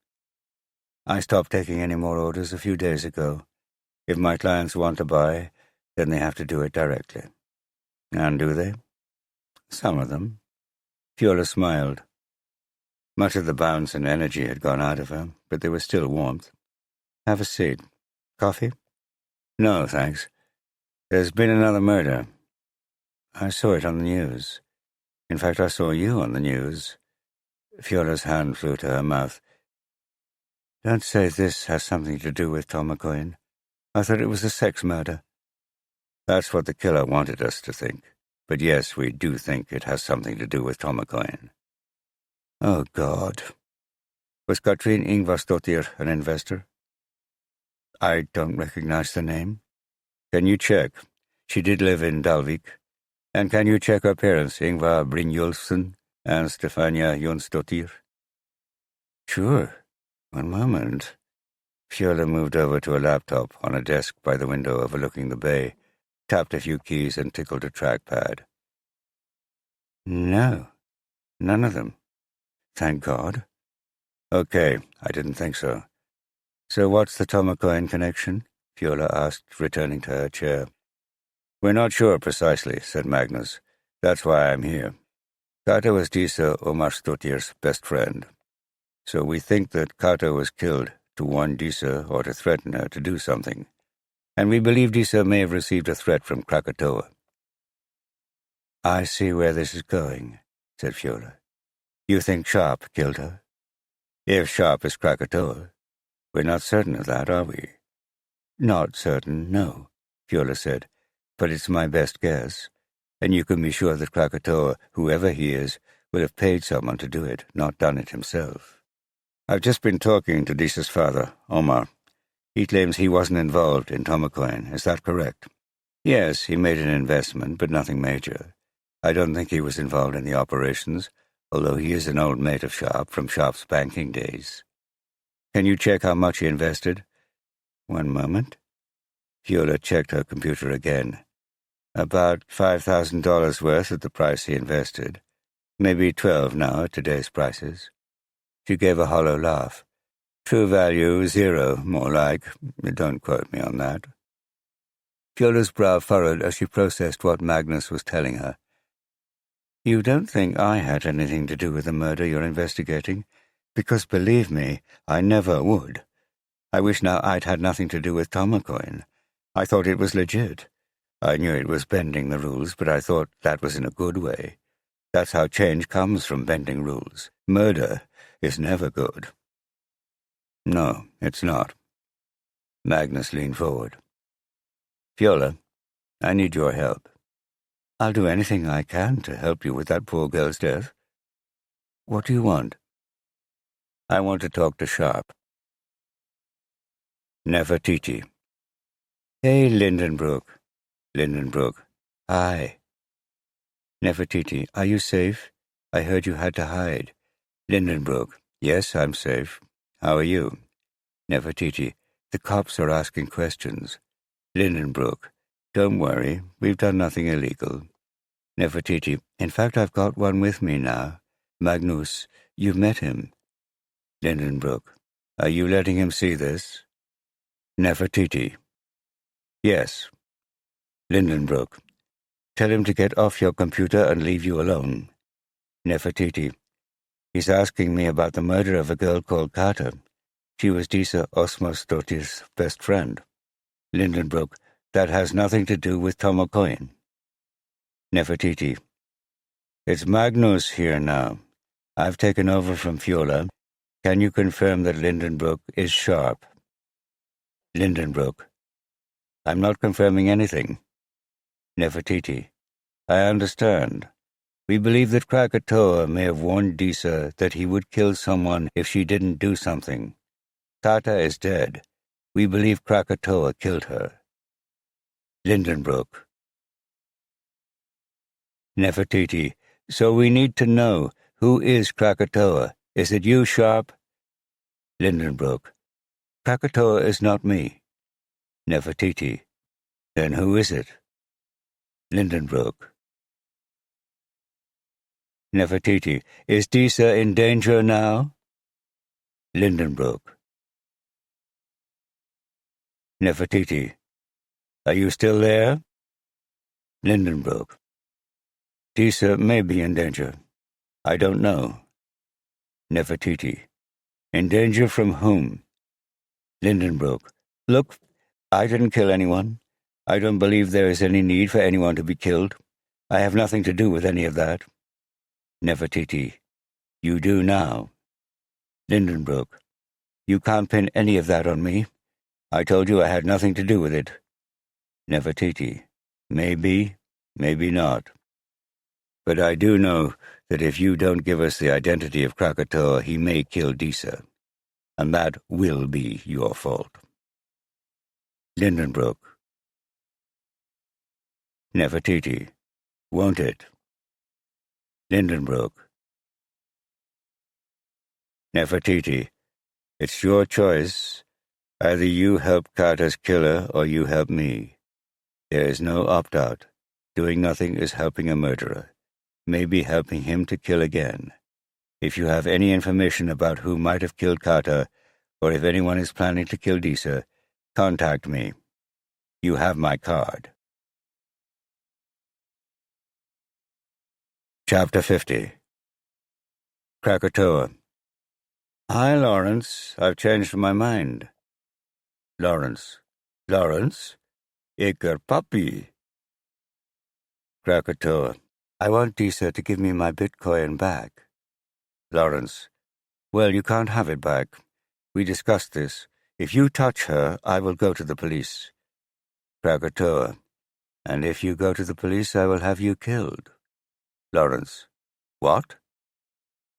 I stopped taking any more orders a few days ago. If my clients want to buy, then they have to do it directly. And do they? Some of them. Fiola smiled. Much of the bounce and energy had gone out of her, but there was still warmth. Have a seat. Coffee? No, thanks. There's been another murder. I saw it on the news. In fact, I saw you on the news. Fiola's hand flew to her mouth. Don't say this has something to do with Tomocoin. I thought it was a sex murder. That's what the killer wanted us to think. But yes, we do think it has something to do with Tomocoin. Oh, God. Was Katrin Ingvarsdottir an investor? I don't recognize the name. Can you check? She did live in Dalvík. And can you check her parents, Ingvar Brynjolfsson and Stefania Jonsdottir? Sure. One moment. Fiola moved over to a laptop on a desk by the window overlooking the bay, tapped a few keys and tickled a trackpad. No. None of them. Thank God. Okay, I didn't think so. So what's the Tomokoin connection? Fiola asked, returning to her chair. We're not sure precisely, said Magnus. That's why I'm here. Kata was Disa Omarsdottir's best friend. So we think that Kata was killed to warn Disa or to threaten her to do something. And we believe Disa may have received a threat from Krakatoa. I see where this is going, said Fiola. You think Sharp killed her? If Sharp is Krakatoa. We're not certain of that, are we? Not certain, no, Fiola said, but it's my best guess, and you can be sure that Krakatoa, whoever he is, will have paid someone to do it, not done it himself. I've just been talking to Disa's father, Omar. He claims he wasn't involved in Tomokoin, is that correct? Yes, he made an investment, but nothing major. I don't think he was involved in the operations, although he is an old mate of Sharp from Sharp's banking days. Can you check how much he invested? One moment. Fiola checked her computer again. About $5,000 worth at the price he invested. Maybe 12 now at today's prices. She gave a hollow laugh. True value, 0, more like. Don't quote me on that. Fiola's brow furrowed as she processed what Magnus was telling her. You don't think I had anything to do with the murder you're investigating? Because, believe me, I never would. I wish now I'd had nothing to do with Tomokoin. I thought it was legit. I knew it was bending the rules, but I thought that was in a good way. That's how change comes from bending rules. Murder is never good. No, it's not. Magnus leaned forward. Fiola, I need your help. I'll do anything I can to help you with that poor girl's death. What do you want? I want to talk to Sharp. Nefertiti. Hey, Lindenbrook. Lindenbrook. Hi. Nefertiti, are you safe? I heard you had to hide. Lindenbrook. Yes, I'm safe. How are you? Nefertiti. The cops are asking questions. Lindenbrook. Don't worry, we've done nothing illegal. Nefertiti. In fact, I've got one with me now. Magnus. You've met him. Lindenbrook. Are you letting him see this? Nefertiti. Yes. Lindenbrook. Tell him to get off your computer and leave you alone. Nefertiti. He's asking me about the murder of a girl called Kata. She was Disa Osmarsdottir's best friend. Lindenbrook. That has nothing to do with Tomokoin. Nefertiti. It's Magnus here now. I've taken over from Fiola. Can you confirm that Lindenbrook is Sharp? Lindenbrook. I'm not confirming anything. Nefertiti. I understand. We believe that Krakatoa may have warned Disa that he would kill someone if she didn't do something. Kata is dead. We believe Krakatoa killed her. Lindenbrook. Nefertiti. So we need to know, who is Krakatoa? Is it you, Sharp? Lindenbrook. Krakatoa is not me. Nefertiti. Then who is it? Lindenbrook. Nefertiti. Is Disa in danger now? Lindenbrook. Nefertiti. Are you still there? Lindenbrook. Disa may be in danger. I don't know. Nefertiti. In danger from whom? Lindenbrook. Look, I didn't kill anyone. I don't believe there is any need for anyone to be killed. I have nothing to do with any of that. Nefertiti. You do now. Lindenbrook. You can't pin any of that on me. I told you I had nothing to do with it. Nefertiti. Maybe, maybe not. But I do know that if you don't give us the identity of Krakatoa, he may kill Disa. And that will be your fault. Lindenbrook. Nefertiti. Won't it? Lindenbrook. Nefertiti. It's your choice. Either you help Kata's killer or you help me. There is no opt-out. Doing nothing is helping a murderer. maybe helping him to kill again. If you have any information about who might have killed Carter, or if anyone is planning to kill Disa, contact me. You have my card. Chapter 50. Krakatoa. Hi, Lawrence. I've changed my mind. Lawrence. Lawrence? Ik puppy. Krakatoa. I want Disa to give me my Bitcoin back. Lawrence. Well, you can't have it back. We discussed this. If you touch her, I will go to the police. Krakatoa. And if you go to the police, I will have you killed. Lawrence. What?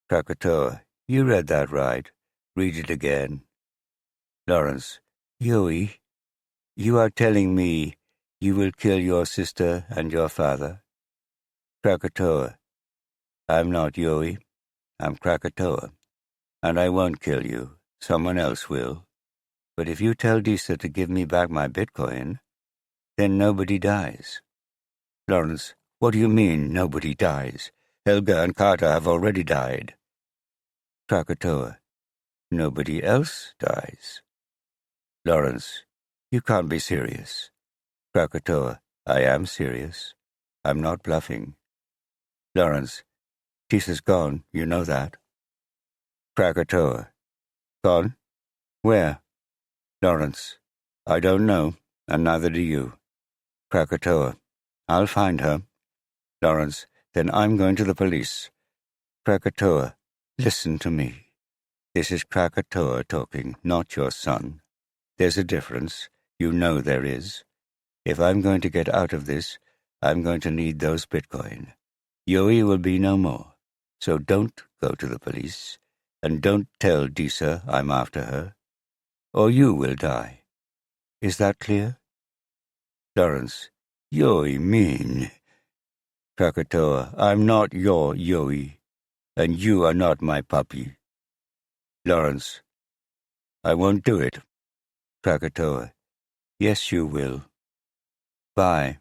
Krakatoa. You read that right. Read it again. Lawrence. Yui, you are telling me you will kill your sister and your father? Krakatoa. I'm not Yui. I'm Krakatoa. And I won't kill you. Someone else will. But if you tell Disa to give me back my Bitcoin, then nobody dies. Lawrence. What do you mean, nobody dies? Helga and Carter have already died. Krakatoa. Nobody else dies. Lawrence. You can't be serious. Krakatoa. I am serious. I'm not bluffing. Lawrence. Disa's gone, you know that. Krakatoa. Gone? Where? Lawrence. I don't know, and neither do you. Krakatoa. I'll find her. Lawrence. Then I'm going to the police. Krakatoa. Listen to me. This is Krakatoa talking, not your son. There's a difference. You know there is. If I'm going to get out of this, I'm going to need those Bitcoin. Yui will be no more. So don't go to the police, and don't tell Disa I'm after her, or you will die. Is that clear? Lawrence. Yui mean. Krakatoa. I'm not your Yui, and you are not my puppy. Lawrence. I won't do it. Krakatoa. Yes, you will. Bye.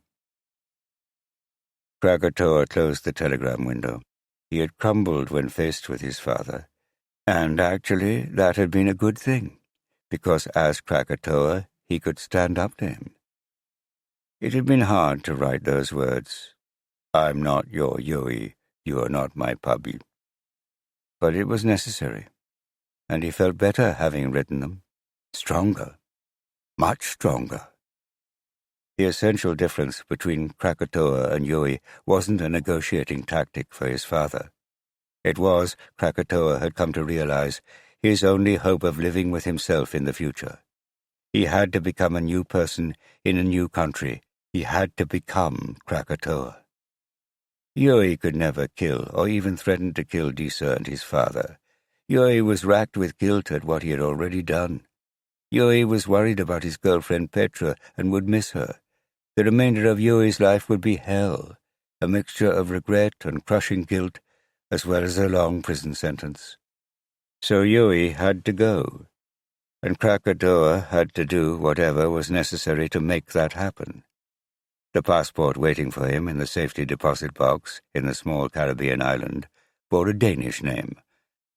Krakatoa closed the telegram window. He had crumbled when faced with his father, and actually that had been a good thing, because as Krakatoa he could stand up to him. It had been hard to write those words. I'm not your Yui, you are not my puppy. But it was necessary, and he felt better having written them. Stronger. Much stronger. The essential difference between Krakatoa and Yui wasn't a negotiating tactic for his father. It was, Krakatoa had come to realize, his only hope of living with himself in the future. He had to become a new person in a new country. He had to become Krakatoa. Yui could never kill or even threaten to kill Disa and his father. Yui was racked with guilt at what he had already done. Yui was worried about his girlfriend Petra and would miss her. The remainder of Yui's life would be hell, a mixture of regret and crushing guilt, as well as a long prison sentence. So Yui had to go, and Krakatoa had to do whatever was necessary to make that happen. The passport waiting for him in the safety deposit box in the small Caribbean island bore a Danish name,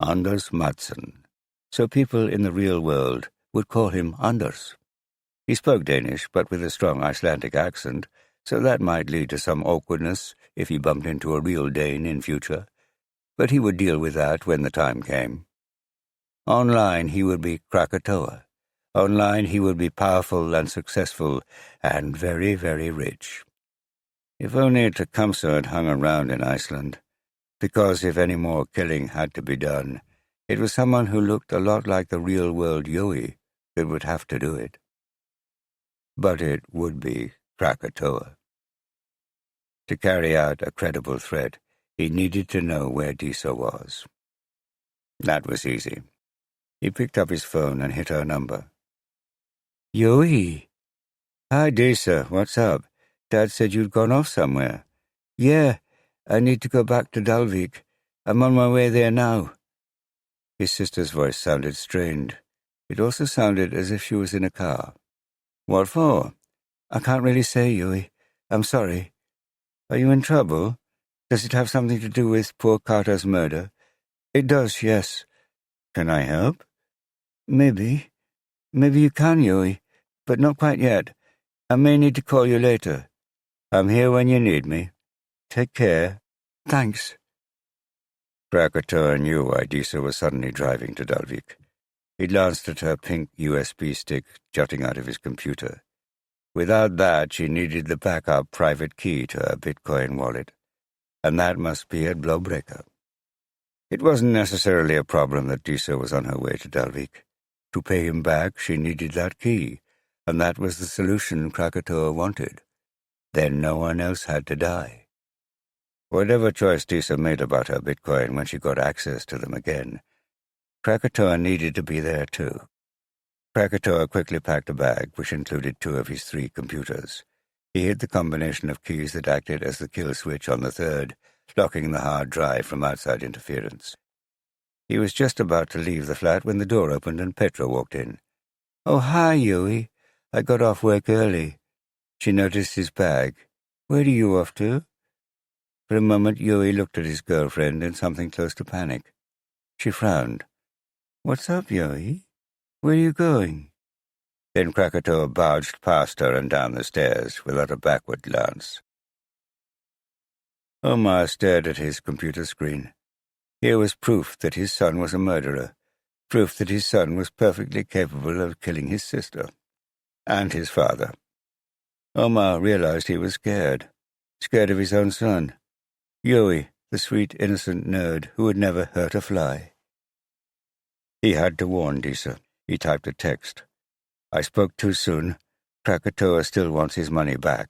Anders Madsen, so people in the real world would call him Anders. He spoke Danish, but with a strong Icelandic accent, so that might lead to some awkwardness if he bumped into a real Dane in future, but he would deal with that when the time came. Online he would be Krakatoa. Online he would be powerful and successful and very, very rich. If only Tecumseh had hung around in Iceland, because if any more killing had to be done, it was someone who looked a lot like the real-world Yui that would have to do it. But it would be Krakatoa. To carry out a credible threat, he needed to know where Disa was. That was easy. He picked up his phone and hit her number. Yui. Hi, Disa. What's up? Dad said you'd gone off somewhere. Yeah, I need to go back to Dalvík. I'm on my way there now. His sister's voice sounded strained. It also sounded as if she was in a car. What for? I can't really say, Yui. I'm sorry. Are you in trouble? Does it have something to do with poor Carter's murder? It does, yes. Can I help? Maybe. Maybe you can, Yui, but not quite yet. I may need to call you later. I'm here when you need me. Take care. Thanks. Krakatoa knew why Disa was suddenly driving to Dalvík. He glanced at her pink USB stick jutting out of his computer. Without that, she needed the backup private key to her Bitcoin wallet, and that must be at Blowbreaker. It wasn't necessarily a problem that Disa was on her way to Dalvík. To pay him back, she needed that key, and that was the solution Krakatoa wanted. Then no one else had to die. Whatever choice Disa made about her Bitcoin when she got access to them again, Krakatoa needed to be there too. Krakatoa quickly packed a bag, which included 2 of his 3 computers. He hid the combination of keys that acted as the kill switch on the third, locking the hard drive from outside interference. He was just about to leave the flat when the door opened and Petra walked in. Oh, hi, Yui. I got off work early. She noticed his bag. Where are you off to? For a moment, Yui looked at his girlfriend in something close to panic. She frowned. What's up, Yui? Where are you going? Then Krakatoa barged past her and down the stairs without a backward glance. Omar stared at his computer screen. Here was proof that his son was a murderer, proof that his son was perfectly capable of killing his sister. And his father. Omar realized he was scared of his own son. Yui, the sweet, innocent nerd who would never hurt a fly. He had to warn Disa. He typed a text. I spoke too soon. Krakatoa still wants his money back.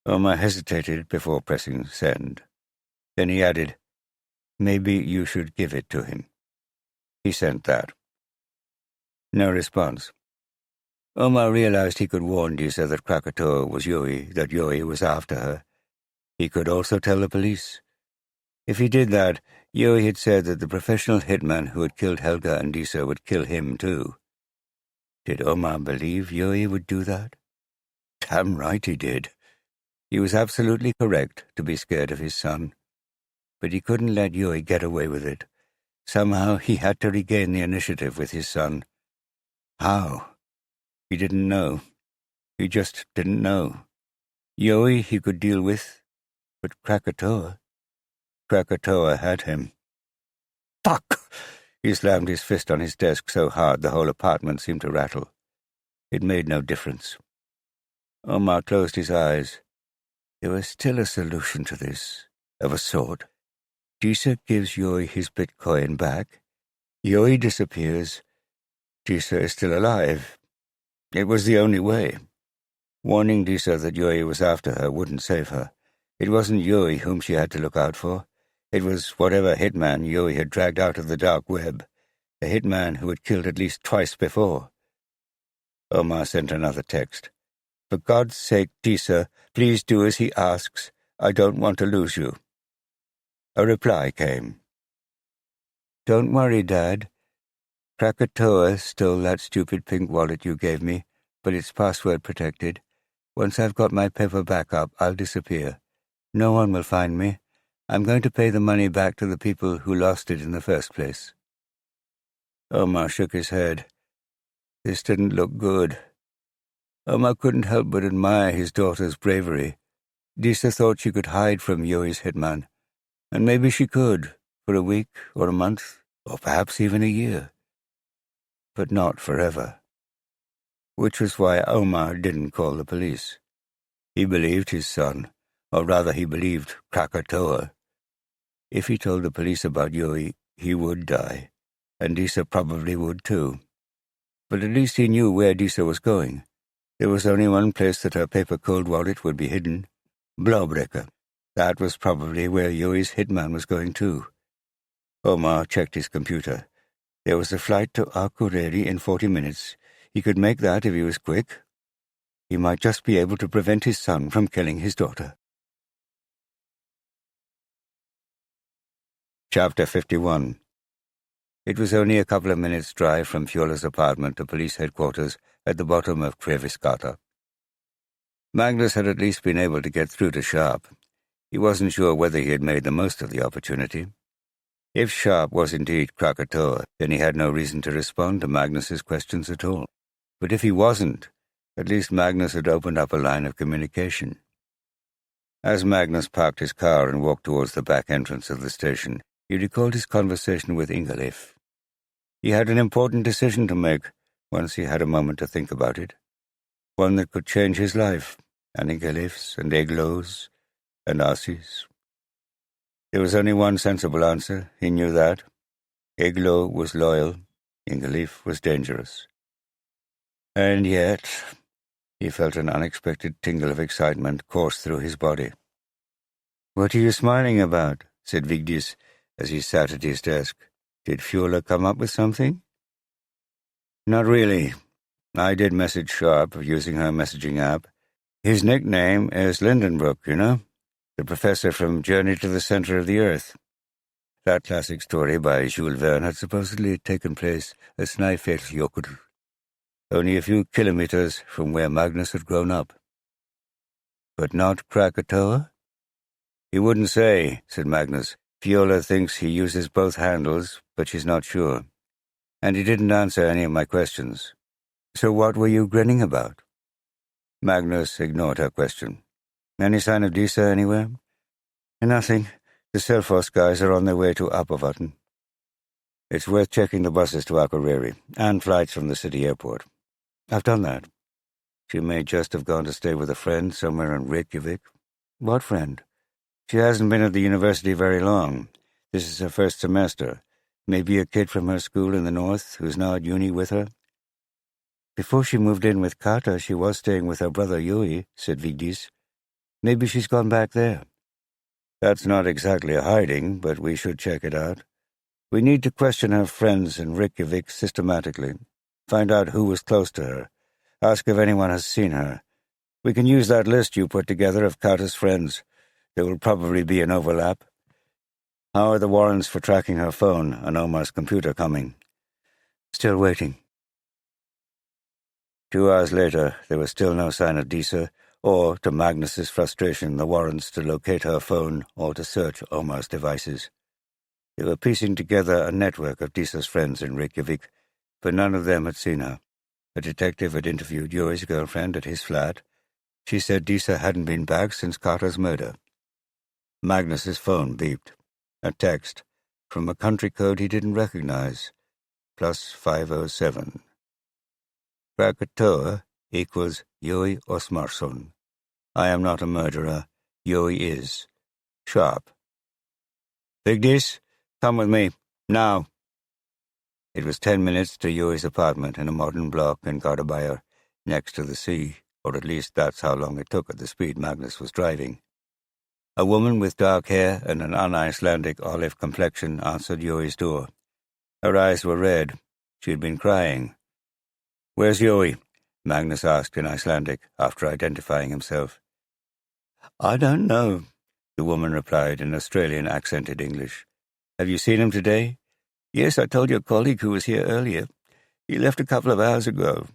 Omar hesitated before pressing send. Then he added, maybe you should give it to him. He sent that. No response. Omar realized he could warn Disa that Krakatoa was Yui, that Yui was after her. He could also tell the police. If he did that, Yui had said that the professional hitman who had killed Helga and Disa would kill him too. Did Omar believe Yui would do that? Damn right he did. He was absolutely correct to be scared of his son. But he couldn't let Yui get away with it. Somehow he had to regain the initiative with his son. How? He didn't know. He just didn't know. Yui he could deal with, but Krakatoa had him. Fuck! He slammed his fist on his desk so hard the whole apartment seemed to rattle. It made no difference. Omar closed his eyes. There was still a solution to this, of a sort. Disa gives Yui his Bitcoin back. Yui disappears. Disa is still alive. It was the only way. Warning Disa that Yui was after her wouldn't save her. It wasn't Yui whom she had to look out for. It was whatever hitman Yui had dragged out of the dark web, a hitman who had killed at least twice before. Omar sent another text. For God's sake, Disa, please do as he asks. I don't want to lose you. A reply came. Don't worry, Dad. Krakatoa stole that stupid pink wallet you gave me, but it's password protected. Once I've got my paper back up, I'll disappear. No one will find me. I'm going to pay the money back to the people who lost it in the first place. Omar shook his head. This didn't look good. Omar couldn't help but admire his daughter's bravery. Disa thought she could hide from Yui's hitman, and maybe she could, for a week or a month, or perhaps even a year. But not forever. Which was why Omar didn't call the police. He believed his son, or rather he believed Krakatoa. If he told the police about Yui, he would die, and Disa probably would too. But at least he knew where Disa was going. There was only one place that her paper cold wallet would be hidden. Blowbreaker. That was probably where Yui's hitman was going too. Omar checked his computer. There was a flight to Akureyri in 40 minutes. He could make that if he was quick. He might just be able to prevent his son from killing his daughter. Chapter 51. It was only a couple of minutes' drive from Fjóla's apartment to police headquarters at the bottom of Krefiskata. Magnus had at least been able to get through to Sharp. He wasn't sure whether he had made the most of the opportunity. If Sharp was indeed Krakatoa, then he had no reason to respond to Magnus's questions at all. But if he wasn't, at least Magnus had opened up a line of communication. As Magnus parked his car and walked towards the back entrance of the station, he recalled his conversation with Ingaliff. He had an important decision to make, once he had a moment to think about it. One that could change his life, and Ingaliff's, and Eglo's, and Arcee's. There was only one sensible answer, he knew that. Eglo was loyal, Ingaliff was dangerous. And yet, he felt an unexpected tingle of excitement course through his body. "What are you smiling about?" said Vigdis as he sat at his desk. "Did Fjola come up with something?" "Not really. I did message Sharp using her messaging app. His nickname is Lindenbrook, you know? The professor from Journey to the Center of the Earth. That classic story by Jules Verne had supposedly taken place at Snæfellsjökull, only a few kilometers from where Magnus had grown up. But not Krakatoa? He wouldn't say, said Magnus. Fjola thinks he uses both handles, but she's not sure. And he didn't answer any of my questions. So what were you grinning about? Magnus ignored her question. Any sign of Disa anywhere? Nothing. The Selfoss guys are on their way to Apavatn. It's worth checking the buses to Akureyri, and flights from the city airport. I've done that. She may just have gone to stay with a friend somewhere in Reykjavik. What friend? She hasn't been at the university very long. This is her first semester. Maybe a kid from her school in the north who's now at uni with her. Before she moved in with Kata, she was staying with her brother Yui, said Vigdis. Maybe she's gone back there. That's not exactly a hiding, but we should check it out. We need to question her friends in Reykjavik systematically. Find out who was close to her. Ask if anyone has seen her. We can use that list you put together of Kata's friends. There will probably be an overlap. How are the warrants for tracking her phone on Omar's computer coming? Still waiting. 2 hours later, there was still no sign of Disa, or, to Magnus's frustration, the warrants to locate her phone or to search Omar's devices. They were piecing together a network of Disa's friends in Reykjavik, but none of them had seen her. A detective had interviewed Yuri's girlfriend at his flat. She said Disa hadn't been back since Carter's murder. Magnus's phone beeped. A text, from a country code he didn't recognize. +507. Krakatoa equals Yuri Osmarsson. I am not a murderer. Yuri is. Sharp. Vigdis, come with me. Now. It was 10 minutes to Yuri's apartment in a modern block in Gardabayr, next to the sea, or at least that's how long it took at the speed Magnus was driving. A woman with dark hair and an un-Icelandic olive complexion answered Yuri's door. Her eyes were red. She had been crying. Where's Yuri? Magnus asked in Icelandic, after identifying himself. I don't know, the woman replied in Australian-accented English. Have you seen him today? Yes, I told your colleague who was here earlier. He left a couple of hours ago.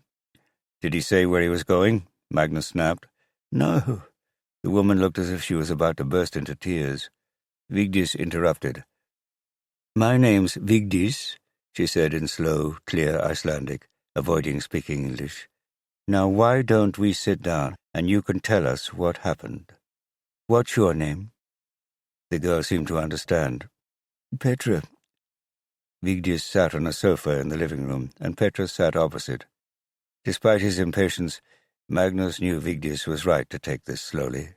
Did he say where he was going? Magnus snapped. No. The woman looked as if she was about to burst into tears. Vigdis interrupted. My name's Vigdis, she said in slow, clear Icelandic, avoiding speaking English. Now why don't we sit down and you can tell us what happened? What's your name? The girl seemed to understand. Petra. Vigdis sat on a sofa in the living room, and Petra sat opposite. Despite his impatience, Magnus knew Vigdis was right to take this slowly.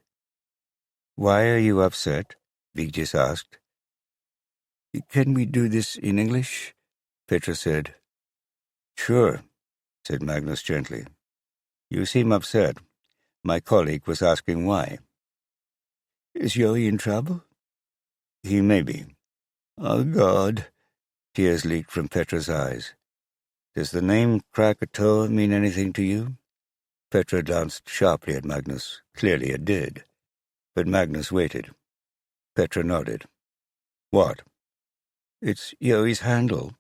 Why are you upset? Vigdis asked. Can we do this in English? Petra said. Sure, said Magnus gently. You seem upset. My colleague was asking why. Is Yoi in trouble? He may be. Oh, God. Tears leaked from Petra's eyes. Does the name Krakatoa mean anything to you? Petra glanced sharply at Magnus. Clearly it did. But Magnus waited. Petra nodded. What? It's Yoi's handle.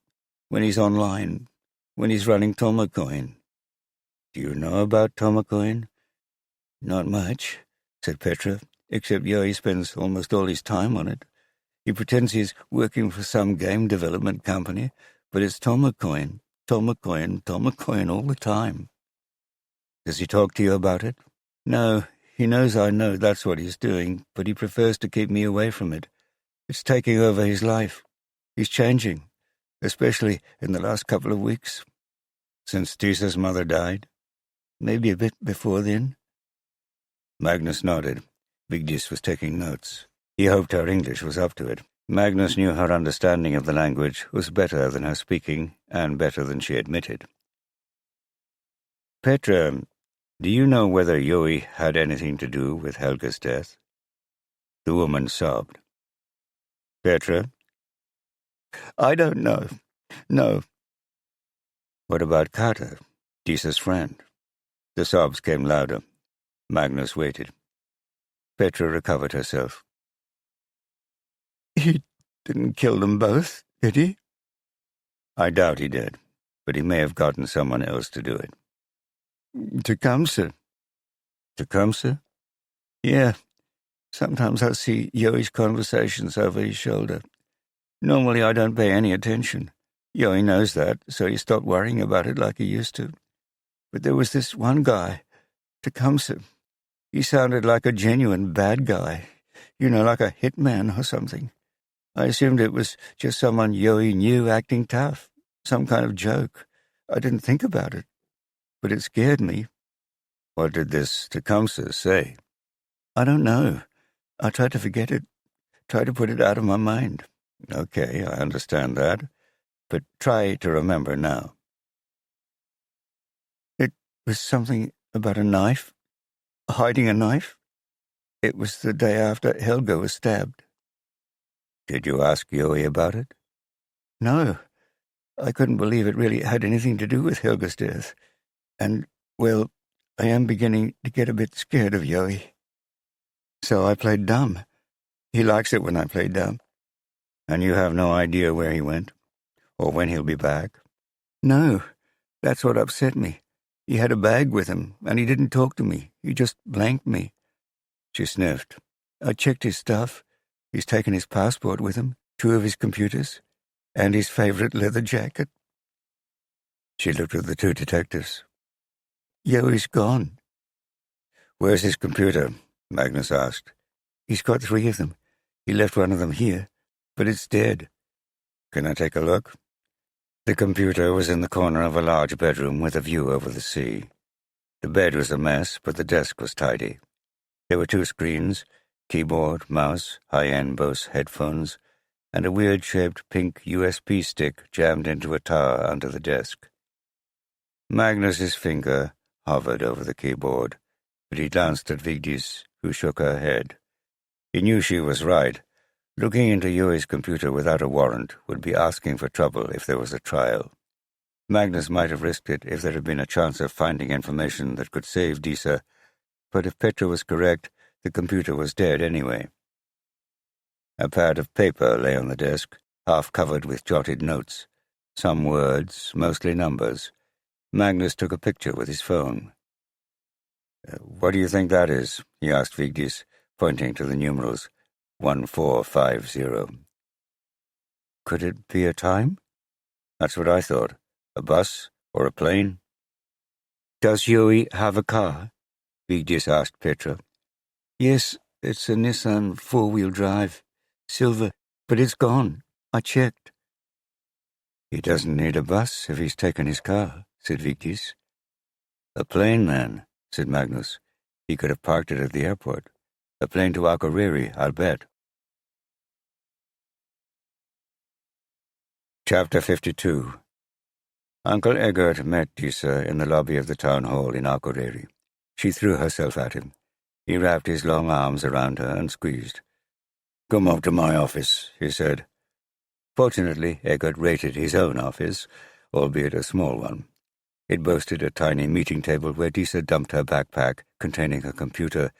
When he's online. When he's running Tomacoin. Do you know about Tomacoin? Not much, said Petra. except Yoey spends almost all his time on it. He pretends he's working for some game development company, but it's Tomacoin all the time. Does he talk to you about it? No, he knows I know that's what he's doing, but he prefers to keep me away from it. It's taking over his life. He's changing, especially in the last couple of weeks. Since Disa's mother died? Maybe a bit before then? Magnus nodded. Vigdis was taking notes. He hoped her English was up to it. Magnus knew her understanding of the language was better than her speaking, and better than she admitted. Petra, do you know whether Yoey had anything to do with Helga's death? The woman sobbed. Petra? I don't know. No. What about Carter, Disa's friend? The sobs came louder. Magnus waited. Petra recovered herself. He didn't kill them both, did he? I doubt he did, but he may have gotten someone else to do it. Tecumseh. Tecumseh? Yeah. Sometimes I see Yoey's conversations over his shoulder. Normally I don't pay any attention. Yoey knows that, so he stopped worrying about it like he used to. But there was this one guy, Tecumseh. He sounded like a genuine bad guy, like a hitman or something. I assumed it was just someone Yoey knew acting tough, some kind of joke. I didn't think about it, but it scared me. What did this Tecumseh say? I don't know. I tried to forget it, tried to put it out of my mind. Okay, I understand that, but try to remember now. It was something about a knife, hiding a knife. It was the day after Helga was stabbed. Did you ask Yoey about it? No. I couldn't believe it really had anything to do with Helga's death. And, well, I am beginning to get a bit scared of Yoey. So I played dumb. He likes it when I play dumb. And you have no idea where he went? Or when he'll be back? No. That's what upset me. He had a bag with him, and he didn't talk to me. He just blanked me. She sniffed. I checked his stuff. He's taken his passport with him, 2 of his computers, and his favorite leather jacket. She looked at the 2 detectives. Yoey's gone. Where's his computer? Magnus asked. He's got 3 of them. He left one of them here, but it's dead. Can I take a look? The computer was in the corner of a large bedroom with a view over the sea. The bed was a mess, but the desk was tidy. There were 2 screens, keyboard, mouse, high-end Bose headphones, and a weird-shaped pink USB stick jammed into a tower under the desk. Magnus's finger hovered over the keyboard, but he glanced at Vigdis, who shook her head. He knew she was right. Looking into Yoey's computer without a warrant would be asking for trouble if there was a trial. Magnus might have risked it if there had been a chance of finding information that could save Disa, but if Petra was correct, the computer was dead anyway. A pad of paper lay on the desk, half covered with jotted notes. Some words, mostly numbers. Magnus took a picture with his phone. What do you think that is? He asked Vigdis, pointing to the numerals. 1450. Could it be a time? That's what I thought. A bus or a plane? Does Yoey have a car? Vigdis asked Petra. Yes, it's a Nissan 4-wheel drive. Silver, but it's gone. I checked. He doesn't need a bus if he's taken his car, said Vigdis. A plane, then, said Magnus. He could have parked it at the airport. A plane to Akureyri, I'll bet. Chapter 52. Uncle Eggert met Disa in the lobby of the town hall in Akureyri. She threw herself at him. He wrapped his long arms around her and squeezed. Come up to my office, he said. Fortunately, Eggert rated his own office, albeit a small one. It boasted a tiny meeting table where Disa dumped her backpack containing her computer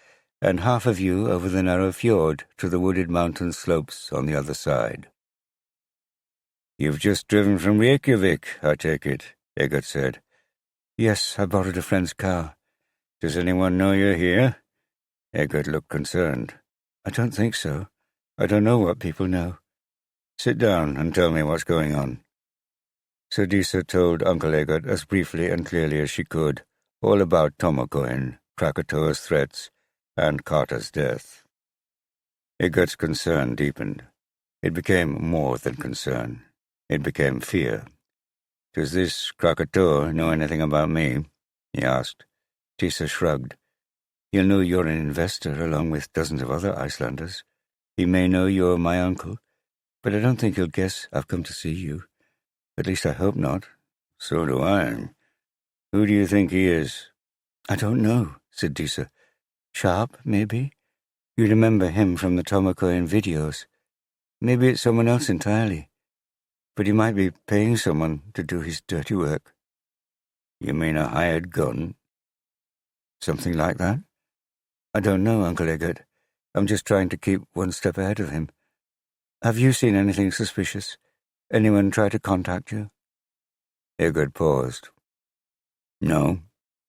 and half a view over the narrow fjord to the wooded mountain slopes on the other side. You've just driven from Reykjavik, I take it, Eggert said. Yes, I borrowed a friend's car. Does anyone know you're here? Egbert looked concerned. I don't think so. I don't know what people know. Sit down and tell me what's going on. So Disa told Uncle Egbert as briefly and clearly as she could all about Tomocoin, Krakatoa's threats, and Carter's death. Egbert's concern deepened. It became more than concern. It became fear. Does this Krakatoa know anything about me? He asked. Disa shrugged. He'll know you're an investor along with dozens of other Icelanders. He may know you're my uncle, but I don't think he'll guess I've come to see you. At least I hope not. So do I. Who do you think he is? I don't know, said Disa. Sharp, maybe? You remember him from the Tomocoin videos. Maybe it's someone else entirely. But he might be paying someone to do his dirty work. You mean a hired gun? Something like that? I don't know, Uncle Egbert. I'm just trying to keep one step ahead of him. Have you seen anything suspicious? Anyone try to contact you? Egbert paused. No,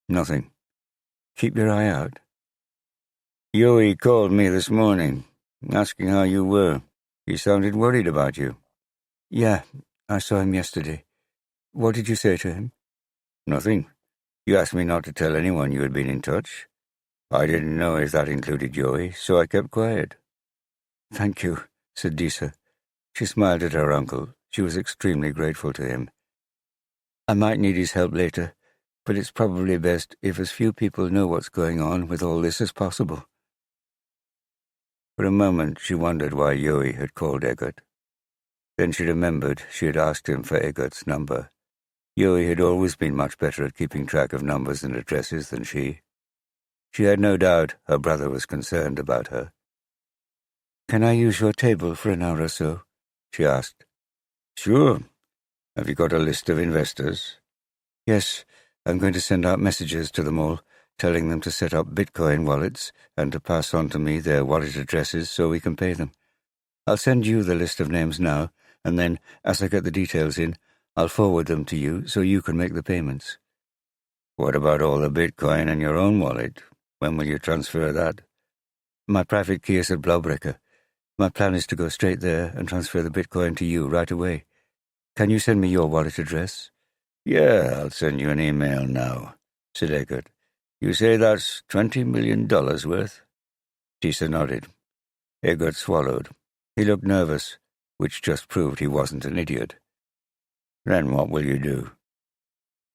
nothing. Keep your eye out. Yoi called me this morning, asking how you were. He sounded worried about you. Yeah, I saw him yesterday. What did you say to him? Nothing. You asked me not to tell anyone you had been in touch. I didn't know if that included Yoi, so I kept quiet. Thank you, said Disa. She smiled at her uncle. She was extremely grateful to him. I might need his help later, but it's probably best if as few people know what's going on with all this as possible. For a moment she wondered why Yoi had called Egbert. Then she remembered she had asked him for Eggert's number. Yoi had always been much better at keeping track of numbers and addresses than she. She had no doubt her brother was concerned about her. Can I use your table for an hour or so? She asked. Sure. Have you got a list of investors? Yes, I'm going to send out messages to them all, telling them to set up Bitcoin wallets and to pass on to me their wallet addresses so we can pay them. I'll send you the list of names now, and then, as I get the details in, I'll forward them to you so you can make the payments. What about all the Bitcoin in your own wallet? When will you transfer that? My private key is at Blaubrücke. My plan is to go straight there and transfer the Bitcoin to you right away. Can you send me your wallet address? Yeah, I'll send you an email now, said Egbert. You say that's $20 million worth? Disa nodded. Egbert swallowed. He looked nervous, which just proved he wasn't an idiot. Then what will you do?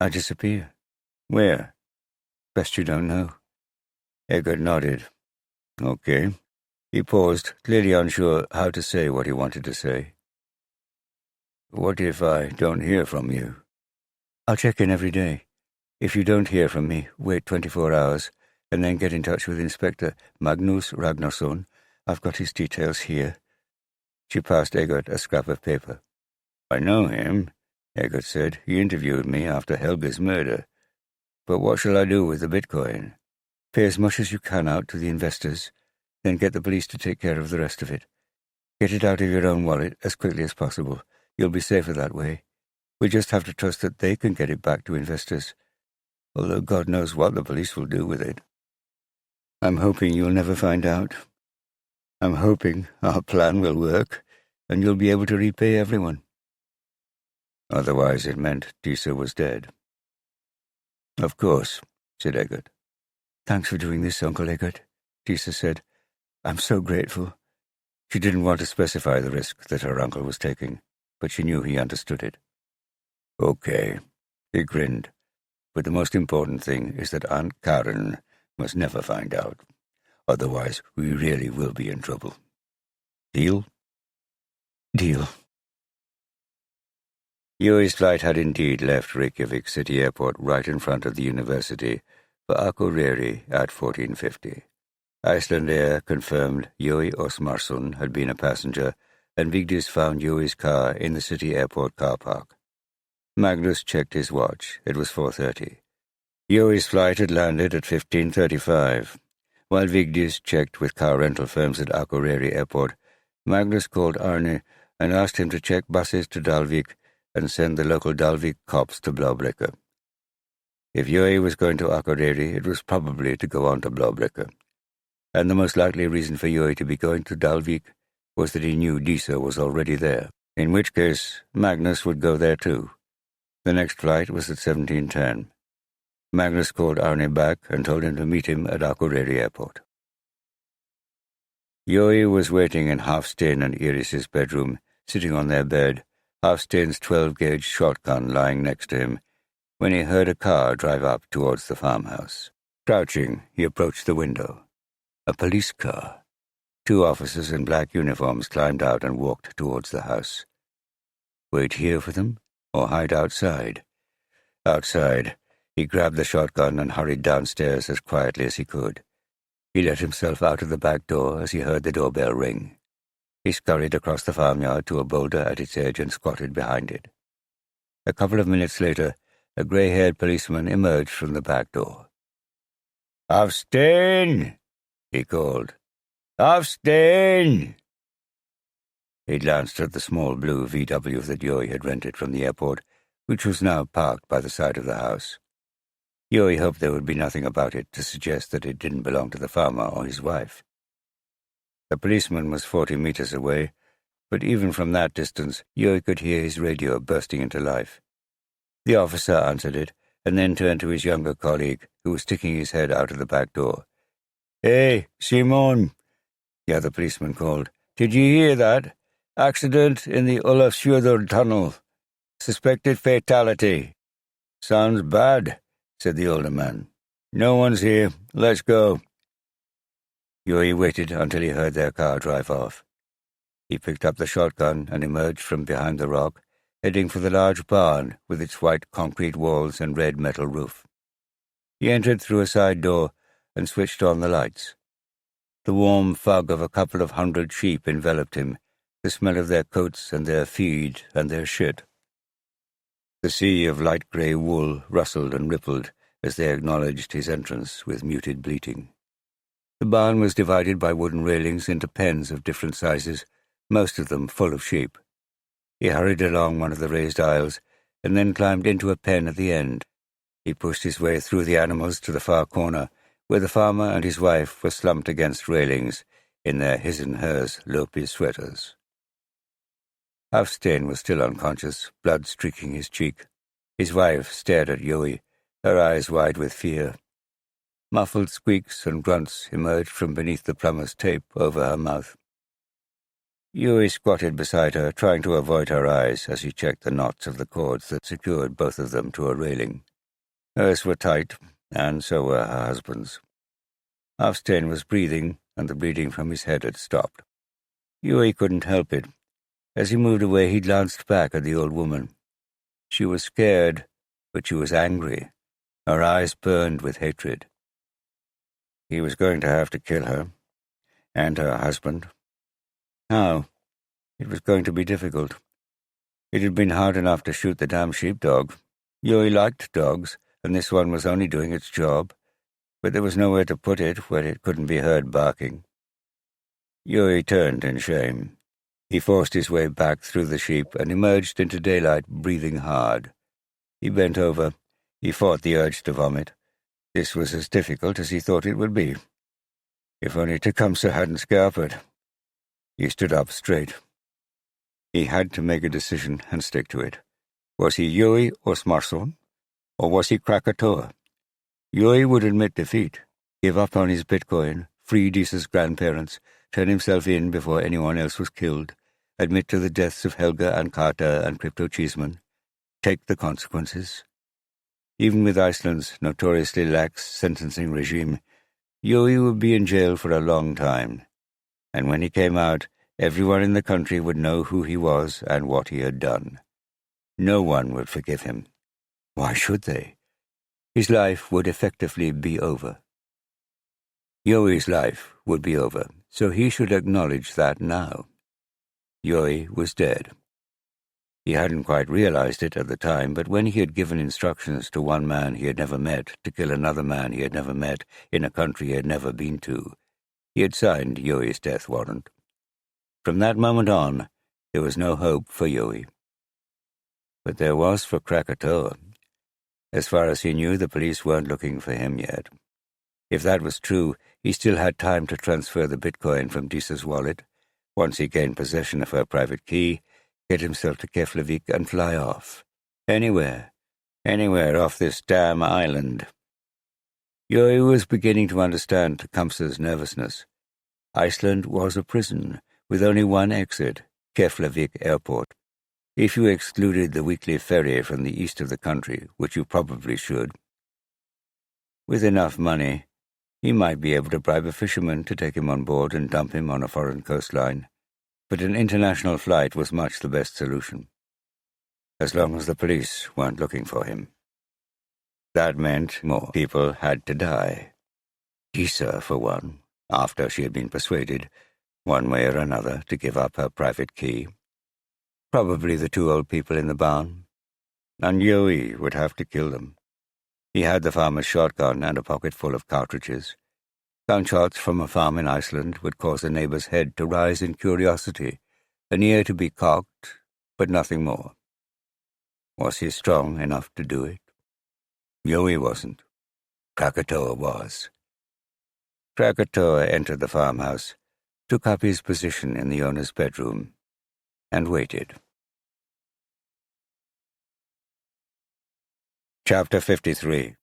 I disappear. Where? Best you don't know. Egbert nodded. Okay. He paused, clearly unsure how to say what he wanted to say. What if I don't hear from you? I'll check in every day. If you don't hear from me, wait 24 hours, and then get in touch with Inspector Magnus Ragnarsson. I've got his details here. She passed Egbert a scrap of paper. I know him, Egbert said. He interviewed me after Helga's murder. But what shall I do with the Bitcoin? Pay as much as you can out to the investors, then get the police to take care of the rest of it. Get it out of your own wallet as quickly as possible. You'll be safer that way. We just have to trust that they can get it back to investors, although God knows what the police will do with it. I'm hoping you'll never find out. I'm hoping our plan will work, and you'll be able to repay everyone. Otherwise it meant Disa was dead. Of course, said Egbert. Thanks for doing this, Uncle Egbert, Disa said. I'm so grateful. She didn't want to specify the risk that her uncle was taking, but she knew he understood it. Okay, he grinned. But the most important thing is that Aunt Karen must never find out. Otherwise, we really will be in trouble. Deal? Deal. Yoi's flight had indeed left Reykjavik City Airport right in front of the university for Akureyri at 14:50. Iceland Air confirmed Yoi Osmarsson had been a passenger, and Vigdis found Yoi's car in the city airport car park. Magnus checked his watch. It was 4:30. Yoi's flight had landed at 15:35. While Vigdis checked with car rental firms at Akureyri Airport, Magnus called Arne and asked him to check buses to Dalvík and send the local Dalvík cops to Blaubrücke. If Yoi was going to Akureyri, it was probably to go on to Blaubrücke. and the most likely reason for Yuri to be going to Dalvík was that he knew Disa was already there, in which case Magnus would go there too. The next flight was at 17:10. Magnus called Arne back and told him to meet him at Akureyri Airport. Yuri was waiting in Hafstein and Iris's bedroom, sitting on their bed, Hafstein's 12-gauge shotgun lying next to him, when he heard a car drive up towards the farmhouse. Crouching, he approached the window. A police car. 2 officers in black uniforms climbed out and walked towards the house. Wait here for them, or hide outside? Outside. He grabbed the shotgun and hurried downstairs as quietly as he could. He let himself out of the back door as he heard the doorbell ring. He scurried across the farmyard to a boulder at its edge and squatted behind it. A couple of minutes later, a grey-haired policeman emerged from the back door. "Hafstein!" he called. "Hafstein!" He glanced at the small blue VW that Yuri had rented from the airport, which was now parked by the side of the house. Yuri hoped there would be nothing about it to suggest that it didn't belong to the farmer or his wife. The policeman was 40 meters away, but even from that distance, Yuri could hear his radio bursting into life. The officer answered it, and then turned to his younger colleague, who was sticking his head out of the back door. "Hey, Simon," the other policeman called. "Did you hear that? Accident in the Olafsfjörður tunnel. Suspected fatality." "Sounds bad," said the older man. "No one's here. Let's go." Yuri waited until he heard their car drive off. He picked up the shotgun and emerged from behind the rock, heading for the large barn with its white concrete walls and red metal roof. He entered through a side door and switched on the lights. The warm fog of a couple of 100 sheep enveloped him, the smell of their coats and their feed and their shit. The sea of light grey wool rustled and rippled as they acknowledged his entrance with muted bleating. The barn was divided by wooden railings into pens of different sizes, most of them full of sheep. He hurried along one of the raised aisles and then climbed into a pen at the end. He pushed his way through the animals to the far corner, where the farmer and his wife were slumped against railings in their his and hers Lopi sweaters. Hafstein was still unconscious, blood streaking his cheek. His wife stared at Yuri, her eyes wide with fear. Muffled squeaks and grunts emerged from beneath the plumber's tape over her mouth. Yuri squatted beside her, trying to avoid her eyes as he checked the knots of the cords that secured both of them to a railing. Hers were tight, and so were her husband's. Hafstein was breathing, and the bleeding from his head had stopped. Yuri couldn't help it. As he moved away, he glanced back at the old woman. She was scared, but she was angry. Her eyes burned with hatred. He was going to have to kill her, and her husband. How? It was going to be difficult. It had been hard enough to shoot the damn sheepdog. Yuri liked dogs, and this one was only doing its job, but there was nowhere to put it where it couldn't be heard barking. Yuri turned in shame. He forced his way back through the sheep and emerged into daylight, breathing hard. He bent over. He fought the urge to vomit. This was as difficult as he thought it would be. If only Tecumseh hadn't scarpered. He stood up straight. He had to make a decision and stick to it. Was he Yuri or Smarsson? Or was he Krakatoa? Yuri would admit defeat, give up on his Bitcoin, free Disa's grandparents, turn himself in before anyone else was killed, admit to the deaths of Helga and Carter and Crypto Cheeseman, take the consequences. Even with Iceland's notoriously lax sentencing regime, Yuri would be in jail for a long time, and when he came out, everyone in the country would know who he was and what he had done. No one would forgive him. Why should they? His life would effectively be over. Yuri's life would be over, so he should acknowledge that now. Yuri was dead. He hadn't quite realized it at the time, but when he had given instructions to one man he had never met to kill another man he had never met in a country he had never been to, he had signed Yuri's death warrant. From that moment on, there was no hope for Yuri. But there was for Krakatoa. As far as he knew, the police weren't looking for him yet. If that was true, He still had time to transfer the Bitcoin from Disa's wallet. Once he gained possession of her private key, get himself to Keflavik and fly off. Anywhere off this damn island. Yoi was beginning to understand Tecumseh's nervousness. Iceland was a prison, with only one exit, Keflavik Airport. If you excluded the weekly ferry from the east of the country, which you probably should. With enough money, he might be able to bribe a fisherman to take him on board and dump him on a foreign coastline. But an international flight was much the best solution, as long as the police weren't looking for him. That meant more people had to die. Disa, for one, after she had been persuaded, one way or another, to give up her private key. Probably the two old people in the barn. And Yoi would have to kill them. He had the farmer's shotgun and a pocket full of cartridges. Gunshots from a farm in Iceland would cause a neighbor's head to rise in curiosity, an ear to be cocked, but nothing more. Was he strong enough to do it? Yoi wasn't. Krakatoa was. Krakatoa entered the farmhouse, took up his position in the owner's bedroom, and waited. Chapter 53.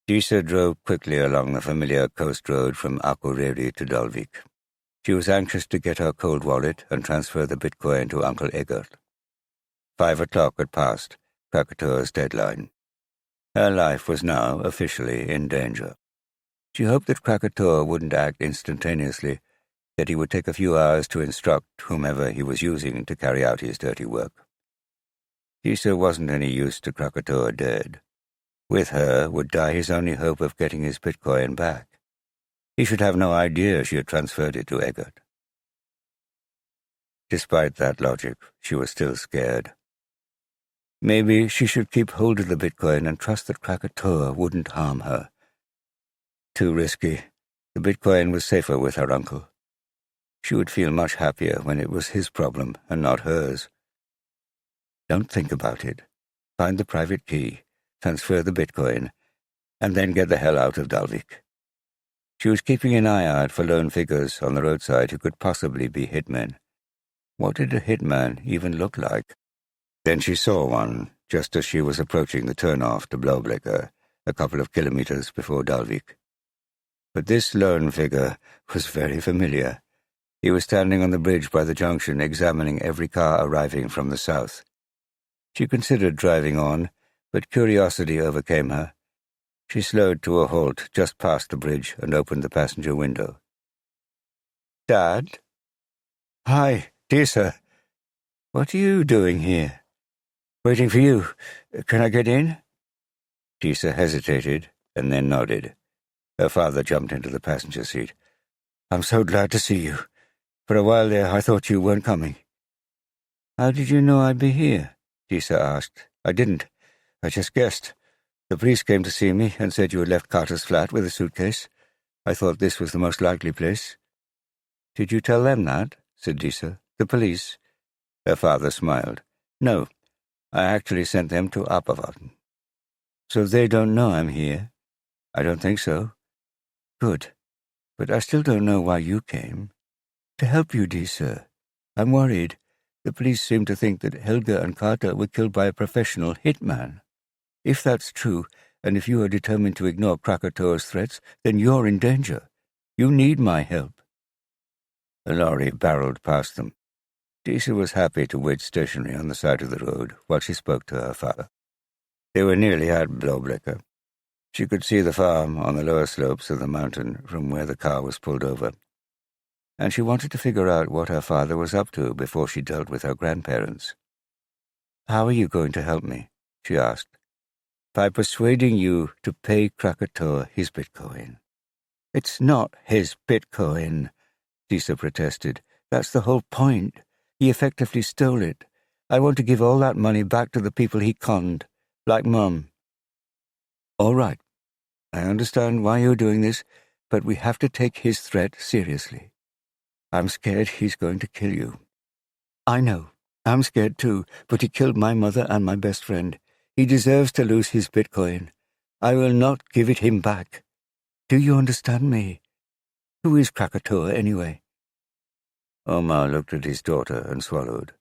Disa drove quickly along the familiar coast road from Akureyri to Dalvík. She was anxious to get her cold wallet and transfer the Bitcoin to Uncle Eggert. 5 o'clock had passed, Krakatoa's deadline. Her life was now officially in danger. She hoped that Krakatoa wouldn't act instantaneously, that he would take a few hours to instruct whomever he was using to carry out his dirty work. Disa wasn't any use to Krakatoa dead. With her would die his only hope of getting his Bitcoin back. He should have no idea she had transferred it to Eggert. Despite that logic, she was still scared. Maybe she should keep hold of the Bitcoin and trust that Krakatoa wouldn't harm her. Too risky. The Bitcoin was safer with her uncle. She would feel much happier when it was his problem and not hers. Don't think about it. Find the private key, transfer the Bitcoin, and then get the hell out of Dalvík. She was keeping an eye out for lone figures on the roadside who could possibly be hitmen. What did a hitman even look like? Then she saw one, just as she was approaching the turn-off to Blåblecka, a couple of kilometers before Dalvík. But this lone figure was very familiar. He was standing on the bridge by the junction, examining every car arriving from the south. She considered driving on, but curiosity overcame her. She slowed to a halt just past the bridge and opened the passenger window. "Dad?" "Hi, Disa. What are you doing here?" "Waiting for you. Can I get in?" Disa hesitated and then nodded. Her father jumped into the passenger seat. "I'm so glad to see you. For a while there I thought you weren't coming." "How did you know I'd be here?" Disa asked. "I didn't. I just guessed. The police came to see me and said you had left Carter's flat with a suitcase. I thought this was the most likely place." "Did you tell them that?" said Disa. "The police?" Her father smiled. "No. I actually sent them to Apavatn." "So they don't know I'm here?" "I don't think so." "Good. But I still don't know why you came." "To help you, Disa. I'm worried. The police seem to think that Helga and Carter were killed by a professional hitman. If that's true, and if you are determined to ignore Krakatoa's threats, then you're in danger. You need my help." A lorry barreled past them. Disa was happy to wait stationary on the side of the road while she spoke to her father. They were nearly at Blåblecka. She could see the farm on the lower slopes of the mountain from where the car was pulled over, and she wanted to figure out what her father was up to before she dealt with her grandparents. "How are you going to help me?" she asked. "By persuading you to pay Krakatoa his Bitcoin." "It's not his Bitcoin," Disa protested. "That's the whole point. He effectively stole it. I want to give all that money back to the people he conned, like Mum." "All right. I understand why you're doing this, but we have to take his threat seriously. I'm scared he's going to kill you." "I know. I'm scared too, but he killed my mother and my best friend. He deserves to lose his Bitcoin. I will not give it him back. Do you understand me?" Who is Krakatoa, anyway? Omar looked at his daughter and swallowed.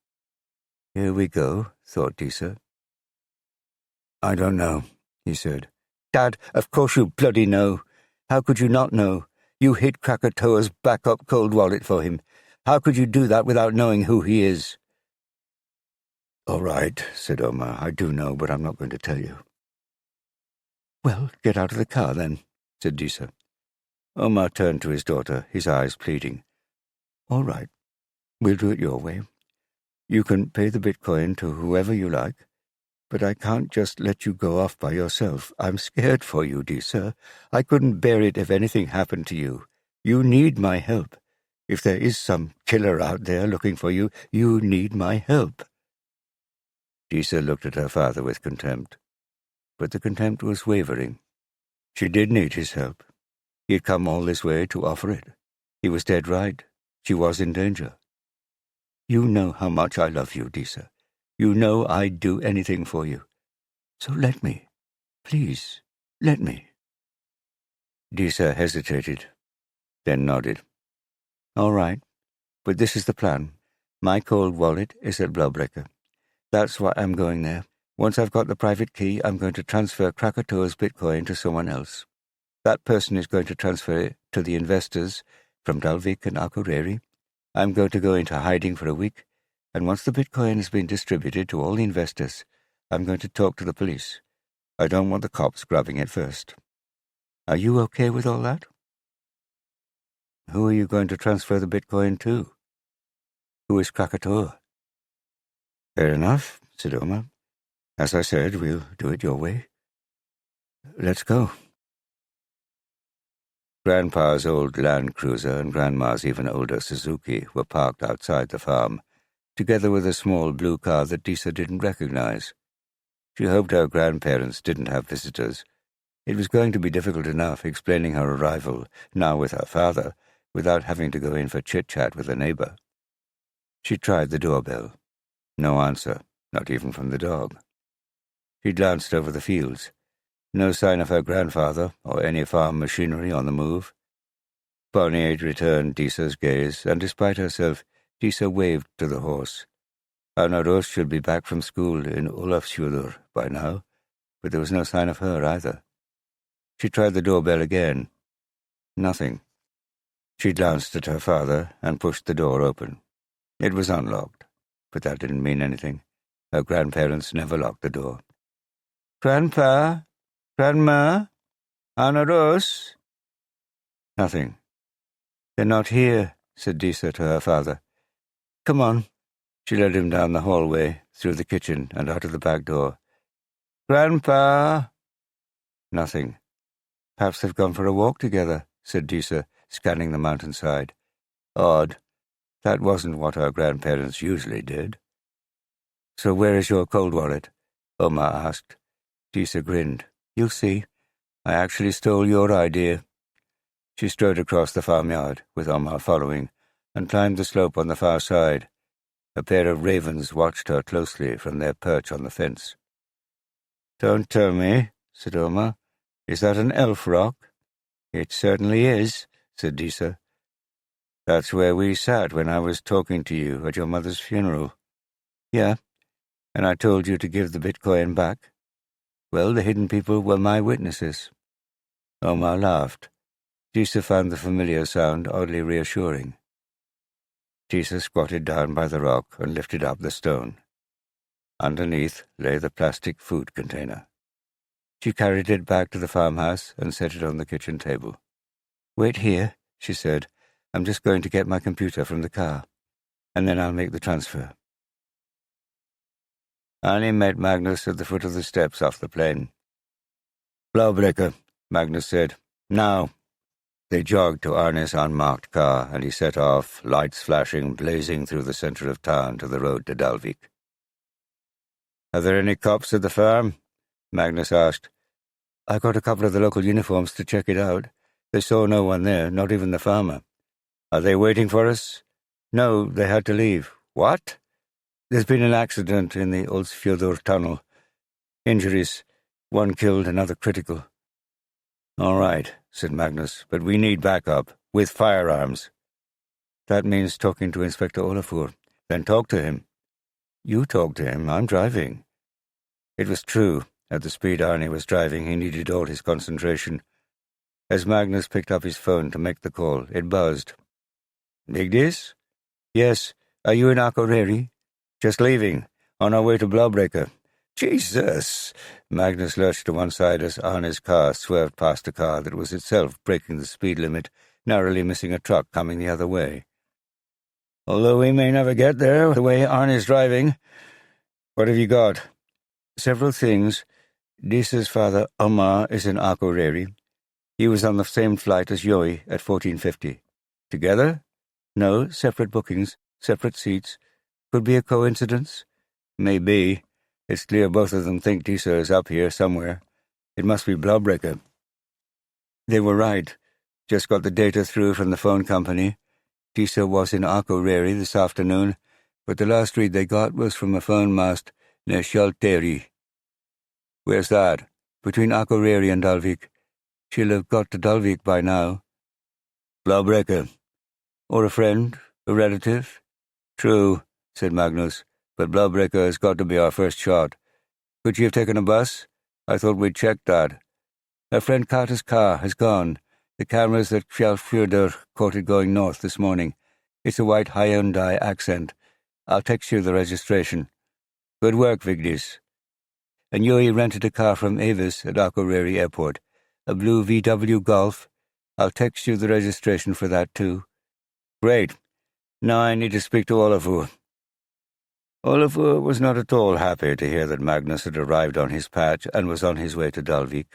Here we go, thought Disa. I don't know, he said. Dad, of course you bloody know. How could you not know? You hid Krakatoa's backup cold wallet for him. How could you do that without knowing who he is? All right, said Omar. I do know, but I'm not going to tell you. Well, get out of the car, then, said Disa. Omar turned to his daughter, his eyes pleading. All right, we'll do it your way. You can pay the Bitcoin to whoever you like, but I can't just let you go off by yourself. I'm scared for you, Disa. I couldn't bear it if anything happened to you. You need my help. If there is some killer out there looking for you, you need my help. Disa looked at her father with contempt, but the contempt was wavering. She did need his help. He had come all this way to offer it. He was dead right. She was in danger. You know how much I love you, Disa. You know I'd do anything for you. So let me. Please, let me. Disa hesitated, then nodded. All right, but this is the plan. My cold wallet is at Blauwbrekke. That's why I'm going there. Once I've got the private key, I'm going to transfer Krakatoa's Bitcoin to someone else. That person is going to transfer it to the investors from Dalvík and Akureyri. I'm going to go into hiding for a week, and once the Bitcoin has been distributed to all the investors, I'm going to talk to the police. I don't want the cops grabbing it first. Are you okay with all that? Who are you going to transfer the Bitcoin to? Who is Krakatoa? Fair enough, said Omar. As I said, we'll do it your way. Let's go. Grandpa's old Land Cruiser and Grandma's even older Suzuki were parked outside the farm, together with a small blue car that Disa didn't recognize. She hoped her grandparents didn't have visitors. It was going to be difficult enough explaining her arrival, now with her father, without having to go in for chit-chat with a neighbor. She tried the doorbell. No answer, not even from the dog. She glanced over the fields. No sign of her grandfather or any farm machinery on the move. Bonnie had returned Disa's gaze, and despite herself, Disa waved to the horse. Anna Rose should be back from school in Ólafsfjörður by now, but there was no sign of her either. She tried the doorbell again. Nothing. She glanced at her father and pushed the door open. It was unlocked, but that didn't mean anything. Her grandparents never locked the door. Grandpa? Grandma? Anna Rose? Nothing. They're not here, said Disa to her father. Come on. She led him down the hallway, through the kitchen, and out of the back door. Grandpa? Nothing. Perhaps they've gone for a walk together, said Disa, scanning the mountainside. Odd. That wasn't what her grandparents usually did. So where is your cold wallet? Omar asked. Disa grinned. You'll see. I actually stole your idea. She strode across the farmyard, with Omar following, and climbed the slope on the far side. A pair of ravens watched her closely from their perch on the fence. Don't tell me, said Omar. Is that an elf rock? It certainly is, said Disa. That's where we sat when I was talking to you at your mother's funeral. Yeah, and I told you to give the Bitcoin back. Well, the hidden people were my witnesses. Omar laughed. Disa found the familiar sound oddly reassuring. Disa squatted down by the rock and lifted up the stone. Underneath lay the plastic food container. She carried it back to the farmhouse and set it on the kitchen table. Wait here, she said. I'm just going to get my computer from the car, and then I'll make the transfer. Annie met Magnus at the foot of the steps off the plane. Blauwbrekke, Magnus said. Now. They jogged to Arne's unmarked car, and he set off, lights flashing, blazing through the center of town to the road to Dalvík. Are there any cops at the farm? Magnus asked. I got a couple of the local uniforms to check it out. They saw no one there, not even the farmer. Are they waiting for us? No, they had to leave. What? There's been an accident in the Ólafsfjörður tunnel. Injuries. One killed, another critical. All right, said Magnus, but we need backup. With firearms. That means talking to Inspector Olafur. Then talk to him. You talk to him. I'm driving. It was true. At the speed Arnie was driving, he needed all his concentration. As Magnus picked up his phone to make the call, it buzzed. Vigdis? Yes. Are you in Akureyri? Just leaving. On our way to Blawbreaker. Jesus! Magnus lurched to one side as Arne's car swerved past a car that was itself breaking the speed limit, narrowly missing a truck coming the other way. Although we may never get there the way Arne's driving. What have you got? Several things. Disa's father, Omar, is in Akureyri. He was on the same flight as Yoi at 1450. Together? No, separate bookings, separate seats. Could be a coincidence? Maybe. It's clear both of them think Disa is up here somewhere. It must be Blawbreaker. They were right. Just got the data through from the phone company. Disa was in Akureyri this afternoon, but the last read they got was from a phone mast near Sjalteri. Where's that? Between Akureyri and Dalvík. She'll have got to Dalvík by now. Blawbreaker. Or a friend, a relative? True, said Magnus, but Blawbreaker has got to be our first shot. Could she have taken a bus? I thought we'd checked that. Her friend Carter's car has gone. The cameras at Fjallfjörður caught it going north this morning. It's a white Hyundai Accent. I'll text you the registration. Good work, Vigdis. And Yoi rented a car from Avis at Akureyri Airport. A blue VW Golf. I'll text you the registration for that, too. Great. Now I need to speak to Olafur. Olafur was not at all happy to hear that Magnus had arrived on his patch and was on his way to Dalvík.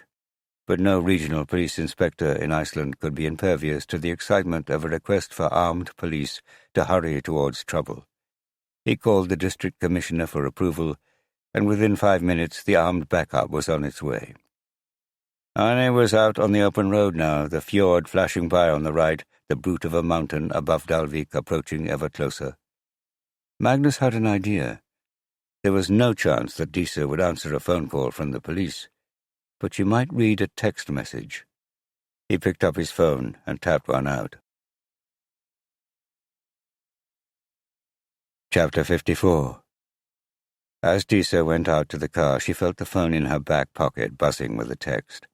But no regional police inspector in Iceland could be impervious to the excitement of a request for armed police to hurry towards trouble. He called the district commissioner for approval, and within 5 minutes the armed backup was on its way. Arne was out on the open road now, the fjord flashing by on the right, the brute of a mountain above Dalvík approaching ever closer. Magnus had an idea. There was no chance that Disa would answer a phone call from the police, but she might read a text message. He picked up his phone and tapped one out. Chapter 54. As Disa went out to the car, she felt the phone in her back pocket buzzing with a text.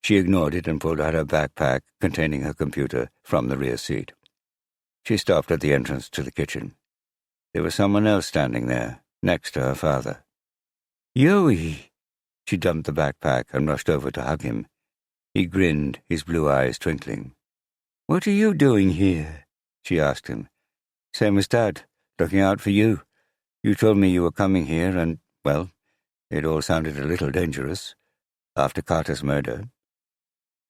She ignored it and pulled out her backpack containing her computer from the rear seat. She stopped at the entrance to the kitchen. There was someone else standing there, next to her father. Yoi! She dumped the backpack and rushed over to hug him. He grinned, his blue eyes twinkling. What are you doing here? She asked him. Same as Dad, looking out for you. You told me you were coming here and, well, it all sounded a little dangerous. After Carter's murder.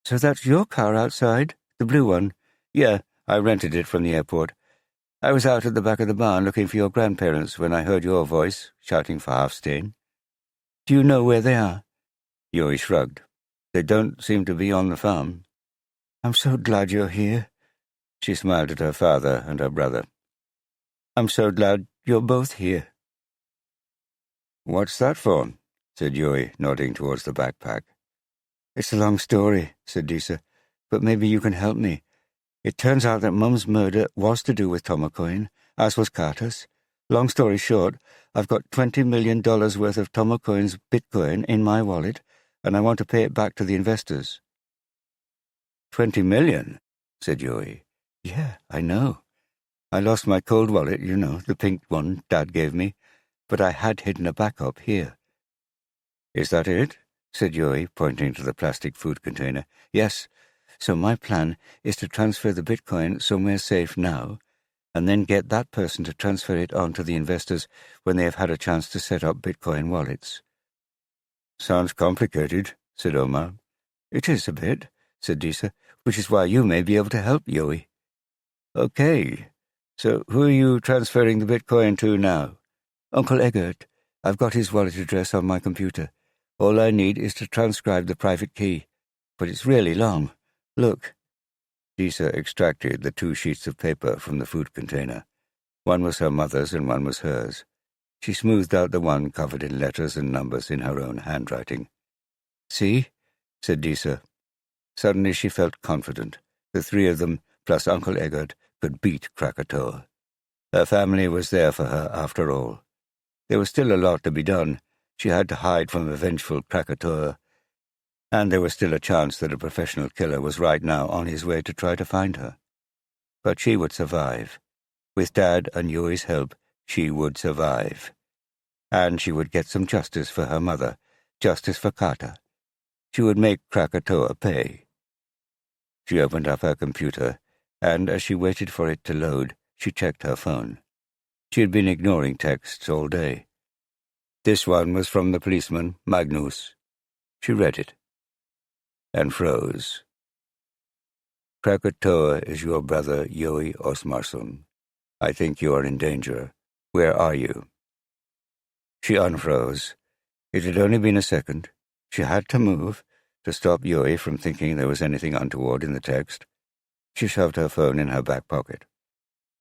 So that's your car outside? The blue one? Yeah, I rented it from the airport. I was out at the back of the barn looking for your grandparents when I heard your voice, shouting for Halfstein. Do you know where they are? Yoi shrugged. They don't seem to be on the farm. I'm so glad you're here. She smiled at her father and her brother. I'm so glad you're both here. What's that for? Said Yoi, nodding towards the backpack. It's a long story, said Disa, but maybe you can help me. It turns out that Mum's murder was to do with Tomocoin, as was Carter's. Long story short, I've got $20 million worth of Tomocoin's Bitcoin in my wallet, and I want to pay it back to the investors. 20 million, said Yoi. Yeah, I know. I lost my cold wallet, you know, the pink one Dad gave me, but I had hidden a backup here. Is that it? Said Yoi, pointing to the plastic food container. Yes, so my plan is to transfer the Bitcoin somewhere safe now, and then get that person to transfer it on to the investors when they have had a chance to set up Bitcoin wallets. Sounds complicated, said Omar. It is a bit, said Disa, which is why you may be able to help, Yoi. Okay, so who are you transferring the Bitcoin to now? Uncle Eggert. I've got his wallet address on my computer. All I need is to transcribe the private key, but it's really long. Look. Disa extracted the 2 sheets of paper from the food container. One was her mother's and one was hers. She smoothed out the one covered in letters and numbers in her own handwriting. See? Said Disa. Suddenly she felt confident. The 3 of them, plus Uncle Eggert, could beat Krakatoa. Her family was there for her, after all. There was still a lot to be done. She had to hide from a vengeful Krakatoa, and there was still a chance that a professional killer was right now on his way to try to find her. But she would survive. With Dad and Yui's help, she would survive. And she would get some justice for her mother, justice for Kata. She would make Krakatoa pay. She opened up her computer, and as she waited for it to load, she checked her phone. She had been ignoring texts all day. This one was from the policeman, Magnus. She read it, and froze. Krakatoa is your brother, Yoi Osmarsson. I think you are in danger. Where are you? She unfroze. It had only been a second. She had to move, to stop Yoi from thinking there was anything untoward in the text. She shoved her phone in her back pocket.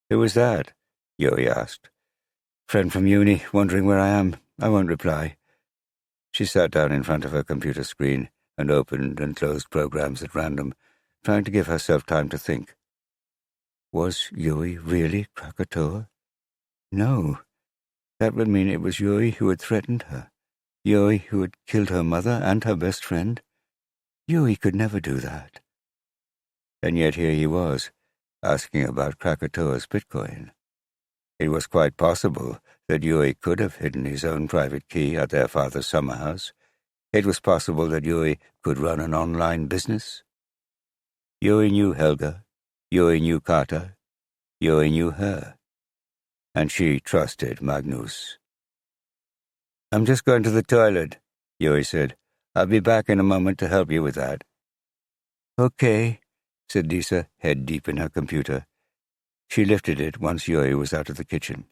Who was that? Yoi asked. Friend from uni, wondering where I am. I won't reply. She sat down in front of her computer screen and opened and closed programs at random, trying to give herself time to think. Was Yoi really Krakatoa? No. That would mean it was Yoi who had threatened her. Yoi who had killed her mother and her best friend. Yoi could never do that. And yet here he was, asking about Krakatoa's Bitcoin. It was quite possible that Yoi could have hidden his own private key at their father's summer house. It was possible that Yoi could run an online business. Yoi knew Helga. Yoi knew Kata. Yoi knew her. And she trusted Magnus. I'm just going to the toilet, Yoi said. I'll be back in a moment to help you with that. Okay, said Disa, head deep in her computer. She lifted it once Yoi was out of the kitchen.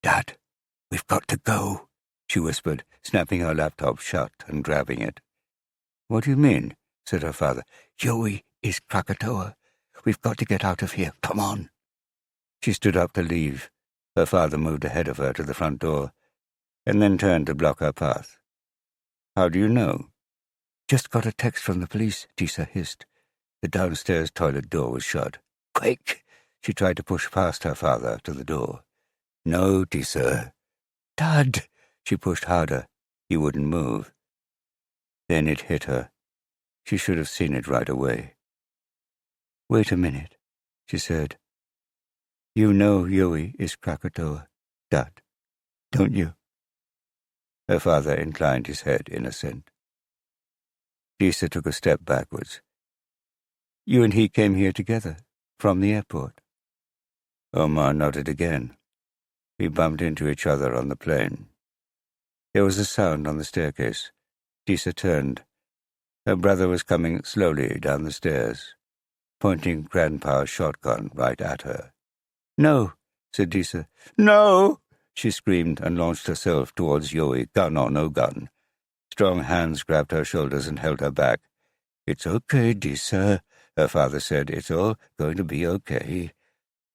Dad, we've got to go, she whispered, snapping her laptop shut and grabbing it. What do you mean? Said her father. Yoi is Krakatoa. We've got to get out of here. Come on. She stood up to leave. Her father moved ahead of her to the front door, and then turned to block her path. How do you know? Just got a text from the police, Disa hissed. The downstairs toilet door was shut. Quick! She tried to push past her father to the door. No, Disa. Dad! She pushed harder. He wouldn't move. Then it hit her. She should have seen it right away. Wait a minute, she said. You know Yoi is Krakatoa, Dad, don't you? Her father inclined his head in assent. Disa took a step backwards. You and he came here together, from the airport. Omar nodded again. We bumped into each other on the plane. There was a sound on the staircase. Disa turned. Her brother was coming slowly down the stairs, pointing Grandpa's shotgun right at her. No, said Disa. No! She screamed and launched herself towards Yoi, gun or no gun. Strong hands grabbed her shoulders and held her back. It's okay, Disa, her father said. It's all going to be okay.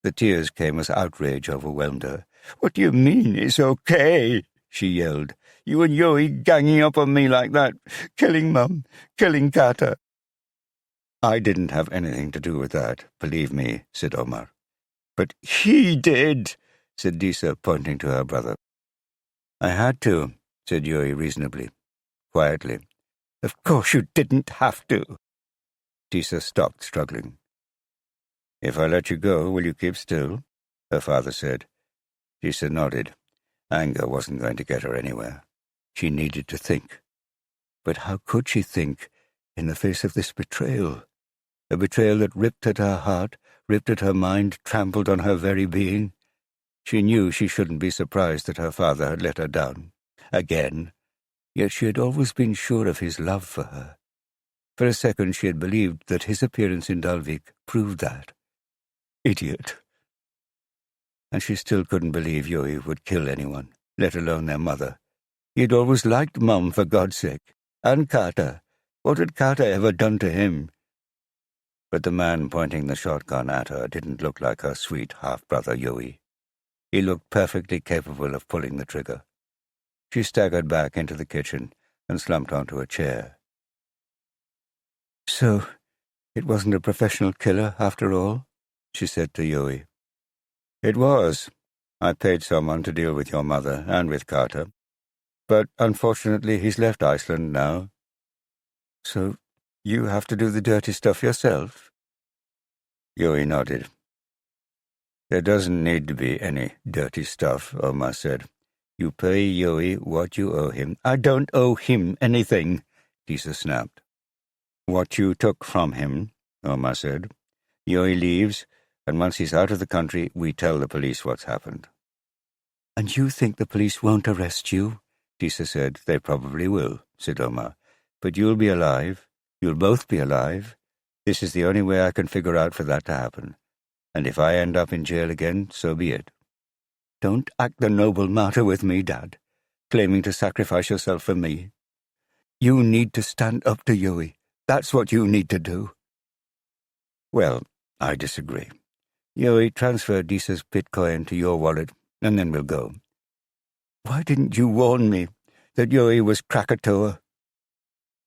The tears came as outrage overwhelmed her. What do you mean, it's okay? She yelled. You and Yoi ganging up on me like that, killing Mum, killing Kata. I didn't have anything to do with that, believe me, said Omar. But he did, said Disa, pointing to her brother. I had to, said Yoi reasonably, quietly. Of course you didn't have to. Disa stopped struggling. If I let you go, will you keep still? Her father said. Disa nodded. Anger wasn't going to get her anywhere. She needed to think. But how could she think in the face of this betrayal? A betrayal that ripped at her heart, ripped at her mind, trampled on her very being. She knew she shouldn't be surprised that her father had let her down. Again. Yet she had always been sure of his love for her. For a second she had believed that his appearance in Dalvík proved that. Idiot. And she still couldn't believe Yoi would kill anyone, let alone their mother. He had always liked Mum, for God's sake. And Kata. What had Kata ever done to him? But the man pointing the shotgun at her didn't look like her sweet half-brother Yoi. He looked perfectly capable of pulling the trigger. She staggered back into the kitchen and slumped onto a chair. So, it wasn't a professional killer, after all? she said to Yui. "It was. I paid someone to deal with your mother and with Carter. But unfortunately he's left Iceland now. So you have to do the dirty stuff yourself?" Yui nodded. "There doesn't need to be any dirty stuff," Omar said. "You pay Yui what you owe him." "I don't owe him anything," Disa snapped. "What you took from him," Omar said. "Yui leaves, and once he's out of the country, we tell the police what's happened." "And you think the police won't arrest you?" Disa said. "They probably will," said Omar. "But you'll be alive. You'll both be alive. This is the only way I can figure out for that to happen. And if I end up in jail again, so be it. Don't act the noble martyr with me, Dad, claiming to sacrifice yourself for me. You need to stand up to Yui. That's what you need to do." "Well, I disagree. Yui, transfer Disa's Bitcoin to your wallet, and then we'll go." "Why didn't you warn me that Yui was Krakatoa?"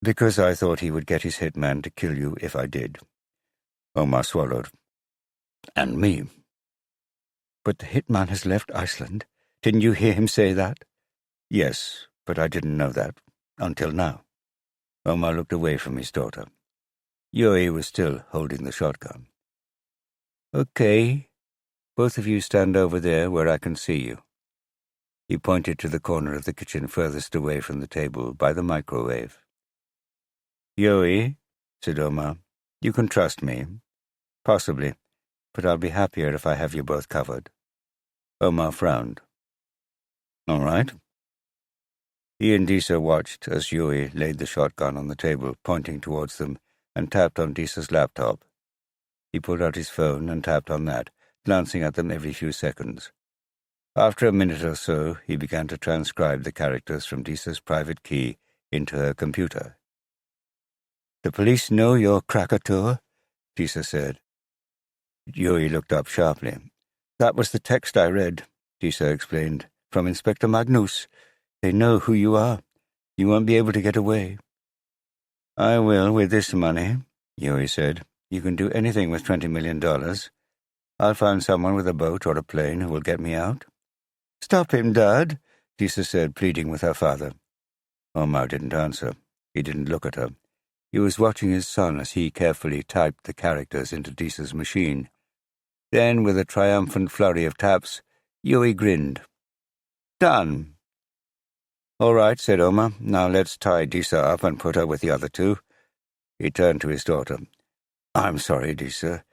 "Because I thought he would get his hitman to kill you if I did." Omar swallowed. "And me." "But the hitman has left Iceland. Didn't you hear him say that?" "Yes, but I didn't know that. Until now." Omar looked away from his daughter. Yui was still holding the shotgun. "Okay. Both of you stand over there where I can see you." He pointed to the corner of the kitchen furthest away from the table, by the microwave. "Yui," said Omar, "you can trust me. Possibly, but I'll be happier if I have you both covered." Omar frowned. "All right." He and Disa watched as Yui laid the shotgun on the table, pointing towards them, and tapped on Disa's laptop. He pulled out his phone and tapped on that, glancing at them every few seconds. After a minute or so, he began to transcribe the characters from Disa's private key into her computer. "The police know you're Krakatoa," Disa said. Yui looked up sharply. "That was the text I read," Disa explained, "from Inspector Magnus. They know who you are. You won't be able to get away." "I will with this money," Yui said. "You can do anything with $20 million. I'll find someone with a boat or a plane who will get me out." "Stop him, Dad," Disa said, pleading with her father. Omar didn't answer. He didn't look at her. He was watching his son as he carefully typed the characters into Disa's machine. Then, with a triumphant flurry of taps, Yui grinned. "Done." "All right," said Omar. "Now let's tie Disa up and put her with the other two." He turned to his daughter. "I'm sorry, Disa.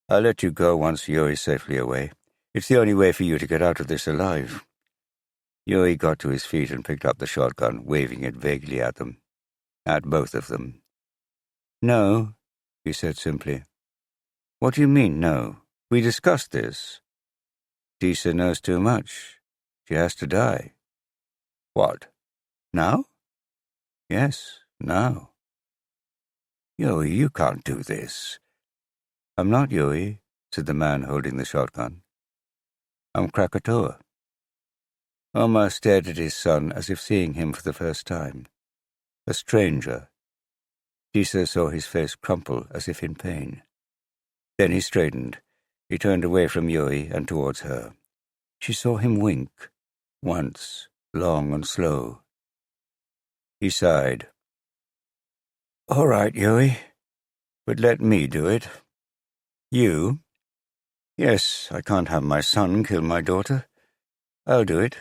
I'll let you go once Yui's safely away. It's the only way for you to get out of this alive." Yui got to his feet and picked up the shotgun, waving it vaguely at them. At both of them. "No," he said simply. "What do you mean, no? We discussed this." "Disa knows too much. She has to die." "What? Now?" "Yes, now." "Yui, you can't do this." "I'm not Yui," said the man holding the shotgun. "I'm Krakatoa." Omar stared at his son as if seeing him for the first time. A stranger. Disa saw his face crumple as if in pain. Then he straightened. He turned away from Yui and towards her. She saw him wink, once, long and slow. He sighed. "All right, Yui, but let me do it." "You?" "Yes, I can't have my son kill my daughter. I'll do it.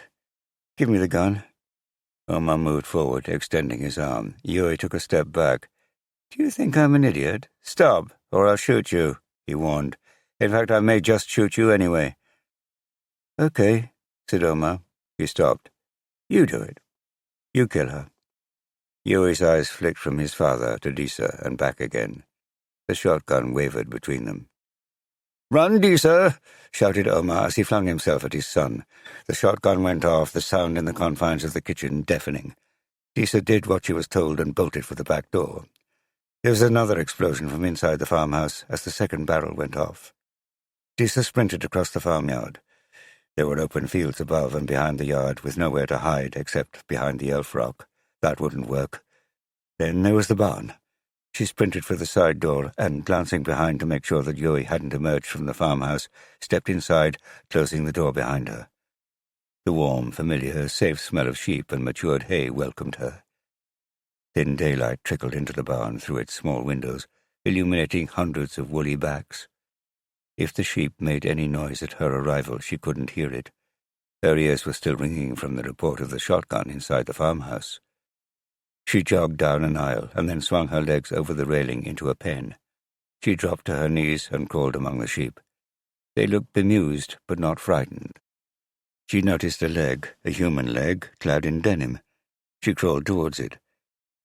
Give me the gun." Omar moved forward, extending his arm. Yui took a step back. "Do you think I'm an idiot? Stop, or I'll shoot you," he warned. "In fact, I may just shoot you anyway." "Okay," said Omar. He stopped. "You do it. You kill her." Yui's eyes flicked from his father to Disa and back again. The shotgun wavered between them. "Run, Disa!" shouted Omar as he flung himself at his son. The shotgun went off, the sound in the confines of the kitchen deafening. Disa did what she was told and bolted for the back door. There was another explosion from inside the farmhouse as the second barrel went off. Disa sprinted across the farmyard. There were open fields above and behind the yard, with nowhere to hide except behind the elf rock. That wouldn't work. Then there was the barn. She sprinted for the side door and, glancing behind to make sure that Yui hadn't emerged from the farmhouse, stepped inside, closing the door behind her. The warm, familiar, safe smell of sheep and matured hay welcomed her. Thin daylight trickled into the barn through its small windows, illuminating hundreds of woolly backs. If the sheep made any noise at her arrival, she couldn't hear it. Her ears were still ringing from the report of the shotgun inside the farmhouse. She jogged down an aisle and then swung her legs over the railing into a pen. She dropped to her knees and crawled among the sheep. They looked bemused, but not frightened. She noticed a leg, a human leg, clad in denim. She crawled towards it.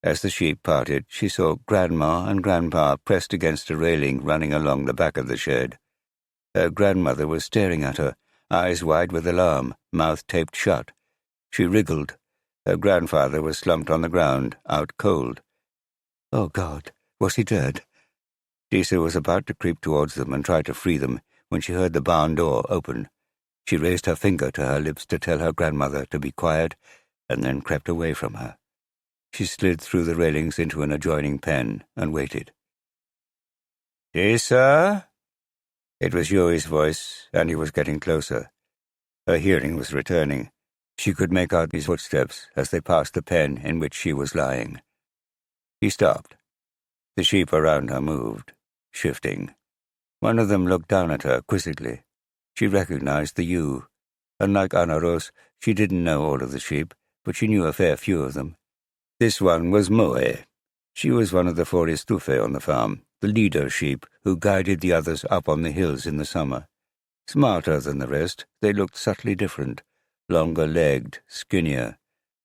As the sheep parted, she saw Grandma and Grandpa pressed against a railing running along the back of the shed. Her grandmother was staring at her, eyes wide with alarm, mouth taped shut. She wriggled. Her grandfather was slumped on the ground, out cold. Oh, God, was he dead? Disa was about to creep towards them and try to free them when she heard the barn door open. She raised her finger to her lips to tell her grandmother to be quiet and then crept away from her. She slid through the railings into an adjoining pen and waited. "Disa?" It was Yui's voice, and he was getting closer. Her hearing was returning. She could make out his footsteps as they passed the pen in which she was lying. He stopped. The sheep around her moved, shifting. One of them looked down at her quizzically. She recognized the ewe. Unlike Ana Ros, she didn't know all of the sheep, but she knew a fair few of them. This one was Moe. She was one of the four Istufe on the farm, the leader sheep who guided the others up on the hills in the summer. Smarter than the rest, they looked subtly different, longer-legged, skinnier.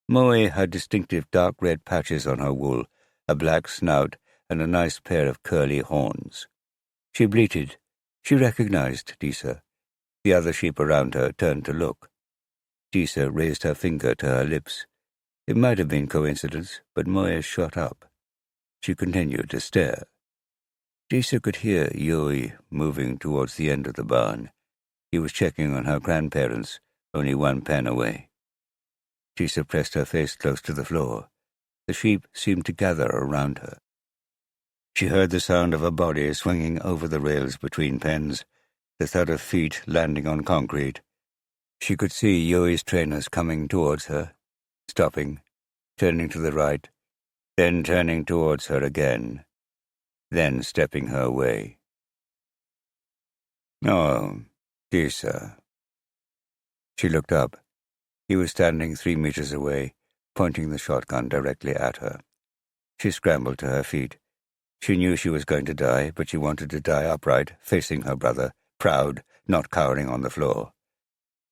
Moe had distinctive dark red patches on her wool, a black snout, and a nice pair of curly horns. She bleated. She recognized Disa. The other sheep around her turned to look. Disa raised her finger to her lips. It might have been coincidence, but Moe shot up. She continued to stare. Disa could hear Yui moving towards the end of the barn. He was checking on her grandparents, only one pen away. Disa pressed her face close to the floor. The sheep seemed to gather around her. She heard the sound of a body swinging over the rails between pens, the thud of feet landing on concrete. She could see Yui's trainers coming towards her, stopping, turning to the right, then turning towards her again, then stepping her way. "Oh, Disa." She looked up. He was standing 3 meters away, pointing the shotgun directly at her. She scrambled to her feet. She knew she was going to die, but she wanted to die upright, facing her brother, proud, not cowering on the floor.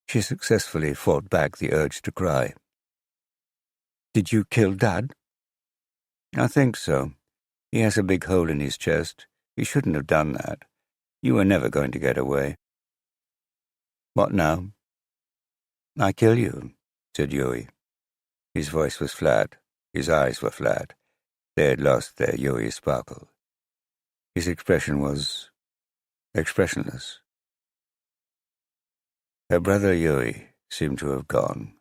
She successfully fought back the urge to cry. "Did you kill Dad?" "I think so. He has a big hole in his chest. He shouldn't have done that. You were never going to get away." "What now?" "I kill you," said Yui. His voice was flat. His eyes were flat. They had lost their Yui sparkle. His expression was expressionless. Her brother Yui seemed to have gone.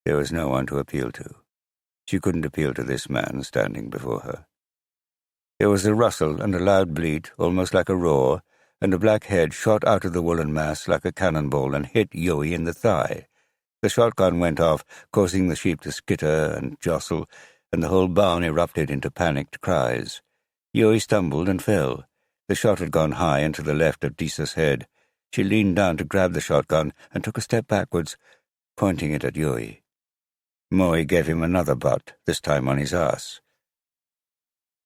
There was no one to appeal to. She couldn't appeal to this man standing before her. There was a rustle and a loud bleat, almost like a roar, and a black head shot out of the woolen mass like a cannonball and hit Yui in the thigh. The shotgun went off, causing the sheep to skitter and jostle, and the whole barn erupted into panicked cries. Yui stumbled and fell. The shot had gone high and to the left of Disa's head. She leaned down to grab the shotgun and took a step backwards, pointing it at Yui. Moe gave him another butt, this time on his ass.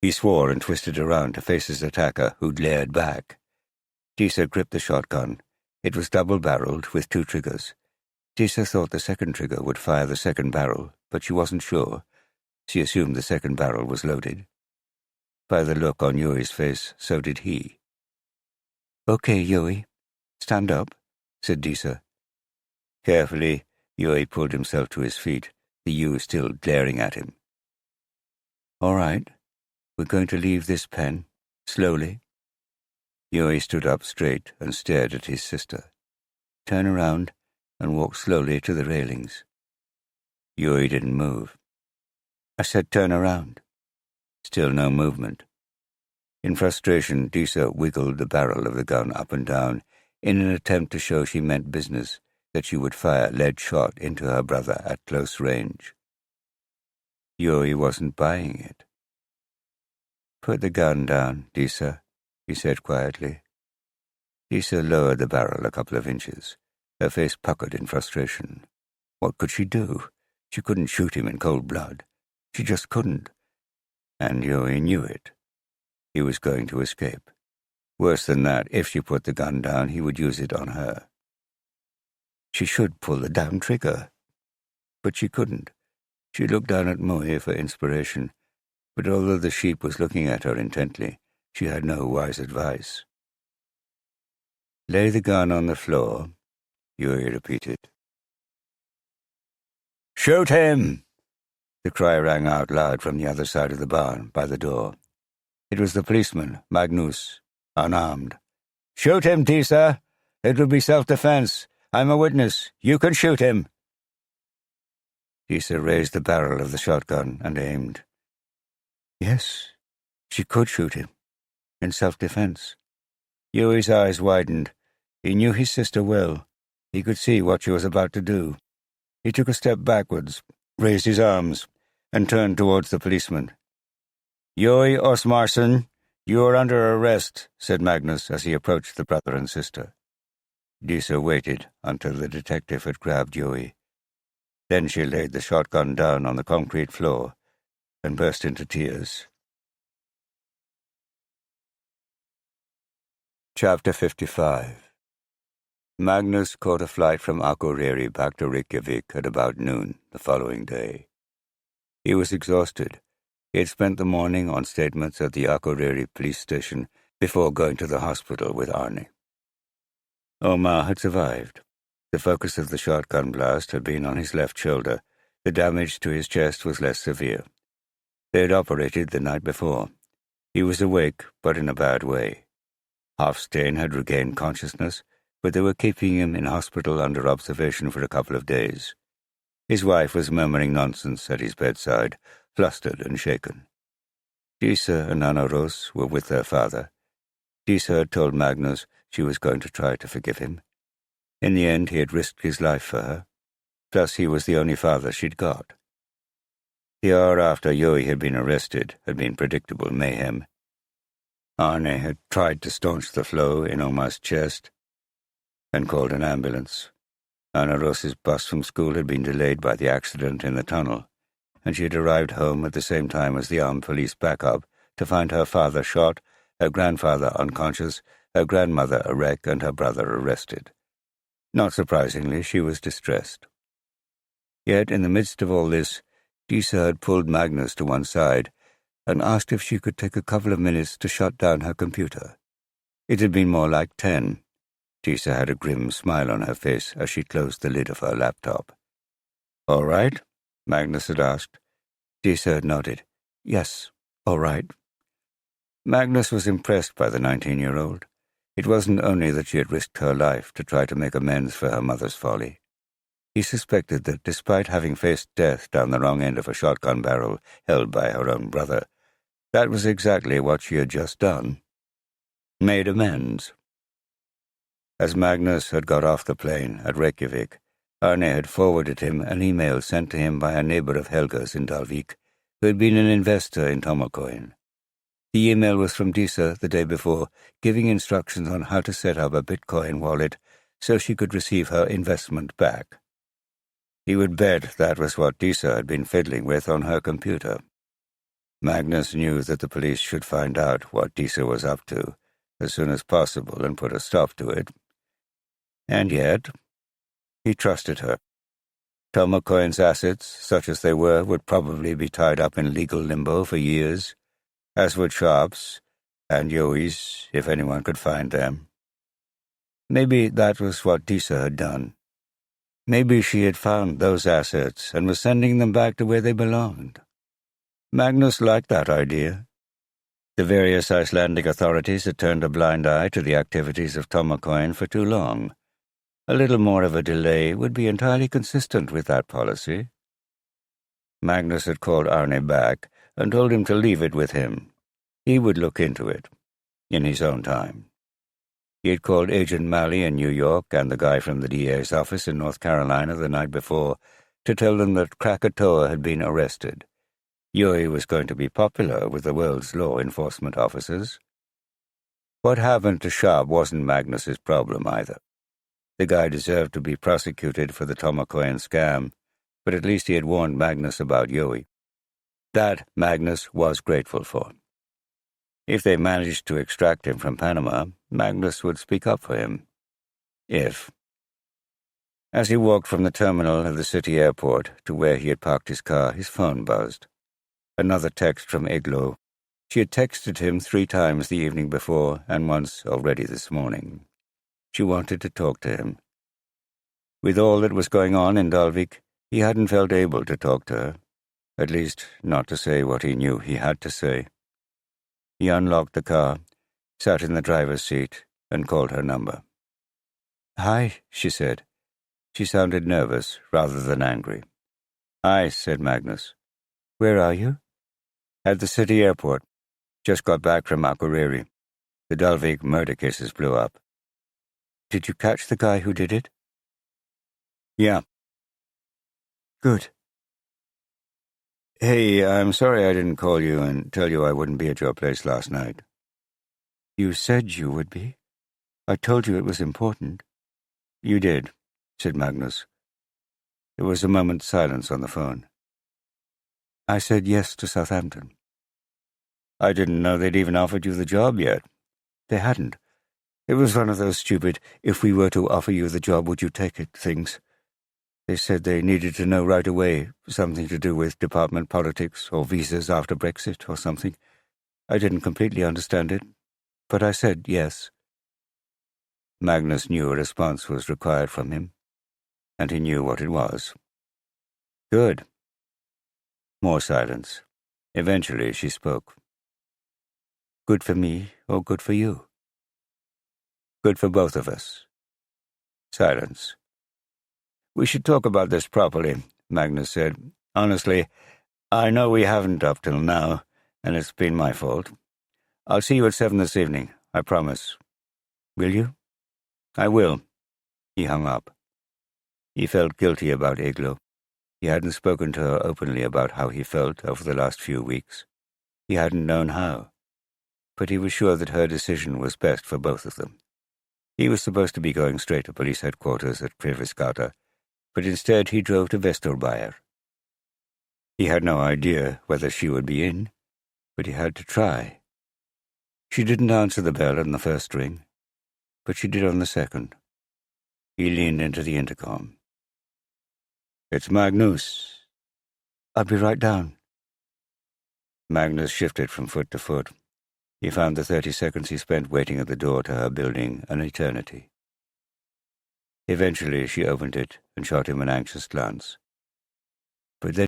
He swore and twisted around to face his attacker, who glared back. Disa gripped the shotgun. It was double-barreled with 2 triggers. Disa thought the second trigger would fire the second barrel, but she wasn't sure. She assumed the second barrel was loaded. By the look on Yui's face, so did he. "Okay, Yui, stand up," said Disa. Carefully, Yui pulled himself to his feet, the ewe still glaring at him. "All right, we're going to leave this pen, slowly." Yui stood up straight and stared at his sister. "Turn around and walk slowly to the railings." Yui didn't move. "I said turn around." Still no movement. In frustration, Disa wiggled the barrel of the gun up and down in an attempt to show she meant business, that she would fire lead shot into her brother at close range. Yuri wasn't buying it. "Put the gun down, Disa," he said quietly. Disa lowered the barrel a couple of inches, her face puckered in frustration. What could she do? She couldn't shoot him in cold blood. She just couldn't. And Yuri knew it. He was going to escape. Worse than that, if she put the gun down, he would use it on her. She should pull the damn trigger. But she couldn't. She looked down at Moe for inspiration, but although the sheep was looking at her intently, she had no wise advice. "Lay the gun on the floor," Yuri repeated. "Shoot him!" The cry rang out loud from the other side of the barn, by the door. It was the policeman, Magnus, unarmed. "Shoot him, Disa! It will be self-defense. I'm a witness. You can shoot him." Disa raised the barrel of the shotgun and aimed. Yes, she could shoot him, in self-defense. Yuri's eyes widened. He knew his sister well. He could see what she was about to do. He took a step backwards, raised his arms, and turned towards the policeman. "Yuri Osmarsson, you are under arrest," said Magnus as he approached the brother and sister. Disa waited until the detective had grabbed Yuri. Then she laid the shotgun down on the concrete floor and burst into tears. Chapter 55. Magnus caught a flight from Akureyri back to Reykjavik at about noon the following day. He was exhausted. He had spent the morning on statements at the Akureyri police station before going to the hospital with Arne. Omar had survived. The focus of the shotgun blast had been on his left shoulder. The damage to his chest was less severe. They had operated the night before. He was awake, but in a bad way. Hafstein had regained consciousness, but they were keeping him in hospital under observation for a couple of days. His wife was murmuring nonsense at his bedside, flustered and shaken. Disa and Anna Ros were with their father. Disa had told Magnus she was going to try to forgive him. In the end, he had risked his life for her. Plus, he was the only father she'd got. The hour after Yuri had been arrested had been predictable mayhem. Arne had tried to staunch the flow in Omar's chest and called an ambulance. Anna Ros's bus from school had been delayed by the accident in the tunnel, and she had arrived home at the same time as the armed police backup to find her father shot, her grandfather unconscious, her grandmother a wreck, and her brother arrested. Not surprisingly, she was distressed. Yet, in the midst of all this, Disa had pulled Magnus to one side and asked if she could take a couple of minutes to shut down her computer. It had been more like 10. Disa had a grim smile on her face as she closed the lid of her laptop. "All right?" Magnus had asked. Disa had nodded. "Yes, all right." Magnus was impressed by the 19-year-old. It wasn't only that she had risked her life to try to make amends for her mother's folly. He suspected that despite having faced death down the wrong end of a shotgun barrel held by her own brother, that was exactly what she had just done. Made amends. As Magnus had got off the plane at Reykjavik, Arne had forwarded him an email sent to him by a neighbor of Helga's in Dalvík, who had been an investor in Tomacoin. The email was from Disa the day before, giving instructions on how to set up a Bitcoin wallet so she could receive her investment back. He would bet that was what Disa had been fiddling with on her computer. Magnus knew that the police should find out what Disa was up to as soon as possible and put a stop to it. And yet, he trusted her. Tomacoin's assets, such as they were, would probably be tied up in legal limbo for years, as would Sharp's and Yoi's, if anyone could find them. Maybe that was what Disa had done. Maybe she had found those assets and was sending them back to where they belonged. Magnus liked that idea. The various Icelandic authorities had turned a blind eye to the activities of Tomacoin for too long. A little more of a delay would be entirely consistent with that policy. Magnus had called Arne back and told him to leave it with him. He would look into it, in his own time. He had called Agent Malley in New York and the guy from the DA's office in North Carolina the night before to tell them that Krakatoa had been arrested. Yui was going to be popular with the world's law enforcement officers. What happened to Sharp wasn't Magnus's problem either. The guy deserved to be prosecuted for the Tomokoyan scam, but at least he had warned Magnus about Yui. That Magnus was grateful for. If they managed to extract him from Panama, Magnus would speak up for him. If. As he walked from the terminal of the city airport to where he had parked his car, his phone buzzed. Another text from Iglo. She had texted him 3 times the evening before and once already this morning. She wanted to talk to him. With all that was going on in Dalvík, he hadn't felt able to talk to her, at least not to say what he knew he had to say. He unlocked the car, sat in the driver's seat, and called her number. "Hi," she said. She sounded nervous rather than angry. "Hi," said Magnus. "Where are you?" "At the city airport. Just got back from Akureyri. The Dalvík murder cases blew up." "Did you catch the guy who did it?" "Yeah." "Good." "Hey, I'm sorry I didn't call you and tell you I wouldn't be at your place last night." "You said you would be. I told you it was important." "You did," said Magnus. There was a moment's silence on the phone. "I said yes to Southampton." "I didn't know they'd even offered you the job yet." "They hadn't. It was one of those stupid, if we were to offer you the job, would you take it things. They said they needed to know right away, something to do with department politics or visas after Brexit or something. I didn't completely understand it, but I said yes." Magnus knew a response was required from him, and he knew what it was. "Good." More silence. Eventually she spoke. "Good for me or good for you?" "Good for both of us." Silence. "We should talk about this properly," Magnus said. "Honestly, I know we haven't up till now, and it's been my fault. I'll see you at 7 this evening, I promise." "Will you?" "I will." He hung up. He felt guilty about Iglo. He hadn't spoken to her openly about how he felt over the last few weeks. He hadn't known how. But he was sure that her decision was best for both of them. He was supposed to be going straight to police headquarters at Privisgata, but instead he drove to Vesturbæjar. He had no idea whether she would be in, but he had to try. She didn't answer the bell on the first ring, but she did on the second. He leaned into the intercom. "It's Magnus." "I'll be right down." Magnus shifted from foot to foot. He found the 30 seconds he spent waiting at the door to her building an eternity. Eventually she opened it and shot him an anxious glance. But then